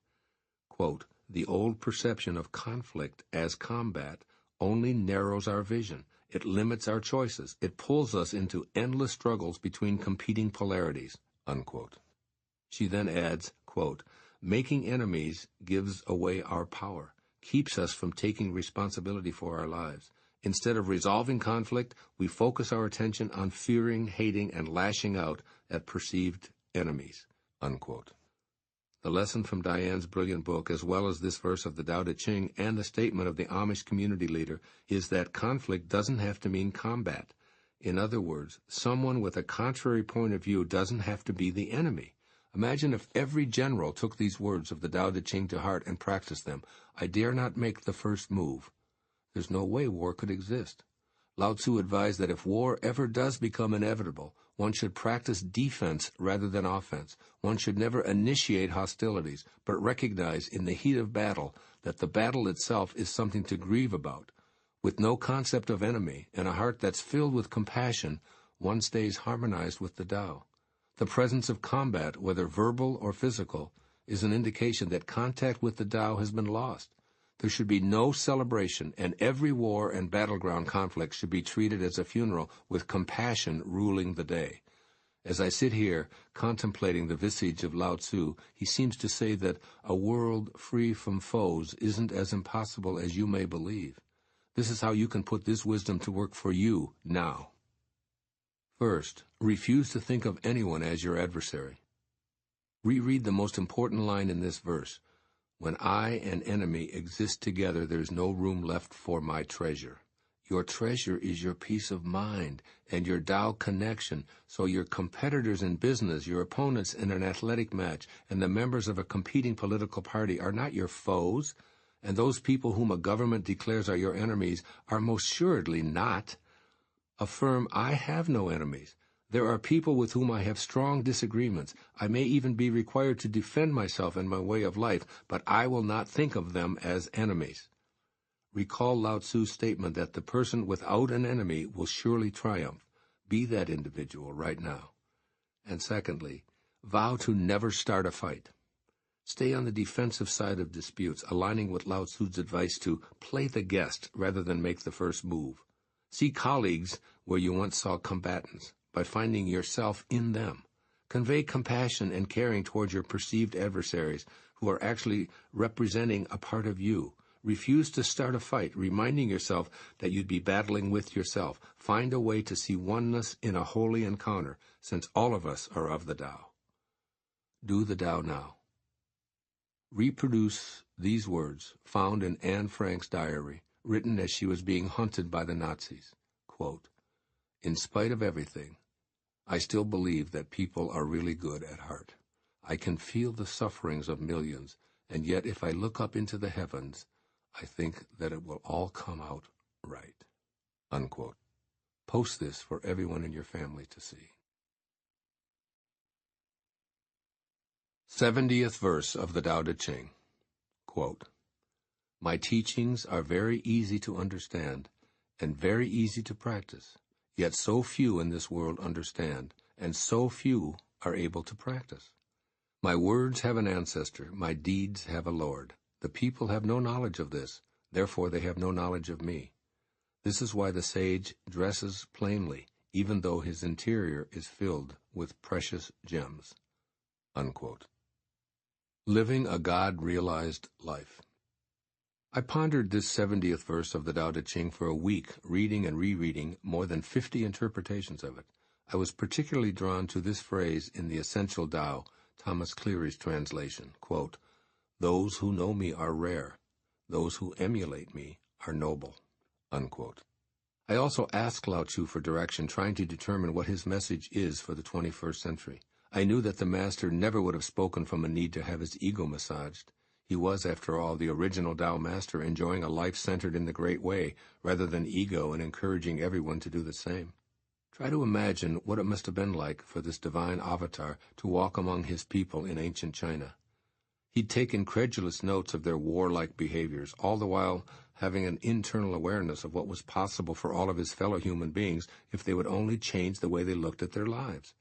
Quote, "The old perception of conflict as combat only narrows our vision. It limits our choices. It pulls us into endless struggles between competing polarities." Unquote. She then adds, quote, "Making enemies gives away our power, keeps us from taking responsibility for our lives. Instead of resolving conflict, we focus our attention on fearing, hating, and lashing out at perceived enemies." Unquote. The lesson from Diane's brilliant book, as well as this verse of the Tao Te Ching and the statement of the Amish community leader, is that conflict doesn't have to mean combat. In other words, someone with a contrary point of view doesn't have to be the enemy. Imagine if every general took these words of the Tao Te Ching to heart and practiced them. I dare not make the first move. There's no way war could exist. Lao-tzu advised that if war ever does become inevitable, one should practice defense rather than offense. One should never initiate hostilities, but recognize in the heat of battle that the battle itself is something to grieve about. With no concept of enemy and a heart that's filled with compassion, one stays harmonized with the Tao. The presence of combat, whether verbal or physical, is an indication that contact with the Tao has been lost. There should be no celebration, and every war and battleground conflict should be treated as a funeral with compassion ruling the day. As I sit here contemplating the visage of Lao-tzu, he seems to say that a world free from foes isn't as impossible as you may believe. This is how you can put this wisdom to work for you now. First, refuse to think of anyone as your adversary. Reread the most important line in this verse. When I and enemy exist together, there's no room left for my treasure. Your treasure is your peace of mind and your Tao connection, so your competitors in business, your opponents in an athletic match, and the members of a competing political party are not your foes, and those people whom a government declares are your enemies are most assuredly not. Affirm, I have no enemies. There are people with whom I have strong disagreements. I may even be required to defend myself and my way of life, but I will not think of them as enemies. Recall Lao-tzu's statement that the person without an enemy will surely triumph. Be that individual right now. And secondly, vow to never start a fight. Stay on the defensive side of disputes, aligning with Lao-tzu's advice to play the guest rather than make the first move. See colleagues where you once saw combatants, by finding yourself in them. Convey compassion and caring towards your perceived adversaries who are actually representing a part of you. Refuse to start a fight, reminding yourself that you'd be battling with yourself. Find a way to see oneness in a holy encounter, since all of us are of the Tao. Do the Tao now. Reproduce these words found in Anne Frank's diary, written as she was being hunted by the Nazis. Quote, "In spite of everything, I still believe that people are really good at heart. I can feel the sufferings of millions, and yet if I look up into the heavens, I think that it will all come out right." Unquote. Post this for everyone in your family to see. 70th verse of the Tao Te Ching. Quote, "My teachings are very easy to understand and very easy to practice, yet so few in this world understand, and so few are able to practice. My words have an ancestor, my deeds have a lord. The people have no knowledge of this, therefore they have no knowledge of me. This is why the sage dresses plainly, even though his interior is filled with precious gems." Unquote. Living a God-realized life. I pondered this 70th verse of the Tao Te Ching for a week, reading and rereading more than 50 interpretations of it. I was particularly drawn to this phrase in the Essential Tao, Thomas Cleary's translation, quote, "Those who know me are rare. Those who emulate me are noble." Unquote. I also asked Lao-tzu for direction, trying to determine what his message is for the 21st century. I knew that the master never would have spoken from a need to have his ego massaged. He was, after all, the original Tao master, enjoying a life centered in the Great Way, rather than ego and encouraging everyone to do the same. Try to imagine what it must have been like for this divine avatar to walk among his people in ancient China. He'd take incredulous notes of their warlike behaviors, all the while having an internal awareness of what was possible for all of his fellow human beings if they would only change the way they looked at their lives.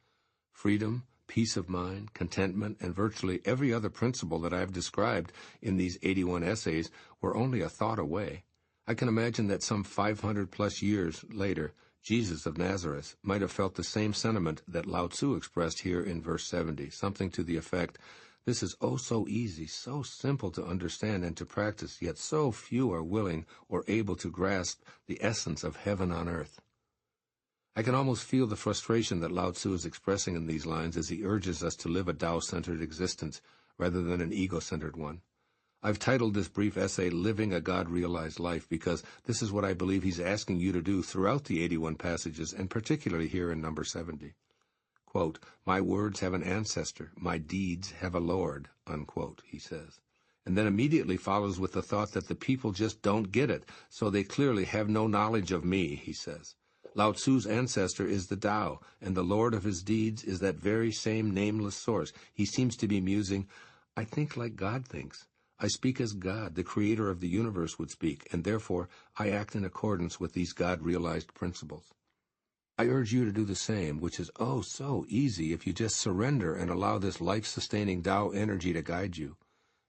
Freedom, peace of mind, contentment, and virtually every other principle that I have described in these 81 essays were only a thought away. I can imagine that some 500-plus years later, Jesus of Nazareth might have felt the same sentiment that Lao-tzu expressed here in verse 70, something to the effect, "This is oh so easy, so simple to understand and to practice, yet so few are willing or able to grasp the essence of heaven on earth." I can almost feel the frustration that Lao-tzu is expressing in these lines as he urges us to live a Tao-centered existence rather than an ego-centered one. I've titled this brief essay, "Living a God-Realized Life," because this is what I believe he's asking you to do throughout the 81 passages, and particularly here in number 70. Quote, "My words have an ancestor, my deeds have a lord," unquote, he says. And then immediately follows with the thought that the people just don't get it, so they clearly have no knowledge of me, he says. Lao-tzu's ancestor is the Tao, and the lord of his deeds is that very same nameless source. He seems to be musing, "I think like God thinks. I speak as God, the creator of the universe, would speak, and therefore I act in accordance with these God-realized principles." I urge you to do the same, which is oh so easy if you just surrender and allow this life-sustaining Tao energy to guide you.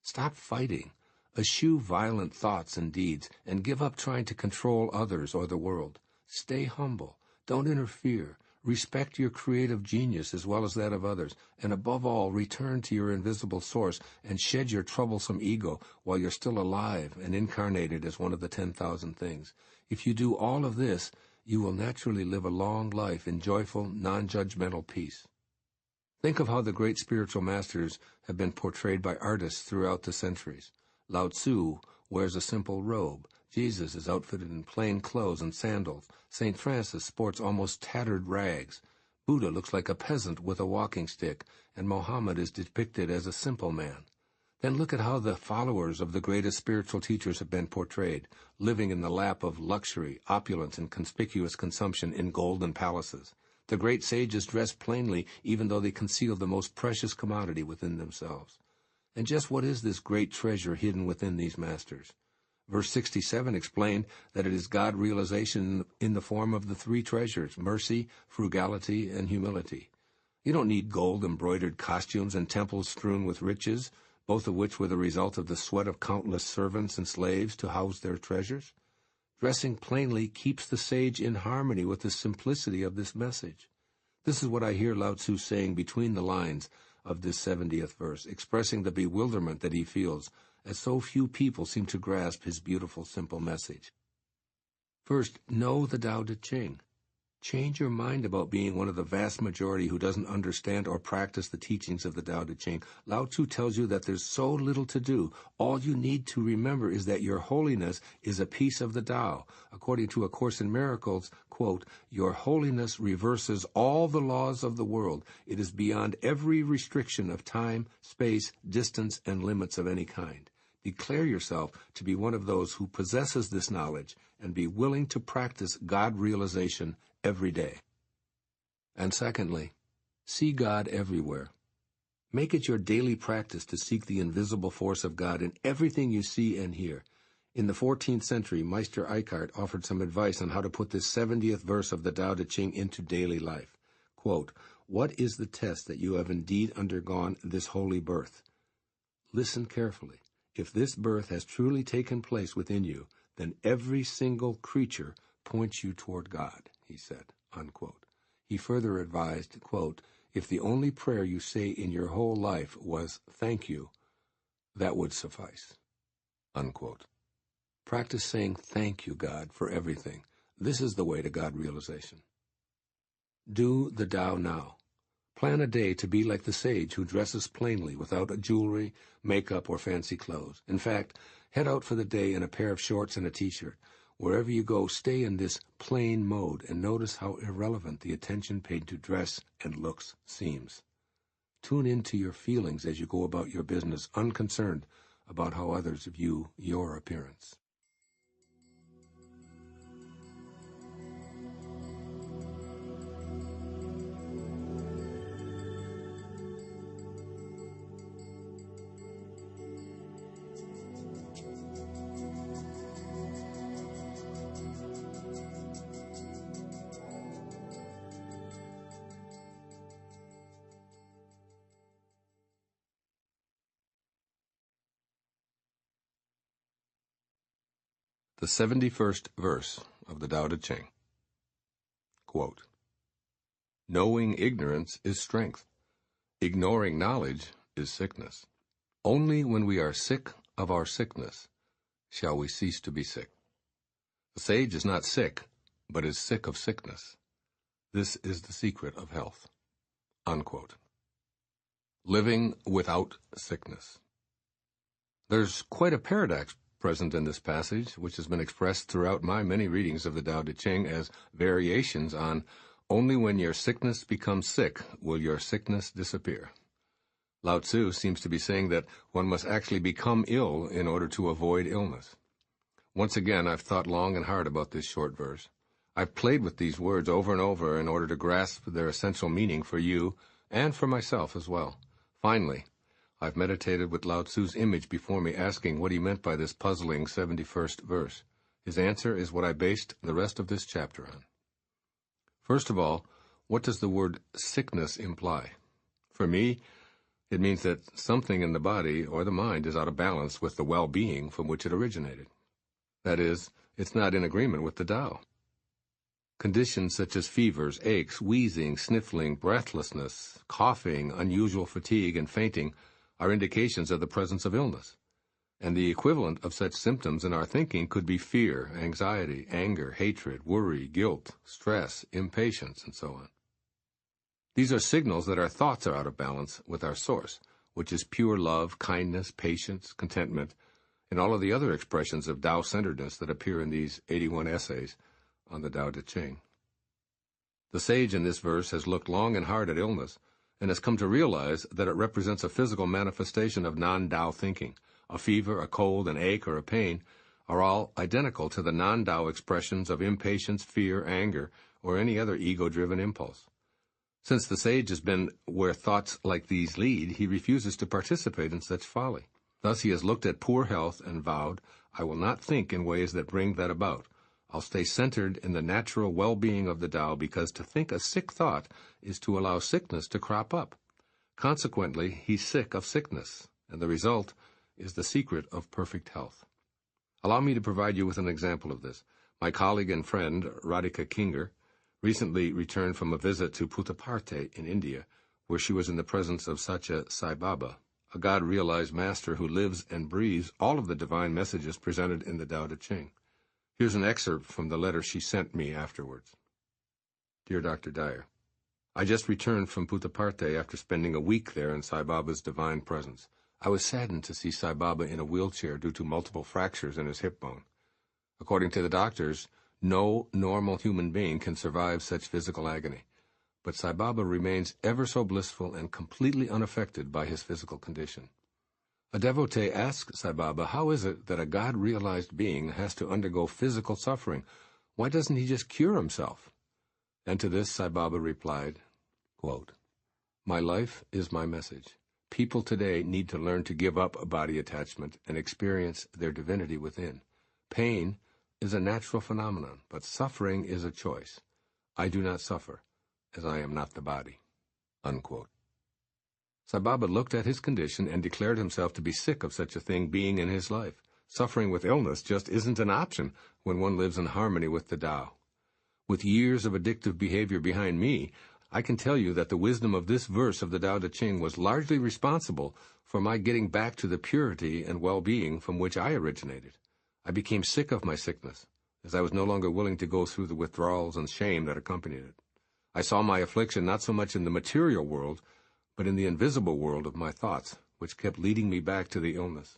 Stop fighting, eschew violent thoughts and deeds, and give up trying to control others or the world. Stay humble, don't interfere, respect your creative genius as well as that of others, and above all, return to your invisible source and shed your troublesome ego while you're still alive and incarnated as one of the 10,000 things. If you do all of this, you will naturally live a long life in joyful, non-judgmental peace. Think of how the great spiritual masters have been portrayed by artists throughout the centuries. Lao-tzu wears a simple robe. Jesus is outfitted in plain clothes and sandals. St. Francis sports almost tattered rags. Buddha looks like a peasant with a walking stick, and Mohammed is depicted as a simple man. Then look at how the followers of the greatest spiritual teachers have been portrayed, living in the lap of luxury, opulence, and conspicuous consumption in golden palaces. The great sages dress plainly, even though they conceal the most precious commodity within themselves. And just what is this great treasure hidden within these masters? Verse 67 explained that it is God realization in the form of the three treasures, mercy, frugality, and humility. You don't need gold-embroidered costumes and temples strewn with riches, both of which were the result of the sweat of countless servants and slaves to house their treasures. Dressing plainly keeps the sage in harmony with the simplicity of this message. This is what I hear Lao-tzu saying between the lines of this 70th verse, expressing the bewilderment that he feels, as so few people seem to grasp his beautiful, simple message. First, know the Tao Te Ching. Change your mind about being one of the vast majority who doesn't understand or practice the teachings of the Tao Te Ching. Lao-tzu tells you that there's so little to do. All you need to remember is that your holiness is a piece of the Tao. According to A Course in Miracles, quote, "Your holiness reverses all the laws of the world. It is beyond every restriction of time, space, distance, and limits of any kind. Declare yourself to be one of those who possesses this knowledge and be willing to practice God realization every day." And secondly, see God everywhere. Make it your daily practice to seek the invisible force of God in everything you see and hear. In the 14th century, Meister Eckhart offered some advice on how to put this 70th verse of the Tao Te Ching into daily life. Quote, "What is the test that you have indeed undergone this holy birth? Listen carefully. If this birth has truly taken place within you, then every single creature points you toward God," he said, unquote. He further advised, quote, "If the only prayer you say in your whole life was thank you, that would suffice," unquote. Practice saying thank you, God, for everything. This is the way to God realization. Do the Tao now. Plan a day to be like the sage who dresses plainly without jewelry, makeup, or fancy clothes. In fact, head out for the day in a pair of shorts and a t-shirt. Wherever you go, stay in this plain mode and notice how irrelevant the attention paid to dress and looks seems. Tune into your feelings as you go about your business, unconcerned about how others view your appearance. The 71st verse of the Tao Te Ching. Quote, "Knowing ignorance is strength. Ignoring knowledge is sickness. Only when we are sick of our sickness shall we cease to be sick. The sage is not sick, but is sick of sickness. This is the secret of health." Unquote. Living without sickness. There's quite a paradox present in this passage, which has been expressed throughout my many readings of the Tao Te Ching as variations on "only when your sickness becomes sick will your sickness disappear." Lao-tzu seems to be saying that one must actually become ill in order to avoid illness. Once again, I've thought long and hard about this short verse. I've played with these words over and over in order to grasp their essential meaning for you and for myself as well. Finally, I've meditated with Lao-tzu's image before me, asking what he meant by this puzzling 71st verse. His answer is what I based the rest of this chapter on. First of all, what does the word sickness imply? For me, it means that something in the body or the mind is out of balance with the well-being from which it originated. That is, it's not in agreement with the Tao. Conditions such as fevers, aches, wheezing, sniffling, breathlessness, coughing, unusual fatigue, and fainting are indications of the presence of illness, and the equivalent of such symptoms in our thinking could be fear, anxiety, anger, hatred, worry, guilt, stress, impatience, and so on. These are signals that our thoughts are out of balance with our source, which is pure love, kindness, patience, contentment, and all of the other expressions of Tao-centeredness that appear in these 81 essays on the Tao Te Ching. The sage in this verse has looked long and hard at illness, and has come to realize that it represents a physical manifestation of non-Tao thinking. A fever, a cold, an ache, or a pain are all identical to the non-Tao expressions of impatience, fear, anger, or any other ego-driven impulse. Since the sage has been where thoughts like these lead, he refuses to participate in such folly. Thus he has looked at poor health and vowed, "I will not think in ways that bring that about. I'll stay centered in the natural well-being of the Tao, because to think a sick thought is to allow sickness to crop up. Consequently, he's sick of sickness, and the result is the secret of perfect health." Allow me to provide you with an example of this. My colleague and friend, Radhika Kinger, recently returned from a visit to Puttaparthi in India, where she was in the presence of Satya Sai Baba, a God-realized master who lives and breathes all of the divine messages presented in the Tao Te Ching. Here's an excerpt from the letter she sent me afterwards. Dear Dr. Dyer, I just returned from Puttaparthi after spending a week there in Sai Baba's divine presence. I was saddened to see Sai Baba in a wheelchair due to multiple fractures in his hip bone. According to the doctors, no normal human being can survive such physical agony. But Sai Baba remains ever so blissful and completely unaffected by his physical condition. A devotee asked Sai Baba, how is it that a God-realized being has to undergo physical suffering? Why doesn't he just cure himself? And to this Sai Baba replied, quote, "My life is my message. People today need to learn to give up a body attachment and experience their divinity within. Pain is a natural phenomenon, but suffering is a choice. I do not suffer, as I am not the body." Unquote. Sai Baba looked at his condition and declared himself to be sick of such a thing being in his life. Suffering with illness just isn't an option when one lives in harmony with the Tao. With years of addictive behavior behind me, I can tell you that the wisdom of this verse of the Tao Te Ching was largely responsible for my getting back to the purity and well-being from which I originated. I became sick of my sickness, as I was no longer willing to go through the withdrawals and shame that accompanied it. I saw my affliction not so much in the material world, but in the invisible world of my thoughts, which kept leading me back to the illness.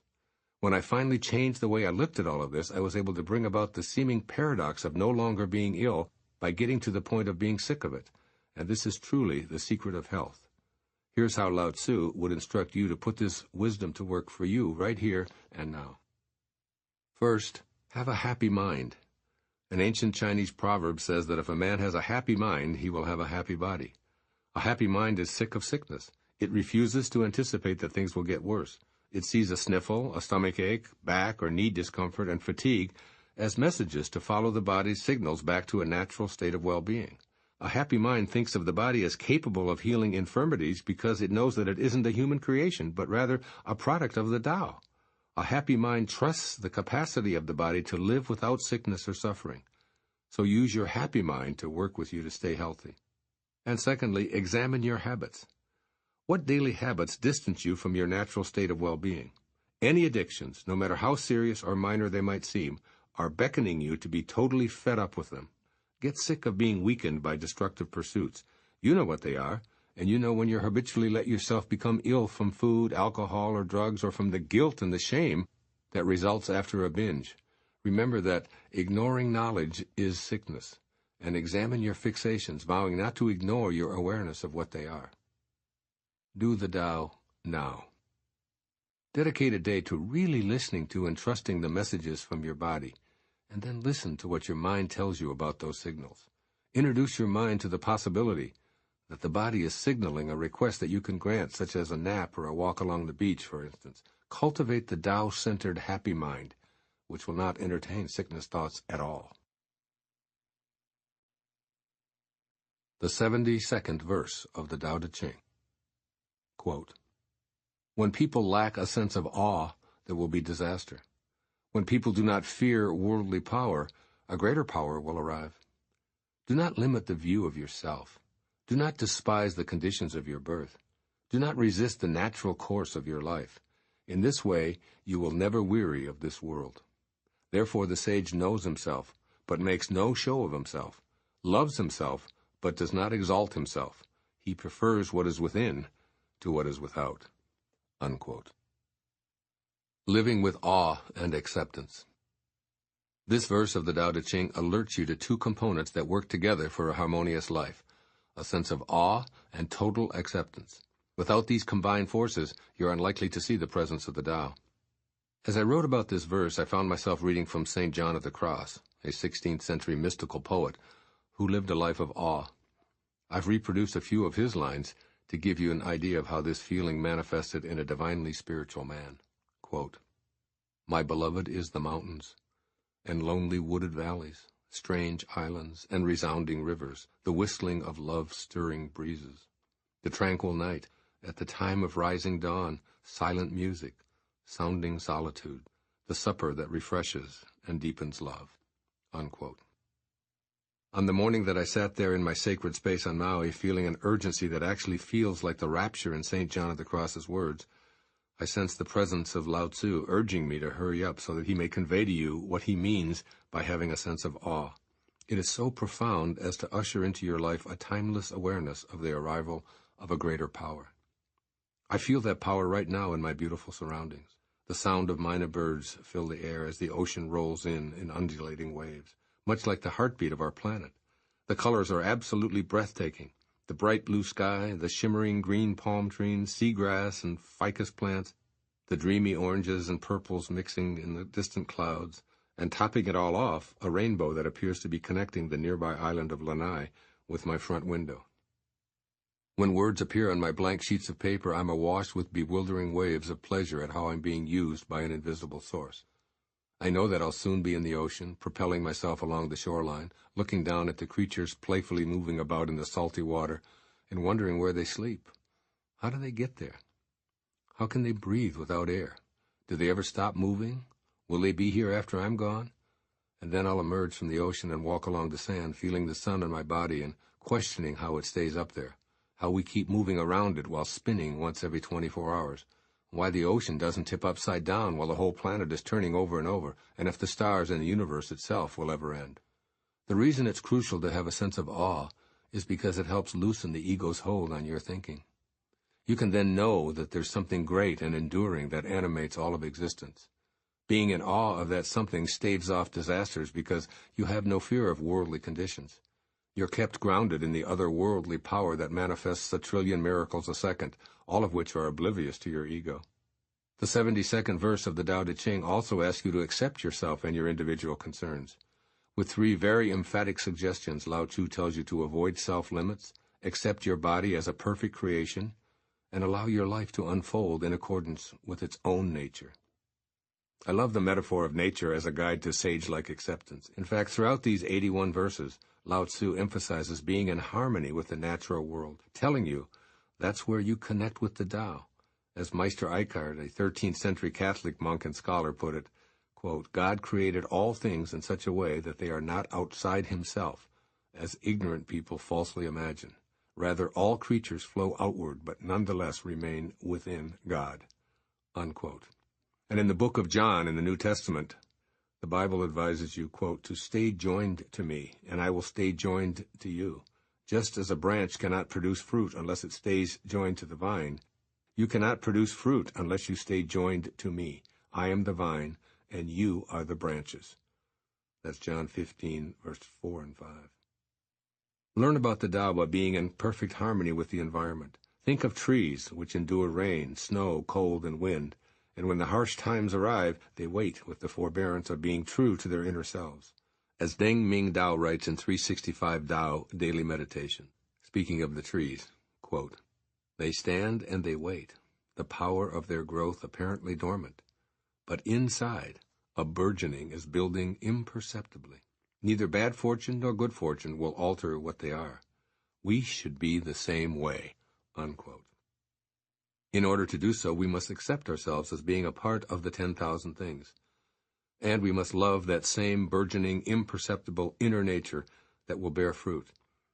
When I finally changed the way I looked at all of this, I was able to bring about the seeming paradox of no longer being ill by getting to the point of being sick of it, and this is truly the secret of health. Here's how Lao-tzu would instruct you to put this wisdom to work for you right here and now. First, have a happy mind. An ancient Chinese proverb says that if a man has a happy mind, he will have a happy body. A happy mind is sick of sickness. It refuses to anticipate that things will get worse. It sees a sniffle, a stomach ache, back or knee discomfort, and fatigue as messages to follow the body's signals back to a natural state of well-being. A happy mind thinks of the body as capable of healing infirmities because it knows that it isn't a human creation, but rather a product of the Tao. A happy mind trusts the capacity of the body to live without sickness or suffering. So use your happy mind to work with you to stay healthy. And secondly, examine your habits. What daily habits distance you from your natural state of well-being? Any addictions, no matter how serious or minor they might seem, are beckoning you to be totally fed up with them. Get sick of being weakened by destructive pursuits. You know what they are, and you know when you habitually let yourself become ill from food, alcohol, or drugs, or from the guilt and the shame that results after a binge. Remember that ignoring knowledge is sickness, and examine your fixations, vowing not to ignore your awareness of what they are. Do the Tao now. Dedicate a day to really listening to and trusting the messages from your body, and then listen to what your mind tells you about those signals. Introduce your mind to the possibility that the body is signaling a request that you can grant, such as a nap or a walk along the beach, for instance. Cultivate the Tao-centered happy mind, which will not entertain sickness thoughts at all. The 72nd verse of the Tao Te Ching. Quote, "When people lack a sense of awe, there will be disaster. When people do not fear worldly power, a greater power will arrive. Do not limit the view of yourself. Do not despise the conditions of your birth. Do not resist the natural course of your life. In this way, you will never weary of this world. Therefore the sage knows himself, but makes no show of himself, loves himself, but does not exalt himself. He prefers what is within to what is without." Unquote. Living with awe and acceptance. This verse of the Tao Te Ching alerts you to two components that work together for a harmonious life: a sense of awe and total acceptance. Without these combined forces, you're unlikely to see the presence of the Tao. As I wrote about this verse, I found myself reading from St. John of the Cross, a 16th century mystical poet who lived a life of awe. I've reproduced a few of his lines to give you an idea of how this feeling manifested in a divinely spiritual man. Quote, "My beloved is the mountains, and lonely wooded valleys, strange islands, and resounding rivers, the whistling of love-stirring breezes, the tranquil night, at the time of rising dawn, silent music, sounding solitude, the supper that refreshes and deepens love." Unquote. On the morning that I sat there in my sacred space on Maui, feeling an urgency that actually feels like the rapture in St. John of the Cross's words, I sensed the presence of Lao-tzu urging me to hurry up so that he may convey to you what he means by having a sense of awe. It is so profound as to usher into your life a timeless awareness of the arrival of a greater power. I feel that power right now in my beautiful surroundings. The sound of minor birds fill the air as the ocean rolls in undulating waves, much like the heartbeat of our planet. The colors are absolutely breathtaking. The bright blue sky, the shimmering green palm trees, seagrass and ficus plants, the dreamy oranges and purples mixing in the distant clouds, and topping it all off, a rainbow that appears to be connecting the nearby island of Lanai with my front window. When words appear on my blank sheets of paper, I'm awash with bewildering waves of pleasure at how I'm being used by an invisible source. I know that I'll soon be in the ocean, propelling myself along the shoreline, looking down at the creatures playfully moving about in the salty water, and wondering where they sleep. How do they get there? How can they breathe without air? Do they ever stop moving? Will they be here after I'm gone? And then I'll emerge from the ocean and walk along the sand, feeling the sun on my body and questioning how it stays up there, how we keep moving around it while spinning once every 24 hours, why the ocean doesn't tip upside down while the whole planet is turning over and over, and if the stars and the universe itself will ever end. The reason it's crucial to have a sense of awe is because it helps loosen the ego's hold on your thinking. You can then know that there's something great and enduring that animates all of existence. Being in awe of that something staves off disasters because you have no fear of worldly conditions. You're kept grounded in the otherworldly power that manifests a trillion miracles a second, all of which are oblivious to your ego. The 72nd verse of the Tao Te Ching also asks you to accept yourself and your individual concerns. With 3 very emphatic suggestions, Lao-tzu tells you to avoid self-limits, accept your body as a perfect creation, and allow your life to unfold in accordance with its own nature. I love the metaphor of nature as a guide to sage-like acceptance. In fact, throughout these 81 verses, Lao-tzu emphasizes being in harmony with the natural world, telling you that's where you connect with the Tao. As Meister Eckhart, a 13th century Catholic monk and scholar, put it, quote, God created all things in such a way that they are not outside himself, as ignorant people falsely imagine. Rather, all creatures flow outward, but nonetheless remain within God, unquote. And in the book of John in the New Testament, the Bible advises you, quote, to stay joined to me, and I will stay joined to you. Just as a branch cannot produce fruit unless it stays joined to the vine, you cannot produce fruit unless you stay joined to me. I am the vine, and you are the branches. That's John 15, verse 4 and 5. Learn about the Tao by being in perfect harmony with the environment. Think of trees which endure rain, snow, cold, and wind, and when the harsh times arrive, they wait with the forbearance of being true to their inner selves. As Deng Ming Dao writes in 365 Tao Daily Meditation, speaking of the trees, quote, they stand and they wait, the power of their growth apparently dormant, but inside, a burgeoning is building imperceptibly. Neither bad fortune nor good fortune will alter what they are. We should be the same way, unquote. In order to do so, we must accept ourselves as being a part of the 10,000 things. And we must love that same burgeoning, imperceptible inner nature that will bear fruit.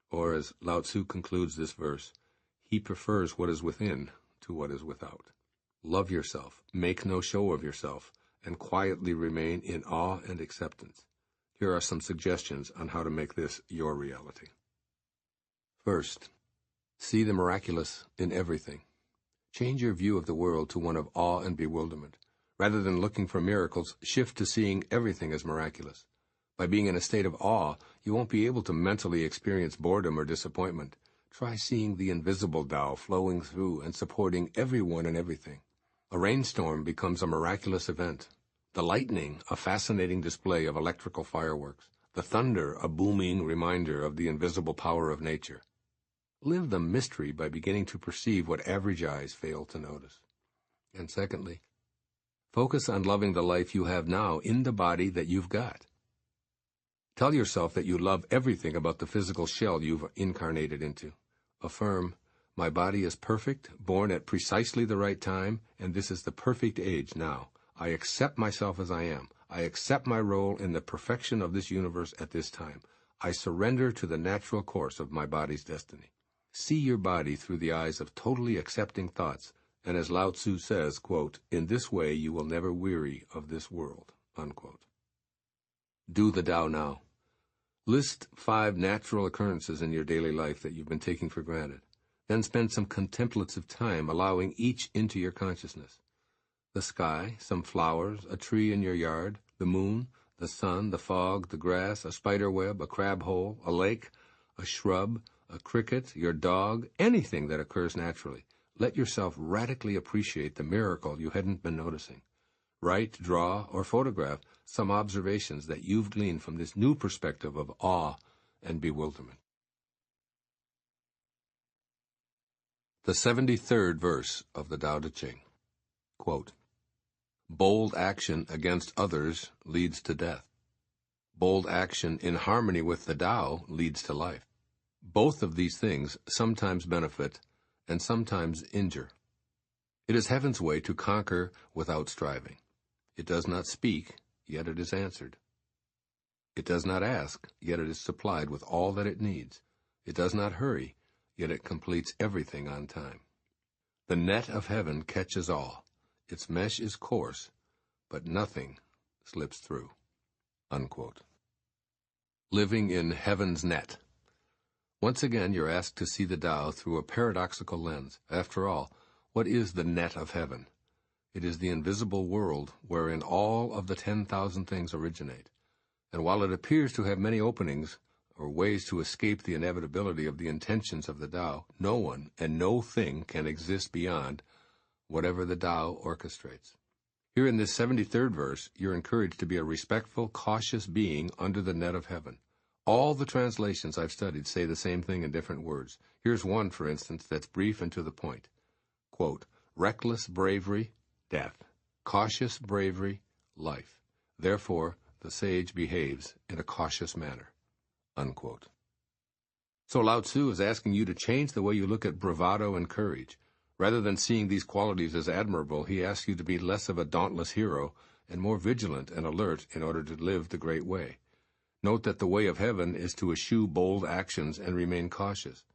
Or, as Lao-tzu concludes this verse, he prefers what is within to what is without. Love yourself, make no show of yourself, and quietly remain in awe and acceptance. Here are some suggestions on how to make this your reality. First, see the miraculous in everything. Change your view of the world to one of awe and bewilderment. Rather than looking for miracles, shift to seeing everything as miraculous. By being in a state of awe, you won't be able to mentally experience boredom or disappointment. Try seeing the invisible Tao flowing through and supporting everyone and everything. A rainstorm becomes a miraculous event. The lightning, a fascinating display of electrical fireworks. The thunder, a booming reminder of the invisible power of nature. Live the mystery by beginning to perceive what average eyes fail to notice. And secondly, focus on loving the life you have now in the body that you've got. Tell yourself that you love everything about the physical shell you've incarnated into. Affirm, my body is perfect, born at precisely the right time, and this is the perfect age now. I accept myself as I am. I accept my role in the perfection of this universe at this time. I surrender to the natural course of my body's destiny. See your body through the eyes of totally accepting thoughts, and as Lao-tzu says, quote, in this way you will never weary of this world, unquote. Do the Tao now. List 5 natural occurrences in your daily life that you've been taking for granted. Then spend some contemplative time allowing each into your consciousness. The sky, some flowers, a tree in your yard, the moon, the sun, the fog, the grass, a spider web, a crab hole, a lake, a shrub, a cricket, your dog, anything that occurs naturally. Let yourself radically appreciate the miracle you hadn't been noticing. Write, draw, or photograph some observations that you've gleaned from this new perspective of awe and bewilderment. The 73rd verse of the Tao Te Ching. Quote, "Bold action against others leads to death. Bold action in harmony with the Tao leads to life. Both of these things sometimes benefit and sometimes injure. It is heaven's way to conquer without striving. It does not speak, yet it is answered. It does not ask, yet it is supplied with all that it needs. It does not hurry, yet it completes everything on time. The net of heaven catches all. Its mesh is coarse, but nothing slips through." Unquote. Living in heaven's net. Once again, you're asked to see the Tao through a paradoxical lens. After all, what is the net of heaven? It is the invisible world wherein all of the 10,000 things originate. And while it appears to have many openings or ways to escape the inevitability of the intentions of the Tao, no one and no thing can exist beyond whatever the Tao orchestrates. Here in this 73rd verse, you're encouraged to be a respectful, cautious being under the net of heaven. All the translations I've studied say the same thing in different words. Here's one, for instance, that's brief and to the point. Quote, "Reckless bravery, death. Cautious bravery, life. Therefore, the sage behaves in a cautious manner." Unquote. So Lao-tzu is asking you to change the way you look at bravado and courage. Rather than seeing these qualities as admirable, he asks you to be less of a dauntless hero and more vigilant and alert in order to live the great way. Note that the way of heaven is to eschew bold actions and remain cautious.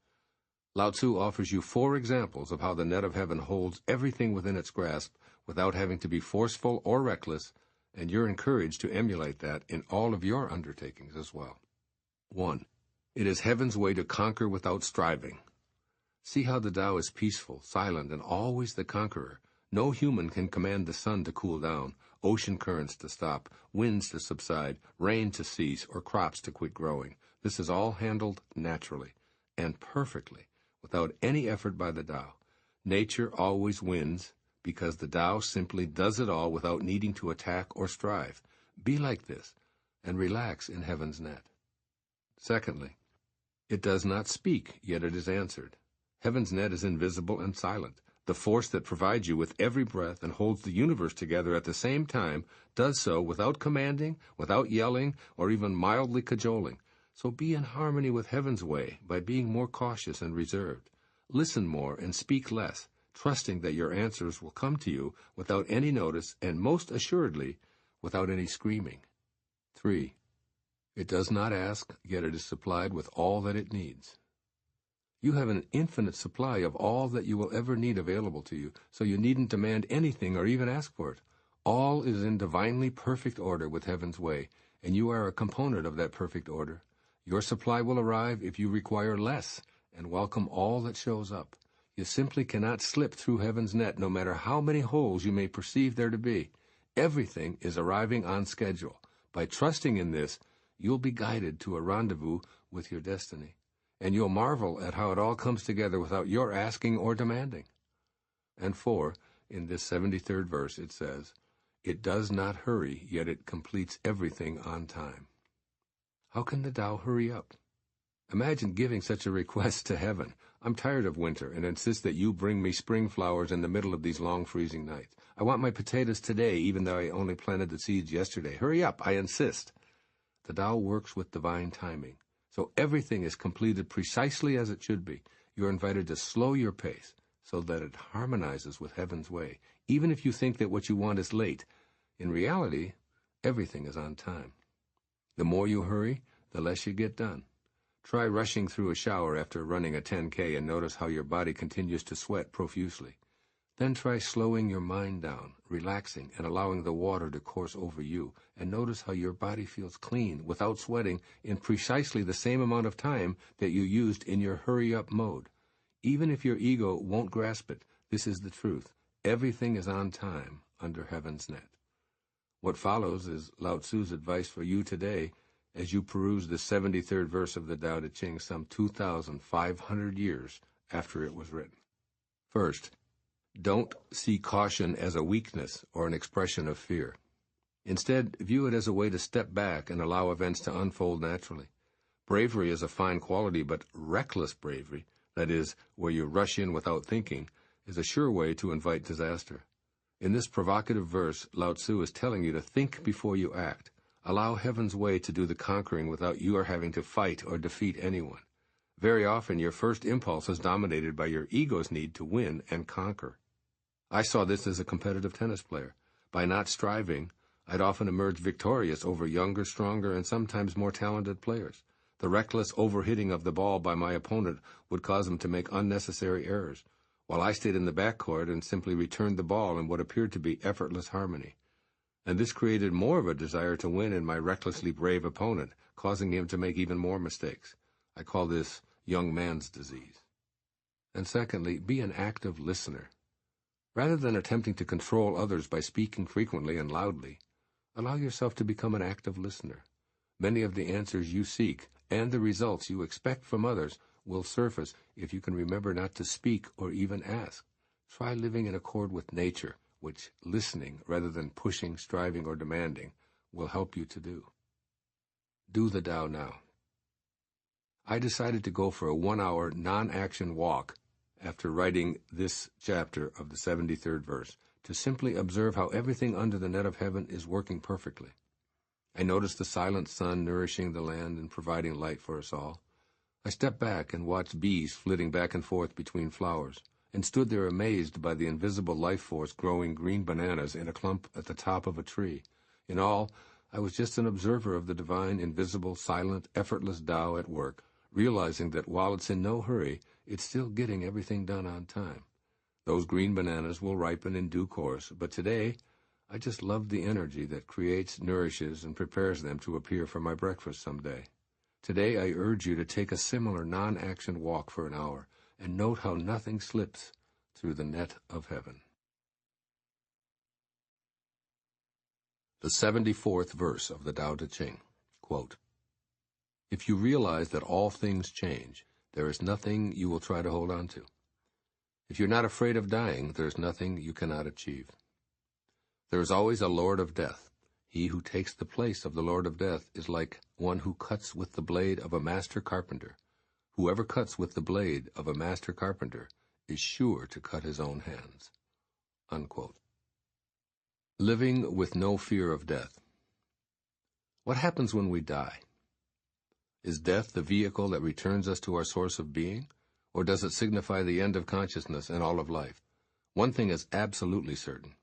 Lao-tzu offers you 4 examples of how the net of heaven holds everything within its grasp without having to be forceful or reckless, and you're encouraged to emulate that in all of your undertakings as well. 1. It is heaven's way to conquer without striving. See how the Tao is peaceful, silent, and always the conqueror. No human can command the sun to cool down, ocean currents to stop, winds to subside, rain to cease, or crops to quit growing. This is all handled naturally and perfectly, without any effort by the Tao. Nature always wins because the Tao simply does it all without needing to attack or strive. Be like this and relax in heaven's net. Secondly, it does not speak, yet it is answered. Heaven's net is invisible and silent. The force that provides you with every breath and holds the universe together at the same time does so without commanding, without yelling, or even mildly cajoling. So be in harmony with heaven's way by being more cautious and reserved. Listen more and speak less, trusting that your answers will come to you without any notice and most assuredly without any screaming. 3. It does not ask, yet it is supplied with all that it needs. You have an infinite supply of all that you will ever need available to you, so you needn't demand anything or even ask for it. All is in divinely perfect order with heaven's way, and you are a component of that perfect order. Your supply will arrive if you require less and welcome all that shows up. You simply cannot slip through heaven's net no matter how many holes you may perceive there to be. Everything is arriving on schedule. By trusting in this, you'll be guided to a rendezvous with your destiny. And you'll marvel at how it all comes together without your asking or demanding. And 4, in this 73rd verse, it says, "It does not hurry, yet it completes everything on time." How can the Tao hurry up? Imagine giving such a request to heaven. I'm tired of winter and insist that you bring me spring flowers in the middle of these long freezing nights. I want my potatoes today, even though I only planted the seeds yesterday. Hurry up, I insist. The Tao works with divine timing. So everything is completed precisely as it should be. You're invited to slow your pace so that it harmonizes with heaven's way, even if you think that what you want is late. In reality, everything is on time. The more you hurry, the less you get done. Try rushing through a shower after running a 10K and notice how your body continues to sweat profusely. Then try slowing your mind down, relaxing, and allowing the water to course over you, and notice how your body feels clean, without sweating, in precisely the same amount of time that you used in your hurry-up mode. Even if your ego won't grasp it, this is the truth. Everything is on time under heaven's net. What follows is Lao-tzu's advice for you today as you peruse the 73rd verse of the Tao Te Ching some 2,500 years after it was written. First, don't see caution as a weakness or an expression of fear. Instead, view it as a way to step back and allow events to unfold naturally. Bravery is a fine quality, but reckless bravery, that is, where you rush in without thinking, is a sure way to invite disaster. In this provocative verse, Lao-tzu is telling you to think before you act. Allow heaven's way to do the conquering without you having to fight or defeat anyone. Very often, your first impulse is dominated by your ego's need to win and conquer. I saw this as a competitive tennis player. By not striving, I'd often emerge victorious over younger, stronger, and sometimes more talented players. The reckless overhitting of the ball by my opponent would cause him to make unnecessary errors, while I stayed in the backcourt and simply returned the ball in what appeared to be effortless harmony. And this created more of a desire to win in my recklessly brave opponent, causing him to make even more mistakes. I call this young man's disease. And secondly, be an active listener. Rather than attempting to control others by speaking frequently and loudly, allow yourself to become an active listener. Many of the answers you seek and the results you expect from others will surface if you can remember not to speak or even ask. Try living in accord with nature, which listening, rather than pushing, striving, or demanding, will help you to do. Do the Tao now. I decided to go for a 1-hour non-action walk after writing this chapter of the 73rd verse, to simply observe how everything under the net of heaven is working perfectly. I noticed the silent sun nourishing the land and providing light for us all. I stepped back and watched bees flitting back and forth between flowers, and stood there amazed by the invisible life force growing green bananas in a clump at the top of a tree. In all, I was just an observer of the divine, invisible, silent, effortless Tao at work, realizing that while it's in no hurry, it's still getting everything done on time. Those green bananas will ripen in due course, but today, I just love the energy that creates, nourishes, and prepares them to appear for my breakfast someday. Today, I urge you to take a similar non-action walk for an hour and note how nothing slips through the net of heaven. The 74th verse of the Tao Te Ching, quote, "If you realize that all things change, there is nothing you will try to hold on to. If you're not afraid of dying, there is nothing you cannot achieve. There is always a Lord of Death. He who takes the place of the Lord of Death is like one who cuts with the blade of a master carpenter. Whoever cuts with the blade of a master carpenter is sure to cut his own hands." Unquote. Living with no fear of death. What happens when we die? Is death the vehicle that returns us to our source of being, or does it signify the end of consciousness and all of life? One thing is absolutely certain.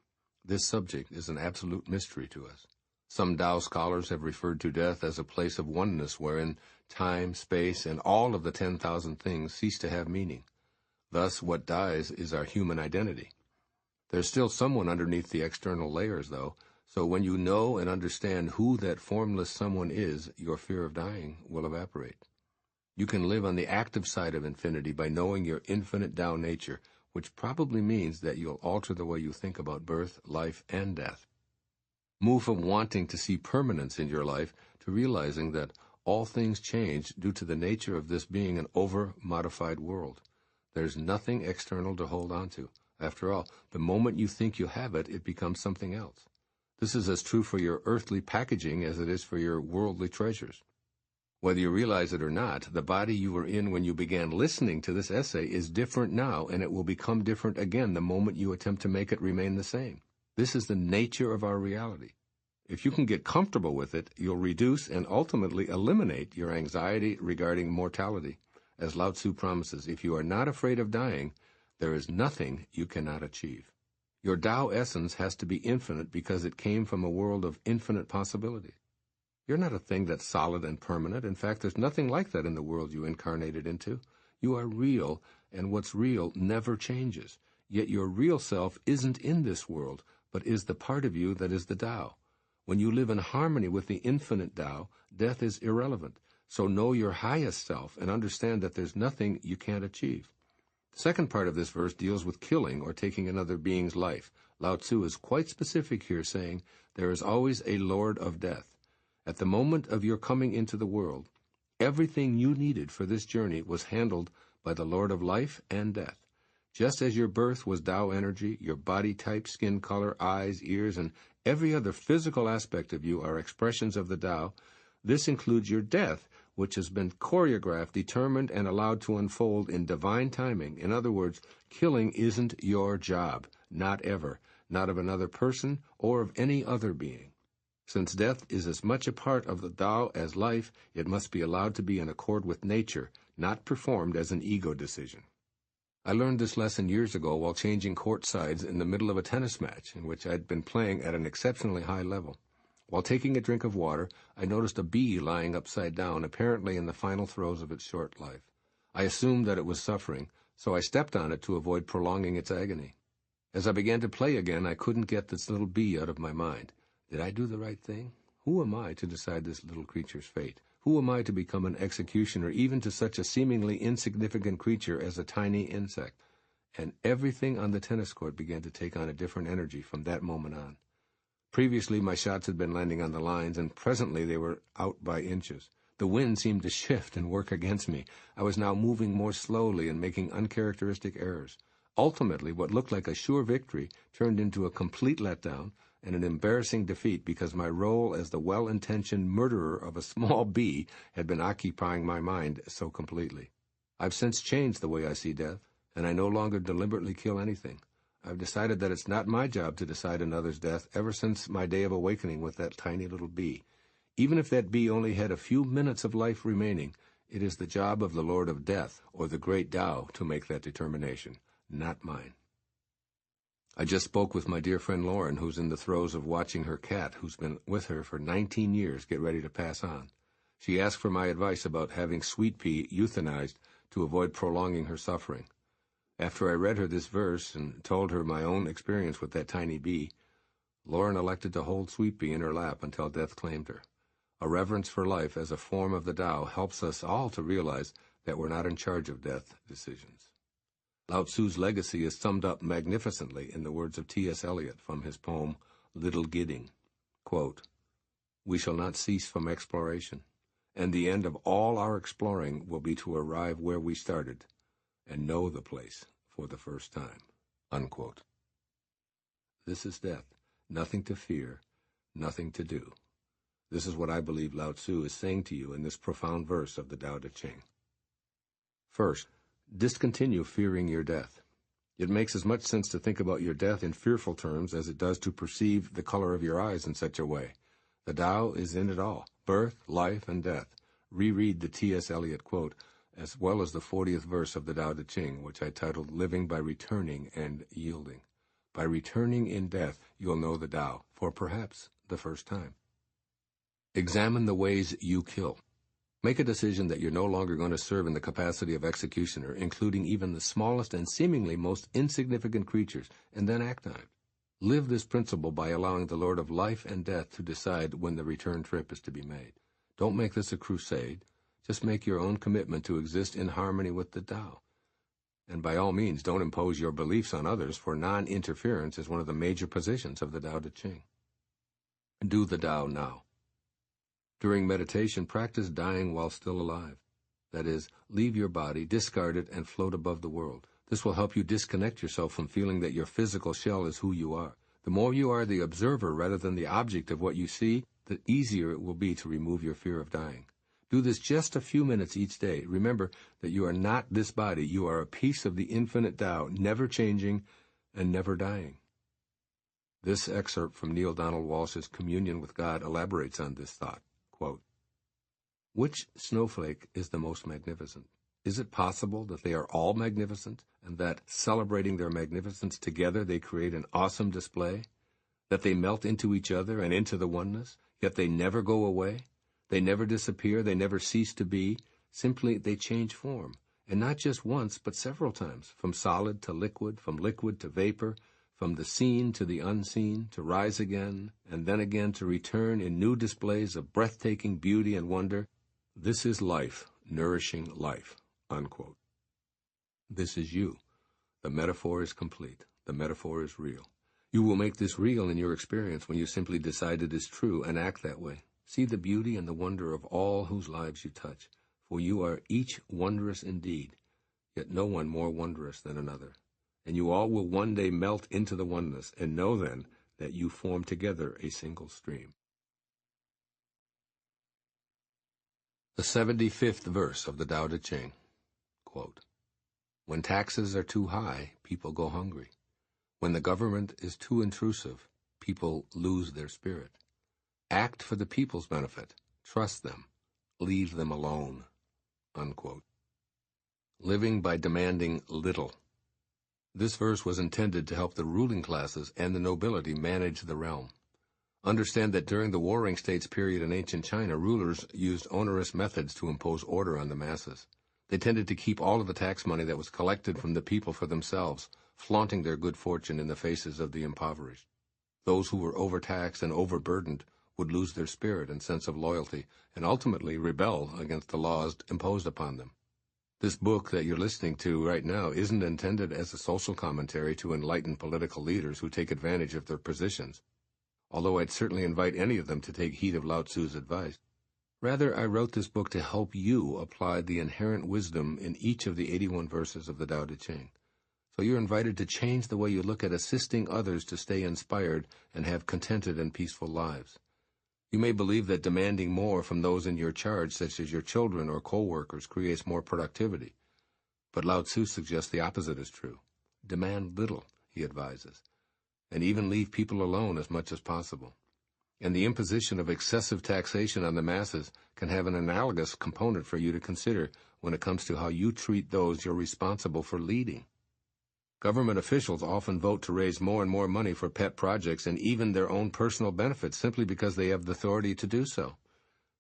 This subject is an absolute mystery to us. Some Tao scholars have referred to death as a place of oneness wherein time, space, and all of the 10,000 things cease to have meaning. Thus, what dies is our human identity. There's still someone underneath the external layers, though, so when you know and understand who that formless someone is, your fear of dying will evaporate. You can live on the active side of infinity by knowing your infinite Tao nature, which probably means that you'll alter the way you think about birth, life, and death. Move from wanting to see permanence in your life to realizing that all things change due to the nature of this being an over-modified world. There's nothing external to hold on to. After all, the moment you think you have it, it becomes something else. This is as true for your earthly packaging as it is for your worldly treasures. Whether you realize it or not, the body you were in when you began listening to this essay is different now, and it will become different again the moment you attempt to make it remain the same. This is the nature of our reality. If you can get comfortable with it, you'll reduce and ultimately eliminate your anxiety regarding mortality. As Lao-tzu promises, if you are not afraid of dying, there is nothing you cannot achieve. Your Tao essence has to be infinite because it came from a world of infinite possibility. You're not a thing that's solid and permanent. In fact, there's nothing like that in the world you incarnated into. You are real, and what's real never changes. Yet your real self isn't in this world, but is the part of you that is the Tao. When you live in harmony with the infinite Tao, death is irrelevant. So know your highest self and understand that there's nothing you can't achieve. The second part of this verse deals with killing or taking another being's life. Lao-tzu is quite specific here, saying, there is always a Lord of death. At the moment of your coming into the world, everything you needed for this journey was handled by the Lord of life and death. Just as your birth was Tao energy, your body type, skin color, eyes, ears, and every other physical aspect of you are expressions of the Tao, this includes your death, which has been choreographed, determined, and allowed to unfold in divine timing. In other words, killing isn't your job, not ever, not of another person or of any other being. Since death is as much a part of the Tao as life, it must be allowed to be in accord with nature, not performed as an ego decision. I learned this lesson years ago while changing court sides in the middle of a tennis match in which I'd been playing at an exceptionally high level. While taking a drink of water, I noticed a bee lying upside down, apparently in the final throes of its short life. I assumed that it was suffering, so I stepped on it to avoid prolonging its agony. As I began to play again, I couldn't get this little bee out of my mind. Did I do the right thing? Who am I to decide this little creature's fate? Who am I to become an executioner, even to such a seemingly insignificant creature as a tiny insect? And everything on the tennis court began to take on a different energy from that moment on. Previously, my shots had been landing on the lines, and presently they were out by inches. The wind seemed to shift and work against me. I was now moving more slowly and making uncharacteristic errors. Ultimately, what looked like a sure victory turned into a complete letdown and an embarrassing defeat because my role as the well-intentioned murderer of a small bee had been occupying my mind so completely. I've since changed the way I see death, and I no longer deliberately kill anything. I've decided that it's not my job to decide another's death ever since my day of awakening with that tiny little bee. Even if that bee only had a few minutes of life remaining, it is the job of the Lord of Death, or the Great Tao, to make that determination, not mine. I just spoke with my dear friend Lauren, who's in the throes of watching her cat, who's been with her for 19 years, get ready to pass on. She asked for my advice about having Sweet Pea euthanized to avoid prolonging her suffering. After I read her this verse and told her my own experience with that tiny bee, Lauren elected to hold Sweet Pea in her lap until death claimed her. A reverence for life as a form of the Tao helps us all to realize that we're not in charge of death decisions. Lao-tzu's legacy is summed up magnificently in the words of T.S. Eliot from his poem, Little Gidding. Quote, "We shall not cease from exploration, and the end of all our exploring will be to arrive where we started and know the place for the first time." Unquote. This is death, nothing to fear, nothing to do. This is what I believe Lao-tzu is saying to you in this profound verse of the Tao Te Ching. First, discontinue fearing your death. It makes as much sense to think about your death in fearful terms as it does to perceive the color of your eyes in such a way. The Tao is in it all, birth, life, and death. Reread the T.S. Eliot quote, as well as the 40th verse of the Tao Te Ching, which I titled Living by Returning and Yielding. By returning in death, you'll know the Tao, for perhaps the first time. Examine the ways you kill. Make a decision that you're no longer going to serve in the capacity of executioner, including even the smallest and seemingly most insignificant creatures, and then act on it. Live this principle by allowing the Lord of life and death to decide when the return trip is to be made. Don't make this a crusade. Just make your own commitment to exist in harmony with the Tao. And by all means, don't impose your beliefs on others, for non-interference is one of the major positions of the Tao Te Ching. Do the Tao now. During meditation, practice dying while still alive. That is, leave your body, discard it, and float above the world. This will help you disconnect yourself from feeling that your physical shell is who you are. The more you are the observer rather than the object of what you see, the easier it will be to remove your fear of dying. Do this just a few minutes each day. Remember that you are not this body. You are a piece of the infinite Tao, never changing and never dying. This excerpt from Neale Donald Walsh's Communion with God elaborates on this thought. Quote, "Which snowflake is the most magnificent? Is it possible that they are all magnificent, and that, celebrating their magnificence together, they create an awesome display? That they melt into each other and into the oneness, yet they never go away? They never disappear, they never cease to be, simply they change form, and not just once, but several times, from solid to liquid, from liquid to vapor, from the seen to the unseen, to rise again, and then again to return in new displays of breathtaking beauty and wonder. This is life, nourishing life." Unquote. This is you. The metaphor is complete. The metaphor is real. You will make this real in your experience when you simply decide it is true and act that way. See the beauty and the wonder of all whose lives you touch, for you are each wondrous indeed, yet no one more wondrous than another. And you all will one day melt into the oneness, and know then that you form together a single stream. The 75th verse of the Tao Te Ching. Quote, "When taxes are too high, people go hungry. When the government is too intrusive, people lose their spirit. Act for the people's benefit. Trust them. Leave them alone." Unquote. Living by demanding little. This verse was intended to help the ruling classes and the nobility manage the realm. Understand that during the Warring States period in ancient China, rulers used onerous methods to impose order on the masses. They tended to keep all of the tax money that was collected from the people for themselves, flaunting their good fortune in the faces of the impoverished. Those who were overtaxed and overburdened would lose their spirit and sense of loyalty, and ultimately rebel against the laws imposed upon them. This book that you're listening to right now isn't intended as a social commentary to enlighten political leaders who take advantage of their positions, although I'd certainly invite any of them to take heed of Lao-tzu's advice. Rather, I wrote this book to help you apply the inherent wisdom in each of the 81 verses of the Tao Te Ching. So you're invited to change the way you look at assisting others to stay inspired and have contented and peaceful lives. You may believe that demanding more from those in your charge, such as your children or co-workers, creates more productivity. But Lao-tzu suggests the opposite is true. Demand little, he advises, and even leave people alone as much as possible. And the imposition of excessive taxation on the masses can have an analogous component for you to consider when it comes to how you treat those you're responsible for leading. Government officials often vote to raise more and more money for pet projects and even their own personal benefits simply because they have the authority to do so.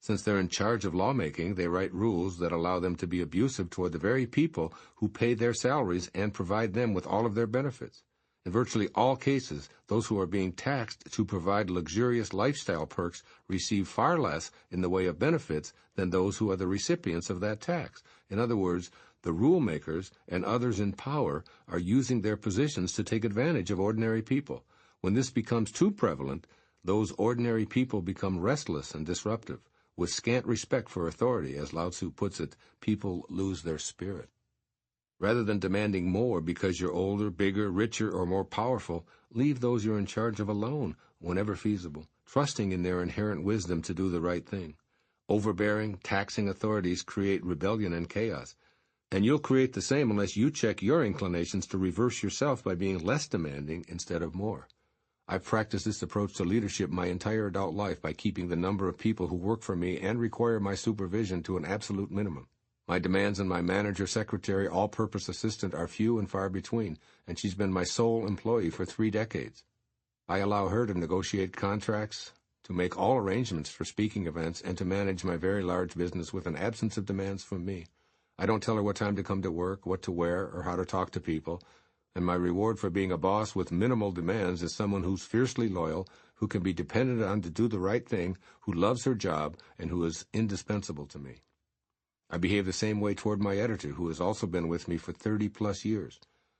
Since they're in charge of lawmaking, they write rules that allow them to be abusive toward the very people who pay their salaries and provide them with all of their benefits. In virtually all cases, those who are being taxed to provide luxurious lifestyle perks receive far less in the way of benefits than those who are the recipients of that tax. In other words, the rule makers and others in power are using their positions to take advantage of ordinary people. When this becomes too prevalent, those ordinary people become restless and disruptive. With scant respect for authority, as Lao-tzu puts it, people lose their spirit. Rather than demanding more because you're older, bigger, richer, or more powerful, leave those you're in charge of alone whenever feasible, trusting in their inherent wisdom to do the right thing. Overbearing, taxing authorities create rebellion and chaos, and you'll create the same unless you check your inclinations to reverse yourself by being less demanding instead of more. I've practiced this approach to leadership my entire adult life by keeping the number of people who work for me and require my supervision to an absolute minimum. My demands on my manager, secretary, all-purpose assistant are few and far between, and she's been my sole employee for 3 decades. I allow her to negotiate contracts, to make all arrangements for speaking events, and to manage my very large business with an absence of demands from me. I don't tell her what time to come to work, what to wear, or how to talk to people, and my reward for being a boss with minimal demands is someone who's fiercely loyal, who can be depended on to do the right thing, who loves her job, and who is indispensable to me. I behave the same way toward my editor, who has also been with me for 30-plus years.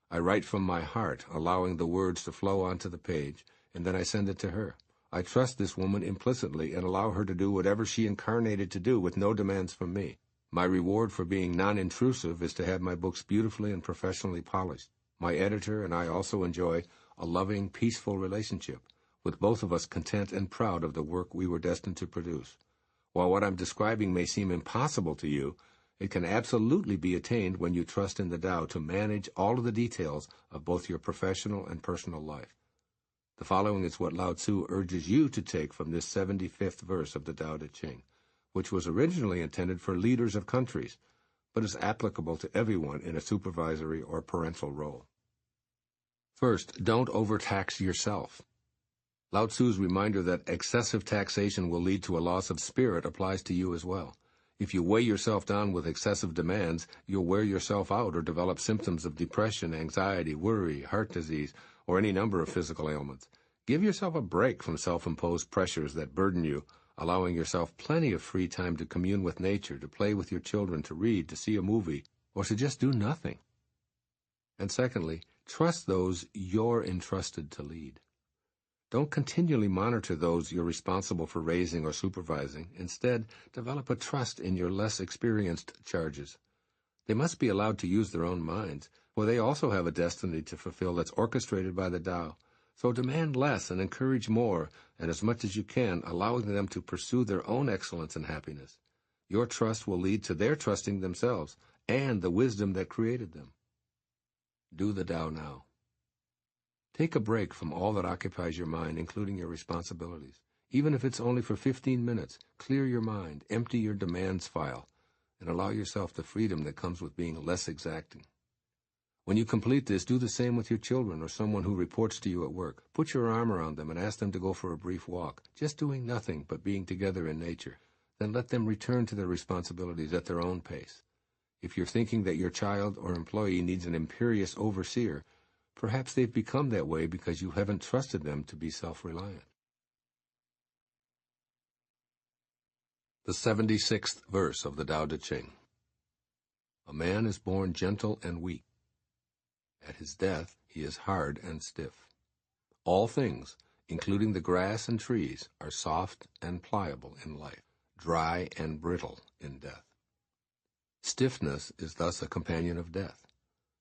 I write from my heart, allowing the words to flow onto the page, and then I send it to her. I trust this woman implicitly and allow her to do whatever she incarnated to do with no demands from me. My reward for being non-intrusive is to have my books beautifully and professionally polished. My editor and I also enjoy a loving, peaceful relationship, with both of us content and proud of the work we were destined to produce. While what I'm describing may seem impossible to you, it can absolutely be attained when you trust in the Tao to manage all of the details of both your professional and personal life. The following is what Lao-tzu urges you to take from this 75th verse of the Tao Te Ching, which was originally intended for leaders of countries, but is applicable to everyone in a supervisory or parental role. First, don't overtax yourself. Lao-tzu's reminder that excessive taxation will lead to a loss of spirit applies to you as well. If you weigh yourself down with excessive demands, you'll wear yourself out or develop symptoms of depression, anxiety, worry, heart disease, or any number of physical ailments. Give yourself a break from self-imposed pressures that burden you, allowing yourself plenty of free time to commune with nature, to play with your children, to read, to see a movie, or to just do nothing. And secondly, trust those you're entrusted to lead. Don't continually monitor those you're responsible for raising or supervising. Instead, develop a trust in your less experienced charges. They must be allowed to use their own minds, for they also have a destiny to fulfill that's orchestrated by the Tao. So demand less and encourage more, and as much as you can, allowing them to pursue their own excellence and happiness. Your trust will lead to their trusting themselves and the wisdom that created them. Do the Tao now. Take a break from all that occupies your mind, including your responsibilities. Even if it's only for 15 minutes, clear your mind, empty your demands file, and allow yourself the freedom that comes with being less exacting. When you complete this, do the same with your children or someone who reports to you at work. Put your arm around them and ask them to go for a brief walk, just doing nothing but being together in nature. Then let them return to their responsibilities at their own pace. If you're thinking that your child or employee needs an imperious overseer, perhaps they've become that way because you haven't trusted them to be self-reliant. The 76th verse of the Tao Te Ching. A man is born gentle and weak. At his death, he is hard and stiff. All things, including the grass and trees, are soft and pliable in life, dry and brittle in death. Stiffness is thus a companion of death.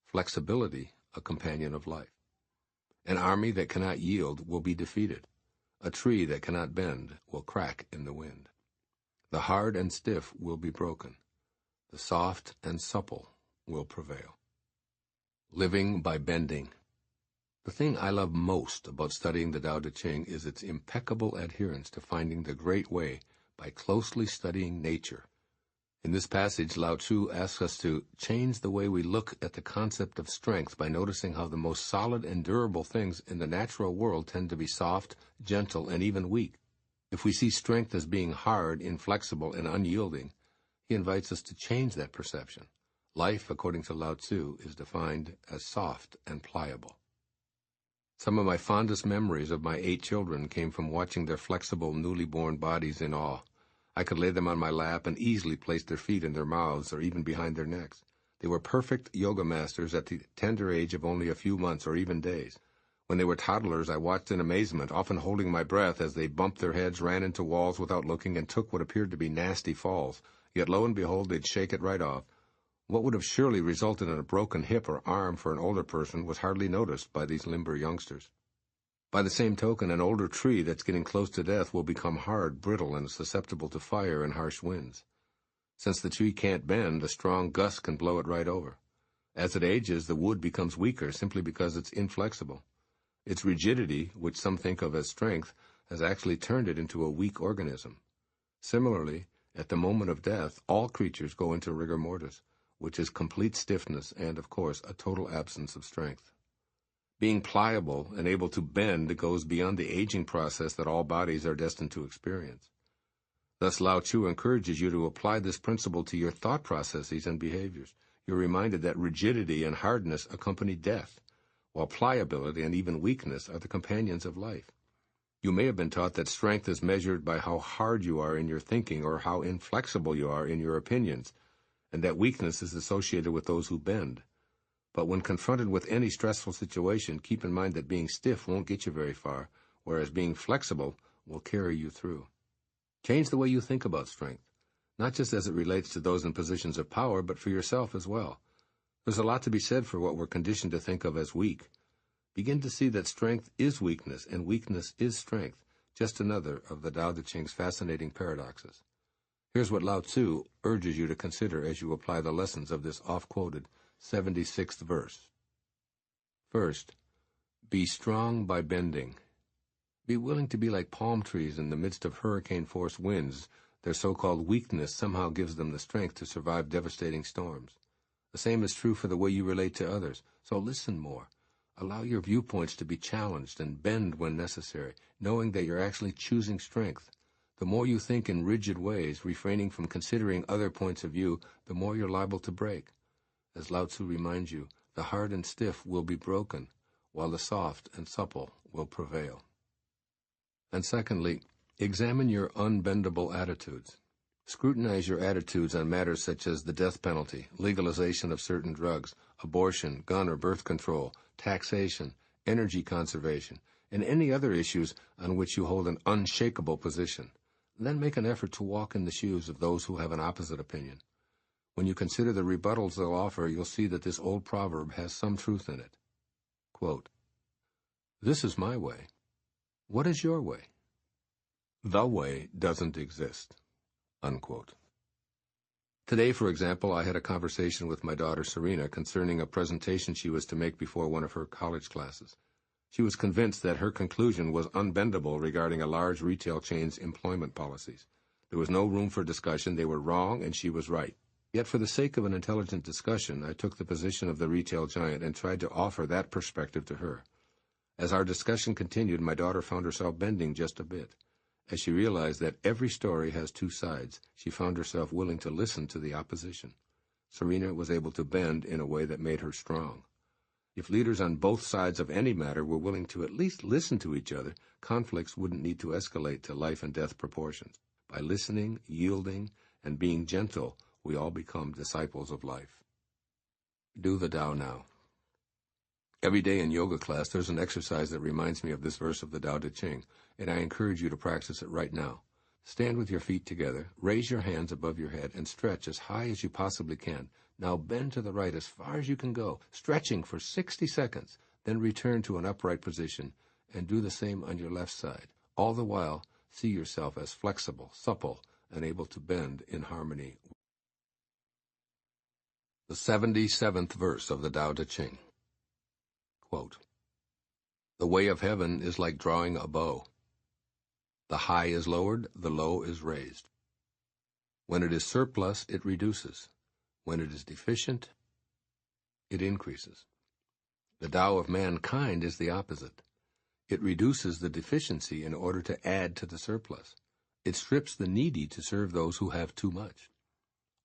Flexibility, a companion of life. An army that cannot yield will be defeated. A tree that cannot bend will crack in the wind. The hard and stiff will be broken. The soft and supple will prevail. Living by bending. The thing I love most about studying the Tao Te Ching is its impeccable adherence to finding the great way by closely studying nature. In this passage, Lao-tzu asks us to change the way we look at the concept of strength by noticing how the most solid and durable things in the natural world tend to be soft, gentle, and even weak. If we see strength as being hard, inflexible, and unyielding, he invites us to change that perception. Life, according to Lao-tzu, is defined as soft and pliable. Some of my fondest memories of my 8 children came from watching their flexible, newly born bodies in awe. I could lay them on my lap and easily place their feet in their mouths or even behind their necks. They were perfect yoga masters at the tender age of only a few months or even days. When they were toddlers, I watched in amazement, often holding my breath as they bumped their heads, ran into walls without looking, and took what appeared to be nasty falls. Yet lo and behold, they'd shake it right off. What would have surely resulted in a broken hip or arm for an older person was hardly noticed by these limber youngsters. By the same token, an older tree that's getting close to death will become hard, brittle, and susceptible to fire and harsh winds. Since the tree can't bend, a strong gust can blow it right over. As it ages, the wood becomes weaker simply because it's inflexible. Its rigidity, which some think of as strength, has actually turned it into a weak organism. Similarly, at the moment of death, all creatures go into rigor mortis, which is complete stiffness and, of course, a total absence of strength. Being pliable and able to bend goes beyond the aging process that all bodies are destined to experience. Thus, Lao-tzu encourages you to apply this principle to your thought processes and behaviors. You're reminded that rigidity and hardness accompany death, while pliability and even weakness are the companions of life. You may have been taught that strength is measured by how hard you are in your thinking or how inflexible you are in your opinions, and that weakness is associated with those who bend. But when confronted with any stressful situation, keep in mind that being stiff won't get you very far, whereas being flexible will carry you through. Change the way you think about strength, not just as it relates to those in positions of power, but for yourself as well. There's a lot to be said for what we're conditioned to think of as weak. Begin to see that strength is weakness and weakness is strength, just another of the Tao Te Ching's fascinating paradoxes. Here's what Lao-tzu urges you to consider as you apply the lessons of this oft-quoted 76th verse. First, be strong by bending. Be willing to be like palm trees in the midst of hurricane-force winds. Their so-called weakness somehow gives them the strength to survive devastating storms. The same is true for the way you relate to others, so listen more. Allow your viewpoints to be challenged and bend when necessary, knowing that you're actually choosing strength. The more you think in rigid ways, refraining from considering other points of view, the more you're liable to break. As Lao-tzu reminds you, the hard and stiff will be broken, while the soft and supple will prevail. And secondly, examine your unbendable attitudes. Scrutinize your attitudes on matters such as the death penalty, legalization of certain drugs, abortion, gun or birth control, taxation, energy conservation, and any other issues on which you hold an unshakable position. Then make an effort to walk in the shoes of those who have an opposite opinion. When you consider the rebuttals they'll offer, you'll see that this old proverb has some truth in it. Quote, "This is my way. What is your way? The way doesn't exist." Unquote. Today, for example, I had a conversation with my daughter Serena concerning a presentation she was to make before one of her college classes. She was convinced that her conclusion was unbendable regarding a large retail chain's employment policies. There was no room for discussion. They were wrong, and she was right. Yet for the sake of an intelligent discussion, I took the position of the retail giant and tried to offer that perspective to her. As our discussion continued, my daughter found herself bending just a bit. As she realized that every story has two sides, she found herself willing to listen to the opposition. Serena was able to bend in a way that made her strong. If leaders on both sides of any matter were willing to at least listen to each other, conflicts wouldn't need to escalate to life and death proportions. By listening, yielding, and being gentle, we all become disciples of life. Do the Tao now. Every day in yoga class, there's an exercise that reminds me of this verse of the Tao Te Ching, and I encourage you to practice it right now. Stand with your feet together, raise your hands above your head, and stretch as high as you possibly can. Now bend to the right as far as you can go, stretching for 60 seconds, then return to an upright position, and do the same on your left side. All the while, see yourself as flexible, supple, and able to bend in harmony. The 77th verse of the Tao Te Ching. Quote, "The way of heaven is like drawing a bow. The high is lowered, the low is raised. When it is surplus, it reduces. When it is deficient, it increases. The Tao of mankind is the opposite. It reduces the deficiency in order to add to the surplus. It strips the needy to serve those who have too much.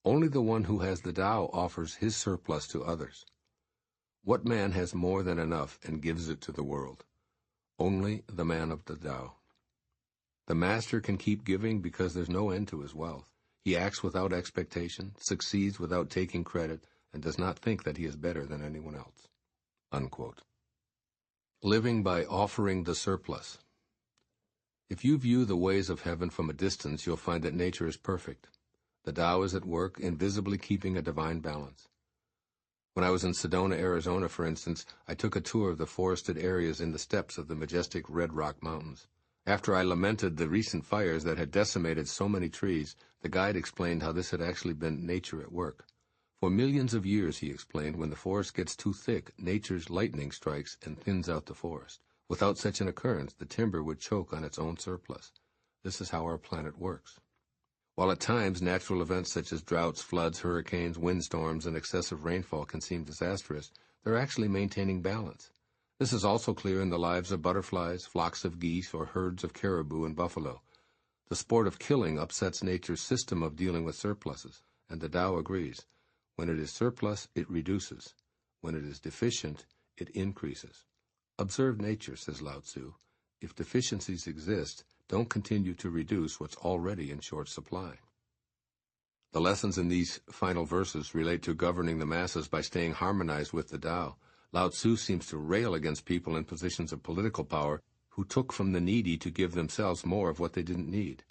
Only the one who has the Tao offers his surplus to others. What man has more than enough and gives it to the world? Only the man of the Tao. The master can keep giving because there's no end to his wealth. He acts without expectation, succeeds without taking credit, and does not think that he is better than anyone else." Unquote. Living by offering the surplus. If you view the ways of heaven from a distance, you'll find that nature is perfect. The Tao is at work, invisibly keeping a divine balance. When I was in Sedona, Arizona, for instance, I took a tour of the forested areas in the steppes of the majestic Red Rock Mountains. After I lamented the recent fires that had decimated so many trees, the guide explained how this had actually been nature at work. For millions of years, he explained, when the forest gets too thick, nature's lightning strikes and thins out the forest. Without such an occurrence, the timber would choke on its own surplus. This is how our planet works. While at times natural events such as droughts, floods, hurricanes, windstorms, and excessive rainfall can seem disastrous, they're actually maintaining balance. This is also clear in the lives of butterflies, flocks of geese, or herds of caribou and buffalo. The sport of killing upsets nature's system of dealing with surpluses, and the Tao agrees. When it is surplus, it reduces. When it is deficient, it increases. Observe nature, says Lao-tzu. If deficiencies exist, don't continue to reduce what's already in short supply. The lessons in these final verses relate to governing the masses by staying harmonized with the Tao. Lao-tzu seems to rail against people in positions of political power who took from the needy to give themselves more of what they didn't need.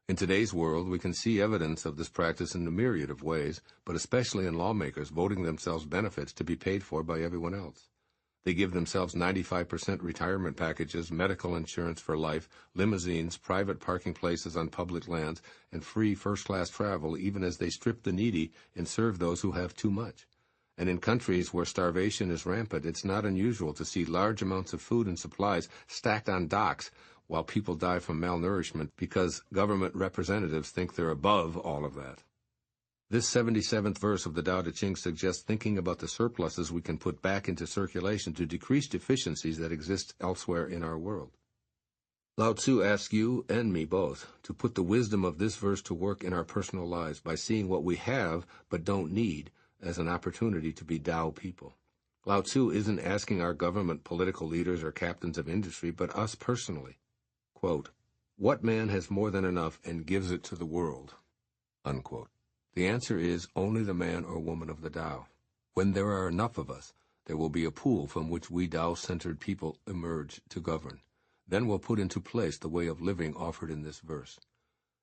In today's world, we can see evidence of this practice in a myriad of ways, but especially in lawmakers voting themselves benefits to be paid for by everyone else. They give themselves 95% retirement packages, medical insurance for life, limousines, private parking places on public lands, and free first-class travel, even as they strip the needy and serve those who have too much. And in countries where starvation is rampant, it's not unusual to see large amounts of food and supplies stacked on docks while people die from malnourishment because government representatives think they're above all of that. This 77th verse of the Tao Te Ching suggests thinking about the surpluses we can put back into circulation to decrease deficiencies that exist elsewhere in our world. Lao-tzu asks you and me both to put the wisdom of this verse to work in our personal lives by seeing what we have but don't need as an opportunity to be Tao people. Lao-tzu isn't asking our government, political leaders, or captains of industry, but us personally. Quote, "What man has more than enough and gives it to the world?" Unquote. The answer is only the man or woman of the Tao. When there are enough of us, there will be a pool from which we Tao-centered people emerge to govern. Then we'll put into place the way of living offered in this verse.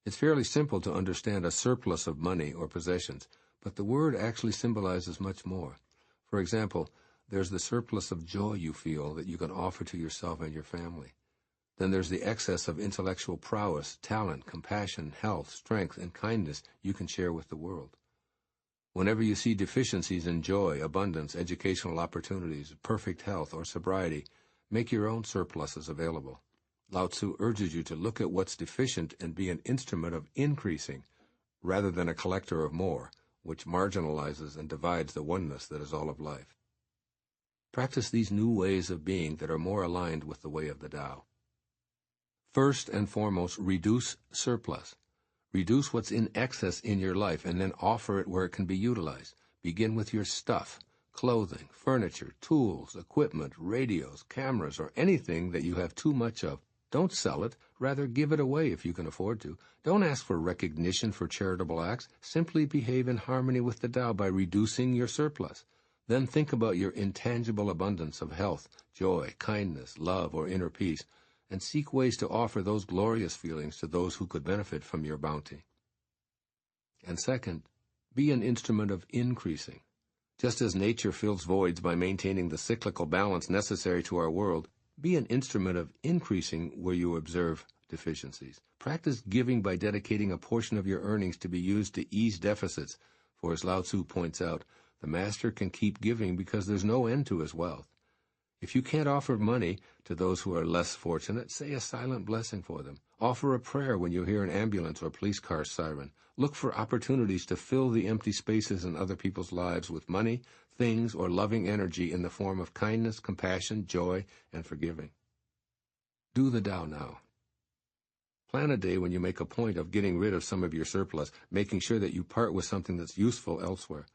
It's fairly simple to understand a surplus of money or possessions, but the word actually symbolizes much more. For example, there's the surplus of joy you feel that you can offer to yourself and your family. Then there's the excess of intellectual prowess, talent, compassion, health, strength, and kindness you can share with the world. Whenever you see deficiencies in joy, abundance, educational opportunities, perfect health, or sobriety, make your own surpluses available. Lao-tzu urges you to look at what's deficient and be an instrument of increasing, rather than a collector of more, which marginalizes and divides the oneness that is all of life. Practice these new ways of being that are more aligned with the way of the Tao. First and foremost, reduce surplus. Reduce what's in excess in your life and then offer it where it can be utilized. Begin with your stuff, clothing, furniture, tools, equipment, radios, cameras, or anything that you have too much of. Don't sell it. Rather, give it away if you can afford to. Don't ask for recognition for charitable acts. Simply behave in harmony with the Tao by reducing your surplus. Then think about your intangible abundance of health, joy, kindness, love, or inner peace, and seek ways to offer those glorious feelings to those who could benefit from your bounty. And second, be an instrument of increasing. Just as nature fills voids by maintaining the cyclical balance necessary to our world, be an instrument of increasing where you observe deficiencies. Practice giving by dedicating a portion of your earnings to be used to ease deficits, for as Lao-tzu points out, the master can keep giving because there's no end to his wealth. If you can't offer money to those who are less fortunate, say a silent blessing for them. Offer a prayer when you hear an ambulance or police car siren. Look for opportunities to fill the empty spaces in other people's lives with money, things, or loving energy in the form of kindness, compassion, joy, and forgiving. Do the Tao now. Plan a day when you make a point of getting rid of some of your surplus, making sure that you part with something that's useful elsewhere.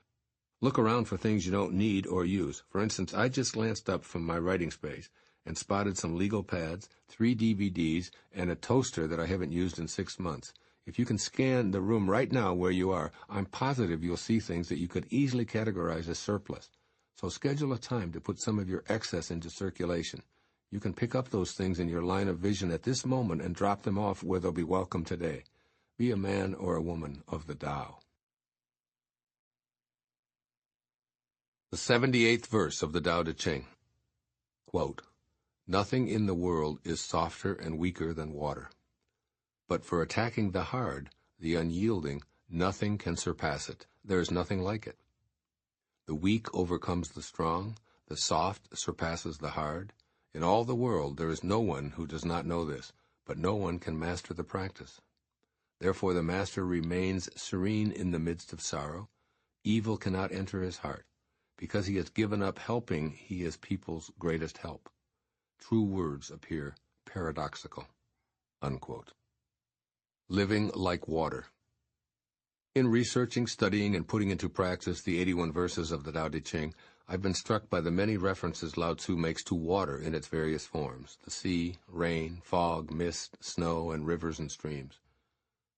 Look around for things you don't need or use. For instance, I just glanced up from my writing space and spotted some legal pads, 3 DVDs, and a toaster that I haven't used in 6 months. If you can scan the room right now where you are, I'm positive you'll see things that you could easily categorize as surplus. So schedule a time to put some of your excess into circulation. You can pick up those things in your line of vision at this moment and drop them off where they'll be welcome today. Be a man or a woman of the Tao. The 78th verse of the Tao Te Ching. Quote, "Nothing in the world is softer and weaker than water. But for attacking the hard, the unyielding, nothing can surpass it. There is nothing like it. The weak overcomes the strong, the soft surpasses the hard. In all the world there is no one who does not know this, but no one can master the practice. Therefore the master remains serene in the midst of sorrow. Evil cannot enter his heart. Because he has given up helping, he is people's greatest help. True words appear paradoxical." Unquote. Living like water. In researching, studying, and putting into practice the 81 verses of the Tao Te Ching, I've been struck by the many references Lao-tzu makes to water in its various forms: the sea, rain, fog, mist, snow, and rivers and streams.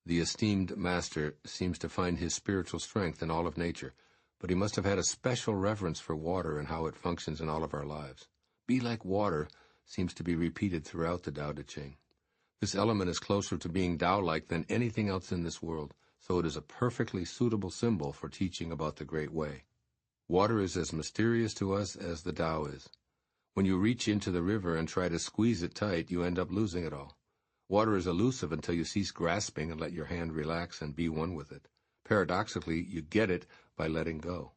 The esteemed master seems to find his spiritual strength in all of nature, but he must have had a special reverence for water and how it functions in all of our lives. Be like water seems to be repeated throughout the Tao Te Ching. This element is closer to being Tao-like than anything else in this world, so it is a perfectly suitable symbol for teaching about the Great Way. Water is as mysterious to us as the Tao is. When you reach into the river and try to squeeze it tight, you end up losing it all. Water is elusive until you cease grasping and let your hand relax and be one with it. Paradoxically, you get it by letting go.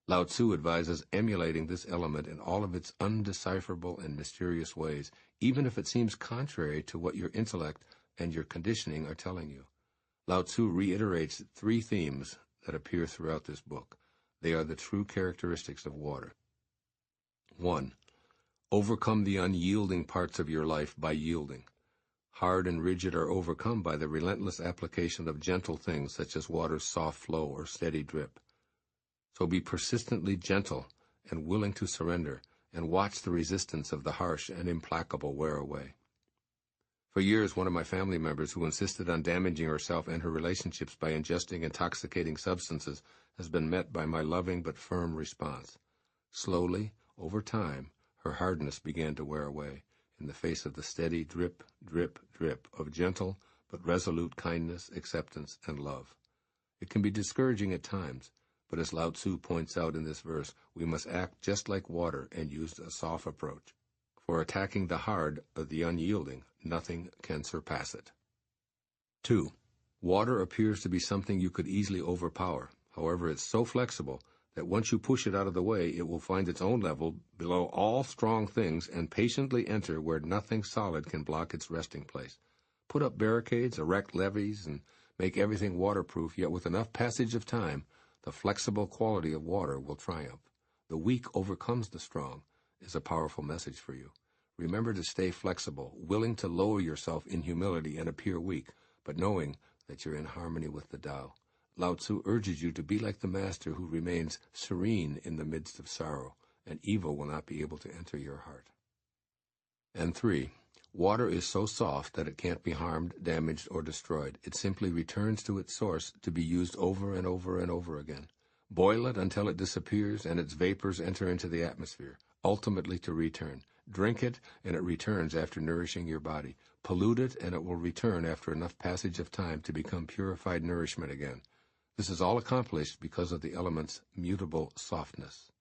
Lao-tzu advises emulating this element in all of its undecipherable and mysterious ways, even if it seems contrary to what your intellect and your conditioning are telling you. Lao-tzu reiterates 3 themes that appear throughout this book. They are the true characteristics of water. 1. Overcome the unyielding parts of your life by yielding. Hard and rigid are overcome by the relentless application of gentle things such as water's soft flow or steady drip. So be persistently gentle and willing to surrender, and watch the resistance of the harsh and implacable wear away. For years, one of my family members who insisted on damaging herself and her relationships by ingesting intoxicating substances has been met by my loving but firm response. Slowly, over time, her hardness began to wear away in the face of the steady drip, drip, drip of gentle but resolute kindness, acceptance, and love. It can be discouraging at times, but as Lao-tzu points out in this verse, we must act just like water and use a soft approach. For attacking the hard, the unyielding, nothing can surpass it. 2. Water appears to be something you could easily overpower. However, it's so flexible that once you push it out of the way, it will find its own level below all strong things and patiently enter where nothing solid can block its resting place. Put up barricades, erect levees, and make everything waterproof, yet with enough passage of time, the flexible quality of water will triumph. The weak overcomes the strong is a powerful message for you. Remember to stay flexible, willing to lower yourself in humility and appear weak, but knowing that you're in harmony with the Tao. Lao-tzu urges you to be like the master who remains serene in the midst of sorrow, and evil will not be able to enter your heart. And 3. Water is so soft that it can't be harmed, damaged, or destroyed. It simply returns to its source to be used over and over and over again. Boil it until it disappears and its vapors enter into the atmosphere, ultimately to return. Drink it, and it returns after nourishing your body. Pollute it, and it will return after enough passage of time to become purified nourishment again. This is all accomplished because of the element's mutable softness.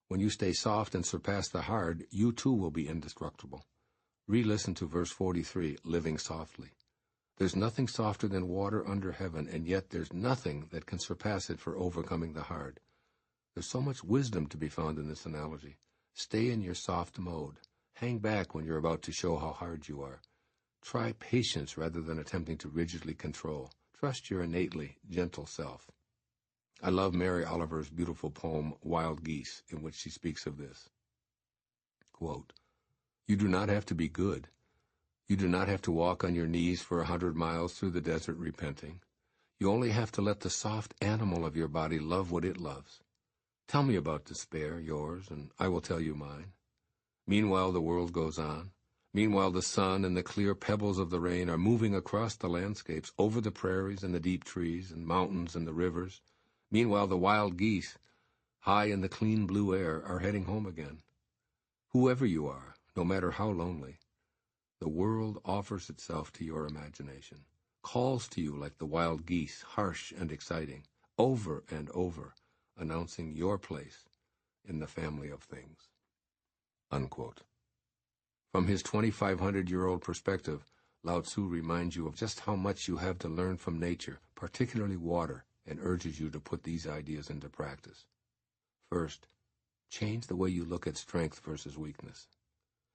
When you stay soft and surpass the hard, you too will be indestructible. Re-listen to verse 43, living softly. There's nothing softer than water under heaven, and yet there's nothing that can surpass it for overcoming the hard. There's so much wisdom to be found in this analogy. Stay in your soft mode. Hang back when you're about to show how hard you are. Try patience rather than attempting to rigidly control. Trust your innately gentle self. I love Mary Oliver's beautiful poem, Wild Geese, in which she speaks of this. Quote, "You do not have to be good. You do not have to walk on your knees for 100 miles through the desert repenting. You only have to let the soft animal of your body love what it loves. Tell me about despair, yours, and I will tell you mine. Meanwhile, the world goes on. Meanwhile, the sun and the clear pebbles of the rain are moving across the landscapes, over the prairies and the deep trees and mountains and the rivers. Meanwhile, the wild geese, high in the clean blue air, are heading home again. Whoever you are, no matter how lonely, the world offers itself to your imagination, calls to you like the wild geese, harsh and exciting, over and over, announcing your place in the family of things." Unquote. From his 2,500-year-old perspective, Lao-tzu reminds you of just how much you have to learn from nature, particularly water, and urges you to put these ideas into practice. First, change the way you look at strength versus weakness.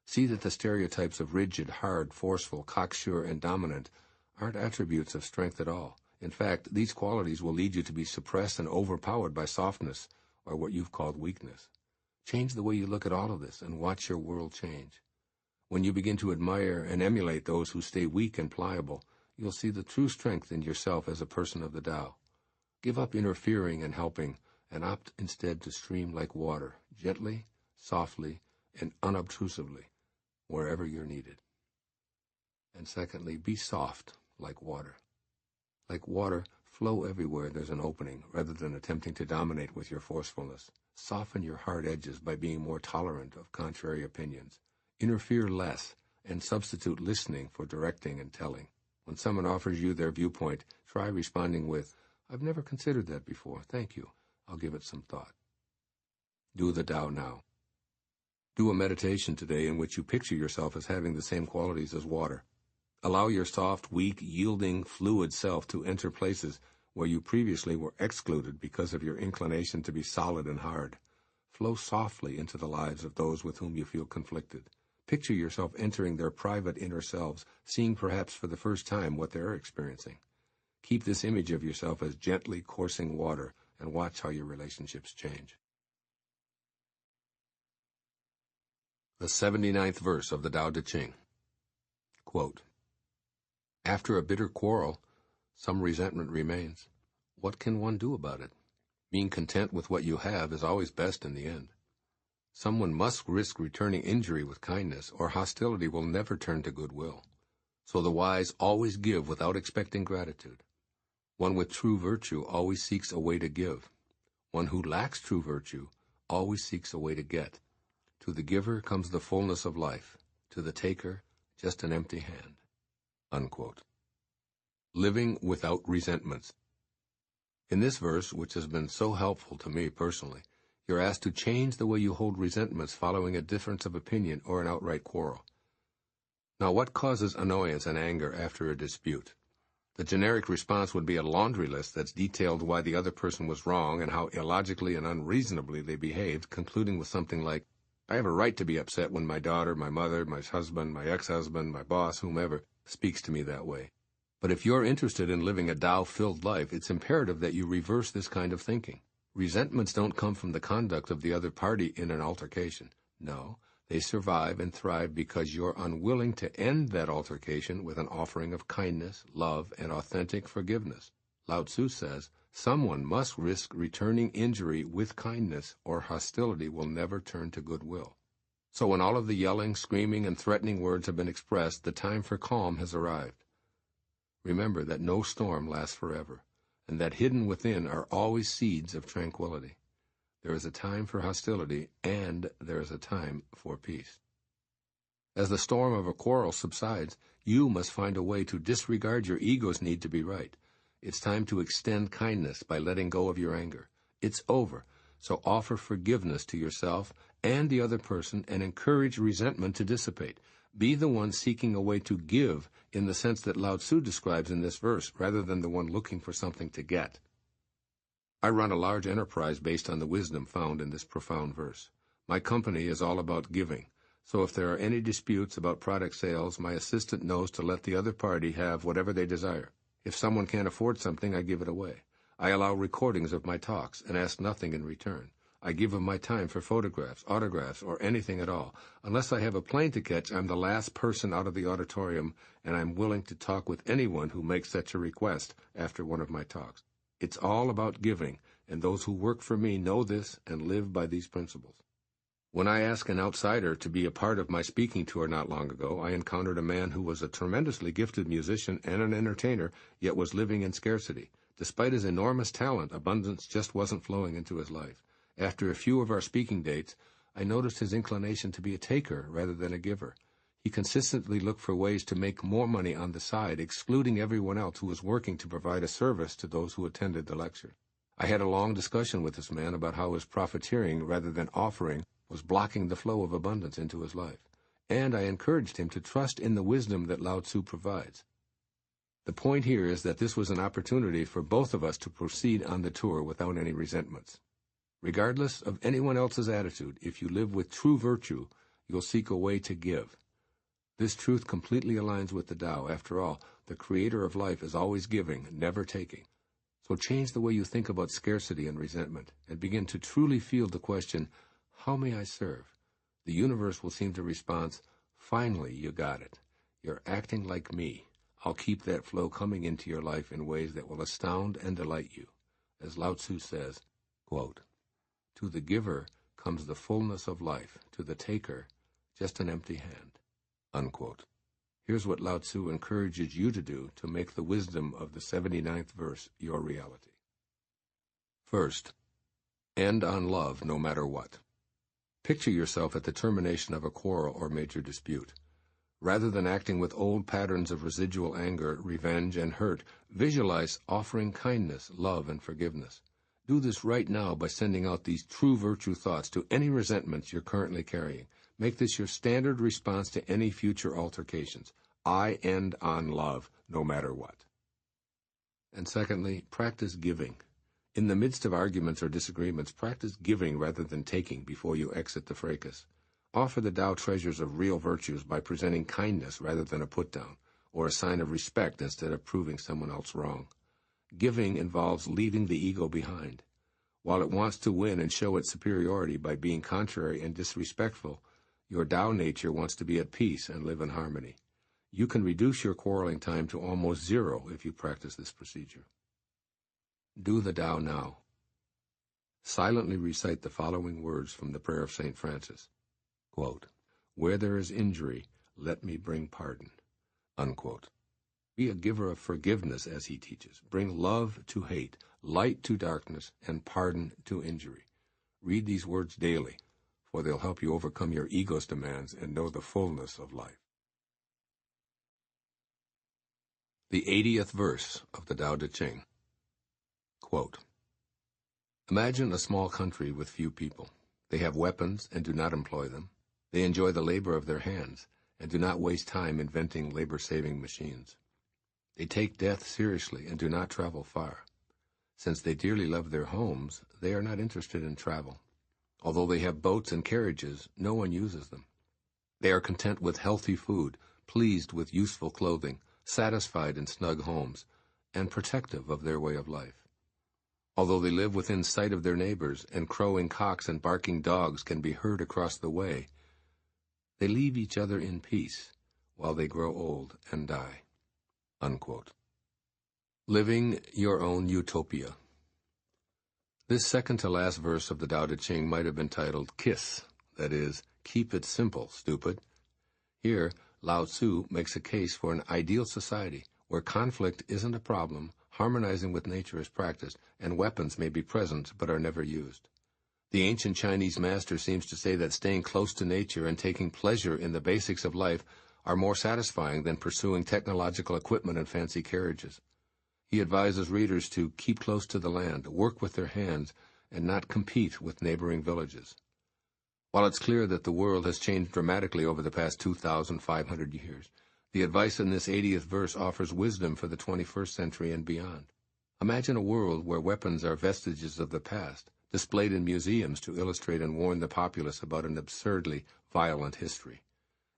See that the stereotypes of rigid, hard, forceful, cocksure, and dominant aren't attributes of strength at all. In fact, these qualities will lead you to be suppressed and overpowered by softness, or what you've called weakness. Change the way you look at all of this and watch your world change. When you begin to admire and emulate those who stay weak and pliable, you'll see the true strength in yourself as a person of the Tao. Give up interfering and helping, and opt instead to stream like water, gently, softly, and unobtrusively, wherever you're needed. And secondly, be soft like water. Like water, flow everywhere there's an opening, rather than attempting to dominate with your forcefulness. Soften your hard edges by being more tolerant of contrary opinions. Interfere less, and substitute listening for directing and telling. When someone offers you their viewpoint, try responding with, "I've never considered that before. Thank you. I'll give it some thought." Do the Tao now. Do a meditation today in which you picture yourself as having the same qualities as water. Allow your soft, weak, yielding, fluid self to enter places where you previously were excluded because of your inclination to be solid and hard. Flow softly into the lives of those with whom you feel conflicted. Picture yourself entering their private inner selves, seeing perhaps for the first time what they're experiencing. Keep this image of yourself as gently coursing water and watch how your relationships change. The 79th verse of the Tao Te Ching. Quote, After a bitter quarrel, some resentment remains. What can one do about it? Being content with what you have is always best in the end. Someone must risk returning injury with kindness, or hostility will never turn to goodwill. So the wise always give without expecting gratitude. One with true virtue always seeks a way to give. One who lacks true virtue always seeks a way to get. To the giver comes the fullness of life. To the taker, just an empty hand. Unquote. Living without resentments. In this verse, which has been so helpful to me personally, you're asked to change the way you hold resentments following a difference of opinion or an outright quarrel. Now, what causes annoyance and anger after a dispute? The generic response would be a laundry list that's detailed why the other person was wrong and how illogically and unreasonably they behaved, concluding with something like, I have a right to be upset when my daughter, my mother, my husband, my ex-husband, my boss, whomever, speaks to me that way. But if you're interested in living a Tao-filled life, it's imperative that you reverse this kind of thinking. Resentments don't come from the conduct of the other party in an altercation. No, they survive and thrive because you're unwilling to end that altercation with an offering of kindness, love, and authentic forgiveness. Lao-tzu says, someone must risk returning injury with kindness, or hostility will never turn to goodwill. So when all of the yelling, screaming, and threatening words have been expressed, the time for calm has arrived. Remember that no storm lasts forever, and that hidden within are always seeds of tranquility. There is a time for hostility, and there is a time for peace. As the storm of a quarrel subsides, you must find a way to disregard your ego's need to be right. It's time to extend kindness by letting go of your anger. It's over, so offer forgiveness to yourself and the other person and encourage resentment to dissipate. Be the one seeking a way to give in the sense that Lao-tzu describes in this verse, rather than the one looking for something to get. I run a large enterprise based on the wisdom found in this profound verse. My company is all about giving, so if there are any disputes about product sales, my assistant knows to let the other party have whatever they desire. If someone can't afford something, I give it away. I allow recordings of my talks and ask nothing in return. I give of my time for photographs, autographs, or anything at all. Unless I have a plane to catch, I'm the last person out of the auditorium, and I'm willing to talk with anyone who makes such a request after one of my talks. It's all about giving, and those who work for me know this and live by these principles. When I asked an outsider to be a part of my speaking tour not long ago, I encountered a man who was a tremendously gifted musician and an entertainer, yet was living in scarcity. Despite his enormous talent, abundance just wasn't flowing into his life. After a few of our speaking dates, I noticed his inclination to be a taker rather than a giver. He consistently looked for ways to make more money on the side, excluding everyone else who was working to provide a service to those who attended the lecture. I had a long discussion with this man about how his profiteering rather than offering was blocking the flow of abundance into his life, and I encouraged him to trust in the wisdom that Lao-tzu provides. The point here is that this was an opportunity for both of us to proceed on the tour without any resentments. Regardless of anyone else's attitude, if you live with true virtue, you'll seek a way to give. This truth completely aligns with the Tao. After all, the creator of life is always giving, never taking. So change the way you think about scarcity and resentment, and begin to truly feel the question, how may I serve? The universe will seem to respond, finally you got it. You're acting like me. I'll keep that flow coming into your life in ways that will astound and delight you. As Lao-tzu says, quote, to the giver comes the fullness of life, to the taker, just an empty hand. Unquote. Here's what Lao-tzu encourages you to do to make the wisdom of the 79th verse your reality. First, end on love no matter what. Picture yourself at the termination of a quarrel or major dispute. Rather than acting with old patterns of residual anger, revenge, and hurt, visualize offering kindness, love, and forgiveness. Do this right now by sending out these true virtue thoughts to any resentments you're currently carrying. Make this your standard response to any future altercations. I end on love, no matter what. And secondly, practice giving. In the midst of arguments or disagreements, practice giving rather than taking before you exit the fracas. Offer the Tao treasures of real virtues by presenting kindness rather than a put-down, or a sign of respect instead of proving someone else wrong. Giving involves leaving the ego behind. While it wants to win and show its superiority by being contrary and disrespectful, your Tao nature wants to be at peace and live in harmony. You can reduce your quarreling time to almost zero if you practice this procedure. Do the Tao now. Silently recite the following words from the prayer of St. Francis. Quote, "Where there is injury, let me bring pardon." Unquote. Be a giver of forgiveness, as he teaches. Bring love to hate, light to darkness, and pardon to injury. Read these words daily, for they'll help you overcome your ego's demands and know the fullness of life. The 80th verse of the Tao Te Ching. Quote, "Imagine a small country with few people. They have weapons and do not employ them. They enjoy the labor of their hands and do not waste time inventing labor-saving machines. They take death seriously and do not travel far. Since they dearly love their homes, they are not interested in travel. Although they have boats and carriages, no one uses them. They are content with healthy food, pleased with useful clothing, satisfied in snug homes, and protective of their way of life. Although they live within sight of their neighbors, and crowing cocks and barking dogs can be heard across the way, they leave each other in peace while they grow old and die." Unquote. Living your own utopia. This second-to-last verse of the Tao Te Ching might have been titled KISS, that is, keep it simple, stupid. Here, Lao-tzu makes a case for an ideal society where conflict isn't a problem, harmonizing with nature is practiced, and weapons may be present but are never used. The ancient Chinese master seems to say that staying close to nature and taking pleasure in the basics of life are more satisfying than pursuing technological equipment and fancy carriages. He advises readers to keep close to the land, work with their hands, and not compete with neighboring villages. While it's clear that the world has changed dramatically over the past 2,500 years, the advice in this 80th verse offers wisdom for the 21st century and beyond. Imagine a world where weapons are vestiges of the past, displayed in museums to illustrate and warn the populace about an absurdly violent history.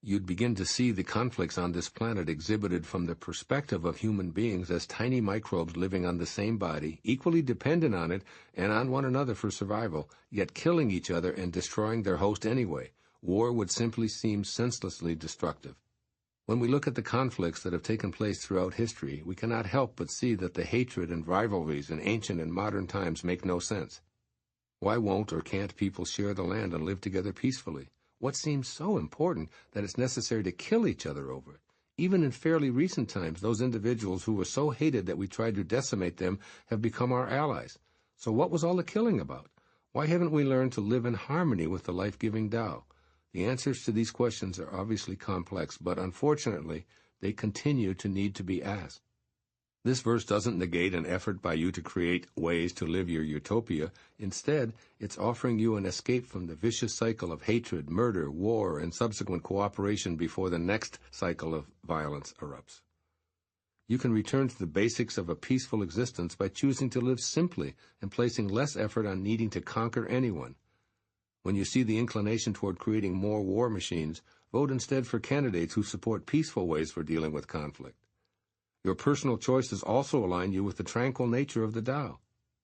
You'd begin to see the conflicts on this planet exhibited from the perspective of human beings as tiny microbes living on the same body, equally dependent on it and on one another for survival, yet killing each other and destroying their host anyway. War would simply seem senselessly destructive. When we look at the conflicts that have taken place throughout history, we cannot help but see that the hatred and rivalries in ancient and modern times make no sense. Why won't or can't people share the land and live together peacefully? What seems so important that it's necessary to kill each other over it? Even in fairly recent times, those individuals who were so hated that we tried to decimate them have become our allies. So what was all the killing about? Why haven't we learned to live in harmony with the life-giving Tao? The answers to these questions are obviously complex, but unfortunately, they continue to need to be asked. This verse doesn't negate an effort by you to create ways to live your utopia. Instead, it's offering you an escape from the vicious cycle of hatred, murder, war, and subsequent cooperation before the next cycle of violence erupts. You can return to the basics of a peaceful existence by choosing to live simply and placing less effort on needing to conquer anyone. When you see the inclination toward creating more war machines, vote instead for candidates who support peaceful ways for dealing with conflict. Your personal choices also align you with the tranquil nature of the Tao.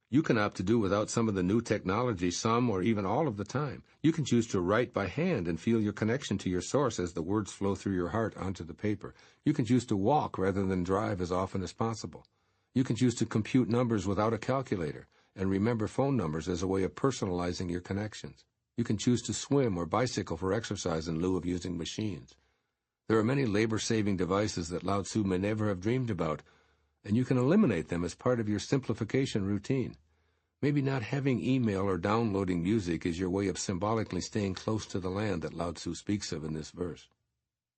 You can opt to do without some of the new technology some or even all of the time. You can choose to write by hand and feel your connection to your source as the words flow through your heart onto the paper. You can choose to walk rather than drive as often as possible. You can choose to compute numbers without a calculator and remember phone numbers as a way of personalizing your connections. You can choose to swim or bicycle for exercise in lieu of using machines. There are many labor-saving devices that Lao-tzu may never have dreamed about, and you can eliminate them as part of your simplification routine. Maybe not having email or downloading music is your way of symbolically staying close to the land that Lao-tzu speaks of in this verse.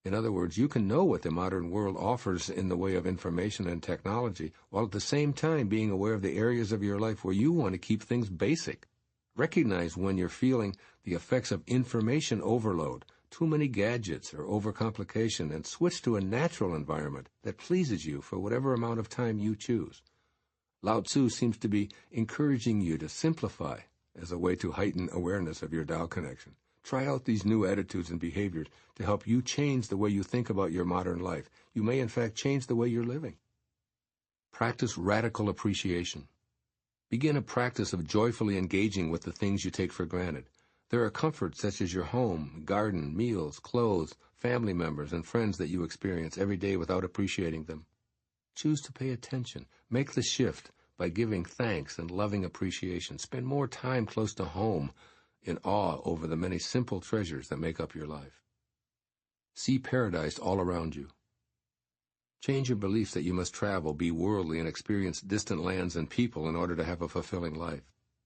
In other words, you can know what the modern world offers in the way of information and technology, while at the same time being aware of the areas of your life where you want to keep things basic. Recognize when you're feeling the effects of information overload, too many gadgets or overcomplication, and switch to a natural environment that pleases you for whatever amount of time you choose. Lao-tzu seems to be encouraging you to simplify as a way to heighten awareness of your Tao connection. Try out these new attitudes and behaviors to help you change the way you think about your modern life. You may, in fact, change the way you're living. Practice radical appreciation. Begin a practice of joyfully engaging with the things you take for granted. There are comforts such as your home, garden, meals, clothes, family members, and friends that you experience every day without appreciating them. Choose to pay attention. Make the shift by giving thanks and loving appreciation. Spend more time close to home in awe over the many simple treasures that make up your life. See paradise all around you. Change your beliefs that you must travel, be worldly, and experience distant lands and people in order to have a fulfilling life.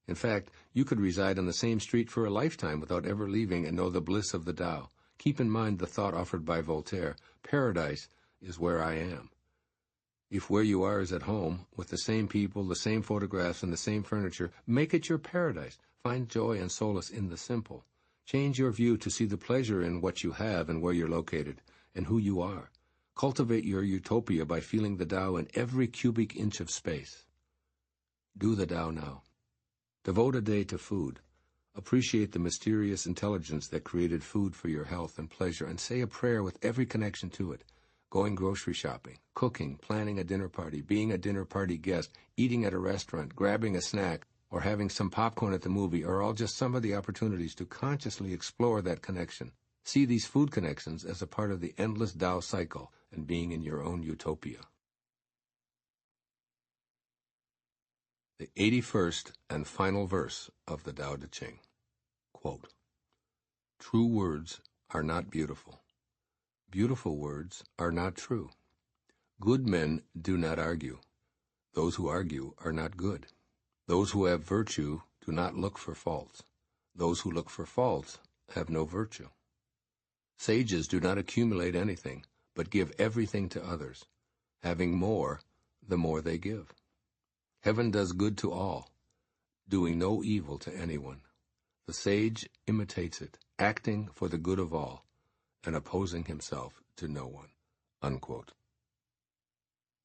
In fact, you could reside on the same street for a lifetime without ever leaving and know the bliss of the Tao. Keep in mind the thought offered by Voltaire, paradise is where I am. If where you are is at home, with the same people, the same photographs, and the same furniture, make it your paradise. Find joy and solace in the simple. Change your view to see the pleasure in what you have and where you're located, and who you are. Cultivate your utopia by feeling the Tao in every cubic inch of space. Do the Tao now. Devote a day to food. Appreciate the mysterious intelligence that created food for your health and pleasure, and say a prayer with every connection to it. Going grocery shopping, cooking, planning a dinner party, being a dinner party guest, eating at a restaurant, grabbing a snack, or having some popcorn at the movie are all just some of the opportunities to consciously explore that connection. See these food connections as a part of the endless Tao cycle and being in your own utopia. The 81st and final verse of the Tao Te Ching. Quote, "True words are not beautiful. Beautiful words are not true. Good men do not argue. Those who argue are not good. Those who have virtue do not look for faults. Those who look for faults have no virtue. Sages do not accumulate anything, but give everything to others. Having more, the more they give. Heaven does good to all, doing no evil to anyone. The sage imitates it, acting for the good of all, and opposing himself to no one." Unquote.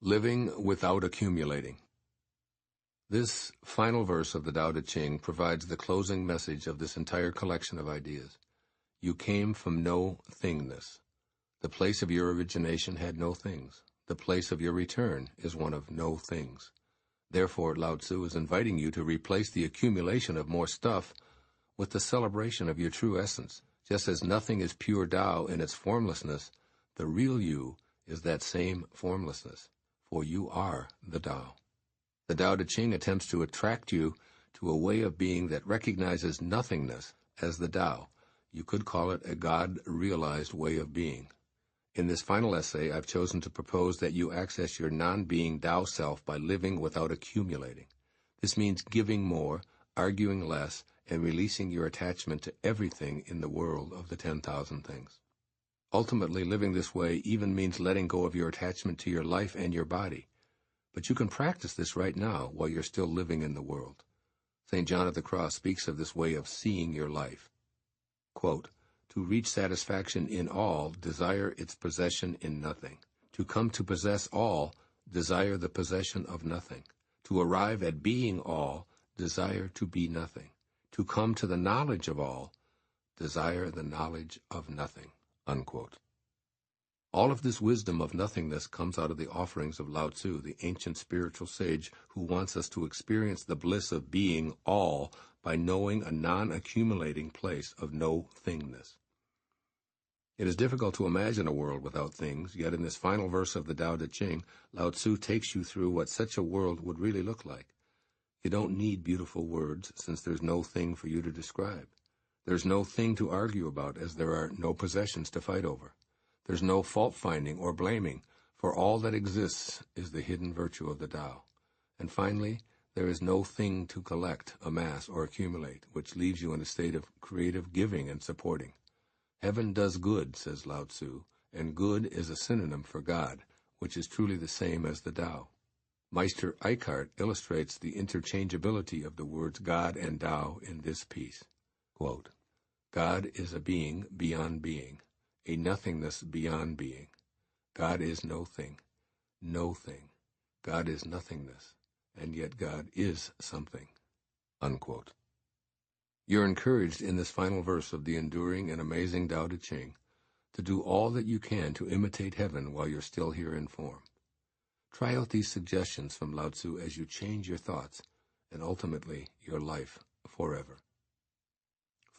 Living without accumulating. This final verse of the Tao Te Ching provides the closing message of this entire collection of ideas. You came from no thingness. The place of your origination had no things. The place of your return is one of no things. Therefore, Lao-tzu is inviting you to replace the accumulation of more stuff with the celebration of your true essence. Just as nothing is pure Tao in its formlessness, the real you is that same formlessness, for you are the Tao. The Tao Te Ching attempts to attract you to a way of being that recognizes nothingness as the Tao. You could call it a God-realized way of being. In this final essay, I've chosen to propose that you access your non-being Tao self by living without accumulating. This means giving more, arguing less, and releasing your attachment to everything in the world of the 10,000 things. Ultimately, living this way even means letting go of your attachment to your life and your body. But you can practice this right now while you're still living in the world. St. John of the Cross speaks of this way of seeing your life. Quote, "To reach satisfaction in all, desire its possession in nothing. To come to possess all, desire the possession of nothing. To arrive at being all, desire to be nothing. To come to the knowledge of all, desire the knowledge of nothing." Unquote. All of this wisdom of nothingness comes out of the offerings of Lao-tzu, the ancient spiritual sage who wants us to experience the bliss of being all by knowing a non-accumulating place of no thingness. It is difficult to imagine a world without things, yet in this final verse of the Tao Te Ching, Lao-tzu takes you through what such a world would really look like. You don't need beautiful words, since there's no thing for you to describe. There's no thing to argue about, as there are no possessions to fight over. There's no fault-finding or blaming, for all that exists is the hidden virtue of the Tao. And finally, there is no thing to collect, amass, or accumulate, which leaves you in a state of creative giving and supporting. Heaven does good, says Lao-tzu, and good is a synonym for God, which is truly the same as the Tao. Meister Eckhart illustrates the interchangeability of the words God and Tao in this piece. Quote, "God is a being beyond being, a nothingness beyond being. God is no thing, no thing. God is nothingness, and yet God is something." Unquote. You're encouraged in this final verse of the enduring and amazing Tao Te Ching to do all that you can to imitate heaven while you're still here in form. Try out these suggestions from Lao-tzu as you change your thoughts and ultimately your life forever.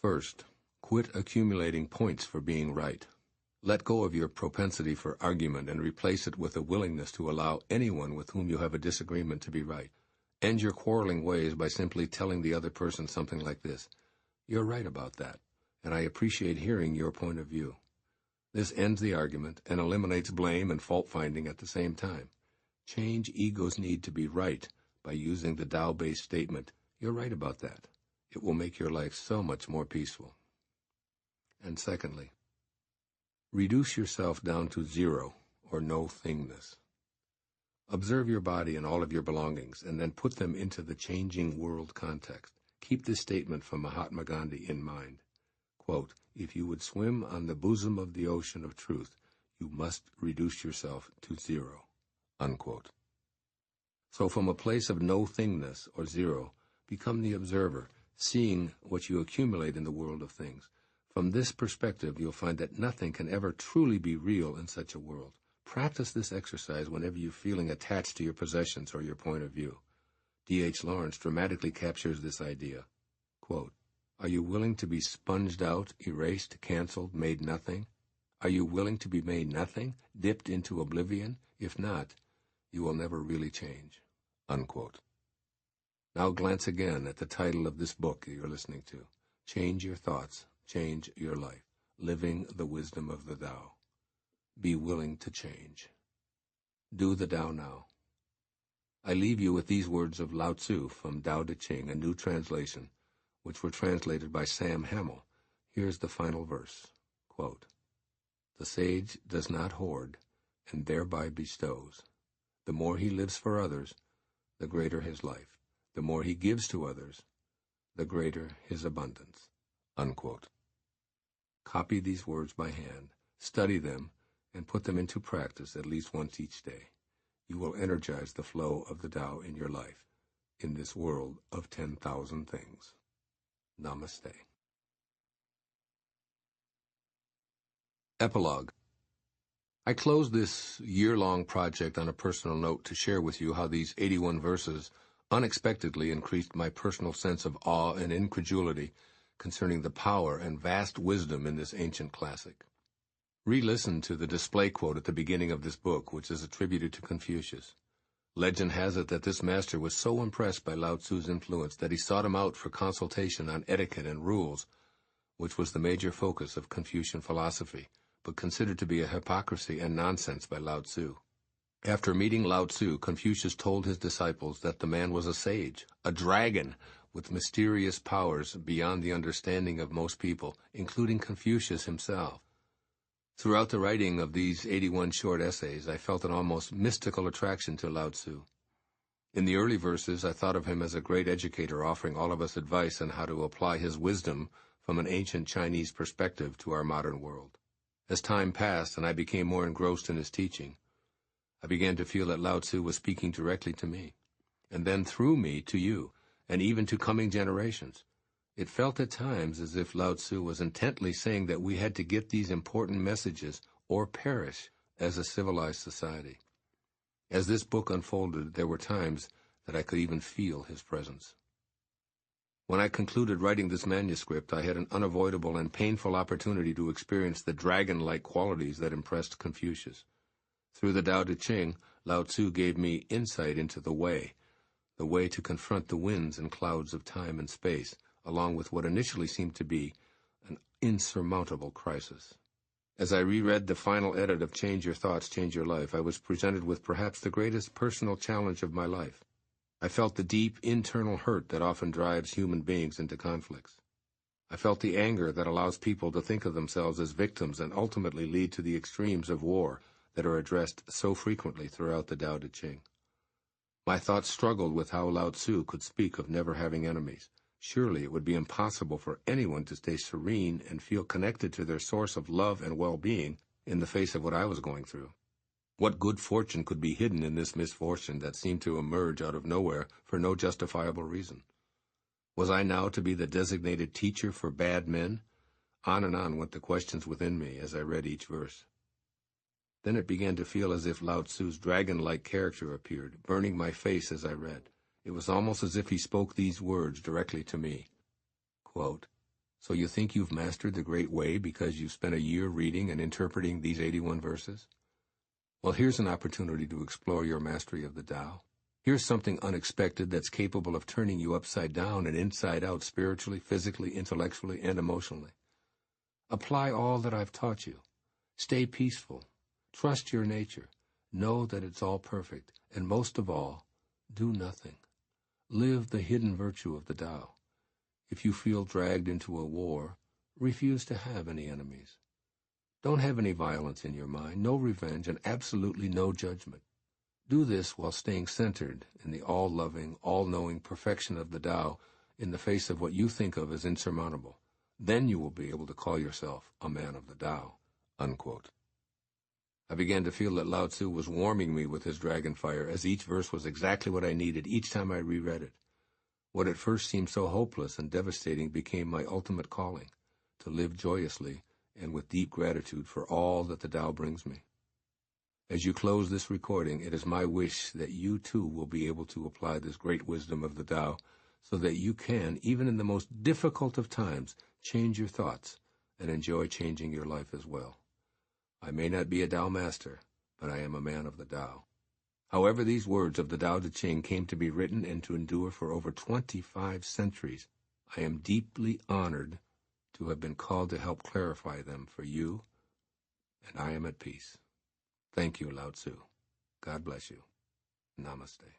First, quit accumulating points for being right. Let go of your propensity for argument and replace it with a willingness to allow anyone with whom you have a disagreement to be right. End your quarreling ways by simply telling the other person something like this: "You're right about that, and I appreciate hearing your point of view." This ends the argument and eliminates blame and fault-finding at the same time. Change ego's need to be right by using the Tao-based statement, "You're right about that." It will make your life so much more peaceful. And secondly, reduce yourself down to zero, or no-thingness. Observe your body and all of your belongings, and then put them into the changing world context. Keep this statement from Mahatma Gandhi in mind. Quote, "If you would swim on the bosom of the ocean of truth, you must reduce yourself to zero." Unquote. So from a place of no-thingness, or zero, become the observer, seeing what you accumulate in the world of things. From this perspective, you'll find that nothing can ever truly be real in such a world. Practice this exercise whenever you're feeling attached to your possessions or your point of view. D.H. Lawrence dramatically captures this idea. Quote, "Are you willing to be sponged out, erased, canceled, made nothing? Are you willing to be made nothing, dipped into oblivion? If not, you will never really change." Unquote. Now glance again at the title of this book that you're listening to. Change Your Thoughts, Change Your Life. Living the Wisdom of the Tao. Be willing to change. Do the Tao now. I leave you with these words of Lao-tzu from Tao Te Ching, a new translation, which were translated by Sam Hamill. Here's the final verse. Quote, "The sage does not hoard, and thereby bestows. The more he lives for others, the greater his life. The more he gives to others, the greater his abundance." Unquote. Copy these words by hand, study them, and put them into practice at least once each day. You will energize the flow of the Tao in your life, in this world of 10,000 things. Namaste. Epilogue. I close this year-long project on a personal note to share with you how these 81 verses unexpectedly increased my personal sense of awe and incredulity concerning the power and vast wisdom in this ancient classic. Re-listen to the display quote at the beginning of this book, which is attributed to Confucius. Legend has it that this master was so impressed by Lao-tzu's influence that he sought him out for consultation on etiquette and rules, which was the major focus of Confucian philosophy, but considered to be a hypocrisy and nonsense by Lao-tzu. After meeting Lao-tzu, Confucius told his disciples that the man was a sage, a dragon, with mysterious powers beyond the understanding of most people, including Confucius himself. Throughout the writing of these 81 short essays, I felt an almost mystical attraction to Lao-tzu. In the early verses, I thought of him as a great educator offering all of us advice on how to apply his wisdom from an ancient Chinese perspective to our modern world. As time passed and I became more engrossed in his teaching, I began to feel that Lao-tzu was speaking directly to me, and then through me to you, and even to coming generations. It felt at times as if Lao-tzu was intently saying that we had to get these important messages or perish as a civilized society. As this book unfolded, there were times that I could even feel his presence. When I concluded writing this manuscript, I had an unavoidable and painful opportunity to experience the dragon-like qualities that impressed Confucius. Through the Tao Te Ching, Lao-tzu gave me insight into the way to confront the winds and clouds of time and space, along with what initially seemed to be an insurmountable crisis. As I reread the final edit of Change Your Thoughts, Change Your Life, I was presented with perhaps the greatest personal challenge of my life. I felt the deep internal hurt that often drives human beings into conflicts. I felt the anger that allows people to think of themselves as victims and ultimately lead to the extremes of war that are addressed so frequently throughout the Tao Te Ching. My thoughts struggled with how Lao-tzu could speak of never having enemies. Surely it would be impossible for anyone to stay serene and feel connected to their source of love and well-being in the face of what I was going through. What good fortune could be hidden in this misfortune that seemed to emerge out of nowhere for no justifiable reason? Was I now to be the designated teacher for bad men? On and on went the questions within me as I read each verse. Then it began to feel as if Lao-tzu's dragon-like character appeared, burning my face as I read. It was almost as if he spoke these words directly to me. Quote, So you think you've mastered the Great Way because you've spent a year reading and interpreting these 81 verses? Well, here's an opportunity to explore your mastery of the Tao. Here's something unexpected that's capable of turning you upside down and inside out spiritually, physically, intellectually, and emotionally. Apply all that I've taught you. Stay peaceful. Trust your nature. Know that it's all perfect. And most of all, do nothing. Live the hidden virtue of the Tao. If you feel dragged into a war, refuse to have any enemies. Don't have any violence in your mind, no revenge, and absolutely no judgment. Do this while staying centered in the all-loving, all-knowing perfection of the Tao in the face of what you think of as insurmountable. Then you will be able to call yourself a man of the Tao." Unquote. I began to feel that Lao-tzu was warming me with his dragon fire, as each verse was exactly what I needed each time I reread it. What at first seemed so hopeless and devastating became my ultimate calling, to live joyously and with deep gratitude for all that the Tao brings me. As you close this recording, it is my wish that you too will be able to apply this great wisdom of the Tao so that you can, even in the most difficult of times, change your thoughts and enjoy changing your life as well. I may not be a Tao master, but I am a man of the Tao. However, these words of the Tao Te Ching came to be written and to endure for over 25 centuries, I am deeply honored to have been called to help clarify them for you, and I am at peace. Thank you, Lao-tzu. God bless you. Namaste.